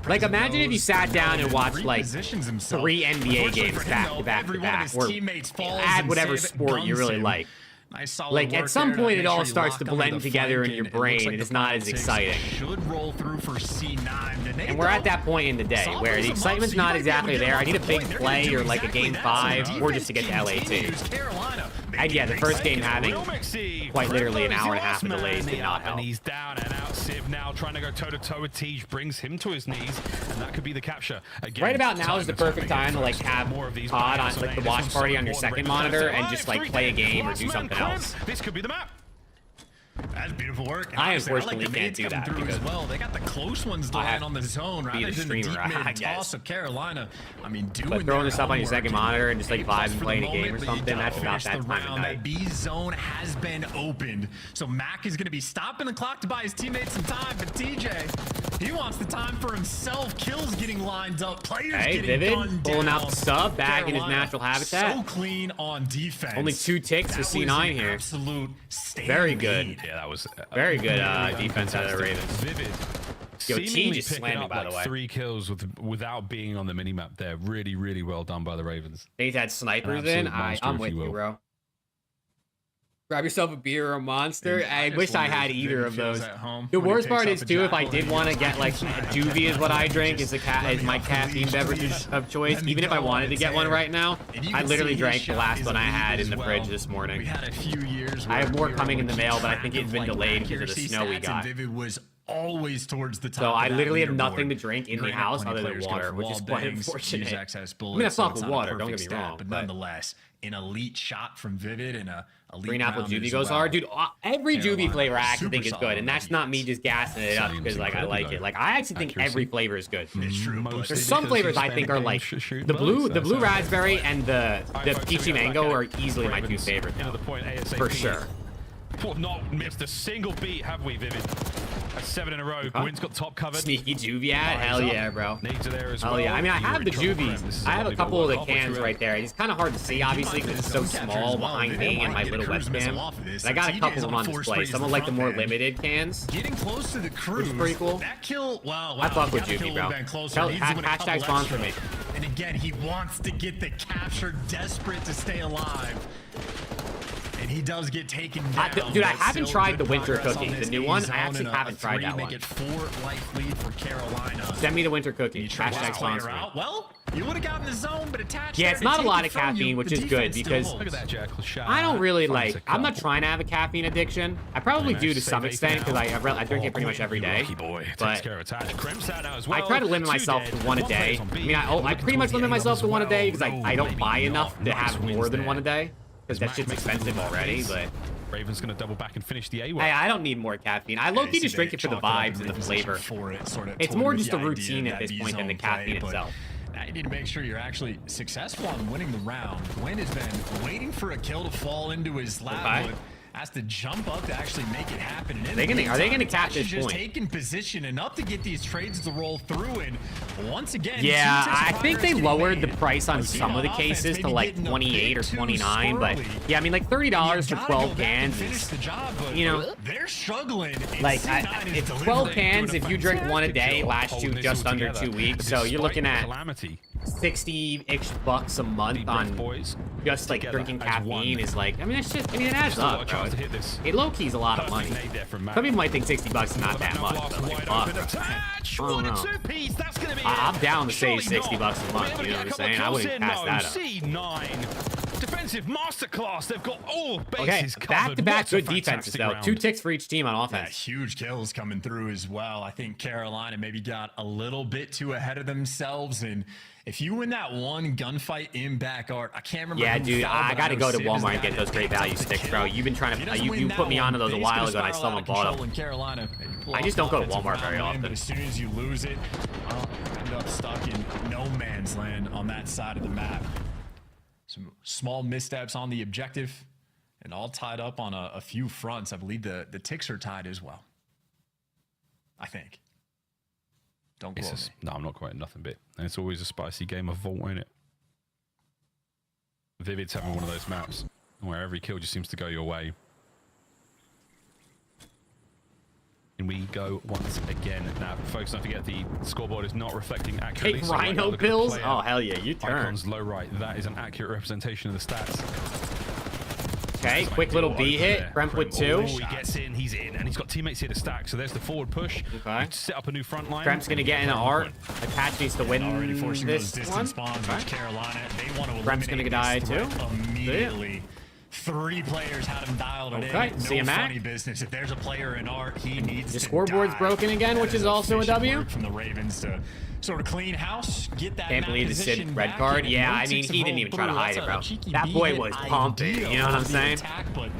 Like imagine if you sat down and watched like 3 NBA games back to back to back, or add whatever sport you really like. Like at some point it all starts to blend together in your brain and it's not as exciting. Should roll through for C9. And we're at that point in the day where the excitement's not exactly there. I need a big play or like a game 5 or just to get to LAT. And yeah, the first game having quite literally an hour and a half of delays did not help. And he's down and out. Civ now trying to go toe-to-toe with Tej, brings him to his knees, and that could be the capture. Again, right about now is the perfect time to like have COD on like the watch party on your second monitor and just like play a game or do something else. This could be the map. That's beautiful work. I unfortunately can't do that because they got the close ones lying on the zone rather than the deep mid toss of Carolina. I mean, but throwing this up on your second monitor and just like vibe and playing a game or something, that's about that time of night. That B zone has been opened, so Mac is going to be stopping the clock to buy his teammates some time. But TJ, he wants the time for himself. Kills getting lined up. Players getting Vivid gunned pulling down. out the sub back in his natural habitat. So clean on defense. Only 2 ticks for C9 here. Absolute very good. Yeah, that was very good defense out of the Ravens. Vivid. Yo, Tej just slamming, by the way. 3 kills without being on the minimap there. Really, really well done by the Ravens. They've had snipers in. I'm with you, bro. Grab yourself a beer or a monster. I wish I had either of those. The worst part is too, if I did want to get like Juvie is what I drink is my caffeine beverage of choice. Even if I wanted to get one right now, I literally drank the last one I had in the fridge this morning. We had a few years. I have more coming in the mail, but I think it's been delayed because of the snow we got. Was always towards the top. So I literally have nothing to drink in the house other than water, which is quite unfortunate. I mean, I fuck with water, don't get me wrong, but nonetheless, an elite shot from Vivid and a elite green apple Juvie goes hard, dude. Every Juvie flavor I actually think is good, and that's not me just gassing it up because like I like it. Like I actually think every flavor is good. It's true. There's some flavors I think are like the blue raspberry and the peachy mango are easily my 2 favorites for sure. We've not missed a single beat, have we, Vivid? That's 7 in a row. Gwyn's got top covered. Sneaky Juvie ad? Hell yeah, bro. Needs are there as well. Hell yeah. I mean, I have the Juvies. I have a couple of the cans right there. It's kind of hard to see, obviously, because it's so small behind me and my little webcam. But I got a couple of them on display. Some of like the more limited cans. Getting close to the cruise. Which is pretty cool. That kill, wow. I fuck with Juvie, bro. Hashtag sponsor me. And again, he wants to get the capture, desperate to stay alive. And he does get taken down. Dude, I haven't tried the winter cookie, the new one. I actually haven't tried that one. Make it 4-life lead for Carolina. Send me the winter cookie. Hashtag sponsor. Well, you would have gotten the zone, but attached. Yeah, it's not a lot of caffeine, which is good because look at that, Jack. I don't really like. I'm not trying to have a caffeine addiction. I probably do to some extent because I drink it pretty much every day. But I try to limit myself to 1 a day. I mean, I pretty much limit myself to 1 a day because I don't buy enough to have more than 1 a day. Because that shit's expensive already, but Raven's gonna double back and finish the A. Hey, I don't need more caffeine. I low-key just drink it for the vibes and the flavor. It's more just a routine at this point than the caffeine itself. Now you need to make sure you're actually successful on winning the round. Gwyn has been waiting for a kill to fall into his lap. Has to jump up to actually make it happen. And are they gonna catch this point? Just taking position enough to get these trades to roll through, and once again, yeah, I think they lowered the price on some of the cases to like 28 or 29, but yeah, I mean like $30 for 12 cans is, you know, they're struggling. Like it's 12 cans if you drink 1 a day lasts you just under 2 weeks, so you're looking at 60-ish bucks a month on just like drinking caffeine is like, I mean, it's just, I mean, it adds up, bro. It low-key's a lot of money. Some people might think 60 bucks is not that much, but like, fuck, I don't know. I'm down to save 60 bucks a month, you know what I'm saying? I wouldn't pass that up. C9 defensive masterclass. They've got all bases covered. Back-to-back good defenses, though. 2 ticks for each team on offense. Yeah, huge kills coming through as well. I think Carolina maybe got a little bit too ahead of themselves, and if you win that one gunfight in back art, I can't remember. Yeah, dude, I got to go to Walmart and get those great value sticks, bro. You've been trying to, you put me onto those a while ago, and I still haven't bought them. I just don't go to Walmart very often. But as soon as you lose it, I'll end up stuck in no man's land on that side of the map. Some small missteps on the objective, and all tied up on a few fronts. I believe the ticks are tied as well. I think. Don't quote me. No, I'm not quoting nothing bit. And it's always a spicy game of Vault, ain't it? Vivid's having one of those maps where every kill just seems to go your way. And we go once again. Now, folks, don't forget the scoreboard is not reflecting accurately. Take Rhino pills? Oh, hell yeah, you turn. Icons low right. That is an accurate representation of the stats. Okay, quick little B hit. Bremp with 2. Oh, he gets in, he's in, and he's got teammates here to stack. So there's the forward push. Okay. Set up a new front line. Bremp's going to get in an art. Apache needs to win already forcing this those distance spawns, which Carolina, they want to Bremp's going to die too. Immediately. 3 players had him dialed in. Okay, No see him at. funny business. If there's a player in art, he needs The to scoreboard's die. broken again, which is also a W. From the Ravens to sort of clean house, get that. Can't believe the Sid red card. Yeah, I mean, he didn't even try to hide it, bro. That boy was pumping. You know what I'm saying?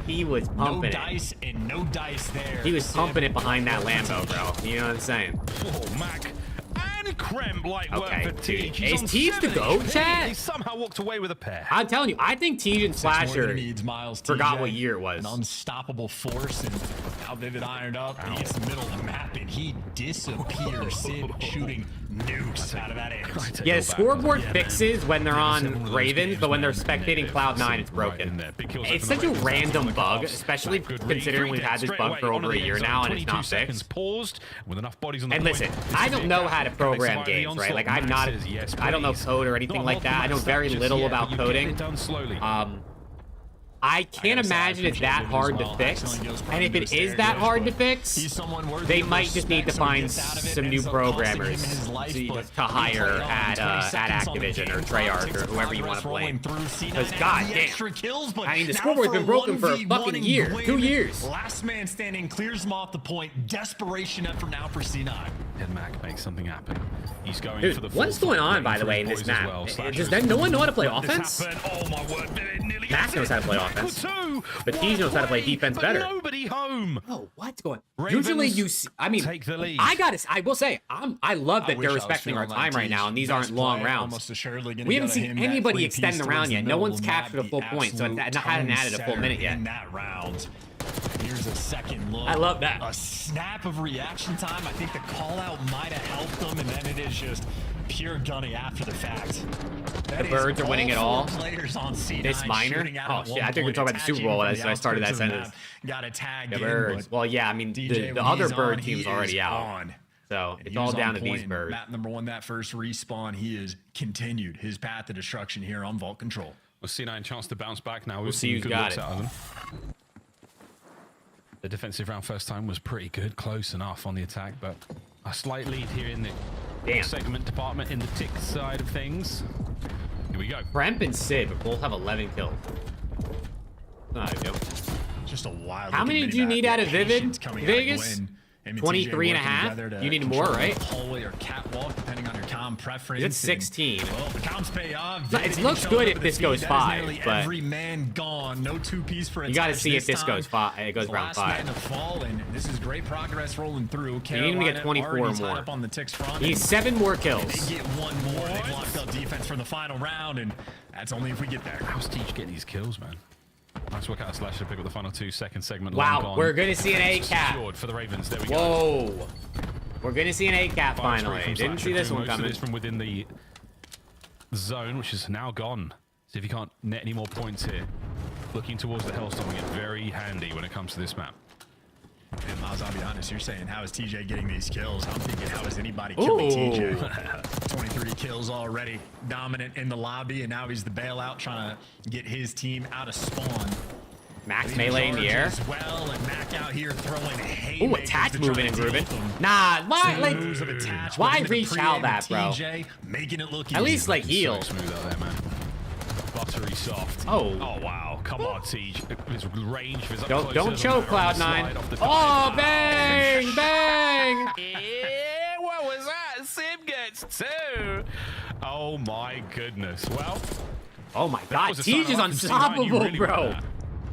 He was pumping no dice it. And no dice there. He was pumping it behind that Lambo, bro. You know what I'm saying? Oh, Mac. And Kremp like work for Teej. Is Teej the GOAT, chat? He somehow walked away with a pair. I'm telling you, I think Teej and Slasher forgot what year it was. An unstoppable force, and how Vivid ironed up. He gets the middle of the map, and he disappears. Sid shooting nukes out of that edge. Yeah, the scoreboard fixes when they're on Ravens, but when they're spectating Cloud9, it's broken. It's such a random bug, especially considering we've had this bug for over a year now, and it's not fixed. Paused with enough bodies on the And listen, I don't know how to program games, right? Like, I'm not, I don't know code or anything like that. I know very little about coding. I can't imagine it's that hard to fix. And if it is that hard to fix, they might just need to find some new programmers to hire at Activision or Treyarch or whoever you want to blame. Because goddamn, I mean, the scoreboard's been broken for a fucking year, 2 years. Last man standing clears him off the point. Desperation effort now for C9. And Mac makes something happen. He's going Dude, for the what's going on, by the way, in this map? Does no one know how to play offense? Oh my word, Mac knows how to play offense, but Teej knows how to play defense better. Nobody home. Oh, what's going on? Usually you see, I mean, take the lead. I will say, I love that they're respecting our time right now, and these aren't long rounds. We haven't seen anybody extend the round yet. No one's captured a full point, so I hadn't added a full minute yet. In that round. Here's a second look. I love that. A snap of reaction time. I think the call out might have helped them, and then it is just pure gunning after the fact. The Birds are winning it all. On This minor? Oh shit, I think we're talking about the Super Bowl as I started that sentence. Got a tag. The Birds. Well, yeah, I mean, the other Bird team's already out. So it's all down to these Birds. Map number 1, that first respawn, he has continued his path to destruction here on Vault Control. Well, C9 chance to bounce back now. We'll see who's got it. Out of them. The defensive round first time was pretty good, close enough on the attack, but a slight lead here in the segment department in the tick side of things. Here we go. Bremp and Sid both have 11 kills. Not a joke. Just a wild. How many do you need out of Vivid? Vegas? 23 and a half? You need more, right? Hallway or catwalk, depending on your comm preference. It's 16. Well, the comms pay off. It looks good if this goes 5, but every man gone. No 2-piece for you got to see if this goes 5. It goes round 5. Man to fall, and this is great progress rolling through. You need to get 24 more. Up on the ticks front. He needs 7 more kills. They get 1 more. They locked up defense for the final round, and that's only if we get there. How's Teej getting these kills, man? Nice work out of Slasher to pick up the final 2-second segment. Wow, we're going to see an A-cap. For the Ravens. There we go. Whoa. We're going to see an A-cap finally. Didn't see this one coming. From within the zone, which is now gone. See if you can't net any more points here. Looking towards the Hellstorm, we get very handy when it comes to this map. And Miles, I'll be honest, you're saying, how is TJ getting these kills? I'm thinking, how is anybody killing TJ? 23 kills already, dominant in the lobby, and now he's the bailout trying to get his team out of spawn. Max melee in the air. As well, and Mac out here throwing ooh, attach moving and grooving. Nah, why reach out that, bro? Making it look at least like heal. So smooth out there, man. Buttery soft. Oh. Oh wow! Come on, Teej. His range is up don't choke, Cloud9. Oh, bang, bang! Yeah, what was that? Sim gets 2. Oh my goodness. Well. Oh my God, Teej is unstoppable, bro.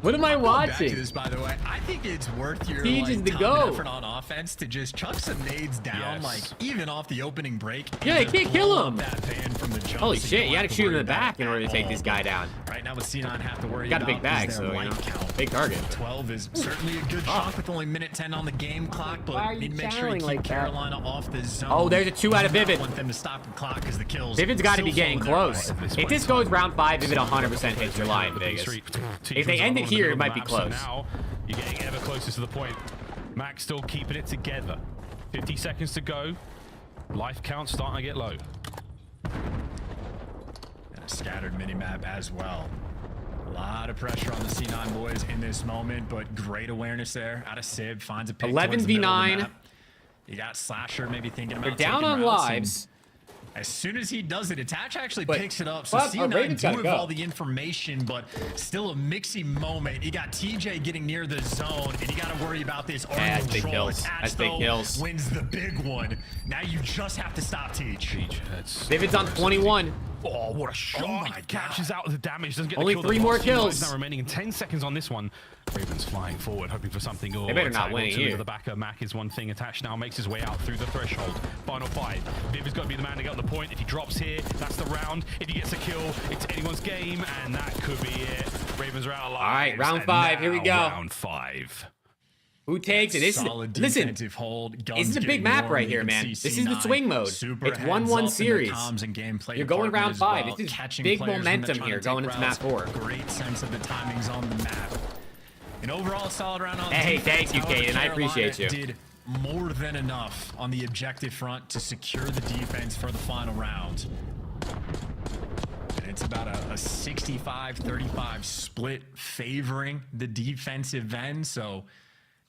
What am I watching? Back to this, by the way, I think it's worth your Siege is the time go. and effort on offense to just chuck some nades down, like even off the opening break. Yeah, you can't kill him. That van from the jump, Holy so shit, you don't got to have shoot in worry the back about in order to it take at this all. guy down. Right now, with C9 have to worry Got a about big bag, is their so you light know, count. big target. 12 is certainly a good chunk with only minute 10 on the game clock, Why but are you need to make sure channeling you keep like that? Carolina off the zone. Oh, there's a 2 out of Vivid. Want them to stop the clock because the kills. Vivid's got to be still getting flowing close. their way. If this goes round 5, Vivid 100% hits your line, Vegas. If they end it here, it might be close. Now you're getting ever closer to the point. Max still keeping it together. 50 seconds to go. Life count starting to get low. And a scattered mini-map as well. A lot of pressure on the C9 boys in this moment, but great awareness there. Out of Sib, finds a pick 11v9. You got Slasher maybe thinking They're about down taking on routes, lives. As soon as he does it, Attach actually But- picks it up. So but C9 Raven's do gotta have go. all the information, but still a mixy moment. You got TJ getting near the zone, and you got to worry about this arm that's big control. kills. Attach, That's big though, kills. wins the big one. Now you just have to stop Teach. Vivid's on 21. Oh, what a shot. Oh my He catches out the damage. Doesn't get Only the kill. 3 The more last team kills. Now remaining in 10 seconds on this one. Ravens flying forward, hoping for something. They better not win it here. To the back of Mac is one thing. Attached now makes his way out through the threshold. Final 5. Viv has got to be the man to get on the point. If he drops here, that's the round. If he gets a kill, it's anyone's game, and that could be it. Ravens are out alive. All right, round 5. Here we go. Round 5. Who takes it? This is, Solid listen, defensive hold. this is a big map right here, man. This is the swing mode. It's 1-1 series. You're going round 5. This is big momentum here going into map 4. Great sense of the timings on the map. An overall solid round on Hey, defense. thank you, However, Caden. I appreciate Carolina you. Did more than enough on the objective front to secure the defense for the final round. And it's about a 65-35 split favoring the defensive end. So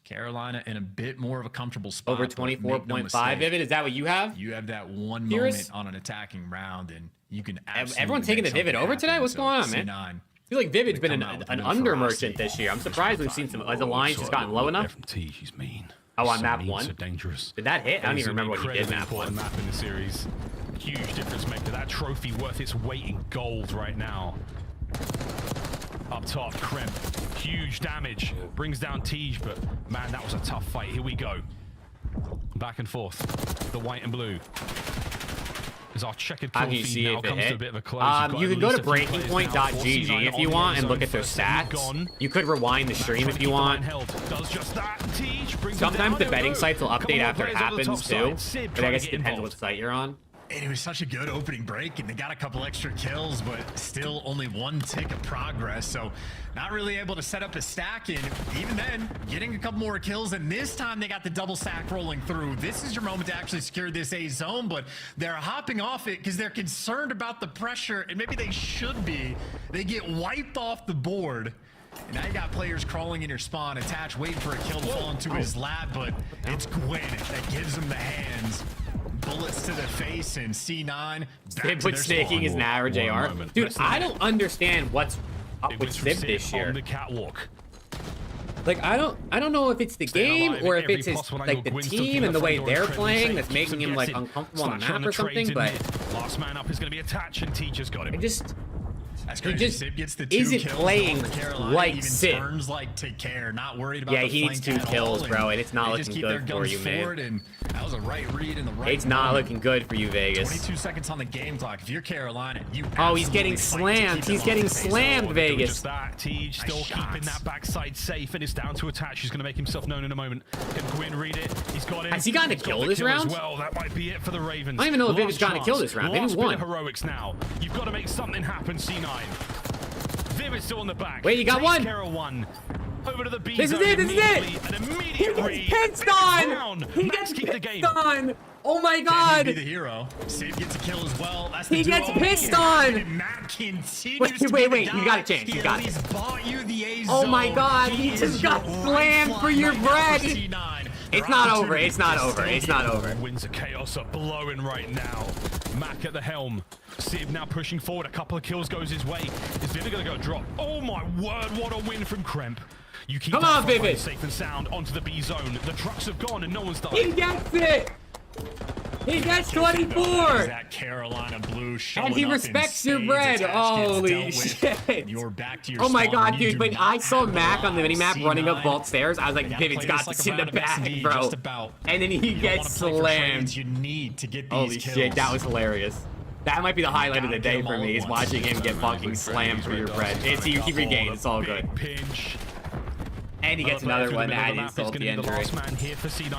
Carolina in a bit more of a comfortable spot. Over but make no 24.5, mistake, Vivid. Is that what you have? You have that one Purist? moment on an attacking round, and you can absolutely Everyone taking the make Vivid something over today? happen. What's So going on, man? C9, I feel like Vivid's been come out with an a win under for merchant this year. I'm surprised we've seen some as the line's just gotten low enough. He's mean. Oh, on So map mean, 1? So dangerous. Did that hit? I don't It's even an remember what he did incredibly map 1. important map in the series. Huge difference maker. That trophy worth its weight in gold right now. Up top, Kremp. Huge damage. Brings down Tej, but man, that was a tough fight. Here we go. Back and forth. The white and blue. As our checkered How kill can you feed see now if it comes to a hit? bit of a close. You can go to breakingpoint.gg if you want and look at their stats. You could rewind the stream if you want. Does just that. Tej brings Sometimes him down. the betting sites will update after it players on the happens top too. side. Sid But I trying to guess it get depends involved. what site you're on. And it was such a good opening break, and they got a couple extra kills, but still only 1 tick of progress. So not really able to set up a stack, and even then, getting a couple more kills, and this time they got the double stack rolling through. This is your moment to actually secure this A zone, but they're hopping off it because they're concerned about the pressure, and maybe they should be. They get wiped off the board. And now you got players crawling in your spawn, Attach, waiting for a kill to fall into his lap, but it's Gwyn that gives him the hands. Bullets to the face, and C9 They put snaking as an average AR. Dude, I don't understand what's up with Civ this year. On the catwalk. Like I don't know if it's the game or if it's his, like the team and the way they're playing that's making him like uncomfortable on the map or something. But last man up is going to be Attach, and Teacher's got him. I just. That's He crazy. just Sib gets the 2 isn't kills playing over Carolina, like even Sid. turns like Take Care, not worried about Yeah, the he needs flank 2 at kills, all, bro, and it's not they just looking keep their good for guns you, man. forward, and that was a right read in the right It's not moment. looking good for you, Vegas. 22 seconds on the game clock. If you're Carolina, you Oh, he's absolutely getting fight to slammed. keep He's them getting off the face. slammed, Vegas. Just that. Tej still Nice keeping shots. that backside safe, and it's down to Attach. He's going to make himself known in a moment. Can Gwyn read it? He's got him. Has he gotten a He's got kill the this kill as round? Well, that might be it for the Ravens. I don't even know if Last Vivid's gotten a kill this round. Maybe Last one. bit of heroics now. You've got to make something happen, C9. Viv is still on the back. Wait, you got Takes one. care of one. Over to the B This is zone it. This is it. immediately, An He immediate gets read. pissed on. He Max gets keep the game. pissed on. Oh my Can God. he be the hero? Sib gets a kill as well. That's the He gets duo. pissed on. And Matt continues Wait, to wait, be the you guy. got a chance. He You got at least bought you the A Oh zone. my God. He is just got your slammed for your lifeline right now bread. C9. It's Their not over. opportunity It's not is over. still It's not here. over. Winds of chaos are blowing right now. Mac at the helm. Sib now pushing forward. A couple of kills goes his way. Is Vivid going to go drop? Oh my word, what a win from Kremp. You keep Come that on, front line Vivid. safe and sound onto the B zone. The trucks have gone and no one's died. He gets it. He gets 24! That Carolina blue and he respects your bread. Holy shit. You're back to your oh my god, dude. When I saw Mac on the minimap running up vault stairs, I was like, Vivid's got this in the bag, bro. And then he gets slammed. You need to get these Holy shit, that was hilarious. That might be the highlight of the day for me, is watching him get fucking slammed for your bread. He regained, it's all good. And he gets another one to add insult to the injury.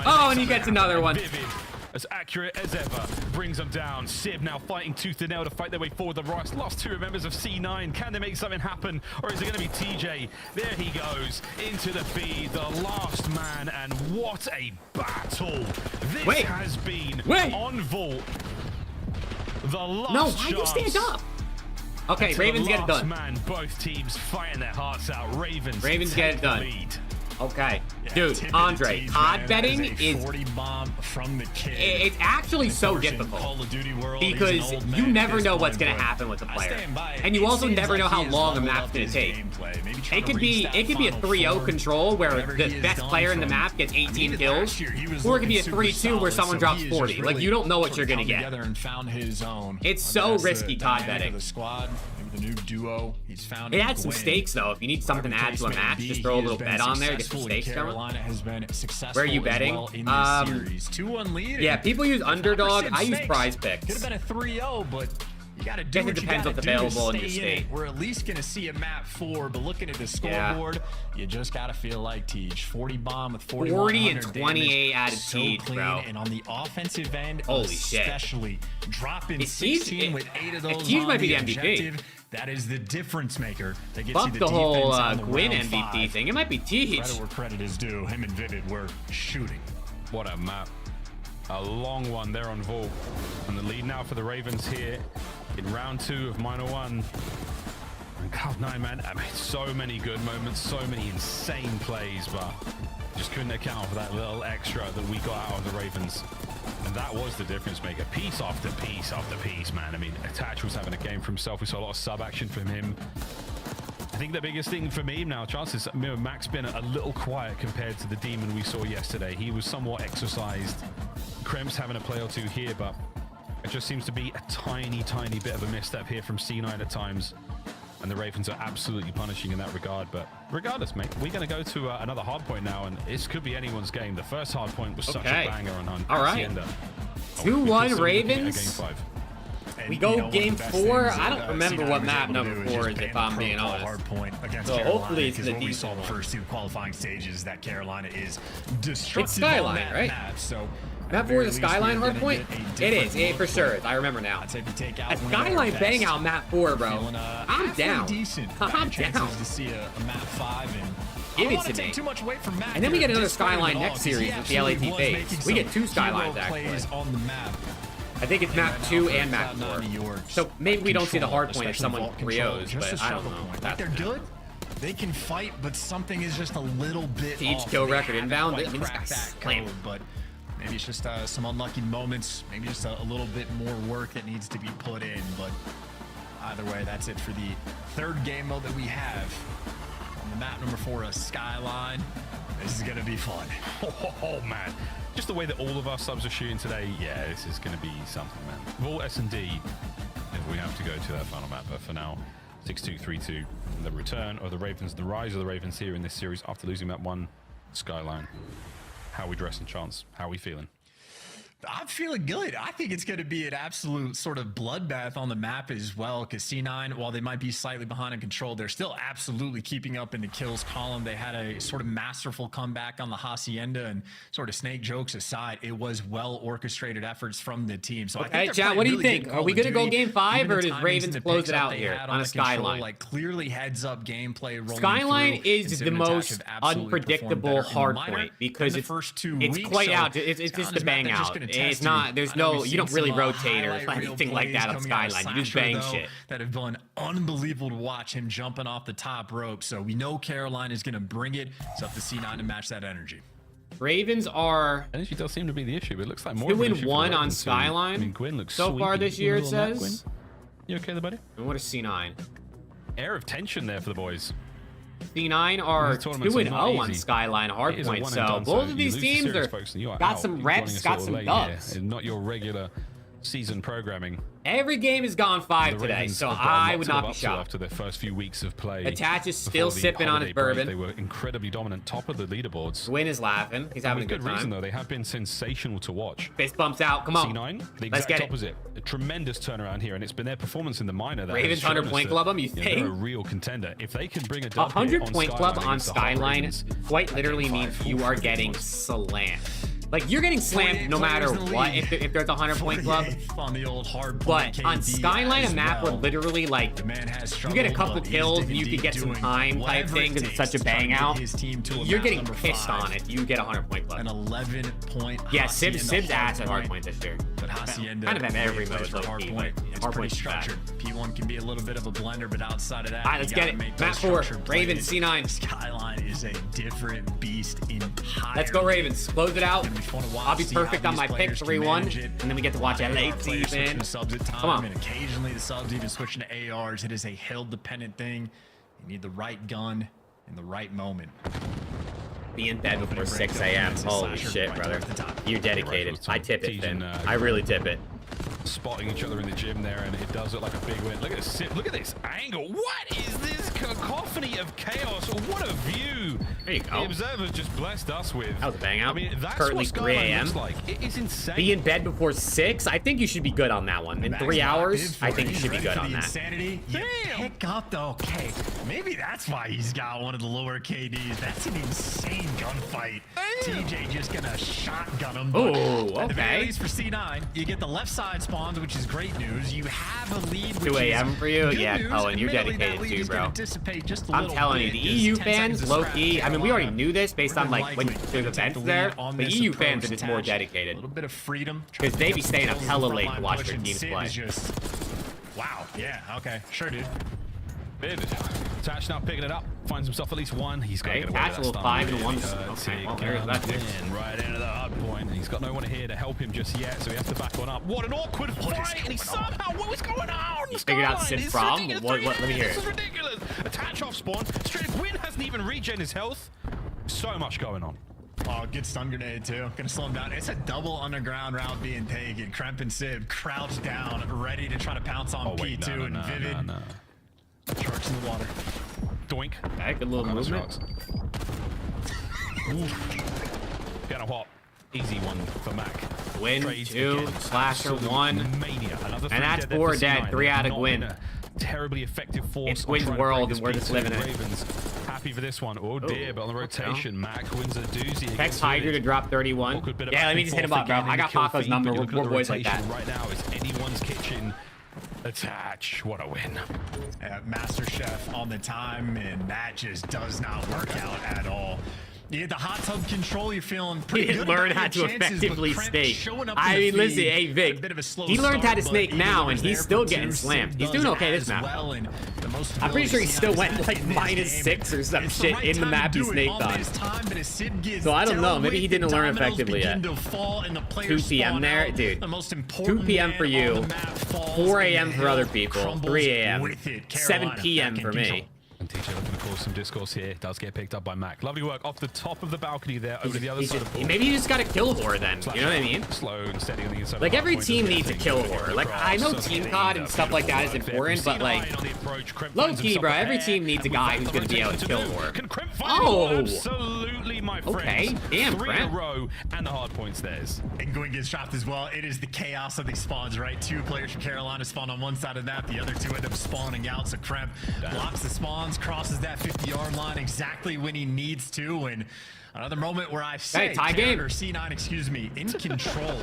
Oh, and he gets another one. As accurate as ever, brings them down. Sib now fighting tooth and nail to fight their way forward. The last two members of C9. Can they make something happen, or is it going to be TJ? There he goes into the feed, the last man, and what a battle this has been on Vault. The last no, why'd you stand up? Okay, Ravens get it done. Man, both teams fighting their hearts out. Ravens get it done. Lead. Okay, dude, Andre, odd betting is 40 bomb from the kid. It's actually so difficult because you never know what's gonna happen with the player, and you also never know how long a map's gonna take. It could be a 3-0 control where the best player in the map gets 18 kills, or it could be a 3-2 where someone drops 40. Like you don't know what you're gonna get. It's so risky COD betting. The new duo he's found. It adds some stakes though. If you need something to add to a match, just throw a little bet on there, get some stakes going. Where are you betting? 2-1 lead. Yeah, people use underdog. I use prize picks. Could have been a 3-0, but you got to do what it depends what's available in your state. We're at least going to see a map 4, but looking at the scoreboard, you just got to feel like Teach. 40 bomb with 40 and 28 added Teach, bro. And on the offensive end, holy shit, especially dropping 16 with 8 of those. Teach might be the MVP. That is the difference maker that gets Fuck you the the whole Gwyn MVP thing. It might be Teach. Credit where credit is due. Him and Vivid were shooting. What a map. A long one there on Vault. And the lead now for the Ravens here in round 2 of Minor 1. And Cloud9, man, I mean, so many good moments, so many insane plays, but just couldn't account for that little extra that we got out of the Ravens. And that was the difference maker. Piece after piece after piece, man. I mean, Attach was having a game for himself. We saw a lot of sub action from him. I think the biggest thing for me now, chances, Mac's been a little quiet compared to the Demon we saw yesterday. He was somewhat exercised. Krem's having a play or two here, but it just seems to be a tiny bit of a misstep here from C9 at times. And the Ravens are absolutely punishing in that regard. But regardless, mate, we're going to go to another hard point now, and this could be anyone's game. The first hard point was such a banger on all right. 2-1 Ravens. Game 5. We go game 4. I don't remember what map number 4 is, if I'm being honest. Hard point against so Carolina, hopefully it's the what we saw decent the first 2 qualifying stages that Carolina is destructive. It's Skyline, right? Map, so map 4 is a Skyline hard point? It is. It for sure is. I remember now. A Skyline bang out map 4, bro. I'm down. I'm down. To see a map 5 and give it to me. Too much weight from Mac and then we get another Skyline next series with the LAT FAZE. We get 2 Skylines actually. On the map. I think it's map 2 and map 4. So maybe we don't see the hard point if someone 3-0s, but I don't know. Like they're good. They can fight, but something is just a little bit Teach off. kill record inbound. I mean, this guy's code, but maybe it's just some unlucky moments. Maybe just a little bit more work that needs to be put in. But either way, that's it for the 3rd game mode that we have on the map number 4, a Skyline. This is gonna be fun. Oh man. Just the way that all of our subs are shooting today, yeah, this is going to be something, man. Vault S&D, if we have to go to that final map, but for now, 6-2-3-2. The return of the Ravens, the rise of the Ravens here in this series after losing map 1, Skyline. How are we dressing, Chance? How are we feeling? I'm feeling good. I think it's going to be an absolute sort of bloodbath on the map as well, because C9, while they might be slightly behind in control, they're still absolutely keeping up in the kills column. They had a sort of masterful comeback on the Hacienda, and sort of snake jokes aside, it was well orchestrated efforts from the team. So okay, chat, what do you think? Are we going to go game 5, or does Ravens close it out here on a Skyline? Like clearly heads up gameplay rolling Skyline through, is the most unpredictable hard point because it's quite out. It's just a bang out. It's not, there's no, you don't really rotate or anything like that on Skyline. You just bang shit. That have been unbelievable to watch him jumping off the top rope. So we know Carolina is going to bring it. It's up to C9 to match that energy. Ravens are energy does seem to be the issue, but it looks like more 2-1 on Skyline. I mean, Gwyn looks so far this year, it says. You okay there, buddy? And what is C9? Air of tension there for the boys. C9 are 2-0 on Skyline Hardpoint. So both of these teams are got some reps, got some dubs. Not your regular season programming. Every game has gone 5 today, so I would not be shocked. After their first few weeks of play, Attach is still sipping on his bourbon. They were incredibly dominant, top of the leaderboards. Win is laughing. He's having a good time. reason though. They have been sensational to watch. Fist bumps out. Come on. C9, the exact opposite. A tremendous turnaround here, and it's been their performance in the minor that Ravens 100-point club them. You think? They're a real contender. If they can bring a 100-point club on Skyline, quite literally means you are getting slammed. Like, you're getting slammed no matter what if there's a 100-point club. On the old hard but on Skyline, a map where literally, like, you get a couple kills and you can get some time type thing because it's such a bang out. You're getting pissed on if you get a 100-point club. An 11-point. Yeah, Sib's ass at hardpoint this year. But Hacienda kind of in every mode, for hardpoint. It's pretty structured. P1 can be a little bit of a blender, but outside of that, all right, let's get it. Map 4, Ravens, C9. Skyline is a different beast in high. Let's go Ravens. Close it out. I'll be perfect on my pick 3-1, and then we get to watch LAT, man. Come on. And occasionally the subs even switching to ARs. It is a hill-dependent thing. You need the right gun in the right moment. Be in bed before 6 a.m. Holy shit, brother. You're dedicated. I tip it, Finn. I really tip it. Spotting each other in the gym there, and it does look like a big win. Look at this. Look at this angle. What is this cacophony of chaos? What a view! There you go. The observers just blessed us with. That was a bang out. I mean, that's currently what 3 a.m. like. It is insane. Be in bed before 6. I think you should be good on that one. In 3 hours, I think you should be good on that. Insanity. Pick up though. Okay, maybe that's why he's got one of the lower KDs. That's an insane gunfight. TJ just gonna shotgun him. Oh, okay. At the very okay. least for C9, you get the left side spawns, which is great news. You have a lead. 2 a.m. for you? Yeah. News. Oh, and you're dedicated too, bro. Just I'm telling you, the EU fans, low-key, I mean, we already knew this based on, like, when there's events there, but EU fans are just more dedicated. A little bit of freedom. Because they be staying up hella late to watch their teams play. Wow. Yeah. Okay. Sure, dude. Vivid. Tash now picking it up. Finds himself at least one. He's got to get away with that stun. 5 and 1. Okay, well, there's that. Right into the hard point. He's got no one here to help him just yet, so he has to back one up. What an awkward fight! And he somehow, what was going on? You figured out Sib's problem? What, let me hear it. This is ridiculous. Attach off spawn. Straight Gwyn hasn't even regen his health. So much going on. Oh, good stun grenade too. Gonna slow him down. It's a double underground round being taken. Kremp and Sib crouched down, ready to try to pounce on P2 and Vivid. Sharks in the water. Doink. Okay, good little movement. Gonna what? Easy one for Mac. Win, 2, Slasher 1. Mania. And that's 4 dead, 3 out of Gwyn. Terribly effective force. It's Gwyn's world, and we're just living it. Ravens. Happy for this one. Oh dear, but on the rotation, Mac wins a doozy. Text Hydra to drop 31. Yeah, let me just hit him up, bro. I got Paco's number. We're boys like that. Right now, it's anyone's kitchen. Attach. What a win. Master Chef on the time, and that just does not work out at all. You get the hot tub control, you're feeling pretty good. He learned how to effectively snake. I mean, listen, hey, Vic, he learned how to snake now, and he's still getting slammed. He's doing okay this map. I'm pretty sure he still went like -6 or some shit in the map he snaked on. So I don't know, maybe he didn't learn effectively yet. 2 p.m. there, dude. 2 p.m. for you, 4 a.m. for other people, 3 a.m., 7 p.m. for me. And TJ looking to cause some discourse here. Does get picked up by Mac. Lovely work off the top of the balcony there over to the other side of the pool. Maybe he just got a kill whore then. You know what I mean? Slow and steady on the inside. Like every team needs a kill whore. Like I know team COD and stuff like that is important, but like low key, bro. Every team needs a guy who's gonna be able to kill whore. Oh, absolutely, my friend. Okay, damn, 3 in a row, and the hard points theirs. And Gwyn gets dropped as well. It is the chaos of these spawns, right? 2 players from Carolina spawn on one side of that. The other 2 end up spawning out. So Kremp blocks the spawns, crosses that 50-yard line exactly when he needs to, and another moment where I say tie game or C9, excuse me, in control.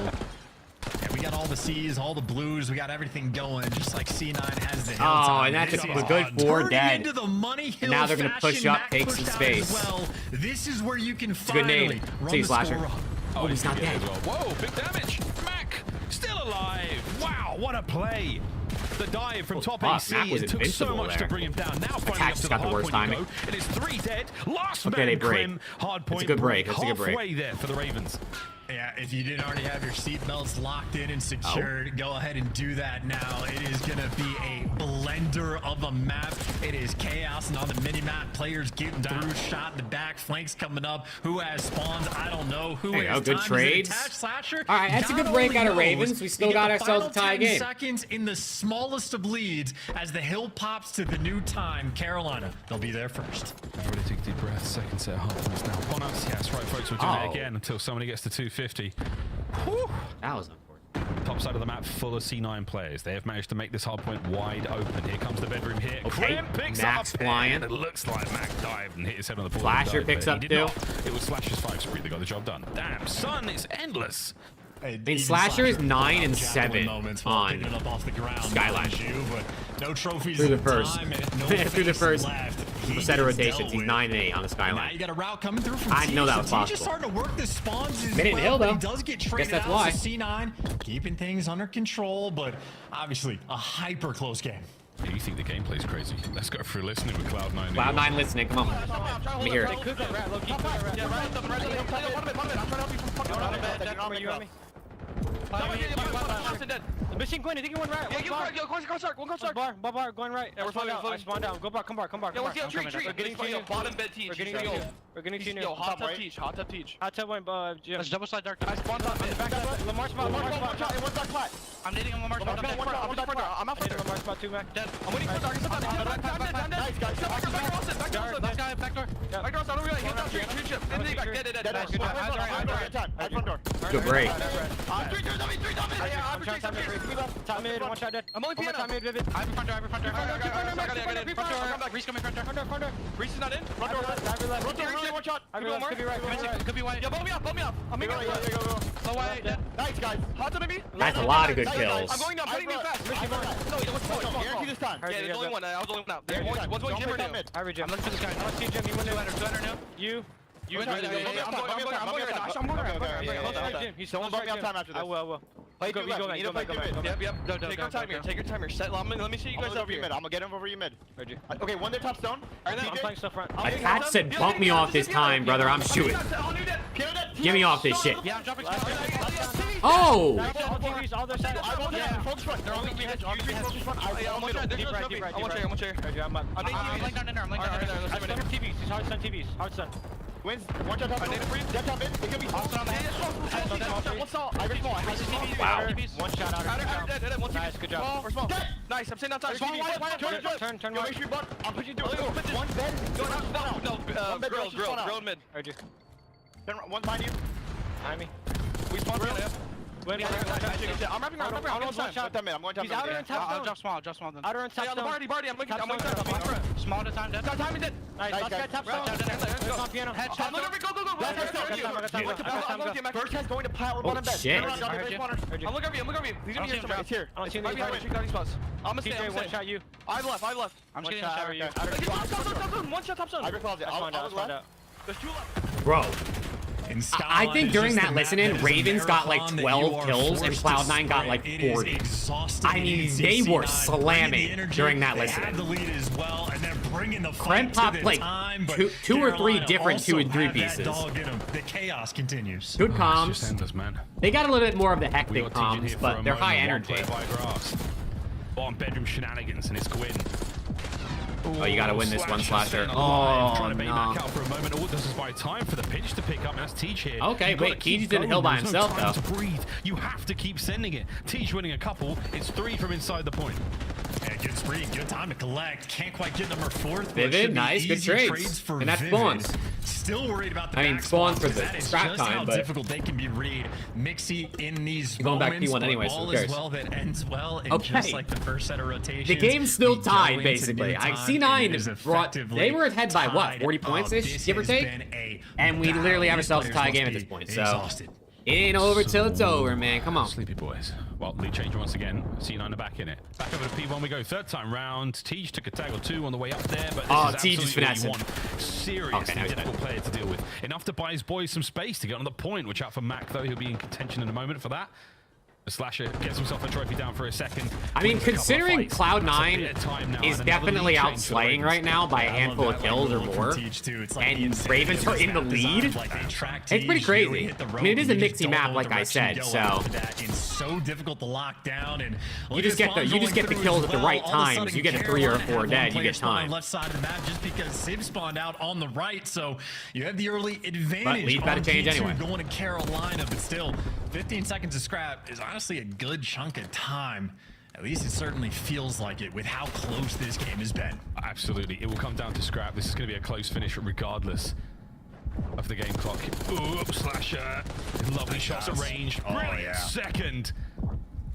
And we got all the C's, all the blues, we got everything going, just like C9 has the hill time. And that's a good 4 dead. Into the money hill and now they're gonna push up, take some space. Well, this is where you can finally run the slasher. Oh, he's not dead. Whoa, big damage. Mac still alive. Wow, what a play. The dive from top AC, it took so much to bring him down. Now finally up to the hard point you go. It is 3 dead. Last man Krim. Hard point. It's a good break. Halfway there for the Ravens. Yeah, if you didn't already have your seatbelts locked in and secured, go ahead and do that now. It is going to be a blender of a map. It is chaos, and on the mini-map, players getting through, shot in the back, flanks coming up. Who has spawns? I don't know. Who is good trades. Slasher? All right, that's a good break out of Ravens. We still got ourselves a tie game. Seconds in the smallest of leads as the hill pops to the new time. Carolina, they'll be there first. Everybody take a deep breath. Second set, half points now upon us. Yes, right, folks, we're doing it again until somebody gets to 250. Whew. That was unfortunate. Top side of the map full of C9 players. They have managed to make this hard point wide open. Here comes the bedroom hit. Okay, Crim picks Max up flying. It looks like Mac dived and hit his head on the board. Slasher picks up too. It was Slasher's 5 spree that got the job done. Damn, son, it's endless. I mean, Slasher is 9 and 7 on Skyline. But no trophies through the first. No through the first left. set of rotations, he's 9 and 8 on the Skyline. Now you got a route coming through from I know that was possible. He's just starting to work the spawns as Minute well, hill, but though. he does get traded Guess that's out why. to C9, keeping things under control, but obviously a hyper close game. Yeah, you think the gameplay's crazy? Let's go through listening with Cloud9. Cloud9 listening, come on. Let me hear it. The machine going, I think you went right. Yeah, one car. Bar, going right. Yeah, we're spawn down. Go bar, come bar. Yeah, let's get tree. We're getting to you. Bottom bed teach. We're getting to you. We're getting to you. Yo, hot tub teach. Hot tub went, Jim. Let's double slide dark. I spawned on the back of Lamar spot. One's dark flat. I'm nading on Lamar spot. I'm out for Lamar spot 2, Mac. Dead. I'm waiting for dark. I'm dead. Nice, guys. Back door. Back door. I don't really hit that tree chip. Dead. Good break. Top mid, one shot dead. I'm only piano. Top mid, Vivid. I have a front door. Front door. Reese is not in. Front door. One shot. Could be right. Could be white. Yo, blow me up. I'm making it. So white. Nice, guys. Hot to me. That's a lot of good kills. I'm going down. Putting me fast. No, what's guarantee this time. Yeah, there's only one. I was only one out. What's going Jim or new? I read Jim. I'm looking for this guy. I want to see Jim. You win now. You. I'm going right. He's someone brought me on time after this. I will. Play go back. Yep. Take your time here. Take your time here. Set. Let me see you guys over here. I'm gonna get him over you mid. Okay, one there top stone. I'm playing stuff front. A cat said bump me off this time, brother. I'm shooting. Get me off this shit. Yeah, I'm dropping. Oh! All their sides. Focus front. They're all going to be heads. All focus front. I'm laying down in there. I'm stuck in TVs. He's hard stun TVs. Hard stun. Wins. One shot top mid. Dead top mid. It could be hot on the one salt. I small. Wow. One shot out. Nice, good job. Small. Nice. I'm staying outside. Turn right. I'm pushing through. One bed. No, grill mid. Heard you. One behind you. Behind me. We spawned grill. I'm wrapping around. I'm going top. He's outer and top. I'll drop small then. Outer and top. Barty. I'm looking. Small to time. Time is it. Nice. Last guy top stone. Let's on piano. Headshot. Go. First head's going to pile bottom bed. Shit. I'm looking over you. He's gonna be here. It's here. I don't see Might be behind spots. I'm gonna stay. one shot you. I've left. I'm just getting a shot you. One shot top zone. I recall it. I'll left. There's two left. Bro. I think during that listen-in, Ravens got like 12 kills and Cloud9 got like 40. I mean, they were slamming during that listen-in. Krem popped like two or three different 2 and 3 pieces. The chaos continues. Good comms. They got a little bit more of the hectic comms, but they're high energy. On bedroom shenanigans, and it's Gwyn. Oh, you gotta win this one, Slasher. Oh, trying to bait no. back out for a moment. All this is by time for the pitch to pick up. That's Teach here. Okay, wait, Keeji's in the hill by himself, though. To breathe. You have to keep sending it. Teach winning a couple. It's 3 from inside the point. Yeah, good spree, good time to collect. Can't quite get number 4th. Vivid, nice, good trades. And that's spawns. Still worried about the spawns for the scrap time, how but difficult they can be read. Mixy in these going back moments, P1 anyway, so who cares? Well that ends well, and just like the first set of rotations. The game's still tied, basically. C9 brought, they were ahead by what, 40 points-ish, give or take? And we literally have ourselves a tie game at this point, so it ain't over till it's over, man. Come on. Sleepy boys. Well, lead change once again. C9 are back in it. Back over to P1 we go. 3rd time round. Teach took a tag or 2 on the way up there, but this Teach is finessing. Seriously difficult player to deal with. Enough to buy his boys some space to get on the point. Watch out for Mac, though. He'll be in contention in a moment for that. Slasher gets himself a trophy down for a second. I mean, considering Cloud9 is definitely outslaying right now by a handful of kills or more, and Ravens are in the lead, it's pretty crazy. I mean, it is a mixy map, like I said, so it's so difficult to lock down, and you just get the kills at the right times. You get a 3 or a 4 dead, you get time. Left side of the map just because Civ spawned out on the right, so you have the early advantage. But lead got to change anyway. Going to Carolina, but still, 15 seconds of scrap is honestly a good chunk of time. At least it certainly feels like it with how close this game has been. Absolutely. It will come down to scrap. This is going to be a close finish regardless of the game clock. Ooh, Slasher. Lovely shots at range. Brilliant second.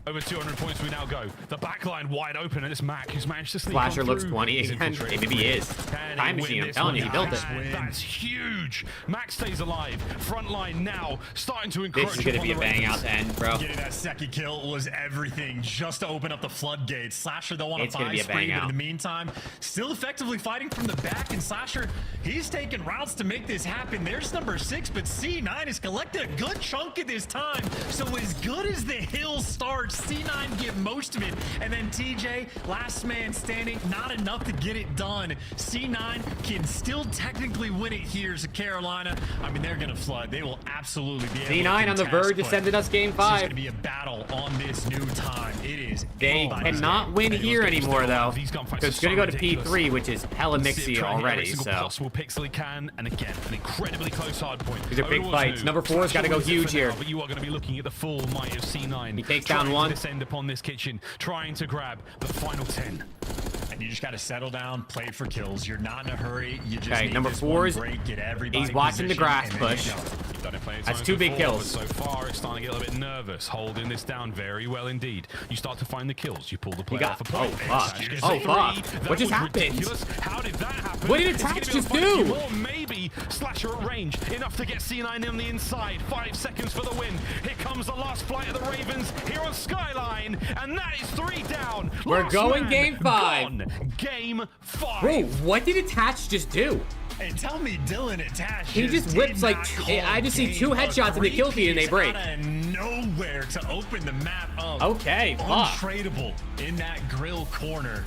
Over 200 points we now go. The backline wide open, and it's Mac who's managed to sneak Flasher on looks through. 20 again. Maybe he is. Time machine, I'm telling you, he built it. That's huge. Mac stays alive. Front line now starting to encroach. This is going to be a bang out to end, bro. Getting that second kill was everything just to open up the floodgates. Slasher, though, on a 5 spree, but in the meantime, still effectively fighting from the back. And Slasher, he's taking routes to make this happen. There's number 6, but C9 has collected a good chunk of this time. So as good as the hill starts, C9 get most of it, and then TJ, last man standing, not enough to get it done. C9 can still technically win it here as a Carolina. I mean, they're gonna flood. They will absolutely be able to C9 on the verge of sending us game 5. It's gonna be a battle on this new time. It is. They cannot win here anymore, though. It's gonna go to P3, which is hella mixy already. So possible pixel he can, and again, an incredibly close hard point. These are big fights. Number 4's got to go huge here. But you are going to be looking at the full might of C9. He takes down 1. Descend upon this kitchen, trying to grab the final 10. And you just got to settle down, play for kills. You're not in a hurry. You just need number this 4's break, get everybody he's watching the grass push. That's 2 big kills. So far, it's starting to get a little bit nervous, holding this down very well indeed. You start to find the kills. You pull the play off a point. Oh fuck! What just happened? How did that happen? What did Attach just do? Or maybe Slasher at range, enough to get C9 on the inside. 5 seconds for the win. Here comes the last flight of the Ravens here on Skyline, and that is 3 down. We're going game 5. Gone. Game 5. Bro, what did Attach just do? Hey, tell me Dylan Attach. He just whips like I just see 2 headshots in the kill feed and they break. Out of nowhere to open the map up. Okay, untradeable in that grill corner.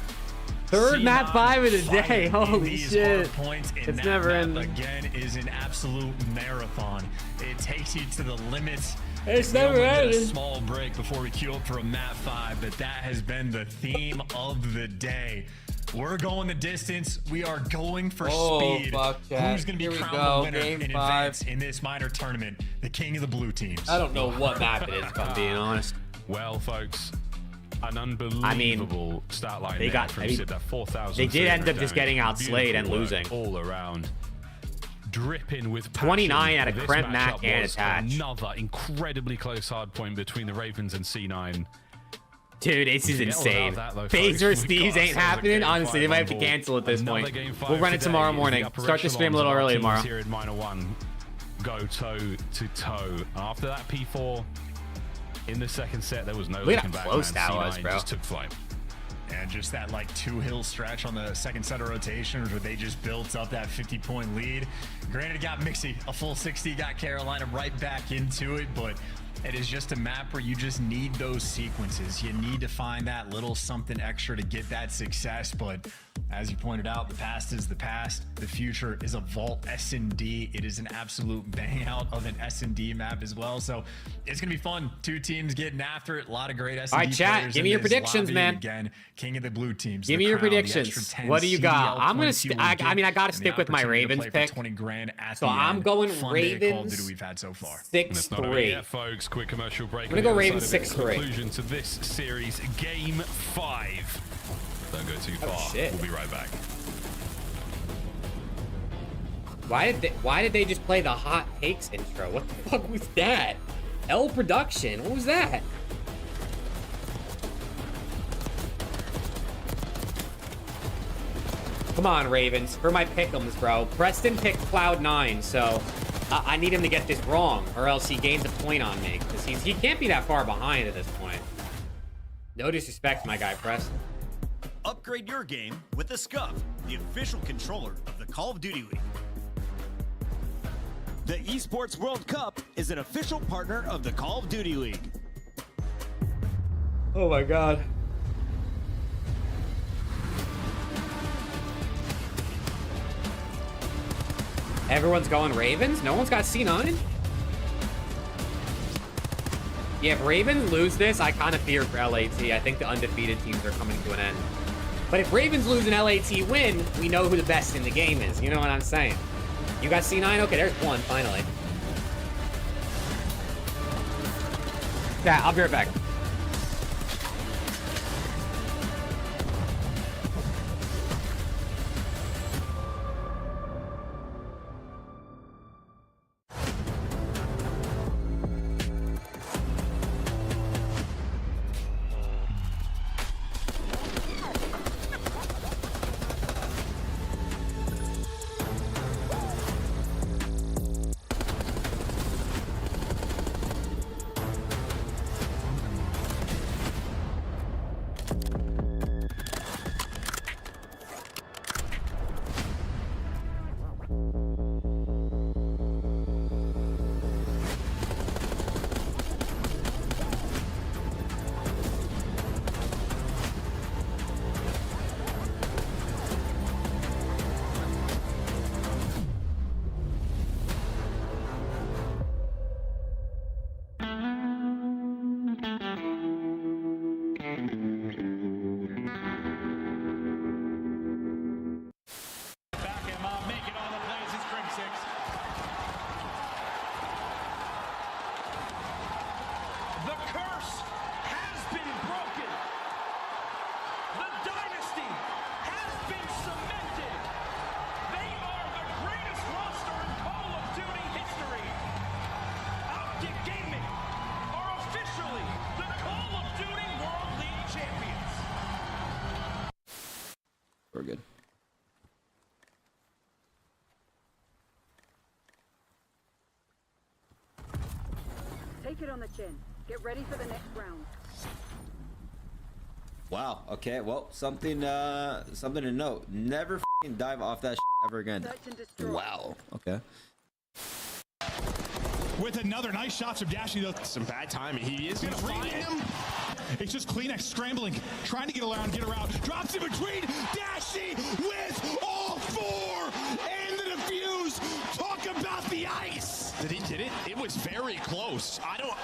3rd map 5 of the day. Holy shit! It's never ending. Again, is an absolute marathon. It takes you to the limits. It's never ending. A small break before we queue up for a map 5, but that has been the theme of the day. We're going the distance. We are going for speed. Who's going to be crowned the winner in advance in this minor tournament? The king of the blue teams. I don't know what map it is, if I'm being honest. Well, folks, an unbelievable stat line. They got that 4,000. They did end up just getting outslayed and losing all around. Dripping with 29 out of Kremp, Mac, and Attach. Another incredibly close hard point between the Ravens and C9. Dude, this is insane. FAZE vs. Thieves ain't happening. Honestly, they might have to cancel at this point. We'll run it tomorrow morning. Start the stream a little early tomorrow. Here in minor 1, go toe to toe. After that P4 in the second set, there was no looking back. Look how close that was, bro. Just took flight. And just that like 2-hill stretch on the second set of rotations where they just built up that 50-point lead. Granted, it got mixy. A full 60 got Carolina right back into it, but it is just a map where you just need those sequences. You need to find that little something extra to get that success. But as you pointed out, the past is the past. The future is a Vault S&D. It is an absolute bang out of an S&D map as well. So it's going to be fun. 2 teams getting after it. A lot of great S&D players. All right, chat. Give me your predictions, man. Again, king of the blue teams. Give me your predictions. What do you got? I'm going to I mean, I got to stick with my Ravens pick. 20 grand at so I'm going Ravens we've had so far. 6-3. Yeah, folks. Quick commercial break. I'm going to go Ravens 6-3. Conclusion to this series, game 5. Don't go too far. We'll be right back. Why did they just play the hot takes intro? What the fuck was that? L Production. What was that? Come on, Ravens. For my pick'ems, bro. Preston picked Cloud9, so I need him to get this wrong, or else he gains a point on me. Because he can't be that far behind at this point. No disrespect to my guy, Preston. Upgrade your game with the SCUMP, the official controller of the Call of Duty League. The Esports World Cup is an official partner of the Call of Duty League. Oh my god. Everyone's going Ravens? No one's got C9? Yeah, if Ravens lose this, I kind of fear for LAT. I think the undefeated teams are coming to an end. But if Ravens lose an LAT win, we know who the best in the game is. You know what I'm saying? You got C9? Okay, there's one, finally. Yeah, I'll be right back. We're good. Take it on the chin. Get ready for the next round. Wow. Okay. Well, something to note. Never f***ing dive off that shit ever again. Wow. Okay. With another nice shot from Dashy, though. Some bad timing. He is going to find him. It's just Kleenex scrambling, trying to get around, drops in between. Dashy with all four and the defuse. Talk about the ice. Did he get it? It was very close. I don't.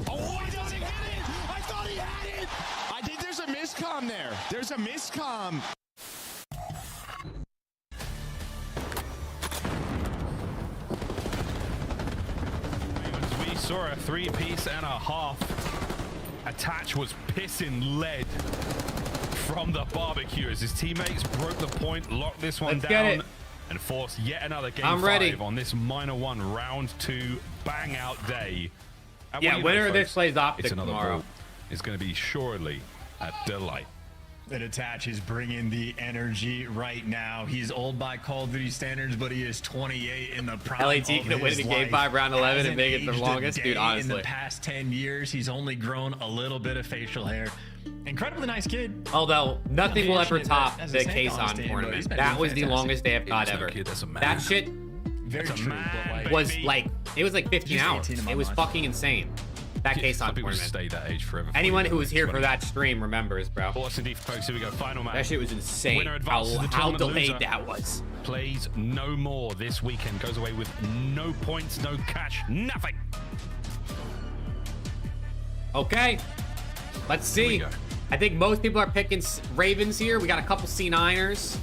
Oh, he doesn't hit it. I thought he had it. I think there's a miscomm there. There's a miscomm. We saw a 3-piece and a half. Attach was pissing lead from the barbecue as his teammates broke the point, locked this one down, and forced yet another game 5 on this minor 1 round 2 bang out day. And yeah, winner of this plays Optic tomorrow. It's going to be surely a delight. That Attach is bringing the energy right now. He's old by Call of Duty standards, but he is 28 in the prime LAT could win in game 5, round 11, and make it the longest, dude. Honestly, in the past 10 years, he's only grown a little bit of facial hair. Incredibly nice kid. Although nothing will ever top the Case-On tournament. That was the longest day of COD ever. That shit was like, it was like 15 hours. It was fucking insane. That Case-On tournament. Stay that age forever. Anyone who was here for that stream remembers, bro. Awesome deep folks. Here we go. Final match. That shit was insane. How delayed that was. Plays no more this weekend. Goes away with no points, no cash, nothing. Okay. Let's see. I think most people are picking Ravens here. We got a couple C9ers.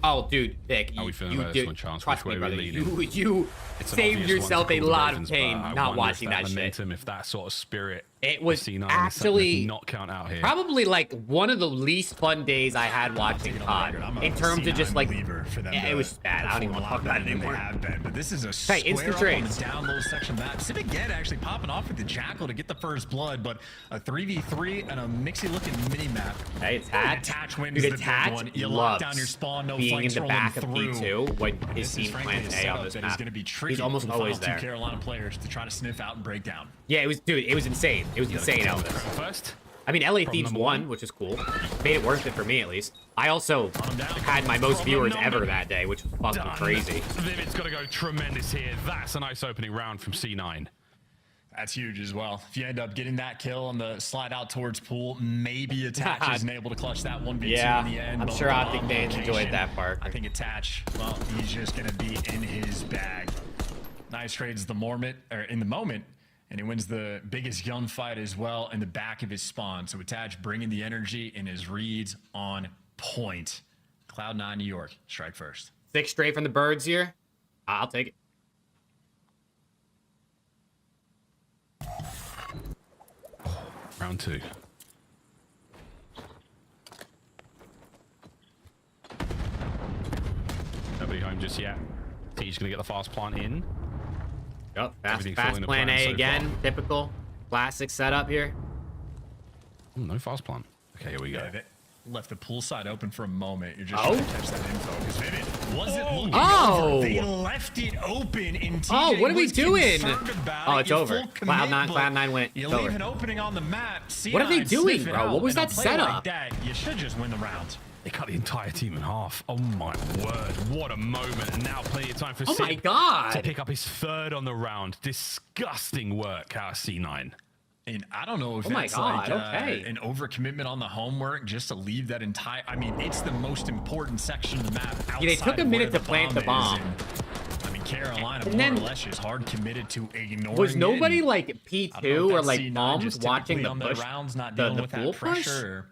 Oh, dude, Vic, How are we feeling about this one, Chance? Trust Which me, way brother. You saved yourself a lot of pain not watching that shit. If that sort of spirit, it was actually not count out here. Probably like one of the least fun days I had watching COD in terms of just like it was bad. I don't even want to talk about it anymore. But this is a square instant up trades. On the down low section map. Civic Get actually popping off with the Jackal to get the first blood, but a 3v3 and a mixy looking mini map. Hey, Attach wins the big one. You lock down your spawn, no being in the back of through. P2 when his team plans A on this map. He's going to be tricky. He's almost always there. Two Carolina players to try to sniff out and break down. Yeah, it was, dude. It was insane. It was insane, Elvis. First, I mean, LA Thieves won, which is cool. Made it worth it for me, at least. I also had my most viewers ever that day, which was fucking crazy. Vivid's got to go tremendous here. That's a nice opening round from C9. That's huge as well. If you end up getting that kill on the slide out towards pool, maybe Attach isn't able to clutch that 1v2 in the end. I'm sure Optic fans enjoyed that part. I think Attach, well, he's just going to be in his bag. Nice trades the moment, or in the moment, and he wins the biggest gunfight as well in the back of his spawn. So Attach bringing the energy and his reads on point. Cloud9 New York, strike first. 6 straight from the birds here. I'll take it. Round 2. Nobody home just yet. T's gonna get the fast plant in. Yep, fast plan A again. Typical, classic setup here. Ooh, no fast plant. Okay, here we go. Yeah, left the pool side open for a moment. You're just trying to catch that info because Vivid wasn't looking over. They left it open and TJ what are we doing? Oh, it's over. Cloud9 went. You leave an opening on the map. What are they doing, bro? What was that setup? Like that, you should just win the round. They cut the entire team in half. Oh my word, what a moment. And now plenty of time for my God to pick up his 3rd on the round. Disgusting work out of C9. And I don't know if that's like an overcommitment on the homework just to leave that entire... I mean, it's the most important section of the map. Yeah, they took a minute to plant the bomb. I mean, Carolina more or less is hard committed to ignoring Was nobody it. like P2 or like bombs watching the push, rounds, not dealing with pool that push? pressure, or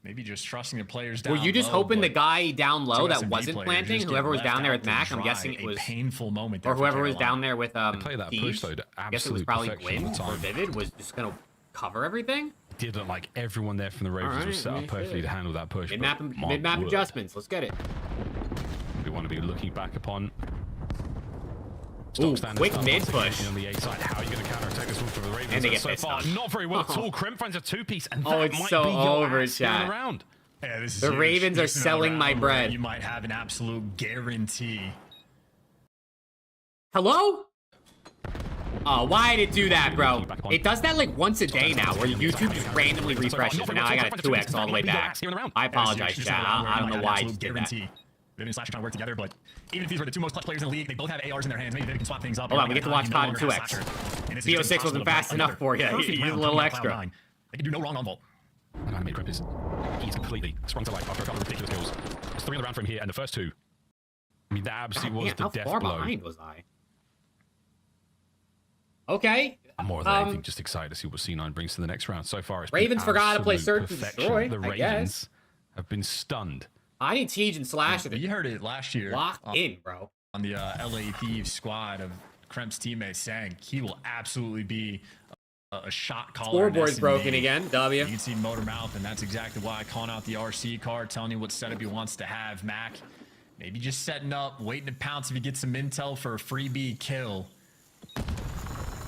maybe just trusting the players down Were you just low, hoping the guy down low that SMB wasn't players planting, just whoever get was down left there out with Mac, to I'm dry, guessing it a was painful moment or there for whoever was Carolina. down there with play that push, Thieves. though, to I guess it was absolute probably perfection all Gwyn the or time. Vivid was just gonna cover everything. Did look like everyone there from the Ravens was set up perfectly to handle that push. Mid-map adjustments. Let's get it. We want to be looking back upon. Ooh, quick mid push. On the A side. How are you going to counter-attack this one for the Ravens? And they get so pissed far, off. not very well at all. Crimp finds a 2-piece, and Oh, that it's might so be your over, ass stealing chat. around. Yeah, this is The huge. Ravens are This is selling my around where bread. You might have an absolute guarantee. Hello? Oh, why did it do that, bro? It does that like once a day now, where YouTube just randomly refreshes, and now I got 2x all the way back. I apologize, chat. I don't know why I just did that. Vivid and Slasher trying to work together, but even if these were the 2 most clutch players in the league, they both have ARs in their hands. Maybe Vivid can swap things up. Hold on, we get to watch COD in 2x. PO6 wasn't fast enough for you. You need a little extra. They can do no wrong on Vault. And Animate Crimp is he's completely sprung to life after a couple of ridiculous kills. It's 3 in the round from here, and the first 2. I mean, that absolutely was the death blow. How far behind was I? Okay. More than anything, just excited to see what C9 brings to the next round. So far, it's Ravens been forgot to play absolute Search and perfection. Destroy, The I Ravens guess. have been stunned. I need Siege and Slasher. You heard it last year. Lock in, bro. On the LA Thieves squad of Kremp's teammates saying he will absolutely be a shot caller. Scoreboard's broken again. W. You can see Motor Mouth, and that's exactly why calling out the RC card, telling you what setup he wants to have. Mac, maybe just setting up, waiting to pounce if he gets some intel for a freebie kill.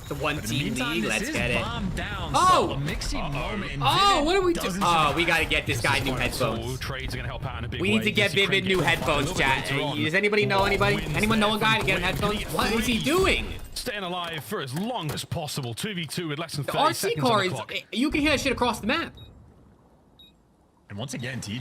The one team lead, let's get it. Down, oh! So a mixing moment. Oh, what are we doing? Oh, we gotta get this guy new headphones. Trades are gonna help out in a big We need to get Vivid new headphones, chat. Does anybody know anybody? Anyone know a guy to get him headphones? What is he doing? Staying alive for as long as possible. 2v2 with less than 30 RC seconds on the car clock. is, you can hear that shit across the map. And once again, TJ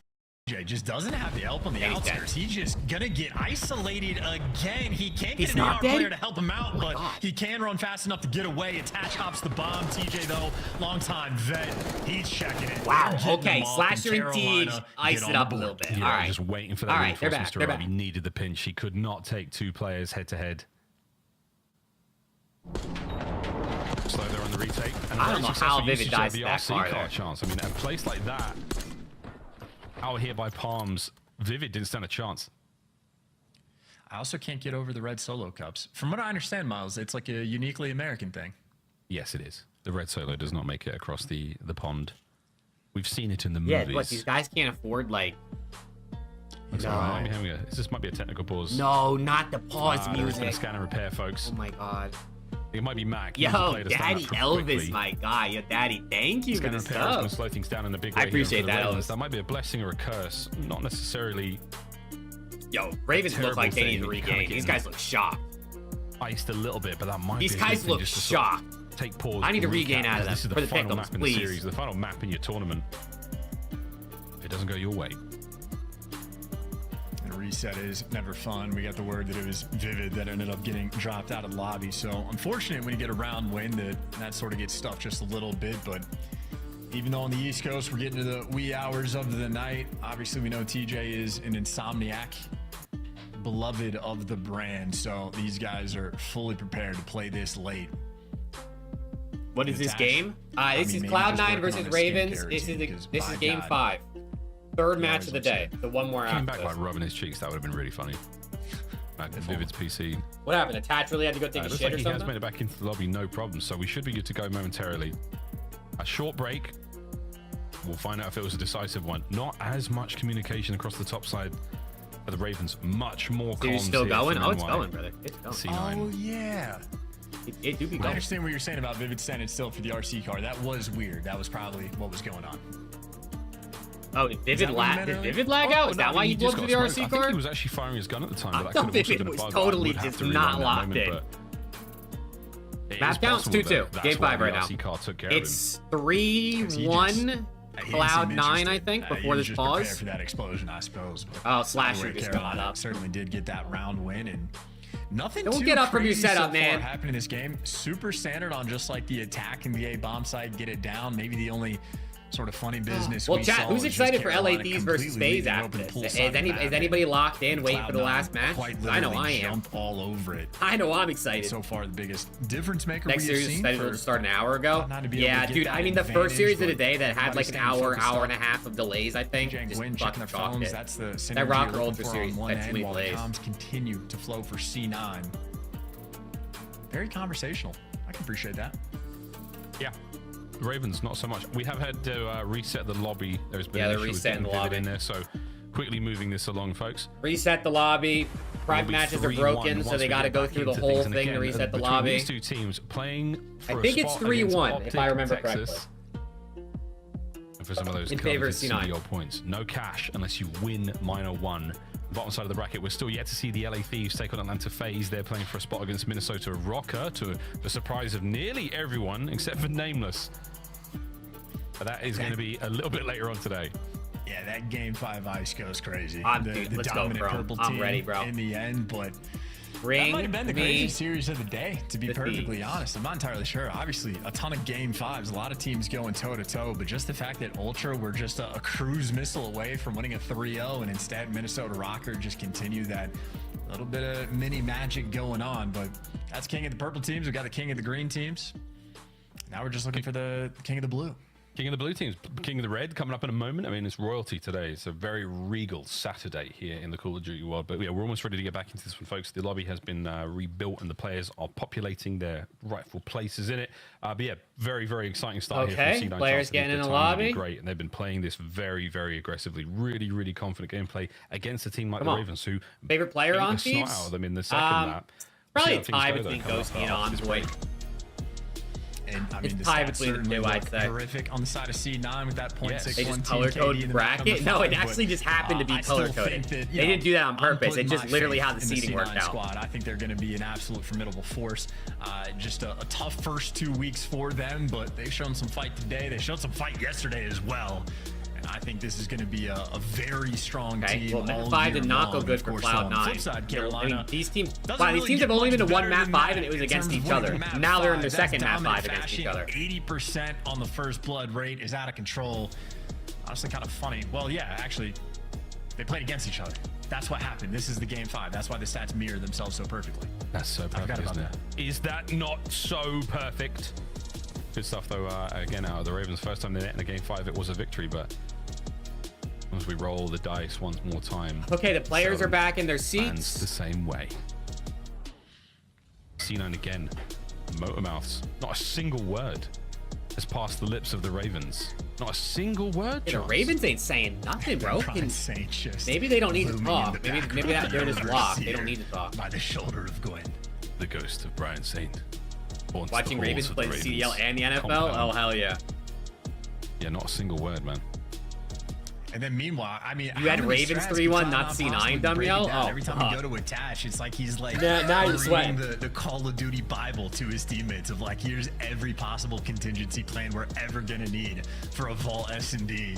just doesn't have the help on the outskirts. He's just gonna get isolated again. He can't get an AR player to help him out, but he can run fast enough to get away. Attach hops the bomb. TJ though, long time vet. He's checking it. Wow. Okay, Slasher and Teej ice it up a little bit. Yeah, all right. Just waiting for that reinforcements to arrive. He needed the pinch. He could not take 2 players head to head. Slow there on the retake. And I don't know how Vivid dies to that car there. Chance. I mean, a place like that, out here by Palms, Vivid didn't stand a chance. I also can't get over the red solo cups. From what I understand, Miles, it's like a uniquely American thing. Yes, it is. The red solo does not make it across the pond. We've seen it in the movies. Yeah, what, these guys can't afford, like... No. This might be a technical pause. No, not the pause There's been music. a scan and repair, folks. Oh my god. It might be Mac. Yo, Daddy Elvis, my guy. Yo, Daddy, thank you for the stuff. Slow things down in the big way. I appreciate that, Elvis. That might be a blessing or a curse. Not necessarily. Yo, Ravens look like they need to regain. These guys look shocked. Iced a little bit, but that might These be guys look shocked. Take pause. I need to regain out of them This is for the the final pick'ems, map in the please. series, the final map in your tournament. If it doesn't go your way. And reset is never fun. We got the word that it was Vivid that ended up getting dropped out of the lobby. So unfortunate when you get a round win that sort of gets stuffed just a little bit. But even though on the East Coast, we're getting to the wee hours of the night, obviously we know TJ is an insomniac, beloved of the brand. So these guys are fully prepared to play this late. What is this game? This is Cloud9 versus Ravens. This is game 5. Third match of the day. The one more Came after back this. like rubbing his cheeks. That would have been really funny. Back to Vivid's PC. What happened? Attach really had to go take a Looks shit like or he something? has made it back into the lobby, no problem. So we should be good to go momentarily. A short break. We'll find out if it was a decisive one. Not as much communication across the top side for the Ravens. Much more comms. Dude, still here going? from Oh, it's NY. going, brother. It's going. C9. Oh, yeah. It do be I going. understand what you're saying about Vivid standing still for the RC car. That was weird. That was probably what was going on. Oh, did Vivid lag out? Is that why you blew up to the I RC think car? he was actually firing his gun at the time, I but that thought could have also Vivid been a was bug. totally I would have just to rewind not that locked moment, in. but it Map is count's possible 2-2. that that's Game why 5 the right now. RC car took care of him. It's 3-1 Cloud9, I think, before this pause. For that explosion, I suppose. Oh, Slasher just got Carolina up. certainly did get that round win, and nothing Don't too get up from your crazy setup, so man. far happened in this game. Super standard on just like the attack and the A bomb side, get it down. Maybe the only sort of funny business. Well, we chat, saw who's was just excited for Carolina LA Thieves versus completely FaZe leaving after open this? pool Is side of the map. anybody locked in, waiting for the Cloud9 last match? quite I know I literally am. jumped all over it. I know I'm excited. So far, the biggest difference maker Next we have series is seen scheduled for to start an hour ago. Cloud9 to be able Yeah, to get dude. that I mean, the advantage, first series of the but day that had like an everybody's hour, staying hour and a focused half of delays, I think. Jang Just Win fucking checking their chalked phones. it. That's the synergy That rock you're roll looking through for series on one had too end, many while the delays. comms continue to flow for C9. Very conversational. I can appreciate that. Yeah. Ravens, not so much. We have had to reset the lobby. There's been Yeah, an they're issue with resetting getting the Vivid lobby. in there, so quickly moving this along, folks. Reset the lobby. Private It'll be matches are 3-1 broken, so once they we got to get go back through the into whole things. And thing to again, reset the between lobby. These two teams playing for I think a it's spot against 3-1, OPTIC if I remember Texas. correctly. And for some of those In favor of coveted C9. CDL points. No cash unless you win minor 1. Bottom side of the bracket, we're still yet to see the LA Thieves take on Atlanta FaZe. They're playing for a spot against Minnesota Rocker, to the surprise of nearly everyone except for Nameless. But that is going to be a little bit later on today. Yeah, that game 5 ice goes crazy. Dude, the let's go, dominant bro. purple I'm team ready, bro. in the end, but Bring that might have been the me craziest series of the day, to be the perfectly Thieves. honest. I'm not entirely sure. Obviously, a ton of game 5s, a lot of teams going toe-to-toe, but just the fact that Ultra were just a cruise missile away from winning a 3-0, and instead Minnesota Rocker just continue that little bit of mini magic going on. But that's king of the purple teams. We've got the king of the green teams. Now we're just looking for the king of the blue. King of the blue teams, king of the red coming up in a moment. I mean, it's royalty today. It's a very regal Saturday here in the Call of Duty world. But yeah, we're almost ready to get back into this one, folks. The lobby has been rebuilt and the players are populating their rightful places in it. But yeah, very, very exciting start here Okay, from C9. players getting in the lobby. Great, and they've been playing this very, very aggressively. Really, really confident gameplay against a team like Come the on. Ravens, who Favorite player beat on the snot Thieves? out of them in the second lap. Probably See a how things tie go, though, between coming Ghosty and off this Envoy. break. And I mean, It's the tie stats between the certainly two, I'd look say. horrific on the side of C9 with that 0.61 They just TKD color in code the bracket? No, it but, actually just happened to be I still color think coded. that, They didn't do that on I'm purpose. It putting just my literally faith how the in seeding C9 worked out. Squad. I think they're going to be an absolute formidable force. Just a tough first 2 weeks for them, but they've shown some fight today. They showed some fight yesterday as well. And I think this is going to be a very strong team. Well, map all 5 year did not go long. good Of for course, on the Cloud9. flip side, Carolina these teams, doesn't these really teams have get only been to much one better map than 5 that and it was in against terms of each other. winning map Now they're in their 5. second That's map 5 dominant against each fashion. other. 80% on the first blood rate is out of control. Honestly, kind of funny. Well, yeah, actually, they played against each other. That's what happened. This is the game 5. That's why the stats mirror themselves so perfectly. That's so perfect, isn't it? Is that not so perfect? Good stuff, though. Again, out of the Ravens, first time they net in a game 5, it was a victory, but once we roll the dice once more time. Okay, the players so are back in their fans seats. the same way. C9 again. Motor mouths. Not a single word has passed the lips of the Ravens. Not a single word. Yeah, the Ravens ain't saying nothing, bro. Maybe they don't need to looming talk. in the Maybe that they're just background locked. They here don't need to talk. By the shoulder of Gwen. The ghost of Brian Saint. haunts Watching the halls Ravens of play the the CDL Ravens and the NFL? compound. Oh, hell yeah. Yeah, not a single word, man. And then meanwhile, I mean, You had how many Ravens strats 3-1, can not Cloud9 C9, possibly break Dumyo? it down? Oh, Every time fuck. you go to attach, it's like he's like Now you're reading sweating. the Call of Duty Bible to his teammates of like, here's every possible contingency plan we're ever gonna need for a Vault S&D.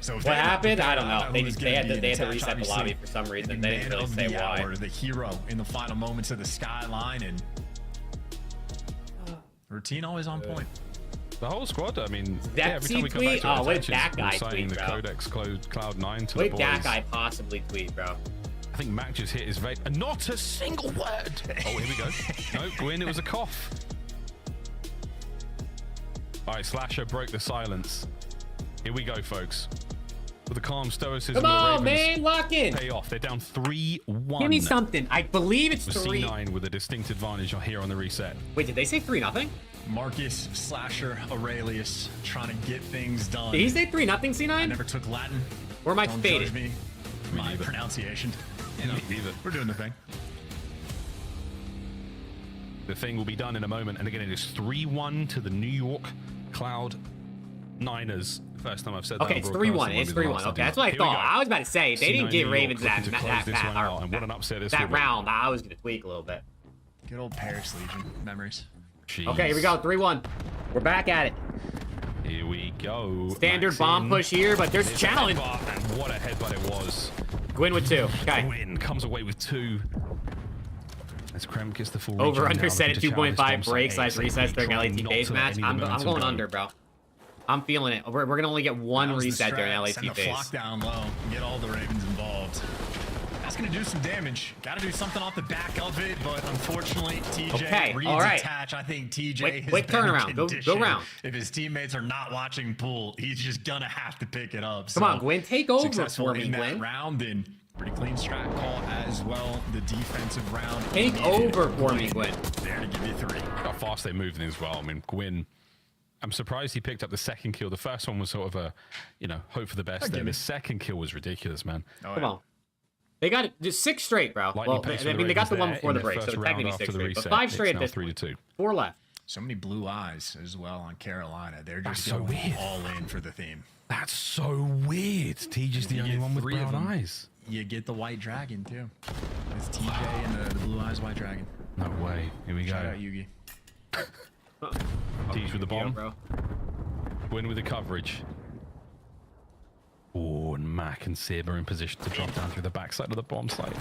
So what happened? I don't know. They had to attached, reset the lobby for some reason. They didn't really say why. The hero in the final moments of the skyline, and routine always on point. The whole squad, I mean, that every time we come tweet? back to Oh, what did that guy signing tweet, the bro? Codex Cloud9 to What the did boys. that guy possibly tweet, bro? I think Mac just hit his vape, and not a single word. Oh, here we go. No, Gwyn, it was a cough. All right, Slasher broke the silence. Here we go, folks. With the calm stoicism. Come on, of the Ravens man, lock in. Pay off. They're down 3-1. Give me something. I believe it's with 3. C9 with a distinct advantage here on the reset. Wait, did they say 3-0? Marcus, Slasher, Aurelius trying to get things done. Did he say 3-0, C9? I never took Latin. Or am I Don't faded? judge me. My pronunciation. You know, we're doing the thing. The thing will be done in a moment, and again, it is 3-1 to the New York Cloud9ers. First time I've said that. Okay, it's 3-1. It's 3-1. Okay, that's what I thought. I was about to say they didn't give Ravens that round. I was gonna tweak a little bit. Good old Paris Legion memories. Jeez. Okay, here we go. 3-1. We're back at it. Here we go. Standard bomb push here, but there's a challenge. And what a headbutt it was. Gwyn with 2. Okay. Gwyn comes away with 2. As Krem gets the full over under now, set at 2.5 break / ASAP, resets during trying LAT not phase to let match. any I'm momentum going go. under, bro. I'm feeling it. We're gonna only get one reset during LAT Send the phase. flock down low and get all the Ravens involved. That's gonna do some damage. Got to do something off the back of it, but unfortunately, TJ reads attach. I think TJ quick turnaround. Go round. If his teammates are not watching pool, he's just gonna have to pick it up. Come on, Gwyn, take over successful for me, in that Gwyn. round, and pretty clean strat call as well. The defensive round. Take over for me, Gwyn. There to give you 3. How fast they moved in as well. I mean, Gwyn, I'm surprised he picked up the second kill. The first one was sort of a, hope for the best. Then the second kill was ridiculous, man. Come on. They got it just 6 straight, bro. Well, I mean, they got the one before the break, so technically 6 straight. But 5 straight at this point. 4 left. So many blue eyes as well on Carolina. They're just going all in for the theme. That's so weird. TJ's the only one with brown eyes. You get the white dragon too. It's TJ and the blue eyes white dragon. No way. Here we go. Shout out Yugi. TJ with the bomb. Bro. Gwyn with the coverage. Oh, and Mac and Sib are in position to drop down through the backside of the bomb site.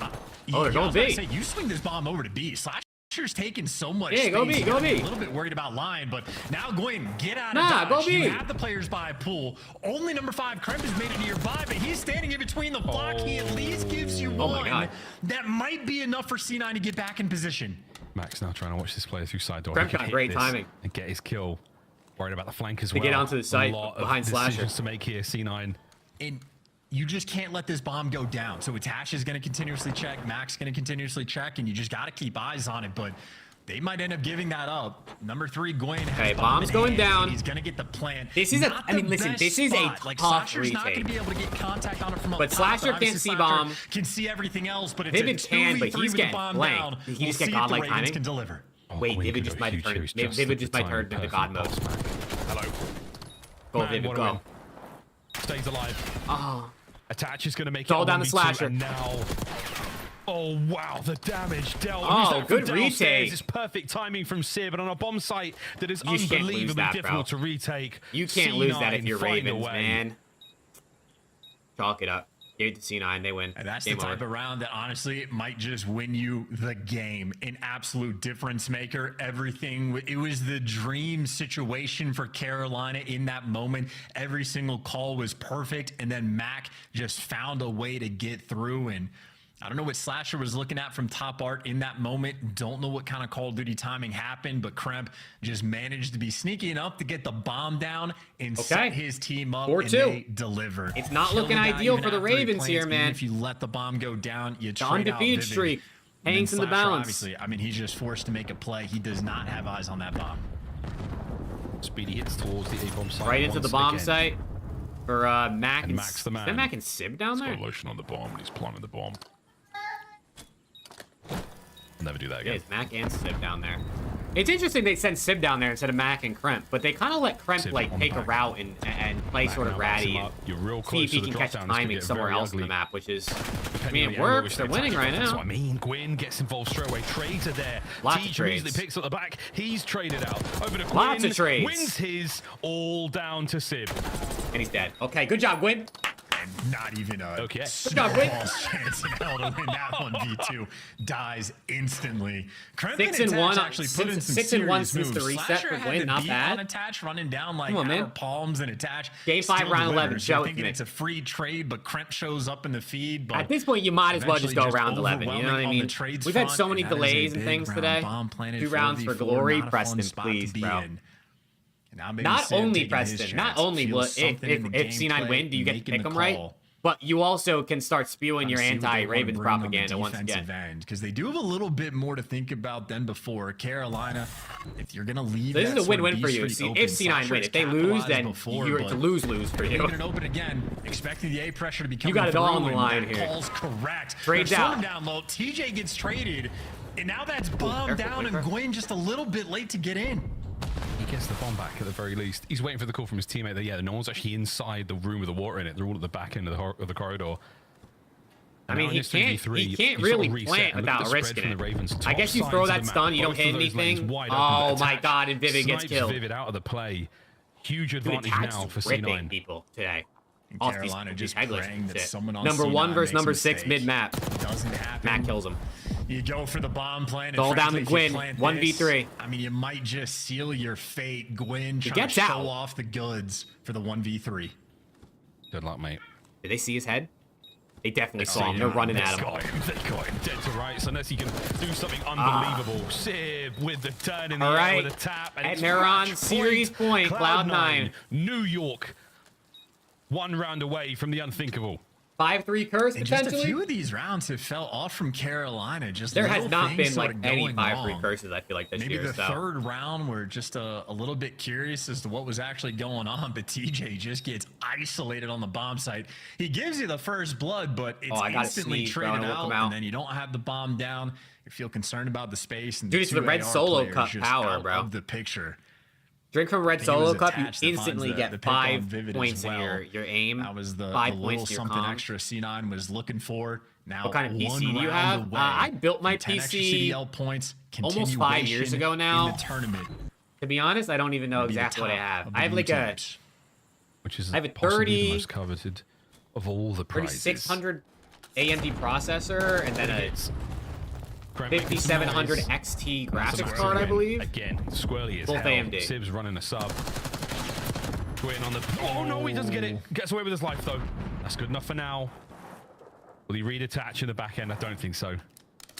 They're going B. Say, you swing this bomb over to B. Slasher's taking so much space. Go B, go B. A little bit worried about line, but now Gwyn, get out of dodge. Go B. You have the players by pool. Only number 5, Kremp, has made it nearby, but he's standing in between the block. He at least gives you one. That might be enough for C9 to get back in position. Mac's now trying to watch this player through side door. Kremp got great timing. And get his kill. Worried about the flank as well. To get onto the site decisions behind Slasher. To make here, C9. And you just can't let this bomb go down. So Atash is going to continuously check. Mac's going to continuously check, and you just got to keep eyes on it. But they might end up giving that up. Number 3, Gwyn has bomb's going down. He's going to get the plant. This is I mean, listen, this is a like, tough Slasher's not going to retake. be able to get contact on it from up But top, Slasher can't see bomb. Can see everything else, but it's Vivid can, but he's getting blanked. He just get godlike timing. Can deliver. Wait, Vivid just might turn. Vivid just might turn into God mode. Hello. Go, Vivid, go. Stays alive. Oh. Attach is going to make it all down the Slasher. And now, oh wow, the damage dealt. Oh, good retake. It's perfect timing from Sib, and on a bomb site that is unbelievably difficult to retake. You can't lose that if you're Ravens, man. Chalk it up. Give it to C9, they win. And that's the type of round that honestly might just win you the game. An absolute difference maker. Everything, it was the dream situation for Carolina in that moment. Every single call was perfect, and then Mac just found a way to get through. And I don't know what Slasher was looking at from top art in that moment. Don't know what kind of Call of Duty timing happened, but Kremp just managed to be sneaky enough to get the bomb down and set his team up, and they deliver. It's not looking ideal for the Ravens here, man. If you let the bomb go down, you trade out undefeated Vivid. streak hangs in the Slasher, balance. Obviously, I mean, he's just forced to make a play. He does not have eyes on that bomb. Speedy hits towards the A-bomb site. Right into the bomb site for Mac and Mac's the man. Is that Mac and Sib down there? He's got lotion on the bomb, and he's planting the bomb. Never do that again. Yeah, it's Mac and Sib down there. It's interesting they sent Sib down there instead of Mac and Kremp, but they kind of let Kremp like take a route and play sort of ratty and see if he can catch timing somewhere else on the map, which is, I mean, it works. They're winning right now. That's what I mean. Gwyn gets involved straight away. Trades are there. Lots of trades. Immediately picks up the back. He's traded out. Over to Gwyn. Lots of trades. Wins his all down to Sib. And he's dead. Okay, good job, Gwyn. And not even a job, Gwyn. chance in hell to win that 1v2. Dies instantly. Kremp 6 and and 1. actually put in some 6 and 1 serious since the moves. reset Slasher for had Gwyn. the Not beat bad. on attach, running down like Come on, man. outer palms and attach. Game 5, Still round 11. delivers. Show You're it to thinking me. it's a free trade, but Kremp shows up in the feed. But At this point, you might as well just go eventually round 11. You know what I mean? We've had so many delays and things today. 2 rounds for glory. Preston, please, bro. Not only Preston, not only if C9 win, do you get to pick them right? But you also can start spewing your anti-Ravens propaganda once again. Because they do have a little bit more to think about than before. Carolina, if you're going to leave, So this is a win-win for you. See, if C9 win, if they lose, then it's a lose-lose for you. Leaving it open again, expecting the A pressure to be coming You got it all on through, the and line that here. Call's correct. Trades They're out. sorting down low. TJ gets traded, and now that's bombed down, and Gwyn just a little bit late to get in. He gets the bomb back at the very least. He's waiting for the call from his teammate that, yeah, no one's actually inside the room with the water in it. They're all at the back end of the corridor. I mean, he can't really plant without risking it. I guess you throw that stun, you don't hit anything. Oh my god, and Vivid gets killed. Vivid out of the play. Huge advantage now for ripping C9. people today. Carolina just praying that someone on number C9 1 versus makes a number 6 mistake. mid-map. Doesn't happen. Matt kills him. You go for the bomb plan. It's all down to Gwyn. 1v3. I mean, you might just seal your fate. Gwyn trying gets to show out. off the goods for the 1v3. Good luck, mate. Did they see his head? They definitely saw him. They're running at him. They got him dead to rights unless he can do something unbelievable. Sib with the turn in the All air right. with a tap. And And it's they're on match series point, Cloud9. New York. 1 round away from the unthinkable. 5-3 curse, And just a potentially? few of these rounds have fell off from Carolina. Just There has little not things been started like any going 5-3 wrong. curses, I feel like, this Maybe year. the So. third round, we're just a little bit curious as to what was actually going on, but TJ just gets isolated on the bomb site. He gives you the first blood, but it's I gotta instantly sneeze, bro. traded It'll come out, out. and then you don't have the bomb down. You feel concerned about the space. And Dude, it's the two red AR solo players cup just power, out bro. of the picture. Drink from Red He Solo was Cup, you attached that finds instantly the get pick on 5 Vivid points as well. in your aim. That was the 5 little points to your something comms. extra C9 was looking for. Now, What kind of PC one do you round have? away I built my from 10 extra PC CDL points, almost 5 years continuation ago now. in the tournament. To be honest, I don't even know Maybe the exactly what I top have. of the I have like blue a teams. Which is I have a possibly 30 the most coveted of all the prizes. 3600 AMD processor and then a 5700 XT graphics card, I believe. Again, squirrely as Both hell. AMD. Sib's running a sub. Gwyn on the... Oh, no, he doesn't get it. Gets away with his life, though. That's good enough for now. Will he reattach in the back end? I don't think so.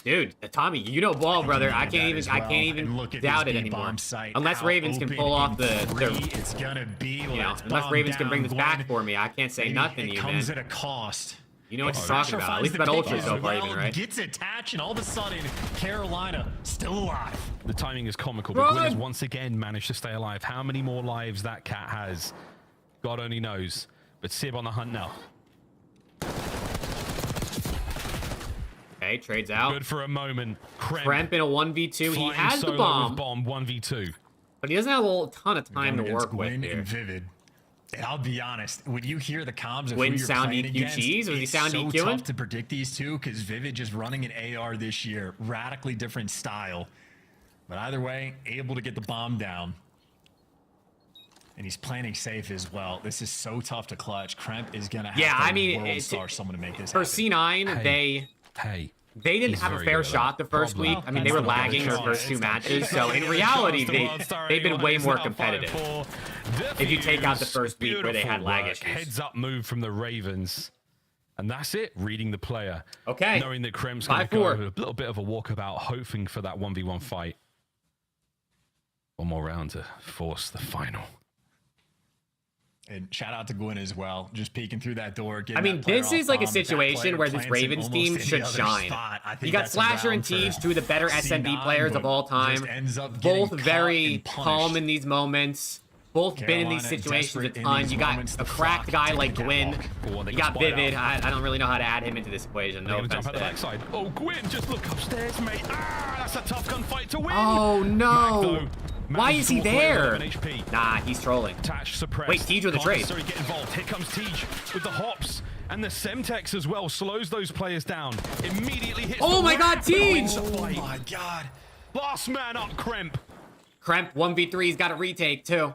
Dude, Tommy, you know ball, brother. I can't even doubt it anymore. Unless Ravens can pull off it's gonna be unless Ravens can bring this back for me, I can't say nothing to you, man. It comes at a cost. You know what you're talking about. At least about Ultra so far, even, right? Gets attached, and all of a sudden, Carolina still alive. The timing is comical, but Gwyn has once again managed to stay alive. How many more lives that cat has, God only knows. But Sib on the hunt now. Okay, trades out. Good for a moment. Kremp in a 1v2. He has the bomb. 1v2. But he doesn't have a ton of time to work with here. And Vivid. And I'll be honest, when you hear the comms of Gwyn who you're sound playing EQ against, cheese? Was he it's sound so EQing? tough to predict these two because Vivid just running an AR this year, radically different style. But either way, able to get the bomb down. And he's planning safe as well. This is so tough to clutch. Kremp is going to have to world star someone to make this for happen. C9, they didn't have a fair shot the first week. I mean, they were lagging their first 2 matches. So in reality, they've been way more competitive. If you take out the first week where they had lag issues. Heads up move from the Ravens. And that's it, reading the player. Okay. Knowing that Kremp's going to go a little bit of a walkabout, hoping for that 1v1 fight. One more round to force the final. And shout out to Gwyn as well, just peeking through that door. I mean, this is like a situation where this Ravens team should shine. You got Slasher and Teej, 2 of the better SMD players of all time. Both very calm in these moments. Both been in these situations a ton. You got a cracked guy like Gwyn. You got Vivid. I don't really know how to add him into this equation. No offense to that. Backside. Oh, Gwyn, just look upstairs, mate. Ah, that's a tough gunfight to win. Oh, no. Why is he there? HP. Nah, he's trolling. Attach, suppress. Wait, Teej with a trade. Sorry, get involved. Here comes Teej with the hops. And the Semtex as well slows those players down. Immediately hits Oh my god, Teej! Oh my god. Last man up, Kremp. Kremp, 1v3. He's got a retake, too.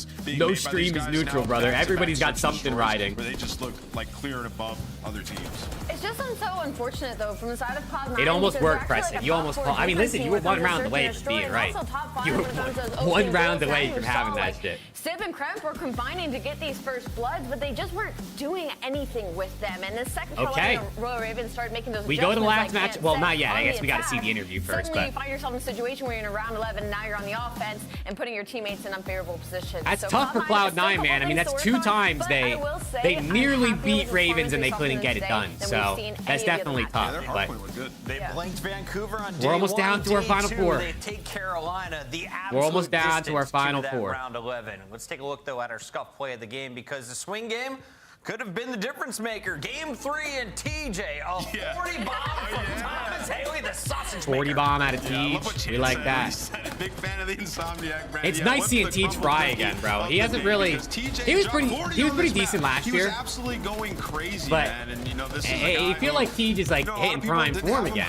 that's being No made by these stream is guys neutral, now, brother. back-to-back Everybody's got search something destroys, riding. Where they just look like clear and above other teams. It's just so unfortunate though from the side of Cloud9. almost because worked, they're actually, Preston. like, a You top almost four called. I mean, defense listen, team you were with one them round to away search from and being destroy, right. and also top five You were when it comes to those one open round kills away that from you having saw, that like, shit. Sib and Kremp were combining to get these first bloods, but they just weren't doing anything with them. And the second Okay. Carolina Royal Ravens started making those We go to the last adjustments, like match. Kent Well, said, not yet. I on guess the we got to see attack, the interview first. Suddenly you But find yourself in a situation where you're in round 11, now you're on the offense and putting your teammates in unfavorable positions. that's So tough for Cloud9 Cloud9, man. I mean, that's 2 times they nearly beat Ravens and they couldn't get it done. So that's definitely tough. But They blinked Vancouver on day we're almost one, down to our day final two, 4. They take Carolina, the We're almost absolute down to our distance final that 4. round 11. Let's take a look though at our scuff play of the game, because the swing game could have been the difference maker. Game 3 and TJ, a 40 bomb from Thomas Haley, the sausage 40 maker. bomb out of Teach. We like that. Big fan of the Insomniac brand. It's Yeah, nice what's seeing the Teach crumble fry cookie again, bro. of He the hasn't game? really. Because TJ He was dropped pretty. 40 He was on pretty this decent map. last He was year. absolutely going crazy, But man. And you know, this is I feel like Teach is like hitting prime form again.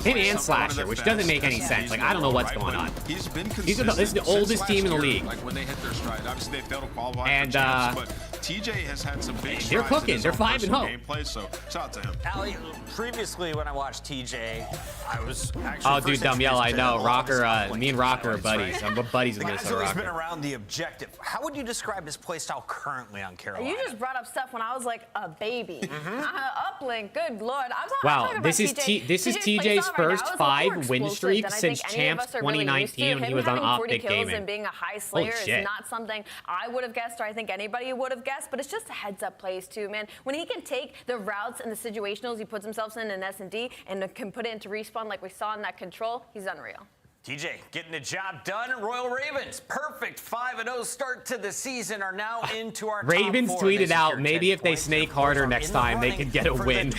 Him and Slasher, which doesn't make any sense. Like I don't know what's going on. He's been This is the oldest team in the league. Like when they hit their stride, obviously they failed to qualify And, for champs, but TJ has had some big they're strides cooking. in his They're own 5-0. personal gameplay, so shout out to him. Ali, previously when I watched TJ, I was actually Oh, dude, dumb yell. I know. Rocker. Me and Rocker are buddies. I'm buddies with the guy's Minnesota always been Rocker. around the objective. How would you describe his play style currently on Carolina? You just brought up stuff when I was like a baby. Uplink, good lord. Wow, this is TJ's first 5 win streak since Champs 2019 when he was on Optic Gaming. And being a high slayer Holy is shit. not something I would have guessed, or I think anybody would have guessed, but it's just a heads-up plays too, man. When he can take the routes and the situationals he puts himself in S&D and can put it into respawn like we saw in that control, he's unreal. TJ getting the job done. Royal Ravens, perfect 5-0 start to the season, are now into our Ravens top 4. tweeted out, maybe if they snake harder next time, they could get a win.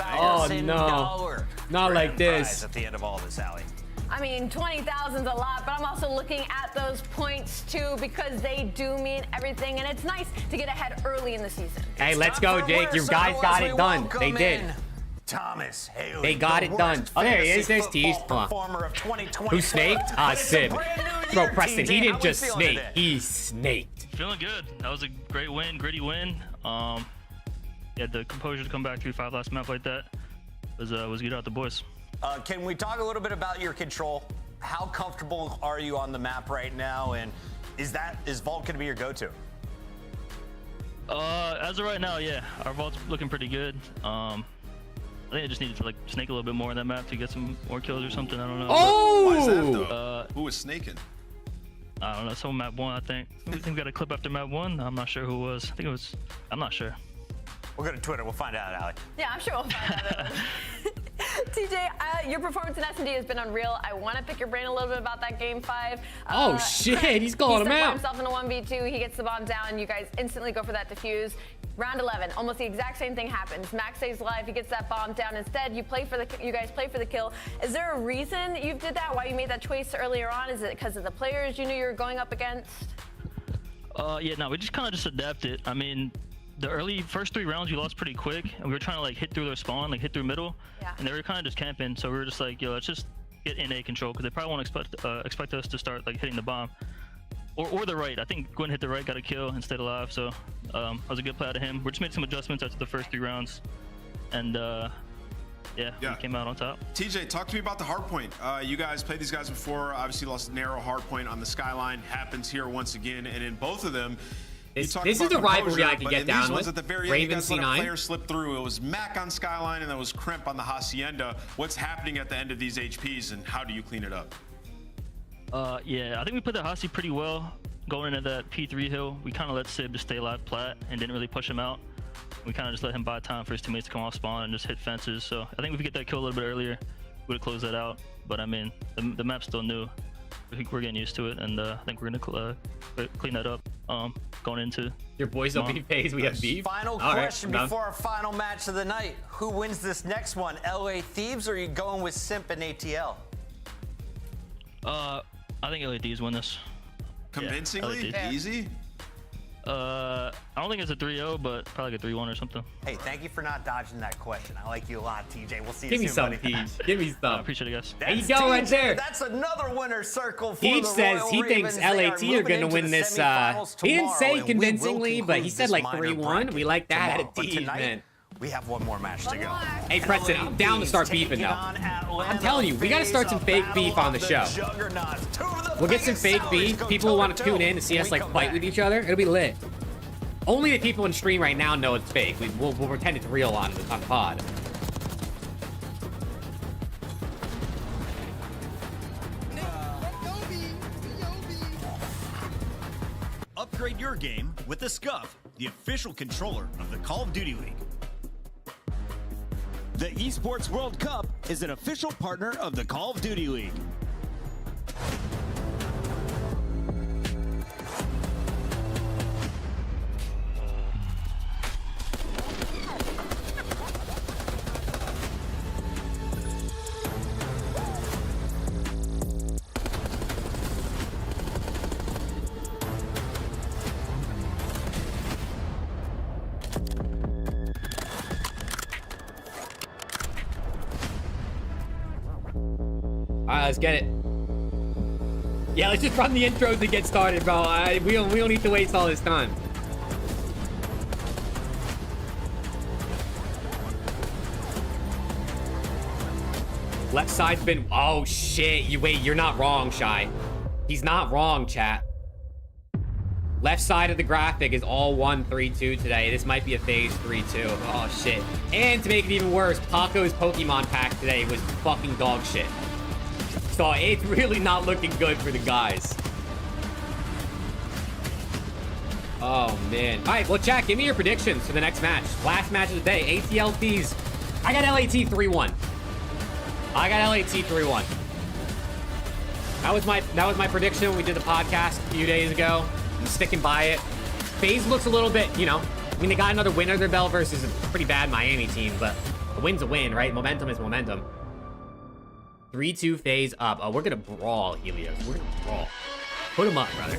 Oh no, not like this. At the end of all this, Allie. I mean, 20,000's a lot, but I'm also looking at those points too because they do mean everything, and it's nice to get ahead early in the season. Hey, let's go, Jake. Your guys got it done. They did. Thomas Haley. They got it done. Oh, there he is. There's Teach. Who snaked? Sib. Bro, Preston, he didn't just snake. He snaked. Feeling good. That was a great win, gritty win. Yeah, the composure to come back 3-5 last map like that was good out the boys. Can we talk a little bit about your control? How comfortable are you on the map right now? And is Vault going to be your go-to? As of right now, yeah, our Vault's looking pretty good. I think I just needed to like snake a little bit more on that map to get some more kills or something. I don't know. Oh! Why is that though? Who was snaking? I don't know. Some map 1, I think. I think we got a clip after map 1. I'm not sure who it was. I think it was. I'm not sure. We'll go to Twitter. We'll find out, Allie. Yeah, I'm sure we'll find out. TJ, your performance in S&D has been unreal. I want to pick your brain a little bit about that game 5. Oh shit, he's calling him out. He himself in a 1v2. He gets the bomb down. You guys instantly go for that defuse. Round 11, almost the exact same thing happens. Max stays alive. He gets that bomb down. Instead, you guys play for the kill. Is there a reason you did that? Why you made that choice earlier on? Is it because of the players you knew you were going up against? Yeah, no, we just kind of just adapted. I mean, the first 3 rounds we lost pretty quick, and we were trying to like hit through their spawn, like hit through middle, and they were kind of just camping. So we were just like, yo, let's just get NA control because they probably won't expect us to start like hitting the bomb. Or the right. I think Gwen hit the right, got a kill, and stayed alive. So that was a good play out of him. We just made some adjustments after the first 3 rounds, and yeah, we came out on top. TJ, talk to me about the hardpoint. You guys played these guys before. Obviously, lost a narrow hardpoint on the Skyline. Happens here once again, and in both of them. This is the rivalry I could get down with. At the very Raven end, you guys let a player C9. slip through. It was Mac on Skyline, and that was Kremp on the Hacienda. What's happening at the end of these HPs, and how do you clean it up? Yeah, I think we put the Hasi pretty well going into that P3 hill. We kind of let Sib just stay alive plat and didn't really push him out. We kind of just let him buy time for his teammates to come off spawn and just hit fences. So I think if we get that kill a little bit earlier, we would have closed that out. But I mean, the map's still new. I think we're getting used to it, and I think we're gonna clean that up going into. Your boys don't be phased. We have beef. Final question before our final match of the night: who wins this next one? LA Thieves, or are you going with Simp and ATL? I think LA Thieves win this. Convincingly? Yeah, Easy? I don't think it's a 3-0, but probably like a 3-1 or something. Hey, thank you for not dodging that question. I like you a lot, TJ. We'll see you Give me soon, some, buddy. Teach. Give me some. I appreciate it, guys. There you go, right there. That's another winner circle for Teach the says Royal he thinks Ravens. They LAT are going to moving win into this. the semifinals He didn't tomorrow, say and we will convincingly, but he conclude said this like minor 3-1. bracket We like that tomorrow. at But Teach, tonight, man. We have one more match to go. Hey, Preston, I'm down to start beefing, though. I'm telling you, we got to start some fake beef on the show. We'll get some fake beef. People will want to tune in to see us, like, fight with each other. It'll be lit. Only the people in stream right now know it's fake. We'll pretend it's real on pod. Upgrade your game with the SCUMP, the official controller of the Call of Duty League. The Esports World Cup is an official partner of the Call of Duty League. Alright, let's get it. Yeah, let's just run the intros to get started, bro. We don't need to waste all this time. Left side's been... Oh, shit. Wait, you're not wrong, Shy. He's not wrong, chat. Left side of the graphic is all 1-3-2 today. This might be a phase 3-2. Oh, shit. And to make it even worse, Paco's Pokemon pack today was fucking dog shit. So it's really not looking good for the guys. Oh, man. All right, well, chat, give me your predictions for the next match. Last match of the day, ATL FAZE. I got LAT 3-1. I got LAT 3-1. That was my prediction when we did the podcast a few days ago. I'm sticking by it. FAZE looks a little bit, you know, I mean, they got another win under their belt versus a pretty bad Miami team, but a win's a win, right? Momentum is momentum. 3-2 FAZE up. Oh, we're gonna brawl, Helios. We're gonna brawl. Put him up, brother.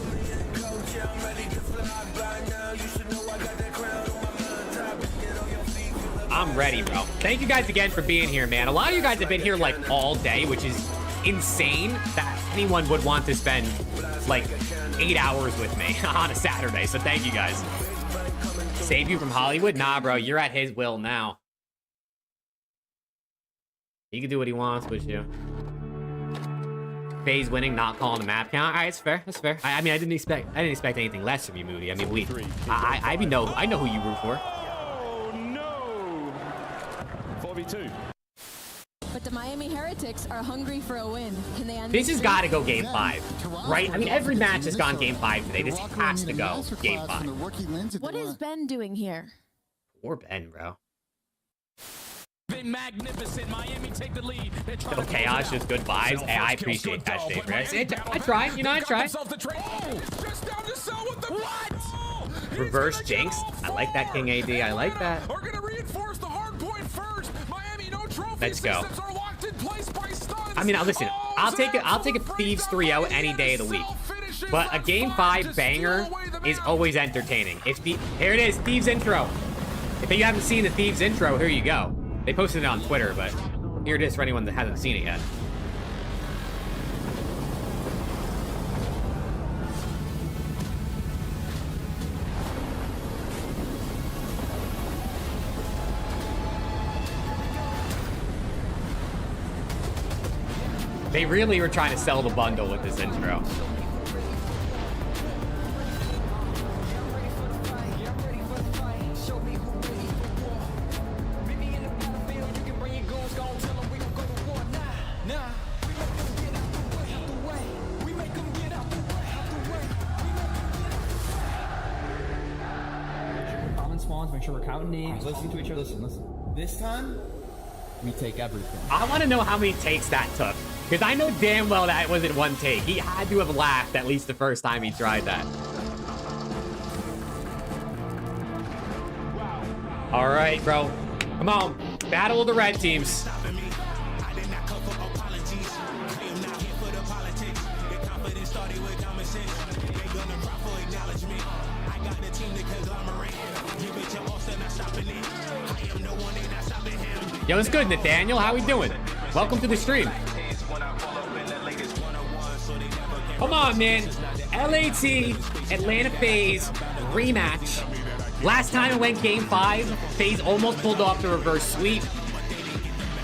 I'm ready, bro. Thank you guys again for being here, man. A lot of you guys have been here like all day, which is insane that anyone would want to spend like 8 hours with me on a Saturday. So thank you guys. Save you from Hollywood? Nah, bro. You're at his will now. He can do what he wants with you. FAZE winning, not calling the map count. All right, it's fair. That's fair. I mean, I didn't expect anything less from you, Moody. I mean, I know who you root for. Oh no! 4v2. But the Miami Heretics are hungry for a win. Can they end this has got to go game 5, right? I mean, every match has gone game 5 today. This has to go game 5. What is Ben doing here? Poor Ben, bro. Magnificent. Miami take the lead. No chaos, just good vibes. Hey, I appreciate that, Schaefer. I tried, you know, I tried. Reverse Jinx. I like that, King AD. I like that. Let's go. I mean, listen, I'll take a Thieves 3-0 any day of the week. But a game 5 banger is always entertaining. Here it is, Thieves intro. If you haven't seen the Thieves intro, here you go. They posted it on Twitter, but here it is for anyone that hasn't seen it yet. They really were trying to sell the bundle with this intro. Make sure we're counting names, listening to each other. Listen. This time, we take everything. I want to know how many takes that took. Because I know damn well that it wasn't one take. He had to have laughed at least the first time he tried that. All right, bro. Come on. Battle of the red teams. Yo, it's good, Nathaniel. How we doing? Welcome to the stream. Come on, man. LAT, Atlanta FAZE rematch. Last time it went game 5, FaZe almost pulled off the reverse sweep.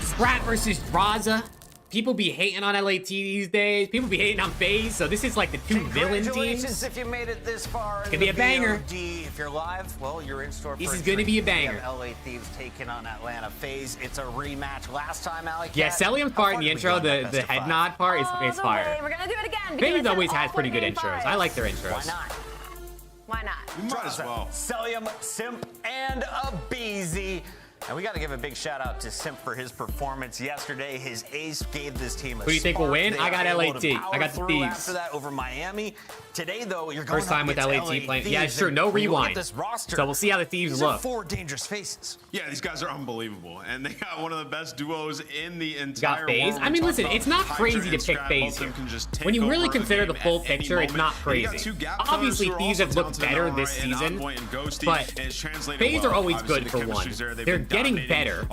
Scrap versus Draza. People be hating on LAT these days. People be hating on FaZe. So this is like the two villain teams. If you made it this far, it's gonna be a banger. VOD. If you're live, well, you're in store for This is gonna be a banger. LA Thieves taking on Atlanta FaZe. It's a rematch. Last time, Alec. Yeah, Celium's part in the intro, the head nod part is fire. We're gonna do it again. FaZe always has pretty good intros. I like their intros. Why not? Why not? Might as well. Celium, Simp, and a Beezy. And we got to give a big shout out to Simp for his performance yesterday. His ace gave this team a Who do you think will win? I got LAT. I got the Thieves. After that over Miami. Today, though, you're going first time with LAT playing. Yeah, it's true. No rewind. So we'll see how the Thieves look. 4 dangerous faces. Yeah, these guys are unbelievable, and they got one of the best duos in the entire FaZe. world. I mean, listen, it's not crazy to pick FaZe here. When you really consider the full picture, it's not crazy. Obviously, Thieves have looked better this season, but FaZe are always good for one. They're getting better.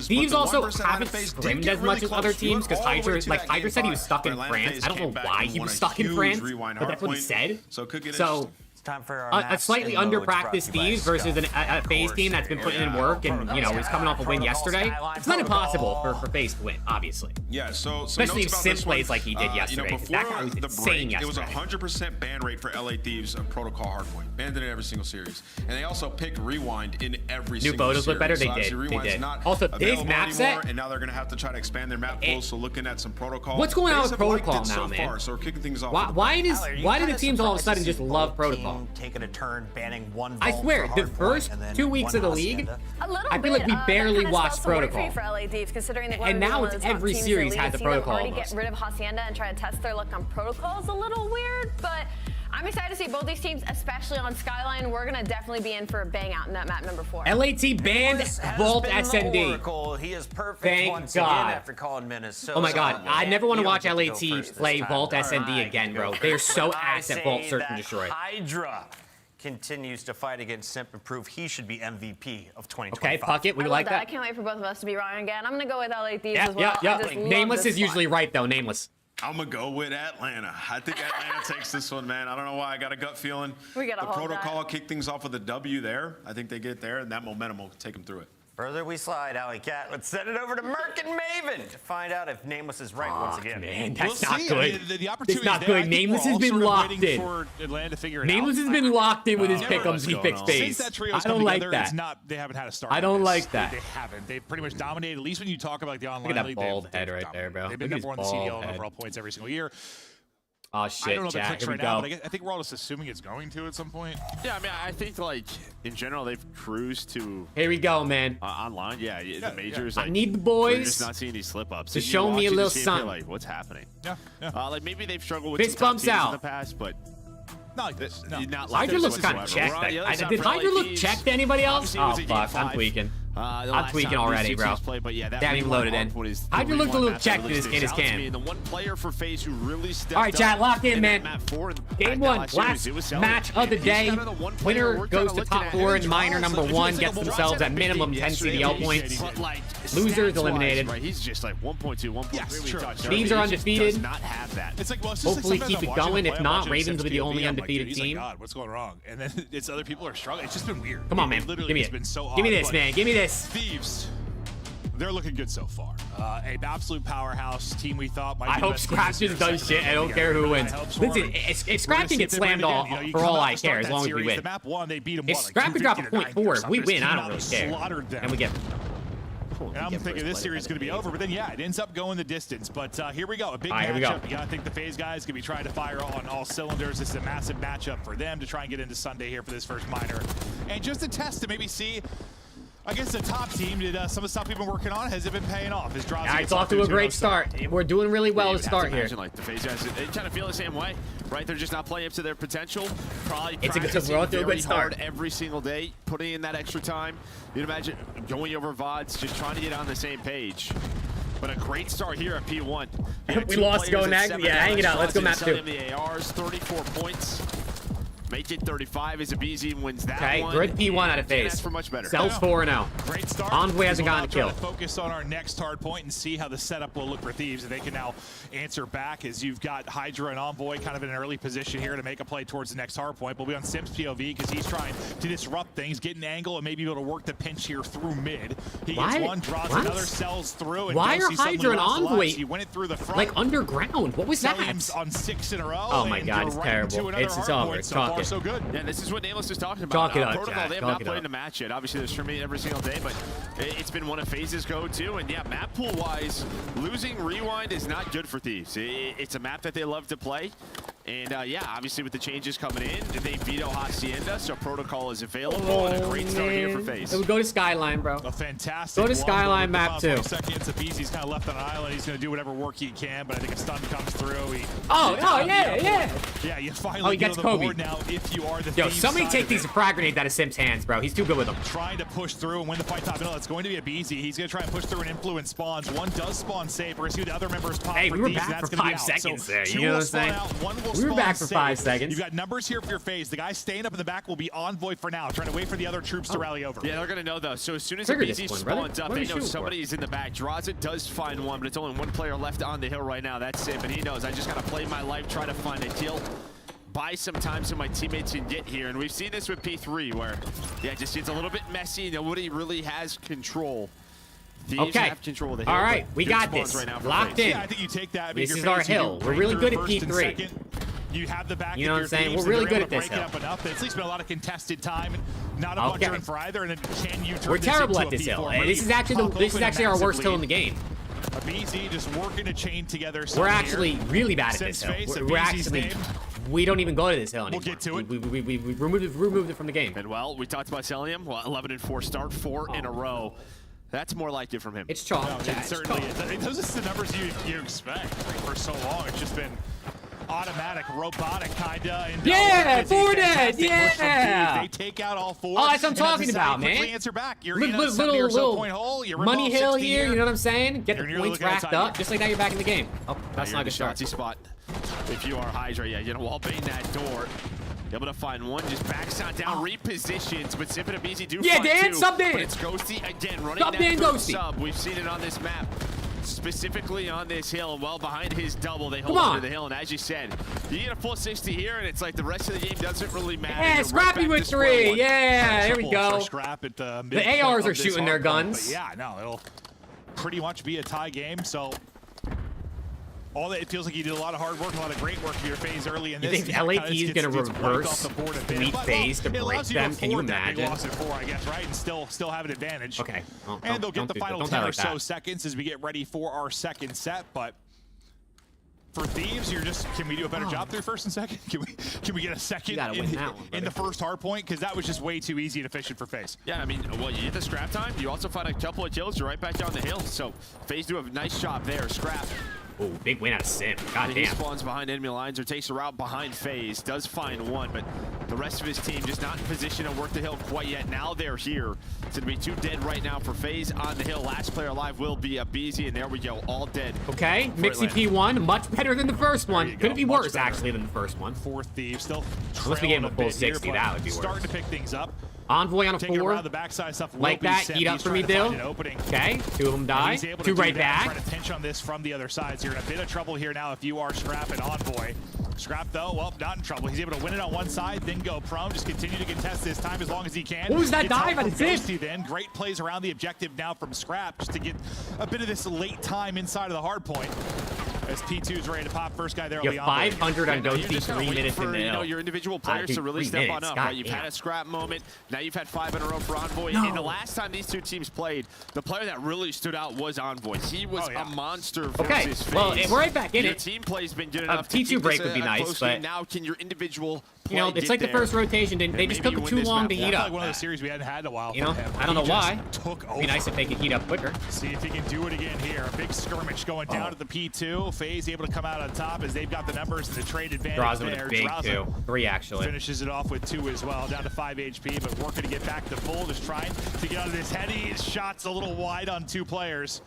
Thieves also haven't scrimmed as much as other teams because Hydra said he was stuck in France. I don't know why he was stuck in France, but that's what he said. So time for a slightly under-practiced Thieves versus a FaZe team that's been putting in work and, you know, is coming off a win yesterday. It's not impossible for FaZe to win, obviously. Yeah, so especially if Simp plays like he did yesterday. You know, that guy was insane yesterday. It was a 100% ban rate for LA Thieves on Protocol Hardpoint. Banned it in every single series. And they also picked Rewind in every single series. New photos look better? They did. They did. Also, his map set. And now they're going to have to try to expand their map pool, so looking at some Protocol. What's going on with Protocol now, man? So we're kicking things off. Why do the teams all of a sudden just love Protocol? Taking a turn, banning one. I swear, the first 2 weeks of the league, I feel like we barely watched Protocol. For LA Thieves, considering and now it's every series has the Protocol. Already get rid of Hacienda and try to test their luck on Protocol is a little weird, but I'm excited to see both these teams, especially on Skyline. We're gonna definitely be in for a bang out in that map number 4. LAT banned Vault SND. He is perfect. Thank God. After calling Minnesota. Oh my God, I never want to watch LAT play Vault SND again, bro. They're so ass at Vault Search and Destroy. Hydra continues to fight against Simp and prove he should be MVP of 2025. Okay, fuck it. We like that. I can't wait for both of us to be wrong again. I'm gonna go with LA Thieves as well. Yeah. Nameless is usually right though. Nameless. I'm gonna go with Atlanta. I think Atlanta takes this one, man. I don't know why. I got a gut feeling. We gotta the Protocol kick things off with a W there. I think they get there, and that momentum will take them through it. Further we slide, Alley Cat. Let's send it over to Merc and Maven to find out if Nameless is right once again. Man, that's not good. I mean, the it's not good. Nameless has been locked in. Nameless has been locked in with his pick'ems. He picks FaZe. I don't like that. They haven't had a start. I don't like that. They haven't. They've pretty much dominated. At least when you talk about the online league. Look at that bald head right there, bro. They've been number 1 in the CDL and overall points every single year. Oh shit, I don't know Jack, the clicks here right we now, go. but I think we're all just assuming it's going to at some point. Yeah, I mean, I think like in general they've cruised to. Here we go, man. Online, yeah, the majors. I like, need the boys. We're just not seeing these slip ups. To show me a little something. Like, what's happening? Yeah. Like maybe they've struggled with fist some bumps teams out in the past, but. Not like this. No. Not like Hydra this looks kind of whatsoever. checked. Did Hydra look checked to anybody else? Oh fuck, I'm tweaking. I'm tweaking already, bro. But yeah, they haven't even loaded in. Hydra looked a little checked in his cam. The one player for FaZe who really stepped all right, chat, locked in, man. Game 1, last match of the day. Winner goes to top 4 in minor number 1, gets themselves at minimum 10 CDL points. Losers eliminated. He's just like 1.2, 1.3. Thieves are undefeated. Not have that. It's like, hopefully keep it going. If not, Ravens will be the only undefeated team. God, what's going wrong? And then it's other people are struggling. It's just been weird. Come on, man. Give me it. Give me this, man. Give me this. Thieves, they're looking good so far. An absolute powerhouse team we thought might be. I hope Scrap just does shit. I don't care who wins. Listen, if Scrap can get slammed for all I care, as long as we win. If Scrap can drop a 0.4, if we win, I don't really care. And we get. And I'm thinking this series is going to be over, but then yeah, it ends up going the distance. But here we go, a big matchup. You got to think the FaZe guys going to be trying to fire on all cylinders. This is a massive matchup for them to try and get into Sunday here for this first minor, and just a test to maybe see. Against the top team, did some of the stuff we've been working on, has it been paying off? Is it's off to a great start. We're doing really well to start here. Like the FaZe guys, they kind of feel the same way, right? They're just not playing up to their potential. Probably we're off to a good start every single day, putting in that extra time. You'd imagine going over VODs, just trying to get on the same page. But a great start here at P1. We lost Go next. Yeah, hang it out. Let's go map 2. The ARs, 34 points. Make it 35 as Abizi wins that Okay, one. good P1 out of Can't FaZe. ask for much better. Sells 4-0. Great start. Envoy hasn't We'll gotten a now kill. try to focus on our next hard point and see how the setup will look for Thieves. And they can now answer back as you've got Hydra and Envoy kind of in an early position here to make a play towards the next hard point. We'll be on Sim's POV because he's trying to disrupt things, get an angle, and maybe be able to work the pinch here through mid. He gets one, draws another, sells through. And Why are Hydra and Envoy he went it through the front. like underground? What was that? Celium's on 6 in a row. Oh my god, it's terrible. It's over. So far, Chalk so it. good. Yeah, this is what Nameless is talking about. Chalk it up, Protocol, Jack. they have Chalk not it played up. a match yet. Obviously, they're streaming every single day, but it's been one of FaZe's go-to. And yeah, map pool-wise, losing Rewind is not good for Thieves. It's a map that they love to play. And yeah, obviously with the changes coming in, they veto Hacienda, so Protocol is available. And a great start here for FaZe. It would go to Skyline, bro. A fantastic Go to Skyline map too. Seconds, Abizi's kind of left on an island. He's going to do whatever work he can, but I think a stun comes through. Yeah, you finally he get gets on the Kobe. board now if you are the Yo, Thieves somebody side take of these it. frag grenades out of Sim's hands, bro. He's too good with them. Trying to push through and win the fight top middle. It's going to be Abizi. He's going to try and push through and influence spawns. One does spawn safe. We're going to see the other members pop Hey, for we were Thieves, back and that's for gonna be 5 out. seconds So there. two You know will what I'm saying? spawn out, one will We were spawn back for safe. 5 seconds. You've got numbers here for your FaZe. The guy staying up in the back will be Envoy for now, trying to wait for the other troops to rally over. Yeah, they're going to know, though. So as soon as Trigger Abizi discipline, brother. spawns up, What are they you know shooting for? somebody's in the back. Draza does find one, but it's only one player left on the hill right now. That's it. But he knows, I just got to play my life, try to find a kill, buy some time so my teammates can get here. And we've seen this with P3 where, yeah, just it's a little bit messy. Nobody really has control. Thieves have control of the hill. All right, we Good got spawns this. right now for Locked FaZe. in. Yeah, I think you take that. This is our hill. We're really good at P3. You have the back. You know what I'm saying? We're really good at this hill. Up enough. It's at least been a lot of contested time. Not a bunch of for either. And then can you turn We're this terrible into at a this hill. P4? Hey, this is actually our worst hill in the game. Abizi just working to chain together. We're actually really bad at this hill. We're actually. We don't even go to this hill anymore. We'll get to it. We removed it from the game. And well, we talked about Celium. Well, 11-4 start, 4 in a row. That's more like it from him. It's chalk. No, it certainly is. Those are the numbers you expect for so long. It's just been automatic, robotic, kinda. And yeah, 4 dead. Yeah. They take out all 4. Oh, that's what I'm talking about, man. Answer back. You're little, in a 70 or so point hole. You're money hill 60 here. You know what I'm saying? Get the points racked up, just like now you're back in the game. Oh, that's not a good start. Spot. If you are Hydra, yeah, you're gonna wall bait that door. Able to find one, just backs out down, repositions, but Simp and Abizi do find Dan, two. sub Dan. But it's Ghosty again, running Sub that Dan, through Ghosty. sub. We've seen it on this map, specifically on this hill, well behind his double. They hold Come on on. to the hill, and as you said, you get a full 60 here, and it's like the rest of the game doesn't really matter. Yeah, You're Scrappy right back with Oh, to square 3. one. Yeah, there we go. Scrap at the ARs are shooting their guns. But yeah, no, it'll pretty much be a tie game. So all that, it feels like you did a lot of hard work, a lot of great work for your FaZe early in You this. think LAP is going to reverse sweep FaZe to break them? Can you imagine? Lost at 4, I guess, right? And still have an advantage. Okay. Well, and they'll get the final 10 or like so that. seconds as we get ready for our second set. But for Thieves, you're just, can we do a better job through first and second? Can we get a second in the first hard point? Because that was just way too easy and efficient for FaZe. Yeah, I mean, well, you get the scrap time. You also find a couple of kills. You're right back down the hill. So FaZe do a nice job there. Scrap. Oh, big win out of Sim. God He damn. spawns behind enemy lines or takes a route behind FaZe. Does find one, but the rest of his team just not in position to work the hill quite yet. Now they're here. It's going to be 2 dead right now for FaZe on the hill. Last player alive will be Abizi, and there we go. All dead. Okay, Mixie P1, much better than the first one. Could it be worse, actually, than the first one? 4th Thieves still Unless we gave him a full bit here, 60, but that would be worse. starting to pick things up. Envoy on a Taking 4. around the backside stuff. Like that, heat up for me, Dill. Okay, 2 of them die. 2 right back. Trying to pinch on this from the other side. So you're in a bit of trouble here now if you are Scrap and Envoy. Scrap, though, well, not in trouble. He's able to win it on one side, then go prone. Just continue to contest this time as long as he can. What was that Gets help dive? I from did. Ghosty then. Great plays around the objective now from Scrap just to get a bit of this late time inside of the hard point. As P2 is ready to pop, first guy there will be You Envoy. have 500 on Ghosty, 3 minutes for, in the you know, hill. your individual players to really step on up. Right? You've had a scrap moment. Now you've had 5 in a row for Envoy. And the last time these two teams played, the player that really stood out was Envoy. He was a monster versus FaZe. Well, we're right back in your it. Team play's been good enough to T2 keep break this would be a nice, close but game. Now can your individual you know, it's like the first rotation. They just took too long to heat up. Like one of those series we hadn't had in a while. You know, I don't know why. It'd be nice if they could heat up quicker. See if he can do it again here. A big skirmish going down at the P2. FaZe able to come out on top as they've got the numbers and the trade advantage Draws there. with a big 2. 3 actually. Finishes it off with 2 as well, down to 5 HP, but working to get back to full, just trying to get out of this heady. His shot's a little wide on 2 players.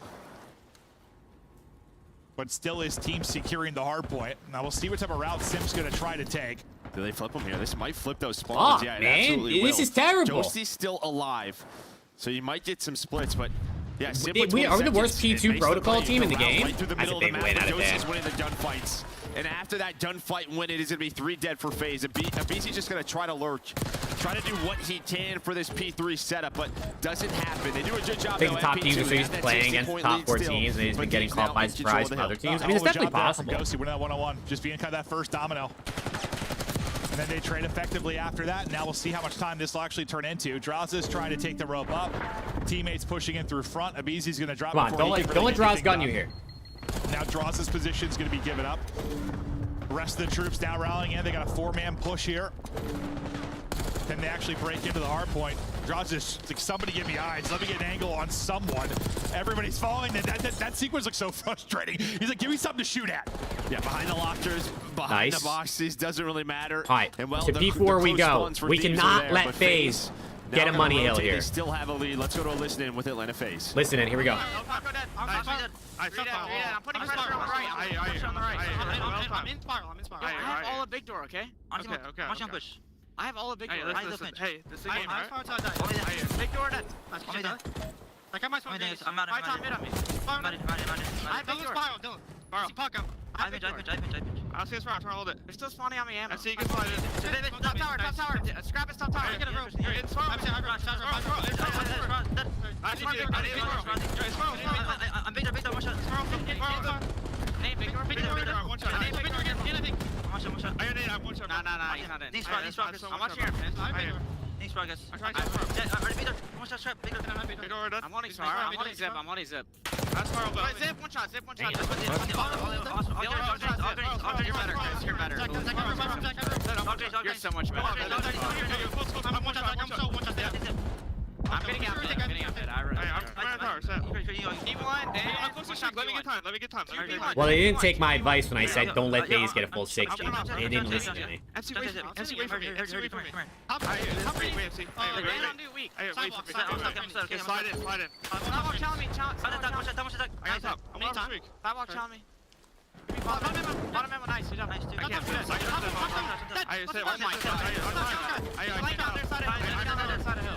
But still his team securing the hard point. Now we'll see what type of route Sim's going to try to take. Do they flip them here? This might flip those spawns. Fuck, Yeah, it man. absolutely This will. is terrible. Jostie's still alive, so you might get some splits, but yeah, Are we the worst P2 protocol team in the game? Right through the That's middle a big of the win map, out of Jostie's them. winning the gunfights. And after that gunfight win, it is going to be 3 dead for FaZe. Abisi's just going to try to lurk, try to do what he can for this P3 setup, but doesn't happen. They do a good job. I think though, the top at teams are P2. used to playing against the top 4 teams, and he's been getting caught by surprise from other teams. I mean, it's definitely possible. Ghosty winning that one-on-one, just being kind of that first domino. And then they trade effectively after that. Now we'll see how much time this will actually turn into. Draza's trying to take the rope up. Teammates pushing in through front. Abisi's going to drop. Come on, don't let Draz gun you here. Now Draza's position is going to be given up. The rest of the troops now rallying in. They got a 4-man push here. Then they actually break into the hard point. Draws just like, somebody give me eyes. Let me get an angle on someone. Everybody's falling. That sequence looks so frustrating. He's like, give me something to shoot at. Yeah, behind the lockers, behind the boxes, doesn't really matter. All right, and well, to P4 we go. We cannot let FaZe get a money hill here. They still have a lead. Let's go to a listen in with Atlanta FaZe. Listen in, here we go. I'm putting pressure on the right. I'm in spiral. I have all of big door, okay? Okay. I have all of big door. Hey, this is a game, right? Big door, that. Like, I'm out mid on me. I have big door. Spiral. I have big door. I'll see this round. Hold it. They're still spawning on me ammo. I see you can slide it. Top tower. Scrap it, top tower. You're in spiral. I'm big door, one shot. Name big door, one shot. Name big door again, anything. One shot. I got one shot. Nah, he's not in. These rockets. I'm watching your pins. These rockets. One shot, strap. Big door. I'm on zip. I'm on zip. That's spiral, but zip, one shot. You're better. You're so much better. I'm getting out mid. Let me get time. Well, they didn't take my advice when I said don't let FaZe get a full 60. They didn't listen to me. MC, wait for me. Slide in. Sidewalk, challenge me. Sidewalk, challenge me. Bottom ammo, nice. Good job. I can't do this. I say, oh my god. I down their side of hill.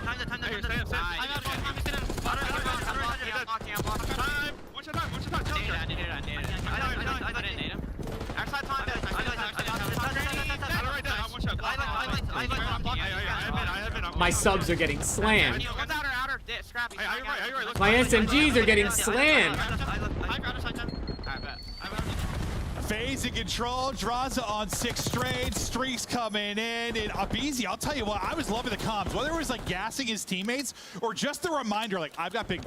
Time. One shot. I did it. I didn't need him. Outside time. My subs are getting slammed. My SMGs are getting slammed. FaZe in control, Draza on 6 straight, streaks coming in, and Abizi, I'll tell you what, I was loving the comms, whether it was like gassing his teammates or just the reminder, like, I've got big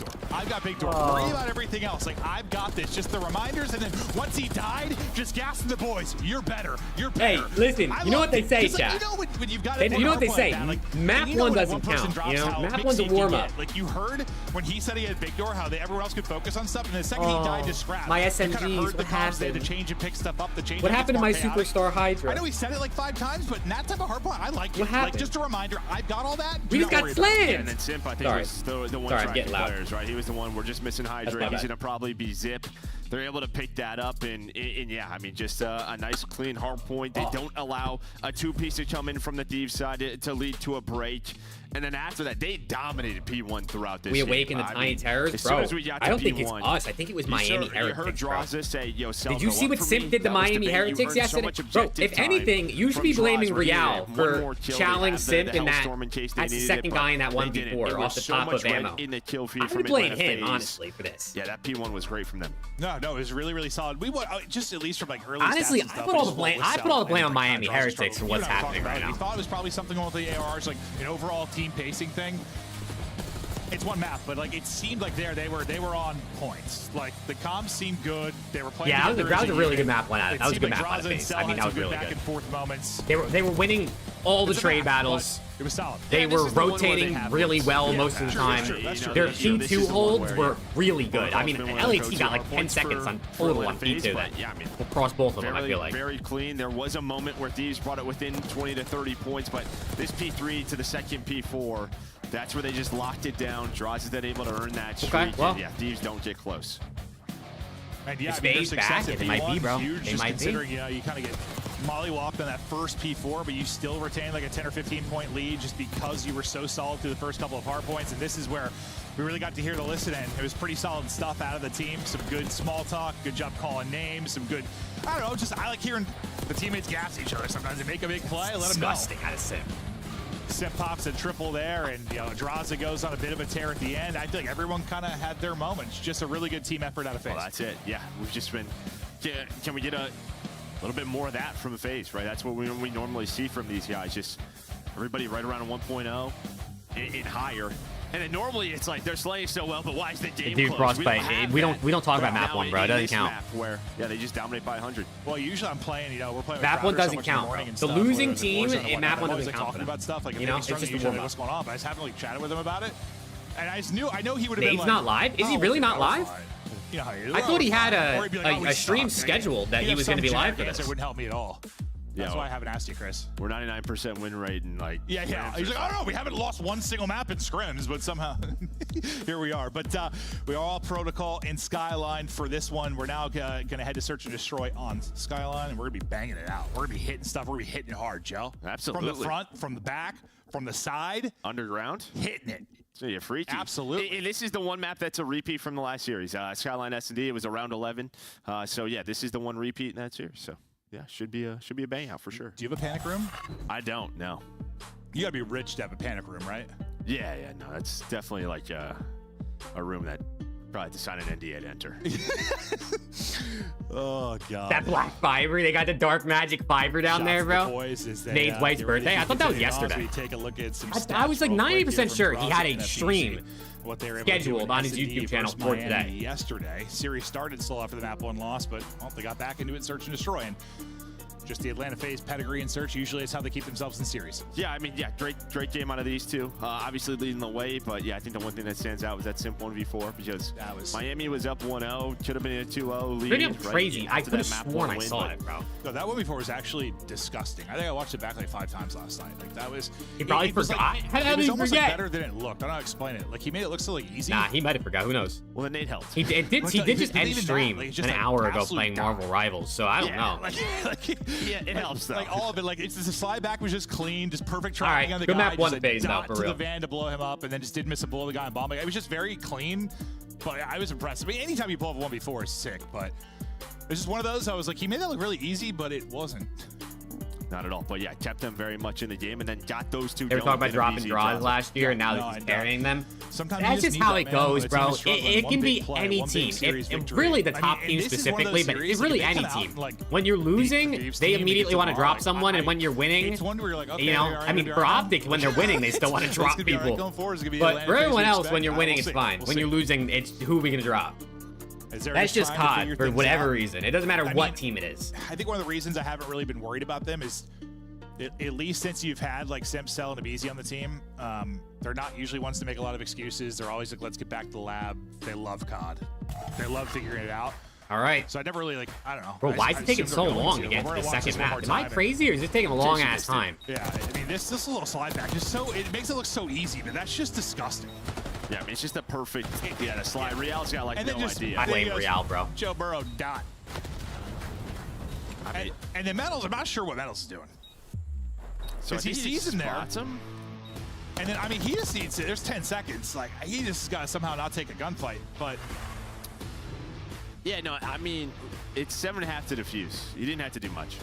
door, worry about everything else, like, I've got this, just the reminders, and then once he died, just gassing the boys, you're better. Hey, listen, you know what they say, chat? You know when you've got you know what they say, map 1 doesn't count, you know? Map 1's a warm-up. Like, you heard when he said he had big door, how everyone else could focus on stuff, and the second he died to scrap. My SMGs, what happened? They had to change and pick stuff up. What happened to my superstar Hydra? I know he said it like 5 times, but in that type of hardpoint, I like it. What happened? Like, just a reminder, I've got all that. We just got slammed. And then Simp, I think, was the one tracking players, right? He was the one. We're just missing Hydra. He's going to probably be Zip. They're able to pick that up, and yeah, I mean, just a nice, clean hard point. They don't allow a 2-piece to come in from the Thieves side to lead to a break. And then after that, they dominated P1 throughout this We game. awakened the Tiny Terrors, bro. I don't think it's us. I think it was Miami Heretics, bro. Did you see what Simp did to Miami Heretics yesterday? Bro, if anything, you should be blaming Real for challenging Simp in that. That's the second guy in that 1v4 off the top of ammo. I would blame him, honestly, for this. Yeah, that P1 was great from them. No, it was really, really solid. We want just at least from like early. Honestly, I put all the blame. On Miami Heretics for what's happening right now. We thought it was probably something with the ARs, like an overall team pacing thing. It's one map, but like it seemed like they were on points. Like the comms seemed good. They were playing. Yeah, that was a really good map one out. That was a good map out of FaZe. I mean, that was really good. Back and forth moments. They were winning all the trade battles. It was solid. They were rotating really well most of the time. Their P2 holds were really good. I mean, LAT got like 10 seconds on total on P2 across both of them, I feel like. Very clean. There was a moment where Thieves brought it within 20 to 30 points, but this P3 to the second P4, that's where they just locked it down. Draws is then able to earn that streak. Okay, well. Yeah, Thieves don't get close. And yeah, Is I mean, their FaZe success back? at It might be, P1 bro. huge, They just might be. considering, you know, you kind of get mollywalked on that first P4, but you still retain like a 10 or 15 point lead just because you were so solid through the first couple of hard points. And this is where we really got to hear the listen in. It was pretty solid stuff out of the team. Some good small talk, good job calling names, some good, I don't know, just I like hearing the teammates gas each other. Sometimes they make a big play, let them know. Disgusting out of Sim. Sim pops a triple there, and you know, Draza goes on a bit of a tear at the end. I feel like everyone kind of had their moments. Just a really good team effort out of FaZe. Well, that's it. Yeah, we've just been. Can we get a little bit more of that from the FaZe, right? That's what we normally see from these guys. Just everybody right around a 1.0 and higher. And then normally it's like they're slaying so well, but why is the game Dude, close? Frostbite. We don't talk about map 1, bro. It doesn't count. Map where they just dominate by 100. Well, usually I'm playing, you know, we're playing. Map 1 doesn't count, bro. The losing team in map 1 doesn't count. Talking about stuff like, you know, it's just a warm up. What's going on? But I just haven't like chatted with him about it. And I know he would have been Nade's like, not live? Is he really not live? You know, I thought he had a stream scheduled that he was going to be live for this. It wouldn't help me at all. That's why I haven't asked you, Chris. We're 99% win rate and like. Yeah. He's like, oh no, we haven't lost one single map in scrims, but somehow here we are. But we are all protocol in Skyline for this one. We're now gonna head to search and destroy on Skyline, and we're gonna be banging it out. We're gonna be hitting stuff. We're gonna be hitting it hard, Joe. Absolutely. From the front, from the back, from the side, underground, hitting it. So you're free to. Absolutely. And this is the one map that's a repeat from the last series. Skyline S&D, it was around 11. So yeah, this is the one repeat in that series. So yeah, should be a bang out for sure. Do you have a panic room? I don't, no. You gotta be rich to have a panic room, right? Yeah, no, that's definitely like a room that probably have to sign an NDA to enter. Oh god. That black fiber, they got the dark magic fiber down there, bro. Nade's wife's birthday. I thought that was yesterday. Take a look at some I was like 90% sure he had a FaZe stream what they were scheduled on his YouTube channel for today. Yesterday, series started slow after the map 1 loss, but well, they got back into it, search and destroy, and just the Atlanta FaZe pedigree and search usually is how they keep themselves in series. Yeah, I mean, yeah, great game out of these two. Obviously leading the way, but yeah, I think the one thing that stands out was that simp 1v4 because Miami was up 1-0, could have been a 2-0 lead. Pretty crazy. I could have sworn I saw it, bro. No, that 1v4 was actually disgusting. I think I watched it back like 5 times last night. Like that was. He probably forgot. How did he almost forget? Like better than it looked. I don't know how to explain it. Like he made it look so like easy. Nah, he might have forgot. Who knows? Well, then Nate helped. He did just end stream an hour ago playing Marvel Rivals, so I don't know. Yeah, it helps though. Like all of it, like it's the slide back was just clean, just perfect tracking on the good guy. map 1 just FaZe a though, dot for to real. the van to blow him up, and then just didn't miss a bullet the guy in bomb. Like, it was just very clean, but I was impressed. I mean, anytime you pull up a 1v4 is sick, but it's just one of those. I was like, he made that look really easy, but it wasn't. Not at all, but yeah, kept them very much in the game, and then got those two. They were talking about dropping draws last year, and now that he's carrying them. Sometimes that's just how it goes, bro. It can be any team. Really the top team specifically, but it's really any team. When you're losing, they immediately want to drop someone, and when you're winning, you know, I mean, for Optic, when they're winning, they still want to drop people. But for everyone else, when you're winning, it's fine. When you're losing, it's who are we going to drop? That's just COD for whatever reason. It doesn't matter what team it is. I think one of the reasons I haven't really been worried about them is, at least since you've had like Simp, Cell, and Abeezy on the team, they're not usually ones to make a lot of excuses. They're always like, let's get back to the lab. They love COD. They love figuring it out. All right. So I never really like, I don't know. Bro, why is it taking so long to get to the second map? Am I crazy or is it taking a long ass time? Yeah, I mean, this little slide back is so, it makes it look so easy, but that's just disgusting. Yeah, I mean, it's just a perfect, the slide. Real's got like no idea. I blame Real, bro. Joe Burrow, dot. I mean, and then Metals, I'm not sure what Metals is doing. So he sees him there. Him. And then, I mean, he just needs to, there's 10 seconds. Like, he just got to somehow not take a gunfight, but. Yeah, no, I mean, it's 7.5 to defuse. You didn't have to do much.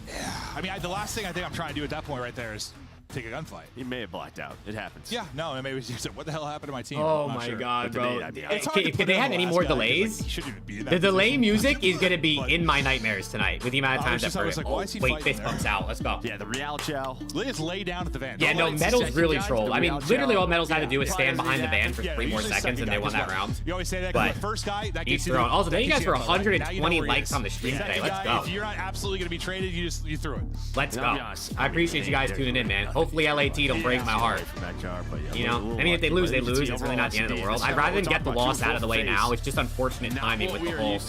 Yeah, I mean, the last thing I think I'm trying to do at that point right there is take a gunfight. He may have blacked out. It happens. Yeah, no, and maybe he said, what the hell happened to my team? Oh my god, bro. If they had any more delays, the delay music is going to be in my nightmares tonight with the amount of times I've heard it. Oh, wait, fist bumps out. Let's go. Yeah, the Real chow. Let's lay down at the van. Yeah, no, Metals really trolled. I mean, literally all Metals had to do was stand behind the van for 3 more seconds and they won that round. You always say that but the first guy, that he's gets thrown. Also, thank you guys for 120 likes on the stream today. Let's go. If you're not absolutely going to be traded, you threw it. Let's go. I appreciate you guys tuning in, man. Hopefully LAT don't break my heart. You know, I mean, if they lose, they lose. It's really not the end of the world. I'd rather than get the loss out of the way now. It's just unfortunate timing with the whole.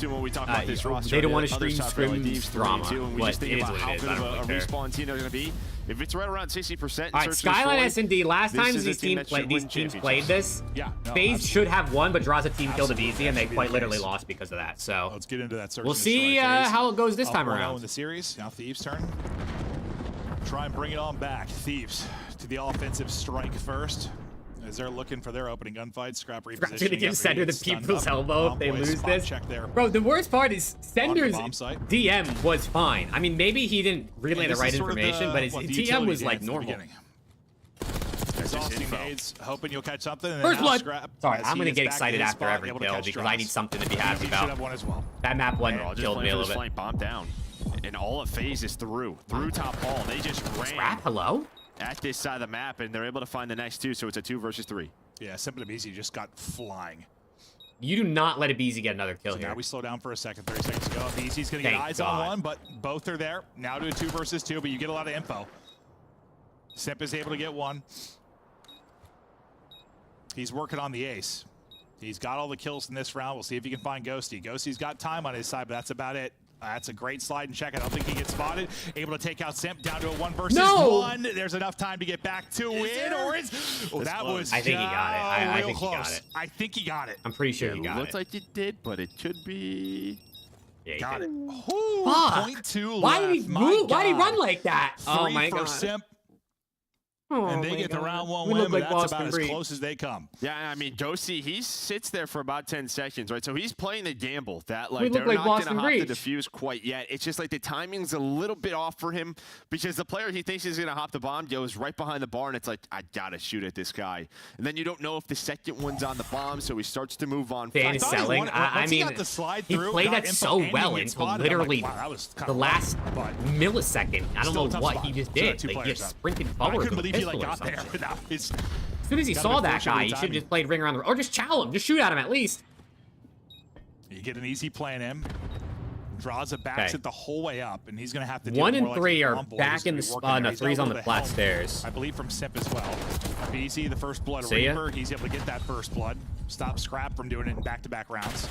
They don't want to stream scrims drama, but it is what it is. I don't really care. If it's right around 60%. All right, Skyline S&D. Last time these teams played this, FaZe should have won, but Draws a team killed Abizi, and they quite literally lost because of that. So let's get into that. We'll see how it goes this time around. In the series, now Thieves' turn. Try and bring it on back. Thieves to the offensive strike first. As they're looking for their opening gunfight, Scrap repositioning. Scrap's gonna give Sender the people's elbow if they lose this. Bro, the worst part is Sender's DM was fine. I mean, maybe he didn't relay the right information, but his DM was like normal. Exhausting nades, hoping you'll catch something. First blood. Sorry, I'm gonna get excited after every kill because I need something to be happy about. That map one killed me a little bit. Bomb down, and all of FaZe is through top hall. They just ran. Scrap, hello? At this side of the map, and they're able to find the next two, so it's a 2 versus 3. Yeah, Simple and Easy just got flying. You do not let Abizi get another kill here. Now we slow down for a second, 30 seconds to go. Abizi's gonna get eyes on one, but both are there. Now to a 2 versus 2, but you get a lot of info. Simp is able to get one. He's working on the ace. He's got all the kills in this round. We'll see if he can find Ghosty. Ghosty's got time on his side, but that's about it. That's a great slide and check. I don't think he gets spotted. Able to take out Simp down to a 1 versus 1. There's enough time to get back to win, or is that was I think he got it. I think he got it. I think he got it. I'm pretty sure he got it. Looks like he did, but it could be. Yeah, he got did. it. Fuck. 0.2 Why did he move? Why did he run like that? Oh my god. Simp. Oh, and they get the round 1 win, but that's about as close as they come. Yeah, I mean, Ghosty, he sits there for about 10 seconds, right? So he's playing the gamble that, like, they're not going to hop the defuse quite yet. It's just like the timing's a little bit off for him because the player he thinks is going to hop the bomb goes right behind the bar, and it's like, I got to shoot at this guy. And then you don't know if the second one's on the bomb, so he starts to move on. Dan is selling. I mean, he played that so well until literally the last millisecond. I don't know what he just did. Like, he just sprinted forward. He got there. As soon as he saw that guy, he should have just played ring around the or just chow him, just shoot at him at least. You get an easy play in him. Draws it back it the whole way up, and he's going to have to. 1 and 3 are back in the spot. No, 3's on the flat stairs. I believe from Simp as well. BC, the first blood Reaper. He's able to get that first blood. Stop Scrap from doing it in back-to-back rounds.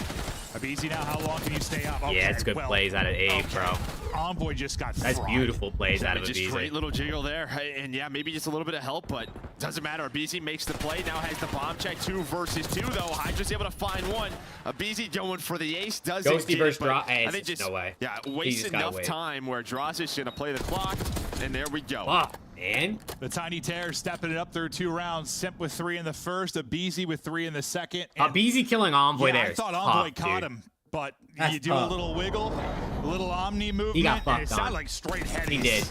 Abizi now, how long can you stay up? Okay, yeah, it's good plays out of A, bro. Envoy just got That's beautiful plays out of Abizi. Just great little jiggle there. And yeah, maybe just a little bit of help, but doesn't matter. Abizi makes the play. Now has the bomb check. 2 versus 2, though. Hydra's able to find one. Abizi going for the ace. Doesn't Ghosty versus Draw. I think just, no way. Yeah, waste enough time where Draws is going to play the clock. And there we go. Fuck, man. The Tiny Terror stepping it up through 2 rounds. Simp with 3 in the first. Abizi with 3 in the second. Abizi killing Envoy there. I thought Envoy caught him. But you do a little wiggle, a little Omni movement. He got fucked it sounded like straight head. He did.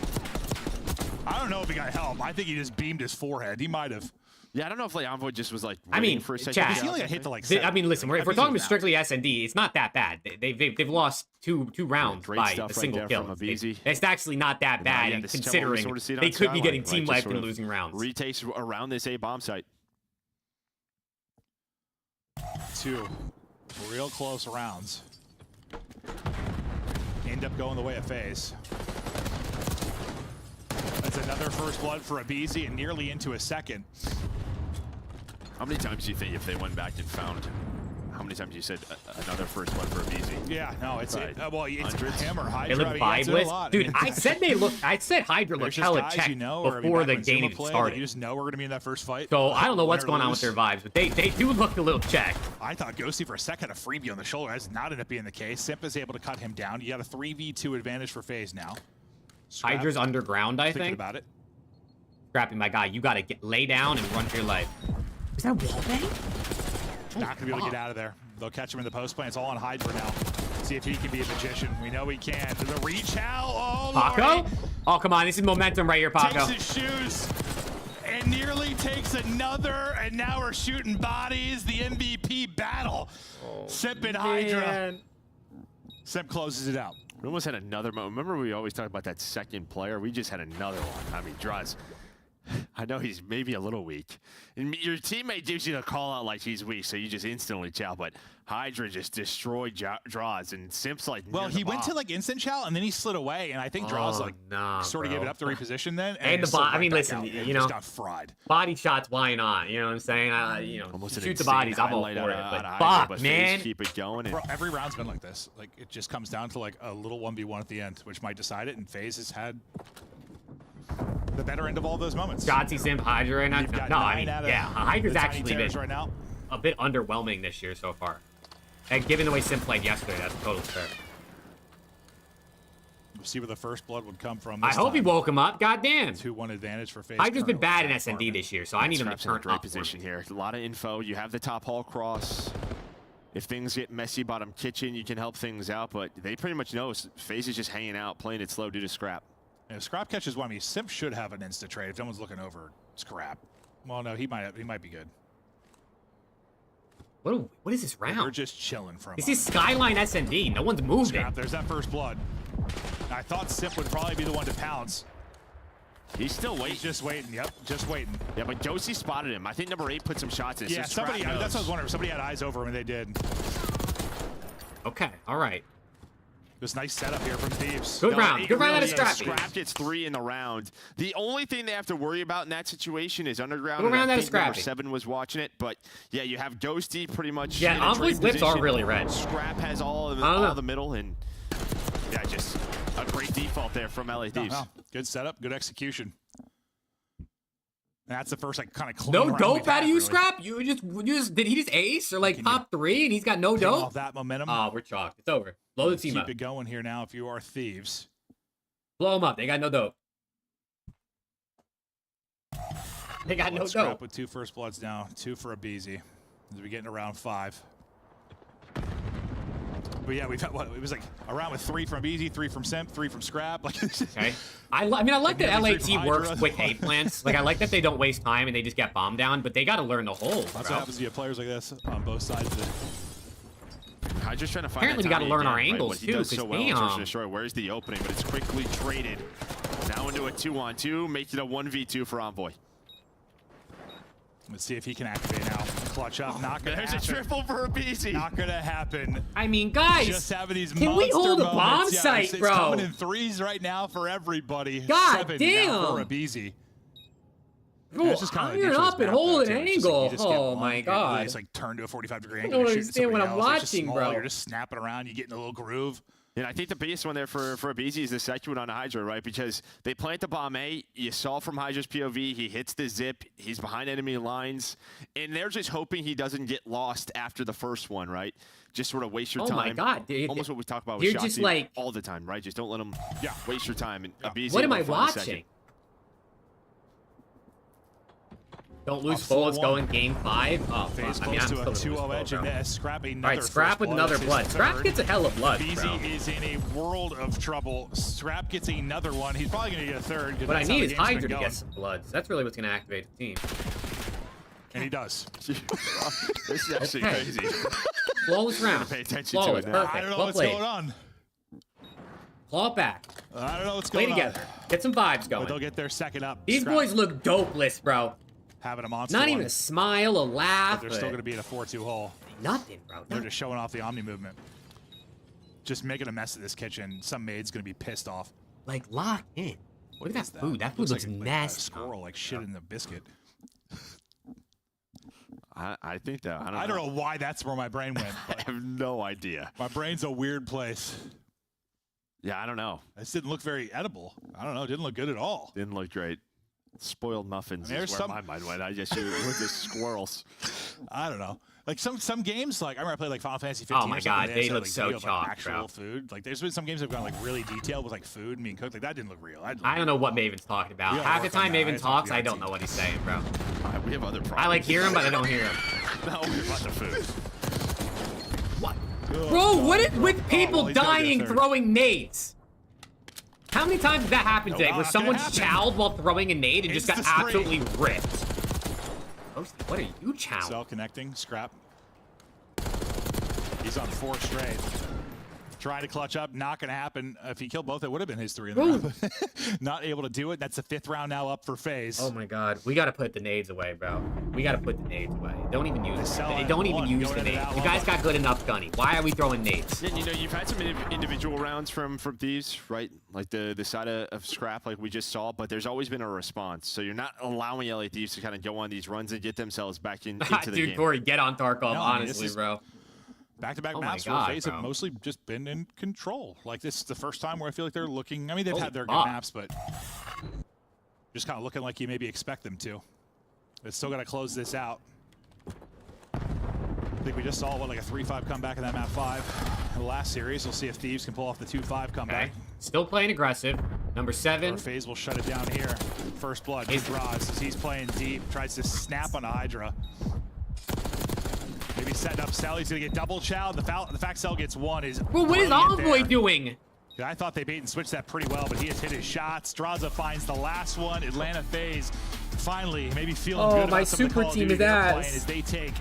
I don't know if he got help. I think he just beamed his forehead. He might have. Yeah, I don't know if like Envoy just was like. I mean, for a second. chat. Hit to like I mean, listen. If we're talking about strictly S&D, it's not that bad. They've lost two rounds by a single kill. It's actually not that bad, considering they could be getting team wiped and losing rounds. Retakes around this A bomb site. 2 real close rounds. End up going the way of FaZe. That's another first blood for Abizi and nearly into a second. How many times do you think if they went back and found, how many times you said another first blood for Abizi? Yeah, no, it's well, it's Hundreds. him or Hydra. They look vibeless. Dude, I said Hydra looked hella checked before the game even started. You just know we're going to be in that first fight. So I don't know what's going on with their vibes, but they do look a little checked. I thought Ghosty for a second a freebie on the shoulder. That's not ended up being the case. Simp is able to cut him down. You got a 3v2 advantage for FaZe now. Hydra's underground, I think. About it. Scrappy, my guy, you got to lay down and run for your life. Is that a wallbang? Not going to be able to get out of there. They'll catch him in the post play. It's all on Hydra now. See if he can be a magician. We know he can. The reach out. Oh, Paco? Lordy. Oh, come on. This is momentum right here, Paco. Takes his shoes and nearly takes another. And now we're shooting bodies. The MVP battle. Simp and Hydra. Simp closes it out. We almost had another moment. Remember we always talk about that second player? We just had another one. I mean, Draws. I know he's maybe a little weak. And your teammate gives you a call out like he's weak, so you just instantly chow. But Hydra just destroyed draws, and Simp's like, well, he went to like instant chow, and then he slid away, and I think draws like sort of gave it up to reposition then. And the bot. I mean, listen, you know, just got fried. Body shots, why not? You know what I'm saying? You know, almost shoot the bodies. I'm all for it. But fuck, man. Keep it going. Bro, every round's been like this. Like it just comes down to like a little 1v1 at the end, which might decide it. And FaZe has had the better end of all those moments. Shotzi Simp Hydra right now. No, I mean, yeah, Hydra's actually been right now. a bit underwhelming this year so far. And given the way Simp played yesterday, that's totally fair. We'll see where the first blood would come from. I hope he woke him up. Goddamn. 2-1 advantage for FaZe. Hydra's been bad in SND this year, so I need him to turn up. Great position here. A lot of info. You have the top hall cross. If things get messy bottom kitchen, you can help things out, but they pretty much know FaZe is just hanging out, playing it slow due to Scrap. If Scrap catches one, I mean, Simp should have an insta trade if no one's looking over Scrap. Well, no, he might be good. What is this round? We're just chilling for a This is Skyline SND. No one's moving. Scrap, there's that first blood. I thought Simp would probably be the one to pounce. He's still waiting. He's just waiting. Yep, just waiting. Yeah, but Josie spotted him. I think number 8 put some shots in. Yeah, so somebody. That's what I was wondering. Somebody had eyes over him, and they did. Okay, all right. This nice setup here from Thieves. Good round. Good round out of Scrappy. Scrap gets 3 in the round. The only thing they have to worry about in that situation is Underground. Good round out of Scrappy. Number Scrappy. 7 was watching it, but yeah, you have Ghosty pretty much. Yeah, Envoy's lips are really red. Scrap has all the middle, and yeah, just a great default there from LA Thieves. No. Good setup, good execution. And that's the first like kind of clean no round dope out of you, really. Scrap. You just did he just ace or like pop 3 and he's got no dope? Off that momentum. Oh, we're chalked. It's over. Blow the team Keep up. it going here now. If you are Thieves, Blow them up. They got no dope. They got no Scrap dope. with 2 first bloods now, 2 for a BZ as we get into round 5. But yeah, we've had what it was like a round with 3 from BZ, 3 from Simp, 3 from Scrap. Like okay. I mean, I like that LAT works with A plants. Like I like that they don't waste time and they just get bombed down, but they got to learn the hole. That's what happens to you players like this on both sides. I'm just trying to find. Apparently, we got to learn our angles too. because Where's the opening? But it's quickly traded. Now into a 2-on-2, making a 1v2 for Envoy. Let's see if he can activate now. Clutch up, not gonna happen. There's a triple for a BZ. Not gonna happen. I mean, guys, just having these can we hold a bomb site, it's bro? Coming in 3s right now for everybody. God 7 damn. now for a BZ. Bro, iron up and hold an angle. Oh my god. It's like turn to a 45-degree I angle. don't understand what I'm watching, bro. You're just snapping around. You get in a little groove. And I think the biggest one there for a BZ is the second one on Hydra, right? Because they plant the bomb A. You saw from Hydra's POV, he hits the zip. He's behind enemy lines. And they're just hoping he doesn't get lost after the first one, right? Just sort of waste your time. Oh my god. Almost what we talk about with shots just like all the time, right? Just don't let them waste your time. And a BZ what am I will find a second. watching? Don't lose bullets going game 5. Oh, FaZe I mean, close I'm to a still 2-0 edge, and Scrap another. All right, Scrap with another blood. Scrap gets a hell of blood, BZ bro. is in a world of trouble. Scrap gets another one. He's probably going to get a third. What I need is Hydra to get some blood. That's really what's going to activate the team. And he does. This is actually crazy. Flawless round. Pay attention Flawless. to it now. Perfect. I don't know Well what's played. going on. Claw it back. I don't know what's Play going on. together. Get some vibes going. But they'll get their second up. These Scrap boys look dopeless, bro. having a monster. Not one. even a smile, a laugh. But they're still going to be in a 4-2 hole. Nothing, bro. They're just showing off the Omni movement. Just making a mess of this kitchen. Some maid's going to be pissed off. Like, lock in. Look at that food. That food looks like nasty. A squirrel, like shit in the biscuit. I think that. I don't know why that's where my brain went. I have no idea. My brain's a weird place. Yeah, I don't know. This didn't look very edible. I don't know. It didn't look good at all. Didn't look great. Spoiled muffins I mean, is where my mind went. I just with the squirrels. I don't know. Like some games, like I remember I played like Final Fantasy 15. Oh my god, they look so like, chalk, actual bro. food. Like there's been some games that have gone like really detailed with like food being cooked. Like that didn't look real. I don't know what Maven's talking about. Half the time Maven talks, I don't know what he's saying, bro. We have other problems. I like hear him, but I don't hear him. No, we're about the food. What? Bro, what is with people dying throwing nades? How many times did that happen today? Where someone's chowed while throwing a nade and just got absolutely ripped? What are you chowing? Cell connecting, scrap. He's on 4 straight. Trying to clutch up, not going to happen. If he killed both, it would have been his 3 in the round. Not able to do it. That's the 5th round now up for FaZe. Oh my God, we got to put the nades away, bro. We got to put the nades away. Don't even use it. They don't even use the nades. You guys got good enough gunny. Why are we throwing nades? And, you know, you've had some individual rounds from Thieves, right? Like the side of Scrap, like we just saw, but there's always been a response. So you're not allowing LA Thieves to kind of go on these runs and get themselves back into the game. Dude, Corey, get on Tarkov, honestly, bro. Back-to-back maps where FaZe have mostly just been in control. Like, this is the first time where I feel like they're looking. I mean, they've had their good maps, but just kind of looking like you maybe expect them to. They still got to close this out. I think we just saw, what, like a 3-5 comeback in that map 5 in the last series. We'll see if Thieves can pull off the 2-5 comeback. Still playing aggressive. Number 7. Or FaZe will shut it down here. First blood. Draws as he's playing deep. Tries to snap on Hydra. Maybe setting up Cell. He's going to get double chowed. The fact Cell gets 1 is Well, what is Envoy doing? I thought they bait and switched that pretty well, but he has hit his shots. Draza finds the last one. Atlanta FaZe finally maybe feeling good about my some of the super Call of team Duty is they're ass. playing as they take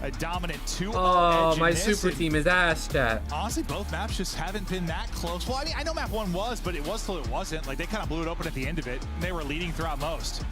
a dominant 2-0 Oh, edge my in this. super team is ass, chat. Honestly, both maps just haven't been that close. Well, I mean, I know map 1 was, but it was till it wasn't. Like, they kind of blew it open at the end of it. And they were leading throughout most.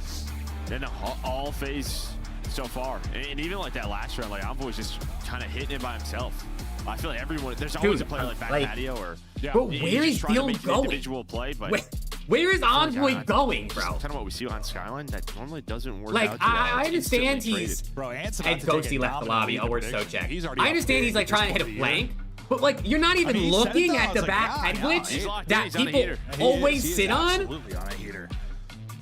And all FaZe so far. And even like that last round, like Envoy was just kind of hitting it by himself. I feel like everyone, there's always a player like Back Patio or Bro, where is Dill going? Individual play, but where is Envoy going, bro? Kind of what we see on Skyline that normally doesn't work like, out. I understand he's bro, and Ghosty left the lobby. Oh, we're so checked. I understand he's like trying to hit a flank, but like you're not even looking at the back head glitch that people always sit on. Absolutely on a heater.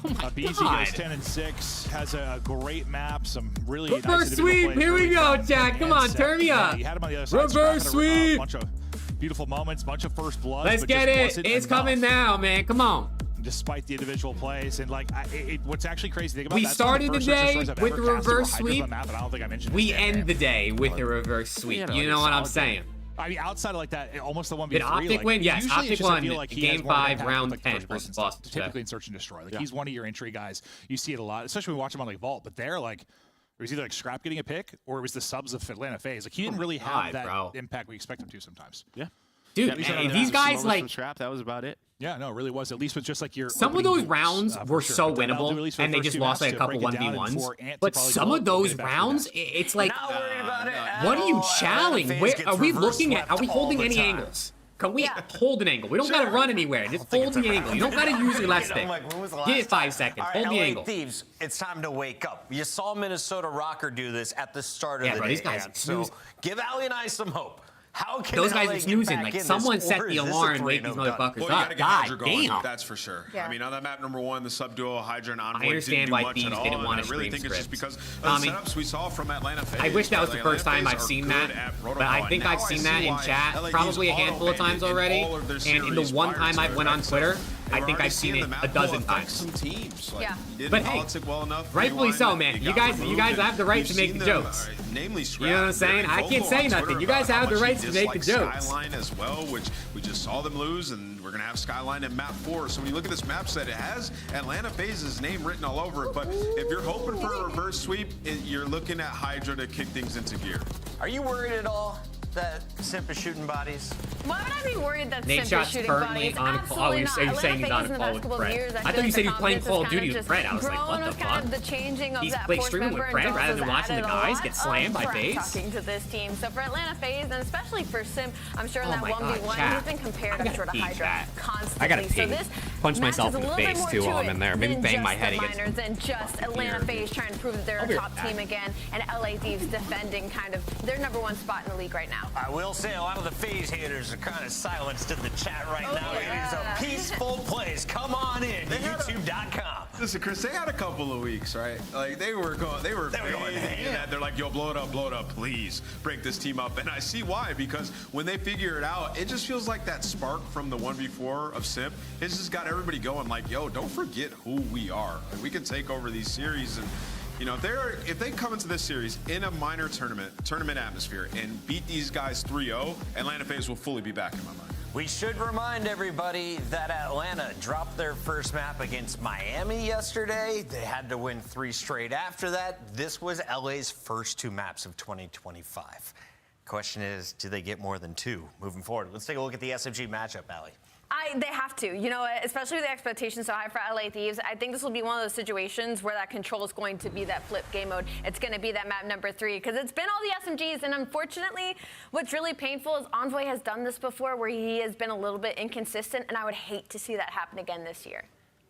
Oh my BZ God. goes 10-6, has a great map, some really nice Reverse sweep, here we go, Jack. Come on, turn me up. He had him on the other side. Reverse sweep. Bunch of beautiful moments, bunch of first blood. Let's get it. It's coming now, man. Come on. Despite the individual plays, and like what's actually crazy to think about, We that's started the day with the reverse sweep. sweep. Map, and I don't think I mentioned We end the day with the reverse sweep. You know what I'm saying? I mean, outside of like that, almost the 1v3. Did Optic like, win? Yes, usually Optic it's just, I won feel like he game has more of an 5, impact round with, 10 first versus person Boston. stuff. Typically in Search and Destroy. Like he's one of your entry guys. You see it a lot, especially when we watch him on like Vault. But they're like, it was either like Scrap getting a pick or it was the subs of Atlanta FaZe. Like he didn't really have that impact we expect him to sometimes. Yeah. Dude, these guys like Scrap, that was about it. Yeah, no, it really was. At least with just like your some of those rounds were so winnable, and they just lost like a couple 1v1s. But some of those rounds, it's like, what are you challenging? Where are we looking at? Are we holding any angles? Can we hold an angle? We don't gotta run anywhere. Just hold the angle. You don't gotta use your left stick. Give it 5 seconds. Hold the angle. Thieves, it's time to wake up. You saw Minnesota Rocker do this at the start of the bro, day. these guys So give Ali and I some hope. How can those guys LA are get snoozing. back Like in someone this, set or the is this a alarm and wake 3-0 these done? motherfuckers Well, you gotta up. get God Hydra going, damn. that's for sure. Yeah. I mean, on that map number 1, the sub duo Hydra and Envoy I understand didn't do why much Thieves at all, didn't want and to I really stream think it's just scripts. because of Tommy, the setups we saw from Atlanta FaZe. I wish that was the Like, first time Atlanta I've FaZe seen are that, good at but I think Now I've seen see that in why chat LA's probably a handful of times auto-banned in already, all of their and in the series one prior time to I've it, went on right? Twitter, So I we're think already I've seen seeing it the a map dozen affect times. some teams. Like, Yeah. you didn't But hey, politic well enough. rightfully rewind, so, man. it You got guys removed, have the right we've to make seen the them, jokes. namely You know what I'm saying? I can't say nothing. You guys have the right to make the jokes. Skyline as well, which we just saw them lose, and we're gonna have Skyline in map 4. So when you look at this map set, it has Atlanta FaZe's name written all over it. But if you're hoping for a reverse sweep, you're looking at Hydra to kick things into gear. Are you worried at all that Simp is shooting bodies? Why would I be worried that Nate Simp is Shot's shooting currently bodies? on Absolutely you're not. saying he's on Atlanta call FaZe with in the past couple of Fred. years, I thought you said he was playing Call of Duty with just Fred. I was like, grown what the with kind fuck? of the changing of He's that played force streaming with member, Fred and rather Dolls than has watching the added a guys lot get slammed by of FaZe. talking to this team. So for Atlanta FaZe, and especially for Simp, I'm sure in Oh that my God, 1v1, chat. he's been compared I to sort of gotta Hydra peek that. constantly. I gotta So peek. this Punch match myself is in a the little bit face more too to while I'm it in there. Maybe than bang my just head the against. Miners and just Atlanta FaZe trying to prove that they're a top team again, and LA Thieves defending kind of their #1 spot in the league right now. I will say a lot of the FaZe haters are kind of silenced in the chat right now. Yeah. It is a peaceful place. Come on in to YouTube.com. Listen, Chris, they had a couple of weeks, right? Like they were going ham. They're like, yo, blow it up, please break this team up. And I see why, because when they figure it out, it just feels like that spark from the 1v4 of Simp. It's just got everybody going like, yo, don't forget who we are. Like, we can take over these series, and you know, if they come into this series in a minor tournament atmosphere and beat these guys 3-0, Atlanta FaZe will fully be back in my mind. We should remind everybody that Atlanta dropped their first map against Miami yesterday. They had to win 3 straight after that. This was LA's first 2 maps of 2025. Question is, do they get more than 2 moving forward? Let's take a look at the SMG matchup, Allie. They have to, you know, especially with the expectations so high for LA Thieves. I think this will be one of those situations where that control is going to be that flip game mode. It's going to be that map number 3 because it's been all the SMGs. And unfortunately, what's really painful is Envoy has done this before where he has been a little bit inconsistent. And I would hate to see that happen again this year.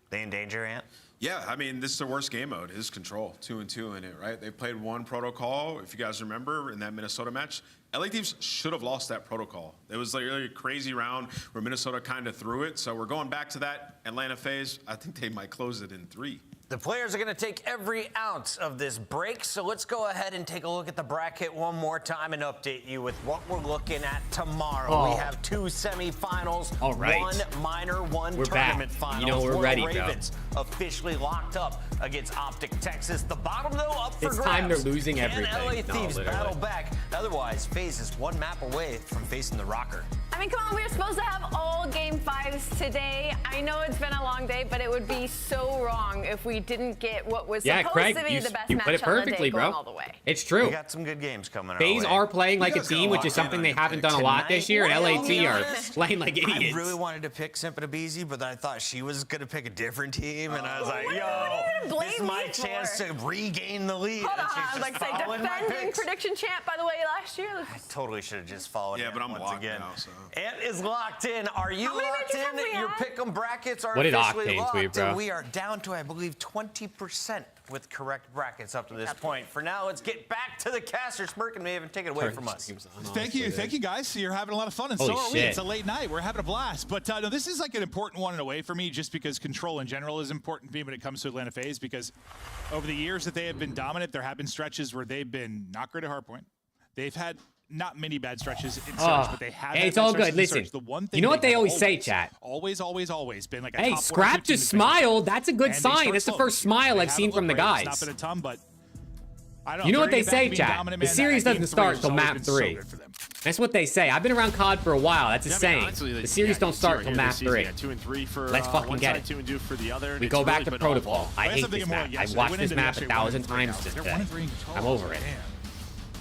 They in danger, Ant? Yeah, I mean, this is the worst game mode, is control. 2-2 in it, right? They played one protocol, if you guys remember, in that Minnesota match. LA Thieves should have lost that protocol. It was like a crazy round where Minnesota kind of threw it. So we're going back to that Atlanta phase. I think they might close it in 3. The players are going to take every ounce of this break, so let's go ahead and take a look at the bracket one more time and update you with what we're looking at tomorrow. We have 2 semifinals, All right. 1 minor, 1 We're tournament back. finals. You know we're Royal ready, Ravens officially locked up against OPTIC Texas. The bottom, though, up for It's grabs. time they're losing Can everything. LA No, Thieves literally. battle back? Otherwise, FaZe is 1 map away from facing the Rocker. I mean, come on, we were supposed to have all game 5s today. I know it's been a long day, but it would be so wrong if we didn't get what was supposed Craig, to be the best you match put it on the perfectly, day going bro. all the way. It's true. We got some good games coming our FaZe way. are playing like a team, which is something they haven't done a lot this year, and LAT are playing like idiots. I really wanted to pick Simpa but then I thought she was going to pick a different team, and I was like, yo, this is my chance to regain the lead. Hold And she's on, just like say following my defending picks. prediction champ, by the way, last year. I totally should have just followed Yeah, Ant but I'm once locked again. now, so. Ant is locked in. Are you How many locked matches have in? we Your had? pick'em brackets are What did officially Octane locked, tweet, bro? and we are down to, I believe, 20% with correct brackets up to this point. For now, let's get back to the caster. Smirkin may even take it away from us. Thank you, guys. You're having a lot of fun, and Holy so are we. shit. It's a late night. We're having a blast. But no, this is like an important one in a way for me, just because control in general is important to me when it comes to Atlanta FaZe. Because over the years that they have been dominant, there have been stretches where they've been not great at hardpoint. They've had not many bad stretches in Surge, but they have. Hey, had it's bad all stretches good. in Listen, Surge. The one thing you know what they have always say, chat? Always been like a Hey, top Scrap 1 or 2 team just in the business. smiled. That's a good And they sign. start That's the slow. first smile They I've seen haven't from the looked great. It's guys. not been a ton, but I don't know. You know If what they they're gonna say, get back to being chat? dominant, The man, series that doesn't game 3 start has till always map been so 3. good for them. That's what they say. I've been around COD for a while. That's a Yeah, I mean, saying. honestly, The series don't start till map 3. 2 and 3 for Let's fucking one get side, it. 2 and 2 for the other. We It's go back really to been all protocol. ball. I Well, hate that's this something map. more I've yesterday. watched Went this into map yesterday 1,000 1-3 times now. They're today. 1-3 in control. I'm over it. Damn.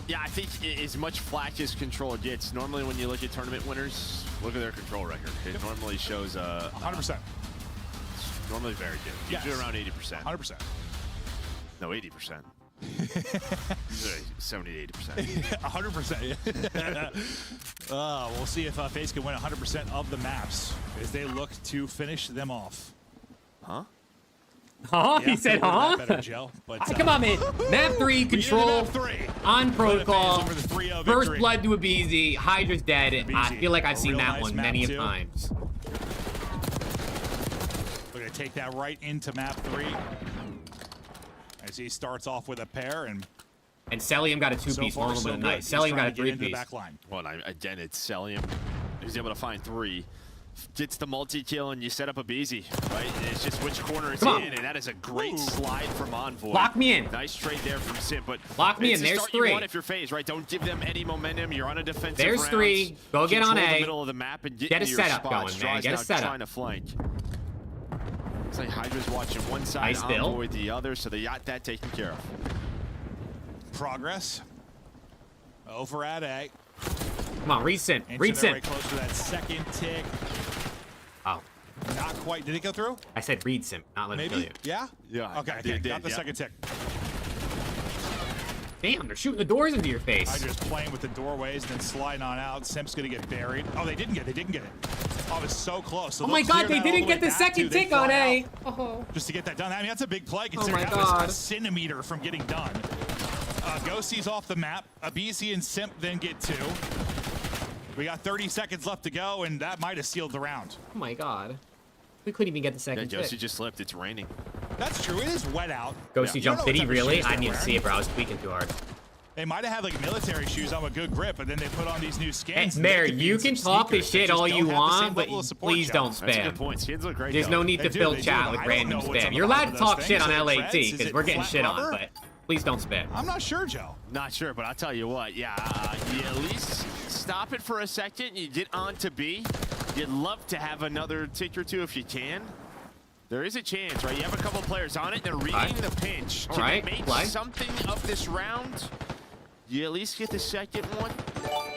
Yeah, I think as much flack as control gets, normally when you look at tournament winners, look at their control record. It normally shows 100%. normally very good. Yes. Usually around 80%. 100%. No, 80%. Usually 70 to 80%. 100%. We'll see if FaZe can win 100% of the maps as they look to finish them off. Huh? Huh? Yeah, He said, feel a huh? bit better, Joe, but, Come on, man. Map 3, control, map 3. on protocol, over the 3-0 first victory. blood to Abizi, Hydra's dead. I Abizi, feel like I've a seen real that nice one map many too. times. We're going to take that right into map 3 as he starts off with a pair and Celium got a 2-piece, so far, normal so but good. nice. He's Celium got trying a to get into the 3-piece. back line. Well, again, it's Celium. He's able to find 3. Gets the multi-kill, and you set up a BZ, right? It's just which corner it's Come on. in, and that is a great slide from Envoy. Lock me in. Nice trade there from Simp, but Lock me it's in. the There's start 3. You want if you're FaZe, right? Don't give them any momentum. You're on a defensive There's round. 3. Go get on Control A. the middle of the map and Get a into your setup spots. going, man. Dry's Get a now setup. trying to flank. Looks like Hydra's watching one side, Nice bill. Envoy the other, so they got that taken care of. Progress. Over at A. Come on, recent. Inching Recent. their way close to that second tick. Oh. Not quite. Did it go through? I said read Simp, not let him kill Maybe? you. Yeah? Yeah. Okay, okay. Got the second tick. Damn, they're shooting the doors into your face. Hydra's playing with the doorways, then sliding on out. Simp's going to get buried. Oh, they didn't get it. Oh, it was so close. So Oh my they'll god, clear they that all didn't way get the back, second too. They tick on fly A. out Oh. Just to get that done. I mean, that's a big play Oh considering my that was god. a centimeter from getting done. Ghostie's off the map. Abizi and Simp then get 2. We got 30 seconds left to go, and that might have sealed the round. Oh my god. We couldn't even get the Yeah, second Josie tick. just slipped. It's raining. That's true. It is wet out. Ghosty You jump. don't know Did he what type of really? shoes I they're didn't even wearing. see it, bro. I was tweaking too hard. They might have had like military shoes on with good grip, but then they put on these new Hey, skins. Mayor, They you compete in can some talk sneakers this that shit just all don't you have the want, same but level of support, please Joe. don't That's a good spam. point. Skins look great. There's though. no need They to do, fill they do, chat but with I don't random know what's spam. on You're the allowed bottom to of talk those shit on things. Is it LAT Freds? Is because it we're getting flat shit on, rubber? but please don't spam. I'm not sure, Joe. Not sure, but I'll tell you what. Yeah, you at least stop it for a second. You get on to B. You'd love to have another tick or 2 if you can. There is a chance, right? You have a couple players on it. They're reading the pinch. All Can right, they make play. something of this round? You at least get the second one.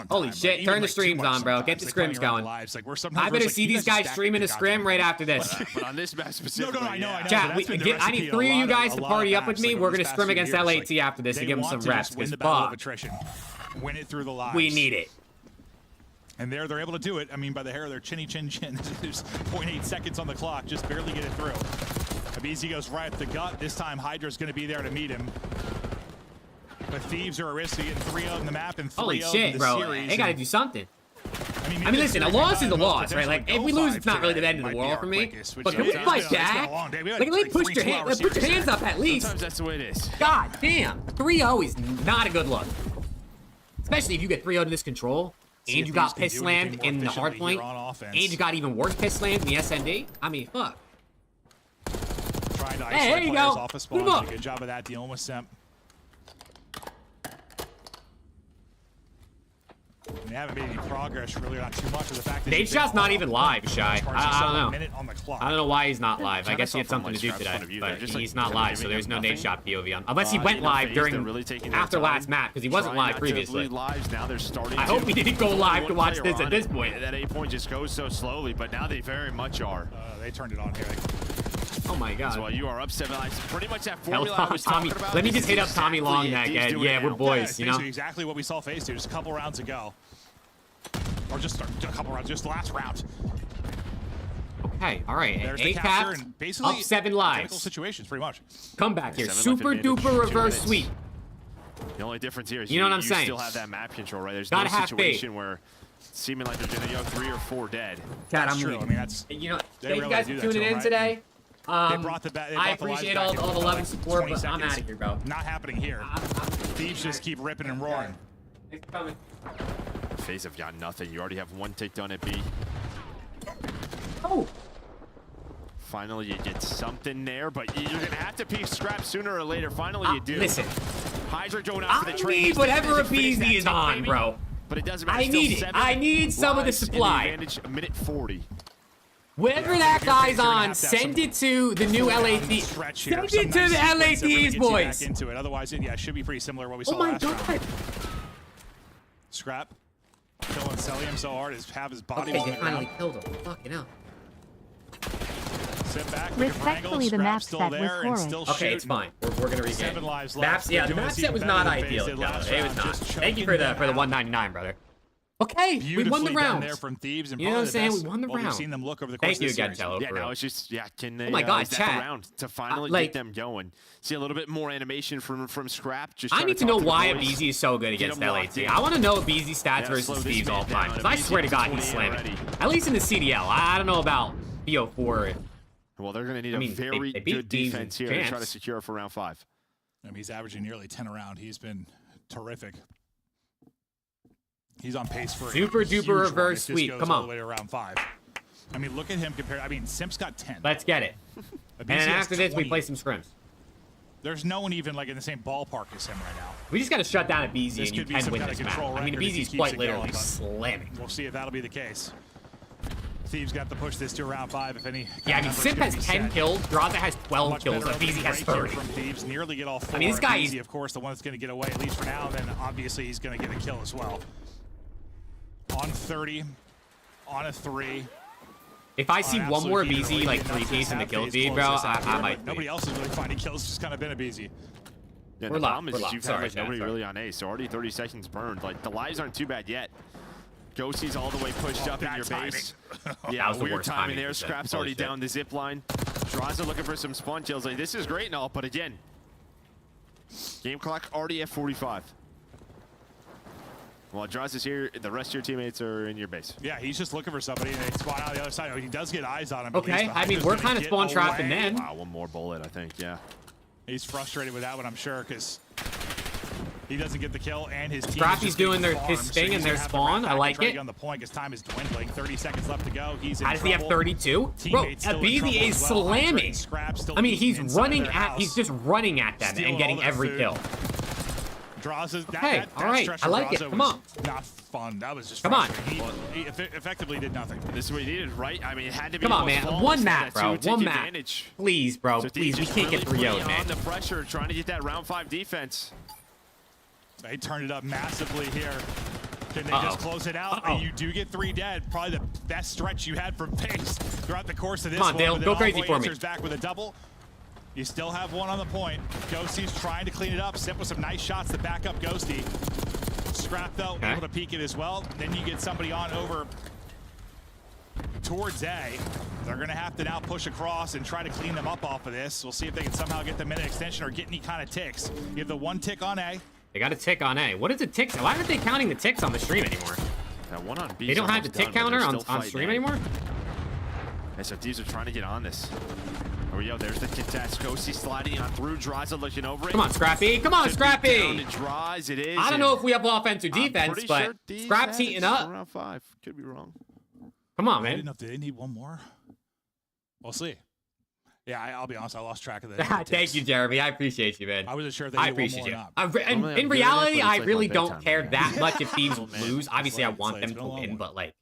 on time. Holy shit, turn the streams on, bro. Get the scrims going. I better see these guys streaming a scrim right after this. But on this match specifically, I know. Chat, I need 3 of you guys to party up with me. We're going to scrim against LAT after this to give them some reps. Because fuck, win it through the lives. we need it. And they're able to do it. I mean, by the hair of their chinny chin chin. There's 0.8 seconds on the clock. Just barely get it through. Abizi goes right up the gut. This time, Hydra's going to be there to meet him. But Thieves are a risk. Getting 3-0 in the map and 3-0 Holy in shit, the bro. series. They got to do something. I I mean, listen, a loss is a loss, right? Like, if we lose, it's not really the end of the world for me. But can we fight back? Like, at least put your hands up at least. Sometimes that's the way it is. God damn. 3-0 is not a good look. Especially if you get 3-0 to this control, and you got piss slammed in the hard point, and you got even worse piss slammed in the SND. I mean, fuck. Trying to Hey, there you go. off of spawn. Good job of that dealing with Simp. They haven't made any progress really on too much of the fact that NADESHOT's not even live, Shy. I don't know. Minute on the clock. I don't know why he's not live. I guess he had something to do today, but he's not live, so there's no NADESHOT POV on. Unless he went live after last match, because he wasn't live previously. I hope he didn't go live to watch this at this point. That 8 point just goes so slowly, but now they very much are. They turned it on here. Oh my god. Well, you are up 7. Pretty much that formula I was Tommy. talking about. Let me just hit up Tommy Long neck. Yeah, we're boys, you know? Exactly what we saw FaZe do just a couple rounds ago. Or just a couple rounds, just last round. Okay, all right. There's A the cap, and basically up 7 lives. Critical situations, pretty much. Come back here. Super duper reverse sweep. The only difference here is you know what I'm saying? Still have that map control, right? There's Gotta no have situation where it's seeming like there's gonna go 3 or 4 dead. Cat, I'm true. I mean, that's you know, they thank you guys for really tuning in right? today. They brought the I appreciate all the love and support, but I'm out of here, bro. Not happening here. Thieves just keep ripping and roaring. Thanks for coming. FaZe have got nothing. You already have 1 tick done at B. Oh. Finally, you get something there, but you're gonna have to peek Scrap sooner or later. Finally, you do. Listen. Hydra going out for the trade. I need whatever a BZ is on, bro. But it doesn't matter. I need it. I need some of the supply. Advantage, a minute 40. Whatever that guy's on, send it to the new LAD. Send it to the LADs, boys. Into it. Otherwise, yeah, it should be pretty similar to what we saw last round. Scrap. Killing Celium so hard, have his body. Okay, they finally killed him. Fucking hell. Sit back. Respectfully, the map set was horrid. Okay, it's fine. We're gonna regain. 7 lives left. left. Yeah, the map set was not ideal. It was not. Thank you for the 199, brother. Okay, we won the round. There from Thieves and you know what I'm saying? We won the round. We've seen them look over the course Thank you of the again, series. Tello. Yeah, now it's just, can they, oh my God, chat. Round to finally get them going. See a little bit more animation from Scrap. Just I need to know why a BZ is so good against LAT. I want to know BZ stats versus Thieves all time, because I swear to God he's slamming. At least in the CDL. I don't know about BO4. Well, they're going to need a very good defense here to try to secure for round 5. I mean, he's averaging nearly 10 a round. He's been terrific. He's on pace for super duper reverse sweep. Come on. All the way to round 5. I mean, look at him compared. I mean, Simp's got 10. Let's get it. And after this, we play some scrims. There's no one even like in the same ballpark as him right now. We just got to shut down a BZ and you can win this match. I mean, a BZ is quite literally going, slamming. We'll see if that'll be the case. Thieves got to push this to round 5 if any. Yeah, I mean, Simp has 10 kills. Draza has 12 kills. And BZ has 30. From Thieves, nearly get all 4. I mean, this guy is, of course, the one that's going to get away, at least for now. Then obviously he's going to get a kill as well. On 30, on a 3. If I see one more BZ like 3-piece in the kill feed, bro, I might. Nobody else is really finding kills. Just kind of been a BZ. Yeah, the problem is you've had nobody really on A, so already 30 seconds burned. Like the lives aren't too bad yet. Ghosty's all the way pushed up in your base. Yeah, that was weird timing there. Scrap's already down the zip line. Draza looking for some spawn kills. Like this is great and all, but again, game clock already at 45. While Draza's here, the rest of your teammates are in your base. Yeah, he's just looking for somebody, and they spawn out the other side. Oh, he does get eyes on him. Okay, I mean, we're kind of spawn trapping then. Wow, one more bullet, I think, yeah. He's frustrated with that one, I'm sure, because he doesn't get the kill, and his team Scrappy's doing his thing in their spawn. I like it. On the point, his time is dwindling. 30 seconds left to go. He's in How does he have 32? Bro, a BZ is slamming. I mean, he's running at, he's just running at them and getting every kill. Draza's hey, all right, I like it. Come on. Not fun. That was just. Come on. He effectively did nothing. This is what he needed, right? I mean, it had to be. Come on, man. One map, bro. One map. Please, bro. Please, we can't get 3-0'd, man. On the pressure, trying to get that round 5 defense. They turned it up massively here. Can they just close it out? You do get 3 dead. Probably the best stretch you had from FaZe throughout the course of this. Come on, Dale. Go crazy for me. Back with a double. You still have one on the point. Ghosty's trying to clean it up. Simp with some nice shots to back up Ghosty. Scrap, though, able to peek it as well. Then you get somebody on over towards A. They're going to have to now push across and try to clean them up off of this. We'll see if they can somehow get the minute extension or get any kind of ticks. You have the 1 tick on A. They got a tick on A. What is a tick? Why aren't they counting the ticks on the stream anymore? That one on B. They don't have the tick counter on stream anymore? Yeah, so Thieves are trying to get on this. There we go. There's the contest. Ghosty sliding on through. Draza looking over it. Come on, Scrappy. Come on, Scrappy. Draws, it is. I don't know if we have offense or defense, but sure Scrap's heating up. Around 5. Could be wrong. Come on, I man. didn't know if they need one more. We'll see. Yeah, I'll be honest. I lost track of that. Thank you, Jeremy. I appreciate you, man. I wasn't sure if they I needed one appreciate more you. or not. In reality, I really don't care that much if teams lose. Obviously, I want them to win, but like,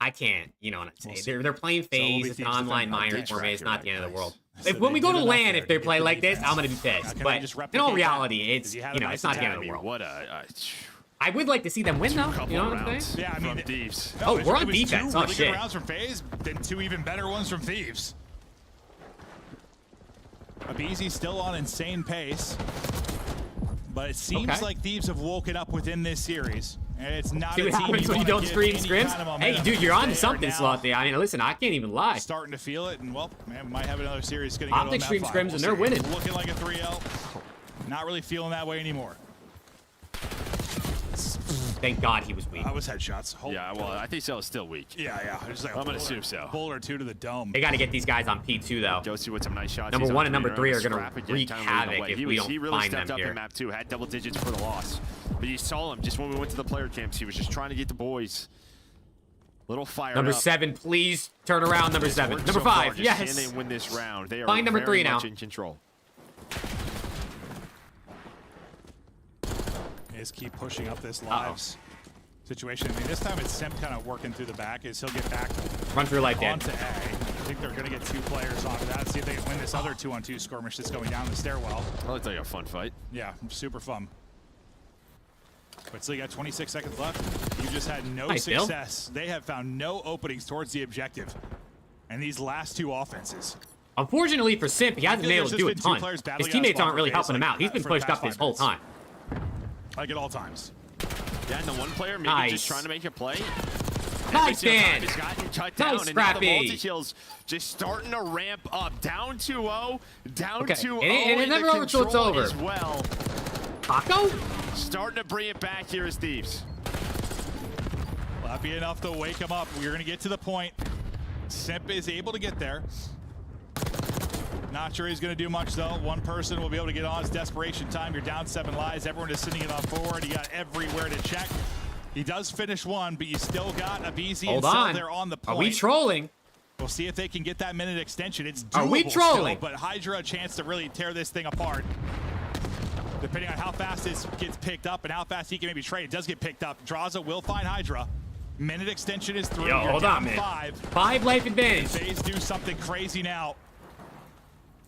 I can't. You know what I'm saying? They're playing FAZE. It's an online minor format. It's not the end of the world. When we go to LAN, if they play like this, I'm gonna be pissed. But in all reality, it's it's not the end of the world. What a I would like to see them win, though. You know what I'm saying? Yeah, I mean, Thieves. Oh, we're on defense. Two Oh really shit. good rounds from FaZe, then 2 even better ones from Thieves. Abizi's still on insane pace, but it seems like Thieves have woken up within this series. And it's not See what happens when you don't stream scrims? Hey, dude, you're on to something, Slothy. I mean, listen, I can't even lie. Starting to feel it, and well, man, might have another series going to go Optic stream scrims, and they're winning. Looking like a 3-0. Not really feeling that way anymore. Thank God he was weak. That was headshots. Yeah, well, I think so. It's still weak. Yeah. Just like I'm gonna assume so. Bullet or 2 to the dome. They got to get these guys on P2 though. Ghosty with some nice shots. Number He's 1 on and number 3 are Scrap gonna again, wreak kind of havoc leading the way. if we don't he really find stepped them up here. in map 2, had double digits for the loss. But you saw him just when we went to the player camps. He was just trying to get the boys. Little fire. Number 7, please turn around. Number 7. Number 5, yes. Can they win this round? They are Find number 3 now. in control. Is keep pushing up this lives situation. I mean, this time it's Simp kind of working through the back. Is he'll get back Run through like that. onto A. I think they're going to get 2 players off of that. See if they can win this other 2-on-2 skirmish that's going down the stairwell. That looks like a fun fight. Yeah, super fun. But still, you got 26 seconds left. You just had no Nice, Bill. success. They have found no openings towards the objective. And these last 2 offenses. Unfortunately for Simp, he hasn't been able to do a ton. His teammates aren't really helping him out. He's been pushed up this whole time. Like at all times. Yeah, and the one player maybe just trying to make a play. Nice, Dan. He's gotten cut down, Nice, and now the Scrappy. multi-kills just starting to ramp up. Down 2-0, down 2-0, And it never the over till it's control over. as well. Taco? Starting to bring it back here as Thieves. Will that be enough to wake him up? We're going to get to the point. Simp is able to get there. Not sure he's going to do much, though. One person will be able to get on. It's desperation time. You're down 7 lives. Everyone is sitting it on forward. You got everywhere to check. He does finish 1, but you still got Abizi and Cell there on the point. Are we trolling? We'll see if they can get that minute extension. It's doable Are we trolling? still, but Hydra a chance to really tear this thing apart. Depending on how fast this gets picked up and how fast he can maybe trade. It does get picked up. Draza will find Hydra. Minute extension is through. Yo, You're hold down on, man. 5. 5 life advantage. FaZe do something crazy now.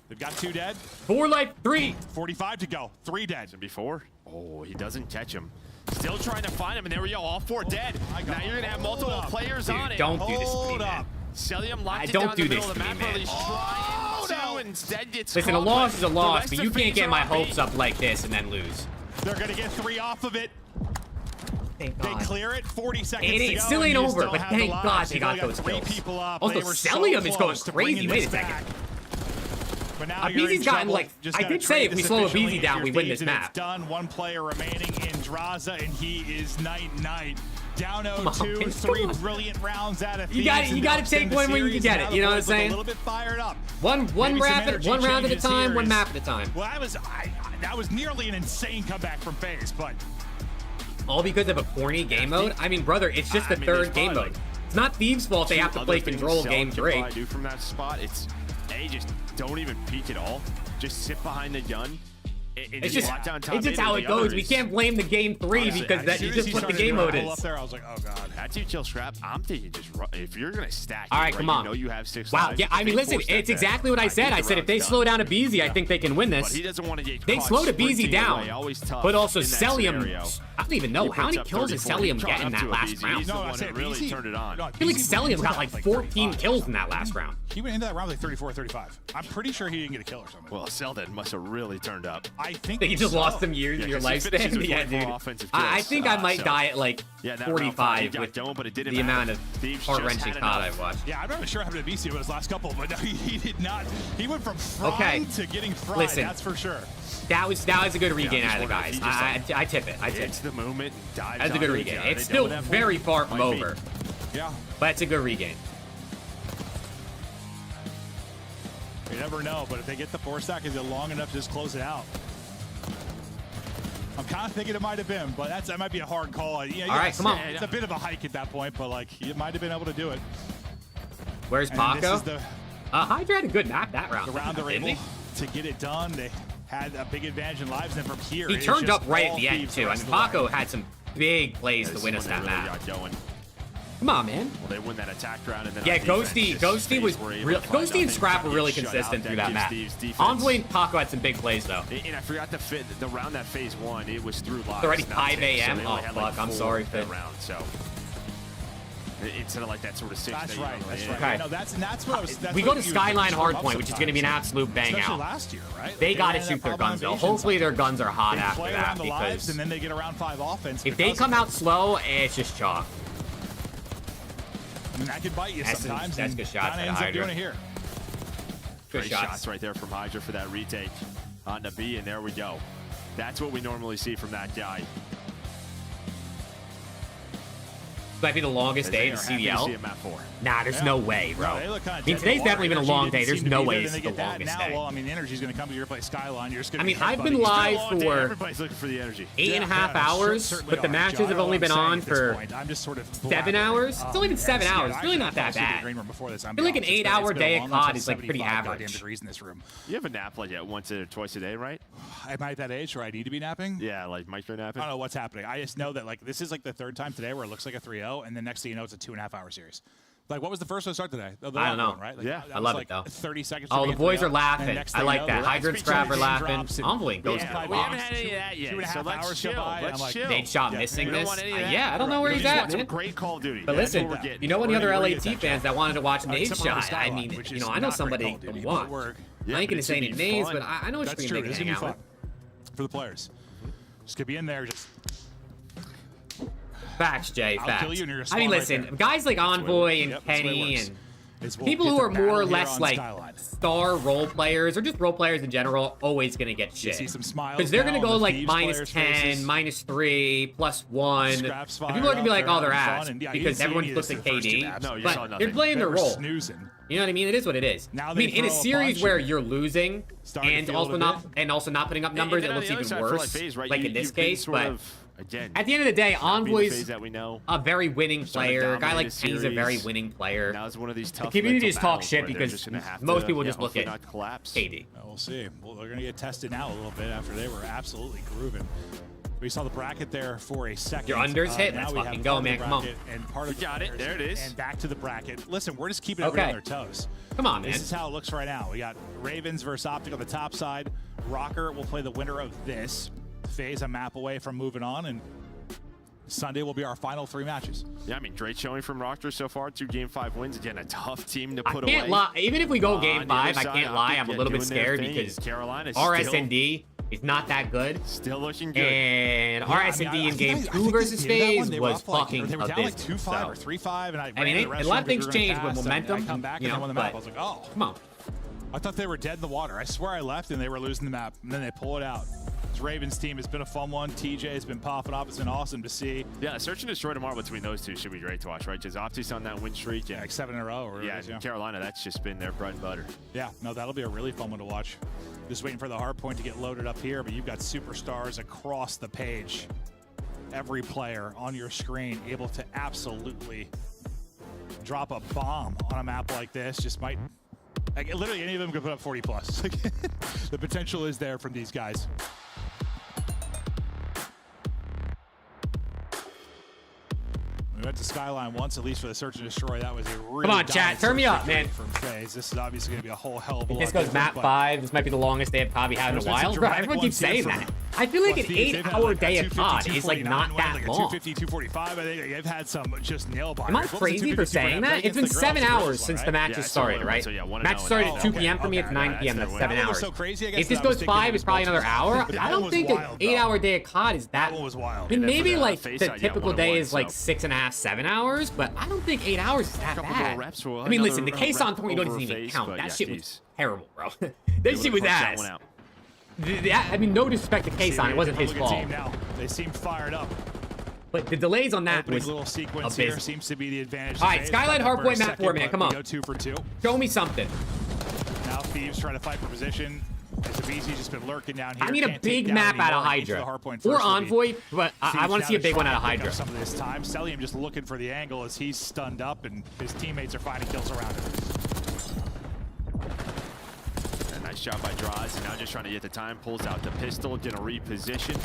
They've got 2 dead. 4 life, 3. 45 to go. 3 dead. Before. Oh, he doesn't catch him. Still trying to find him, and there we go. All 4 dead. Now you're going to have multiple players on it. Don't do this to me, man. Celium locked it don't down do in the this middle of to the me, map. man. He's trying to, instead gets Listen, a caught, loss is a the loss, rest but of you can't FaZe get are my on B. hopes up like this and then lose. They're going to get 3 off of it. Thank They God. clear it. 40 seconds It to go. still ain't and you over, still but have the thank lives. God they They've got only those three kills. people up. Also, They were so Celium is going close to crazy. bringing Wait a this second. back. But now you're Abizi's in gotten, trouble. like, Just I gotta did say trade if we this slow efficiently Abizi down, if we you're win this FaZe, and map. It's done. 1 player remaining in Draza, and he is night-night. Down Come on, 0-2, man. 3 brilliant rounds out of You got to take one when you can get it. You know what I'm saying? A little bit fired up. One round at a changes time, here one is- map at a time. Well, that was nearly an insane comeback from FaZe, but All because of a corny game mode? I mean, brother, it's just the third game mode. It's not Thieves' fault they have to play control game 3. I do from that spot. It's just don't even peek at all. Just sit behind the gun. It's just how it goes. We can't blame the game 3 because that you just what the game mode is. up there, I was like, oh god. That's you kill Scrap. I'm thinking just if you're gonna stack. All it, right, come on. You know you have 6 Wow, lives, yeah, I mean, listen, force that it's back. exactly what I said. I said if they slow down Abizi, I think they can win But this. he doesn't want to get They caught slowed Abizi sprinting down, away. Always tough but also in that Celium, scenario. I don't even know He how many puts up kills did 30, 40. Celium get Caught in up that to last Abizi. round. He's the No, I one said that really Abizi- turned it on. No, I feel like Abizi Celium went got like like 14 35. kills in that last round. He went into that round like 34 or 35. I'm pretty sure he didn't get a kill or something. Well, Selden must have really turned up. I think you just lost some years in your lifespan. Yeah, dude. I think I might die at like 45 with the amount of heart-wrenching COD I've watched. Yeah, I'm not sure how to BC with his last couple, but no, he did not. He went from frying to getting fried. Listen, that's for sure. That was a good regain out of the guys. I tip it. I tip It's the moment. That's a good regain. It's still very far from over. Yeah. But it's a good regain. You never know, but if they get the 4-stack, is it long enough to just close it out? I'm kind of thinking it might have been, but that might be a hard call. Yeah, all right, come on. It's a bit of a hike at that point, but like you might have been able to do it. Where's Paco? Hydra had a good map that round. The round they're able to get it done. They had a big advantage in lives, and from here, he turned up right at the end too. I mean, Paco had some big plays to win us that map. Come on, man. Well, they win that attack round, and then Ghosty was real. Ghosty and Scrap were really consistent through that map. Envoy and Paco had some big plays though. And I forgot to fit the round that phase 1. It was through lives. It's already 5 a.m. Oh fuck, I'm sorry, Finn. Round, so instead of like that sort of 6. That's right. That's right. Okay. No, that's what I was. We go to Skyline Hardpoint, which is going to be an absolute bang out. Last year, right? They got to shoot their guns though. Hopefully their guns are hot after that because and then they get around 5 offense. If they come out slow, it's just chalk. I mean, that could bite you sometimes. That's good shots by ends up doing Hydra. it here. Great shots right there from Hydra for that retake on the B, and there we go. That's what we normally see from that guy. Might be the longest day in CDL. Nah, there's no way, bro. No, I mean, today's definitely been a long day. There's no way it's the longest day. Well, I mean, the energy's going to come to your place, Skyline. You're just going I mean, I've been live for everybody's looking for the energy. 8.5 hours, but the matches have only been on for 7 hours. It's only been 7 hours. It's really not that bad. I feel like an 8-hour day at COD is like pretty average. You have a nap like once or twice a day, right? Am I at that age where I need to be napping? Yeah, like micro napping. I don't know what's happening. I just know that like this is like the 3rd time today where it looks like a 3-0, and then next thing you know, it's a 2.5-hour series. Like, what was the first one to start today? The I don't know. One, right? Like, yeah, I love it though. 30 seconds. Oh, the boys are laughing. I like that. Hydra and Scrap are laughing. Envoy goes we haven't had any of that yet. So let's chill. Let's chill. Nate Shot missing this. Yeah, I don't know where he's at, man. Great Call of Duty. But listen, you know any other LAT fans that wanted to watch Nate Shot? I mean, you know, I know somebody to watch. I ain't gonna say any names, but I know what you're gonna make hang out with. For the players, just gonna be in there, just. Facts, Jay. Facts. I mean, listen, guys like Envoy and Kenny and people who are more or less like star role players or just role players in general, always gonna get shit. Because they're gonna go like -10, -3, +1. And people are gonna be like, oh, they're ass because everyone looks like KD. But they're playing their role. You know what I mean? It is what it is. I mean, in a series where you're losing and also not putting up numbers, it looks even worse. Like in this case, but. Again, at the end of the day, Envoy's a very winning player. A guy like Kenny's a very winning player. Now it's one of these tough the community just talks shit because most people just look at KD. We'll see. Well, they're going to get tested now a little bit after they were absolutely grooving. We saw the bracket there for a second. Your unders hit. Let's fucking go, man. Come on. And part of we got it. There it is. And back to the bracket. Listen, we're just keeping everyone on their toes. Come on, man. This is how it looks right now. We got Ravens versus Optic on the top side. Rocker will play the winner of this. FaZe a map away from moving on, and Sunday will be our final 3 matches. Yeah, I mean, great showing from Rocker so far. 2 Game 5 wins. Again, a tough team to put away. I can't lie. Even if we go Game 5, I can't lie. I'm a little bit scared because RSND is not that good. Still looking good. And RSND in Game 2 versus FaZe was fucking They were down like 2-5 or 3-5, and I mean, a lot of things changed with momentum. I come back and won the map. I was like, oh, come on. I thought they were dead in the water. I swear I left and they were losing the map, and then they pull it out. This Ravens team has been a fun one. TJ has been popping off. It's been awesome to see. Yeah, Search and Destroy tomorrow between those two should be great to watch, right? Because Optic's on that win streak. Yeah, like 7 in a row. Or yeah, Carolina, that's just been their bread and butter. Yeah, no, that'll be a really fun one to watch. Just waiting for the hard point to get loaded up here, but you've got superstars across the page. Every player on your screen able to absolutely drop a bomb on a map like this. Just might, like, literally any of them could put up 40 plus. The potential is there from these guys. went to Skyline once, at least for the search and destroy. That was a really Come on, chat. Turn me up, man. From FaZe. This is obviously going to be a whole hell of a lot. If this goes map 5, this might be the longest day of COD we had in a while. Bro, everyone keeps saying that. I feel like an 8-hour day of COD is like not that long. 250, 245. I think they've had some just nail biters. Am I crazy for saying that? It's been 7 hours since the match has started, right? Match started at 2 p.m. for me. It's 9 p.m. That's 7 hours. If this goes 5, it's probably another hour. I don't think an 8-hour day of COD is that. I mean, maybe like the typical day is like 6.5, 7 hours, but I don't think 8 hours is that bad. I mean, listen, the case on point doesn't even count. That shit was terrible, bro. That shit was ass. I mean, no disrespect to Case on, it wasn't his fault. They seem fired up. But the delays on that was little sequence here seems to be the advantage. All right, Skyline hardpoint map 4, man. Come on. Go 2 for 2. Show me something. Now Thieves trying to fight for position. Zabizi's just been lurking down here. I need a big map out of Hydra. Or Envoy, but I want to see a big one out of Hydra. Some of this time. Celium just looking for the angle as he's stunned up and his teammates are finding kills around him. Nice shot by Draws, and now just trying to get the time. Pulls out the pistol, gonna reposition.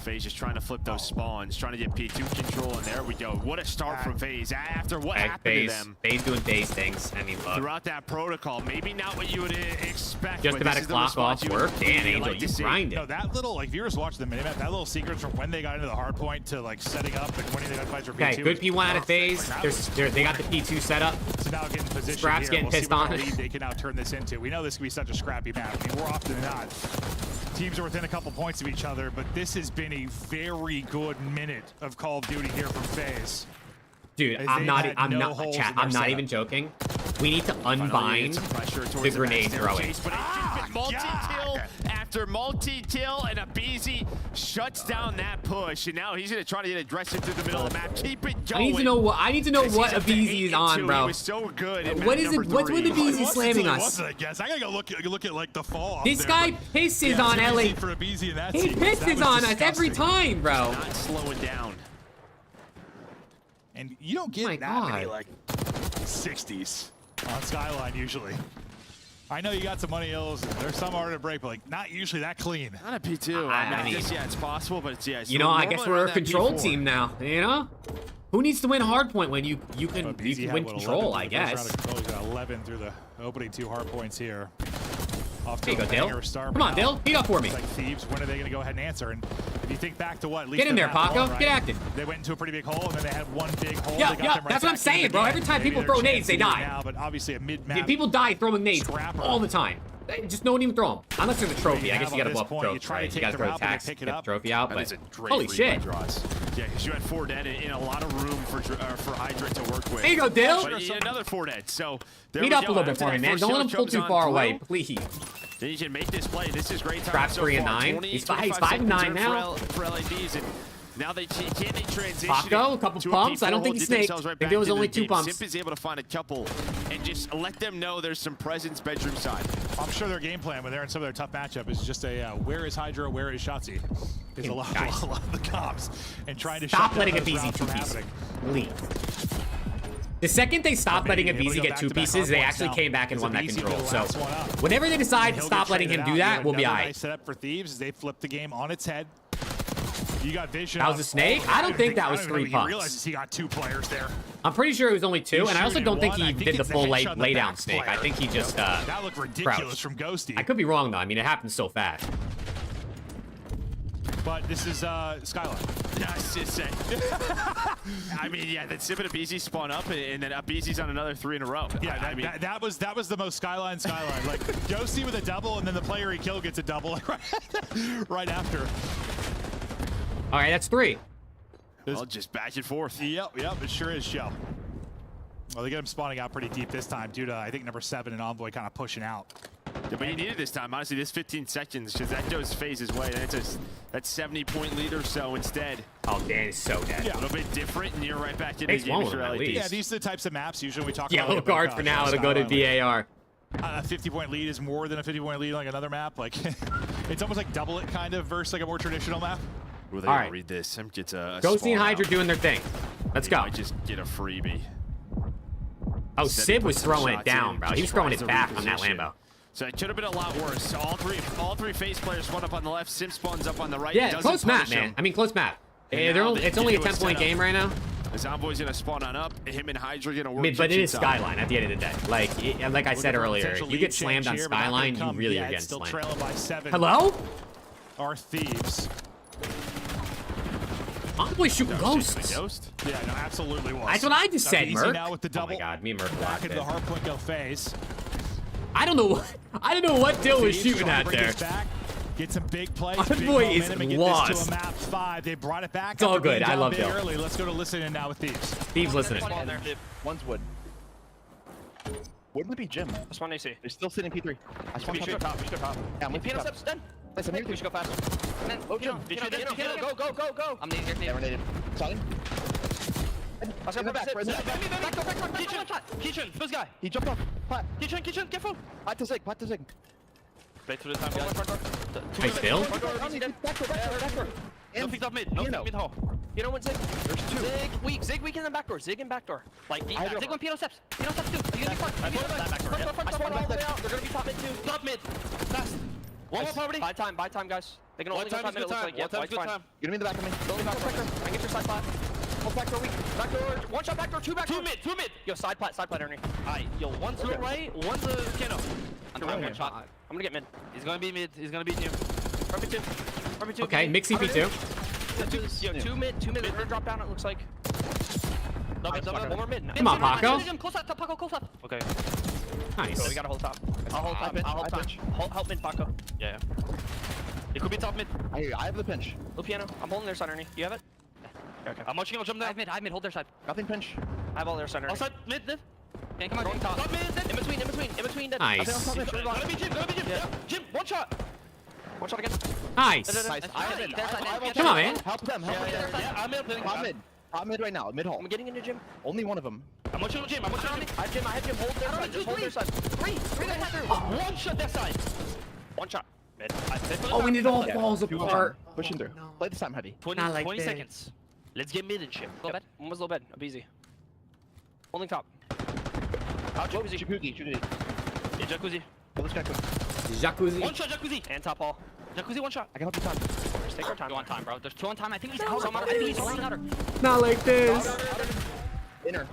FaZe just trying to flip those spawns, trying to get P2 control, and there we go. What a start from FaZe after what happened to them. FaZe doing FaZe things. I mean, look. Throughout that protocol, maybe not what you would expect. Just about to clock off work. Damn, Angel, you grinded. No, that little, like, viewers watch the minimap, that little sequence from when they got into the hard point to, like, setting up and winning the gunfights for P2. Okay, good P1 out of FaZe. They got the P2 set up. So now getting position Scrap's here. getting pissed on. They can now turn this into. We know this can be such a scrappy map. I mean, more often than not, teams are within a couple points of each other, but this has been a very good minute of Call of Duty here from FaZe. Dude, I'm not even joking. We need to unbind the grenade throwing. Multi-kill after multi-kill, and Abizi shuts down that push, and now he's gonna try to get aggressive through the middle of the map. Keep it going. I need to know what Abizi is on, bro. He was so good. What is it? What's with Abizi slamming us? I guess I gotta go look at like the fall. This guy pisses on LA. He pisses on us every time, bro. Not slowing down. And you don't get that many like 60s on Skyline usually. I know you got some money hills. There's some hard to break, but like not usually that clean. Not a P2. I mean, yeah, it's possible, but it's, yeah. You know, I guess we're a control team now. You know, who needs to win hardpoint when you can win control? I guess. He's got 11 through the opening 2 hard points here. Off There you go, Dale. Come on, Dale. Heat up for me. Like Thieves, when are they going to go ahead and answer? And if you think back to what, get in there, Paco. Get active. They went into a pretty big hole, and then they had one big hole. Yeah, that's what I'm saying, bro. Every time people throw nades, they die. Now, but obviously a mid-map. People die throwing nades all the time. Just don't even throw them. Unless there's a trophy. I guess you gotta blow up the trophy, right? You gotta throw attacks, get the trophy out, but holy shit. Yeah, because you had 4 dead in a lot of room for Hydra to work with. There you go, Dale. But you had another 4 dead, so Heat up a little bit for me, man. Don't let him pull too far away, please. Then you can make this play. This is great time. Scrap's 3 and 9. He's 5 and 9 now. For LADs, and now they transition. Paco, a couple pumps. I don't think he snaked. I think there was only 2 pumps. Simp is able to find a couple and just let them know there's some presence bedroom side. I'm sure their game plan when they're in some of their tough matchup is just a where is Hydra, where is Shotzi? Is a lot of the comps and trying to stop letting a BZ 2-piece lead. The second they stopped letting a BZ get 2 pieces, they actually came back and won that control. So whenever they decide to stop letting him do that, we'll be all right. Nice setup for Thieves. They flipped the game on its head. You got vision. That was a snake? I don't think that was 3 pumps. He realizes he got 2 players there. I'm pretty sure it was only 2, and I also don't think he did the full lay down snake. I think he just that looked ridiculous from Ghosty. I could be wrong though. I mean, it happened so fast. But this is Skyline. Yeah, it's just I mean, yeah, that Simp and Abizi spawn up, and then Abizi's on another 3 in a row. Yeah, I mean, that was the most Skyline. Like Ghosty with a double, and then the player he killed gets a double right after. All right, that's 3. Well, just back and forth. Yep, it sure is, Joe. Well, they get him spawning out pretty deep this time due to, I think, number 7 and Envoy kind of pushing out. Yeah, but you need it this time, honestly, this 15 seconds, because that goes FaZe's way. That's 70-point lead or so instead. Oh, Dan is so dead. Yeah, a little bit different, and you're right back into the game. Yeah, these are the types of maps usually we talk about. Yellow guard for now, it'll go to VAR. A 50-point lead is more than a 50-point lead on like another map. Like, it's almost like double it kind of versus like a more traditional map. Well, they all read this. Simp gets a Ghosty and Hydra doing their thing. Let's go. Might just get a freebie. Oh, Sib was throwing it down, bro. He was throwing it back on that Lambo. So it could have been a lot worse. So all three FaZe players spawn up on the left. Sim spawns up on the right. Yeah, close map, man. I mean, close map. It's only a 10-point game right now. As Envoy's gonna spawn on up, him and Hydra gonna work. But it is Skyline at the end of the day. Like I said earlier, you get slammed on Skyline, you really are getting slammed. Hello? Our thieves. Envoy shooting ghosts. Yeah, no, absolutely was. That's what I just said, Merc. Now with the double. Oh my God, me and Merc Back locked into the hard point go phase. I don't know what Dill was shooting at there. Get some big plays. Envoy is lost. This to a map 5. They brought it back. It's all good. I love Dill. Early. Let's go to listening now with Thieves. Thieves listening. One's wood. Wouldn't it be Jim? That's one AC. They're still sitting P3. I just want to top. Yeah, I'm with Pino steps done. Listen, maybe we should go faster. And then, oh, Jim. Go. I'm needing your needed. Solid. Let's go back. Back. Kitchen, first guy. He jumped off. Kitchen, careful. Pat to Zig. Play through the time, guys. Hey, Phil? Backdoor. No picked up mid. No pick mid hole. You know what, Zig? There's two. Zig weak in the backdoor. Zig in backdoor. Like, Zig when Pino steps. Pino steps too. Are you gonna be front? They're gonna be top mid too. Top mid. Fast. One more property. Buy time, guys. They can only go top mid. It looks like, yeah, white's fine. You're gonna be in the back of me. Building back door. I can get your side plat. Hold backdoor weak. Backdoor. One shot backdoor. Two backdoor. Two mid. Yo, side plat, Ernie. Alright, yo, one's to the right, one's a piano. One shot. I'm gonna get mid. He's gonna be mid. He's gonna beat you. Front mid two. Okay, mix CP2. Yo, two mid. They're gonna drop down, it looks like. One more mid. Come on, Paco. Close up, Paco, close up. Okay. Nice. So we gotta hold top. I'll hold top. Help mid, Paco. Yeah. It could be top mid. I have the pinch. Little piano. I'm holding their side, Ernie. You have it? Okay. I'm watching. I'll jump down. I have mid. Hold their side. Nothing pinch. I have all their side, Ernie. Outside, mid. Okay, come on, top mid. In between. Nice. Gotta be Jim. Yeah. Jim, one shot again. Nice. Come on, man. Help them. Yeah, I'm mid. Top mid right now. Mid hole. I'm getting into Jim. Only one of them. I'm watching Jim. I have Jim. Hold their side. Just hold their side. Three that through. One shot that side. One shot. Mid. Oh, and it all falls apart. Pushing through. Play this time heavy. 20 seconds. Let's get mid and shit. Low bed. One was low bed. Up easy. Holding top. Out jacuzzi. Yeah, jacuzzi. Let's Jacuzzi. One shot jacuzzi. And top hall. Jacuzzi, one shot. I can help you time. Just take our time. Go on time, bro. There's two on time. I think he's out. I think he's holding outer. Not like this. Inner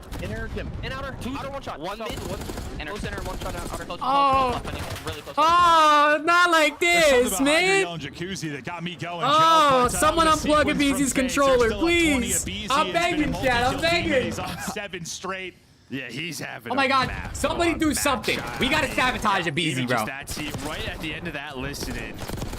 Tim. In outer. Two outer, one shot. One mid, one inner. Close inner, one shot outer. Close. Oh. Really close. Oh, not like this, man. Jacuzzi that got me going. Oh, someone unplug Abeezy's controller, please. I'm begging, Chad. I'm begging. He's on 7 straight. Yeah, he's having. Oh my God! Somebody do something. We gotta sabotage Abeezy, bro. That team right at the end of that listening.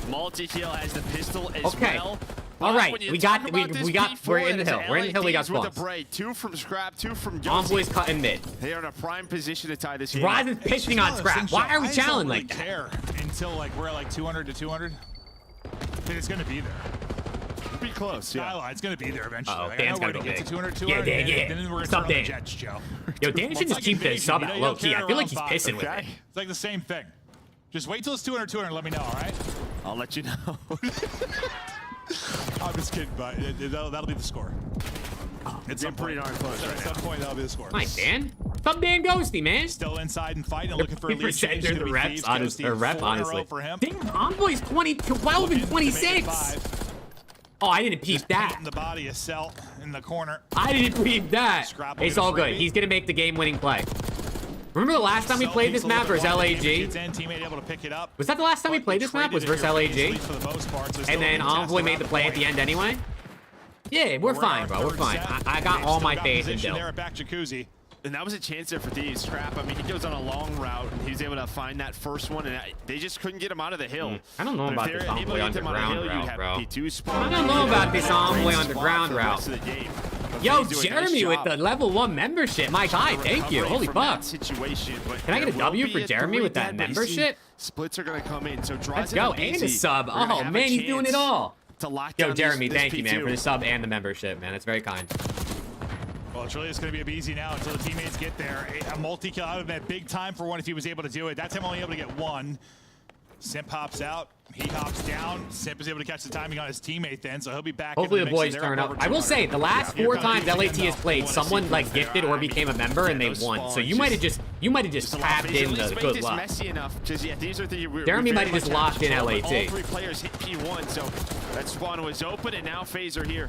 Multi-kill has the pistol as well. All right, we're in the hill. We're in the hill. We got spawns. Two from Scrap, two from Envoy's cutting mid. They are in a prime position to tie this game. Rise is pitching on Scrap. Why are we challenging like that? Care until like we're like 200 to 200. It's gonna be there. Pretty close, yeah. Skyline's gonna be there eventually. Uh-oh, Dan's gotta go get big. to 200, Yeah. Then we're Stop gonna Dan. Jets, Joe. Yo, Dan should just keep the sub out low key. I feel like he's pissing with it. It's like the same thing. Just wait till it's 200, let me know, all right? I'll let you know. I'm just kidding, but that'll be the score. It's pretty darn close right now. At some point, that'll be the score. Nice, Dan. Some Dan Ghosty, man. Still inside and fighting, looking for a lead change. The reps, honestly. Damn, Envoy's 12 and 26. Oh, I didn't peep that. In the body of Celt in the corner. I didn't peep that. It's all good. He's gonna make the game-winning play. Remember the last time we played this map versus LAG? Was that the last time we played this map? Was versus LAG? And then Envoy made the play at the end anyway? Yeah, we're fine, bro. We're fine. I got all my faith in Dill. And that was a chance there for these. Scrap, I mean, he goes on a long route, and he was able to find that first one, and they just couldn't get him out of the hill. I don't know about this Envoy underground route, bro. I I don't know about this Envoy underground route. Yo, Jeremy with the level 1 membership. My guy, thank you. Holy fuck. Can I get a W for Jeremy with that membership? Splits are going to come in, so let's go. And a sub. Oh, man, he's doing it all. Yo, Jeremy, thank you, man, for the sub and the membership, man. That's very kind. Well, it's really just going to be easy now until the teammates get there. A multi-kill out of that big time for one if he was able to do it. That's him only able to get one. Simp hops out. He hops down. Simp is able to catch the timing on his teammate then, so he'll be back. Hopefully the boys turn up. I will say, the last 4 times LAT has played, someone like gifted or became a member and they won. So you might have just tapped in the good luck. Jeremy might have just locked in LAT. All 3 players hit P1, so that spawn was open, and now FaZe are here.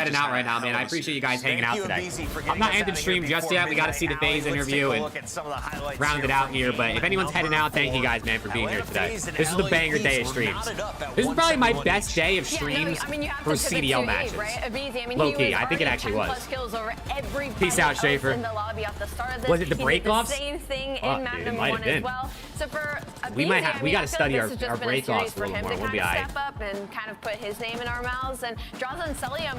heading out right now, man. I appreciate you guys hanging out today. I'm not ending stream just yet. We got to see the FaZe interview and round it out here. But if anyone's heading out, thank you guys, man, for being here today. This is the banger day of streams. This is probably my best day of streams for CDL matches. Low key, I think it actually was. Peace out, Schaefer. Was it the breakoffs? Same thing in Fuck, map dude, it number might one have been. as well. So for We got to study our breakoffs a for little him more. to We'll be kind of alright. step up and kind of put his name in our mouths. And Draza and Celium,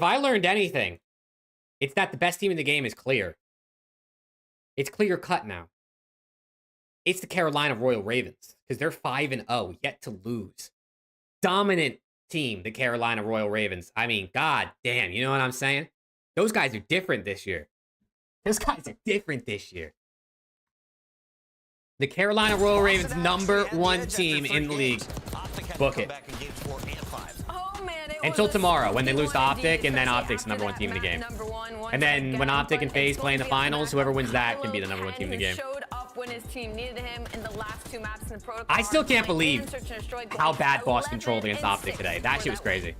if I learned anything, it's that the best team in the game is clear. It's clear cut now. It's the Carolina Royal Ravens because they're 5-0, yet to lose. Dominant team, the Carolina Royal Ravens. I mean, god damn, you know what I'm saying? Those guys are different this year. Those guys are different this year. The Carolina Royal Ravens, #1 team in the league. Book it. Until tomorrow, when they lose to Optic, and then Optic's the #1 team in the game. And then when Optic and FaZe play in the finals, whoever wins that can be the #1 team in the game. I still can't believe how bad Boss controlled against Optic today. That shit was crazy.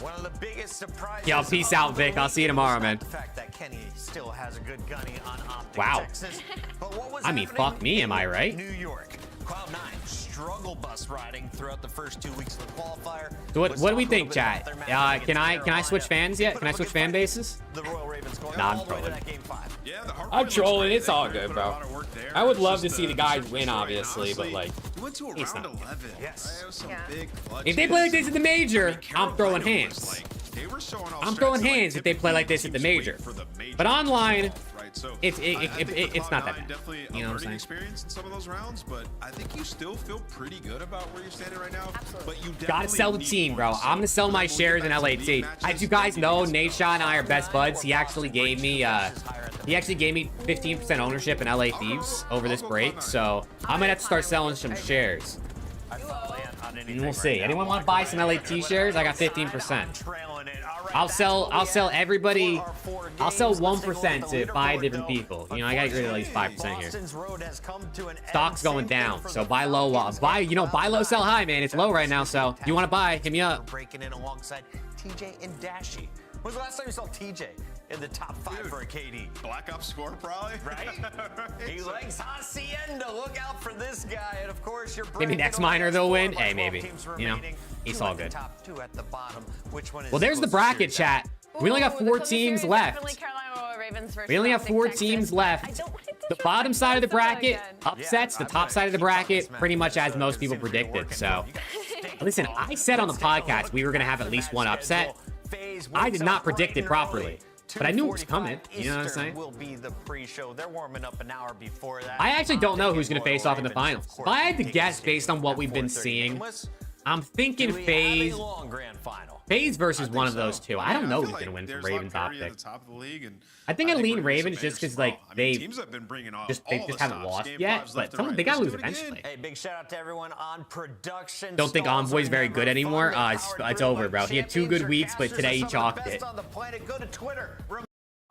One of the biggest surprises. Yo, peace out, Vic. I'll see you tomorrow, man. The fact that Kenny still has a good gunny on Optic, wow. Texas. But what was I mean, fuck me, am I right? New York. Cloud9 struggle bus riding throughout the first 2 weeks of the qualifier. So what do we think, chat? Can I switch fans yet? Can I switch fan bases? The Royal Ravens going nah, all the way to that game 5. I'm trolling. It's all good, bro. I would love to see the guys win, obviously, but like, it's not. 11. Yes. If they play like this at the major, I'm throwing hands. I'm throwing hands if they play like this at the major. But online, it's not that bad. You know what I'm saying? Experience in some of those rounds, but I think you still feel pretty good about where you're standing right now. But you gotta sell the team, bro. I'm gonna sell my shares in LAT. As you guys know, NADESHOT and I are best buds. He actually gave me 15% ownership in LA Thieves over this break, so I'm gonna have to start selling some shares. And we'll see. Anyone want to buy some LAT shares? I got 15%. I'll sell everybody. I'll sell 1% to 5 different people. You know, I gotta get rid of at least 5% here. Stock's going down, so buy low. Buy low, sell high, man. It's low right now, so if you want to buy, hit me up. Breaking in alongside TJ and Dashy. When was the last time you saw TJ in the top 5 for a KD? Black Ops 4, probably. Right? He likes Hacienda. Look out for this guy. And of course, you're maybe next minor they'll win. Hey, maybe. You know, it's all good. Well, there's the bracket, chat. We only got 4 teams left. We only have 4 teams left. The bottom side of the bracket upsets the top side of the bracket pretty much as most people predicted. So, listen, I said on the podcast we were going to have at least one upset. I did not predict it properly, but I knew it was coming. You know what I'm saying? Will be the pre-show. They're warming up an hour before that. I actually don't know who's going to face off in the finals. If I had to guess based on what we've been seeing, I'm thinking FaZe. FaZe versus one of those two. I don't know who's going to win from Ravens Optic. I think I lean Ravens just because like they just haven't lost yet, but they got to lose eventually. Hey, big shout out to everyone on production. Don't think Envoy's very good anymore. It's over, bro. He had 2 good weeks, but today he chalked it. All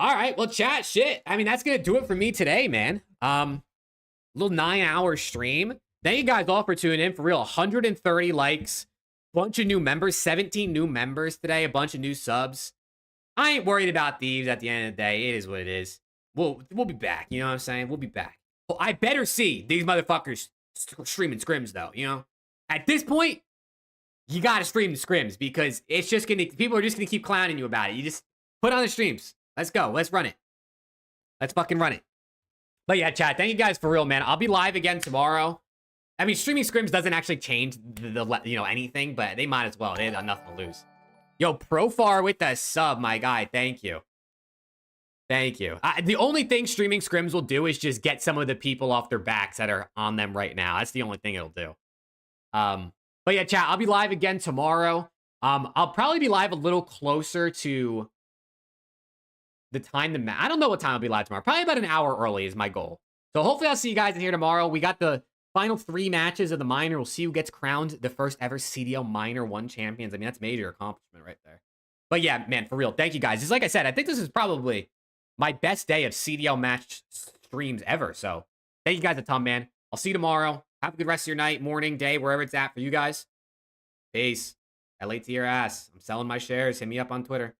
right, well, chat, shit. I mean, that's gonna do it for me today, man. Little 9-hour stream. Thank you guys all for tuning in. For real, 130 likes, bunch of new members, 17 new members today, a bunch of new subs. I ain't worried about thieves at the end of the day. It is what it is. We'll be back. You know what I'm saying? We'll be back. Well, I better see these motherfuckers streaming scrims, though. You know, at this point, you gotta stream the scrims because it's just people are just gonna keep clowning you about it. You just put on the streams. Let's go. Let's run it. Let's fucking run it. But yeah, chat. Thank you guys for real, man. I'll be live again tomorrow. I mean, streaming scrims doesn't actually change anything, but they might as well. They have nothing to lose. Yo, Profar with the sub, my guy. Thank you. Thank you. The only thing streaming scrims will do is just get some of the people off their backs that are on them right now. That's the only thing it'll do. But yeah, chat, I'll be live again tomorrow. I'll probably be live a little closer to the time I don't know what time I'll be live tomorrow. Probably about an hour early is my goal. So hopefully I'll see you guys in here tomorrow. We got the final 3 matches of the minor. We'll see who gets crowned the first ever CDL minor 1 champions. I mean, that's a major accomplishment right there. But yeah, man, for real, thank you guys. Just like I said, I think this is probably my best day of CDL match streams ever. So thank you guys a ton, man. I'll see you tomorrow. Have a good rest of your night, morning, day, wherever it's at for you guys. Peace. LA to your ass. I'm selling my shares. Hit me up on Twitter.